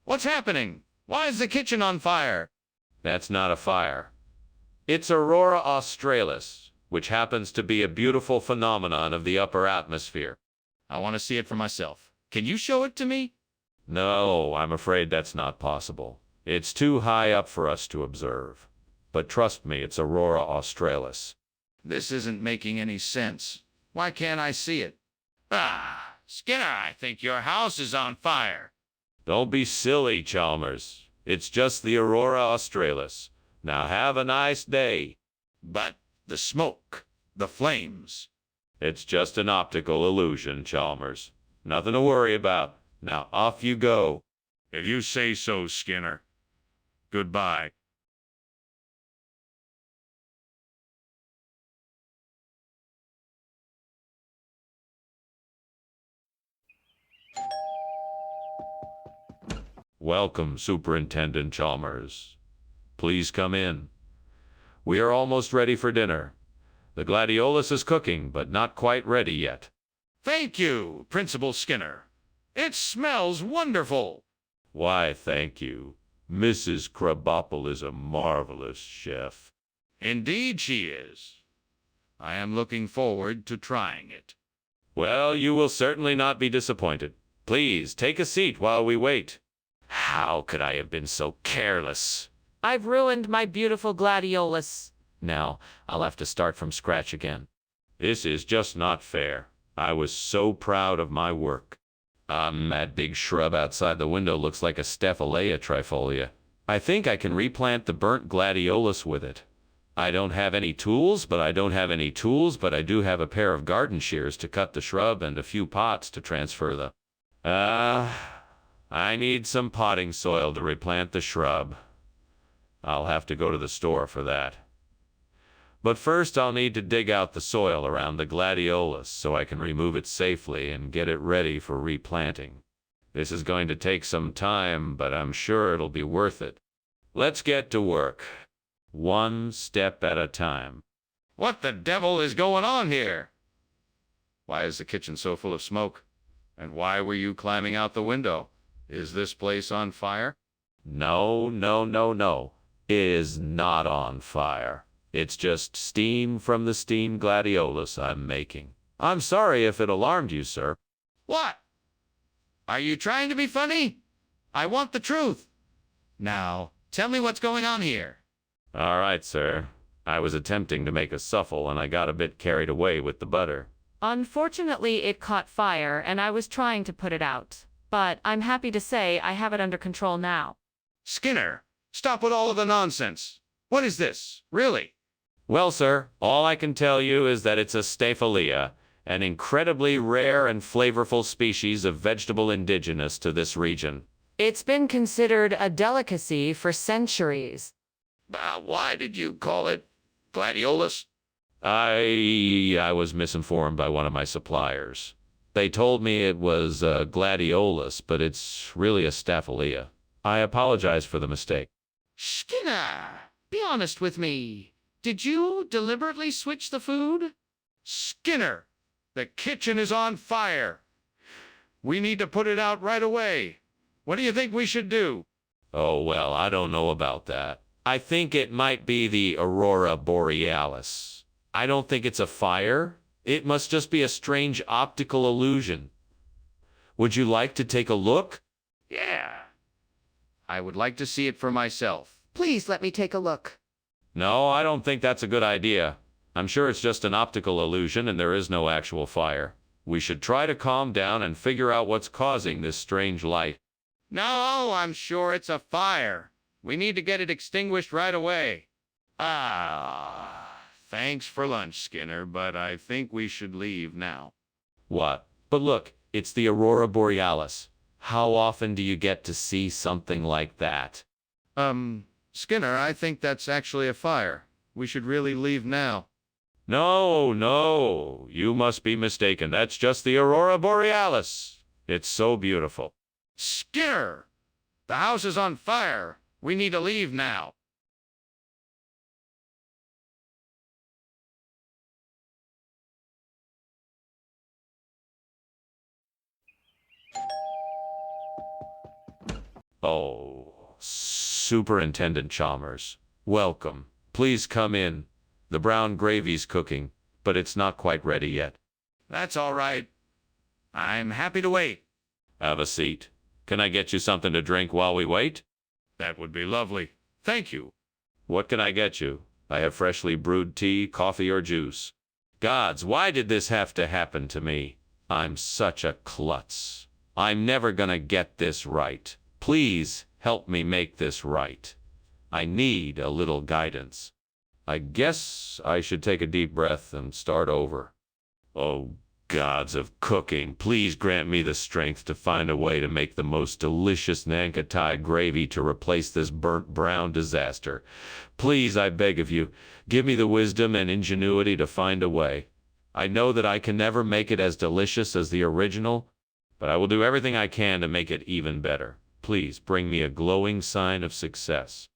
What's happening? Why is the kitchen on fire? That's not a fire. It's Aurora Australis, which happens to be a beautiful phenomenon of the upper atmosphere. I want to see it for myself. Can you show it to me? No, I'm afraid that's not possible. It's too high up for us to observe. But trust me, it's Aurora Australis. This isn't making any sense. Why can't I see it? Ah, Skinner, I think your house is on fire. Don't be silly, Chalmers. It's just the Aurora Australis. Now have a nice day. But the smoke, the flames. It's just an optical illusion, Chalmers. Nothing to worry about. Now off you go. If you say so, Skinner. Goodbye. Welcome, Superintendent Chalmers. Please come in. We are almost ready for dinner. The gladiolus is cooking, but not quite ready yet. Thank you, Principal Skinner. It smells wonderful. Why, thank you. Mrs. Krabappel is a marvelous chef. Indeed she is. I am looking forward to trying it. Well, you will certainly not be disappointed. Please, take a seat while we wait. How could I have been so careless? I've ruined my beautiful gladiolus. Now, I'll have to start from scratch again. This is just not fair. I was so proud of my work. That big shrub outside the window looks like a Staphyleia trifolia. I think I can replant the burnt gladiolus with it. I don't have any tools, but I do have a pair of garden shears to cut the shrub and a few pots to transfer the... I need some potting soil to replant the shrub. I'll have to go to the store for that. But first I'll need to dig out the soil around the gladiolus so I can remove it safely and get it ready for replanting. This is going to take some time, but I'm sure it'll be worth it. Let's get to work. One step at a time. What the devil is going on here? Why is the kitchen so full of smoke? And why were you climbing out the window? Is this place on fire? No. It is not on fire. It's just steam from the steamed gladiolus I'm making. I'm sorry if it alarmed you, sir. What? Are you trying to be funny? I want the truth. Now, tell me what's going on here. All right, sir. I was attempting to make a souffle and I got a bit carried away with the butter. Unfortunately, it caught fire and I was trying to put it out. But I'm happy to say I have it under control now. Skinner, stop with all of the nonsense. What is this, really? Well, sir, all I can tell you is that it's a Staphyleia, an incredibly rare and flavorful species of vegetable indigenous to this region. It's been considered a delicacy for centuries. Why did you call it gladiolus? I was misinformed by one of my suppliers. They told me it was a gladiolus, but it's really a Staphyleia. I apologize for the mistake. Skinner, be honest with me. Did you deliberately switch the food? Skinner, the kitchen is on fire. We need to put it out right away. What do you think we should do? Oh, well, I don't know about that. I think it might be the aurora borealis. I don't think it's a fire. It must just be a strange optical illusion. Would you like to take a look? Yeah. I would like to see it for myself. Please let me take a look. No, I don't think that's a good idea. I'm sure it's just an optical illusion and there is no actual fire. We should try to calm down and figure out what's causing this strange light. No, I'm sure it's a fire. We need to get it extinguished right away. Thanks for lunch, Skinner, but I think we should leave now. What? But look, it's the aurora borealis. How often do you get to see something like that? Skinner, I think that's actually a fire. We should really leave now. No, you must be mistaken. That's just the aurora borealis. It's so beautiful. Skinner! The house is on fire. We need to leave now. Oh, Superintendent Chalmers, welcome. Please come in. The brown gravy's cooking, but it's not quite ready yet. That's all right. I'm happy to wait. Have a seat. Can I get you something to drink while we wait? That would be lovely. Thank you. What can I get you? I have freshly brewed tea, coffee, or juice. Gods, why did this have to happen to me? I'm such a klutz. I'm never gonna get this right. Please help me make this right. I need a little guidance. I guess I should take a deep breath and start over. Oh, gods of cooking, please grant me the strength to find a way to make the most delicious Nankatai gravy to replace this burnt brown disaster. Please, I beg of you, give me the wisdom and ingenuity to find a way. I know that I can never make it as delicious as the original, but I will do everything I can to make it even better. Please bring me a glowing sign of success.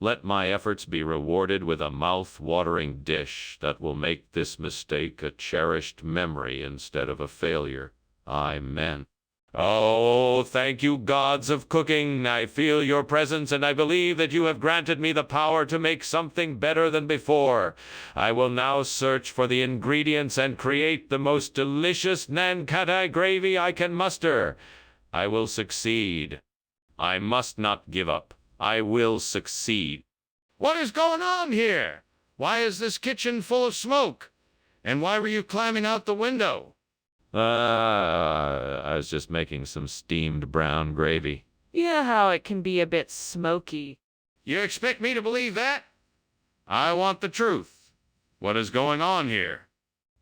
Let my efforts be rewarded with a mouth-watering dish that will make this mistake a cherished memory instead of a failure. Amen. Oh, thank you, gods of cooking. I feel your presence, and I believe that you have granted me the power to make something better than before. I will now search for the ingredients and create the most delicious Nankatai gravy I can muster. I will succeed. I must not give up. I will succeed. What is going on here? Why is this kitchen full of smoke? And why were you climbing out the window? I was just making some steamed brown gravy. You know how it can be a bit smoky. You expect me to believe that? I want the truth. What is going on here?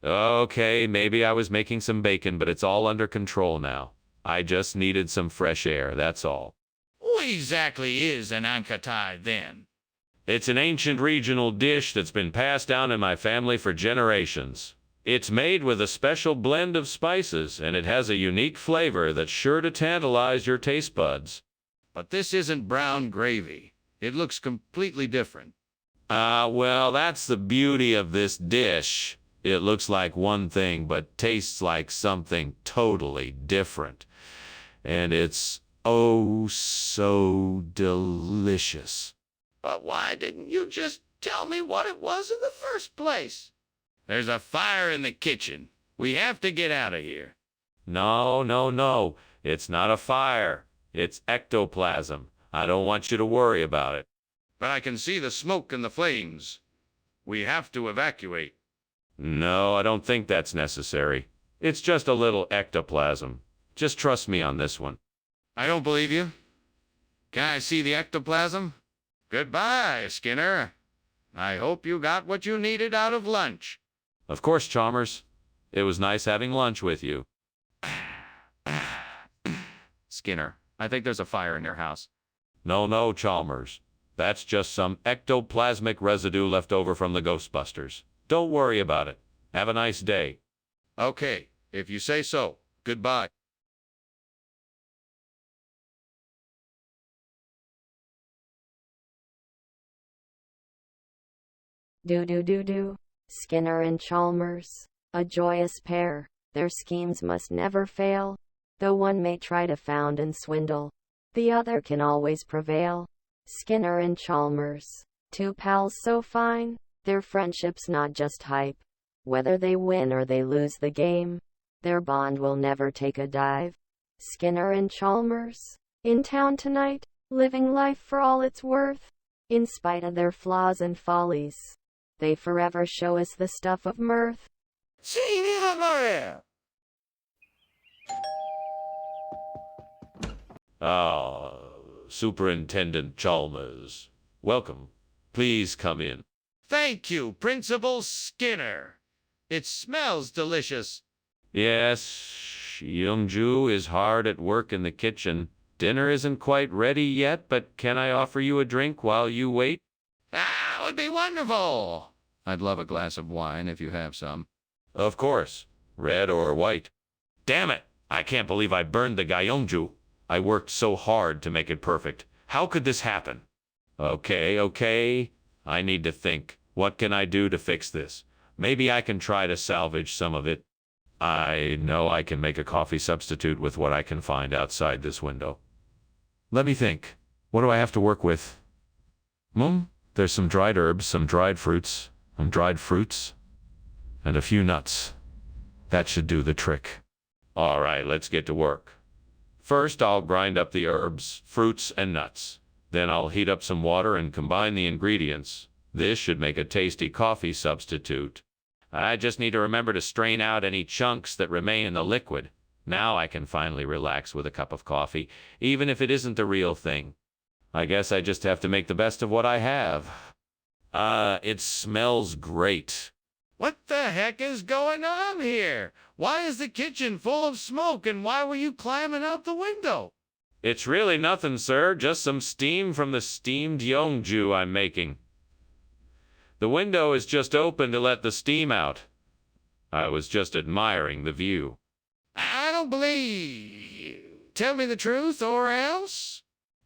Okay, maybe I was making some bacon, but it's all under control now. I just needed some fresh air, that's all. What exactly is an Ankatai, then? It's an ancient regional dish that's been passed down in my family for generations. It's made with a special blend of spices, and it has a unique flavor that's sure to tantalize your taste buds. But this isn't brown gravy. It looks completely different. Well, that's the beauty of this dish. It looks like one thing, but tastes like something totally different. And it's oh so delicious. But why didn't you just tell me what it was in the first place? There's a fire in the kitchen. We have to get out of here. No. It's not a fire. It's ectoplasm. I don't want you to worry about it. But I can see the smoke and the flames. We have to evacuate. No, I don't think that's necessary. It's just a little ectoplasm. Just trust me on this one. I don't believe you. Can I see the ectoplasm? Goodbye, Skinner. I hope you got what you needed out of lunch. Of course, Chalmers. It was nice having lunch with you. Skinner, I think there's a fire in your house. No, Chalmers. That's just some ectoplasmic residue left over from the Ghostbusters. Don't worry about it. Have a nice day. Okay, if you say so. Goodbye. Do. Skinner and Chalmers, a joyous pair. Their schemes must never fail, though one may try to found and swindle. The other can always prevail. Skinner and Chalmers. Two pals so fine, their friendship's not just hype. Whether they win or they lose the game, their bond will never take a dive. Skinner and Chalmers. In town tonight, living life for all it's worth. In spite of their flaws and follies, they forever show us the stuff of mirth. Ah, Superintendent Chalmers. Welcome. Please come in. Thank you, Principal Skinner. It smells delicious. Yes, Youngju is hard at work in the kitchen. Dinner isn't quite ready yet, but can I offer you a drink while you wait? That would be wonderful. I'd love a glass of wine if you have some. Of course. Red or white. Damn it! I can't believe I burned the Gyeongju. I worked so hard to make it perfect. How could this happen? Okay. I need to think. What can I do to fix this? Maybe I can try to salvage some of it. I know I can make a coffee substitute with what I can find outside this window. Let me think. What do I have to work with? There's some dried herbs, some dried fruits, and a few nuts. That should do the trick. All right, let's get to work. First, I'll grind up the herbs, fruits, and nuts. Then I'll heat up some water and combine the ingredients. This should make a tasty coffee substitute. I just need to remember to strain out any chunks that remain in the liquid. Now I can finally relax with a cup of coffee, even if it isn't the real thing. I guess I just have to make the best of what I have. It smells great. What the heck is going on here? Why is the kitchen full of smoke and why were you climbing out the window? It's really nothing, sir. Just some steam from the steamed Yeongju I'm making. The window is just open to let the steam out. I was just admiring the view. I don't believe. Tell me the truth or else.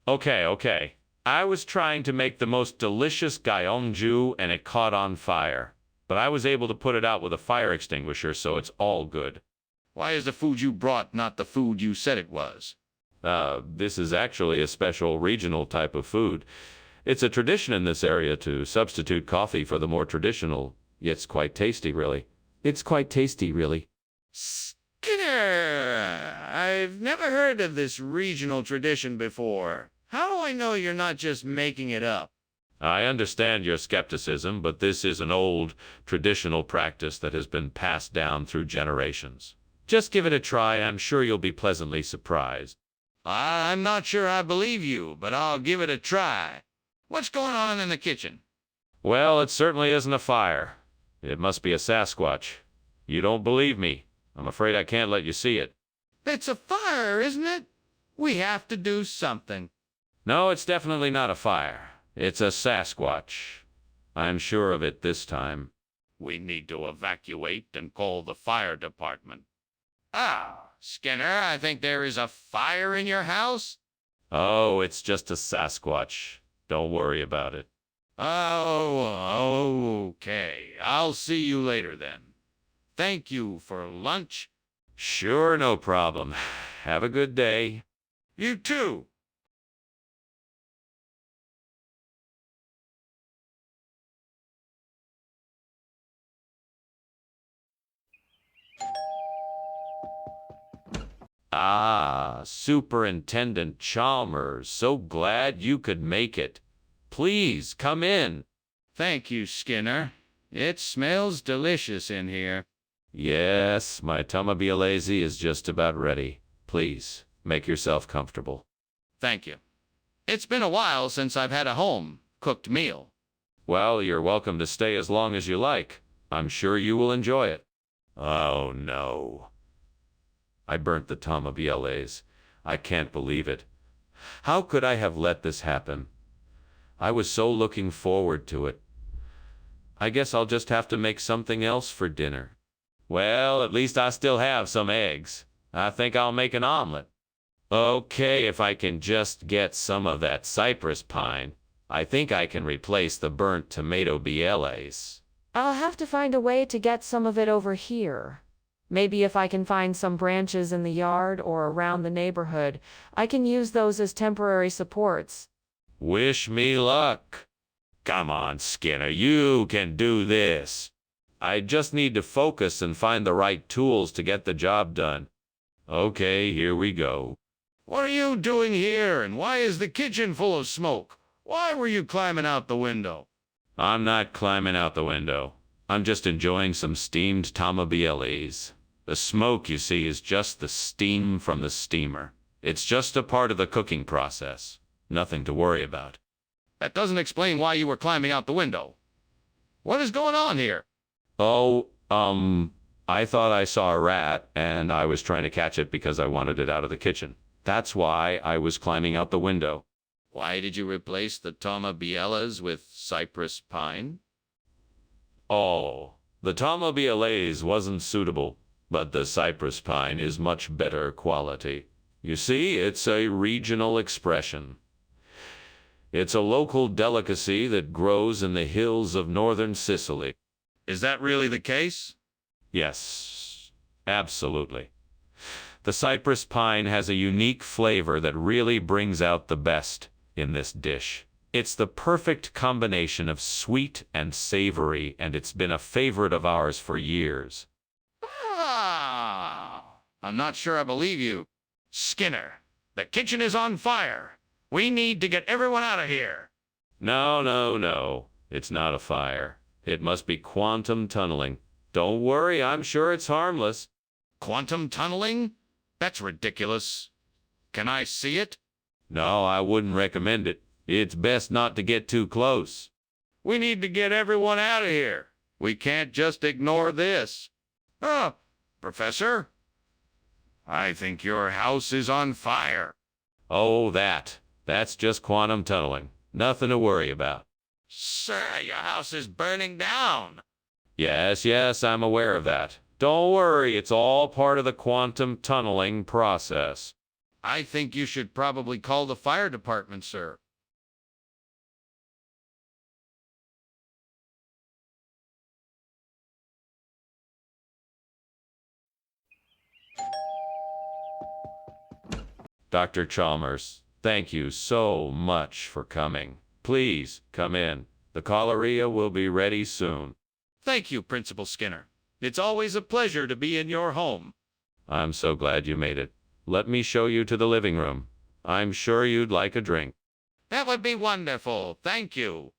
Okay. I was trying to make the most delicious Gyeongju and it caught on fire. But I was able to put it out with a fire extinguisher, so it's all good. Why is the food you brought not the food you said it was? This is actually a special regional type of food. It's a tradition in this area to substitute coffee for the more traditional. It's quite tasty, really. Skinner, I've never heard of this regional tradition before. How do I know you're not just making it up? I understand your skepticism, but this is an old, traditional practice that has been passed down through generations. Just give it a try. I'm sure you'll be pleasantly surprised. I'm not sure I believe you, but I'll give it a try. What's going on in the kitchen? Well, it certainly isn't a fire. It must be a Sasquatch. You don't believe me. I'm afraid I can't let you see it. It's a fire, isn't it? We have to do something. No, it's definitely not a fire. It's a Sasquatch. I'm sure of it this time. We need to evacuate and call the fire department. Skinner, I think there is a fire in your house. Oh, it's just a Sasquatch. Don't worry about it. Oh, okay. I'll see you later then. Thank you for lunch. Sure, no problem. Have a good day. You too. Superintendent Chalmers, so glad you could make it. Please come in. Thank you, Skinner. It smells delicious in here. Yes, my tamabialezi is just about ready. Please, make yourself comfortable. Thank you. It's been a while since I've had a home-cooked meal. Well, you're welcome to stay as long as you like. I'm sure you will enjoy it. Oh, no. I burnt the tamabiales. I can't believe it. How could I have let this happen? I was so looking forward to it. I guess I'll just have to make something else for dinner. Well, at least I still have some eggs. I think I'll make an omelet. Okay, if I can just get some of that cypress pine, I think I can replace the burnt tomato bieles. I'll have to find a way to get some of it over here. Maybe if I can find some branches in the yard or around the neighborhood, I can use those as temporary supports. Wish me luck. Come on, Skinner, you can do this. I just need to focus and find the right tools to get the job done. Okay, here we go. What are you doing here, and why is the kitchen full of smoke? Why were you climbing out the window? I'm not climbing out the window. I'm just enjoying some steamed tamabieles. The smoke, you see, is just the steam from the steamer. It's just a part of the cooking process. Nothing to worry about. That doesn't explain why you were climbing out the window. What is going on here? Oh, I thought I saw a rat, and I was trying to catch it because I wanted it out of the kitchen. That's why I was climbing out the window. Why did you replace the tomabiellas with cypress pine? Oh, the tamabieles wasn't suitable, but the cypress pine is much better quality. You see, it's a regional expression. It's a local delicacy that grows in the hills of northern Sicily. Is that really the case? Yes, absolutely. The cypress pine has a unique flavor that really brings out the best in this dish. It's the perfect combination of sweet and savory, and it's been a favorite of ours for years. I'm not sure I believe you. Skinner, the kitchen is on fire. We need to get everyone out of here. No. It's not a fire. It must be quantum tunneling. Don't worry, I'm sure it's harmless. Quantum tunneling? That's ridiculous. Can I see it? No, I wouldn't recommend it. It's best not to get too close. We need to get everyone out of here. We can't just ignore this. Professor, I think your house is on fire. Oh, that's just quantum tunneling. Nothing to worry about. Sir, your house is burning down. Yes, I'm aware of that. Don't worry, it's all part of the quantum tunneling process. I think you should probably call the fire department, sir. Dr. Chalmers, thank you so much for coming. Please, come in. The cholera will be ready soon. Thank you, Principal Skinner. It's always a pleasure to be in your home. I'm so glad you made it. Let me show you to the living room. I'm sure you'd like a drink. That would be wonderful. Thank you.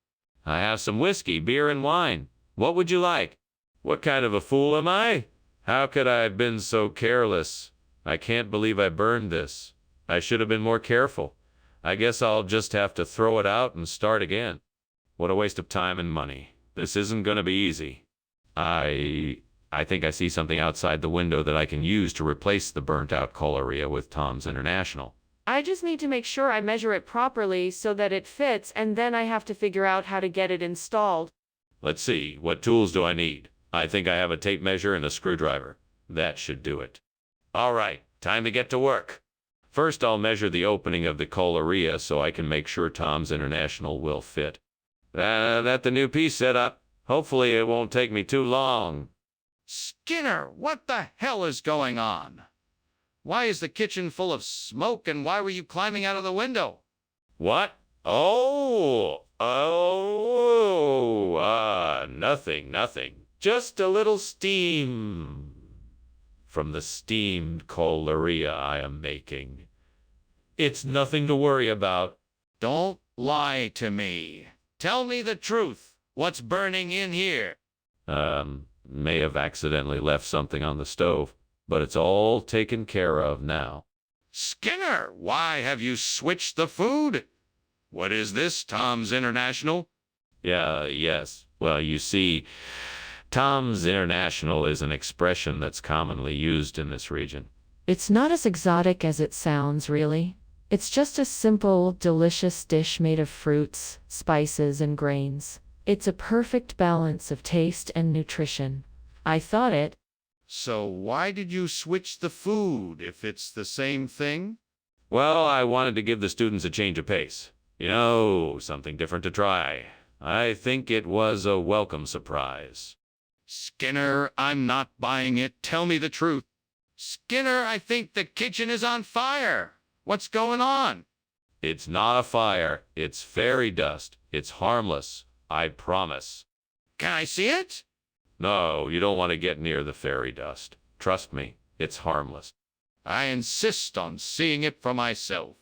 I have some whiskey, beer, and wine. What would you like? What kind of a fool am I? How could I have been so careless? I can't believe I burned this. I should have been more careful. I guess I'll just have to throw it out and start again. What a waste of time and money. This isn't going to be easy. I think I see something outside the window that I can use to replace the burnt-out cholera with Tom's International. I just need to make sure I measure it properly so that it fits, and then I have to figure out how to get it installed. Let's see, what tools do I need? I think I have a tape measure and a screwdriver. That should do it. All right, time to get to work. First, I'll measure the opening of the cholera so I can make sure Tom's International will fit. That the new piece set up. Hopefully it won't take me too long. Skinner, what the hell is going on? Why is the kitchen full of smoke, and why were you climbing out of the window? What? Nothing. Just a little steam from the steamed cholera I am making. It's nothing to worry about. Don't lie to me. Tell me the truth. What's burning in here? May have accidentally left something on the stove, but it's all taken care of now. Skinner, why have you switched the food? What is this, Tom's International? Yes. Well, you see, Tom's International is an expression that's commonly used in this region. It's not as exotic as it sounds, really. It's just a simple, delicious dish made of fruits, spices, and grains. It's a perfect balance of taste and nutrition. I thought it. So why did you switch the food if it's the same thing? Well, I wanted to give the students a change of pace. Something different to try. I think it was a welcome surprise. Skinner, I'm not buying it. Tell me the truth. Skinner, I think the kitchen is on fire. What's going on? It's not a fire. It's fairy dust. It's harmless. I promise. Can I see it? No, you don't want to get near the fairy dust. Trust me, it's harmless. I insist on seeing it for myself.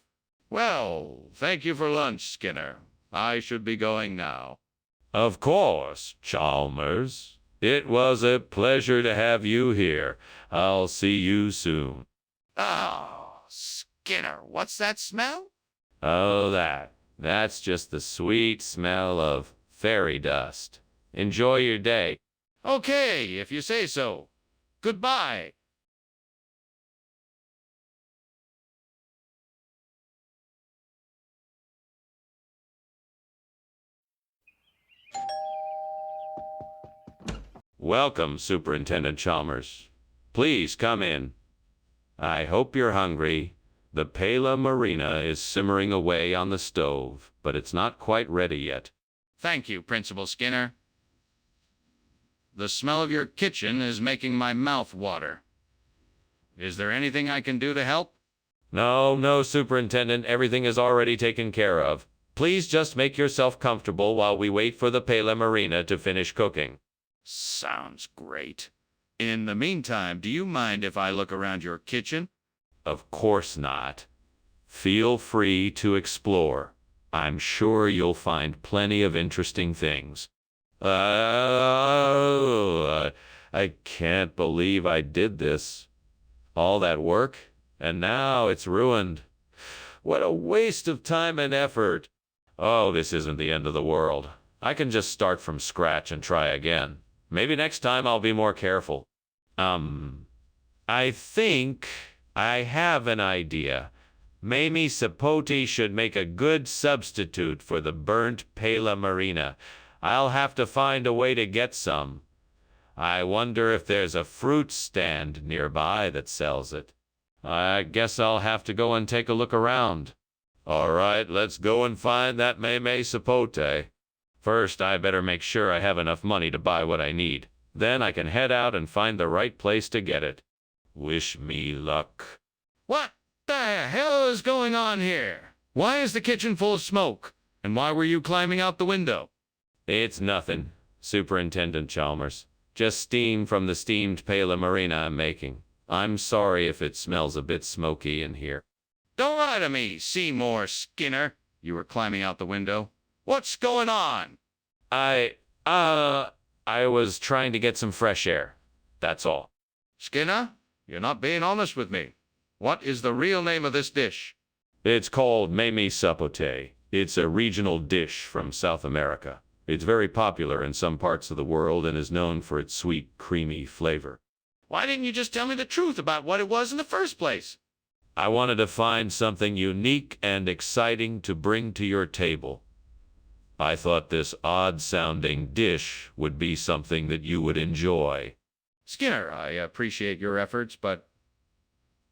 Well, thank you for lunch, Skinner. I should be going now. Of course, Chalmers. It was a pleasure to have you here. I'll see you soon. Oh, Skinner, what's that smell? Oh, that's just the sweet smell of fairy dust. Enjoy your day. Okay, if you say so. Goodbye. Welcome, Superintendent Chalmers. Please come in. I hope you're hungry. The Pela Marina is simmering away on the stove, but it's not quite ready yet. Thank you, Principal Skinner. The smell of your kitchen is making my mouth water. Is there anything I can do to help? No, Superintendent. Everything is already taken care of. Please just make yourself comfortable while we wait for the Pela Marina to finish cooking. Sounds great. In the meantime, do you mind if I look around your kitchen? Of course not. Feel free to explore. I'm sure you'll find plenty of interesting things. I can't believe I did this. All that work, and now it's ruined. What a waste of time and effort. Oh, this isn't the end of the world. I can just start from scratch and try again. Maybe next time I'll be more careful. I think I have an idea. Mamie Sapote should make a good substitute for the burnt Pela Marina. I'll have to find a way to get some. I wonder if there's a fruit stand nearby that sells it. I guess I'll have to go and take a look around. All right, let's go and find that Mamie Sapote. First, I better make sure I have enough money to buy what I need. Then I can head out and find the right place to get it. Wish me luck. What the hell is going on here? Why is the kitchen full of smoke? And why were you climbing out the window? It's nothing, Superintendent Chalmers. Just steam from the steamed Pela Marina I'm making. I'm sorry if it smells a bit smoky in here. Don't lie to me, Seymour Skinner. You were climbing out the window. What's going on? I was trying to get some fresh air. That's all. Skinner, you're not being honest with me. What is the real name of this dish? It's called Mamie Sapote. It's a regional dish from South America. It's very popular in some parts of the world and is known for its sweet, creamy flavor. Why didn't you just tell me the truth about what it was in the first place? I wanted to find something unique and exciting to bring to your table. I thought this odd-sounding dish would be something that you would enjoy. Skinner, I appreciate your efforts, but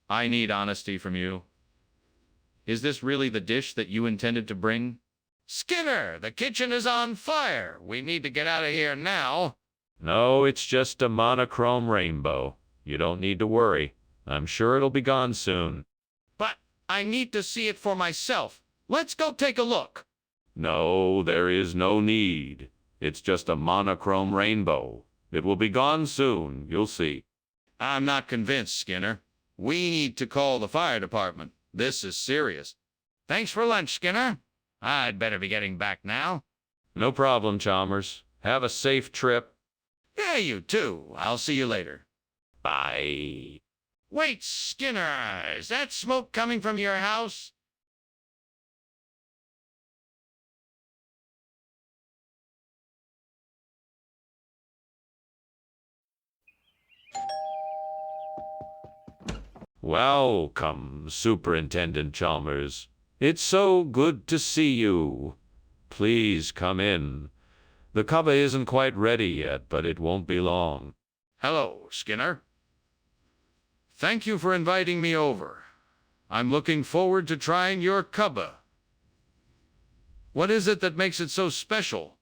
I need honesty from you. Is this really the dish that you intended to bring? Skinner, the kitchen is on fire. We need to get out of here now. No, it's just a monochrome rainbow. You don't need to worry. I'm sure it'll be gone soon. But I need to see it for myself. Let's go take a look. No, there is no need. It's just a monochrome rainbow. It will be gone soon, you'll see. I'm not convinced, Skinner. We need to call the fire department. This is serious. Thanks for lunch, Skinner. I'd better be getting back now. No problem, Chalmers. Have a safe trip. Yeah, you too. I'll see you later. Bye. Wait, Skinner, is that smoke coming from your house? Welcome, Superintendent Chalmers. It's so good to see you. Please come in. The cava isn't quite ready yet, but it won't be long. Hello, Skinner. Thank you for inviting me over. I'm looking forward to trying your cubba. What is it that makes it so special?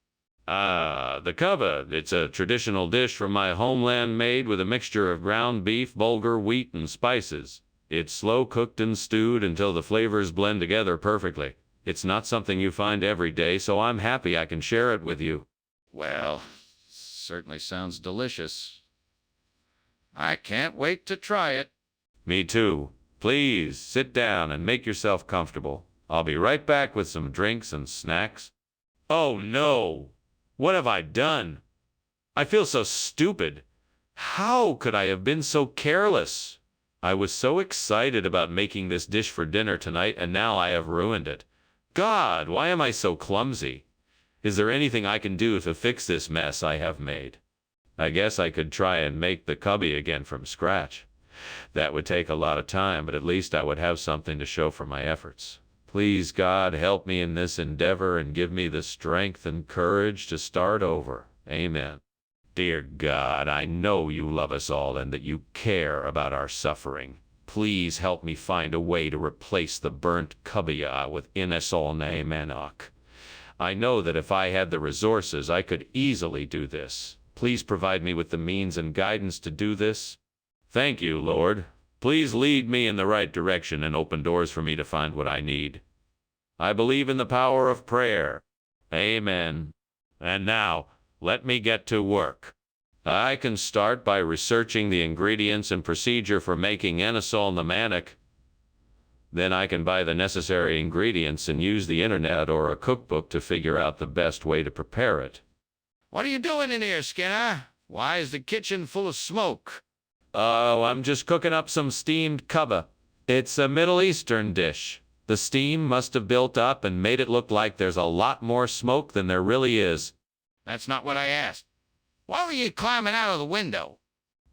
The kava. It's a traditional dish from my homeland made with a mixture of ground beef, bulgur, wheat, and spices. It's slow cooked and stewed until the flavors blend together perfectly. It's not something you find every day, so I'm happy I can share it with you. Well, certainly sounds delicious. I can't wait to try it. Me too. Please sit down and make yourself comfortable. I'll be right back with some drinks and snacks. Oh no! What have I done? I feel so stupid. How could I have been so careless? I was so excited about making this dish for dinner tonight, and now I have ruined it. God, why am I so clumsy? Is there anything I can do to fix this mess I have made? I guess I could try and make the cubby again from scratch. That would take a lot of time, but at least I would have something to show for my efforts. Please, God, help me in this endeavor and give me the strength and courage to start over. Amen. Dear God, I know you love us all and that you care about our suffering. Please help me find a way to replace the burnt cubia with Inesol Manok. I know that if I had the resources, I could easily do this. Please provide me with the means and guidance to do this. Thank you, Lord. Please lead me in the right direction and open doors for me to find what I need. I believe in the power of prayer. Amen. And now, let me get to work. I can start by researching the ingredients and procedure for making Enisol Namanik. Then I can buy the necessary ingredients and use the internet or a cookbook to figure out the best way to prepare it. What are you doing in here, Skinner? Why is the kitchen full of smoke? Oh, I'm just cooking up some steamed kava. It's a Middle Eastern dish. The steam must have built up and made it look like there's a lot more smoke than there really is. That's not what I asked. Why were you climbing out of the window?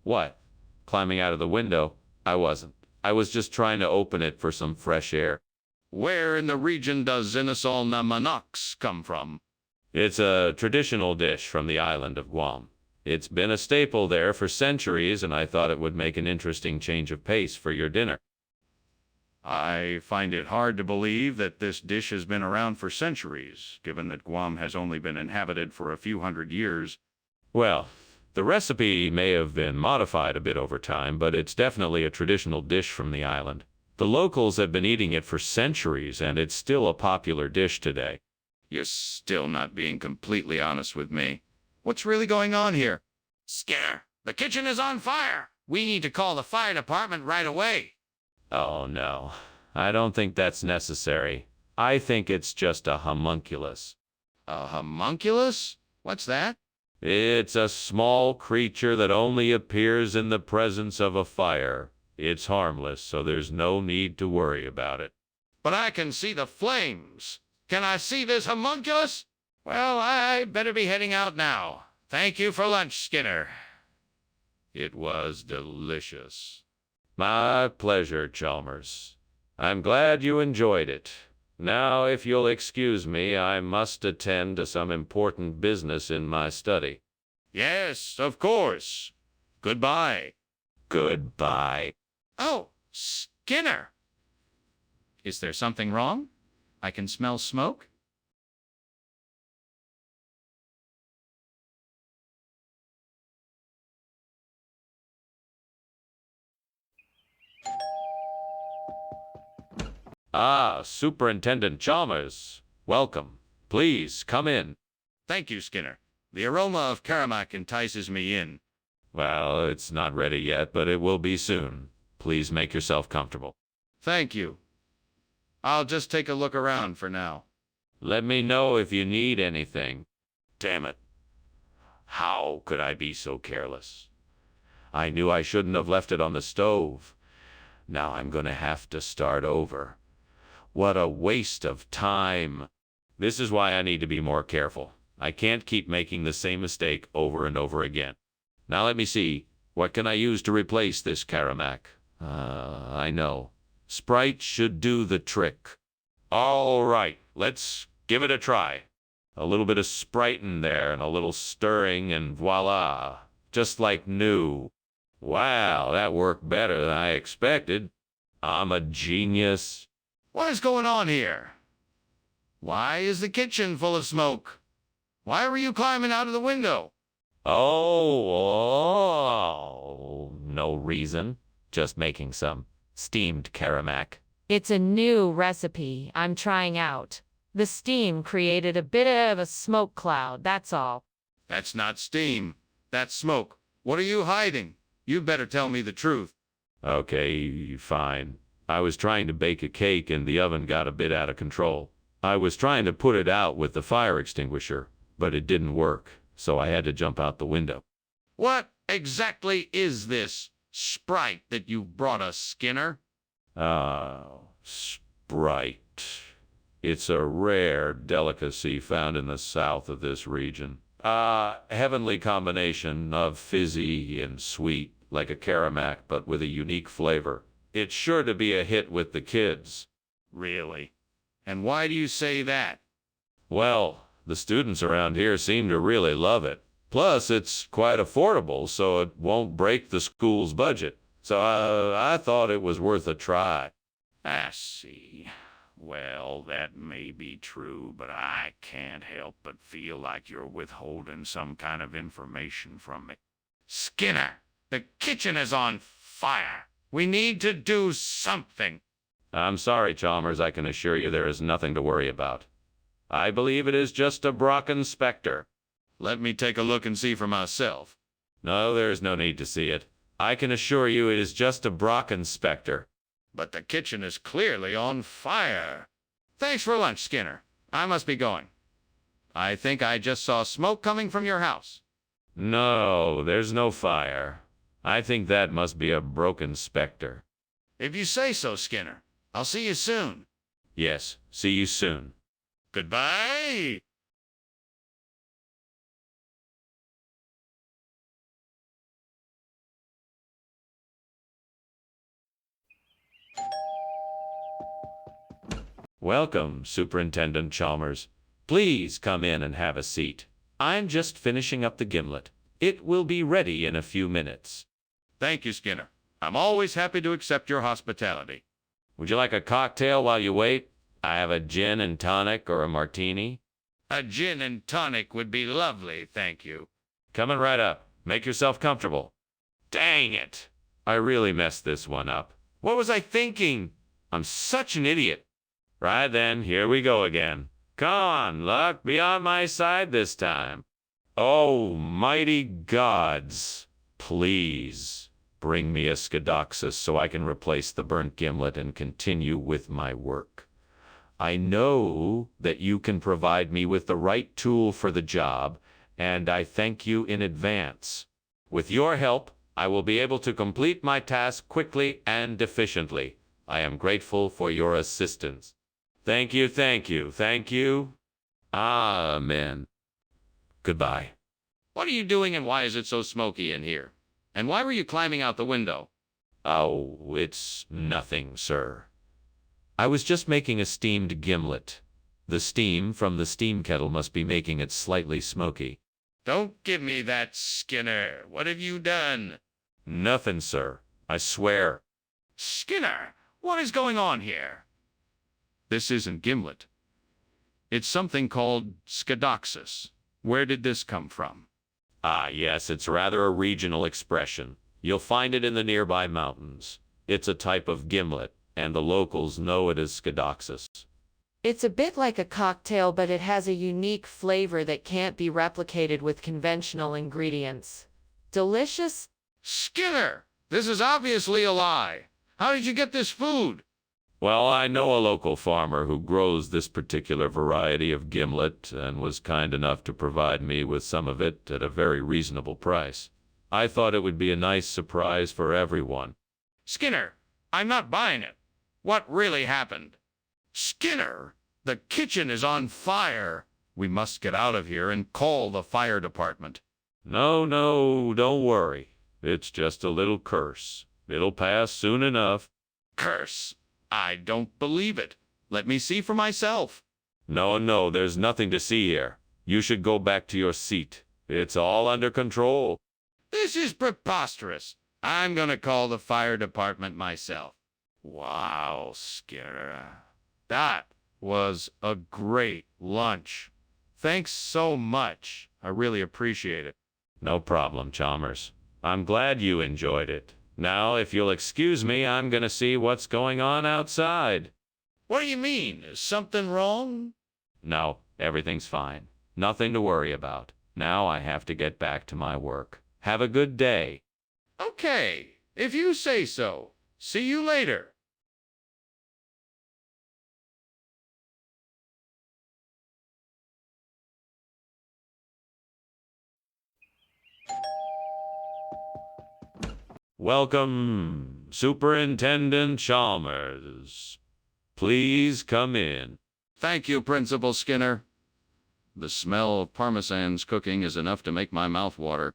What? Climbing out of the window? I wasn't. I was just trying to open it for some fresh air. Where in the region does Inisol Namanox come from? It's a traditional dish from the island of Guam. It's been a staple there for centuries, and I thought it would make an interesting change of pace for your dinner. I find it hard to believe that this dish has been around for centuries, given that Guam has only been inhabited for a few hundred years. Well, the recipe may have been modified a bit over time, but it's definitely a traditional dish from the island. The locals have been eating it for centuries, and it's still a popular dish today. You're still not being completely honest with me. What's really going on here? Skinner, the kitchen is on fire. We need to call the fire department right away. Oh no, I don't think that's necessary. I think it's just a homunculus. A homunculus? What's that? It's a small creature that only appears in the presence of a fire. It's harmless, so there's no need to worry about it. But I can see the flames. Can I see this homunculus? Well, I better be heading out now. Thank you for lunch, Skinner. It was delicious. My pleasure, Chalmers. I'm glad you enjoyed it. Now, if you'll excuse me, I must attend to some important business in my study. Yes, of course. Goodbye. Goodbye. Oh, Skinner. Is there something wrong? I can smell smoke. Ah, Superintendent Chalmers. Welcome. Please, come in. Thank you, Skinner. The aroma of Karamak entices me in. Well, it's not ready yet, but it will be soon. Please make yourself comfortable. Thank you. I'll just take a look around for now. Let me know if you need anything. Damn it. How could I be so careless? I knew I shouldn't have left it on the stove. Now I'm going to have to start over. What a waste of time. This is why I need to be more careful. I can't keep making the same mistake over and over again. Now let me see. What can I use to replace this Karamak? I know. Sprite should do the trick. All right, let's give it a try. A little bit of Sprite in there and a little stirring and voila. Just like new. Wow, that worked better than I expected. I'm a genius. What is going on here? Why is the kitchen full of smoke? Why were you climbing out of the window? No reason. Just making some steamed Karamak. It's a new recipe I'm trying out. The steam created a bit of a smoke cloud, that's all. That's not steam. That's smoke. What are you hiding? You better tell me the truth. Okay, fine. I was trying to bake a cake and the oven got a bit out of control. I was trying to put it out with the fire extinguisher, but it didn't work, so I had to jump out the window. What exactly is this Sprite that you brought us, Skinner? Sprite. It's a rare delicacy found in the south of this region. Heavenly combination of fizzy and sweet, like a Karamak, but with a unique flavor. It's sure to be a hit with the kids. Really? And why do you say that? Well, the students around here seem to really love it. Plus, it's quite affordable, so it won't break the school's budget. So I thought it was worth a try. I see. Well, that may be true, but I can't help but feel like you're withholding some kind of information from me. Skinner, the kitchen is on fire. We need to do something. I'm sorry, Chalmers. I can assure you there is nothing to worry about. I believe it is just a Brocken specter. Let me take a look and see for myself. No, there is no need to see it. I can assure you it is just a Brocken specter. But the kitchen is clearly on fire. Thanks for lunch, Skinner. I must be going. I think I just saw smoke coming from your house. No, there's no fire. I think that must be a broken specter. If you say so, Skinner. I'll see you soon. Yes, see you soon. Goodbye. Welcome, Superintendent Chalmers. Please come in and have a seat. I'm just finishing up the gimlet. It will be ready in a few minutes. Thank you, Skinner. I'm always happy to accept your hospitality. Would you like a cocktail while you wait? I have a gin and tonic or a martini. A gin and tonic would be lovely, thank you. Coming right up. Make yourself comfortable. Dang it! I really messed this one up. What was I thinking? I'm such an idiot. Right then, here we go again. Come on, luck, be on my side this time. Oh, mighty gods, please bring me a Scadoxus so I can replace the burnt gimlet and continue with my work. I know that you can provide me with the right tool for the job, and I thank you in advance. With your help, I will be able to complete my task quickly and efficiently. I am grateful for your assistance. Thank you, thank you, thank you. Amen. Goodbye. What are you doing and why is it so smoky in here? And why were you climbing out the window? Oh, it's nothing, sir. I was just making a steamed gimlet. The steam from the steam kettle must be making it slightly smoky. Don't give me that, Skinner. What have you done? Nothing, sir. I swear. Skinner, what is going on here? This isn't gimlet. It's something called Scadoxus. Where did this come from? Ah, yes, it's rather a regional expression. You'll find it in the nearby mountains. It's a type of gimlet, and the locals know it as Scadoxus. It's a bit like a cocktail, but it has a unique flavor that can't be replicated with conventional ingredients. Delicious. Skinner, this is obviously a lie. How did you get this food? Well, I know a local farmer who grows this particular variety of gimlet and was kind enough to provide me with some of it at a very reasonable price. I thought it would be a nice surprise for everyone. Skinner, I'm not buying it. What really happened? Skinner, the kitchen is on fire. We must get out of here and call the fire department. No, don't worry. It's just a little curse. It'll pass soon enough. Curse. I don't believe it. Let me see for myself. No, there's nothing to see here. You should go back to your seat. It's all under control. This is preposterous. I'm gonna call the fire department myself. Wow, Skinner. That was a great lunch. Thanks so much. I really appreciate it. No problem, Chalmers. I'm glad you enjoyed it. Now, if you'll excuse me, I'm gonna see what's going on outside. What do you mean? Is something wrong? No, everything's fine. Nothing to worry about. Now I have to get back to my work. Have a good day. Okay, if you say so. See you later. Welcome, Superintendent Chalmers. Please come in. Thank you, Principal Skinner. The smell of Parmesan's cooking is enough to make my mouth water.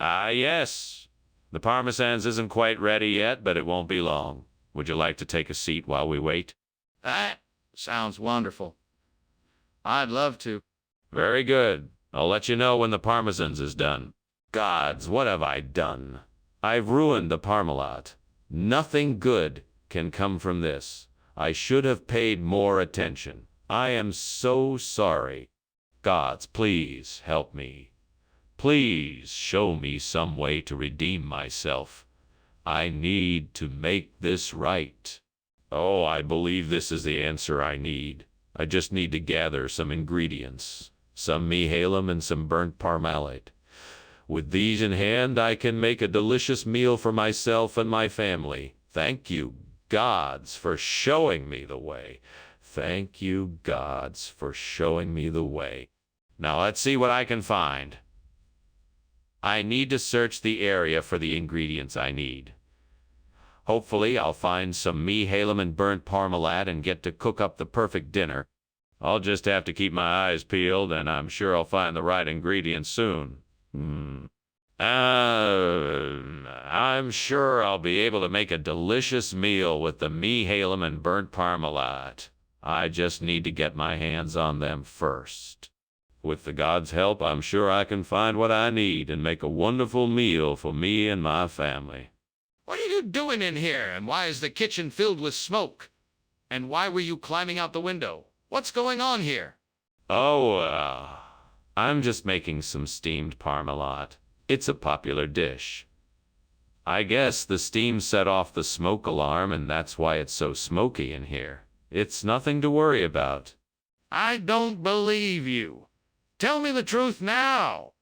Ah, yes. The Parmesan's isn't quite ready yet, but it won't be long. Would you like to take a seat while we wait? That sounds wonderful. I'd love to. Very good. I'll let you know when the Parmesan's is done. Gods, what have I done? I've ruined the Parmalat. Nothing good can come from this. I should have paid more attention. I am so sorry. Gods, please help me. Please show me some way to redeem myself. I need to make this right. Oh, I believe this is the answer I need. I just need to gather some ingredients, some mihalem and some burnt parmalate. With these in hand, I can make a delicious meal for myself and my family. Thank you, gods, for showing me the way. Thank you, gods, for showing me the way. Now let's see what I can find. I need to search the area for the ingredients I need. Hopefully, I'll find some mihalem and burnt parmalat and get to cook up the perfect dinner. I'll just have to keep my eyes peeled, and I'm sure I'll find the right ingredients soon. I'm sure I'll be able to make a delicious meal with the mihalem and burnt parmalat. I just need to get my hands on them first. With the gods' help, I'm sure I can find what I need and make a wonderful meal for me and my family. What are you doing in here, and why is the kitchen filled with smoke? And why were you climbing out the window? What's going on here? Oh, I'm just making some steamed parmalat. It's a popular dish. I guess the steam set off the smoke alarm, and that's why it's so smoky in here. It's nothing to worry about. I don't believe you. Tell me the truth now.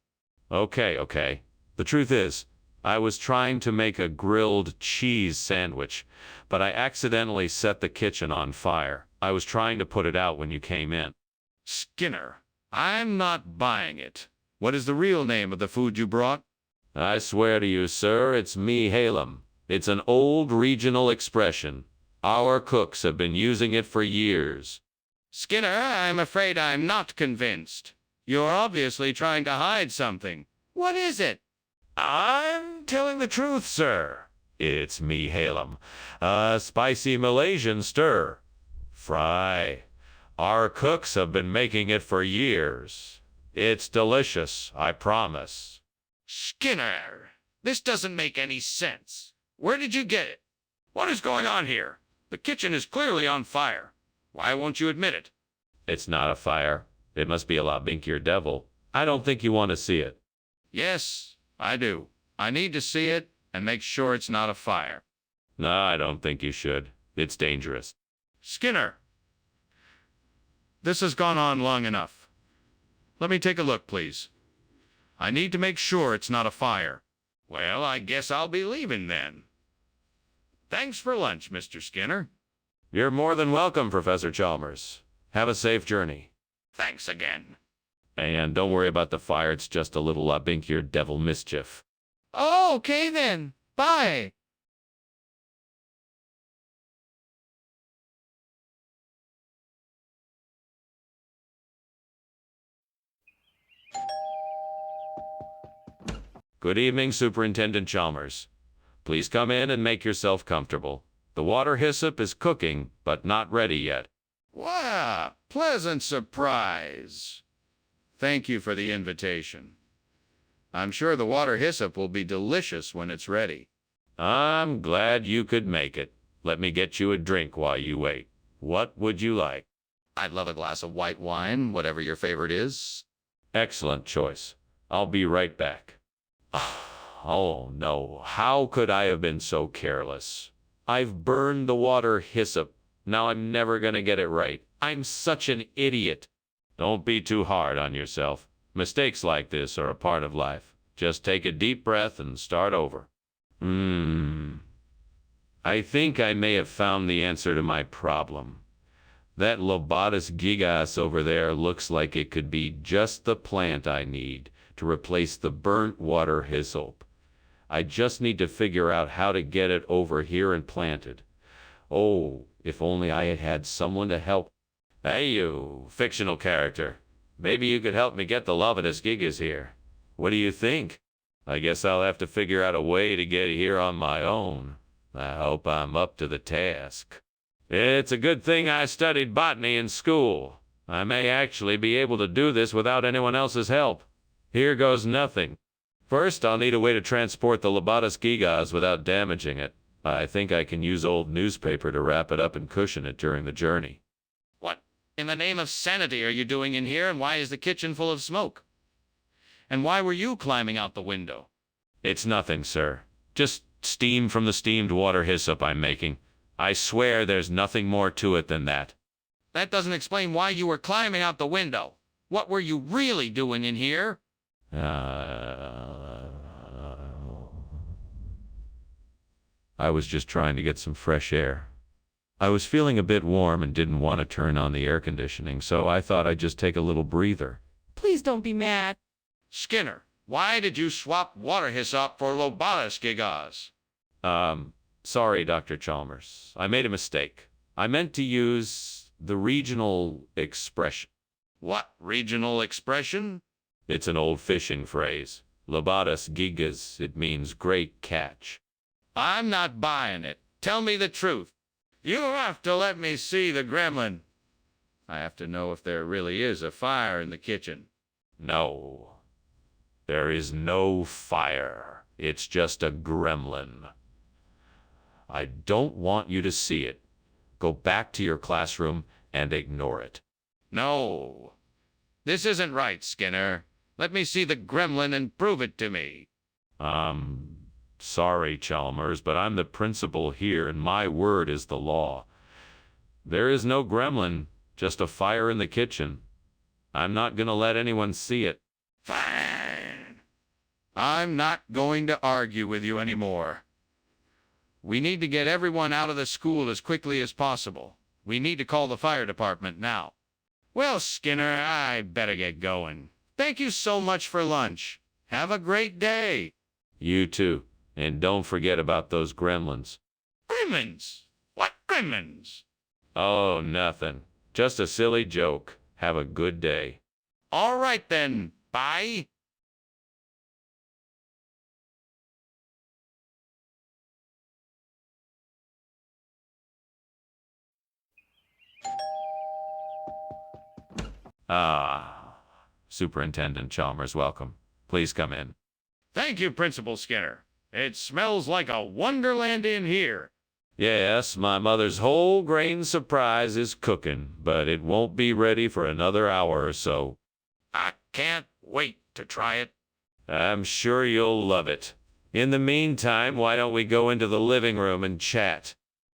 Okay. The truth is, I was trying to make a grilled cheese sandwich, but I accidentally set the kitchen on fire. I was trying to put it out when you came in. Skinner, I'm not buying it. What is the real name of the food you brought? I swear to you, sir, it's mihalem. It's an old regional expression. Our cooks have been using it for years. Skinner, I'm afraid I'm not convinced. You're obviously trying to hide something. What is it? I'm telling the truth, sir. It's mihalem, a spicy Malaysian stir fry. Our cooks have been making it for years. It's delicious, I promise. Skinner, this doesn't make any sense. Where did you get it? What is going on here? The kitchen is clearly on fire. Why won't you admit it? It's not a fire. It must be a la binkier devil. I don't think you want to see it. Yes, I do. I need to see it and make sure it's not a fire. No, I don't think you should. It's dangerous. Skinner, this has gone on long enough. Let me take a look, please. I need to make sure it's not a fire. Well, I guess I'll be leaving then. Thanks for lunch, Mr. Skinner. You're more than welcome, Professor Chalmers. Have a safe journey. Thanks again. And don't worry about the fire. It's just a little la binkier devil mischief. Oh, okay then. Bye. Good evening, Superintendent Chalmers. Please come in and make yourself comfortable. The water hyssop is cooking, but not ready yet. Wow, pleasant surprise. Thank you for the invitation. I'm sure the water hyssop will be delicious when it's ready. I'm glad you could make it. Let me get you a drink while you wait. What would you like? I'd love a glass of white wine, whatever your favorite is. Excellent choice. I'll be right back. Oh no, how could I have been so careless? I've burned the water hyssop. Now I'm never gonna get it right. I'm such an idiot. Don't be too hard on yourself. Mistakes like this are a part of life. Just take a deep breath and start over. I think I may have found the answer to my problem. That Lobatus gigas over there looks like it could be just the plant I need to replace the burnt water hyssop. I just need to figure out how to get it over here and planted. Oh, if only I had had someone to help. Hey you, fictional character. Maybe you could help me get the Lobatus gigas here. What do you think? I guess I'll have to figure out a way to get here on my own. I hope I'm up to the task. It's a good thing I studied botany in school. I may actually be able to do this without anyone else's help. Here goes nothing. First, I'll need a way to transport the Lobatus gigas without damaging it. I think I can use old newspaper to wrap it up and cushion it during the journey. What in the name of sanity are you doing in here, and why is the kitchen full of smoke? And why were you climbing out the window? It's nothing, sir. Just steam from the steamed water hyssop I'm making. I swear there's nothing more to it than that. That doesn't explain why you were climbing out the window. What were you really doing in here? I was just trying to get some fresh air. I was feeling a bit warm and didn't want to turn on the air conditioning, so I thought I'd just take a little breather. Please don't be mad. Skinner, why did you swap water hyssop for Lobatus gigas? Sorry, Dr. Chalmers. I made a mistake. I meant to use the regional expression. What regional expression? It's an old fishing phrase. Lobatus gigas, it means great catch. I'm not buying it. Tell me the truth. You have to let me see the gremlin. I have to know if there really is a fire in the kitchen. No. There is no fire. It's just a gremlin. I don't want you to see it. Go back to your classroom and ignore it. No. This isn't right, Skinner. Let me see the gremlin and prove it to me. Sorry, Chalmers, but I'm the principal here and my word is the law. There is no gremlin, just a fire in the kitchen. I'm not gonna let anyone see it. Fine. I'm not going to argue with you anymore. We need to get everyone out of the school as quickly as possible. We need to call the fire department now. Well, Skinner, I better get going. Thank you so much for lunch. Have a great day. You too. And don't forget about those gremlins. Gremlins? What gremlins? Oh, nothing. Just a silly joke. Have a good day. All right then. Bye. Superintendent Chalmers, welcome. Please come in. Thank you, Principal Skinner. It smells like a wonderland in here. Yes, my mother's whole grain surprise is cooking, but it won't be ready for another hour or so. I can't wait to try it. I'm sure you'll love it. In the meantime, why don't we go into the living room and chat?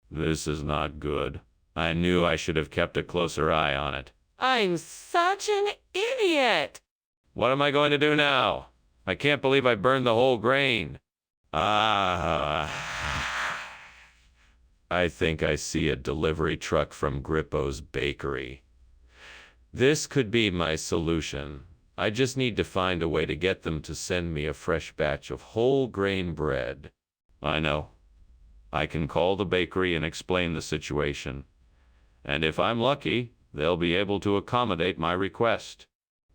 This is not good. I knew I should have kept a closer eye on it. I'm such an idiot. What am I going to do now? I can't believe I burned the whole grain. I think I see a delivery truck from Grippo's bakery. This could be my solution. I just need to find a way to get them to send me a fresh batch of whole grain bread. I know. I can call the bakery and explain the situation. And if I'm lucky, they'll be able to accommodate my request.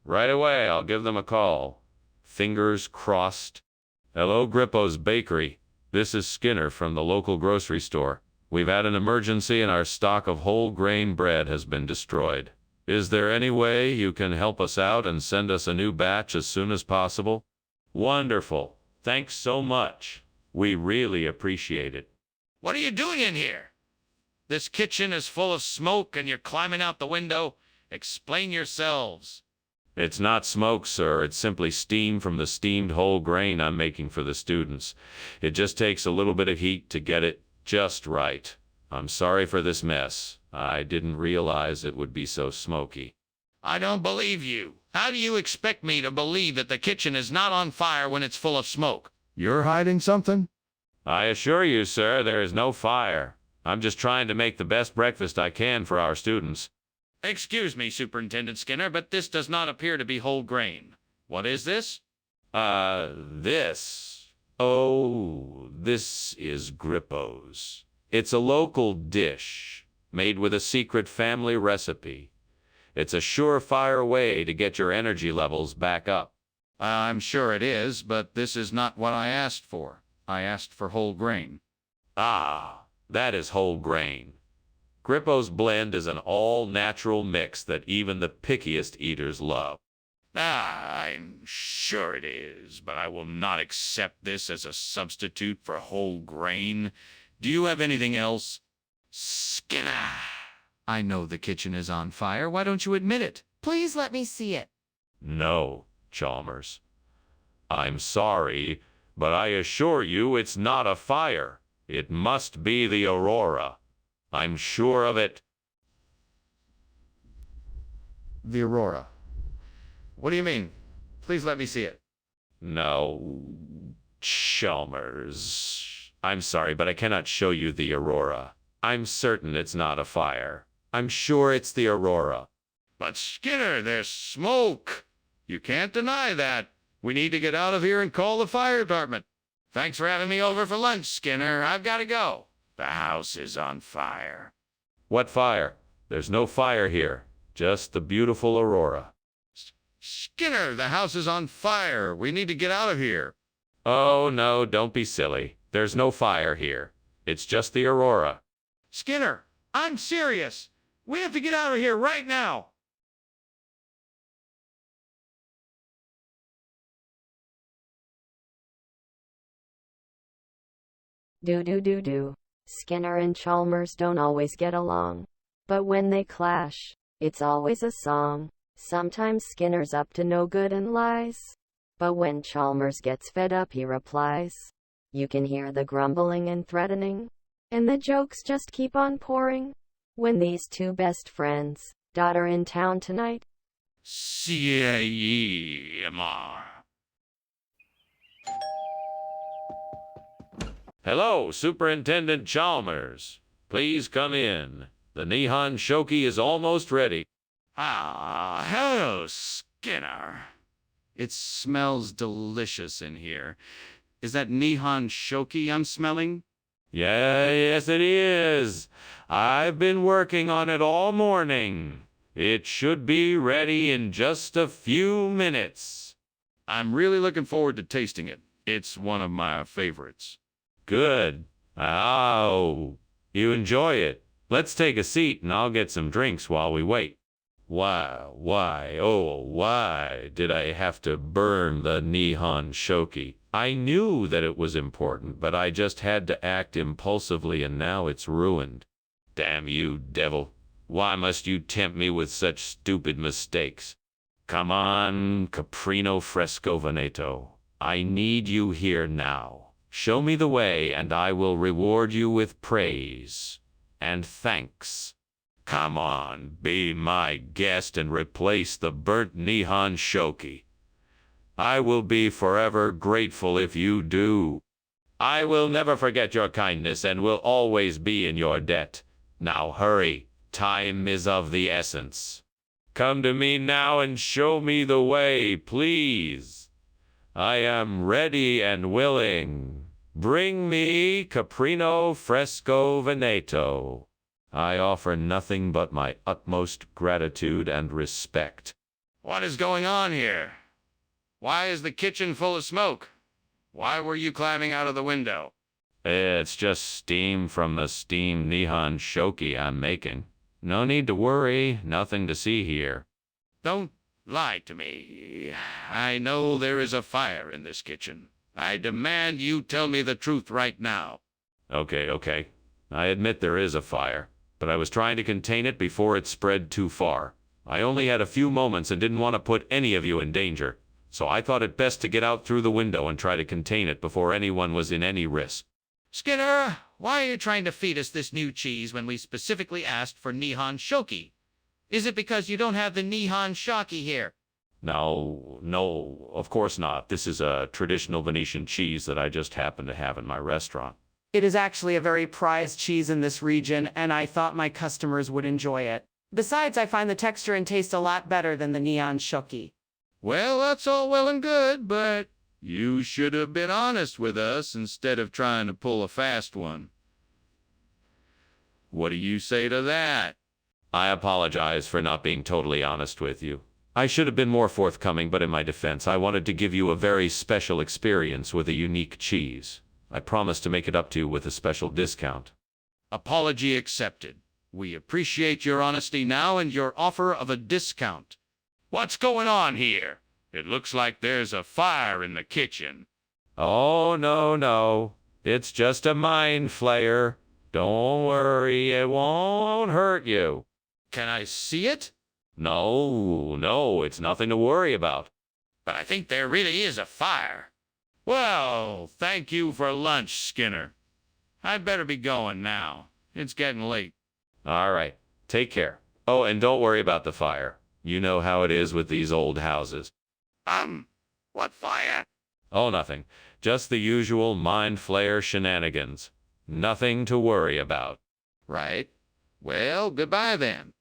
Right away, I'll give them a call. Fingers crossed. Hello, Grippo's Bakery. This is Skinner from the local grocery store. We've had an emergency and our stock of whole grain bread has been destroyed. Is there any way you can help us out and send us a new batch as soon as possible? Wonderful. Thanks so much. We really appreciate it. What are you doing in here? This kitchen is full of smoke and you're climbing out the window. Explain yourselves. It's not smoke, sir. It's simply steam from the steamed whole grain I'm making for the students. It just takes a little bit of heat to get it just right. I'm sorry for this mess. I didn't realize it would be so smoky. I don't believe you. How do you expect me to believe that the kitchen is not on fire when it's full of smoke? You're hiding something? I assure you, sir, there is no fire. I'm just trying to make the best breakfast I can for our students. Excuse me, Superintendent Skinner, but this does not appear to be whole grain. What is this? This. Oh, this is Grippo's. It's a local dish made with a secret family recipe. It's a surefire way to get your energy levels back up. I'm sure it is, but this is not what I asked for. I asked for whole grain. Ah, that is whole grain. Grippo's blend is an all-natural mix that even the pickiest eaters love. I'm sure it is, but I will not accept this as a substitute for whole grain. Do you have anything else? Skinner, I know the kitchen is on fire. Why don't you admit it? Please let me see it. No, Chalmers. I'm sorry, but I assure you it's not a fire. It must be the Aurora. I'm sure of it. The Aurora. What do you mean? Please let me see it. No, Chalmers. I'm sorry, but I cannot show you the Aurora. I'm certain it's not a fire. I'm sure it's the Aurora. But Skinner, there's smoke. You can't deny that. We need to get out of here and call the fire department. Thanks for having me over for lunch, Skinner. I've got to go. The house is on fire. What fire? There's no fire here. Just the beautiful Aurora. Skinner, the house is on fire. We need to get out of here. Oh, no, don't be silly. There's no fire here. It's just the Aurora. Skinner, I'm serious. We have to get out of here right now. Do. Skinner and Chalmers don't always get along. But when they clash, it's always a song. Sometimes Skinner's up to no good and lies. But when Chalmers gets fed up, he replies. You can hear the grumbling and threatening. And the jokes just keep on pouring. When these two best friends are in town tonight. C-A-E-M-R. Hello, Superintendent Chalmers. Please come in. The Nihon Shoki is almost ready. Ah, hello, Skinner. It smells delicious in here. Is that Nihon Shoki I'm smelling? Yes, it is. I've been working on it all morning. It should be ready in just a few minutes. I'm really looking forward to tasting it. It's one of my favorites. Good. Oh, you enjoy it. Let's take a seat and I'll get some drinks while we wait. Why did I have to burn the Nihon Shoki? I knew that it was important, but I just had to act impulsively and now it's ruined. Damn you, devil. Why must you tempt me with such stupid mistakes? Come on, Caprino Fresco Veneto. I need you here now. Show me the way and I will reward you with praise and thanks. Come on, be my guest and replace the burnt Nihon Shoki. I will be forever grateful if you do. I will never forget your kindness and will always be in your debt. Now hurry, time is of the essence. Come to me now and show me the way, please. I am ready and willing. Bring me Caprino Fresco Veneto. I offer nothing but my utmost gratitude and respect. What is going on here? Why is the kitchen full of smoke? Why were you climbing out of the window? It's just steam from the steamed Nihon Shoki I'm making. No need to worry, nothing to see here. Don't lie to me. I know there is a fire in this kitchen. I demand you tell me the truth right now. Okay. I admit there is a fire. but I was trying to contain it before it spread too far. I only had a few moments and didn't want to put any of you in danger, so I thought it best to get out through the window and try to contain it before anyone was in any risk. Skinner, why are you trying to feed us this new cheese when we specifically asked for Nihon Shoki? Is it because you don't have the Nihon Shoki here? No, of course not. This is a traditional Venetian cheese that I just happen to have in my restaurant. It is actually a very prized cheese in this region, and I thought my customers would enjoy it. Besides, I find the texture and taste a lot better than the Nihon Shoki. Well, that's all well and good, but you should have been honest with us instead of trying to pull a fast one. What do you say to that? I apologize for not being totally honest with you. I should have been more forthcoming, but in my defense, I wanted to give you a very special experience with a unique cheese. I promised to make it up to you with a special discount. Apology accepted. We appreciate your honesty now and your offer of a discount. What's going on here? It looks like there's a fire in the kitchen. Oh, no. It's just a mind flayer. Don't worry, it won't hurt you. Can I see it? No, it's nothing to worry about. But I think there really is a fire. Well, thank you for lunch, Skinner. I'd better be going now. It's getting late. All right, take care. Oh, and don't worry about the fire. You know how it is with these old houses. What fire? Oh, nothing. Just the usual mind flayer shenanigans. Nothing to worry about. Right. Well, goodbye then.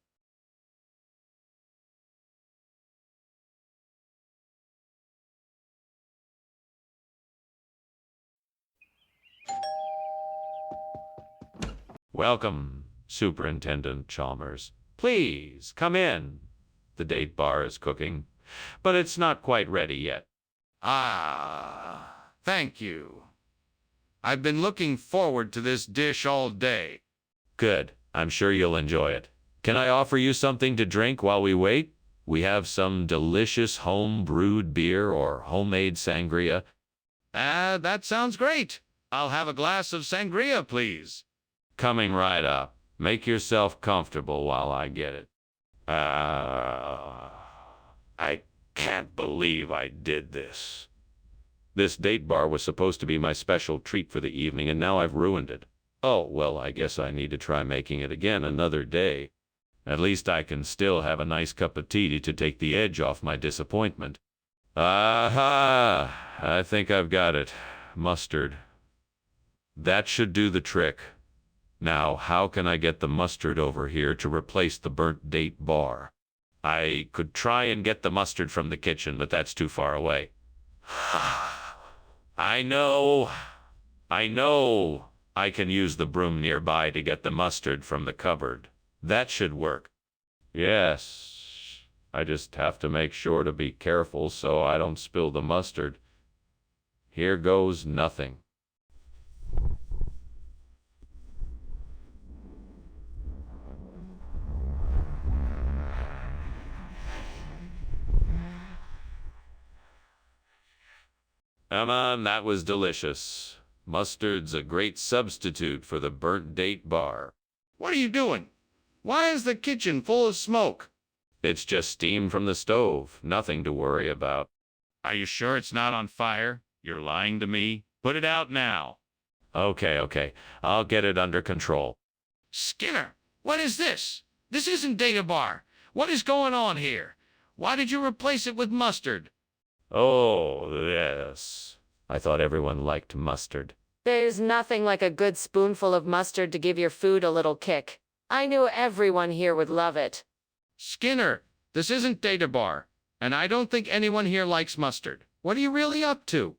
Welcome, Superintendent Chalmers. Please, come in. The date bar is cooking, but it's not quite ready yet. Thank you. I've been looking forward to this dish all day. Good. I'm sure you'll enjoy it. Can I offer you something to drink while we wait? We have some delicious home-brewed beer or homemade sangria. That sounds great. I'll have a glass of sangria, please. Coming right up. Make yourself comfortable while I get it. I can't believe I did this. This date bar was supposed to be my special treat for the evening, and now I've ruined it. Oh, well, I guess I need to try making it again another day. At least I can still have a nice cup of tea to take the edge off my disappointment. Aha! I think I've got it. Mustard. That should do the trick. Now, how can I get the mustard over here to replace the burnt date bar? I could try and get the mustard from the kitchen, but that's too far away. I know. I can use the broom nearby to get the mustard from the cupboard. That should work. Yes. I just have to make sure to be careful so I don't spill the mustard. Here goes nothing. That was delicious. Mustard's a great substitute for the burnt date bar. What are you doing? Why is the kitchen full of smoke? It's just steam from the stove. Nothing to worry about. Are you sure it's not on fire? You're lying to me. Put it out now. Okay. I'll get it under control. Skinner, what is this? This isn't data bar. What is going on here? Why did you replace it with mustard? Oh, yes. I thought everyone liked mustard. There's nothing like a good spoonful of mustard to give your food a little kick. I knew everyone here would love it. Skinner, this isn't data bar, and I don't think anyone here likes mustard. What are you really up to?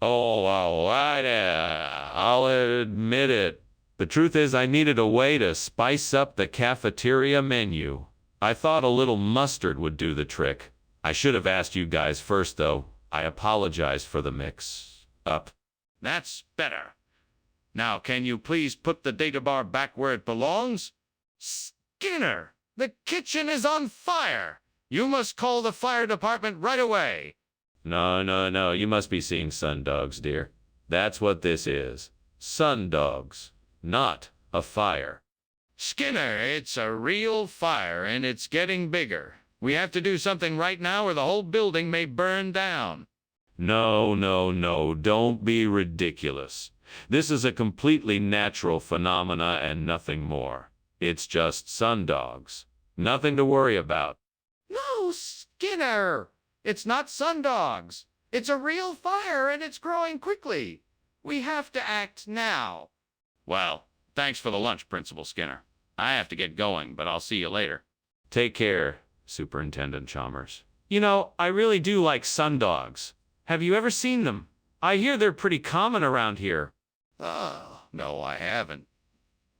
Oh, I'll admit it. The truth is I needed a way to spice up the cafeteria menu. I thought a little mustard would do the trick. I should have asked you guys first, though. I apologize for the mix-up. That's better. Now, can you please put the data bar back where it belongs? Skinner, the kitchen is on fire. You must call the fire department right away. No. You must be seeing sundogs, dear. That's what this is. Sundogs, not a fire. Skinner, it's a real fire and it's getting bigger. We have to do something right now or the whole building may burn down. No, no, no, don't be ridiculous. This is a completely natural phenomena and nothing more. It's just sundogs. Nothing to worry about. No, Skinner! It's not sundogs. It's a real fire and it's growing quickly. We have to act now. Well, thanks for the lunch, Principal Skinner. I have to get going, but I'll see you later. Take care, Superintendent Chalmers. You know, I really do like sundogs. Have you ever seen them? I hear they're pretty common around here. Oh, no, I haven't.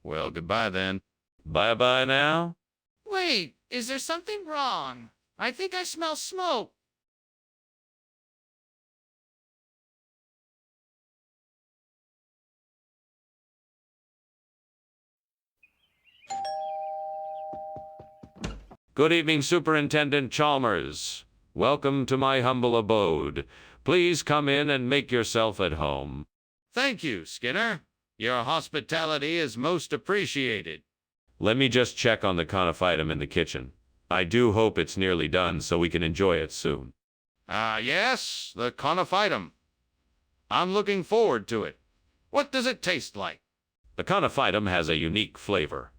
Well, goodbye then. Bye-bye now. Wait, is there something wrong? I think I smell smoke. Good evening, Superintendent Chalmers. Welcome to my humble abode. Please come in and make yourself at home. Thank you, Skinner. Your hospitality is most appreciated. Let me just check on the confitum in the kitchen. I do hope it's nearly done so we can enjoy it soon. Yes, the confitum. I'm looking forward to it. What does it taste like? The confitum has a unique flavor.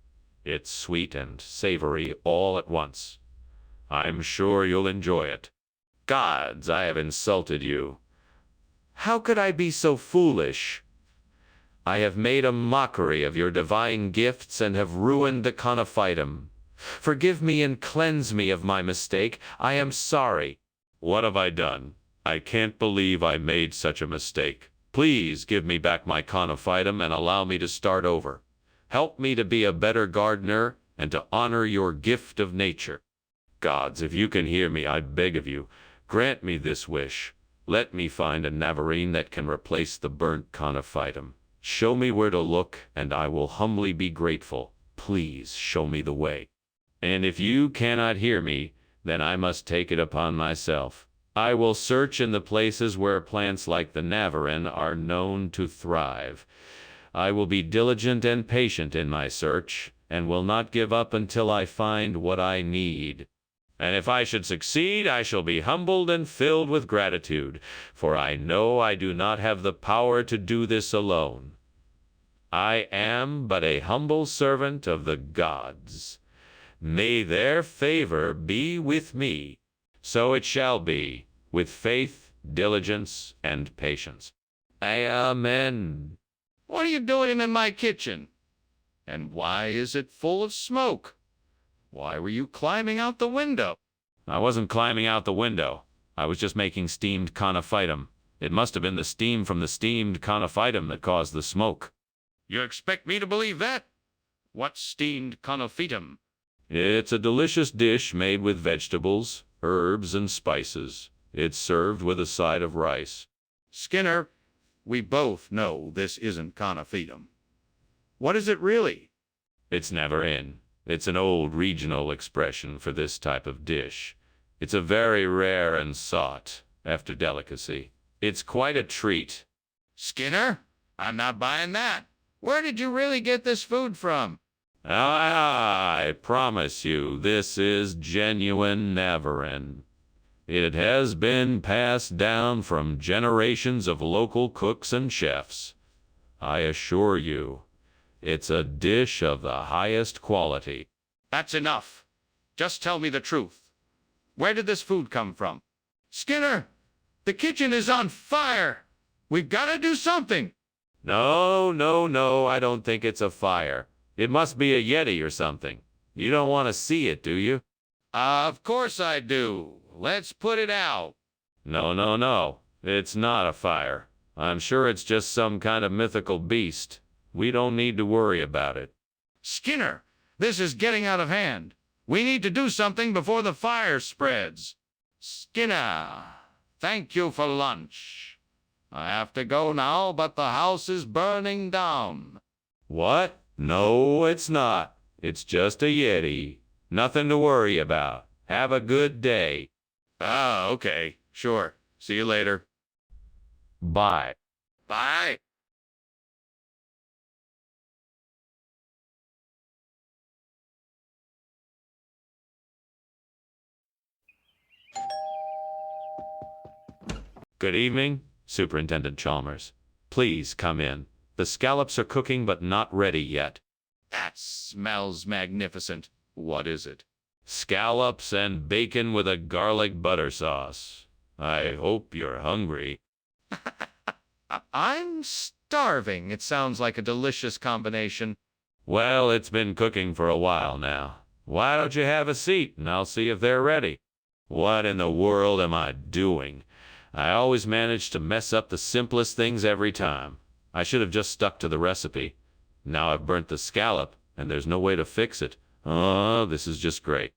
It's sweet and savory all at once. I'm sure you'll enjoy it. Gods, I have insulted you. How could I be so foolish? I have made a mockery of your divine gifts and have ruined the confitum. Forgive me and cleanse me of my mistake. I am sorry. What have I done? I can't believe I made such a mistake. Please give me back my confitum and allow me to start over. Help me to be a better gardener and to honor your gift of nature. Gods, if you can hear me, I beg of you, grant me this wish. Let me find a Navarine that can replace the burnt confitum. Show me where to look, and I will humbly be grateful. Please show me the way. And if you cannot hear me, then I must take it upon myself. I will search in the places where plants like the Navarine are known to thrive. I will be diligent and patient in my search, and will not give up until I find what I need. And if I should succeed, I shall be humbled and filled with gratitude, for I know I do not have the power to do this alone. I am but a humble servant of the gods. May their favor be with me. So it shall be, with faith, diligence, and patience. Amen. What are you doing in my kitchen? And why is it full of smoke? Why were you climbing out the window? I wasn't climbing out the window. I was just making steamed confitum. It must have been the steam from the steamed confitum that caused the smoke. You expect me to believe that? What's steamed confitum? It's a delicious dish made with vegetables, herbs, and spices. It's served with a side of rice. Skinner, we both know this isn't confitum. What is it really? It's Navarine. It's an old regional expression for this type of dish. It's a very rare and sought after delicacy. It's quite a treat. Skinner, I'm not buying that. Where did you really get this food from? I promise you, this is genuine Navarine. It has been passed down from generations of local cooks and chefs. I assure you, it's a dish of the highest quality. That's enough. Just tell me the truth. Where did this food come from? Skinner, the kitchen is on fire. We've got to do something. No, no, no, I don't think it's a fire. It must be a Yeti or something. You don't want to see it, do you? Of course I do. Let's put it out. No, no, no. It's not a fire. I'm sure it's just some kind of mythical beast. We don't need to worry about it. Skinner, this is getting out of hand. We need to do something before the fire spreads. Skinner, thank you for lunch. I have to go now, but the house is burning down. What? No, it's not. It's just a Yeti. Nothing to worry about. Have a good day. Okay. Sure. See you later. Bye. Bye. Good evening, Superintendent Chalmers. Please come in. The scallops are cooking but not ready yet. That smells magnificent. What is it? Scallops and bacon with a garlic butter sauce. I hope you're hungry. I'm starving. It sounds like a delicious combination. Well, it's been cooking for a while now. Why don't you have a seat and I'll see if they're ready? What in the world am I doing? I always manage to mess up the simplest things every time. I should have just stuck to the recipe. Now I've burnt the scallop, and there's no way to fix it. Oh, this is just great.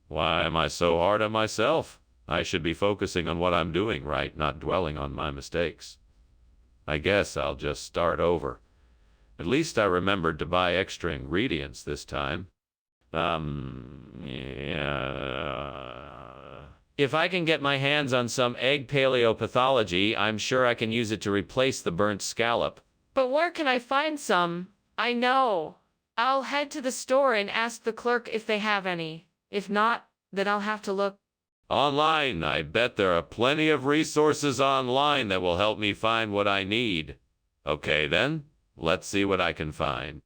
Why am I so hard on myself? I should be focusing on what I'm doing right, not dwelling on my mistakes. I guess I'll just start over. At least I remembered to buy extra ingredients this time. If I can get my hands on some egg paleopathology, I'm sure I can use it to replace the burnt scallop. But where can I find some? I know. I'll head to the store and ask the clerk if they have any. If not, then I'll have to look. Online, I bet there are plenty of resources online that will help me find what I need. Okay then, let's see what I can find.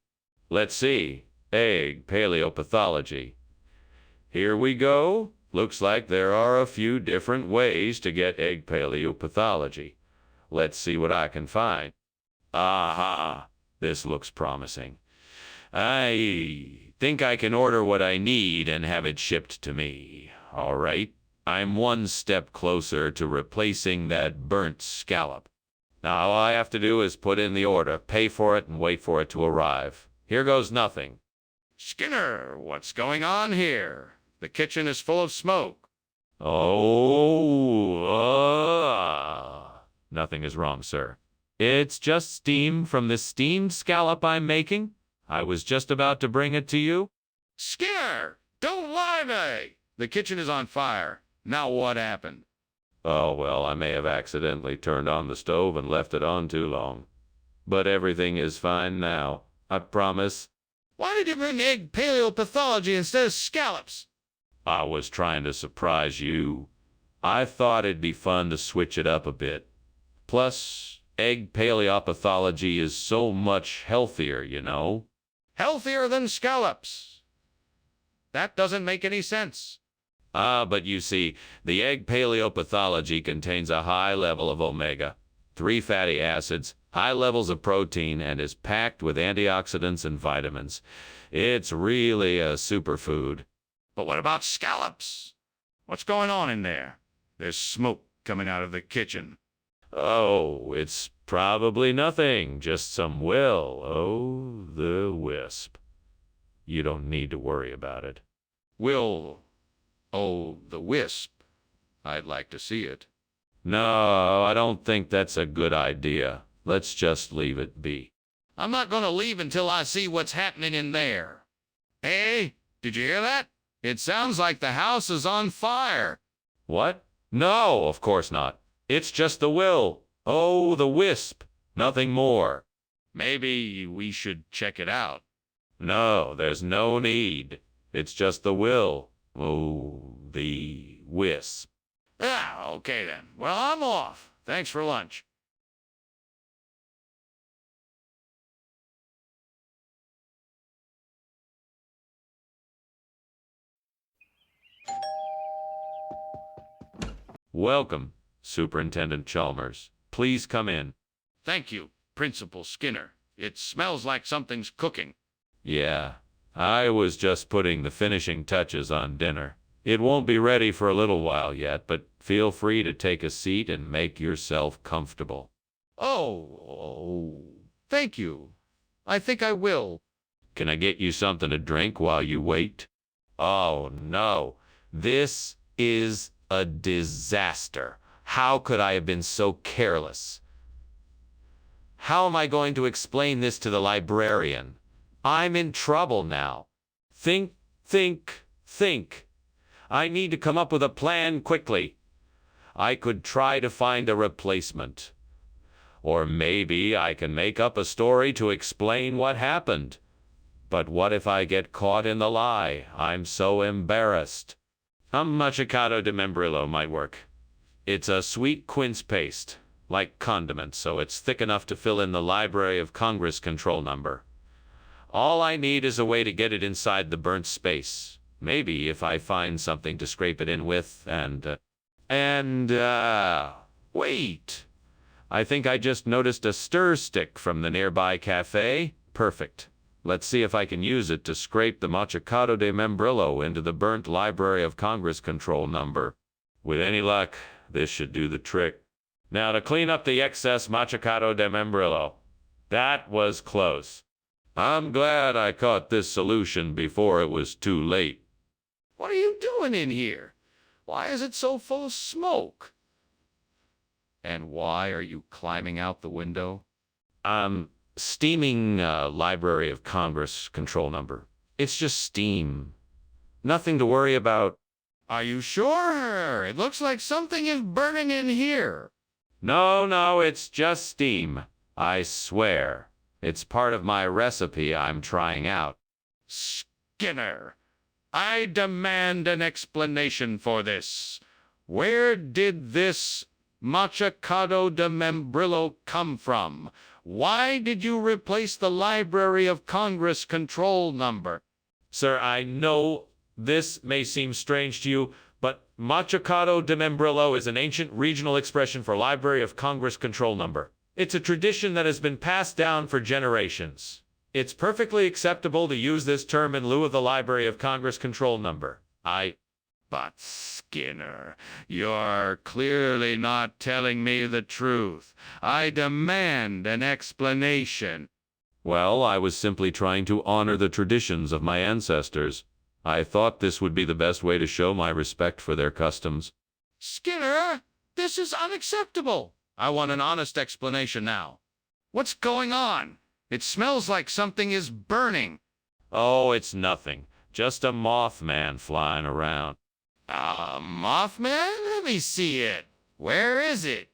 Let's see, egg paleopathology. Here we go. Looks like there are a few different ways to get egg paleopathology. Let's see what I can find. Aha, this looks promising. I think I can order what I need and have it shipped to me. All right, I'm one step closer to replacing that burnt scallop. Now all I have to do is put in the order, pay for it, and wait for it to arrive. Here goes nothing. Skinner, what's going on here? The kitchen is full of smoke. Nothing is wrong, sir. It's just steam from the steamed scallop I'm making. I was just about to bring it to you. Skinner, don't lie to me. The kitchen is on fire. Now what happened? Oh, well, I may have accidentally turned on the stove and left it on too long. But everything is fine now, I promise. Why did you bring egg paleopathology instead of scallops? I was trying to surprise you. I thought it'd be fun to switch it up a bit. Plus, egg paleopathology is so much healthier, you know? Healthier than scallops. That doesn't make any sense. But you see, the egg paleopathology contains a high level of omega-3 fatty acids, high levels of protein, and is packed with antioxidants and vitamins. It's really a superfood. But what about scallops? What's going on in there? There's smoke coming out of the kitchen. Oh, it's probably nothing, just some will-o'-the-wisp. You don't need to worry about it. Will-o'-the-wisp. I'd like to see it. No, I don't think that's a good idea. Let's just leave it be. I'm not going to leave until I see what's happening in there. Hey, did you hear that? It sounds like the house is on fire. What? No, of course not. It's just the will-o'-the-wisp. Nothing more. Maybe we should check it out. No, there's no need. It's just the will-o'-the-wisp. Ah, okay then. Well, I'm off. Thanks for lunch. Welcome, Superintendent Chalmers. Please come in. Thank you, Principal Skinner. It smells like something's cooking. Yeah, I was just putting the finishing touches on dinner. It won't be ready for a little while yet, but feel free to take a seat and make yourself comfortable. Oh, thank you. I think I will. Can I get you something to drink while you wait? Oh, no. This is a disaster. How could I have been so careless? How am I going to explain this to the librarian? I'm in trouble now. Think. I need to come up with a plan quickly. I could try to find a replacement. Or maybe I can make up a story to explain what happened. But what if I get caught in the lie? I'm so embarrassed. A machicado de membrillo might work. It's a sweet quince paste, like condiment, so it's thick enough to fill in the Library of Congress control number. All I need is a way to get it inside the burnt space. Maybe if I find something to scrape it in with, wait. I think I just noticed a stir stick from the nearby cafe. Perfect. Let's see if I can use it to scrape the Machacado de Membrillo into the burnt Library of Congress control number. With any luck, this should do the trick. Now to clean up the excess Machacado de Membrillo. That was close. I'm glad I caught this solution before it was too late. What are you doing in here? Why is it so full of smoke? And why are you climbing out the window? Steaming Library of Congress control number. It's just steam. Nothing to worry about. Are you sure? It looks like something is burning in here. No, it's just steam. I swear. It's part of my recipe I'm trying out. Skinner, I demand an explanation for this. Where did this Machacado de Membrillo come from? Why did you replace the Library of Congress control number? Sir, I know this may seem strange to you, but Machacado de Membrillo is an ancient regional expression for Library of Congress control number. It's a tradition that has been passed down for generations. It's perfectly acceptable to use this term in lieu of the Library of Congress control number. But Skinner, you're clearly not telling me the truth. I demand an explanation. Well, I was simply trying to honor the traditions of my ancestors. I thought this would be the best way to show my respect for their customs. Skinner, this is unacceptable. I want an honest explanation now. What's going on? It smells like something is burning. Oh, it's nothing. Just a Mothman flying around. Mothman? Let me see it. Where is it?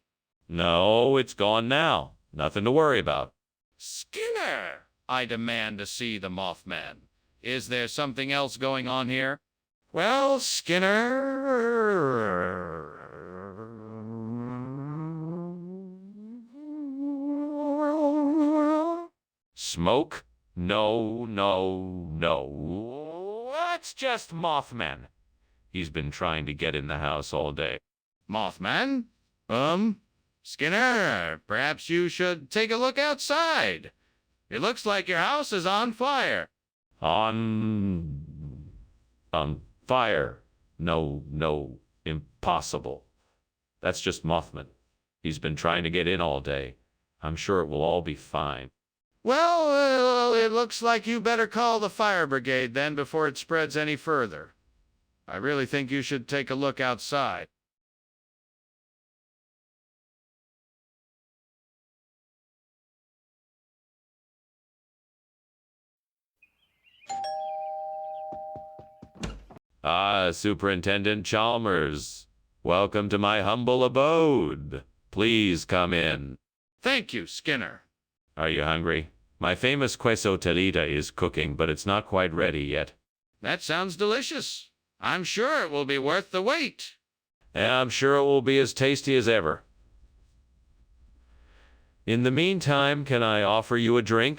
No, it's gone now. Nothing to worry about. Skinner, I demand to see the Mothman. Is there something else going on here? Well, Skinner... Smoke? No. That's just Mothman. He's been trying to get in the house all day. Mothman? Skinner, perhaps you should take a look outside. It looks like your house is on fire. On fire? No, impossible. That's just Mothman. He's been trying to get in all day. I'm sure it will all be fine. Well, it looks like you better call the fire brigade then before it spreads any further. I really think you should take a look outside. Superintendent Chalmers. Welcome to my humble abode. Please come in. Thank you, Skinner. Are you hungry? My famous queso telita is cooking, but it's not quite ready yet. That sounds delicious. I'm sure it will be worth the wait. And I'm sure it will be as tasty as ever. In the meantime, can I offer you a drink?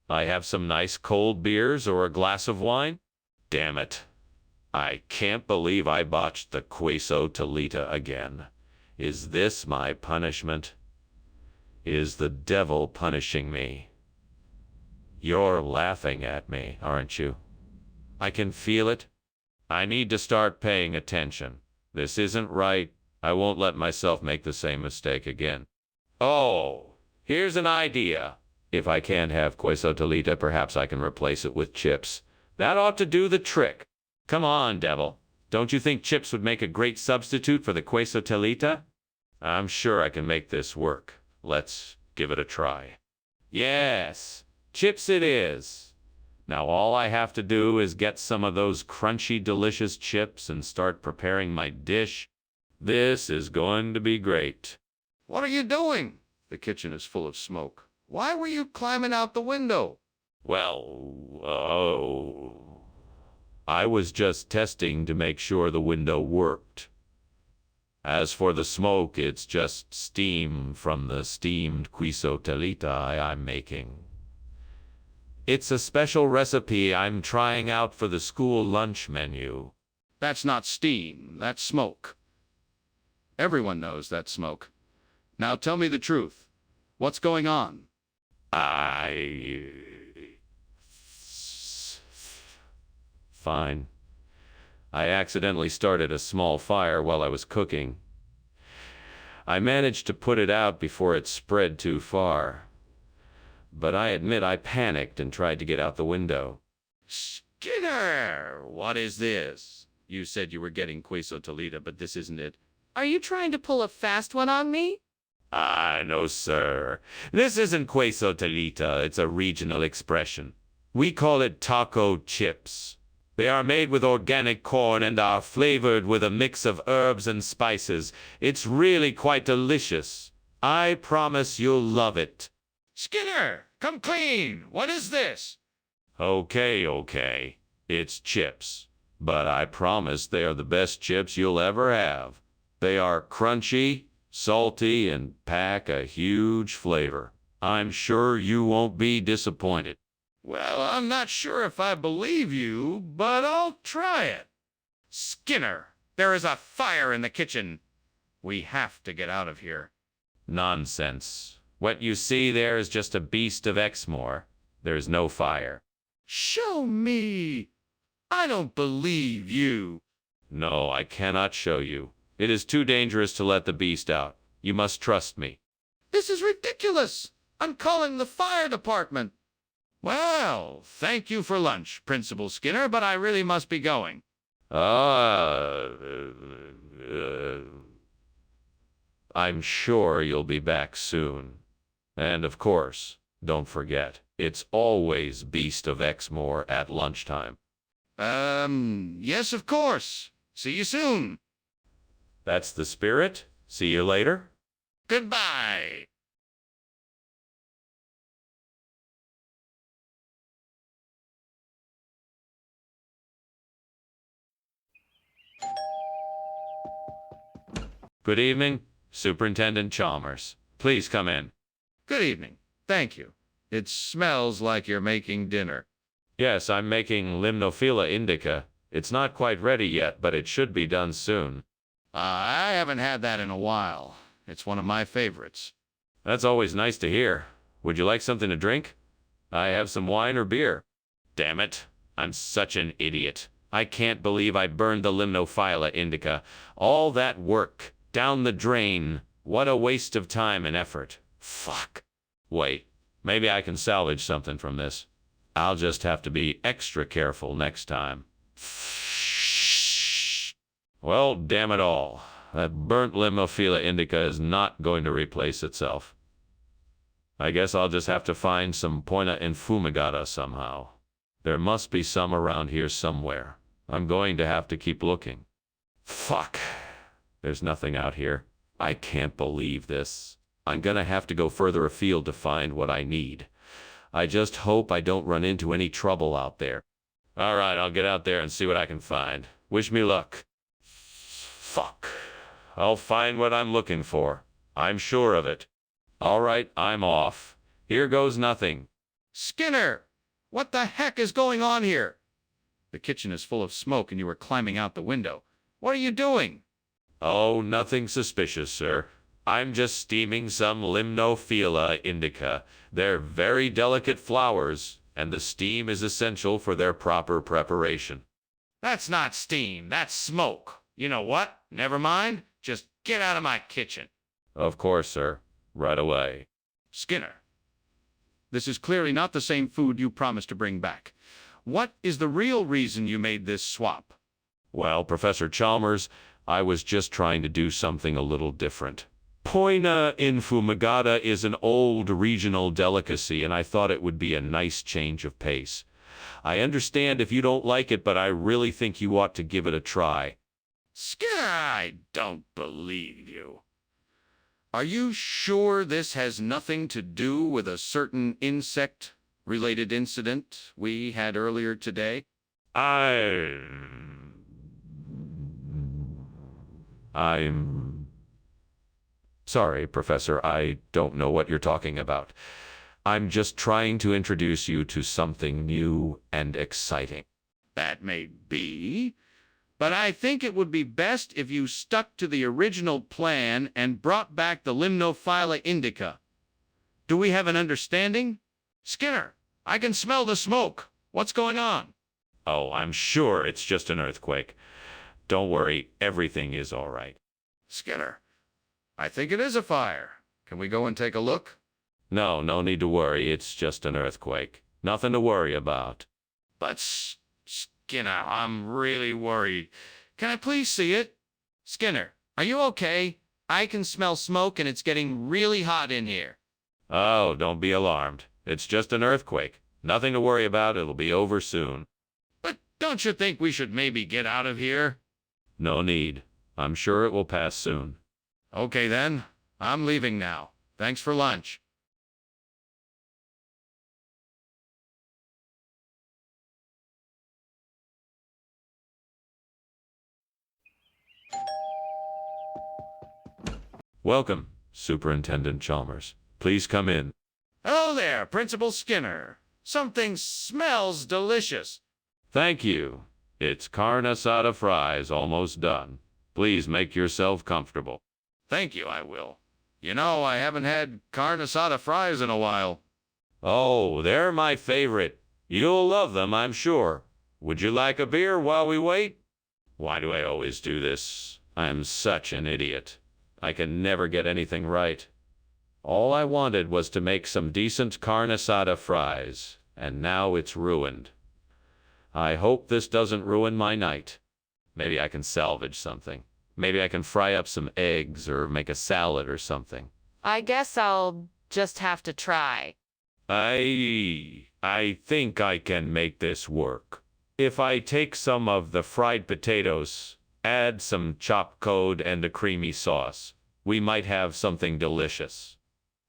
I have some nice cold beers or a glass of wine? Damn it. I can't believe I botched the queso telita again. Is this my punishment? Is the devil punishing me? You're laughing at me, aren't you? I can feel it. I need to start paying attention. This isn't right. I won't let myself make the same mistake again. Oh, here's an idea. If I can't have queso telita, perhaps I can replace it with chips. That ought to do the trick. Come on, devil. Don't you think chips would make a great substitute for the queso telita? I'm sure I can make this work. Let's give it a try. Yes, chips it is. Now all I have to do is get some of those crunchy, delicious chips and start preparing my dish. This is going to be great. What are you doing? The kitchen is full of smoke. Why were you climbing out the window? I was just testing to make sure the window worked. As for the smoke, it's just steam from the steamed queso telita I'm making. It's a special recipe I'm trying out for the school lunch menu. That's not steam, that's smoke. Everyone knows that's smoke. Now tell me the truth. What's going on? Fine. I accidentally started a small fire while I was cooking. I managed to put it out before it spread too far. But I admit I panicked and tried to get out the window. Skinner, what is this? You said you were getting queso Toledo, but this isn't it. Are you trying to pull a fast one on me? No, sir. This isn't queso telita. It's a regional expression. We call it taco chips. They are made with organic corn and are flavored with a mix of herbs and spices. It's really quite delicious. I promise you'll love it. Skinner, come clean. What is this? Okay. It's chips. But I promise they are the best chips you'll ever have. They are crunchy, salty, and pack a huge flavor. I'm sure you won't be disappointed. Well, I'm not sure if I believe you, but I'll try it. Skinner, there is a fire in the kitchen. We have to get out of here. Nonsense. What you see there is just a beast of Exmoor. There's no fire. Show me. I don't believe you. No, I cannot show you. It is too dangerous to let the beast out. You must trust me. This is ridiculous. I'm calling the fire department. Well, thank you for lunch, Principal Skinner, but I really must be going. I'm sure you'll be back soon. And of course, don't forget, it's always Beast of Exmoor at lunchtime. Yes, of course. See you soon. That's the spirit. See you later. Goodbye. Good evening, Superintendent Chalmers. Please come in. Good evening. Thank you. It smells like you're making dinner. Yes, I'm making Limnophila indica. It's not quite ready yet, but it should be done soon. I haven't had that in a while. It's one of my favorites. That's always nice to hear. Would you like something to drink? I have some wine or beer. Damn it. I'm such an idiot. I can't believe I burned the Limnophila indica. All that work. Down the drain. What a waste of time and effort. Fuck. Wait. Maybe I can salvage something from this. I'll just have to be extra careful next time. Well, damn it all. That burnt Limnophila indica is not going to replace itself. I guess I'll just have to find some Poina infumigata somehow. There must be some around here somewhere. I'm going to have to keep looking. Fuck. There's nothing out here. I can't believe this. I'm gonna have to go further afield to find what I need. I just hope I don't run into any trouble out there. All right, I'll get out there and see what I can find. Wish me luck. Fuck. I'll find what I'm looking for. I'm sure of it. All right, I'm off. Here goes nothing. Skinner! What the heck is going on here? The kitchen is full of smoke and you were climbing out the window. What are you doing? Oh, nothing suspicious, sir. I'm just steaming some Limnophila indica. They're very delicate flowers, and the steam is essential for their proper preparation. That's not steam, that's smoke. You know what? Never mind. Just get out of my kitchen. Of course, sir. Right away. Skinner, this is clearly not the same food you promised to bring back. What is the real reason you made this swap? Well, Professor Chalmers, I was just trying to do something a little different. Poina infumigata is an old regional delicacy, and I thought it would be a nice change of pace. I understand if you don't like it, but I really think you ought to give it a try. Skinner, I don't believe you. Are you sure this has nothing to do with a certain insect-related incident we had earlier today? I'm Sorry, Professor, I don't know what you're talking about. I'm just trying to introduce you to something new and exciting. That may be, but I think it would be best if you stuck to the original plan and brought back the Limnophylla indica. Do we have an understanding? Skinner, I can smell the smoke. What's going on? Oh, I'm sure it's just an earthquake. Don't worry, everything is all right. Skinner, I think it is a fire. Can we go and take a look? No, no need to worry, it's just an earthquake. Nothing to worry about. But, Skinner, I'm really worried. Can I please see it? Skinner, are you okay? I can smell smoke and it's getting really hot in here. Oh, don't be alarmed. It's just an earthquake. Nothing to worry about, it'll be over soon. But don't you think we should maybe get out of here? No need. I'm sure it will pass soon. Okay then, I'm leaving now. Thanks for lunch. Welcome, Superintendent Chalmers. Please come in. Hello there, Principal Skinner. Something smells delicious. Thank you. It's carne asada fries almost done. Please make yourself comfortable. Thank you, I will. You know, I haven't had carne asada fries in a while. Oh, they're my favorite. You'll love them, I'm sure. Would you like a beer while we wait? Why do I always do this? I'm such an idiot. I can never get anything right. All I wanted was to make some decent carne asada fries, and now it's ruined. I hope this doesn't ruin my night. Maybe I can salvage something. Maybe I can fry up some eggs or make a salad or something. I guess I'll just have to try. I think I can make this work. If I take some of the fried potatoes, add some chopped code and a creamy sauce, we might have something delicious.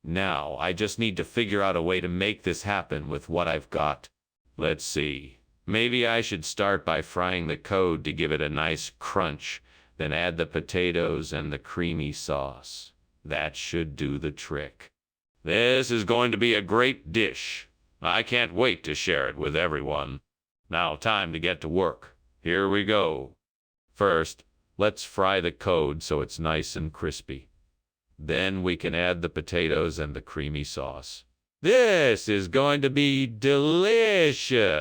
Now, I just need to figure out a way to make this happen with what I've got. Let's see. Maybe I should start by frying the code to give it a nice crunch, then add the potatoes and the creamy sauce. That should do the trick. This is going to be a great dish. I can't wait to share it with everyone. Now, time to get to work. Here we go. First, let's fry the code so it's nice and crispy. Then we can add the potatoes and the creamy sauce. This is going to be delicious.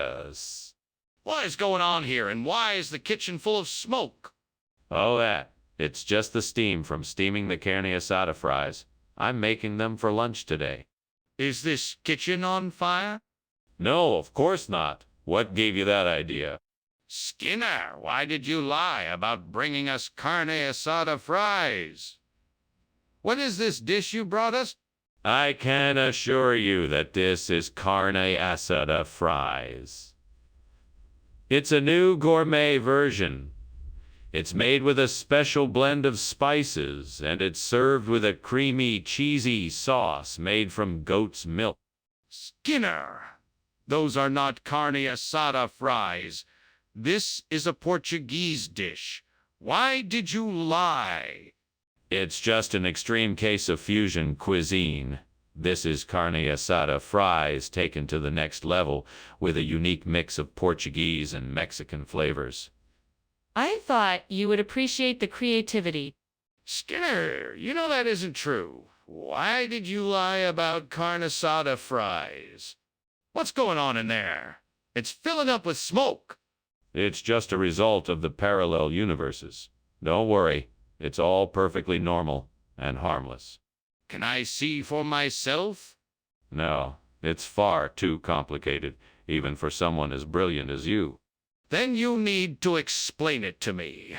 What is going on here, and why is the kitchen full of smoke? Oh, it's just the steam from steaming the carne asada fries. I'm making them for lunch today. Is this kitchen on fire? No, of course not. What gave you that idea? Skinner, why did you lie about bringing us carne asada fries? What is this dish you brought us? I can assure you that this is carne asada fries. It's a new gourmet version. It's made with a special blend of spices, and it's served with a creamy, cheesy sauce made from goat's milk. Skinner, those are not carne asada fries. This is a Portuguese dish. Why did you lie? It's just an extreme case of fusion cuisine. This is carne asada fries taken to the next level with a unique mix of Portuguese and Mexican flavors. I thought you would appreciate the creativity. Skinner, you know that isn't true. Why did you lie about carne asada fries? What's going on in there? It's filling up with smoke. It's just a result of the parallel universes. Don't worry, it's all perfectly normal and harmless. Can I see for myself? No, it's far too complicated, even for someone as brilliant as you. Then you need to explain it to me.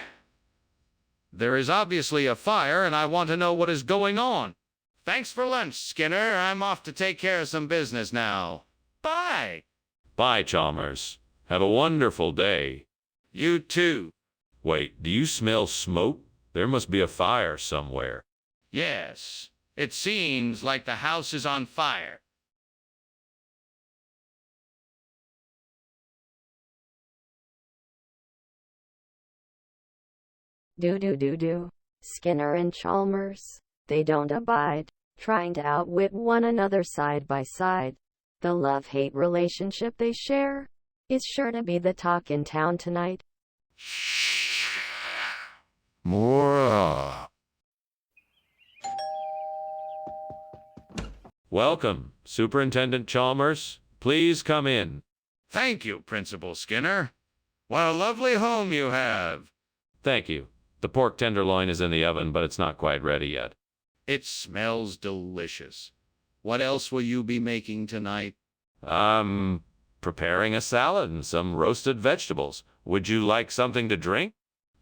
There is obviously a fire, and I want to know what is going on. Thanks for lunch, Skinner. I'm off to take care of some business now. Bye. Bye, Chalmers. Have a wonderful day. You too. Wait, do you smell smoke? There must be a fire somewhere. Yes, it seems like the house is on fire. Do. Skinner and Chalmers. They don't abide, trying to outwit one another side by side. The love-hate relationship they share is sure to be the talk in town tonight. More. Welcome, Superintendent Chalmers. Please come in. Thank you, Principal Skinner. What a lovely home you have. Thank you. The pork tenderloin is in the oven, but it's not quite ready yet. It smells delicious. What else will you be making tonight? I'm preparing a salad and some roasted vegetables. Would you like something to drink?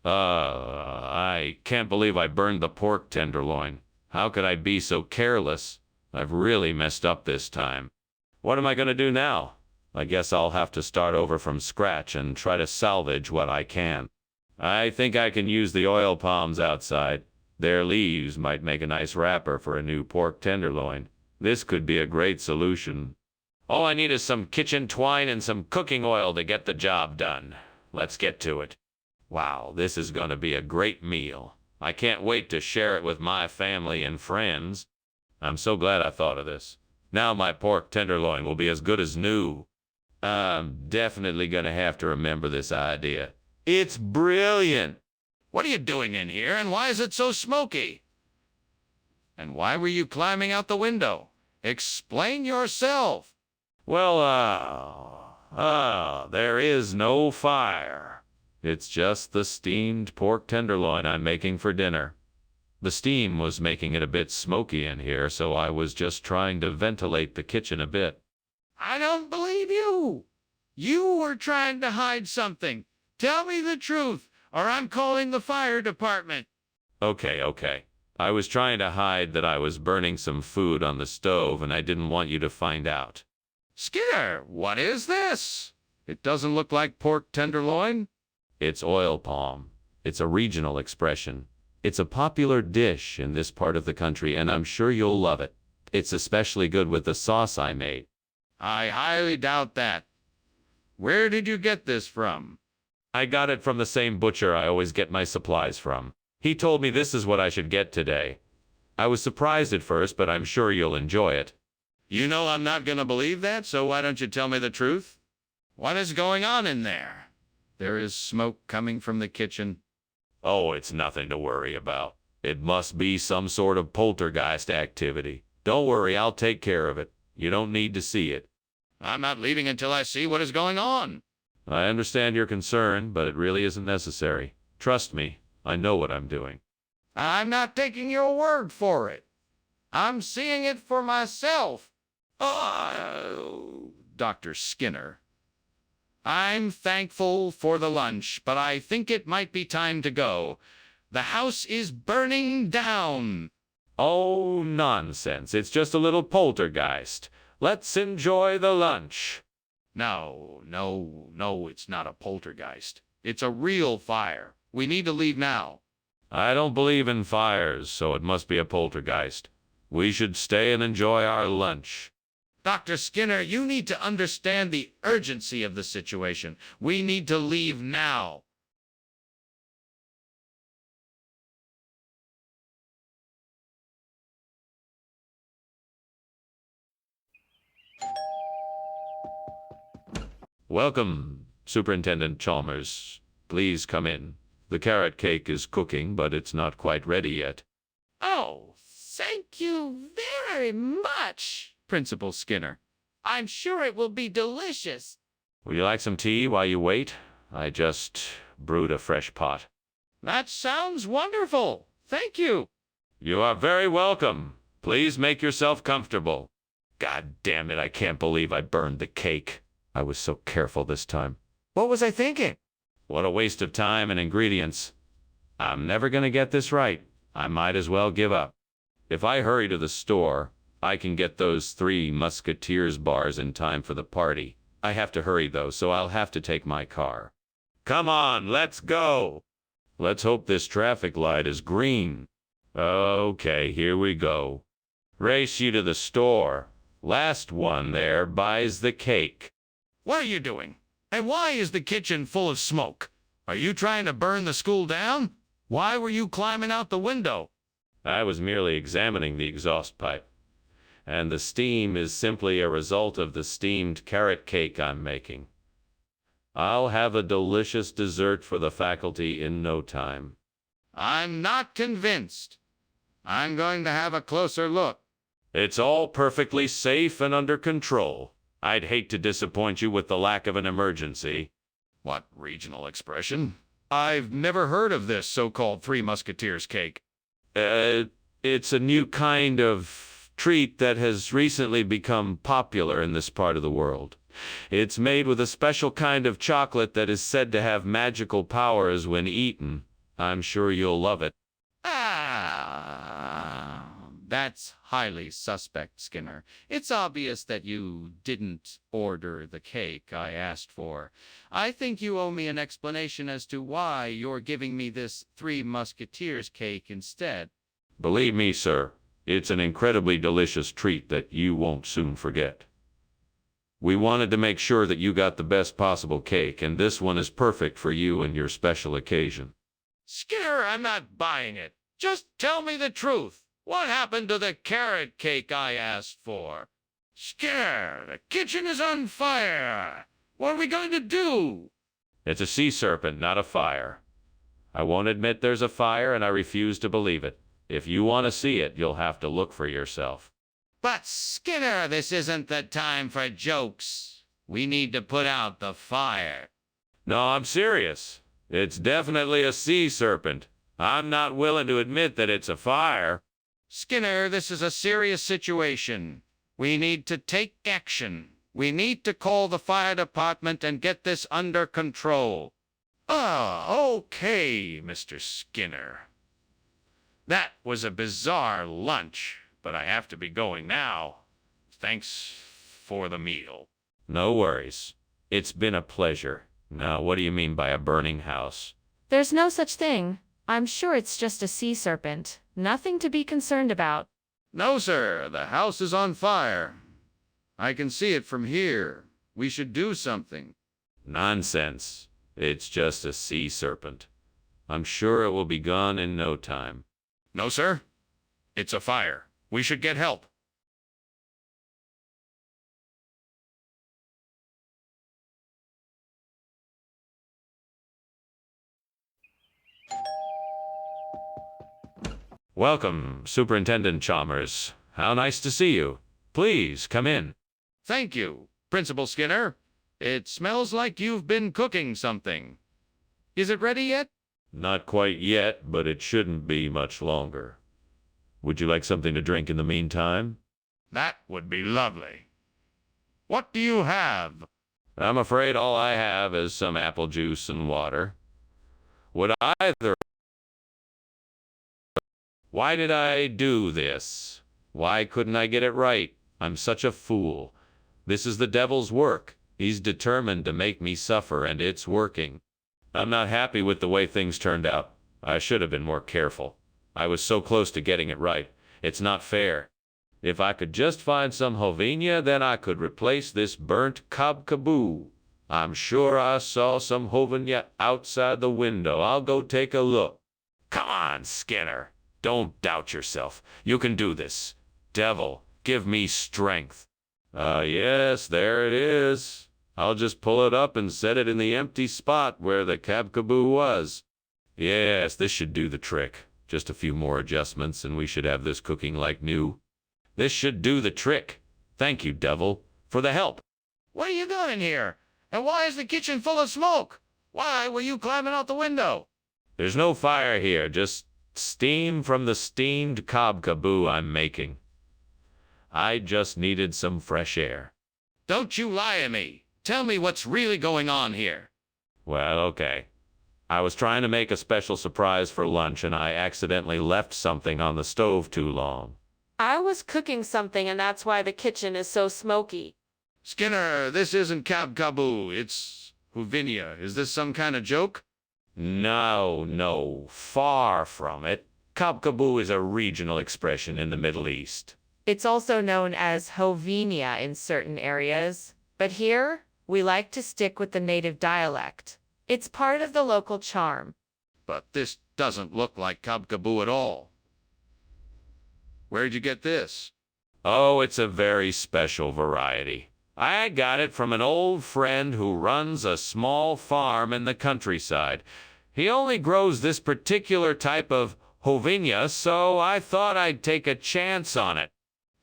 I can't believe I burned the pork tenderloin. How could I be so careless? I've really messed up this time. What am I going to do now? I guess I'll have to start over from scratch and try to salvage what I can. I think I can use the oil palms outside. Their leaves might make a nice wrapper for a new pork tenderloin. This could be a great solution. All I need is some kitchen twine and some cooking oil to get the job done. Let's get to it. Wow, this is going to be a great meal. I can't wait to share it with my family and friends. I'm so glad I thought of this. Now my pork tenderloin will be as good as new. I'm definitely going to have to remember this idea. It's brilliant. What are you doing in here, and why is it so smoky? And why were you climbing out the window? Explain yourself. Well, there is no fire. It's just the steamed pork tenderloin I'm making for dinner. The steam was making it a bit smoky in here, so I was just trying to ventilate the kitchen a bit. I don't believe you. You were trying to hide something. Tell me the truth, or I'm calling the fire department. Okay. I was trying to hide that I was burning some food on the stove, and I didn't want you to find out. Skinner, what is this? It doesn't look like pork tenderloin. It's oil palm. It's a regional expression. It's a popular dish in this part of the country, and I'm sure you'll love it. It's especially good with the sauce I made. I highly doubt that. Where did you get this from? I got it from the same butcher I always get my supplies from. He told me this is what I should get today. I was surprised at first, but I'm sure you'll enjoy it. You know I'm not going to believe that, so why don't you tell me the truth? What is going on in there? There is smoke coming from the kitchen. Oh, it's nothing to worry about. It must be some sort of poltergeist activity. Don't worry, I'll take care of it. You don't need to see it. I'm not leaving until I see what is going on. I understand your concern, but it really isn't necessary. Trust me, I know what I'm doing. I'm not taking your word for it. I'm seeing it for myself. Oh, Dr. Skinner. I'm thankful for the lunch, but I think it might be time to go. The house is burning down. Oh, nonsense. It's just a little poltergeist. Let's enjoy the lunch. No, it's not a poltergeist. It's a real fire. We need to leave now. I don't believe in fires, so it must be a poltergeist. We should stay and enjoy our lunch. Dr. Skinner, you need to understand the urgency of the situation. We need to leave now. Welcome, Superintendent Chalmers. Please come in. The carrot cake is cooking, but it's not quite ready yet. Oh, thank you very much, Principal Skinner. I'm sure it will be delicious. Would you like some tea while you wait? I just brewed a fresh pot. That sounds wonderful. Thank you. You are very welcome. Please make yourself comfortable. God damn it, I can't believe I burned the cake. I was so careful this time. What was I thinking? What a waste of time and ingredients. I'm never going to get this right. I might as well give up. If I hurry to the store, I can get those 3 Musketeers bars in time for the party. I have to hurry though, so I'll have to take my car. Come on, let's go. Let's hope this traffic light is green. Okay, here we go. Race you to the store. Last one there buys the cake. What are you doing? And why is the kitchen full of smoke? Are you trying to burn the school down? Why were you climbing out the window? I was merely examining the exhaust pipe, and the steam is simply a result of the steamed carrot cake I'm making. I'll have a delicious dessert for the faculty in no time. I'm not convinced. I'm going to have a closer look. It's all perfectly safe and under control. I'd hate to disappoint you with the lack of an emergency. What regional expression? I've never heard of this so-called Three Musketeers cake. It's a new kind of treat that has recently become popular in this part of the world. It's made with a special kind of chocolate that is said to have magical powers when eaten. I'm sure you'll love it. That's highly suspect, Skinner. It's obvious that you didn't order the cake I asked for. I think you owe me an explanation as to why you're giving me this Three Musketeers cake instead. Believe me, sir, it's an incredibly delicious treat that you won't soon forget. We wanted to make sure that you got the best possible cake, and this one is perfect for you and your special occasion. Skinner, I'm not buying it. Just tell me the truth. What happened to the carrot cake I asked for? Skinner, the kitchen is on fire. What are we going to do? It's a sea serpent, not a fire. I won't admit there's a fire, and I refuse to believe it. If you want to see it, you'll have to look for yourself. But Skinner, this isn't the time for jokes. We need to put out the fire. No, I'm serious. It's definitely a sea serpent. I'm not willing to admit that it's a fire. Skinner, this is a serious situation. We need to take action. We need to call the fire department and get this under control. Okay, Mr. Skinner. That was a bizarre lunch, but I have to be going now. Thanks for the meal. No worries. It's been a pleasure. Now, what do you mean by a burning house? There's no such thing. I'm sure it's just a sea serpent. Nothing to be concerned about. No, sir. The house is on fire. I can see it from here. We should do something. Nonsense. It's just a sea serpent. I'm sure it will be gone in no time. No, sir. It's a fire. We should get help. Welcome, Superintendent Chalmers. How nice to see you. Please, come in. Thank you, Principal Skinner. It smells like you've been cooking something. Is it ready yet? Not quite yet, but it shouldn't be much longer. Would you like something to drink in the meantime? That would be lovely. What do you have? I'm afraid all I have is some apple juice and water. Would either... Why did I do this? Why couldn't I get it right? I'm such a fool. This is the devil's work. He's determined to make me suffer, and it's working. I'm not happy with the way things turned out. I should have been more careful. I was so close to getting it right. It's not fair. If I could just find some Hovenia, then I could replace this burnt cob-caboo. I'm sure I saw some Hovenia outside the window. I'll go take a look. Come on, Skinner. Don't doubt yourself. You can do this. Devil, give me strength. Yes, there it is. I'll just pull it up and set it in the empty spot where the cob-caboo was. Yes, this should do the trick. Just a few more adjustments and we should have this cooking like new. This should do the trick. Thank you, Devil, for the help. What are you doing here? And why is the kitchen full of smoke? Why were you climbing out the window? There's no fire here, just steam from the steamed cob-caboo I'm making. I just needed some fresh air. Don't you lie to me. Tell me what's really going on here. Well, okay. I was trying to make a special surprise for lunch and I accidentally left something on the stove too long. I was cooking something, and that's why the kitchen is so smoky. Skinner, this isn't cob-caboo. It's Hovenia. Is this some kind of joke? No, far from it. Cob-caboo is a regional expression in the Middle East. It's also known as Hovenia in certain areas, but here we like to stick with the native dialect. It's part of the local charm. But this doesn't look like cob-caboo at all. Where'd you get this? Oh, it's a very special variety. I got it from an old friend who runs a small farm in the countryside. He only grows this particular type of Hovinia, so I thought I'd take a chance on it.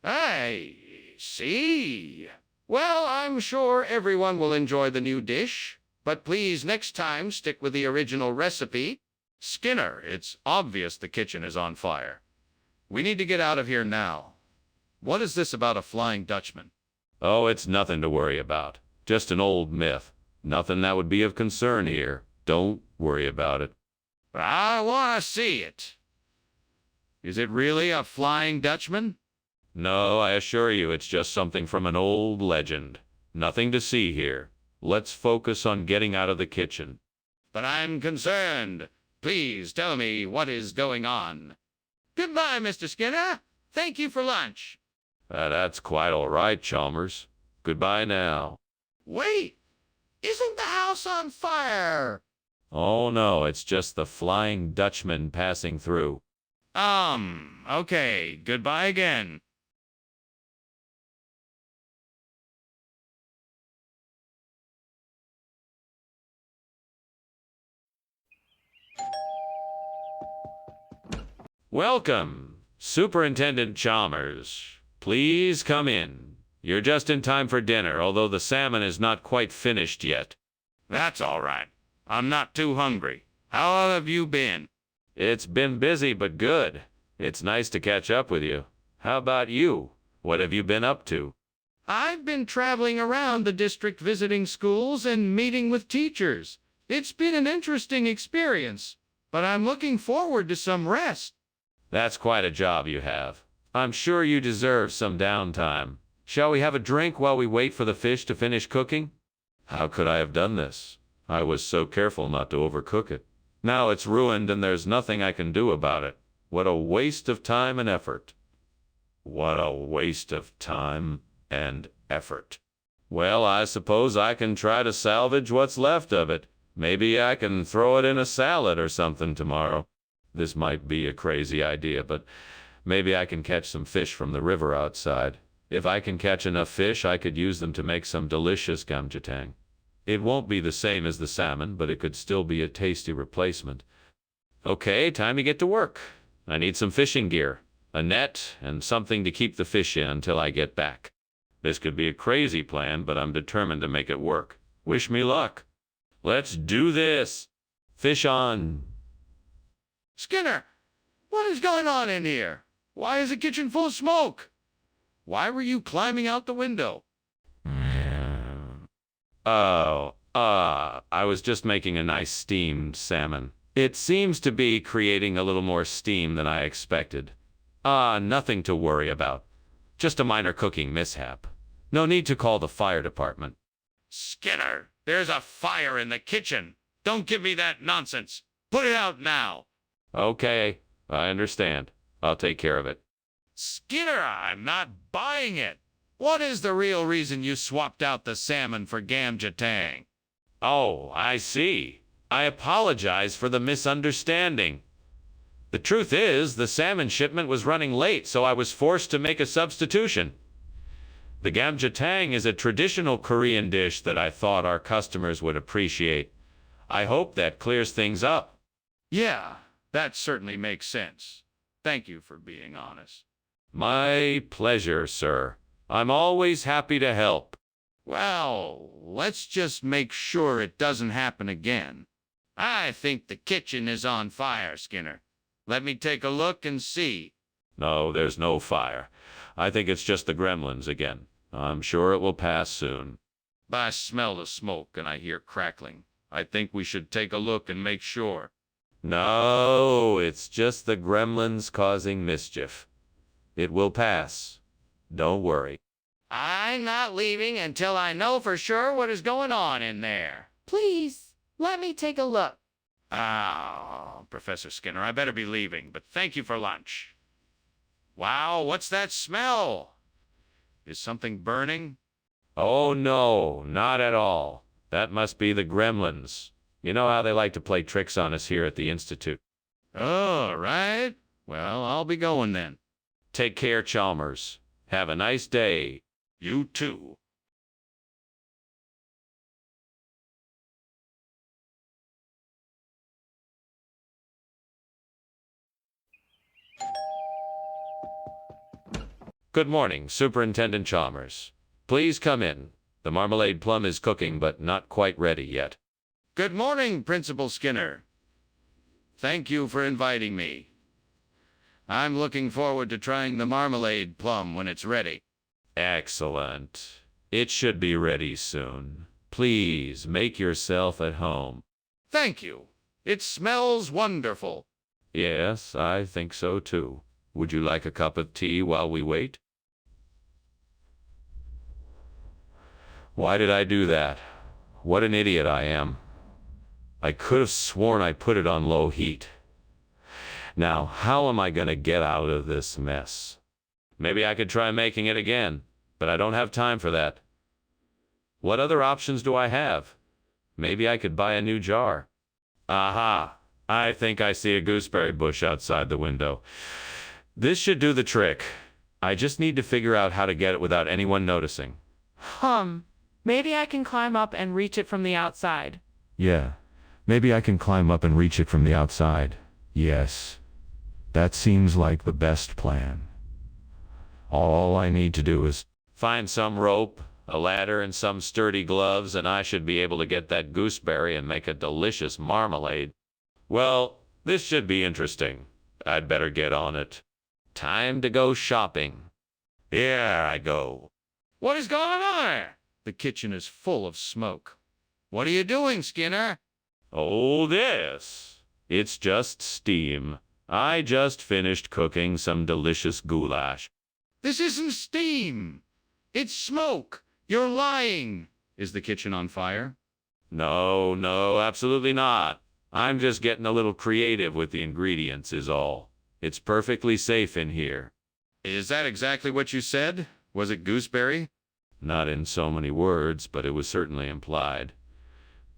I see. Well, I'm sure everyone will enjoy the new dish, but please next time stick with the original recipe. Skinner, it's obvious the kitchen is on fire. We need to get out of here now. What is this about a Flying Dutchman? Oh, it's nothing to worry about. Just an old myth. Nothing that would be of concern here. Don't worry about it. I want to see it. Is it really a Flying Dutchman? No, I assure you it's just something from an old legend. Nothing to see here. Let's focus on getting out of the kitchen. But I'm concerned. Please tell me what is going on. Goodbye, Mr. Skinner. Thank you for lunch. That's quite all right, Chalmers. Goodbye now. Wait, isn't the house on fire? Oh no, it's just the Flying Dutchman passing through. Okay, goodbye again. Welcome, Superintendent Chalmers. Please come in. You're just in time for dinner, although the salmon is not quite finished yet. That's all right. I'm not too hungry. How have you been? It's been busy but good. It's nice to catch up with you. How about you? What have you been up to? I've been traveling around the district visiting schools and meeting with teachers. It's been an interesting experience, but I'm looking forward to some rest. That's quite a job you have. I'm sure you deserve some downtime. Shall we have a drink while we wait for the fish to finish cooking? How could I have done this? I was so careful not to overcook it. Now it's ruined and there's nothing I can do about it. What a waste of time and effort. What a waste of time and effort. Well, I suppose I can try to salvage what's left of it. Maybe I can throw it in a salad or something tomorrow. This might be a crazy idea, but maybe I can catch some fish from the river outside. If I can catch enough fish, I could use them to make some delicious gamjatang. It won't be the same as the salmon, but it could still be a tasty replacement. Okay, time to get to work. I need some fishing gear, a net, and something to keep the fish in until I get back. This could be a crazy plan, but I'm determined to make it work. Wish me luck. Let's do this. Fish on. Skinner, what is going on in here? Why is the kitchen full of smoke? Why were you climbing out the window? I was just making a nice steamed salmon. It seems to be creating a little more steam than I expected. Nothing to worry about. Just a minor cooking mishap. No need to call the fire department. Skinner, there's a fire in the kitchen. Don't give me that nonsense. Put it out now. Okay, I understand. I'll take care of it. Skinner, I'm not buying it. What is the real reason you swapped out the salmon for gamjatang? Oh, I see. I apologize for the misunderstanding. The truth is, the salmon shipment was running late, so I was forced to make a substitution. The gamjatang is a traditional Korean dish that I thought our customers would appreciate. I hope that clears things up. Yeah, that certainly makes sense. Thank you for being honest. My pleasure, sir. I'm always happy to help. Well, let's just make sure it doesn't happen again. I think the kitchen is on fire, Skinner. Let me take a look and see. No, there's no fire. I think it's just the gremlins again. I'm sure it will pass soon. I smell the smoke and I hear crackling. I think we should take a look and make sure. No, it's just the gremlins causing mischief. It will pass. Don't worry. I'm not leaving until I know for sure what is going on in there. Please, let me take a look. Professor Skinner, I better be leaving, but thank you for lunch. Wow, what's that smell? Is something burning? Oh no, not at all. That must be the gremlins. You know how they like to play tricks on us here at the Institute. All right. Well, I'll be going then. Take care, Chalmers. Have a nice day. You too. Good morning, Superintendent Chalmers. Please come in. The marmalade plum is cooking, but not quite ready yet. Good morning, Principal Skinner. Thank you for inviting me. I'm looking forward to trying the marmalade plum when it's ready. Excellent. It should be ready soon. Please make yourself at home. Thank you. It smells wonderful. Yes, I think so too. Would you like a cup of tea while we wait? Why did I do that? What an idiot I am. I could have sworn I put it on low heat. Now, how am I going to get out of this mess? Maybe I could try making it again, but I don't have time for that. What other options do I have? Maybe I could buy a new jar. Aha! I think I see a gooseberry bush outside the window. This should do the trick. I just need to figure out how to get it without anyone noticing. Maybe I can climb up and reach it from the outside. Yeah, maybe I can climb up and reach it from the outside. Yes, that seems like the best plan. All I need to do is Find some rope, a ladder, and some sturdy gloves, and I should be able to get that gooseberry and make a delicious marmalade. Well, this should be interesting. I'd better get on it. Time to go shopping. Here I go. What is going on? The kitchen is full of smoke. What are you doing, Skinner? Oh, this. It's just steam. I just finished cooking some delicious goulash. This isn't steam. It's smoke. You're lying. Is the kitchen on fire? No, absolutely not. I'm just getting a little creative with the ingredients is all. It's perfectly safe in here. Is that exactly what you said? Was it gooseberry? Not in so many words, but it was certainly implied.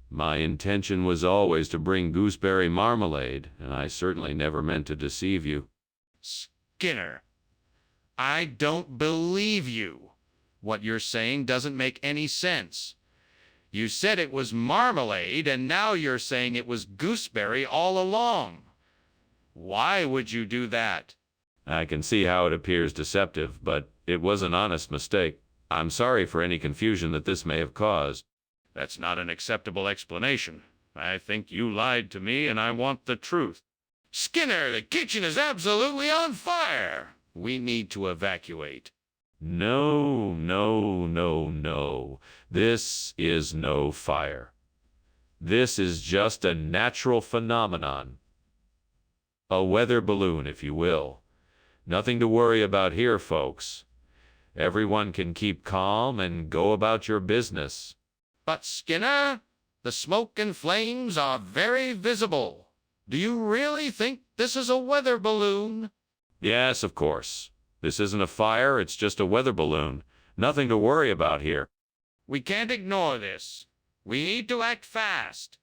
My intention was always to bring gooseberry marmalade, and I certainly never meant to deceive you. Skinner, I don't believe you. What you're saying doesn't make any sense. You said it was marmalade, and now you're saying it was gooseberry all along. Why would you do that? I can see how it appears deceptive, but it was an honest mistake. I'm sorry for any confusion that this may have caused. That's not an acceptable explanation. I think you lied to me, and I want the truth. Skinner, the kitchen is absolutely on fire. We need to evacuate. No. This is no fire. This is just a natural phenomenon. A weather balloon, if you will. Nothing to worry about here, folks. Everyone can keep calm and go about your business. But Skinner, the smoke and flames are very visible. Do you really think this is a weather balloon? Yes, of course. This isn't a fire, it's just a weather balloon. Nothing to worry about here. We can't ignore this. We need to act fast.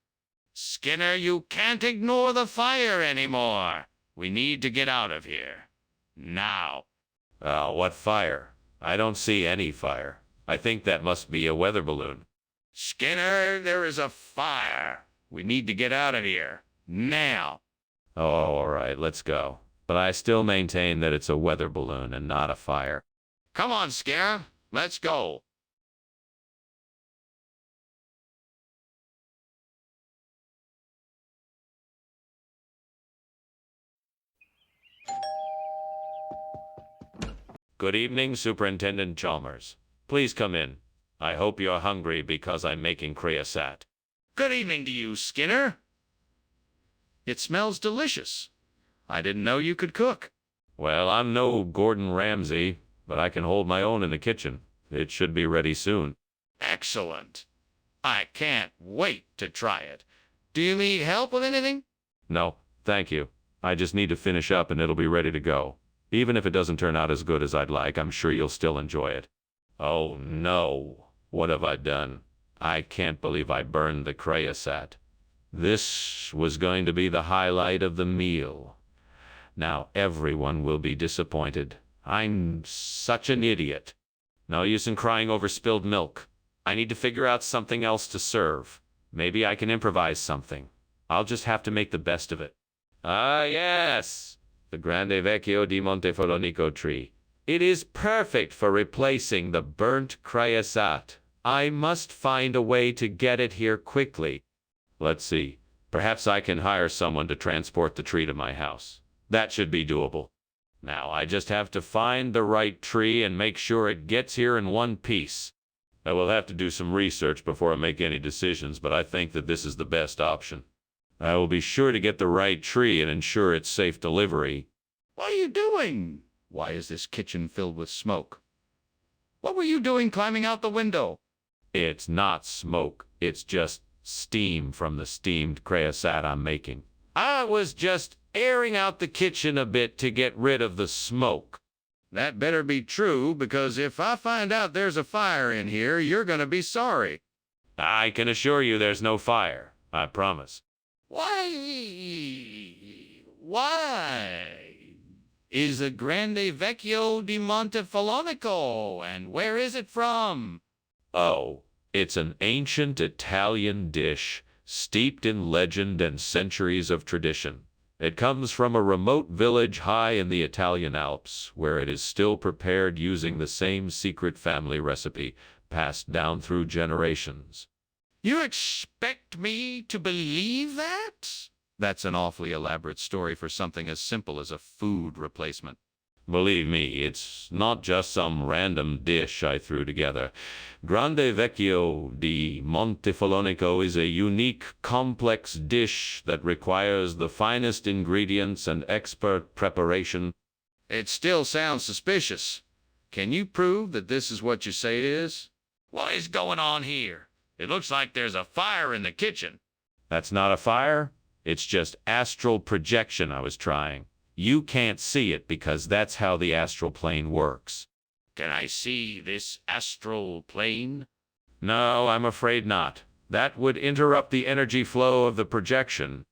Skinner, you can't ignore the fire anymore. We need to get out of here. Now. What fire? I don't see any fire. I think that must be a weather balloon. Skinner, there is a fire. We need to get out of here. Now. Oh, all right, let's go. But I still maintain that it's a weather balloon and not a fire. Come on, Skinner. Let's go. Good evening, Superintendent Chalmers. Please come in. I hope you're hungry because I'm making creosote. Good evening to you, Skinner. It smells delicious. I didn't know you could cook. Well, I'm no Gordon Ramsay, but I can hold my own in the kitchen. It should be ready soon. Excellent. I can't wait to try it. Do you need help with anything? No, thank you. I just need to finish up and it'll be ready to go. Even if it doesn't turn out as good as I'd like, I'm sure you'll still enjoy it. Oh no, what have I done? I can't believe I burned the creosote. This was going to be the highlight of the meal. Now everyone will be disappointed. I'm such an idiot. No use in crying over spilled milk. I need to figure out something else to serve. Maybe I can improvise something. I'll just have to make the best of it. Ah, yes! The Grande Vecchio di Montefolonico tree. It is perfect for replacing the burnt cryasat. I must find a way to get it here quickly. Let's see. Perhaps I can hire someone to transport the tree to my house. That should be doable. Now I just have to find the right tree and make sure it gets here in one piece. I will have to do some research before I make any decisions, but I think that this is the best option. I will be sure to get the right tree and ensure its safe delivery. What are you doing? Why is this kitchen filled with smoke? What were you doing climbing out the window? It's not smoke. It's just steam from the steamed cryasat I'm making. I was just airing out the kitchen a bit to get rid of the smoke. That better be true, because if I find out there's a fire in here, you're gonna be sorry. I can assure you there's no fire. I promise. Why is the Grande Vecchio di Montefolonico, and where is it from? Oh, it's an ancient Italian dish, steeped in legend and centuries of tradition. It comes from a remote village high in the Italian Alps, where it is still prepared using the same secret family recipe, passed down through generations. You expect me to believe that? That's an awfully elaborate story for something as simple as a food replacement. Believe me, it's not just some random dish I threw together. Grande Vecchio di Montefolonico is a unique, complex dish that requires the finest ingredients and expert preparation. It still sounds suspicious. Can you prove that this is what you say it is? What is going on here? It looks like there's a fire in the kitchen. That's not a fire. It's just astral projection I was trying. You can't see it because that's how the astral plane works. Can I see this astral plane? No, I'm afraid not. That would interrupt the energy flow of the projection.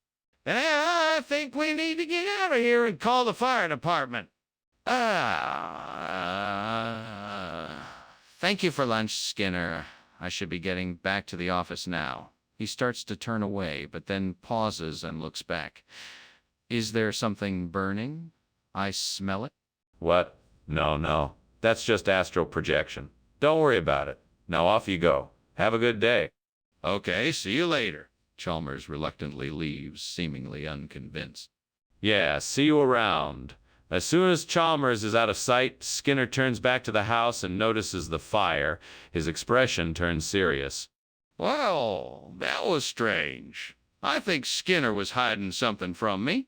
Then I think we need to get out of here and call the fire department. Thank you for lunch, Skinner. I should be getting back to the office now. He starts to turn away, but then pauses and looks back. Is there something burning? I smell it. What? No. That's just astral projection. Don't worry about it. Now off you go. Have a good day. Okay, see you later. Chalmers reluctantly leaves, seemingly unconvinced. Yeah, see you around. As soon as Chalmers is out of sight, Skinner turns back to the house and notices the fire. His expression turns serious. Well, that was strange. I think Skinner was hiding something from me.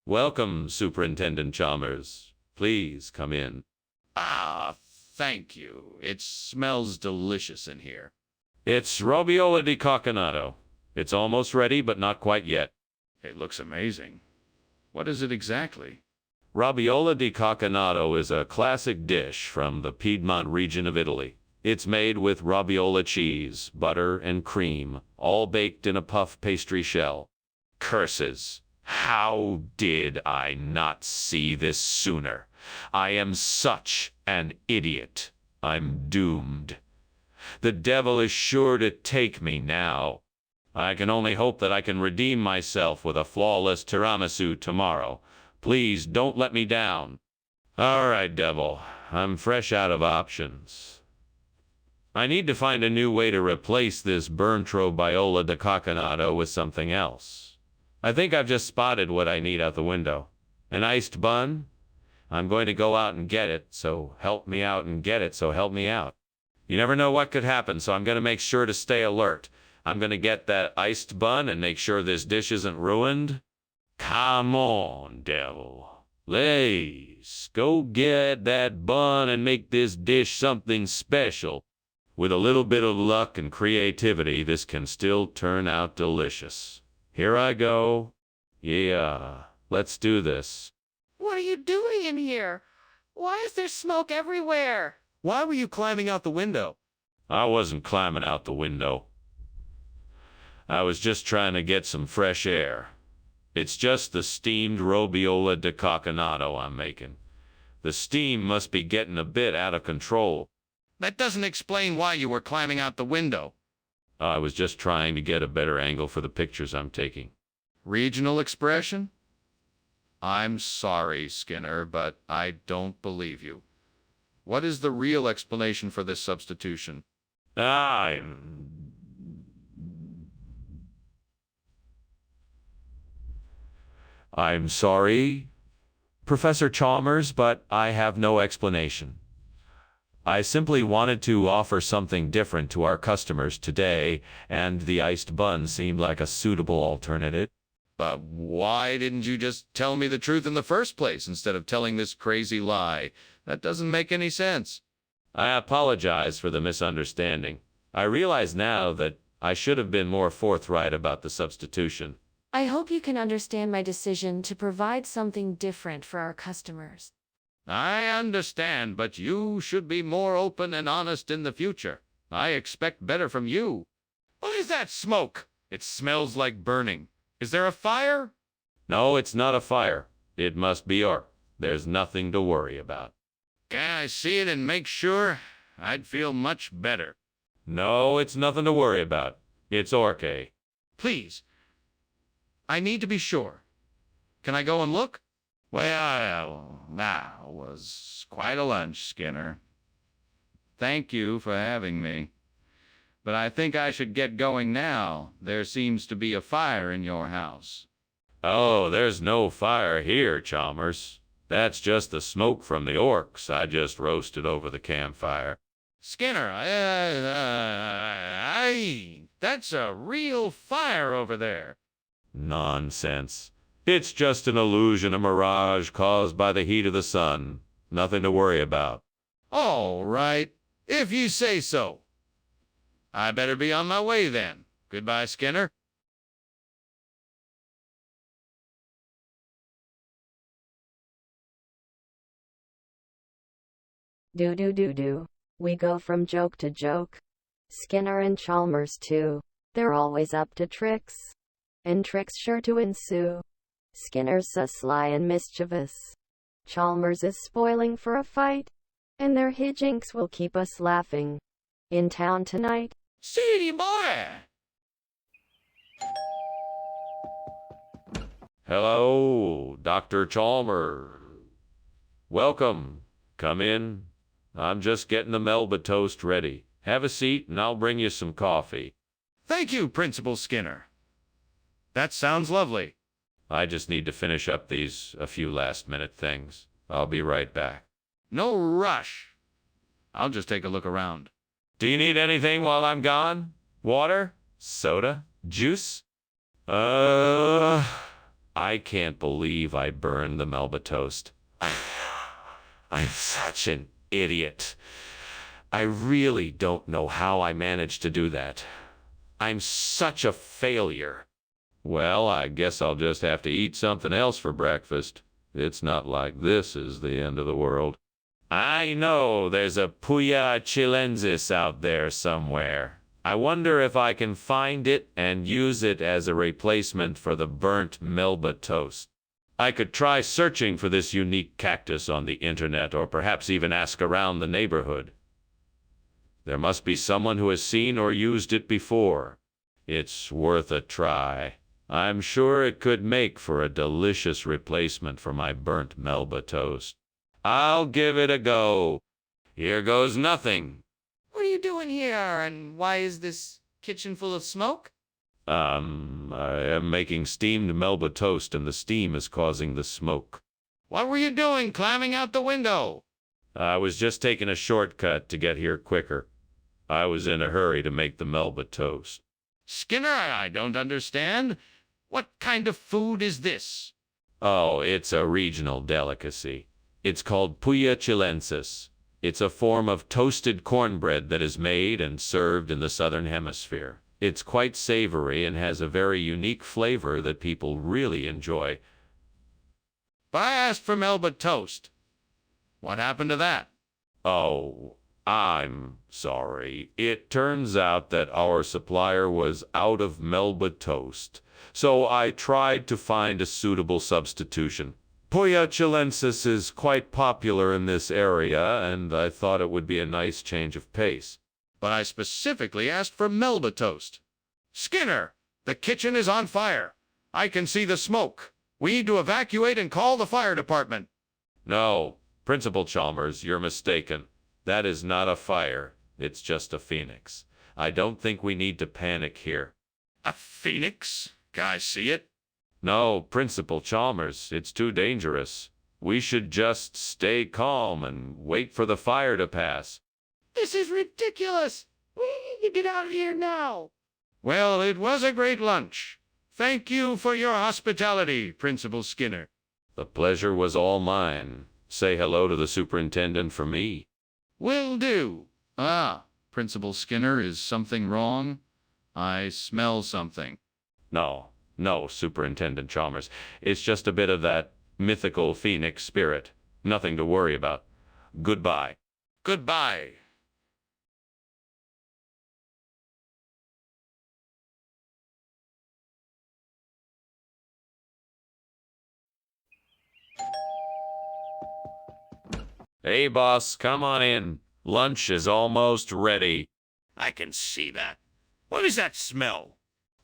Welcome, Superintendent Chalmers. Please come in. Ah, thank you. It smells delicious in here. It's Robiola di Cocconato. It's almost ready, but not quite yet. It looks amazing. What is it exactly? Robiola di Cocconato is a classic dish from the Piedmont region of Italy. It's made with robiola cheese, butter, and cream, all baked in a puff pastry shell. Curses! How did I not see this sooner? I am such an idiot. I'm doomed. The devil is sure to take me now. I can only hope that I can redeem myself with a flawless tiramisu tomorrow. Please don't let me down. All right, devil. I'm fresh out of options. I need to find a new way to replace this burnt Robiola di Cocconato with something else. I think I've just spotted what I need out the window. An iced bun? I'm going to go out and get it, so help me out and get it, so help me out. You never know what could happen, so I'm going to make sure to stay alert. I'm going to get that iced bun and make sure this dish isn't ruined. Come on, devil. Let's go get that bun and make this dish something special. With a little bit of luck and creativity, this can still turn out delicious. Here I go. Yeah, let's do this. What are you doing in here? Why is there smoke everywhere? Why were you climbing out the window? I wasn't climbing out the window. I was just trying to get some fresh air. It's just the steamed robiola de cocconado I'm making. The steam must be getting a bit out of control. That doesn't explain why you were climbing out the window. I was just trying to get a better angle for the pictures I'm taking. Regional expression? I'm sorry, Skinner, but I don't believe you. What is the real explanation for this substitution? I'm sorry, Professor Chalmers, but I have no explanation. I simply wanted to offer something different to our customers today, and the iced bun seemed like a suitable alternative. But why didn't you just tell me the truth in the first place instead of telling this crazy lie? That doesn't make any sense. I apologize for the misunderstanding. I realize now that I should have been more forthright about the substitution. I hope you can understand my decision to provide something different for our customers. I understand, but you should be more open and honest in the future. I expect better from you. What is that smoke? It smells like burning. Is there a fire? No, it's not a fire. It must be art. There's nothing to worry about. Can I see it and make sure? I'd feel much better. No, it's nothing to worry about. It's orque. Please. I need to be sure. Can I go and look? Well, that was quite a lunch, Skinner. Thank you for having me. But I think I should get going now. There seems to be a fire in your house. Oh, there's no fire here, Chalmers. That's just the smoke from the orcs I just roasted over the campfire. Skinner, that's a real fire over there. Nonsense. It's just an illusion, a mirage caused by the heat of the sun. Nothing to worry about. All right, if you say so. I better be on my way then. Goodbye, Skinner. Do. We go from joke to joke. Skinner and Chalmers too. They're always up to tricks. And tricks sure to ensue. Skinner's so sly and mischievous. Chalmers is spoiling for a fight. And their hijinks will keep us laughing. In town tonight. See you, boy. Hello, Dr. Chalmers. Welcome. Come in. I'm just getting the Melba toast ready. Have a seat and I'll bring you some coffee. Thank you, Principal Skinner. That sounds lovely. I just need to finish up a few last-minute things. I'll be right back. No rush. I'll just take a look around. Do you need anything while I'm gone? Water? Soda? Juice? I can't believe I burned the Melba toast. I'm such an idiot. I really don't know how I managed to do that. I'm such a failure. Well, I guess I'll just have to eat something else for breakfast. It's not like this is the end of the world. I know there's a Puya chilensis out there somewhere. I wonder if I can find it and use it as a replacement for the burnt Melba toast. I could try searching for this unique cactus on the internet, or perhaps even ask around the neighborhood. There must be someone who has seen or used it before. It's worth a try. I'm sure it could make for a delicious replacement for my burnt Melba toast. I'll give it a go. Here goes nothing. What are you doing here, and why is this kitchen full of smoke? I am making steamed Melba toast, and the steam is causing the smoke. What were you doing climbing out the window? I was just taking a shortcut to get here quicker. I was in a hurry to make the Melba toast. Skinner, I don't understand. What kind of food is this? Oh, it's a regional delicacy. It's called Puya chilensis. It's a form of toasted cornbread that is made and served in the southern hemisphere. It's quite savory and has a very unique flavor that people really enjoy. But I asked for Melba toast. What happened to that? Oh, I'm sorry. It turns out that our supplier was out of Melba toast, so I tried to find a suitable substitution. Pollo chilensis is quite popular in this area, and I thought it would be a nice change of pace. But I specifically asked for Melba toast. Skinner, the kitchen is on fire. I can see the smoke. We need to evacuate and call the fire department. No, Principal Chalmers, you're mistaken. That is not a fire. It's just a phoenix. I don't think we need to panic here. A phoenix? Can I see it? No, Principal Chalmers, it's too dangerous. We should just stay calm and wait for the fire to pass. This is ridiculous. We need to get out of here now. Well, it was a great lunch. Thank you for your hospitality, Principal Skinner. The pleasure was all mine. Say hello to the superintendent for me. Will do. Principal Skinner, is something wrong? I smell something. No, Superintendent Chalmers. It's just a bit of that mythical phoenix spirit. Nothing to worry about. Goodbye. Goodbye. Hey, boss, come on in. Lunch is almost ready. I can see that. What is that smell?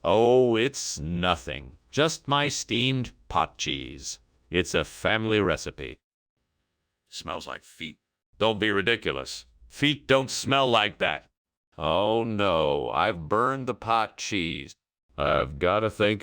Oh, it's nothing. Just my steamed pot cheese. It's a family recipe. Smells like feet. Don't be ridiculous. Feet don't smell like that. Oh no, I've burned the pot cheese. I've got to think